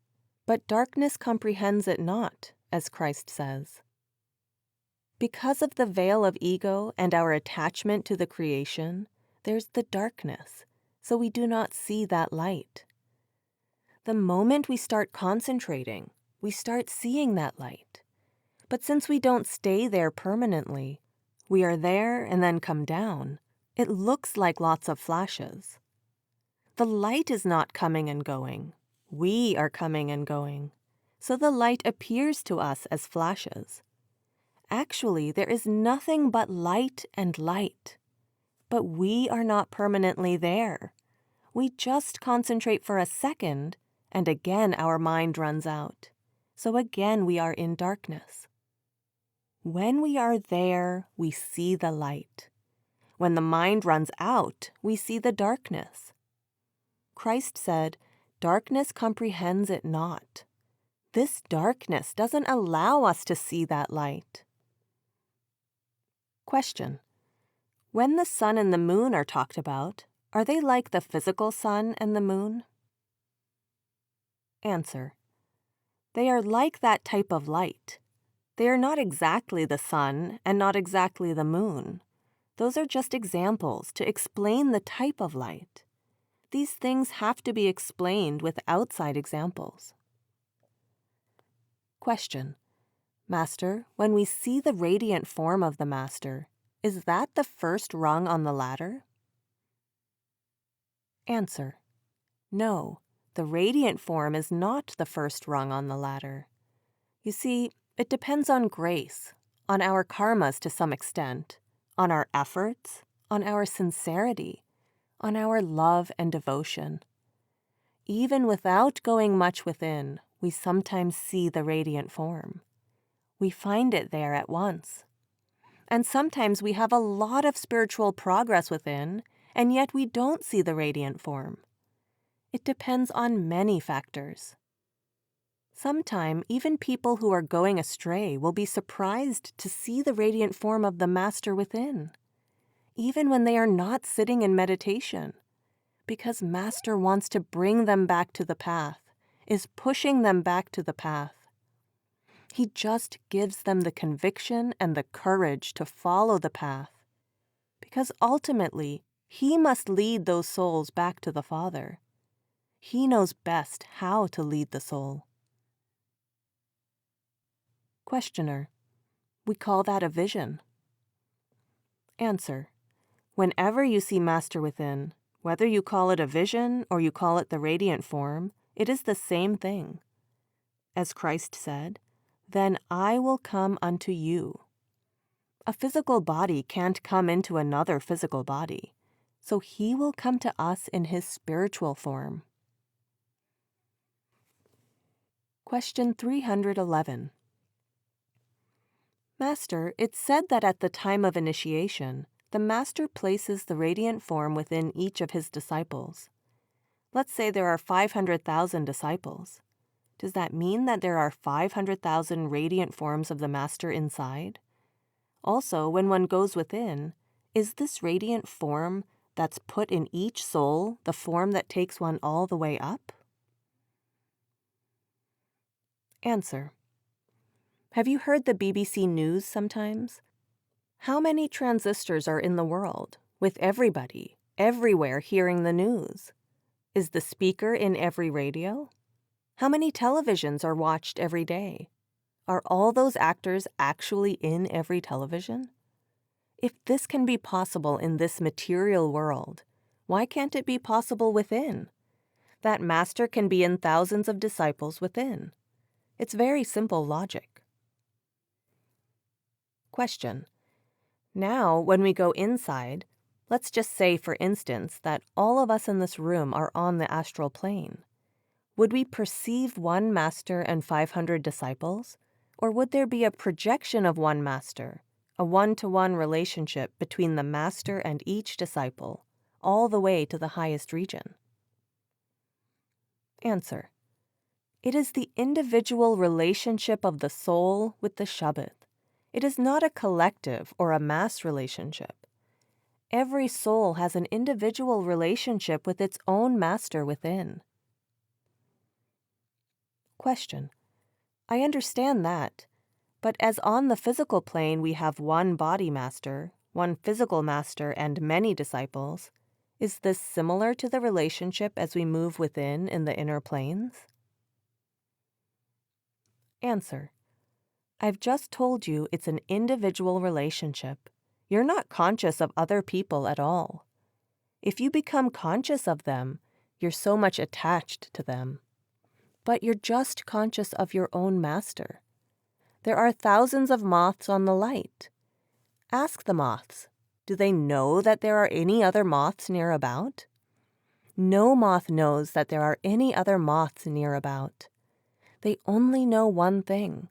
but darkness comprehends it not, as Christ says. Because of the veil of ego and our attachment to the creation, there's the darkness, so we do not see that light. The moment we start concentrating, we start seeing that light. But since we don't stay there permanently, we are there and then come down, it looks like lots of flashes. The light is not coming and going. We are coming and going. So the light appears to us as flashes. Actually, there is nothing but light and light. But we are not permanently there. We just concentrate for a second, and again our mind runs out. So again we are in darkness. When we are there, we see the light. When the mind runs out, we see the darkness. Christ said, "Darkness comprehends it not." This darkness doesn't allow us to see that light. Question: when the sun and the moon are talked about, are they like the physical sun and the moon? Answer: they are like that type of light. They are not exactly the sun and not exactly the moon. Those are just examples to explain the type of light. These things have to be explained with outside examples. Question: Master, when we see the radiant form of the Master, is that the first rung on the ladder? Answer: no, the radiant form is not the first rung on the ladder. You see, it depends on grace, on our karmas to some extent, on our efforts, on our sincerity, on our love and devotion. Even without going much within, we sometimes see the radiant form. We find it there at once. And sometimes we have a lot of spiritual progress within, and yet we don't see the radiant form. It depends on many factors. Sometime, even people who are going astray will be surprised to see the radiant form of the Master within, even when they are not sitting in meditation, because Master wants to bring them back to the path, is pushing them back to the path. He just gives them the conviction and the courage to follow the path, because ultimately, He must lead those souls back to the Father. He knows best how to lead the soul. Questioner: we call that a vision. Answer: whenever you see Master within, whether you call it a vision or you call it the radiant form, it is the same thing. As Christ said, "Then I will come unto you." A physical body can't come into another physical body, so He will come to us in His spiritual form. Question 311. Master, it's said that at the time of initiation, the Master places the radiant form within each of His disciples. Let's say there are 500,000 disciples. Does that mean that there are 500,000 radiant forms of the Master inside? Also, when one goes within, is this radiant form that's put in each soul the form that takes one all the way up? Answer: have you heard the BBC News sometimes? How many transistors are in the world, with everybody, everywhere hearing the news? Is the speaker in every radio? How many televisions are watched every day? Are all those actors actually in every television? If this can be possible in this material world, why can't it be possible within? That Master can be in thousands of disciples within. It's very simple logic. Question: now, when we go inside, let's just say, for instance, that all of us in this room are on the astral plane. Would we perceive one Master and 500 disciples? Or would there be a projection of one Master, a one-to-one relationship between the Master and each disciple, all the way to the highest region? Answer: it is the individual relationship of the soul with the shabd. It is not a collective or a mass relationship. Every soul has an individual relationship with its own Master within. Question: I understand that, but as on the physical plane we have one body Master, one physical Master, and many disciples, Is this similar to the relationship as we move within in the inner planes? Answer. I've just told you it's an individual relationship. You're not conscious of other people at all. If you become conscious of them, you're so much attached to them. But you're just conscious of your own master. There are thousands of moths on the light. Ask the moths, do they know that there are any other moths near about? No moth knows that there are any other moths near about. They only know one thing,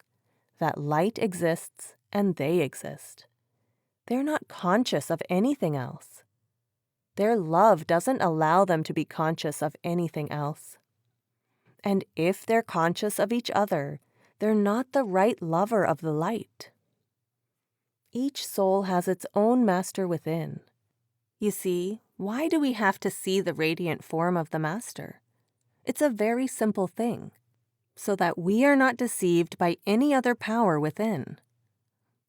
that light exists and they exist. They're not conscious of anything else. Their love doesn't allow them to be conscious of anything else. And if they're conscious of each other, they're not the right lover of the light. Each soul has its own master within. You see, why do we have to see the radiant form of the master? It's a very simple thing, so that we are not deceived by any other power within.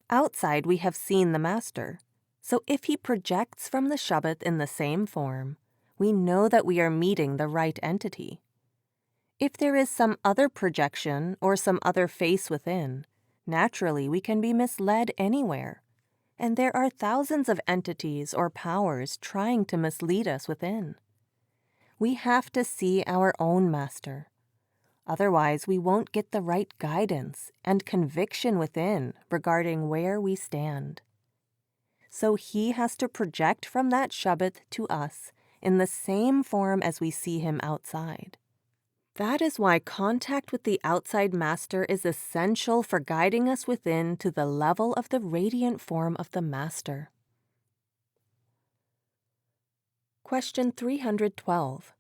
Outside we have seen the master, so if he projects from the shabd in the same form, we know that we are meeting the right entity. If there is some other projection or some other face within, naturally we can be misled anywhere, and there are thousands of entities or powers trying to mislead us within. We have to see our own master. Otherwise, we won't get the right guidance and conviction within regarding where we stand. So he has to project from that shabd to us in the same form as we see him outside. That is why contact with the outside master is essential for guiding us within to the level of the radiant form of the master. Question 312.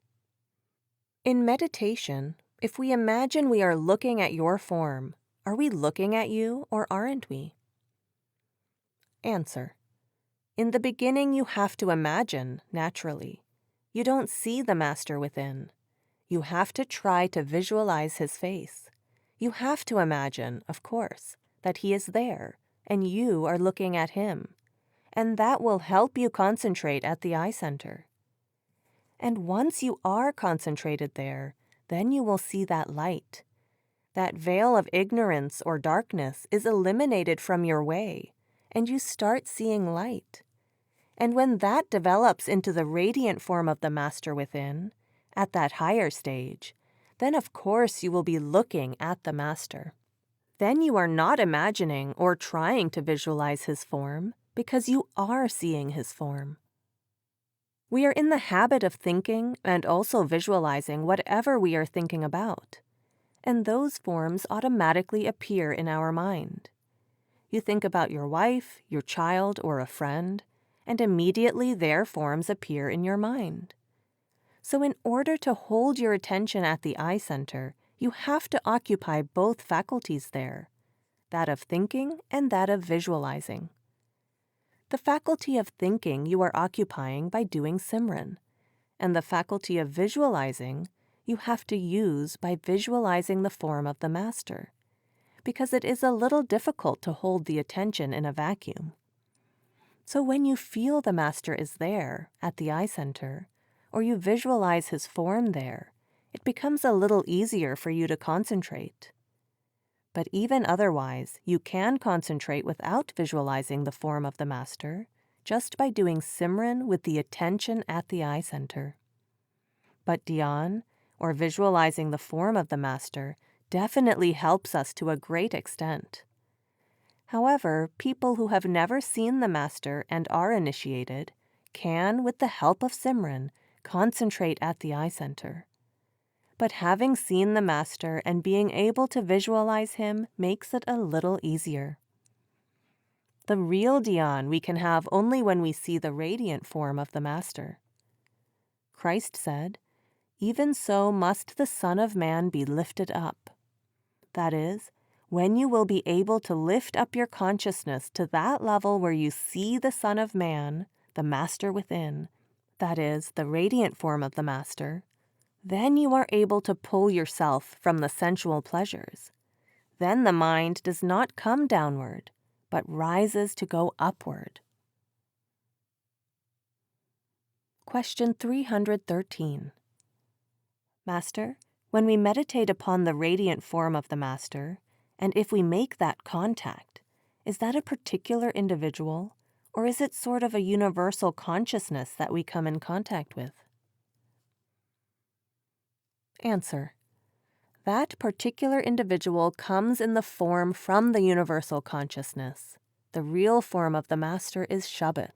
In meditation, if we imagine we are looking at your form, are we looking at you or aren't we? Answer. In the beginning you have to imagine, naturally. You don't see the master within. You have to try to visualize his face. You have to imagine, of course, that he is there, and you are looking at him. And that will help you concentrate at the eye center. And once you are concentrated there, then you will see that light. That veil of ignorance or darkness is eliminated from your way, and you start seeing light. And when that develops into the radiant form of the master within, at that higher stage, then of course you will be looking at the master. Then you are not imagining or trying to visualize his form, because you are seeing his form. We are in the habit of thinking and also visualizing whatever we are thinking about, and those forms automatically appear in our mind. You think about your wife, your child, or a friend, and immediately their forms appear in your mind. So in order to hold your attention at the eye center, you have to occupy both faculties there, that of thinking and that of visualizing. The faculty of thinking you are occupying by doing Simran, and the faculty of visualizing you have to use by visualizing the form of the master, because it is a little difficult to hold the attention in a vacuum. So when you feel the master is there, at the eye center, or you visualize his form there, it becomes a little easier for you to concentrate. But even otherwise, you can concentrate without visualizing the form of the master, just by doing Simran with the attention at the eye center. But dhyan, or visualizing the form of the master, definitely helps us to a great extent. However, people who have never seen the master and are initiated can, with the help of Simran, concentrate at the eye center. But having seen the master and being able to visualize him makes it a little easier. The real dhyan we can have only when we see the radiant form of the master. Christ said, "Even so must the Son of Man be lifted up." That is, when you will be able to lift up your consciousness to that level where you see the Son of Man, the master within, that is, the radiant form of the master, then you are able to pull yourself from the sensual pleasures. Then the mind does not come downward, but rises to go upward. Question 313. Master, when we meditate upon the radiant form of the Master, and if we make that contact, is that a particular individual, or is it sort of a universal consciousness that we come in contact with? Answer. That particular individual comes in the form from the universal consciousness. The real form of the Master is shabd.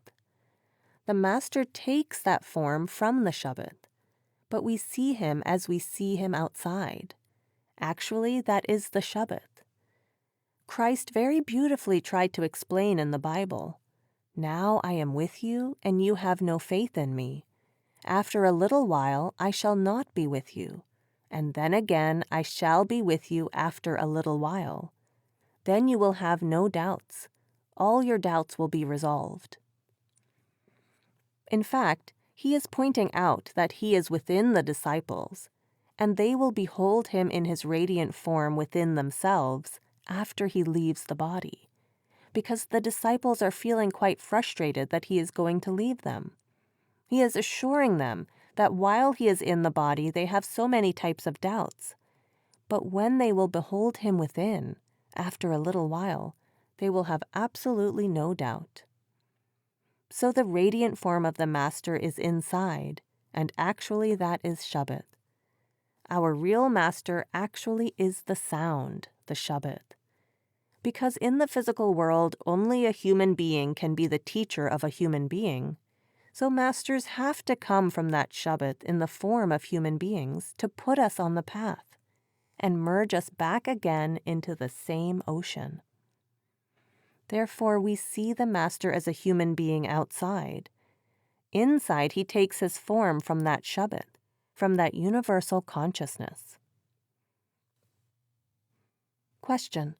The Master takes that form from the shabd, but we see him as we see him outside. Actually, that is the shabd. Christ very beautifully tried to explain in the Bible, "Now I am with you, and you have no faith in me. After a little while I shall not be with you, and then again I shall be with you after a little while. Then you will have no doubts. All your doubts will be resolved." In fact, he is pointing out that he is within the disciples, and they will behold him in his radiant form within themselves after he leaves the body, because the disciples are feeling quite frustrated that he is going to leave them. He is assuring them that while he is in the body, they have so many types of doubts. But when they will behold him within, after a little while, they will have absolutely no doubt. So the radiant form of the Master is inside, and actually that is shabd. Our real Master actually is the sound, the shabd. Because in the physical world, only a human being can be the teacher of a human being, so masters have to come from that shabd in the form of human beings to put us on the path and merge us back again into the same ocean. Therefore, we see the Master as a human being outside. Inside, he takes his form from that shabd, from that universal consciousness. Question.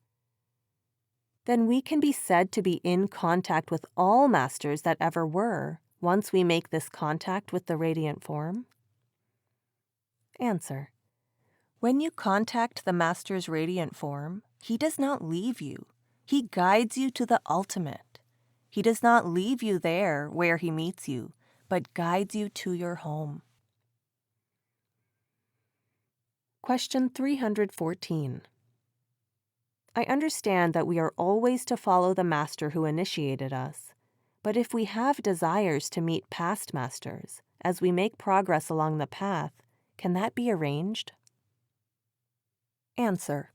Then we can be said to be in contact with all masters that ever were, once we make this contact with the radiant form? Answer. When you contact the Master's radiant form, he does not leave you. He guides you to the ultimate. He does not leave you there where he meets you, but guides you to your home. Question 314. I understand that we are always to follow the Master who initiated us, but if we have desires to meet past masters, as we make progress along the path, can that be arranged? Answer.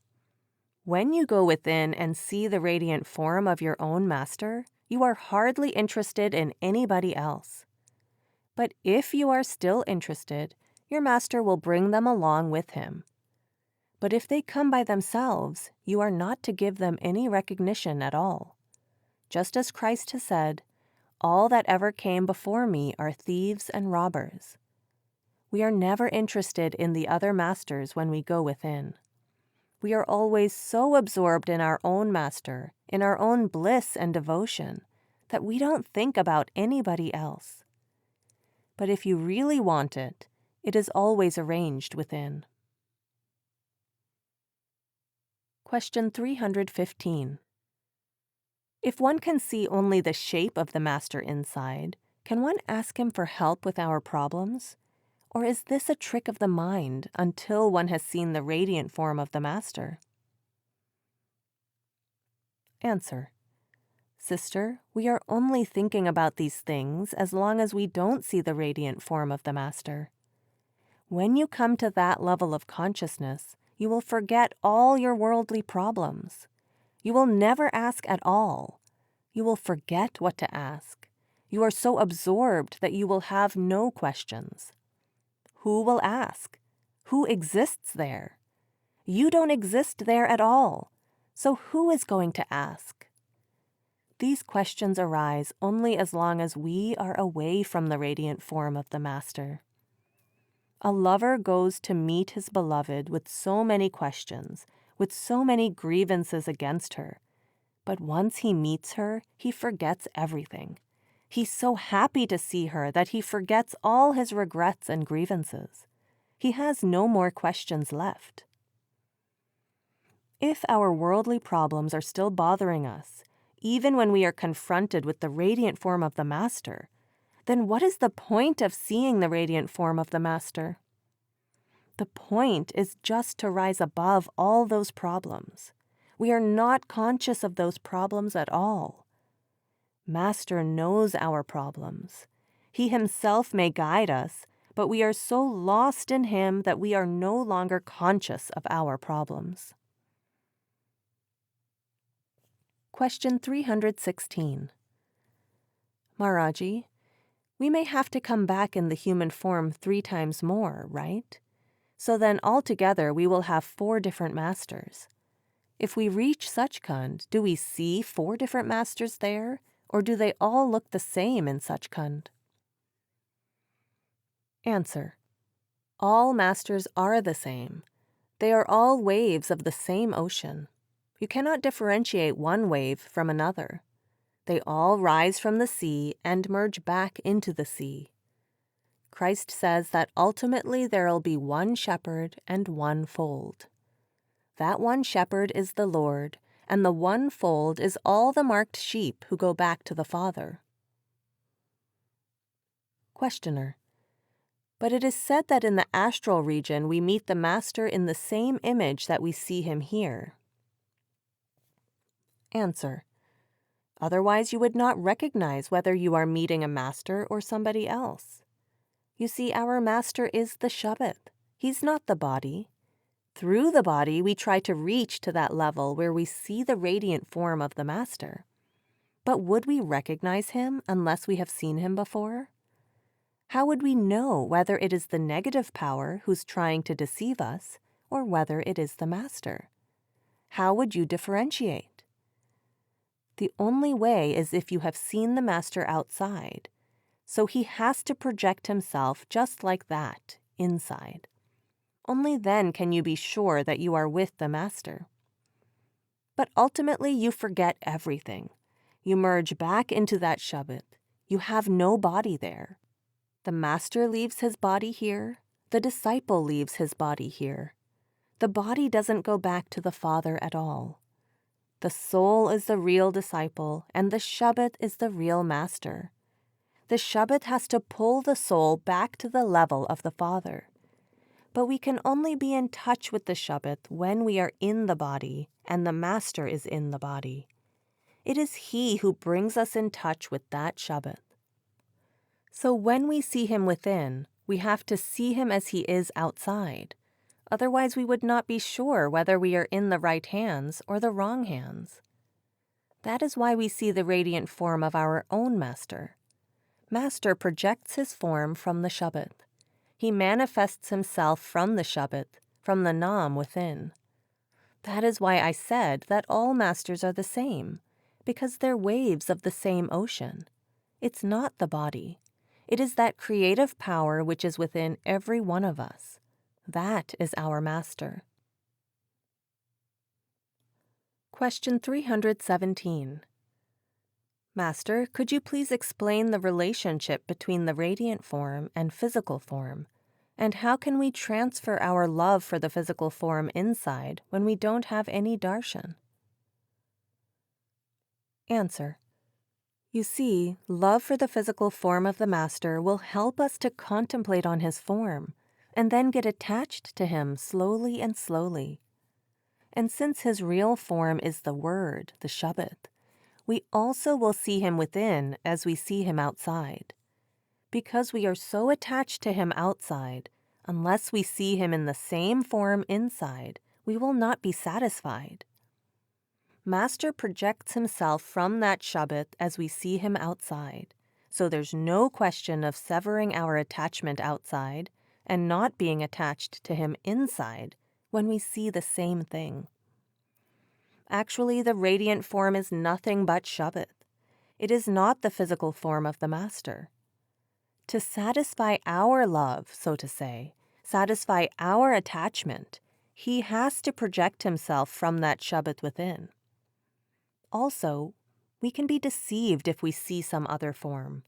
When you go within and see the radiant form of your own Master, you are hardly interested in anybody else. But if you are still interested, your Master will bring them along with him. But if they come by themselves, you are not to give them any recognition at all. Just as Christ has said, "All that ever came before me are thieves and robbers." We are never interested in the other masters when we go within. We are always so absorbed in our own Master, in our own bliss and devotion, that we don't think about anybody else. But if you really want it, it is always arranged within. Question 315. If one can see only the shape of the Master inside, can one ask him for help with our problems? Or is this a trick of the mind until one has seen the radiant form of the Master? Answer. Sister, we are only thinking about these things as long as we don't see the radiant form of the Master. When you come to that level of consciousness, you will forget all your worldly problems. You will never ask at all. You will forget what to ask. You are so absorbed that you will have no questions. Who will ask? Who exists there? You don't exist there at all. So who is going to ask? These questions arise only as long as we are away from the radiant form of the Master. A lover goes to meet his beloved with so many questions, with so many grievances against her. But once he meets her, he forgets everything. He's so happy to see her that he forgets all his regrets and grievances. He has no more questions left. If our worldly problems are still bothering us, even when we are confronted with the radiant form of the Master, then what is the point of seeing the radiant form of the Master? The point is just to rise above all those problems. We are not conscious of those problems at all. Master knows our problems. He himself may guide us, but we are so lost in him that we are no longer conscious of our problems. Question 316. Maharaji, we may have to come back in the human form 3 times more, right? So then altogether we will have 4 different masters. If we reach Sachkhand, do we see 4 different masters there, or do they all look the same in Sachkhand? Answer. All masters are the same. They are all waves of the same ocean. You cannot differentiate one wave from another. They all rise from the sea and merge back into the sea. Christ says that ultimately there will be one shepherd and one fold. That one shepherd is the Lord, and the one fold is all the marked sheep who go back to the Father. Questioner. But it is said that in the astral region we meet the Master in the same image that we see him here. Answer. Otherwise you would not recognize whether you are meeting a Master or somebody else. You see, our Master is the shabd. He's not the body. Through the body, we try to reach to that level where we see the radiant form of the Master. But would we recognize him unless we have seen him before? How would we know whether it is the negative power who's trying to deceive us or whether it is the Master? How would you differentiate? The only way is if you have seen the Master outside. So he has to project himself just like that, inside. Only then can you be sure that you are with the Master. But ultimately you forget everything. You merge back into that shabd. You have no body there. The Master leaves his body here. The disciple leaves his body here. The body doesn't go back to the Father at all. The soul is the real disciple, and the shabd is the real Master. The shabd has to pull the soul back to the level of the Father. But we can only be in touch with the shabd when we are in the body and the Master is in the body. It is he who brings us in touch with that shabd. So when we see him within, we have to see him as he is outside. Otherwise we would not be sure whether we are in the right hands or the wrong hands. That is why we see the radiant form of our own Master. Master projects his form from the shabd. He manifests himself from the shabd, from the Nam within. That is why I said that all masters are the same, because they're waves of the same ocean. It's not the body. It is that creative power which is within every one of us. That is our Master. Question 317. Master, could you please explain the relationship between the radiant form and physical form? And how can we transfer our love for the physical form inside when we don't have any darshan? Answer. You see, love for the physical form of the Master will help us to contemplate on his form, and then get attached to him slowly and slowly. And since his real form is the word, the shabd, we also will see him within as we see him outside. Because we are so attached to him outside, unless we see him in the same form inside, we will not be satisfied. Master projects himself from that shabd as we see him outside, so there's no question of severing our attachment outside and not being attached to him inside when we see the same thing. Actually, the radiant form is nothing but shabd. It is not the physical form of the Master. To satisfy our love, so to say, satisfy our attachment, he has to project himself from that shabd within. Also, we can be deceived if we see some other form.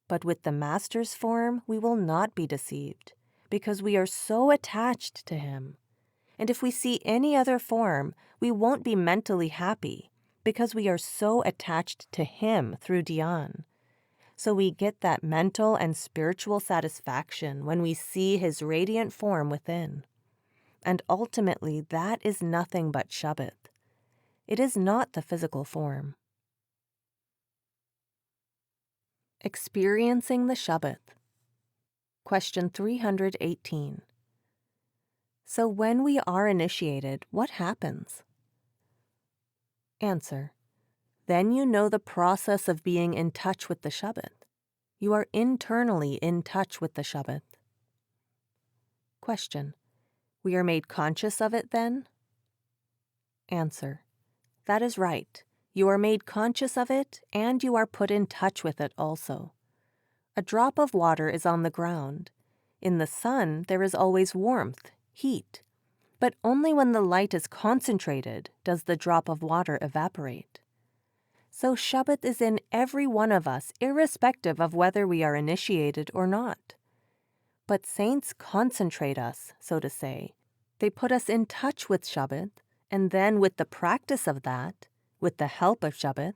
But with the Master's form, we will not be deceived, because we are so attached to him. And if we see any other form, we won't be mentally happy, because we are so attached to him through dhyan. So we get that mental and spiritual satisfaction when we see his radiant form within. And ultimately, that is nothing but shabd. It is not the physical form. Experiencing the shabd. Question 318. So when we are initiated, what happens? Answer. Then you know the process of being in touch with the shabd. You are internally in touch with the shabd. Question. We are made conscious of it then? Answer. That is right. You are made conscious of it, and you are put in touch with it also. A drop of water is on the ground. In the sun, there is always warmth, heat. But only when the light is concentrated does the drop of water evaporate. So shabd is in every one of us, irrespective of whether we are initiated or not. But saints concentrate us, so to say. They put us in touch with shabd, and then with the practice of that, with the help of shabd,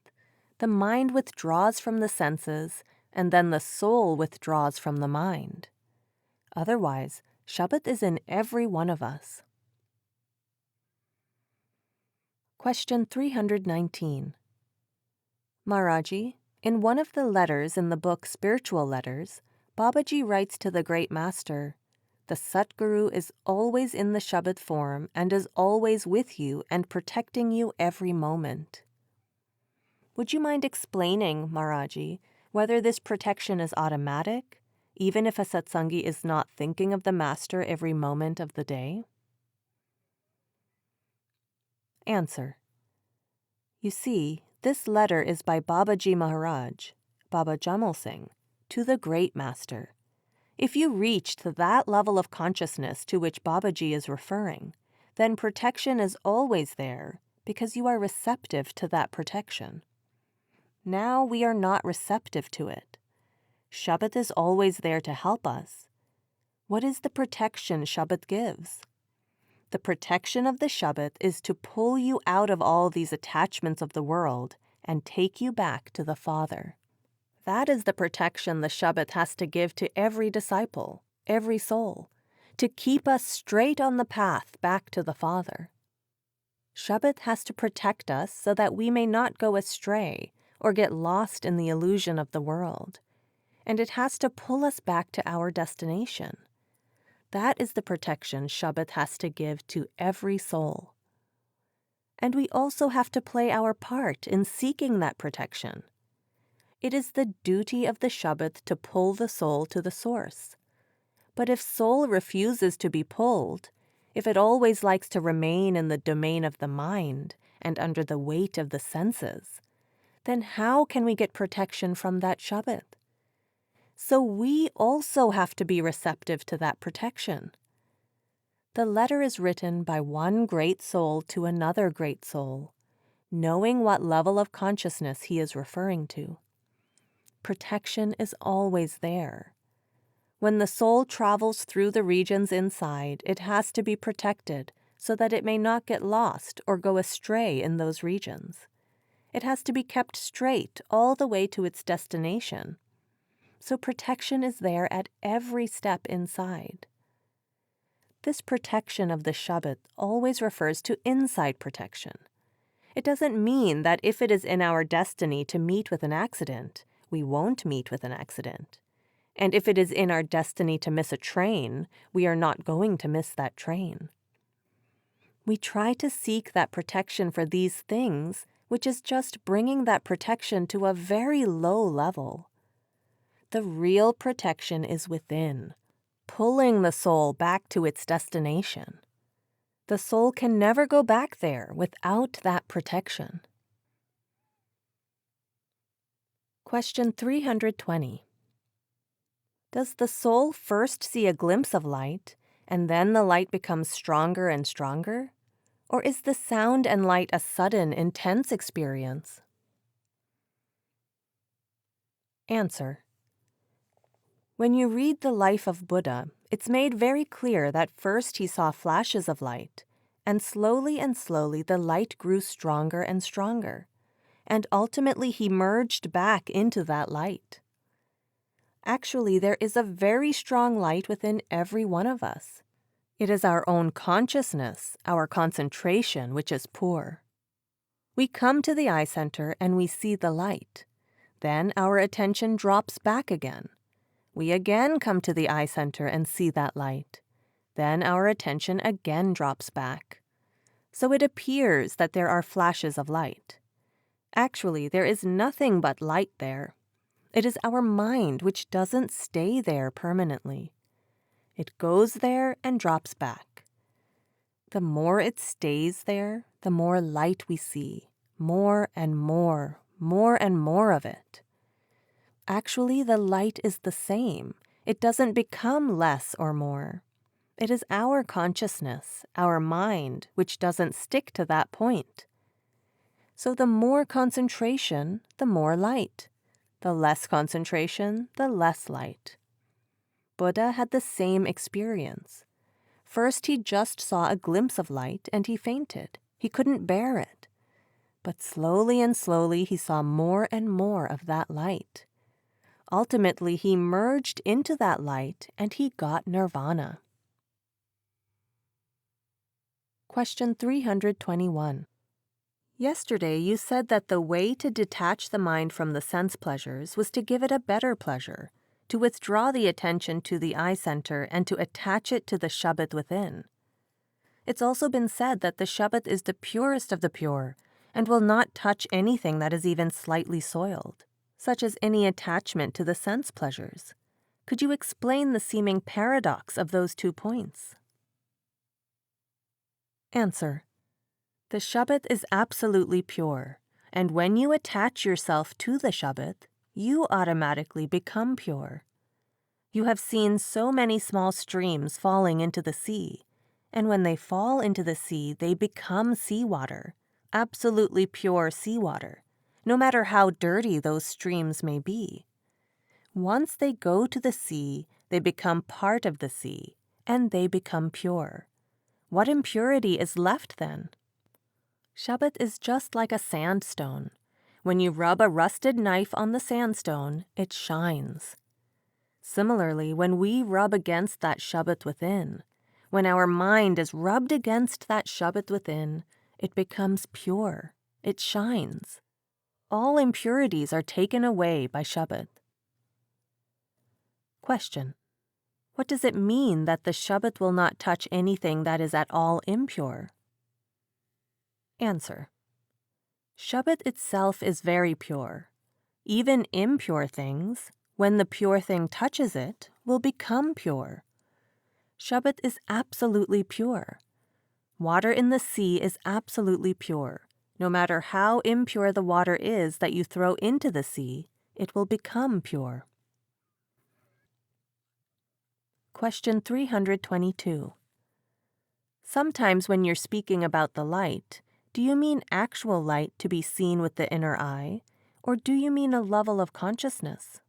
the mind withdraws from the senses, and then the soul withdraws from the mind. Otherwise, shabd is in every one of us. Question 319. Maharaji, in one of the letters in the book Spiritual Letters, Babaji writes to the Great Master, "The Satguru is always in the shabd form and is always with you and protecting you every moment." Would you mind explaining, Maharaji, whether this protection is automatic, even if a satsangi is not thinking of the Master every moment of the day? Answer. You see, this letter is by Babaji Maharaj, Baba Jamal Singh, to the Great Master. If you reach to that level of consciousness to which Babaji is referring, then protection is always there because you are receptive to that protection. Now we are not receptive to it. Shabd is always there to help us. What is the protection shabd gives? The protection of the shabd is to pull you out of all these attachments of the world and take you back to the Father. That is the protection the shabd has to give to every disciple, every soul, to keep us straight on the path back to the Father. Shabd has to protect us so that we may not go astray or get lost in the illusion of the world, and it has to pull us back to our destination. That is the protection shabd has to give to every soul. And we also have to play our part in seeking that protection. It is the duty of the shabd to pull the soul to the source. But if soul refuses to be pulled, if it always likes to remain in the domain of the mind and under the weight of the senses, then how can we get protection from that shabd? So we also have to be receptive to that protection. The letter is written by one great soul to another great soul, knowing what level of consciousness he is referring to. Protection is always there. When the soul travels through the regions inside, it has to be protected so that it may not get lost or go astray in those regions. It has to be kept straight all the way to its destination. So protection is there at every step inside. This protection of the shabd always refers to inside protection. It doesn't mean that if it is in our destiny to meet with an accident, we won't meet with an accident. And if it is in our destiny to miss a train, we are not going to miss that train. We try to seek that protection for these things, which is just bringing that protection to a very low level. The real protection is within, pulling the soul back to its destination. The soul can never go back there without that protection. Question 320. Does the soul first see a glimpse of light, and then the light becomes stronger and stronger? Or is the sound and light a sudden, intense experience? Answer. When you read the life of Buddha, it's made very clear that first he saw flashes of light, and slowly the light grew stronger and stronger, and ultimately he merged back into that light. Actually, there is a very strong light within every one of us. It is our own consciousness, our concentration, which is poor. We come to the eye center and we see the light. Then our attention drops back again. We again come to the eye center and see that light. Then our attention again drops back. So it appears that there are flashes of light. Actually, there is nothing but light there. It is our mind which doesn't stay there permanently. It goes there and drops back. The more it stays there, the more light we see, more and more of it. Actually, the light is the same. It doesn't become less or more. It is our consciousness, our mind, which doesn't stick to that point. So the more concentration, the more light. The less concentration, the less light. Buddha had the same experience. First, he just saw a glimpse of light and he fainted. He couldn't bear it. But slowly and slowly, he saw more and more of that light. Ultimately, he merged into that light and he got nirvana. Question 321. Yesterday, you said that the way to detach the mind from the sense pleasures was to give it a better pleasure, to withdraw the attention to the eye center and to attach it to the shabd within. It's also been said that the shabd is the purest of the pure and will not touch anything that is even slightly soiled, such as any attachment to the sense pleasures. Could you explain the seeming paradox of those 2 points? Answer. The shabd is absolutely pure, and when you attach yourself to the shabd, you automatically become pure. You have seen so many small streams falling into the sea, and when they fall into the sea, they become seawater, absolutely pure seawater, no matter how dirty those streams may be. Once they go to the sea, they become part of the sea, and they become pure. What impurity is left then? Shabd is just like a sandstone. When you rub a rusted knife on the sandstone, it shines. Similarly, when we rub against that shabd within, when our mind is rubbed against that shabd within, it becomes pure. It shines. All impurities are taken away by shabd. Question. What does it mean that the shabd will not touch anything that is at all impure? Answer. Shabd itself is very pure. Even impure things, when the pure thing touches it, will become pure. Shabd is absolutely pure. Water in the sea is absolutely pure. No matter how impure the water is that you throw into the sea, it will become pure. Question 322. Sometimes when you're speaking about the light, do you mean actual light to be seen with the inner eye, or do you mean a level of consciousness?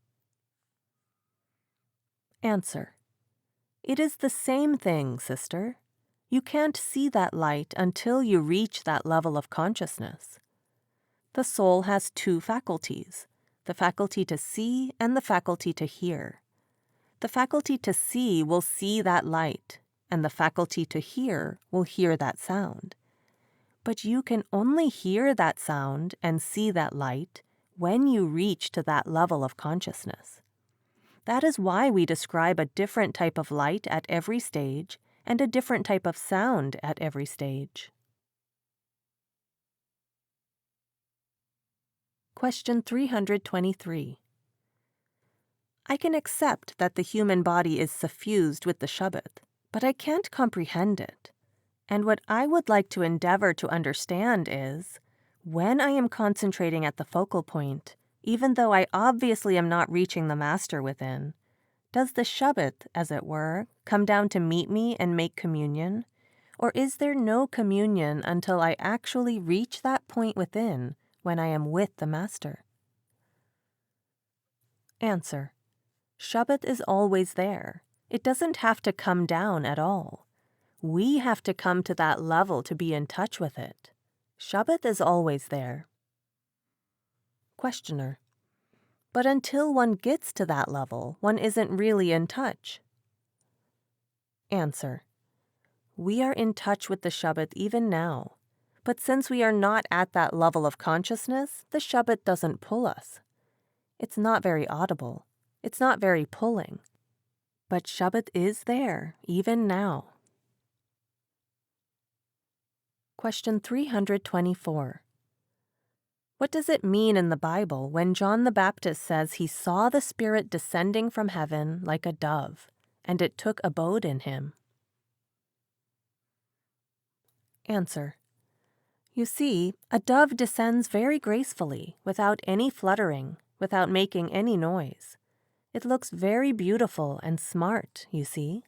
Answer. It is the same thing, sister. You can't see that light until you reach that level of consciousness. The soul has 2 faculties, the faculty to see and the faculty to hear. The faculty to see will see that light, and the faculty to hear will hear that sound. But you can only hear that sound and see that light when you reach to that level of consciousness. That is why we describe a different type of light at every stage and a different type of sound at every stage. Question 323. I can accept that the human body is suffused with the shabd, but I can't comprehend it. And what I would like to endeavor to understand is, when I am concentrating at the focal point, even though I obviously am not reaching the master within, does the shabd, as it were, come down to meet me and make communion? Or is there no communion until I actually reach that point within when I am with the master? Answer. Shabd is always there. It doesn't have to come down at all. We have to come to that level to be in touch with it. Shabd is always there. Questioner. But until one gets to that level, one isn't really in touch. Answer. We are in touch with the shabd even now. But since we are not at that level of consciousness, the shabd doesn't pull us. It's not very audible. It's not very pulling. But shabd is there, even now. Question 324. What does it mean in the Bible when John the Baptist says he saw the Spirit descending from heaven like a dove, and it took abode in him? Answer. You see, a dove descends very gracefully, without any fluttering, without making any noise. It looks very beautiful and smart, you see.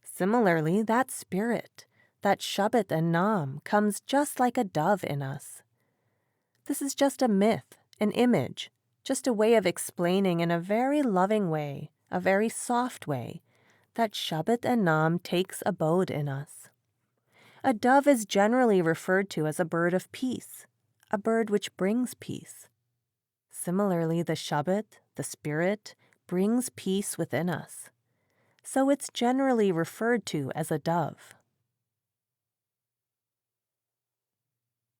Similarly, that spirit, that shabd and nam, comes just like a dove in us. This is just a myth, an image, just a way of explaining in a very loving way, a very soft way, that shabd and nam takes abode in us. A dove is generally referred to as a bird of peace, a bird which brings peace. Similarly, the shabd, the spirit, brings peace within us. So it's generally referred to as a dove.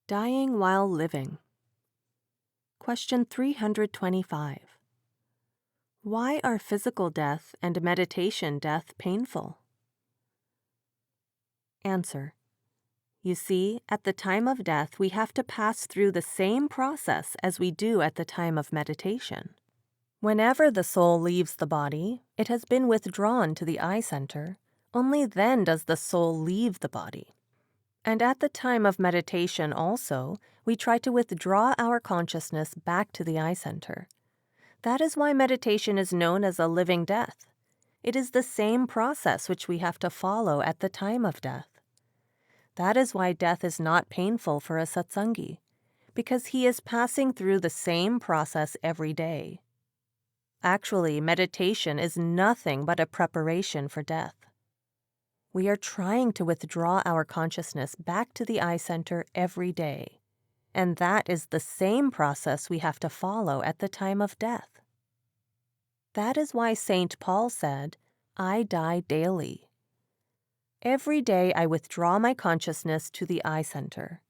Dying while living. Question 325. Why are physical death and meditation death painful? Answer. You see, at the time of death, we have to pass through the same process as we do at the time of meditation. Whenever the soul leaves the body, it has been withdrawn to the eye center. Only then does the soul leave the body. And at the time of meditation also, we try to withdraw our consciousness back to the eye center. That is why meditation is known as a living death. It is the same process which we have to follow at the time of death. That is why death is not painful for a satsangi, because he is passing through the same process every day. Actually, meditation is nothing but a preparation for death. We are trying to withdraw our consciousness back to the eye center every day, and that is the same process we have to follow at the time of death. That is why St. Paul said, "I die daily." Every day I withdraw my consciousness to the eye center.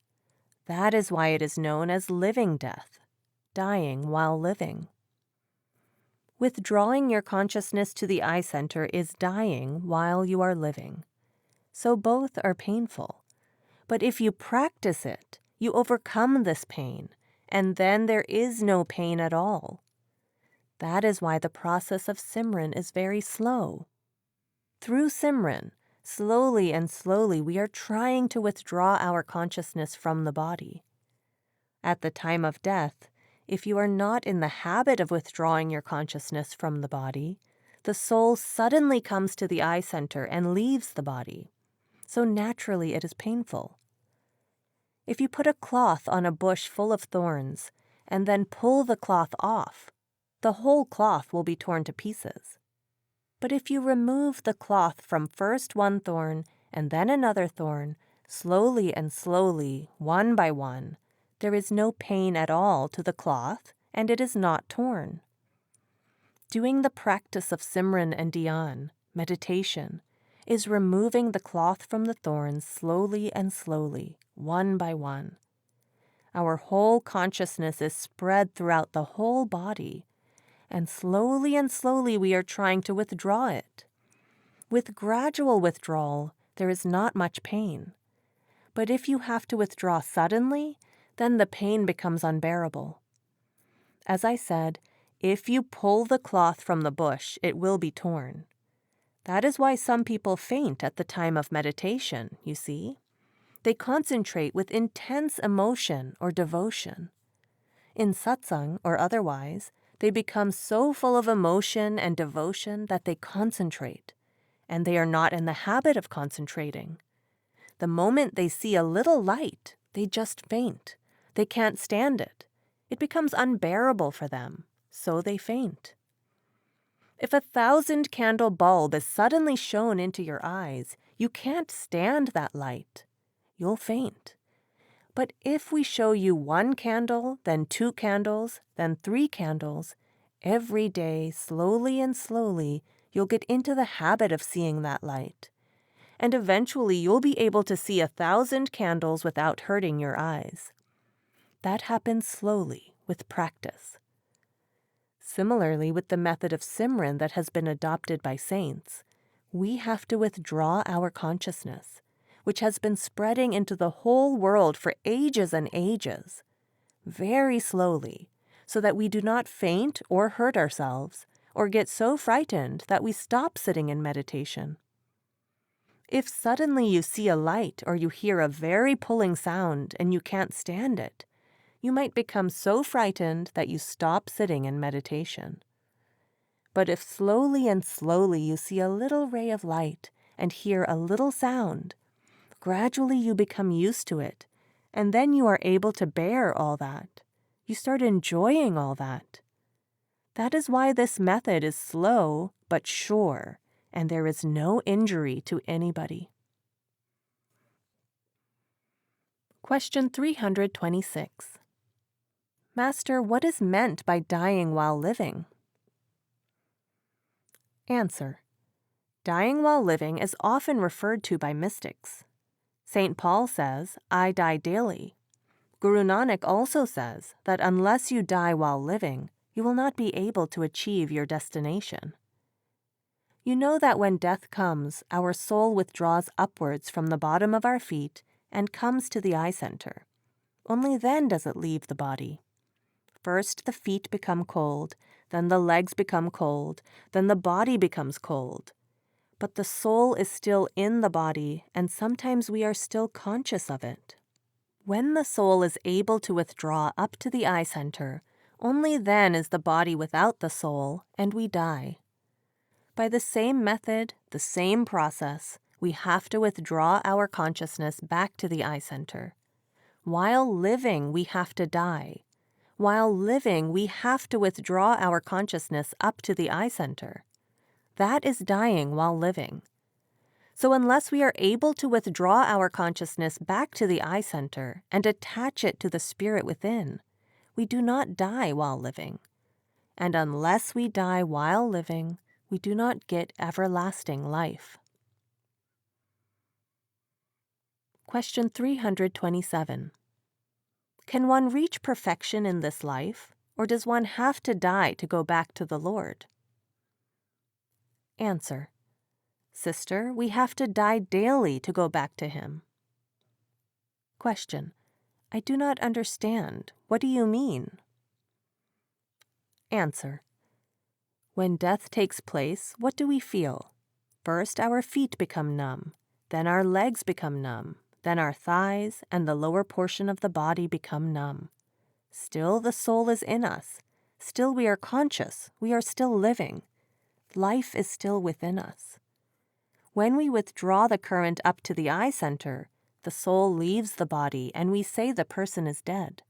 That is why it is known as living death, dying while living. Withdrawing your consciousness to the eye center is dying while you are living. So both are painful. But if you practice it, you overcome this pain, and then there is no pain at all. That is why the process of Simran is very slow. Through Simran, slowly and slowly we are trying to withdraw our consciousness from the body. At the time of death, if you are not in the habit of withdrawing your consciousness from the body, the soul suddenly comes to the eye center and leaves the body. So naturally it is painful. If you put a cloth on a bush full of thorns and then pull the cloth off, the whole cloth will be torn to pieces. But if you remove the cloth from first one thorn and then another thorn, slowly and slowly, one by one, there is no pain at all to the cloth and it is not torn. Doing the practice of Simran and dhyan, meditation, is removing the cloth from the thorns slowly and slowly, one by one. Our whole consciousness is spread throughout the whole body, and slowly we are trying to withdraw it. With gradual withdrawal, there is not much pain. But if you have to withdraw suddenly, then the pain becomes unbearable. As I said, if you pull the cloth from the bush, it will be torn. That is why some people faint at the time of meditation, you see. They concentrate with intense emotion or devotion. In satsang or otherwise, they become so full of emotion and devotion that they concentrate, and they are not in the habit of concentrating. The moment they see a little light, they just faint. They can't stand it. It becomes unbearable for them, so they faint. If a 1,000-candle bulb is suddenly shown into your eyes, you can't stand that light. You'll faint. But if we show you 1 candle, then 2 candles, then 3 candles, Every day, slowly and slowly, you'll get into the habit of seeing that light. And eventually you'll be able to see 1,000 candles without hurting your eyes. That happens slowly, with practice. Similarly, with the method of Simran that has been adopted by saints, we have to withdraw our consciousness, which has been spreading into the whole world for ages and ages, very slowly, so that we do not faint or hurt ourselves, or get so frightened that we stop sitting in meditation. If suddenly you see a light or you hear a very pulling sound and you can't stand it, you might become so frightened that you stop sitting in meditation. But if slowly and slowly you see a little ray of light and hear a little sound, gradually you become used to it, and then you are able to bear all that. You start enjoying all that. That is why this method is slow but sure, and there is no injury to anybody. Question 326. Master, what is meant by dying while living? Answer. Dying while living is often referred to by mystics. St. Paul says, I die daily. Guru Nanak also says that unless you die while living, you will not be able to achieve your destination. You know that when death comes, our soul withdraws upwards from the bottom of our feet and comes to the eye center. Only then does it leave the body. First, the feet become cold, then the legs become cold, then the body becomes cold. But the soul is still in the body, and sometimes we are still conscious of it. When the soul is able to withdraw up to the eye center, only then is the body without the soul, and we die. By the same method, the same process, we have to withdraw our consciousness back to the eye center. While living, we have to die. While living, we have to withdraw our consciousness up to the eye center. That is dying while living. So unless we are able to withdraw our consciousness back to the eye center and attach it to the spirit within, we do not die while living. And unless we die while living, we do not get everlasting life. Question 327. Can one reach perfection in this life, or does one have to die to go back to the Lord? Answer. Sister, we have to die daily to go back to Him. Question. I do not understand. What do you mean? Answer. When death takes place, what do we feel? First, our feet become numb, then our legs become numb, then our thighs and the lower portion of the body become numb. Still, the soul is in us. Still, we are conscious. We are still living. Life is still within us. When we withdraw the current up to the eye center, the soul leaves the body and we say the person is dead.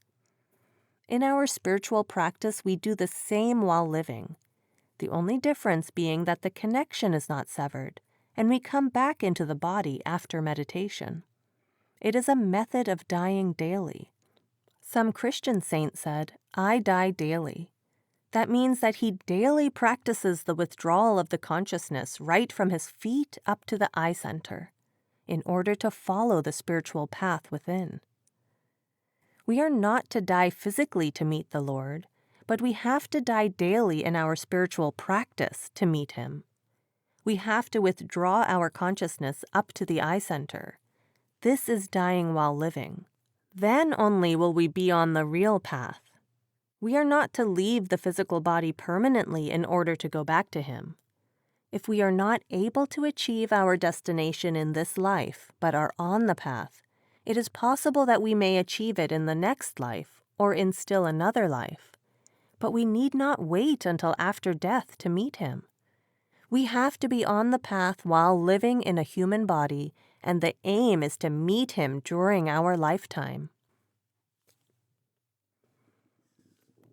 In our spiritual practice, we do the same while living. The only difference being that the connection is not severed, and we come back into the body after meditation. It is a method of dying daily. Some Christian saint said, I die daily. That means that he daily practices the withdrawal of the consciousness right from his feet up to the eye center, in order to follow the spiritual path within. We are not to die physically to meet the Lord, but we have to die daily in our spiritual practice to meet Him. We have to withdraw our consciousness up to the eye center. This is dying while living. Then only will we be on the real path. We are not to leave the physical body permanently in order to go back to Him. If we are not able to achieve our destination in this life, but are on the path, it is possible that we may achieve it in the next life or in still another life. But we need not wait until after death to meet Him. We have to be on the path while living in a human body, and the aim is to meet Him during our lifetime.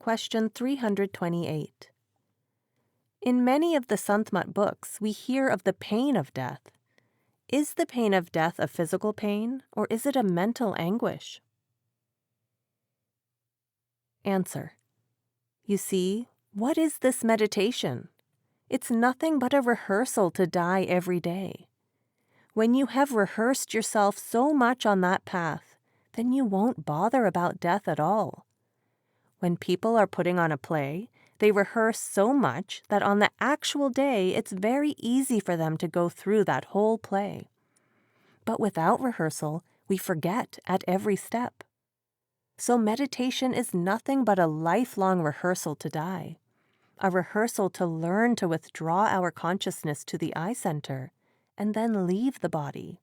Question 328. In many of the Sant Mat books, we hear of the pain of death. Is the pain of death a physical pain, or is it a mental anguish? Answer. You see, What is this meditation? It's nothing but a rehearsal to die every day. When you have rehearsed yourself so much on that path, then you won't bother about death at all. When people are putting on a play, they rehearse so much that on the actual day it's very easy for them to go through that whole play. But without rehearsal, we forget at every step. So meditation is nothing but a lifelong rehearsal to die, a rehearsal to learn to withdraw our consciousness to the eye center and then leave the body.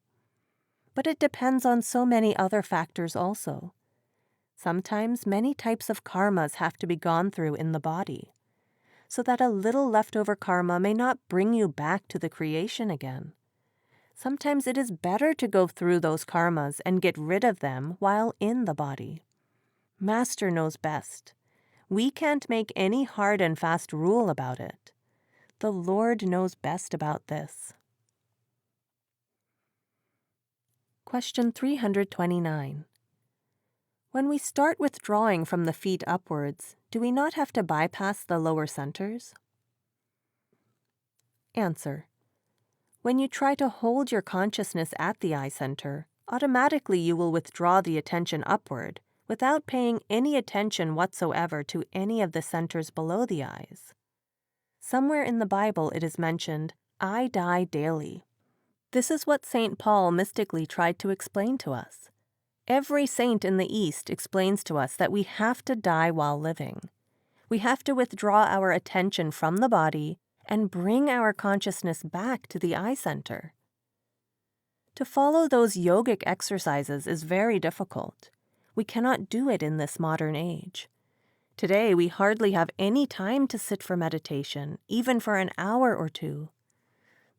But it depends on so many other factors also. Sometimes many types of karmas have to be gone through in the body, so that a little leftover karma may not bring you back to the creation again. Sometimes it is better to go through those karmas and get rid of them while in the body. Master knows best. We can't make any hard and fast rule about it. The Lord knows best about this. Question 329. When we start withdrawing from the feet upwards, do we not have to bypass the lower centers? Answer. When you try to hold your consciousness at the eye center, automatically you will withdraw the attention upward without paying any attention whatsoever to any of the centers below the eyes. Somewhere in the Bible it is mentioned, "I die daily." This is what St. Paul mystically tried to explain to us. Every saint in the East explains to us that we have to die while living. We have to withdraw our attention from the body and bring our consciousness back to the eye center. To follow those yogic exercises is very difficult. We cannot do it in this modern age. Today, we hardly have any time to sit for meditation, even for an hour or two.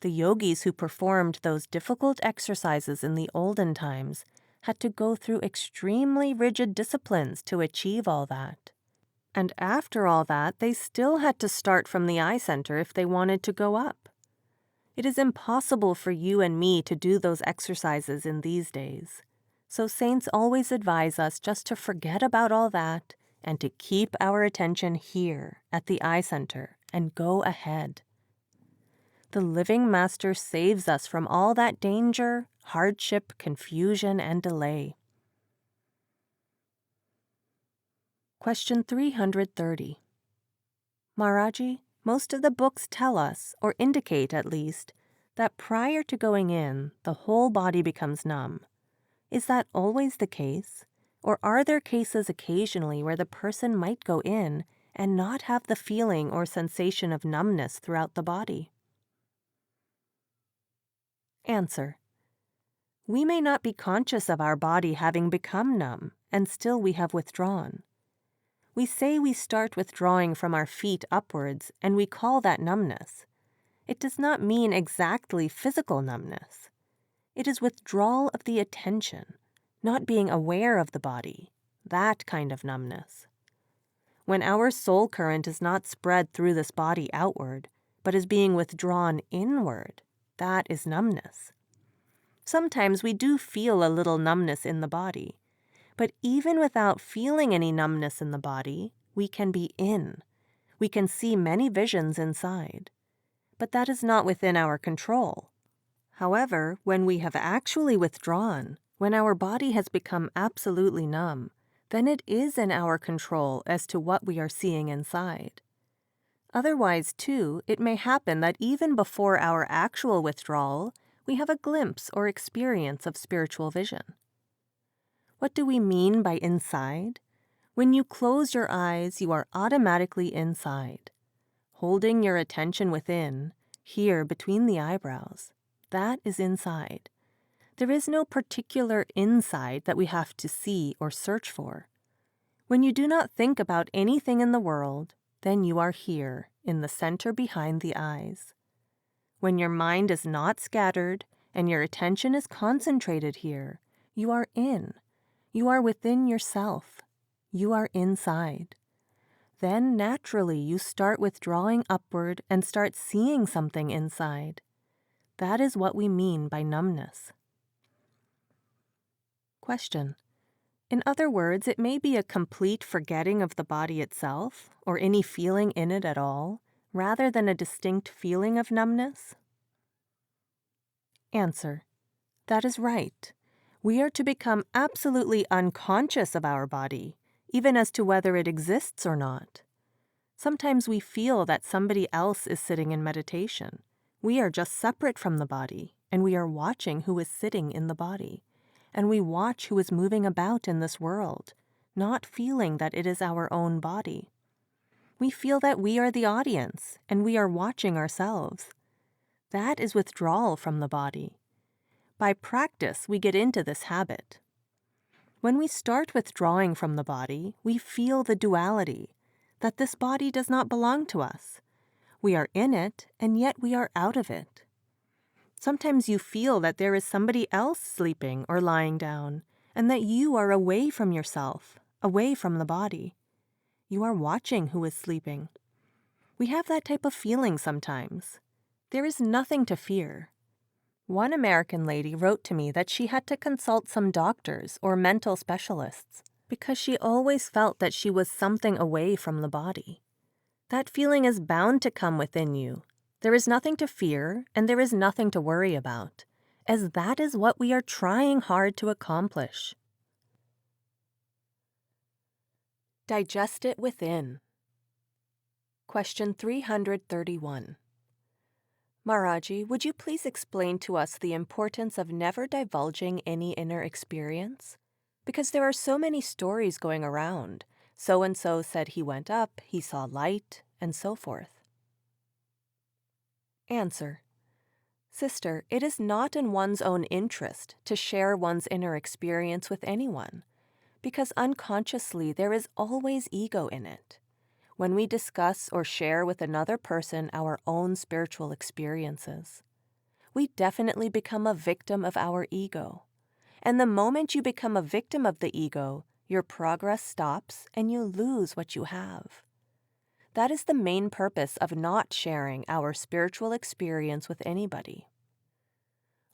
The yogis who performed those difficult exercises in the olden times had to go through extremely rigid disciplines to achieve all that. And after all that, they still had to start from the eye center if they wanted to go up. It is impossible for you and me to do those exercises in these days. So saints always advise us just to forget about all that and to keep our attention here at the eye center and go ahead. The living Master saves us from all that danger, hardship, confusion, and delay. Question 330. Maharaji, most of the books tell us, or indicate at least, that prior to going in, the whole body becomes numb. Is that always the case? Or are there cases occasionally where the person might go in and not have the feeling or sensation of numbness throughout the body? Answer. We may not be conscious of our body having become numb, and still we have withdrawn. We say we start withdrawing from our feet upwards, and we call that numbness. It does not mean exactly physical numbness. It is withdrawal of the attention, not being aware of the body, that kind of numbness. When our soul current is not spread through this body outward, but is being withdrawn inward, that is numbness. Sometimes we do feel a little numbness in the body, but even without feeling any numbness in the body, we can be in. We can see many visions inside. But that is not within our control. However, when we have actually withdrawn, when our body has become absolutely numb, then it is in our control as to what we are seeing inside. Otherwise, too, it may happen that even before our actual withdrawal, we have a glimpse or experience of spiritual vision. What do we mean by inside? When you close your eyes, you are automatically inside. Holding your attention within, here between the eyebrows, that is inside. There is no particular inside that we have to see or search for. When you do not think about anything in the world, then you are here, in the center behind the eyes. When your mind is not scattered and your attention is concentrated here, you are in. You are within yourself. You are inside. Then naturally you start withdrawing upward and start seeing something inside. That is what we mean by numbness. Question. In other words, it may be a complete forgetting of the body itself, or any feeling in it at all, rather than a distinct feeling of numbness. Answer: that is right. We are to become absolutely unconscious of our body, even as to whether it exists or not. Sometimes we feel that somebody else is sitting in meditation. We are just separate from the body, and we are watching who is sitting in the body. And we watch who is moving about in this world, not feeling that it is our own body. We feel that we are the audience, and we are watching ourselves. That is withdrawal from the body. By practice, we get into this habit. When we start withdrawing from the body, we feel the duality, that this body does not belong to us. We are in it, and yet we are out of it. Sometimes you feel that there is somebody else sleeping or lying down, and that you are away from yourself, away from the body. You are watching who is sleeping. We have that type of feeling sometimes. There is nothing to fear. One American lady wrote to me that she had to consult some doctors or mental specialists because she always felt that she was something away from the body. That feeling is bound to come within you. There is nothing to fear, and there is nothing to worry about, as that is what we are trying hard to accomplish. Digest it within. Question 331. Maharaji, would you please explain to us the importance of never divulging any inner experience? Because there are so many stories going around. So-and-so said he went up, he saw light, and so forth. Answer: Sister, it is not in one's own interest to share one's inner experience with anyone, because unconsciously there is always ego in it. When we discuss or share with another person our own spiritual experiences, we definitely become a victim of our ego. And the moment you become a victim of the ego, your progress stops and you lose what you have. That is the main purpose of not sharing our spiritual experience with anybody.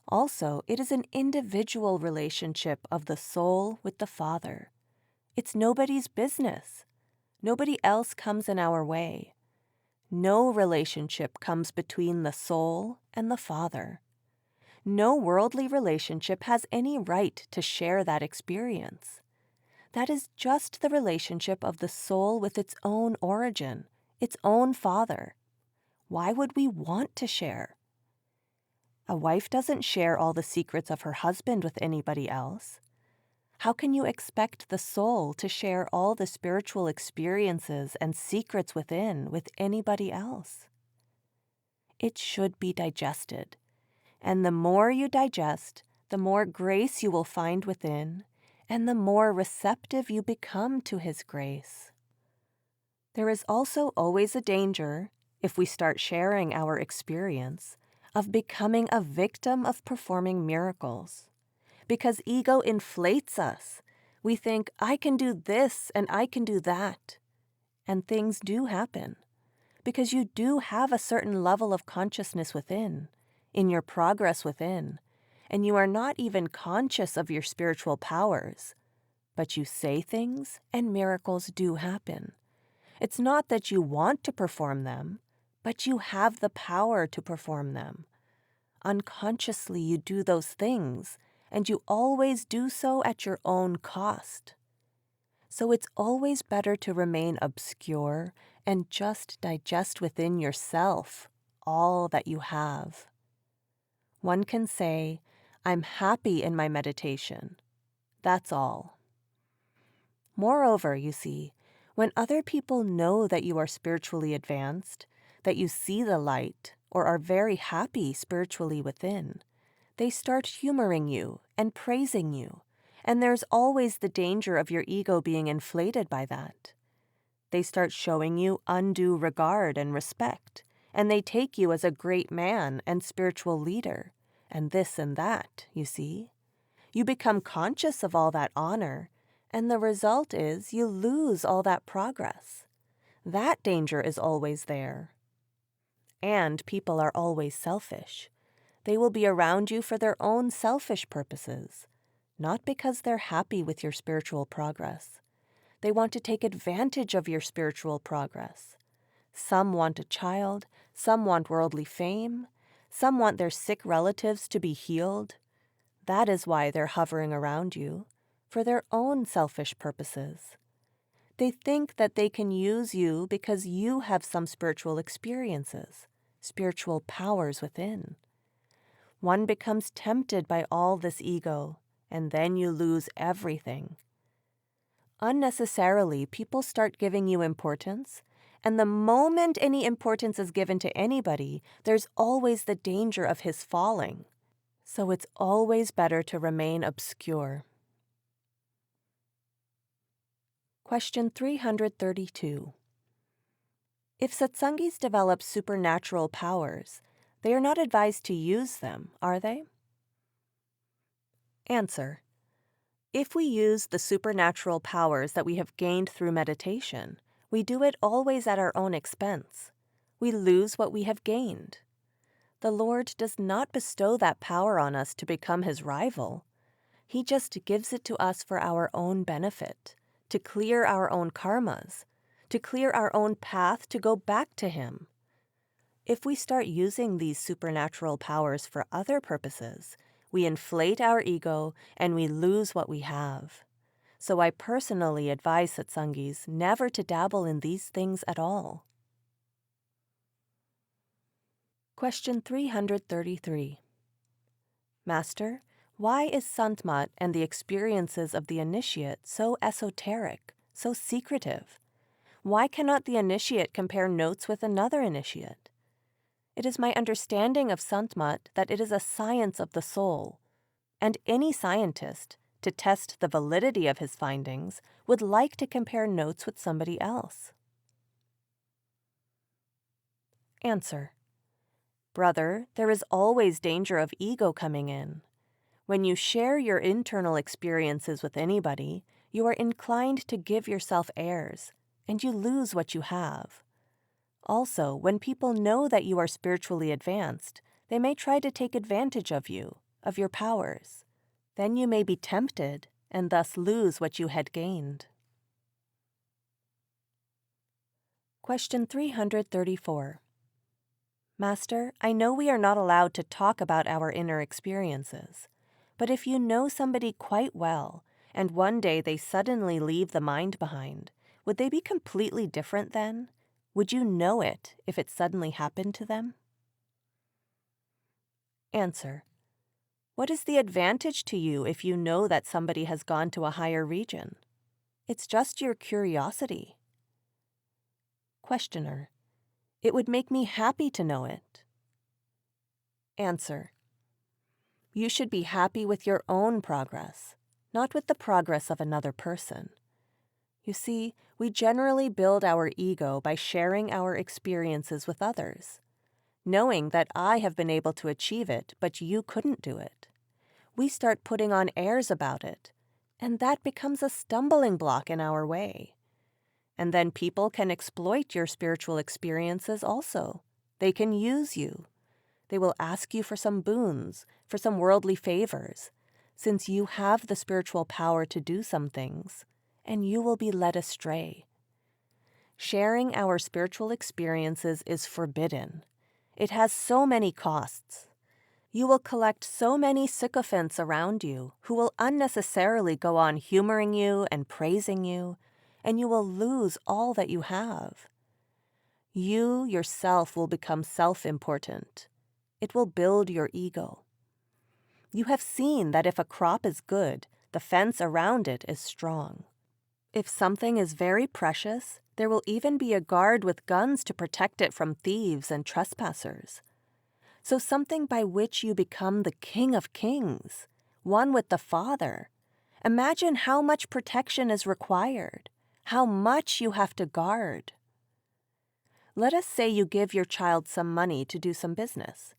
Also, it is an individual relationship of the soul with the Father. It's nobody's business. Nobody else comes in our way. No relationship comes between the soul and the Father. No worldly relationship has any right to share that experience. That is just the relationship of the soul with its own origin, its own Father. Why would we want to share? A wife doesn't share all the secrets of her husband with anybody else. How can you expect the soul to share all the spiritual experiences and secrets within with anybody else? It should be digested. And the more you digest, the more grace you will find within, and the more receptive you become to His grace. There is also always a danger, if we start sharing our experience, of becoming a victim of performing miracles. Because ego inflates us. We think, I can do this and I can do that. And things do happen. Because you do have a certain level of consciousness within, in your progress within, and you are not even conscious of your spiritual powers. But you say things and miracles do happen. It's not that you want to perform them, but you have the power to perform them. Unconsciously you do those things, and you always do so at your own cost. So it's always better to remain obscure and just digest within yourself all that you have. One can say, I'm happy in my meditation. That's all. Moreover, you see, when other people know that you are spiritually advanced, that you see the light, or are very happy spiritually within, they start humoring you and praising you, and there's always the danger of your ego being inflated by that. They start showing you undue regard and respect, and they take you as a great man and spiritual leader, and this and that, you see. You become conscious of all that honor, and the result is you lose all that progress. That danger is always there. And people are always selfish. They will be around you for their own selfish purposes, not because they're happy with your spiritual progress. They want to take advantage of your spiritual progress. Some want a child, some want worldly fame, some want their sick relatives to be healed. That is why they're hovering around you, for their own selfish purposes. They think that they can use you because you have some spiritual experiences, spiritual powers within. One becomes tempted by all this ego, and then you lose everything. Unnecessarily, people start giving you importance, and the moment any importance is given to anybody, there's always the danger of his falling. So it's always better to remain obscure. Question 332. If satsangis develop supernatural powers, they are not advised to use them, are they? Answer. If we use the supernatural powers that we have gained through meditation, we do it always at our own expense. We lose what we have gained. The Lord does not bestow that power on us to become His rival. He just gives it to us for our own benefit, to clear our own karmas, to clear our own path to go back to Him. If we start using these supernatural powers for other purposes, we inflate our ego and we lose what we have. So I personally advise satsangis never to dabble in these things at all. Question 333. Master, why is Sant Mat and the experiences of the initiate so esoteric, so secretive? Why cannot the initiate compare notes with another initiate? It is my understanding of Sant Mat that it is a science of the soul, and any scientist, to test the validity of his findings, would like to compare notes with somebody else. Answer. Brother, there is always danger of ego coming in. When you share your internal experiences with anybody, you are inclined to give yourself airs, and you lose what you have. Also, when people know that you are spiritually advanced, they may try to take advantage of you, of your powers. Then you may be tempted, and thus lose what you had gained. Question 334. Master, I know we are not allowed to talk about our inner experiences, but if you know somebody quite well, and one day they suddenly leave the mind behind, would they be completely different then? Would you know it if it suddenly happened to them? Answer. What is the advantage to you if you know that somebody has gone to a higher region? It's just your curiosity. Questioner. It would make me happy to know it. Answer. You should be happy with your own progress, not with the progress of another person. You see, we generally build our ego by sharing our experiences with others, knowing that I have been able to achieve it, but you couldn't do it. We start putting on airs about it, and that becomes a stumbling block in our way. And then people can exploit your spiritual experiences also. They can use you. They will ask you for some boons, for some worldly favors, since you have the spiritual power to do some things, and you will be led astray. Sharing our spiritual experiences is forbidden. It has so many costs. You will collect so many sycophants around you who will unnecessarily go on humoring you and praising you, and you will lose all that you have. You yourself will become self-important. It will build your ego. You have seen that if a crop is good, the fence around it is strong. If something is very precious, there will even be a guard with guns to protect it from thieves and trespassers. So something by which you become the King of Kings, one with the Father. Imagine how much protection is required, how much you have to guard. Let us say you give your child some money to do some business.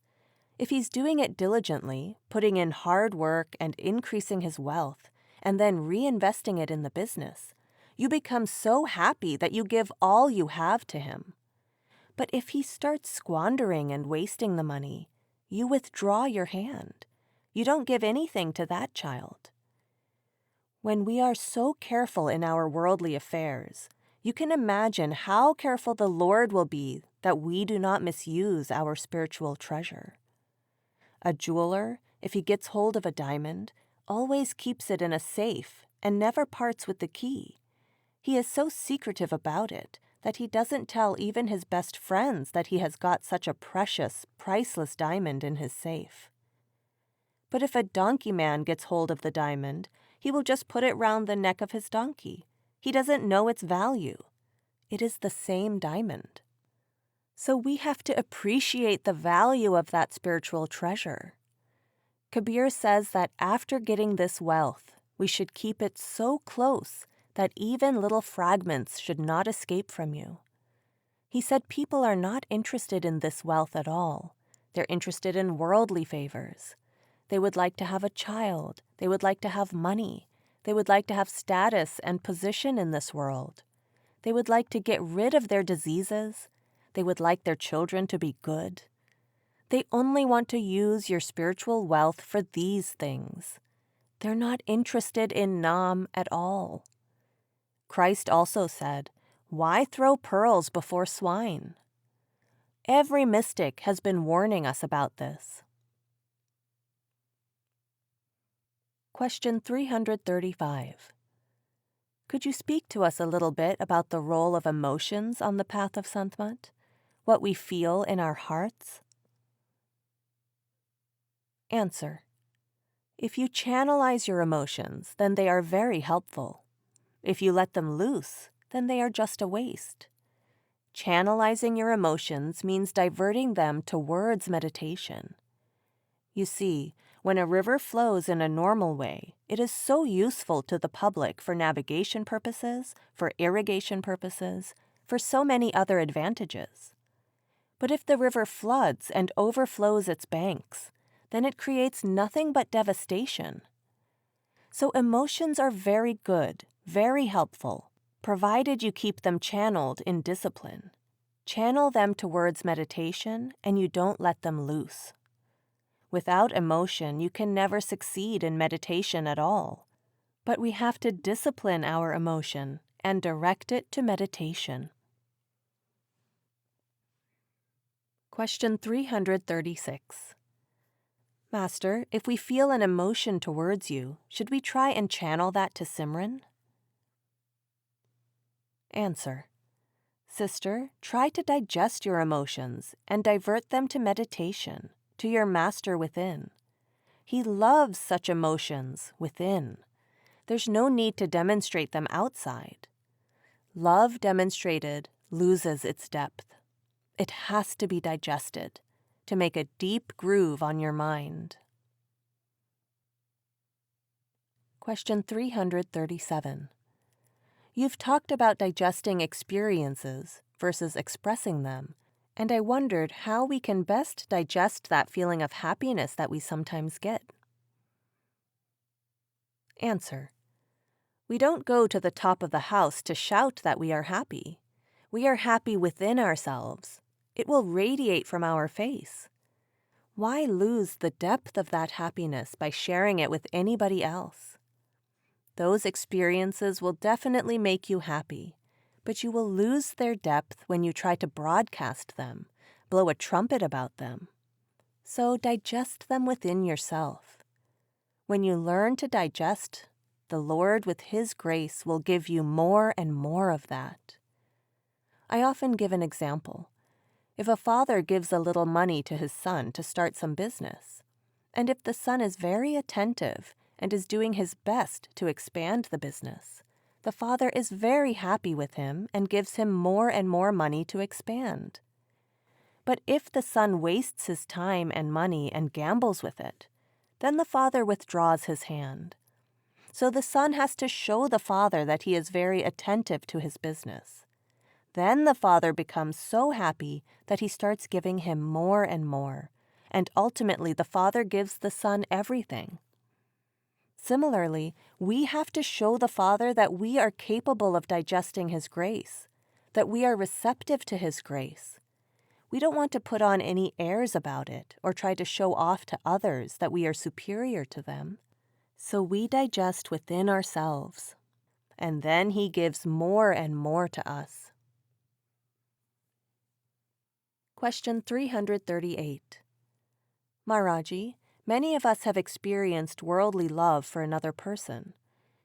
If he's doing it diligently, putting in hard work and increasing his wealth, and then reinvesting it in the business, you become so happy that you give all you have to him. But if he starts squandering and wasting the money, you withdraw your hand. You don't give anything to that child. When we are so careful in our worldly affairs, you can imagine how careful the Lord will be that we do not misuse our spiritual treasure. A jeweler, if he gets hold of a diamond, always keeps it in a safe and never parts with the key. He is so secretive about it that he doesn't tell even his best friends that he has got such a precious, priceless diamond in his safe. But if a donkey man gets hold of the diamond, he will just put it round the neck of his donkey. He doesn't know its value. It is the same diamond. So we have to appreciate the value of that spiritual treasure. Kabir says that after getting this wealth, we should keep it so close that even little fragments should not escape from you. He said people are not interested in this wealth at all. They're interested in worldly favors. They would like to have a child. They would like to have money. They would like to have status and position in this world. They would like to get rid of their diseases. They would like their children to be good. They only want to use your spiritual wealth for these things. They're not interested in Nam at all. Christ also said, "Why throw pearls before swine?" Every mystic has been warning us about this. Question 335. Could you speak to us a little bit about the role of emotions on the path of Sant Mat? What we feel in our hearts? Answer. If you channelize your emotions, then they are very helpful. If you let them loose, then they are just a waste. Channelizing your emotions means diverting them towards meditation. You see, when a river flows in a normal way, it is so useful to the public for navigation purposes, for irrigation purposes, for so many other advantages. But if the river floods and overflows its banks, then it creates nothing but devastation. So emotions are very good, very helpful, provided you keep them channeled in discipline. Channel them towards meditation and you don't let them loose. Without emotion, you can never succeed in meditation at all. But we have to discipline our emotion and direct it to meditation. Question 336. Master, if we feel an emotion towards you, should we try and channel that to Simran? Answer. Sister, try to digest your emotions and divert them to meditation, to your master within. He loves such emotions within. There's no need to demonstrate them outside. Love demonstrated loses its depth. It has to be digested to make a deep groove on your mind. Question 337. You've talked about digesting experiences versus expressing them, and I wondered how we can best digest that feeling of happiness that we sometimes get. Answer. We don't go to the top of the house to shout that we are happy. We are happy within ourselves. It will radiate from our face. Why lose the depth of that happiness by sharing it with anybody else? Those experiences will definitely make you happy, but you will lose their depth when you try to broadcast them, blow a trumpet about them. So digest them within yourself. When you learn to digest, the Lord with His grace will give you more and more of that. I often give an example. If a father gives a little money to his son to start some business, and if the son is very attentive and is doing his best to expand the business, the father is very happy with him and gives him more and more money to expand. But if the son wastes his time and money and gambles with it, then the father withdraws his hand. So the son has to show the father that he is very attentive to his business. Then the father becomes so happy that he starts giving him more and more, and ultimately the father gives the son everything. Similarly, we have to show the Father that we are capable of digesting His grace, that we are receptive to His grace. We don't want to put on any airs about it or try to show off to others that we are superior to them. So we digest within ourselves, and then he gives more and more to us. Question 338. Maharaji, many of us have experienced worldly love for another person.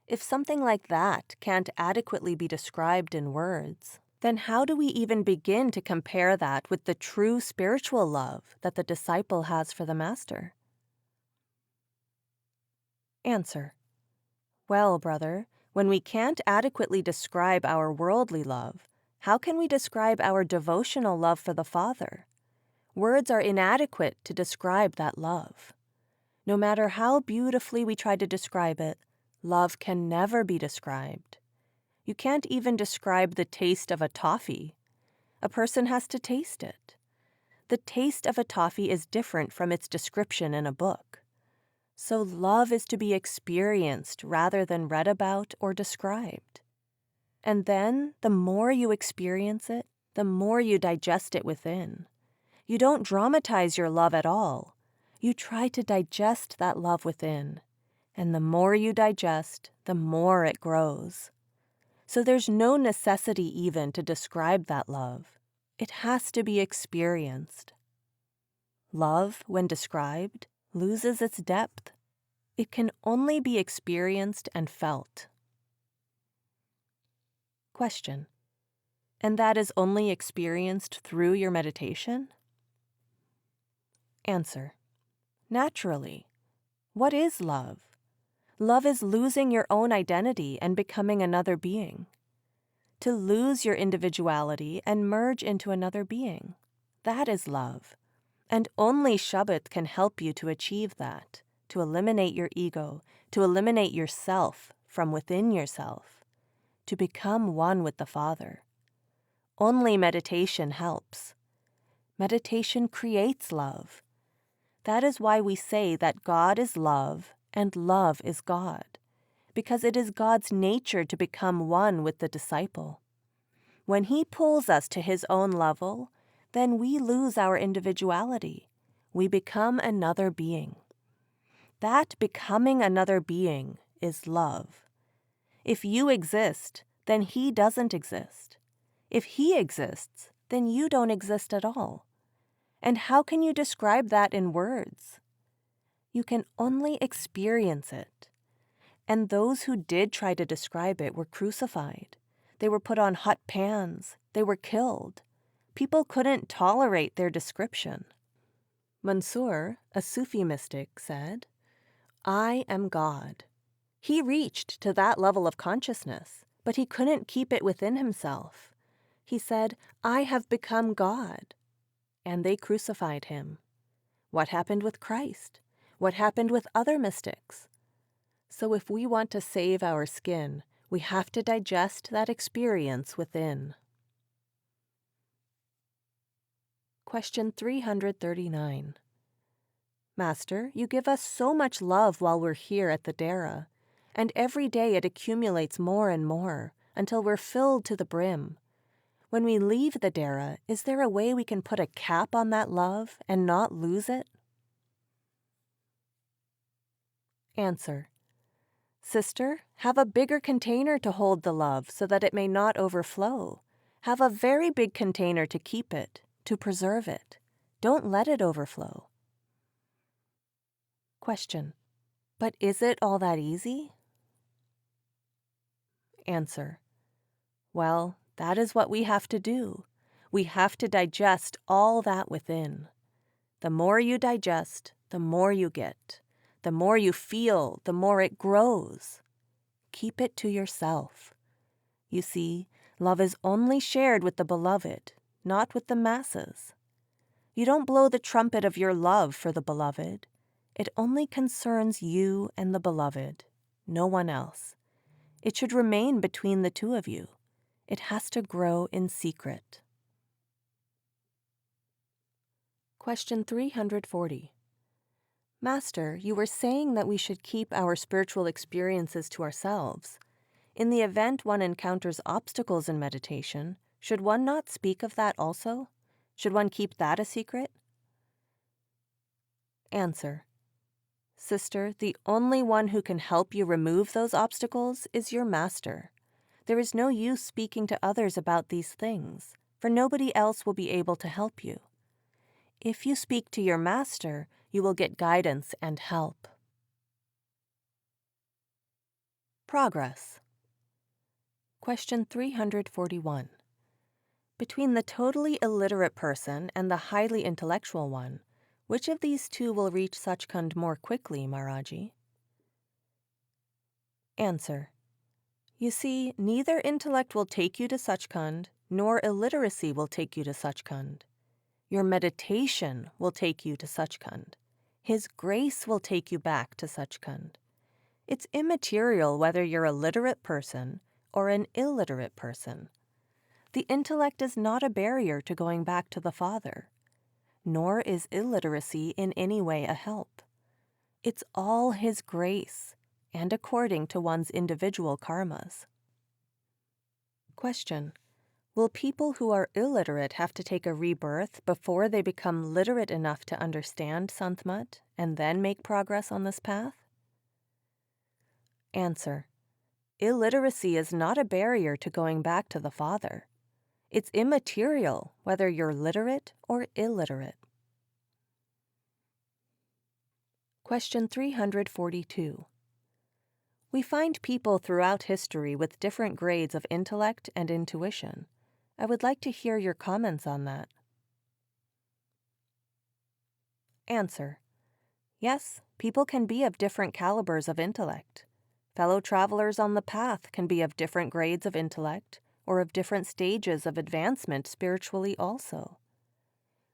If something like that can't adequately be described in words, then how do we even begin to compare that with the true spiritual love that the disciple has for the master? Answer. Well, brother, when we can't adequately describe our worldly love, how can we describe our devotional love for the Father? Words are inadequate to describe that love. No matter how beautifully we try to describe it, love can never be described. You can't even describe the taste of a toffee. A person has to taste it. The taste of a toffee is different from its description in a book. So love is to be experienced rather than read about or described. And then, the more you experience it, the more you digest it within. You don't dramatize your love at all. You try to digest that love within. And the more you digest, the more it grows. So there's no necessity even to describe that love. It has to be experienced. Love, when described, loses its depth. It can only be experienced and felt. Question. And that is only experienced through your meditation? Answer. Naturally. What is love? Love is losing your own identity and becoming another being. To lose your individuality and merge into another being. That is love. And only shabd can help you to achieve that, to eliminate your ego, to eliminate yourself from within yourself, to become one with the Father. Only meditation helps. Meditation creates love. That is why we say that God is love and love is God, because it is God's nature to become one with the disciple. When he pulls us to his own level, then we lose our individuality. We become another being. That becoming another being is love. If you exist, then he doesn't exist. If he exists, then you don't exist at all. And how can you describe that in words? You can only experience it. And those who did try to describe it were crucified. They were put on hot pans. They were killed. People couldn't tolerate their description. Mansur, a Sufi mystic, said, I am God. He reached to that level of consciousness, but he couldn't keep it within himself. He said, I have become God. And they crucified him. What happened with Christ? What happened with other mystics? So if we want to save our skin, we have to digest that experience within. Question 339. Master, you give us so much love while we're here at the Dera, and every day it accumulates more and more until we're filled to the brim. When we leave the Dera, is there a way we can put a cap on that love and not lose it? Answer. Sister, have a bigger container to hold the love so that it may not overflow. Have a very big container to keep it, to preserve it. Don't let it overflow. Question. But is it all that easy? Answer. Well, that is what we have to do. We have to digest all that within. The more you digest, the more you get. The more you feel, the more it grows. Keep it to yourself. You see, love is only shared with the beloved, not with the masses. You don't blow the trumpet of your love for the beloved. It only concerns you and the beloved, no one else. It should remain between the two of you. It has to grow in secret. Question 340. Master, you were saying that we should keep our spiritual experiences to ourselves. In the event one encounters obstacles in meditation, should one not speak of that also? Should one keep that a secret? Answer. Sister, the only one who can help you remove those obstacles is your master. There is no use speaking to others about these things, for nobody else will be able to help you. If you speak to your master, you will get guidance and help. Progress. Question 341. Between the totally illiterate person and the highly intellectual one, which of these two will reach Sachkhand more quickly, Maharaji? Answer. You see, neither intellect will take you to Sachkhand, nor illiteracy will take you to Sachkhand. Your meditation will take you to Sachkhand. His grace will take you back to Sachkhand. It's immaterial whether you're a literate person or an illiterate person. The intellect is not a barrier to going back to the Father, nor is illiteracy in any way a help. It's all His grace, and according to one's individual karmas. Question. Will people who are illiterate have to take a rebirth before they become literate enough to understand Sant Mat and then make progress on this path? Answer. Illiteracy is not a barrier to going back to the Father. It's immaterial whether you're literate or illiterate. Question 342. We find people throughout history with different grades of intellect and intuition. I would like to hear your comments on that. Answer. Yes, people can be of different calibers of intellect. Fellow travelers on the path can be of different grades of intellect or of different stages of advancement spiritually also.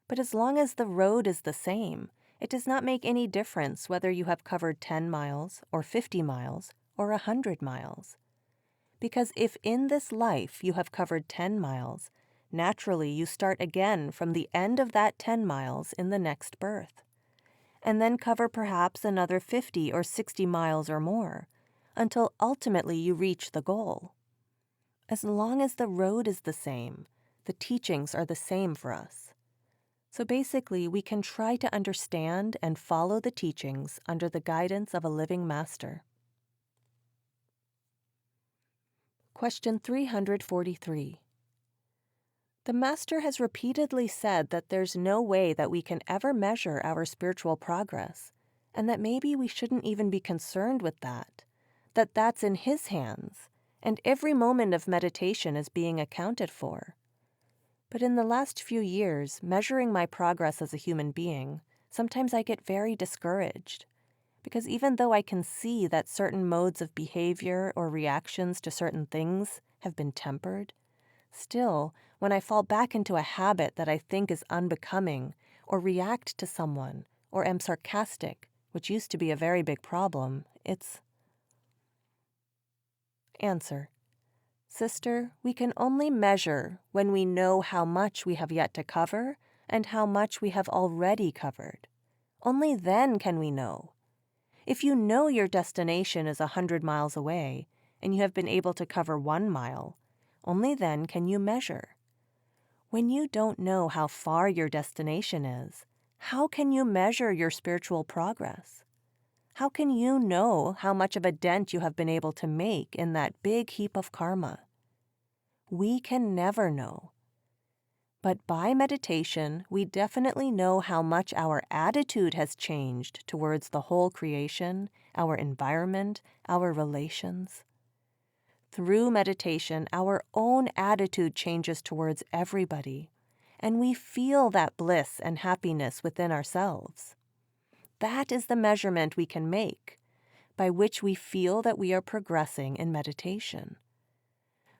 But as long as the road is the same, it does not make any difference whether you have covered 10 miles or 50 miles or 100 miles. Because if in this life you have covered 10 miles, naturally you start again from the end of that 10 miles in the next birth, and then cover perhaps another 50 or 60 miles or more, until ultimately you reach the goal. As long as the road is the same, the teachings are the same for us. So basically, we can try to understand and follow the teachings under the guidance of a living master. Question 343. The Master has repeatedly said that there's no way that we can ever measure our spiritual progress, and that maybe we shouldn't even be concerned with that that's in His hands, and every moment of meditation is being accounted for. But in the last few years, measuring my progress as a human being, sometimes I get very discouraged, because even though I can see that certain modes of behavior or reactions to certain things have been tempered, still, when I fall back into a habit that I think is unbecoming, or react to someone, or am sarcastic, which used to be a very big problem, it's... Answer. Sister, we can only measure when we know how much we have yet to cover and how much we have already covered. Only then can we know. If you know your destination is 100 miles away and you have been able to cover 1 mile, only then can you measure. When you don't know how far your destination is, how can you measure your spiritual progress? How can you know how much of a dent you have been able to make in that big heap of karma? We can never know. But by meditation, we definitely know how much our attitude has changed towards the whole creation, our environment, our relations. Through meditation, our own attitude changes towards everybody, and we feel that bliss and happiness within ourselves. That is the measurement we can make, by which we feel that we are progressing in meditation.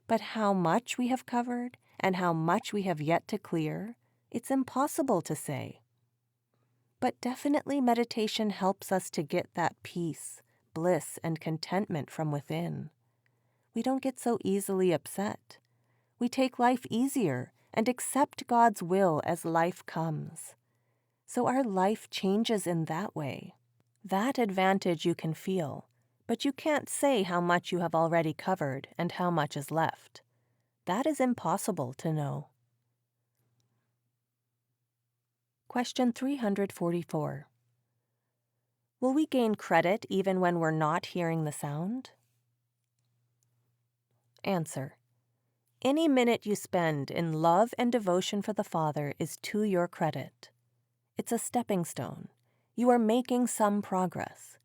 But how much we have covered and how much we have yet to clear, it's impossible to say. But definitely meditation helps us to get that peace, bliss, and contentment from within. We don't get so easily upset. We take life easier and accept God's will as life comes. So our life changes in that way. That advantage you can feel, but you can't say how much you have already covered and how much is left. That is impossible to know. Question 344. Will we gain credit even when we're not hearing the sound? Answer. Any minute you spend in love and devotion for the Father is to your credit. It's a stepping stone. You are making some progress.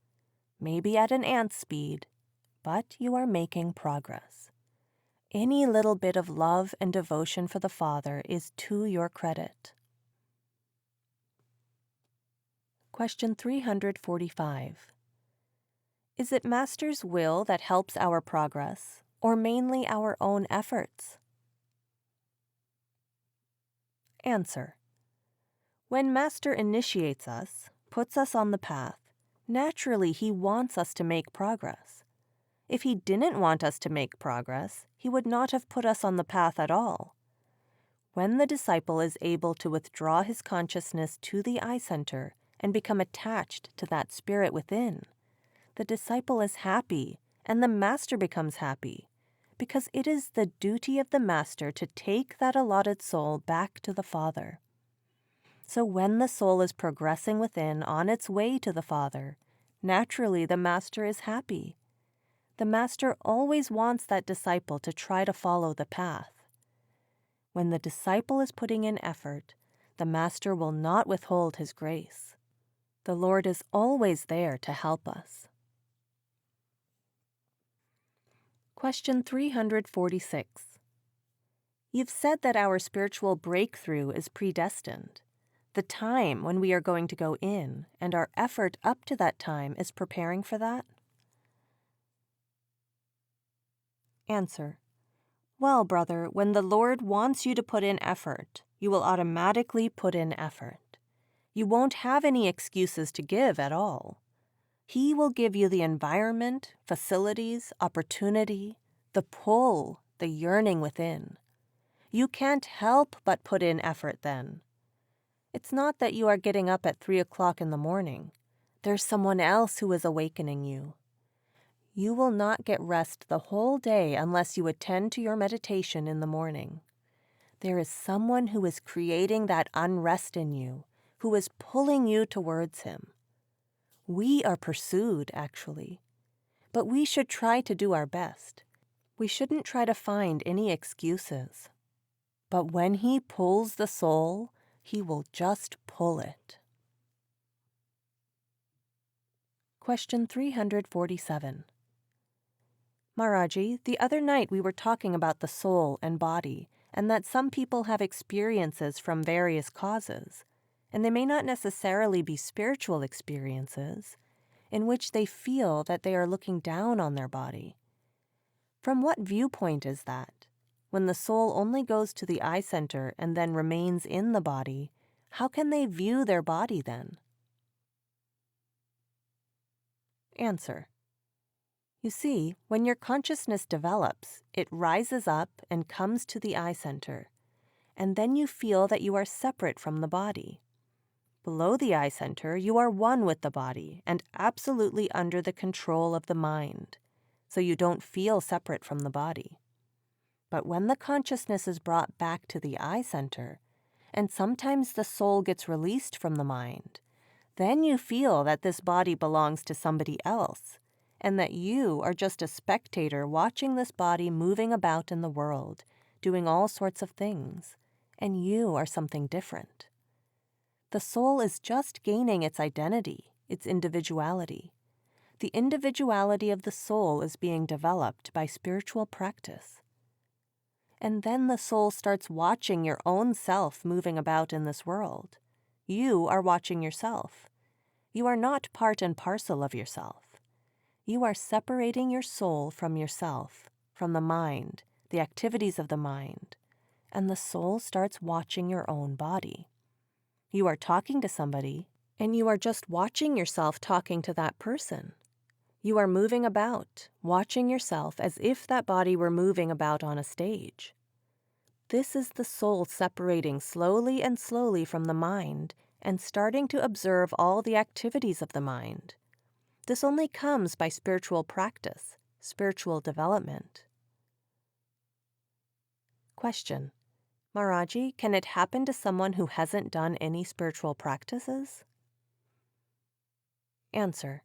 Maybe at an ant's speed, but you are making progress. Any little bit of love and devotion for the Father is to your credit. Question 345. Is it Master's will that helps our progress, or mainly our own efforts? Answer. When Master initiates us, puts us on the path, naturally he wants us to make progress. If he didn't want us to make progress, he would not have put us on the path at all. When the disciple is able to withdraw his consciousness to the eye center and become attached to that spirit within, the disciple is happy and the Master becomes happy, because it is the duty of the Master to take that allotted soul back to the Father. So when the soul is progressing within on its way to the Father, naturally the Master is happy. The Master always wants that disciple to try to follow the path. When the disciple is putting in effort, the Master will not withhold his grace. The Lord is always there to help us. Question 346. You've said that our spiritual breakthrough is predestined. The time when we are going to go in, and our effort up to that time is preparing for that? Answer. Well, brother, when the Lord wants you to put in effort, you will automatically put in effort. You won't have any excuses to give at all. He will give you the environment, facilities, opportunity, the pull, the yearning within. You can't help but put in effort then. It's not that you are getting up at 3 o'clock in the morning. There's someone else who is awakening you. You will not get rest the whole day unless you attend to your meditation in the morning. There is someone who is creating that unrest in you, who is pulling you towards him. We are pursued, actually. But we should try to do our best. We shouldn't try to find any excuses. But when he pulls the soul, he will just pull it. Question 347. Maharaji, the other night we were talking about the soul and body, and that some people have experiences from various causes, and they may not necessarily be spiritual experiences, in which they feel that they are looking down on their body. From what viewpoint is that? When the soul only goes to the eye center and then remains in the body, how can they view their body then? Answer. You see, when your consciousness develops, it rises up and comes to the eye center, and then you feel that you are separate from the body. Below the eye center, you are one with the body and absolutely under the control of the mind, so you don't feel separate from the body. But when the consciousness is brought back to the eye center, and sometimes the soul gets released from the mind, then you feel that this body belongs to somebody else, and that you are just a spectator watching this body moving about in the world, doing all sorts of things, and you are something different. The soul is just gaining its identity, its individuality. The individuality of the soul is being developed by spiritual practice. And then the soul starts watching your own self moving about in this world. You are watching yourself. You are not part and parcel of yourself. You are separating your soul from yourself, from the mind, the activities of the mind, and the soul starts watching your own body. You are talking to somebody, and you are just watching yourself talking to that person. You are moving about, watching yourself as if that body were moving about on a stage. This is the soul separating slowly and slowly from the mind and starting to observe all the activities of the mind. This only comes by spiritual practice, spiritual development. Question. Maharaji, can it happen to someone who hasn't done any spiritual practices? Answer: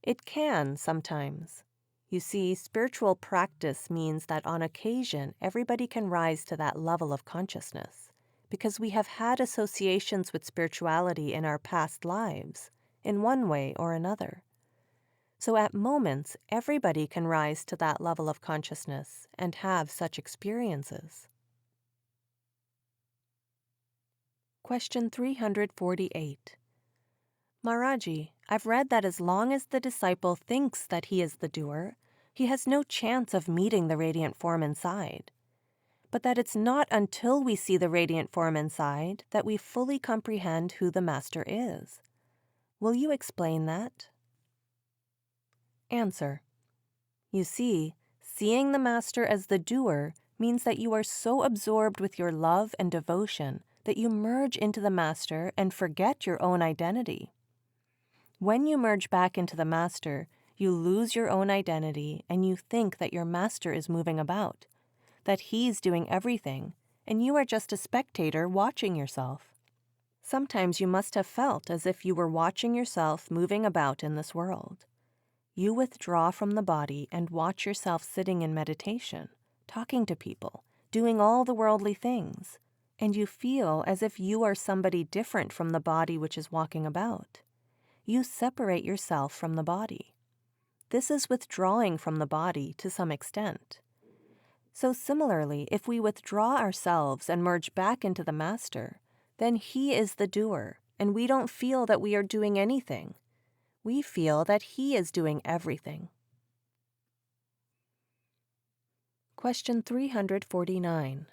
it can sometimes. You see, spiritual practice means that on occasion everybody can rise to that level of consciousness because we have had associations with spirituality in our past lives, in one way or another. So at moments, everybody can rise to that level of consciousness and have such experiences. Question 348. Maharaji, I've read that as long as the disciple thinks that he is the doer, he has no chance of meeting the radiant form inside. But that it's not until we see the radiant form inside that we fully comprehend who the Master is. Will you explain that? Answer: you see, seeing the Master as the doer means that you are so absorbed with your love and devotion that you merge into the Master and forget your own identity. When you merge back into the Master, you lose your own identity and you think that your Master is moving about, that he's doing everything, and you are just a spectator watching yourself. Sometimes you must have felt as if you were watching yourself moving about in this world. You withdraw from the body and watch yourself sitting in meditation, talking to people, doing all the worldly things, and you feel as if you are somebody different from the body which is walking about. You separate yourself from the body. This is withdrawing from the body to some extent. So similarly, if we withdraw ourselves and merge back into the Master, then he is the doer, and we don't feel that we are doing anything. We feel that he is doing everything. Question 349.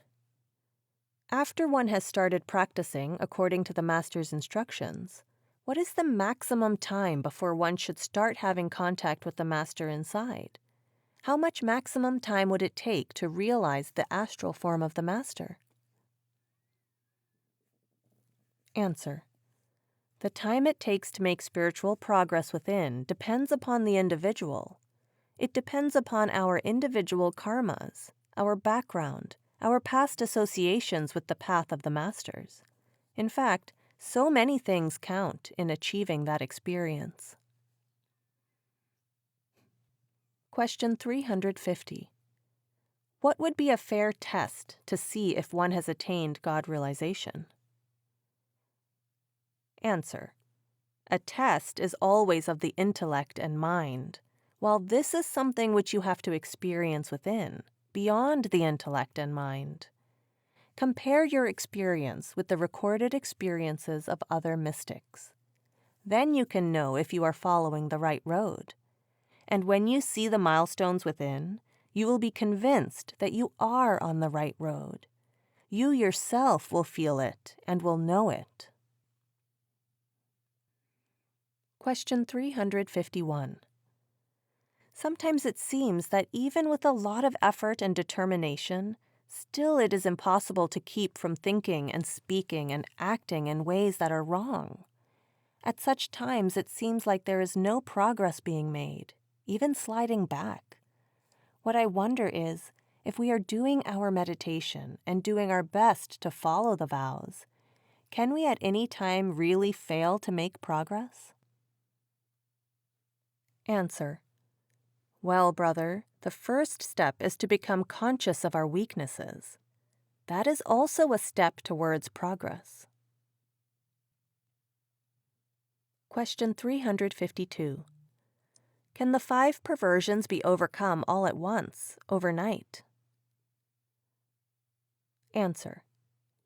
After one has started practicing according to the Master's instructions, what is the maximum time before one should start having contact with the Master inside? How much maximum time would it take to realize the astral form of the Master? Answer: the time it takes to make spiritual progress within depends upon the individual. It depends upon our individual karmas, our background, our past associations with the path of the Masters. In fact, so many things count in achieving that experience. Question 350. What would be a fair test to see if one has attained God realization? Answer: a test is always of the intellect and mind, while this is something which you have to experience within, beyond the intellect and mind. Compare your experience with the recorded experiences of other mystics. Then you can know if you are following the right road. And when you see the milestones within, you will be convinced that you are on the right road. You yourself will feel it and will know it. Question 351. Sometimes it seems that even with a lot of effort and determination, still it is impossible to keep from thinking and speaking and acting in ways that are wrong. At such times it seems like there is no progress being made, even sliding back. What I wonder is, if we are doing our meditation and doing our best to follow the vows, can we at any time really fail to make progress? Answer: well, brother, the first step is to become conscious of our weaknesses. That is also a step towards progress. Question 352. Can the 5 perversions be overcome all at once, overnight? Answer: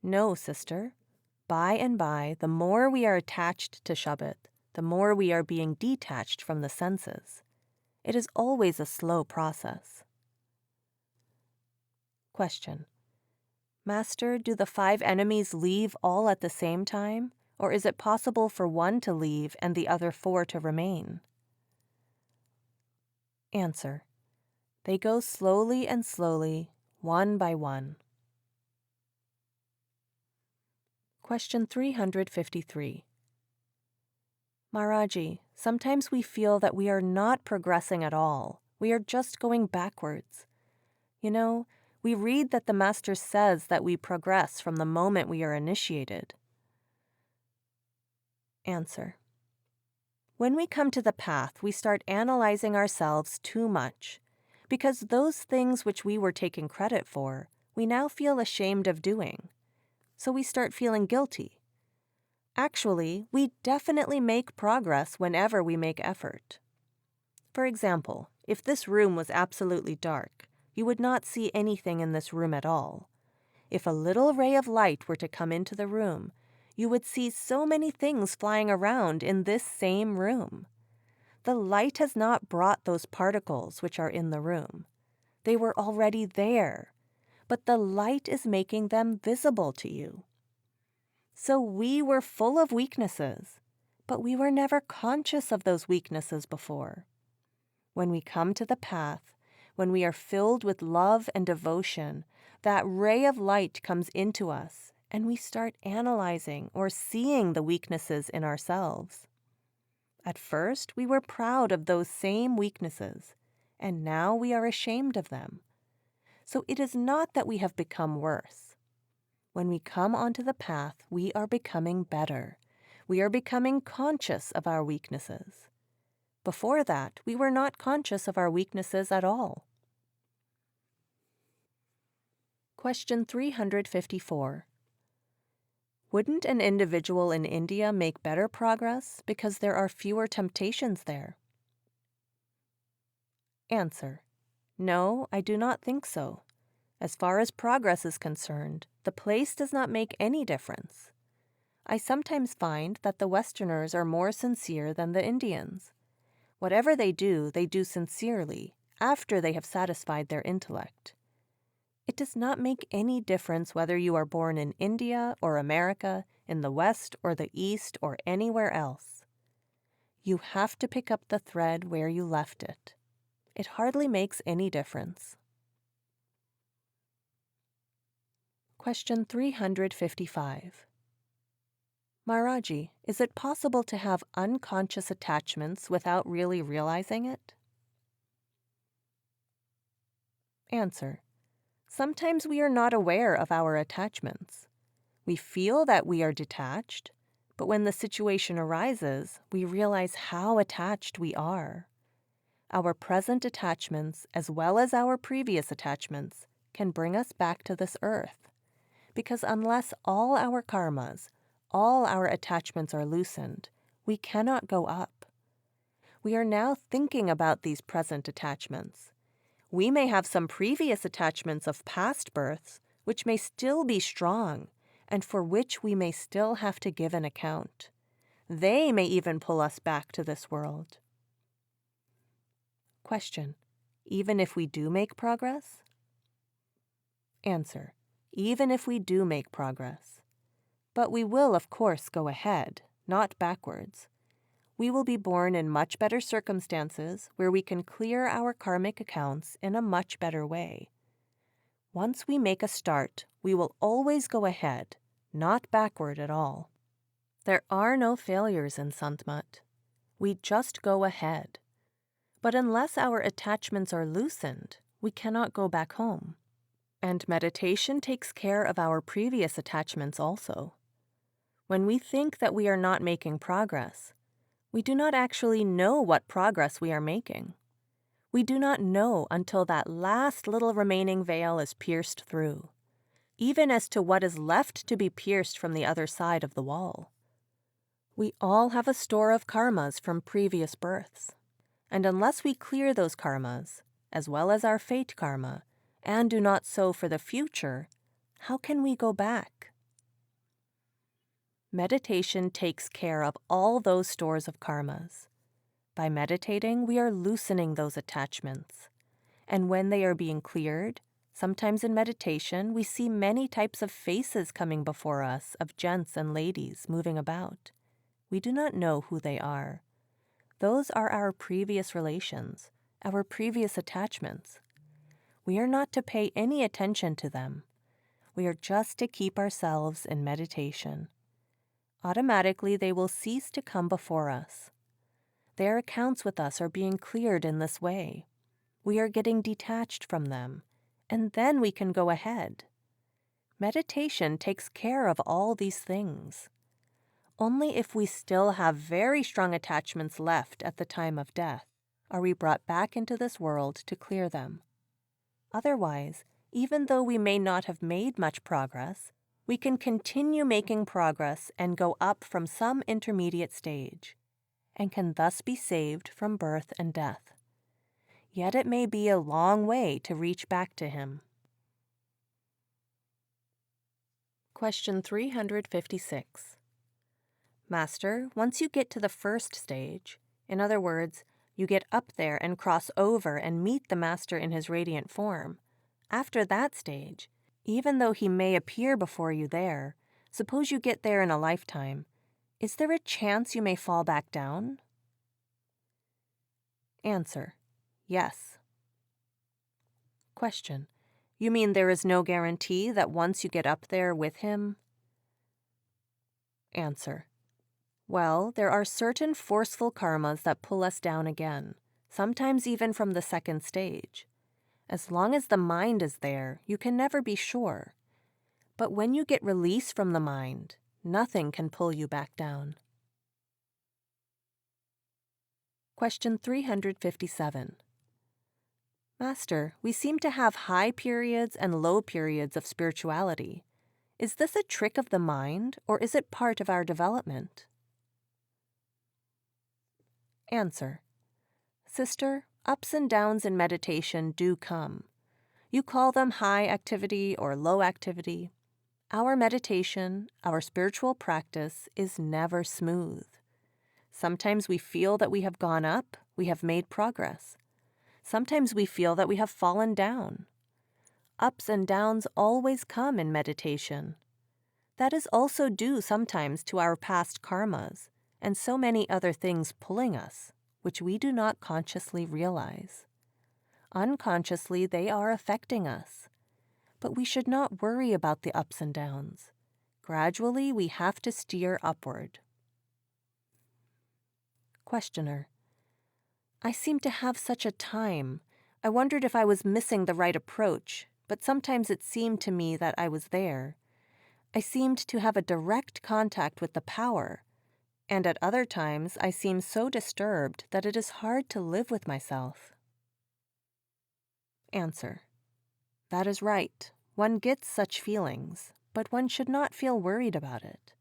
no, sister. By and by, the more we are attached to shabd, the more we are being detached from the senses. It is always a slow process. Question: Master, do the 5 enemies leave all at the same time, or is it possible for one to leave and the other 4 to remain? Answer: they go slowly and slowly, one by one. Question 353. Maharaji, sometimes we feel that we are not progressing at all. We are just going backwards. You know, we read that the Master says that we progress from the moment we are initiated. Answer: When we come to the path, we start analyzing ourselves too much, because those things which we were taking credit for, we now feel ashamed of doing. So we start feeling guilty. Actually, we definitely make progress whenever we make effort. For example, if this room was absolutely dark, you would not see anything in this room at all. If a little ray of light were to come into the room, you would see so many things flying around in this same room. The light has not brought those particles which are in the room. They were already there, but the light is making them visible to you. So we were full of weaknesses, but we were never conscious of those weaknesses before. When we come to the path, when we are filled with love and devotion, that ray of light comes into us, and we start analyzing or seeing the weaknesses in ourselves. At first, we were proud of those same weaknesses, and now we are ashamed of them. So it is not that we have become worse. When we come onto the path, we are becoming better. We are becoming conscious of our weaknesses. Before that, we were not conscious of our weaknesses at all. Question 354. Wouldn't an individual in India make better progress because there are fewer temptations there? Answer. No, I do not think so. As far as progress is concerned, the place does not make any difference. I sometimes find that the Westerners are more sincere than the Indians. Whatever they do sincerely, after they have satisfied their intellect. It does not make any difference whether you are born in India or America, in the West or the East or anywhere else. You have to pick up the thread where you left it. It hardly makes any difference. Question 355. Maharaji, is it possible to have unconscious attachments without really realizing it? Answer. Sometimes we are not aware of our attachments. We feel that we are detached, but when the situation arises, we realize how attached we are. Our present attachments, as well as our previous attachments, can bring us back to this earth. Because unless all our karmas, all our attachments are loosened, we cannot go up. We are now thinking about these present attachments. We may have some previous attachments of past births, which may still be strong, and for which we may still have to give an account. They may even pull us back to this world. Question. Even if we do make progress? Answer. Even if we do make progress. But we will, of course, go ahead, not backwards. We will be born in much better circumstances where we can clear our karmic accounts in a much better way. Once we make a start, we will always go ahead, not backward at all. There are no failures in Sant Mat. We just go ahead. But unless our attachments are loosened, we cannot go back home. And meditation takes care of our previous attachments also. When we think that we are not making progress, we do not actually know what progress we are making. We do not know until that last little remaining veil is pierced through, even as to what is left to be pierced from the other side of the wall. We all have a store of karmas from previous births, and unless we clear those karmas, as well as our fate karma, and do not sow for the future, how can we go back? Meditation takes care of all those stores of karmas. By meditating, we are loosening those attachments. And when they are being cleared, sometimes in meditation, we see many types of faces coming before us of gents and ladies moving about. We do not know who they are. Those are our previous relations, our previous attachments. We are not to pay any attention to them. We are just to keep ourselves in meditation. Automatically, they will cease to come before us. Their accounts with us are being cleared in this way. We are getting detached from them, and then we can go ahead. Meditation takes care of all these things. Only if we still have very strong attachments left at the time of death are we brought back into this world to clear them. Otherwise, even though we may not have made much progress, we can continue making progress and go up from some intermediate stage, and can thus be saved from birth and death. Yet it may be a long way to reach back to Him. Question 356. Master, once you get to the first stage, in other words, you get up there and cross over and meet the Master in his radiant form, after that stage, even though he may appear before you there, suppose you get there in a lifetime, is there a chance you may fall back down? Answer: yes. Question: you mean there is no guarantee that once you get up there with him? Answer: well, there are certain forceful karmas that pull us down again, sometimes even from the second stage. As long as the mind is there, you can never be sure. But when you get release from the mind, nothing can pull you back down. Question 357. Master, we seem to have high periods and low periods of spirituality. Is this a trick of the mind, or is it part of our development? Answer: Sister, ups and downs in meditation do come. You call them high activity or low activity. Our meditation, our spiritual practice is never smooth. Sometimes we feel that we have gone up, we have made progress. Sometimes we feel that we have fallen down. Ups and downs always come in meditation. That is also due sometimes to our past karmas and so many other things pulling us, which we do not consciously realize. Unconsciously, they are affecting us. But we should not worry about the ups and downs. Gradually, we have to steer upward. Questioner: I seem to have such a time. I wondered if I was missing the right approach, but sometimes it seemed to me that I was there. I seemed to have a direct contact with the power, and at other times I seem so disturbed that it is hard to live with myself. Answer: that is right. One gets such feelings, but one should not feel worried about it.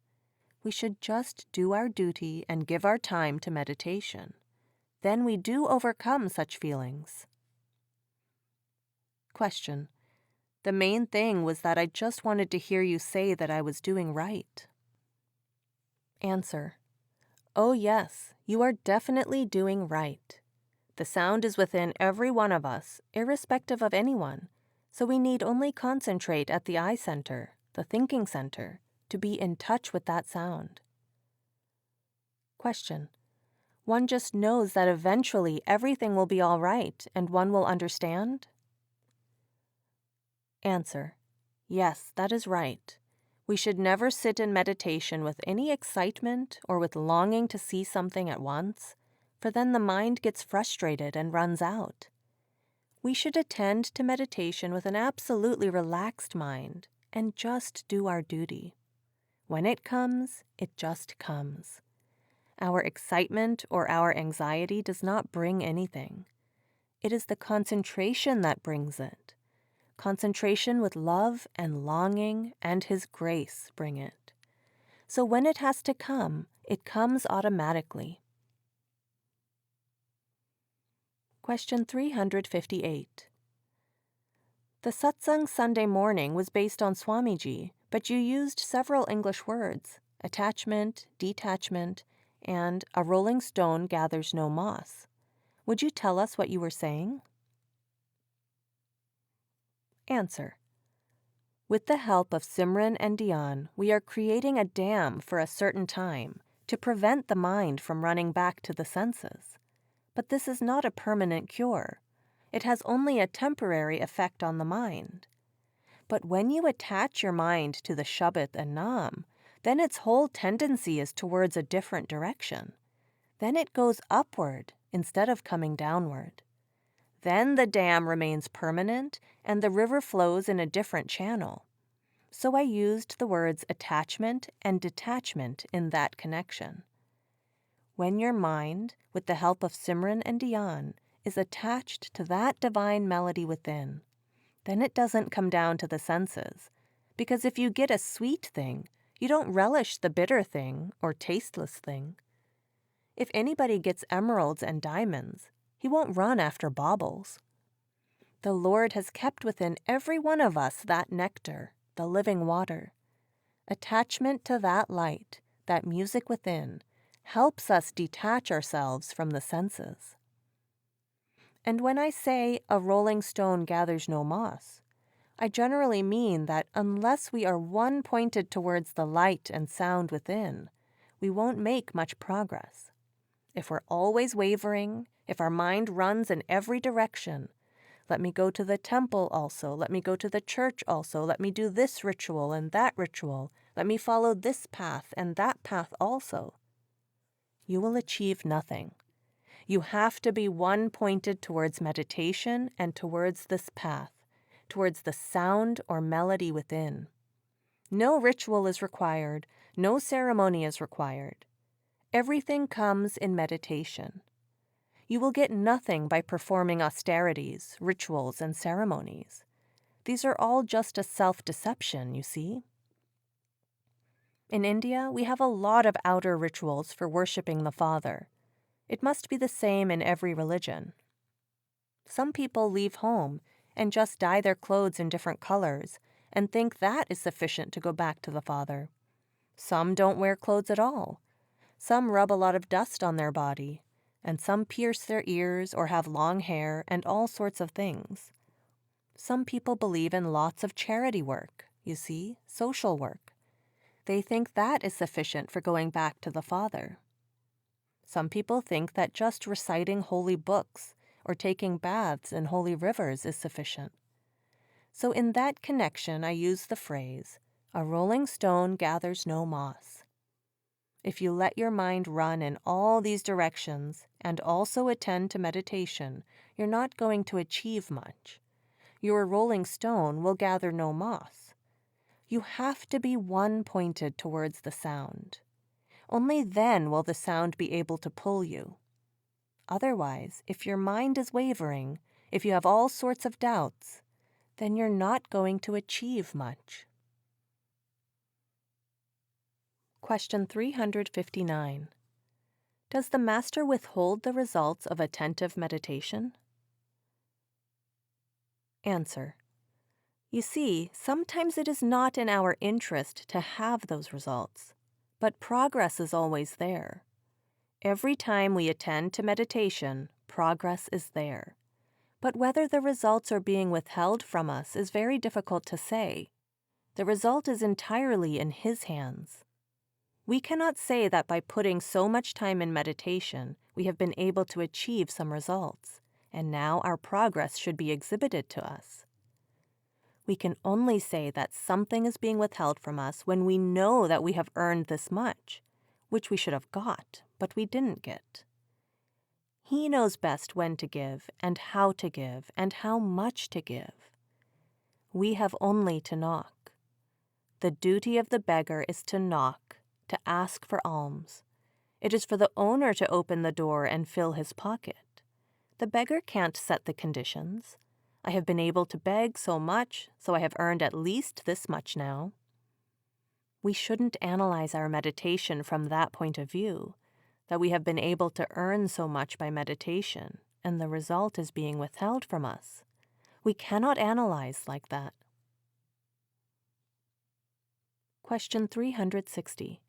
We should just do our duty and give our time to meditation. Then we do overcome such feelings. Question: the main thing was that I just wanted to hear you say that I was doing right. Answer: oh yes, you are definitely doing right. The sound is within every one of us, irrespective of anyone, so we need only concentrate at the eye center, the thinking center, to be in touch with that sound. Question: one just knows that eventually everything will be all right and one will understand? Answer: yes, that is right. We should never sit in meditation with any excitement or with longing to see something at once, for then the mind gets frustrated and runs out. We should attend to meditation with an absolutely relaxed mind and just do our duty. When it comes, it just comes. Our excitement or our anxiety does not bring anything. It is the concentration that brings it. Concentration with love and longing and His grace bring it. So when it has to come, it comes automatically. Question 358. The Satsang Sunday morning was based on Swamiji, but you used several English words: attachment, detachment, and a rolling stone gathers no moss. Would you tell us what you were saying? Answer: with the help of Simran and dhyan, we are creating a dam for a certain time to prevent the mind from running back to the senses. But this is not a permanent cure. It has only a temporary effect on the mind. But when you attach your mind to the shabd and nam, then its whole tendency is towards a different direction. Then it goes upward instead of coming downward. Then the dam remains permanent and the river flows in a different channel. So I used the words attachment and detachment in that connection. When your mind, with the help of Simran and dhyan, is attached to that divine melody within, then it doesn't come down to the senses, because if you get a sweet thing, you don't relish the bitter thing or tasteless thing. If anybody gets emeralds and diamonds, he won't run after baubles. The Lord has kept within every one of us that nectar, the living water. Attachment to that light, that music within, helps us detach ourselves from the senses. And when I say a rolling stone gathers no moss, I generally mean that unless we are one pointed towards the light and sound within, we won't make much progress. If we're always wavering, if our mind runs in every direction, let me go to the temple also, let me go to the church also, let me do this ritual and that ritual, let me follow this path and that path also, you will achieve nothing. You have to be one pointed towards meditation and towards this path, towards the sound or melody within. No ritual is required, no ceremony is required. Everything comes in meditation. You will get nothing by performing austerities, rituals, and ceremonies. These are all just a self-deception, you see. In India, we have a lot of outer rituals for worshipping the Father. It must be the same in every religion. Some people leave home and just dye their clothes in different colors and think that is sufficient to go back to the Father. Some don't wear clothes at all. Some rub a lot of dust on their body, and some pierce their ears or have long hair and all sorts of things. Some people believe in lots of charity work, you see, social work. They think that is sufficient for going back to the Father. Some people think that just reciting holy books or taking baths in holy rivers is sufficient. So in that connection, I use the phrase, "A rolling stone gathers no moss." If you let your mind run in all these directions and also attend to meditation, you're not going to achieve much. Your rolling stone will gather no moss. You have to be one pointed towards the sound. Only then will the sound be able to pull you. Otherwise, if your mind is wavering, if you have all sorts of doubts, then you're not going to achieve much. Question 359. Does the Master withhold the results of attentive meditation? Answer. You see, sometimes it is not in our interest to have those results, but progress is always there. Every time we attend to meditation, progress is there. But whether the results are being withheld from us is very difficult to say. The result is entirely in His hands. We cannot say that by putting so much time in meditation, we have been able to achieve some results, and now our progress should be exhibited to us. We can only say that something is being withheld from us when we know that we have earned this much, which we should have got, but we didn't get. He knows best when to give, and how much to give. We have only to knock. The duty of the beggar is to knock, to ask for alms. It is for the owner to open the door and fill his pocket. The beggar can't set the conditions. I have been able to beg so much, so I have earned at least this much now. We shouldn't analyze our meditation from that point of view, that we have been able to earn so much by meditation, and the result is being withheld from us. We cannot analyze like that. Question 360.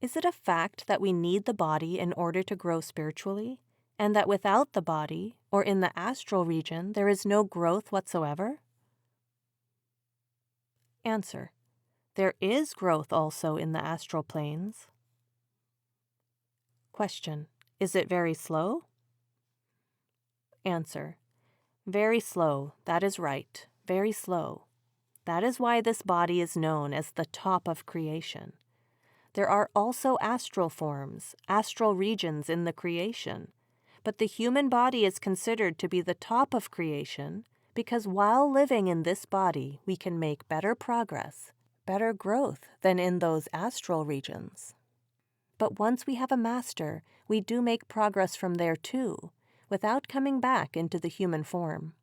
Is it a fact that we need the body in order to grow spiritually, and that without the body, or in the astral region, there is no growth whatsoever? Answer. There is growth also in the astral planes. Question. Is it very slow? Answer. Very slow, that is right, very slow. That is why this body is known as the top of creation. There are also astral forms, astral regions in the creation, but the human body is considered to be the top of creation because while living in this body, we can make better progress, better growth than in those astral regions. But once we have a master, we do make progress from there too, without coming back into the human form.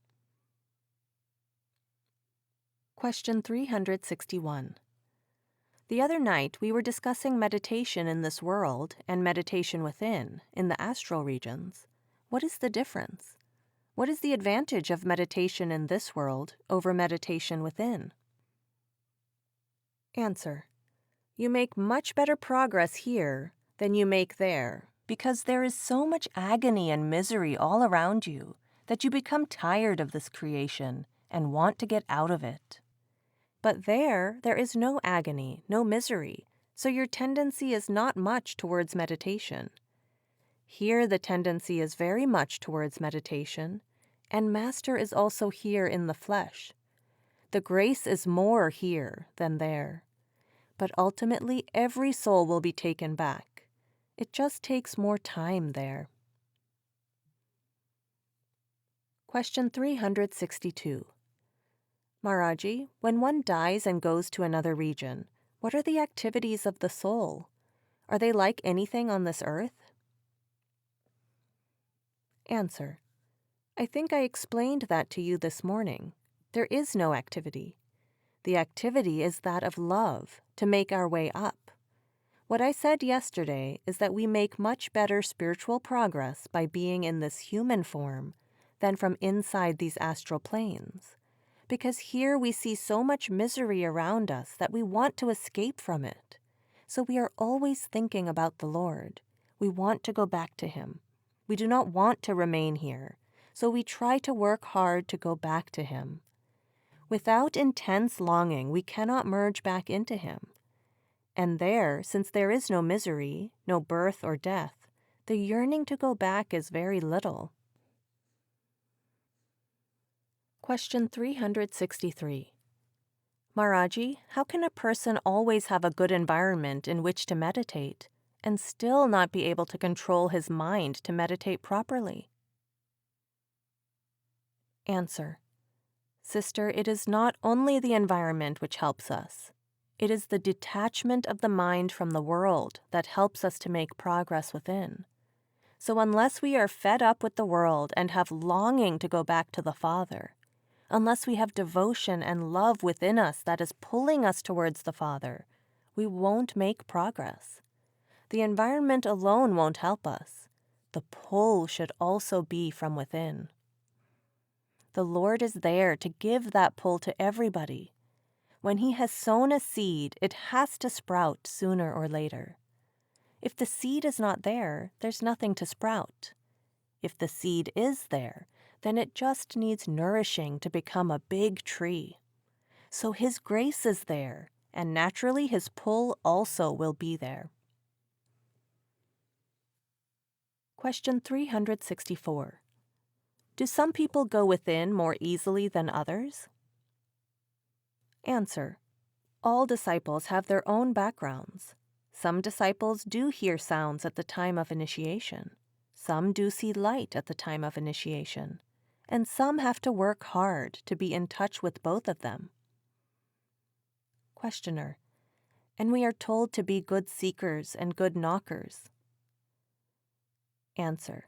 Question 361. The other night we were discussing meditation in this world and meditation within, in the astral regions. What is the difference? What is the advantage of meditation in this world over meditation within? Answer. You make much better progress here than you make there, because there is so much agony and misery all around you that you become tired of this creation and want to get out of it. But there is no agony, no misery, so your tendency is not much towards meditation. Here the tendency is very much towards meditation, and Master is also here in the flesh. The grace is more here than there. But ultimately every soul will be taken back. It just takes more time there. Question 362. Maharaji, when one dies and goes to another region, what are the activities of the soul? Are they like anything on this earth? Answer. I think I explained that to you this morning. There is no activity. The activity is that of love, to make our way up. What I said yesterday is that we make much better spiritual progress by being in this human form than from inside these astral planes, because here we see so much misery around us that we want to escape from it. So we are always thinking about the Lord. We want to go back to Him. We do not want to remain here, so we try to work hard to go back to Him. Without intense longing, we cannot merge back into Him. And there, since there is no misery, no birth or death, the yearning to go back is very little. Question 363. Maharaji, how can a person always have a good environment in which to meditate and still not be able to control his mind to meditate properly? Answer. Sister, it is not only the environment which helps us. It is the detachment of the mind from the world that helps us to make progress within. So unless we are fed up with the world and have longing to go back to the Father, unless we have devotion and love within us that is pulling us towards the Father, we won't make progress. The environment alone won't help us. The pull should also be from within. The Lord is there to give that pull to everybody. When He has sown a seed, it has to sprout sooner or later. If the seed is not there, there's nothing to sprout. If the seed is there, then it just needs nourishing to become a big tree. So His grace is there, and naturally His pull also will be there. Question 364. Do some people go within more easily than others? Answer. All disciples have their own backgrounds. Some disciples do hear sounds at the time of initiation. Some do see light at the time of initiation. And some have to work hard to be in touch with both of them. Questioner. And we are told to be good seekers and good knockers. Answer.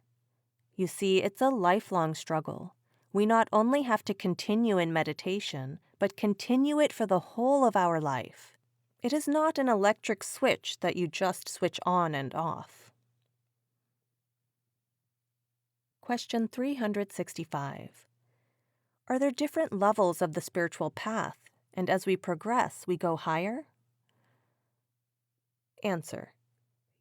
You see, it's a lifelong struggle. We not only have to continue in meditation, but continue it for the whole of our life. It is not an electric switch that you just switch on and off. Question 365. Are there different levels of the spiritual path, and as we progress, we go higher? Answer.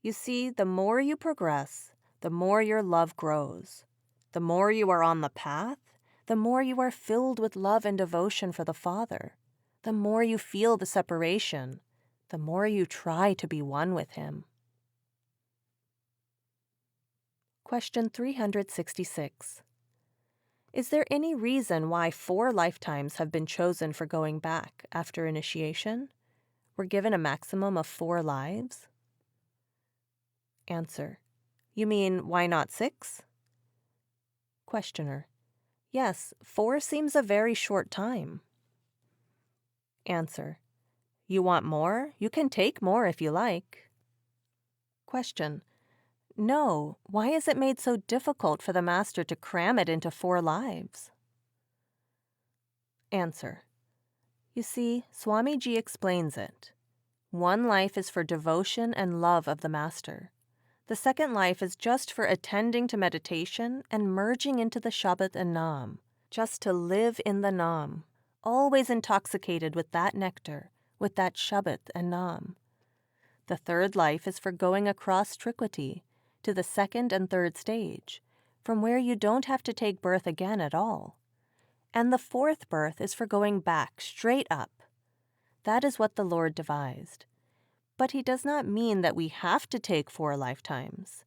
You see, the more you progress, the more your love grows. The more you are on the path, the more you are filled with love and devotion for the Father. The more you feel the separation, the more you try to be one with Him. Question 366. Is there any reason why 4 lifetimes have been chosen for going back after initiation? We're given a maximum of 4 lives? Answer. You mean, why not 6? Questioner. Yes, 4 seems a very short time. Answer: You want more? You can take more if you like. Question: No, why is it made so difficult for the Master to cram it into 4 lives? Answer: You see, Swamiji explains it. 1 life is for devotion and love of the Master. The 2nd life is just for attending to meditation and merging into the shabd and nam, just to live in the nam, always intoxicated with that nectar, with that shabd and nam. The 3rd life is for going across Trikwati to the 2nd and 3rd stage, from where you don't have to take birth again at all. And the 4th birth is for going back, straight up. That is what the Lord devised. But he does not mean that we have to take 4 lifetimes.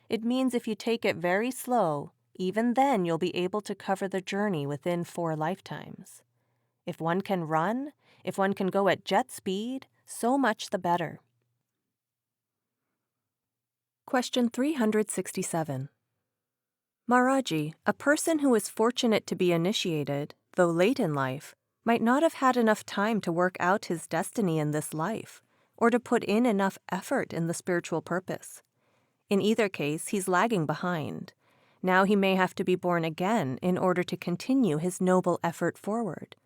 It means if you take it very slow, even then you'll be able to cover the journey within 4 lifetimes. If one can run, if one can go at jet speed, so much the better. Question 367. Maharaji, a person who is fortunate to be initiated, though late in life, might not have had enough time to work out his destiny in this life, or to put in enough effort in the spiritual purpose. In either case, he's lagging behind. Now he may have to be born again in order to continue his noble effort forward.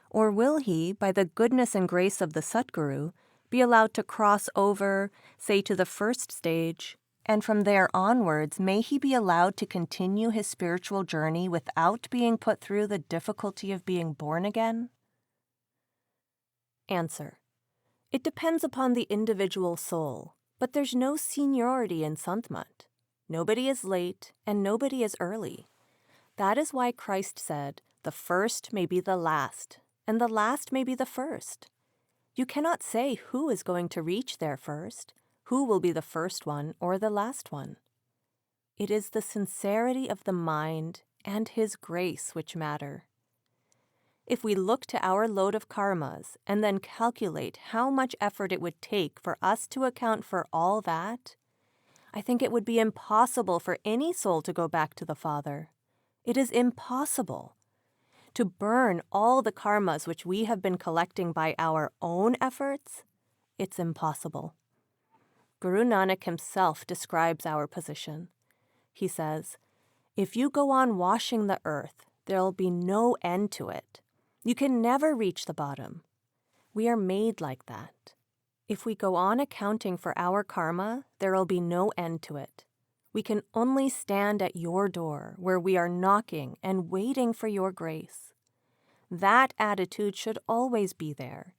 Or will he, by the goodness and grace of the Satguru, be allowed to cross over, say, to the 1st stage, and from there onwards may he be allowed to continue his spiritual journey without being put through the difficulty of being born again? Answer: It depends upon the individual soul, but there's no seniority in Sant Mat. Nobody is late and nobody is early. That is why Christ said, the first may be the last, and the last may be the first. You cannot say who is going to reach there first, who will be the first one or the last one. It is the sincerity of the mind and His grace which matter. If we look to our load of karmas and then calculate how much effort it would take for us to account for all that, I think it would be impossible for any soul to go back to the Father. It is impossible. To burn all the karmas which we have been collecting by our own efforts, it's impossible. Guru Nanak himself describes our position. He says, if you go on washing the earth, there'll be no end to it. You can never reach the bottom. We are made like that. If we go on accounting for our karma, there'll be no end to it. We can only stand at your door where we are knocking and waiting for your grace. That attitude should always be there.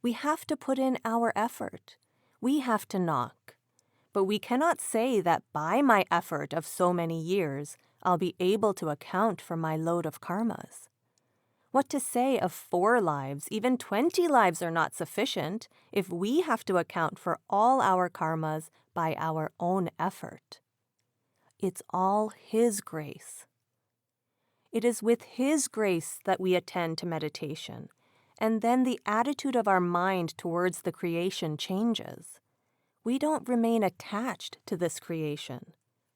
We have to put in our effort. We have to knock. But we cannot say that by my effort of so many years, I'll be able to account for my load of karmas. What to say of 4 lives, even 20 lives are not sufficient if we have to account for all our karmas by our own effort. It's all His grace. It is with His grace that we attend to meditation, and then the attitude of our mind towards the creation changes. We don't remain attached to this creation.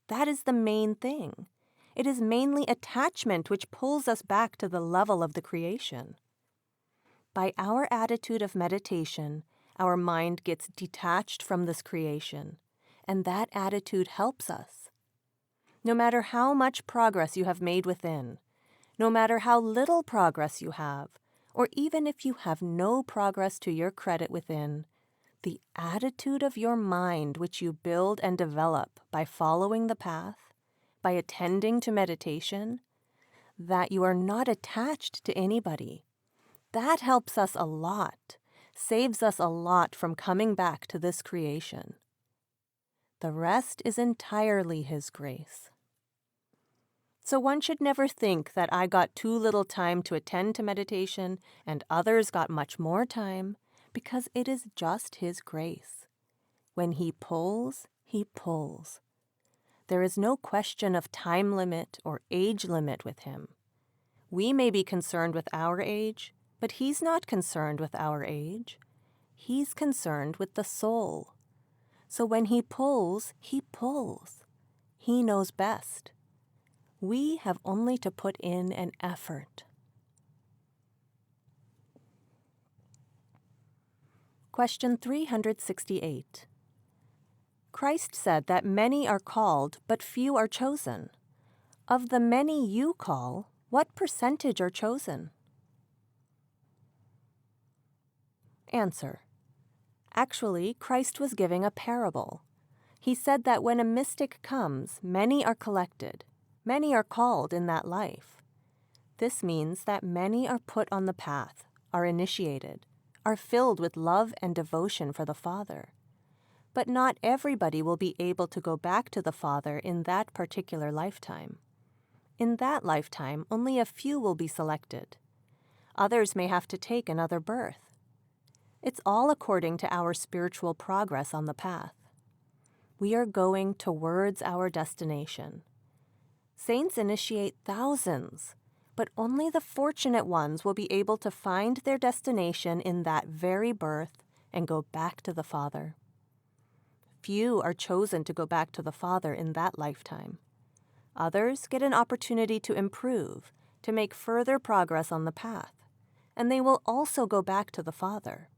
That is the main thing. It is mainly attachment which pulls us back to the level of the creation. By our attitude of meditation, our mind gets detached from this creation, and that attitude helps us. No matter how much progress you have made within, no matter how little progress you have, or even if you have no progress to your credit within, the attitude of your mind which you build and develop by following the path, by attending to meditation, that you are not attached to anybody. That helps us a lot, saves us a lot from coming back to this creation. The rest is entirely His grace. So one should never think that I got too little time to attend to meditation and others got much more time, because it is just His grace. When He pulls, He pulls. There is no question of time limit or age limit with Him. We may be concerned with our age, but He's not concerned with our age. He's concerned with the soul. So when He pulls, He pulls. He knows best. We have only to put in an effort. Question 368. Christ said that many are called, but few are chosen. Of the many you call, what percentage are chosen? Answer. Actually, Christ was giving a parable. He said that when a mystic comes, many are collected, many are called in that life. This means that many are put on the path, are initiated, are filled with love and devotion for the Father. But not everybody will be able to go back to the Father in that particular lifetime. In that lifetime, only a few will be selected. Others may have to take another birth. It's all according to our spiritual progress on the path. We are going towards our destination. Saints initiate thousands, but only the fortunate ones will be able to find their destination in that very birth and go back to the Father. Few are chosen to go back to the Father in that lifetime. Others get an opportunity to improve, to make further progress on the path, and they will also go back to the Father.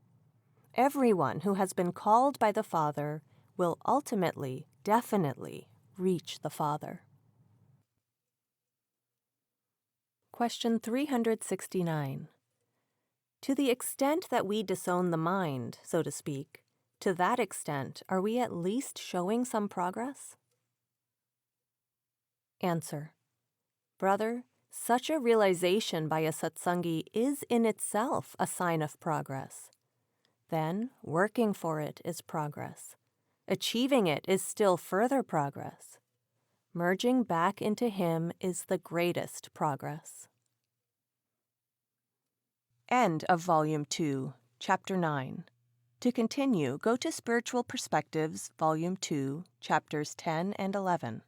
Everyone who has been called by the Father will ultimately, definitely, reach the Father. Question 369. To the extent that we disown the mind, so to speak, to that extent, are we at least showing some progress? Answer. Brother, such a realization by a satsangi is in itself a sign of progress. Then, working for it is progress. Achieving it is still further progress. Merging back into Him is the greatest progress. End of Volume 2, Chapter 9. To continue, go to Spiritual Perspectives, Volume 2, Chapters 10 and 11.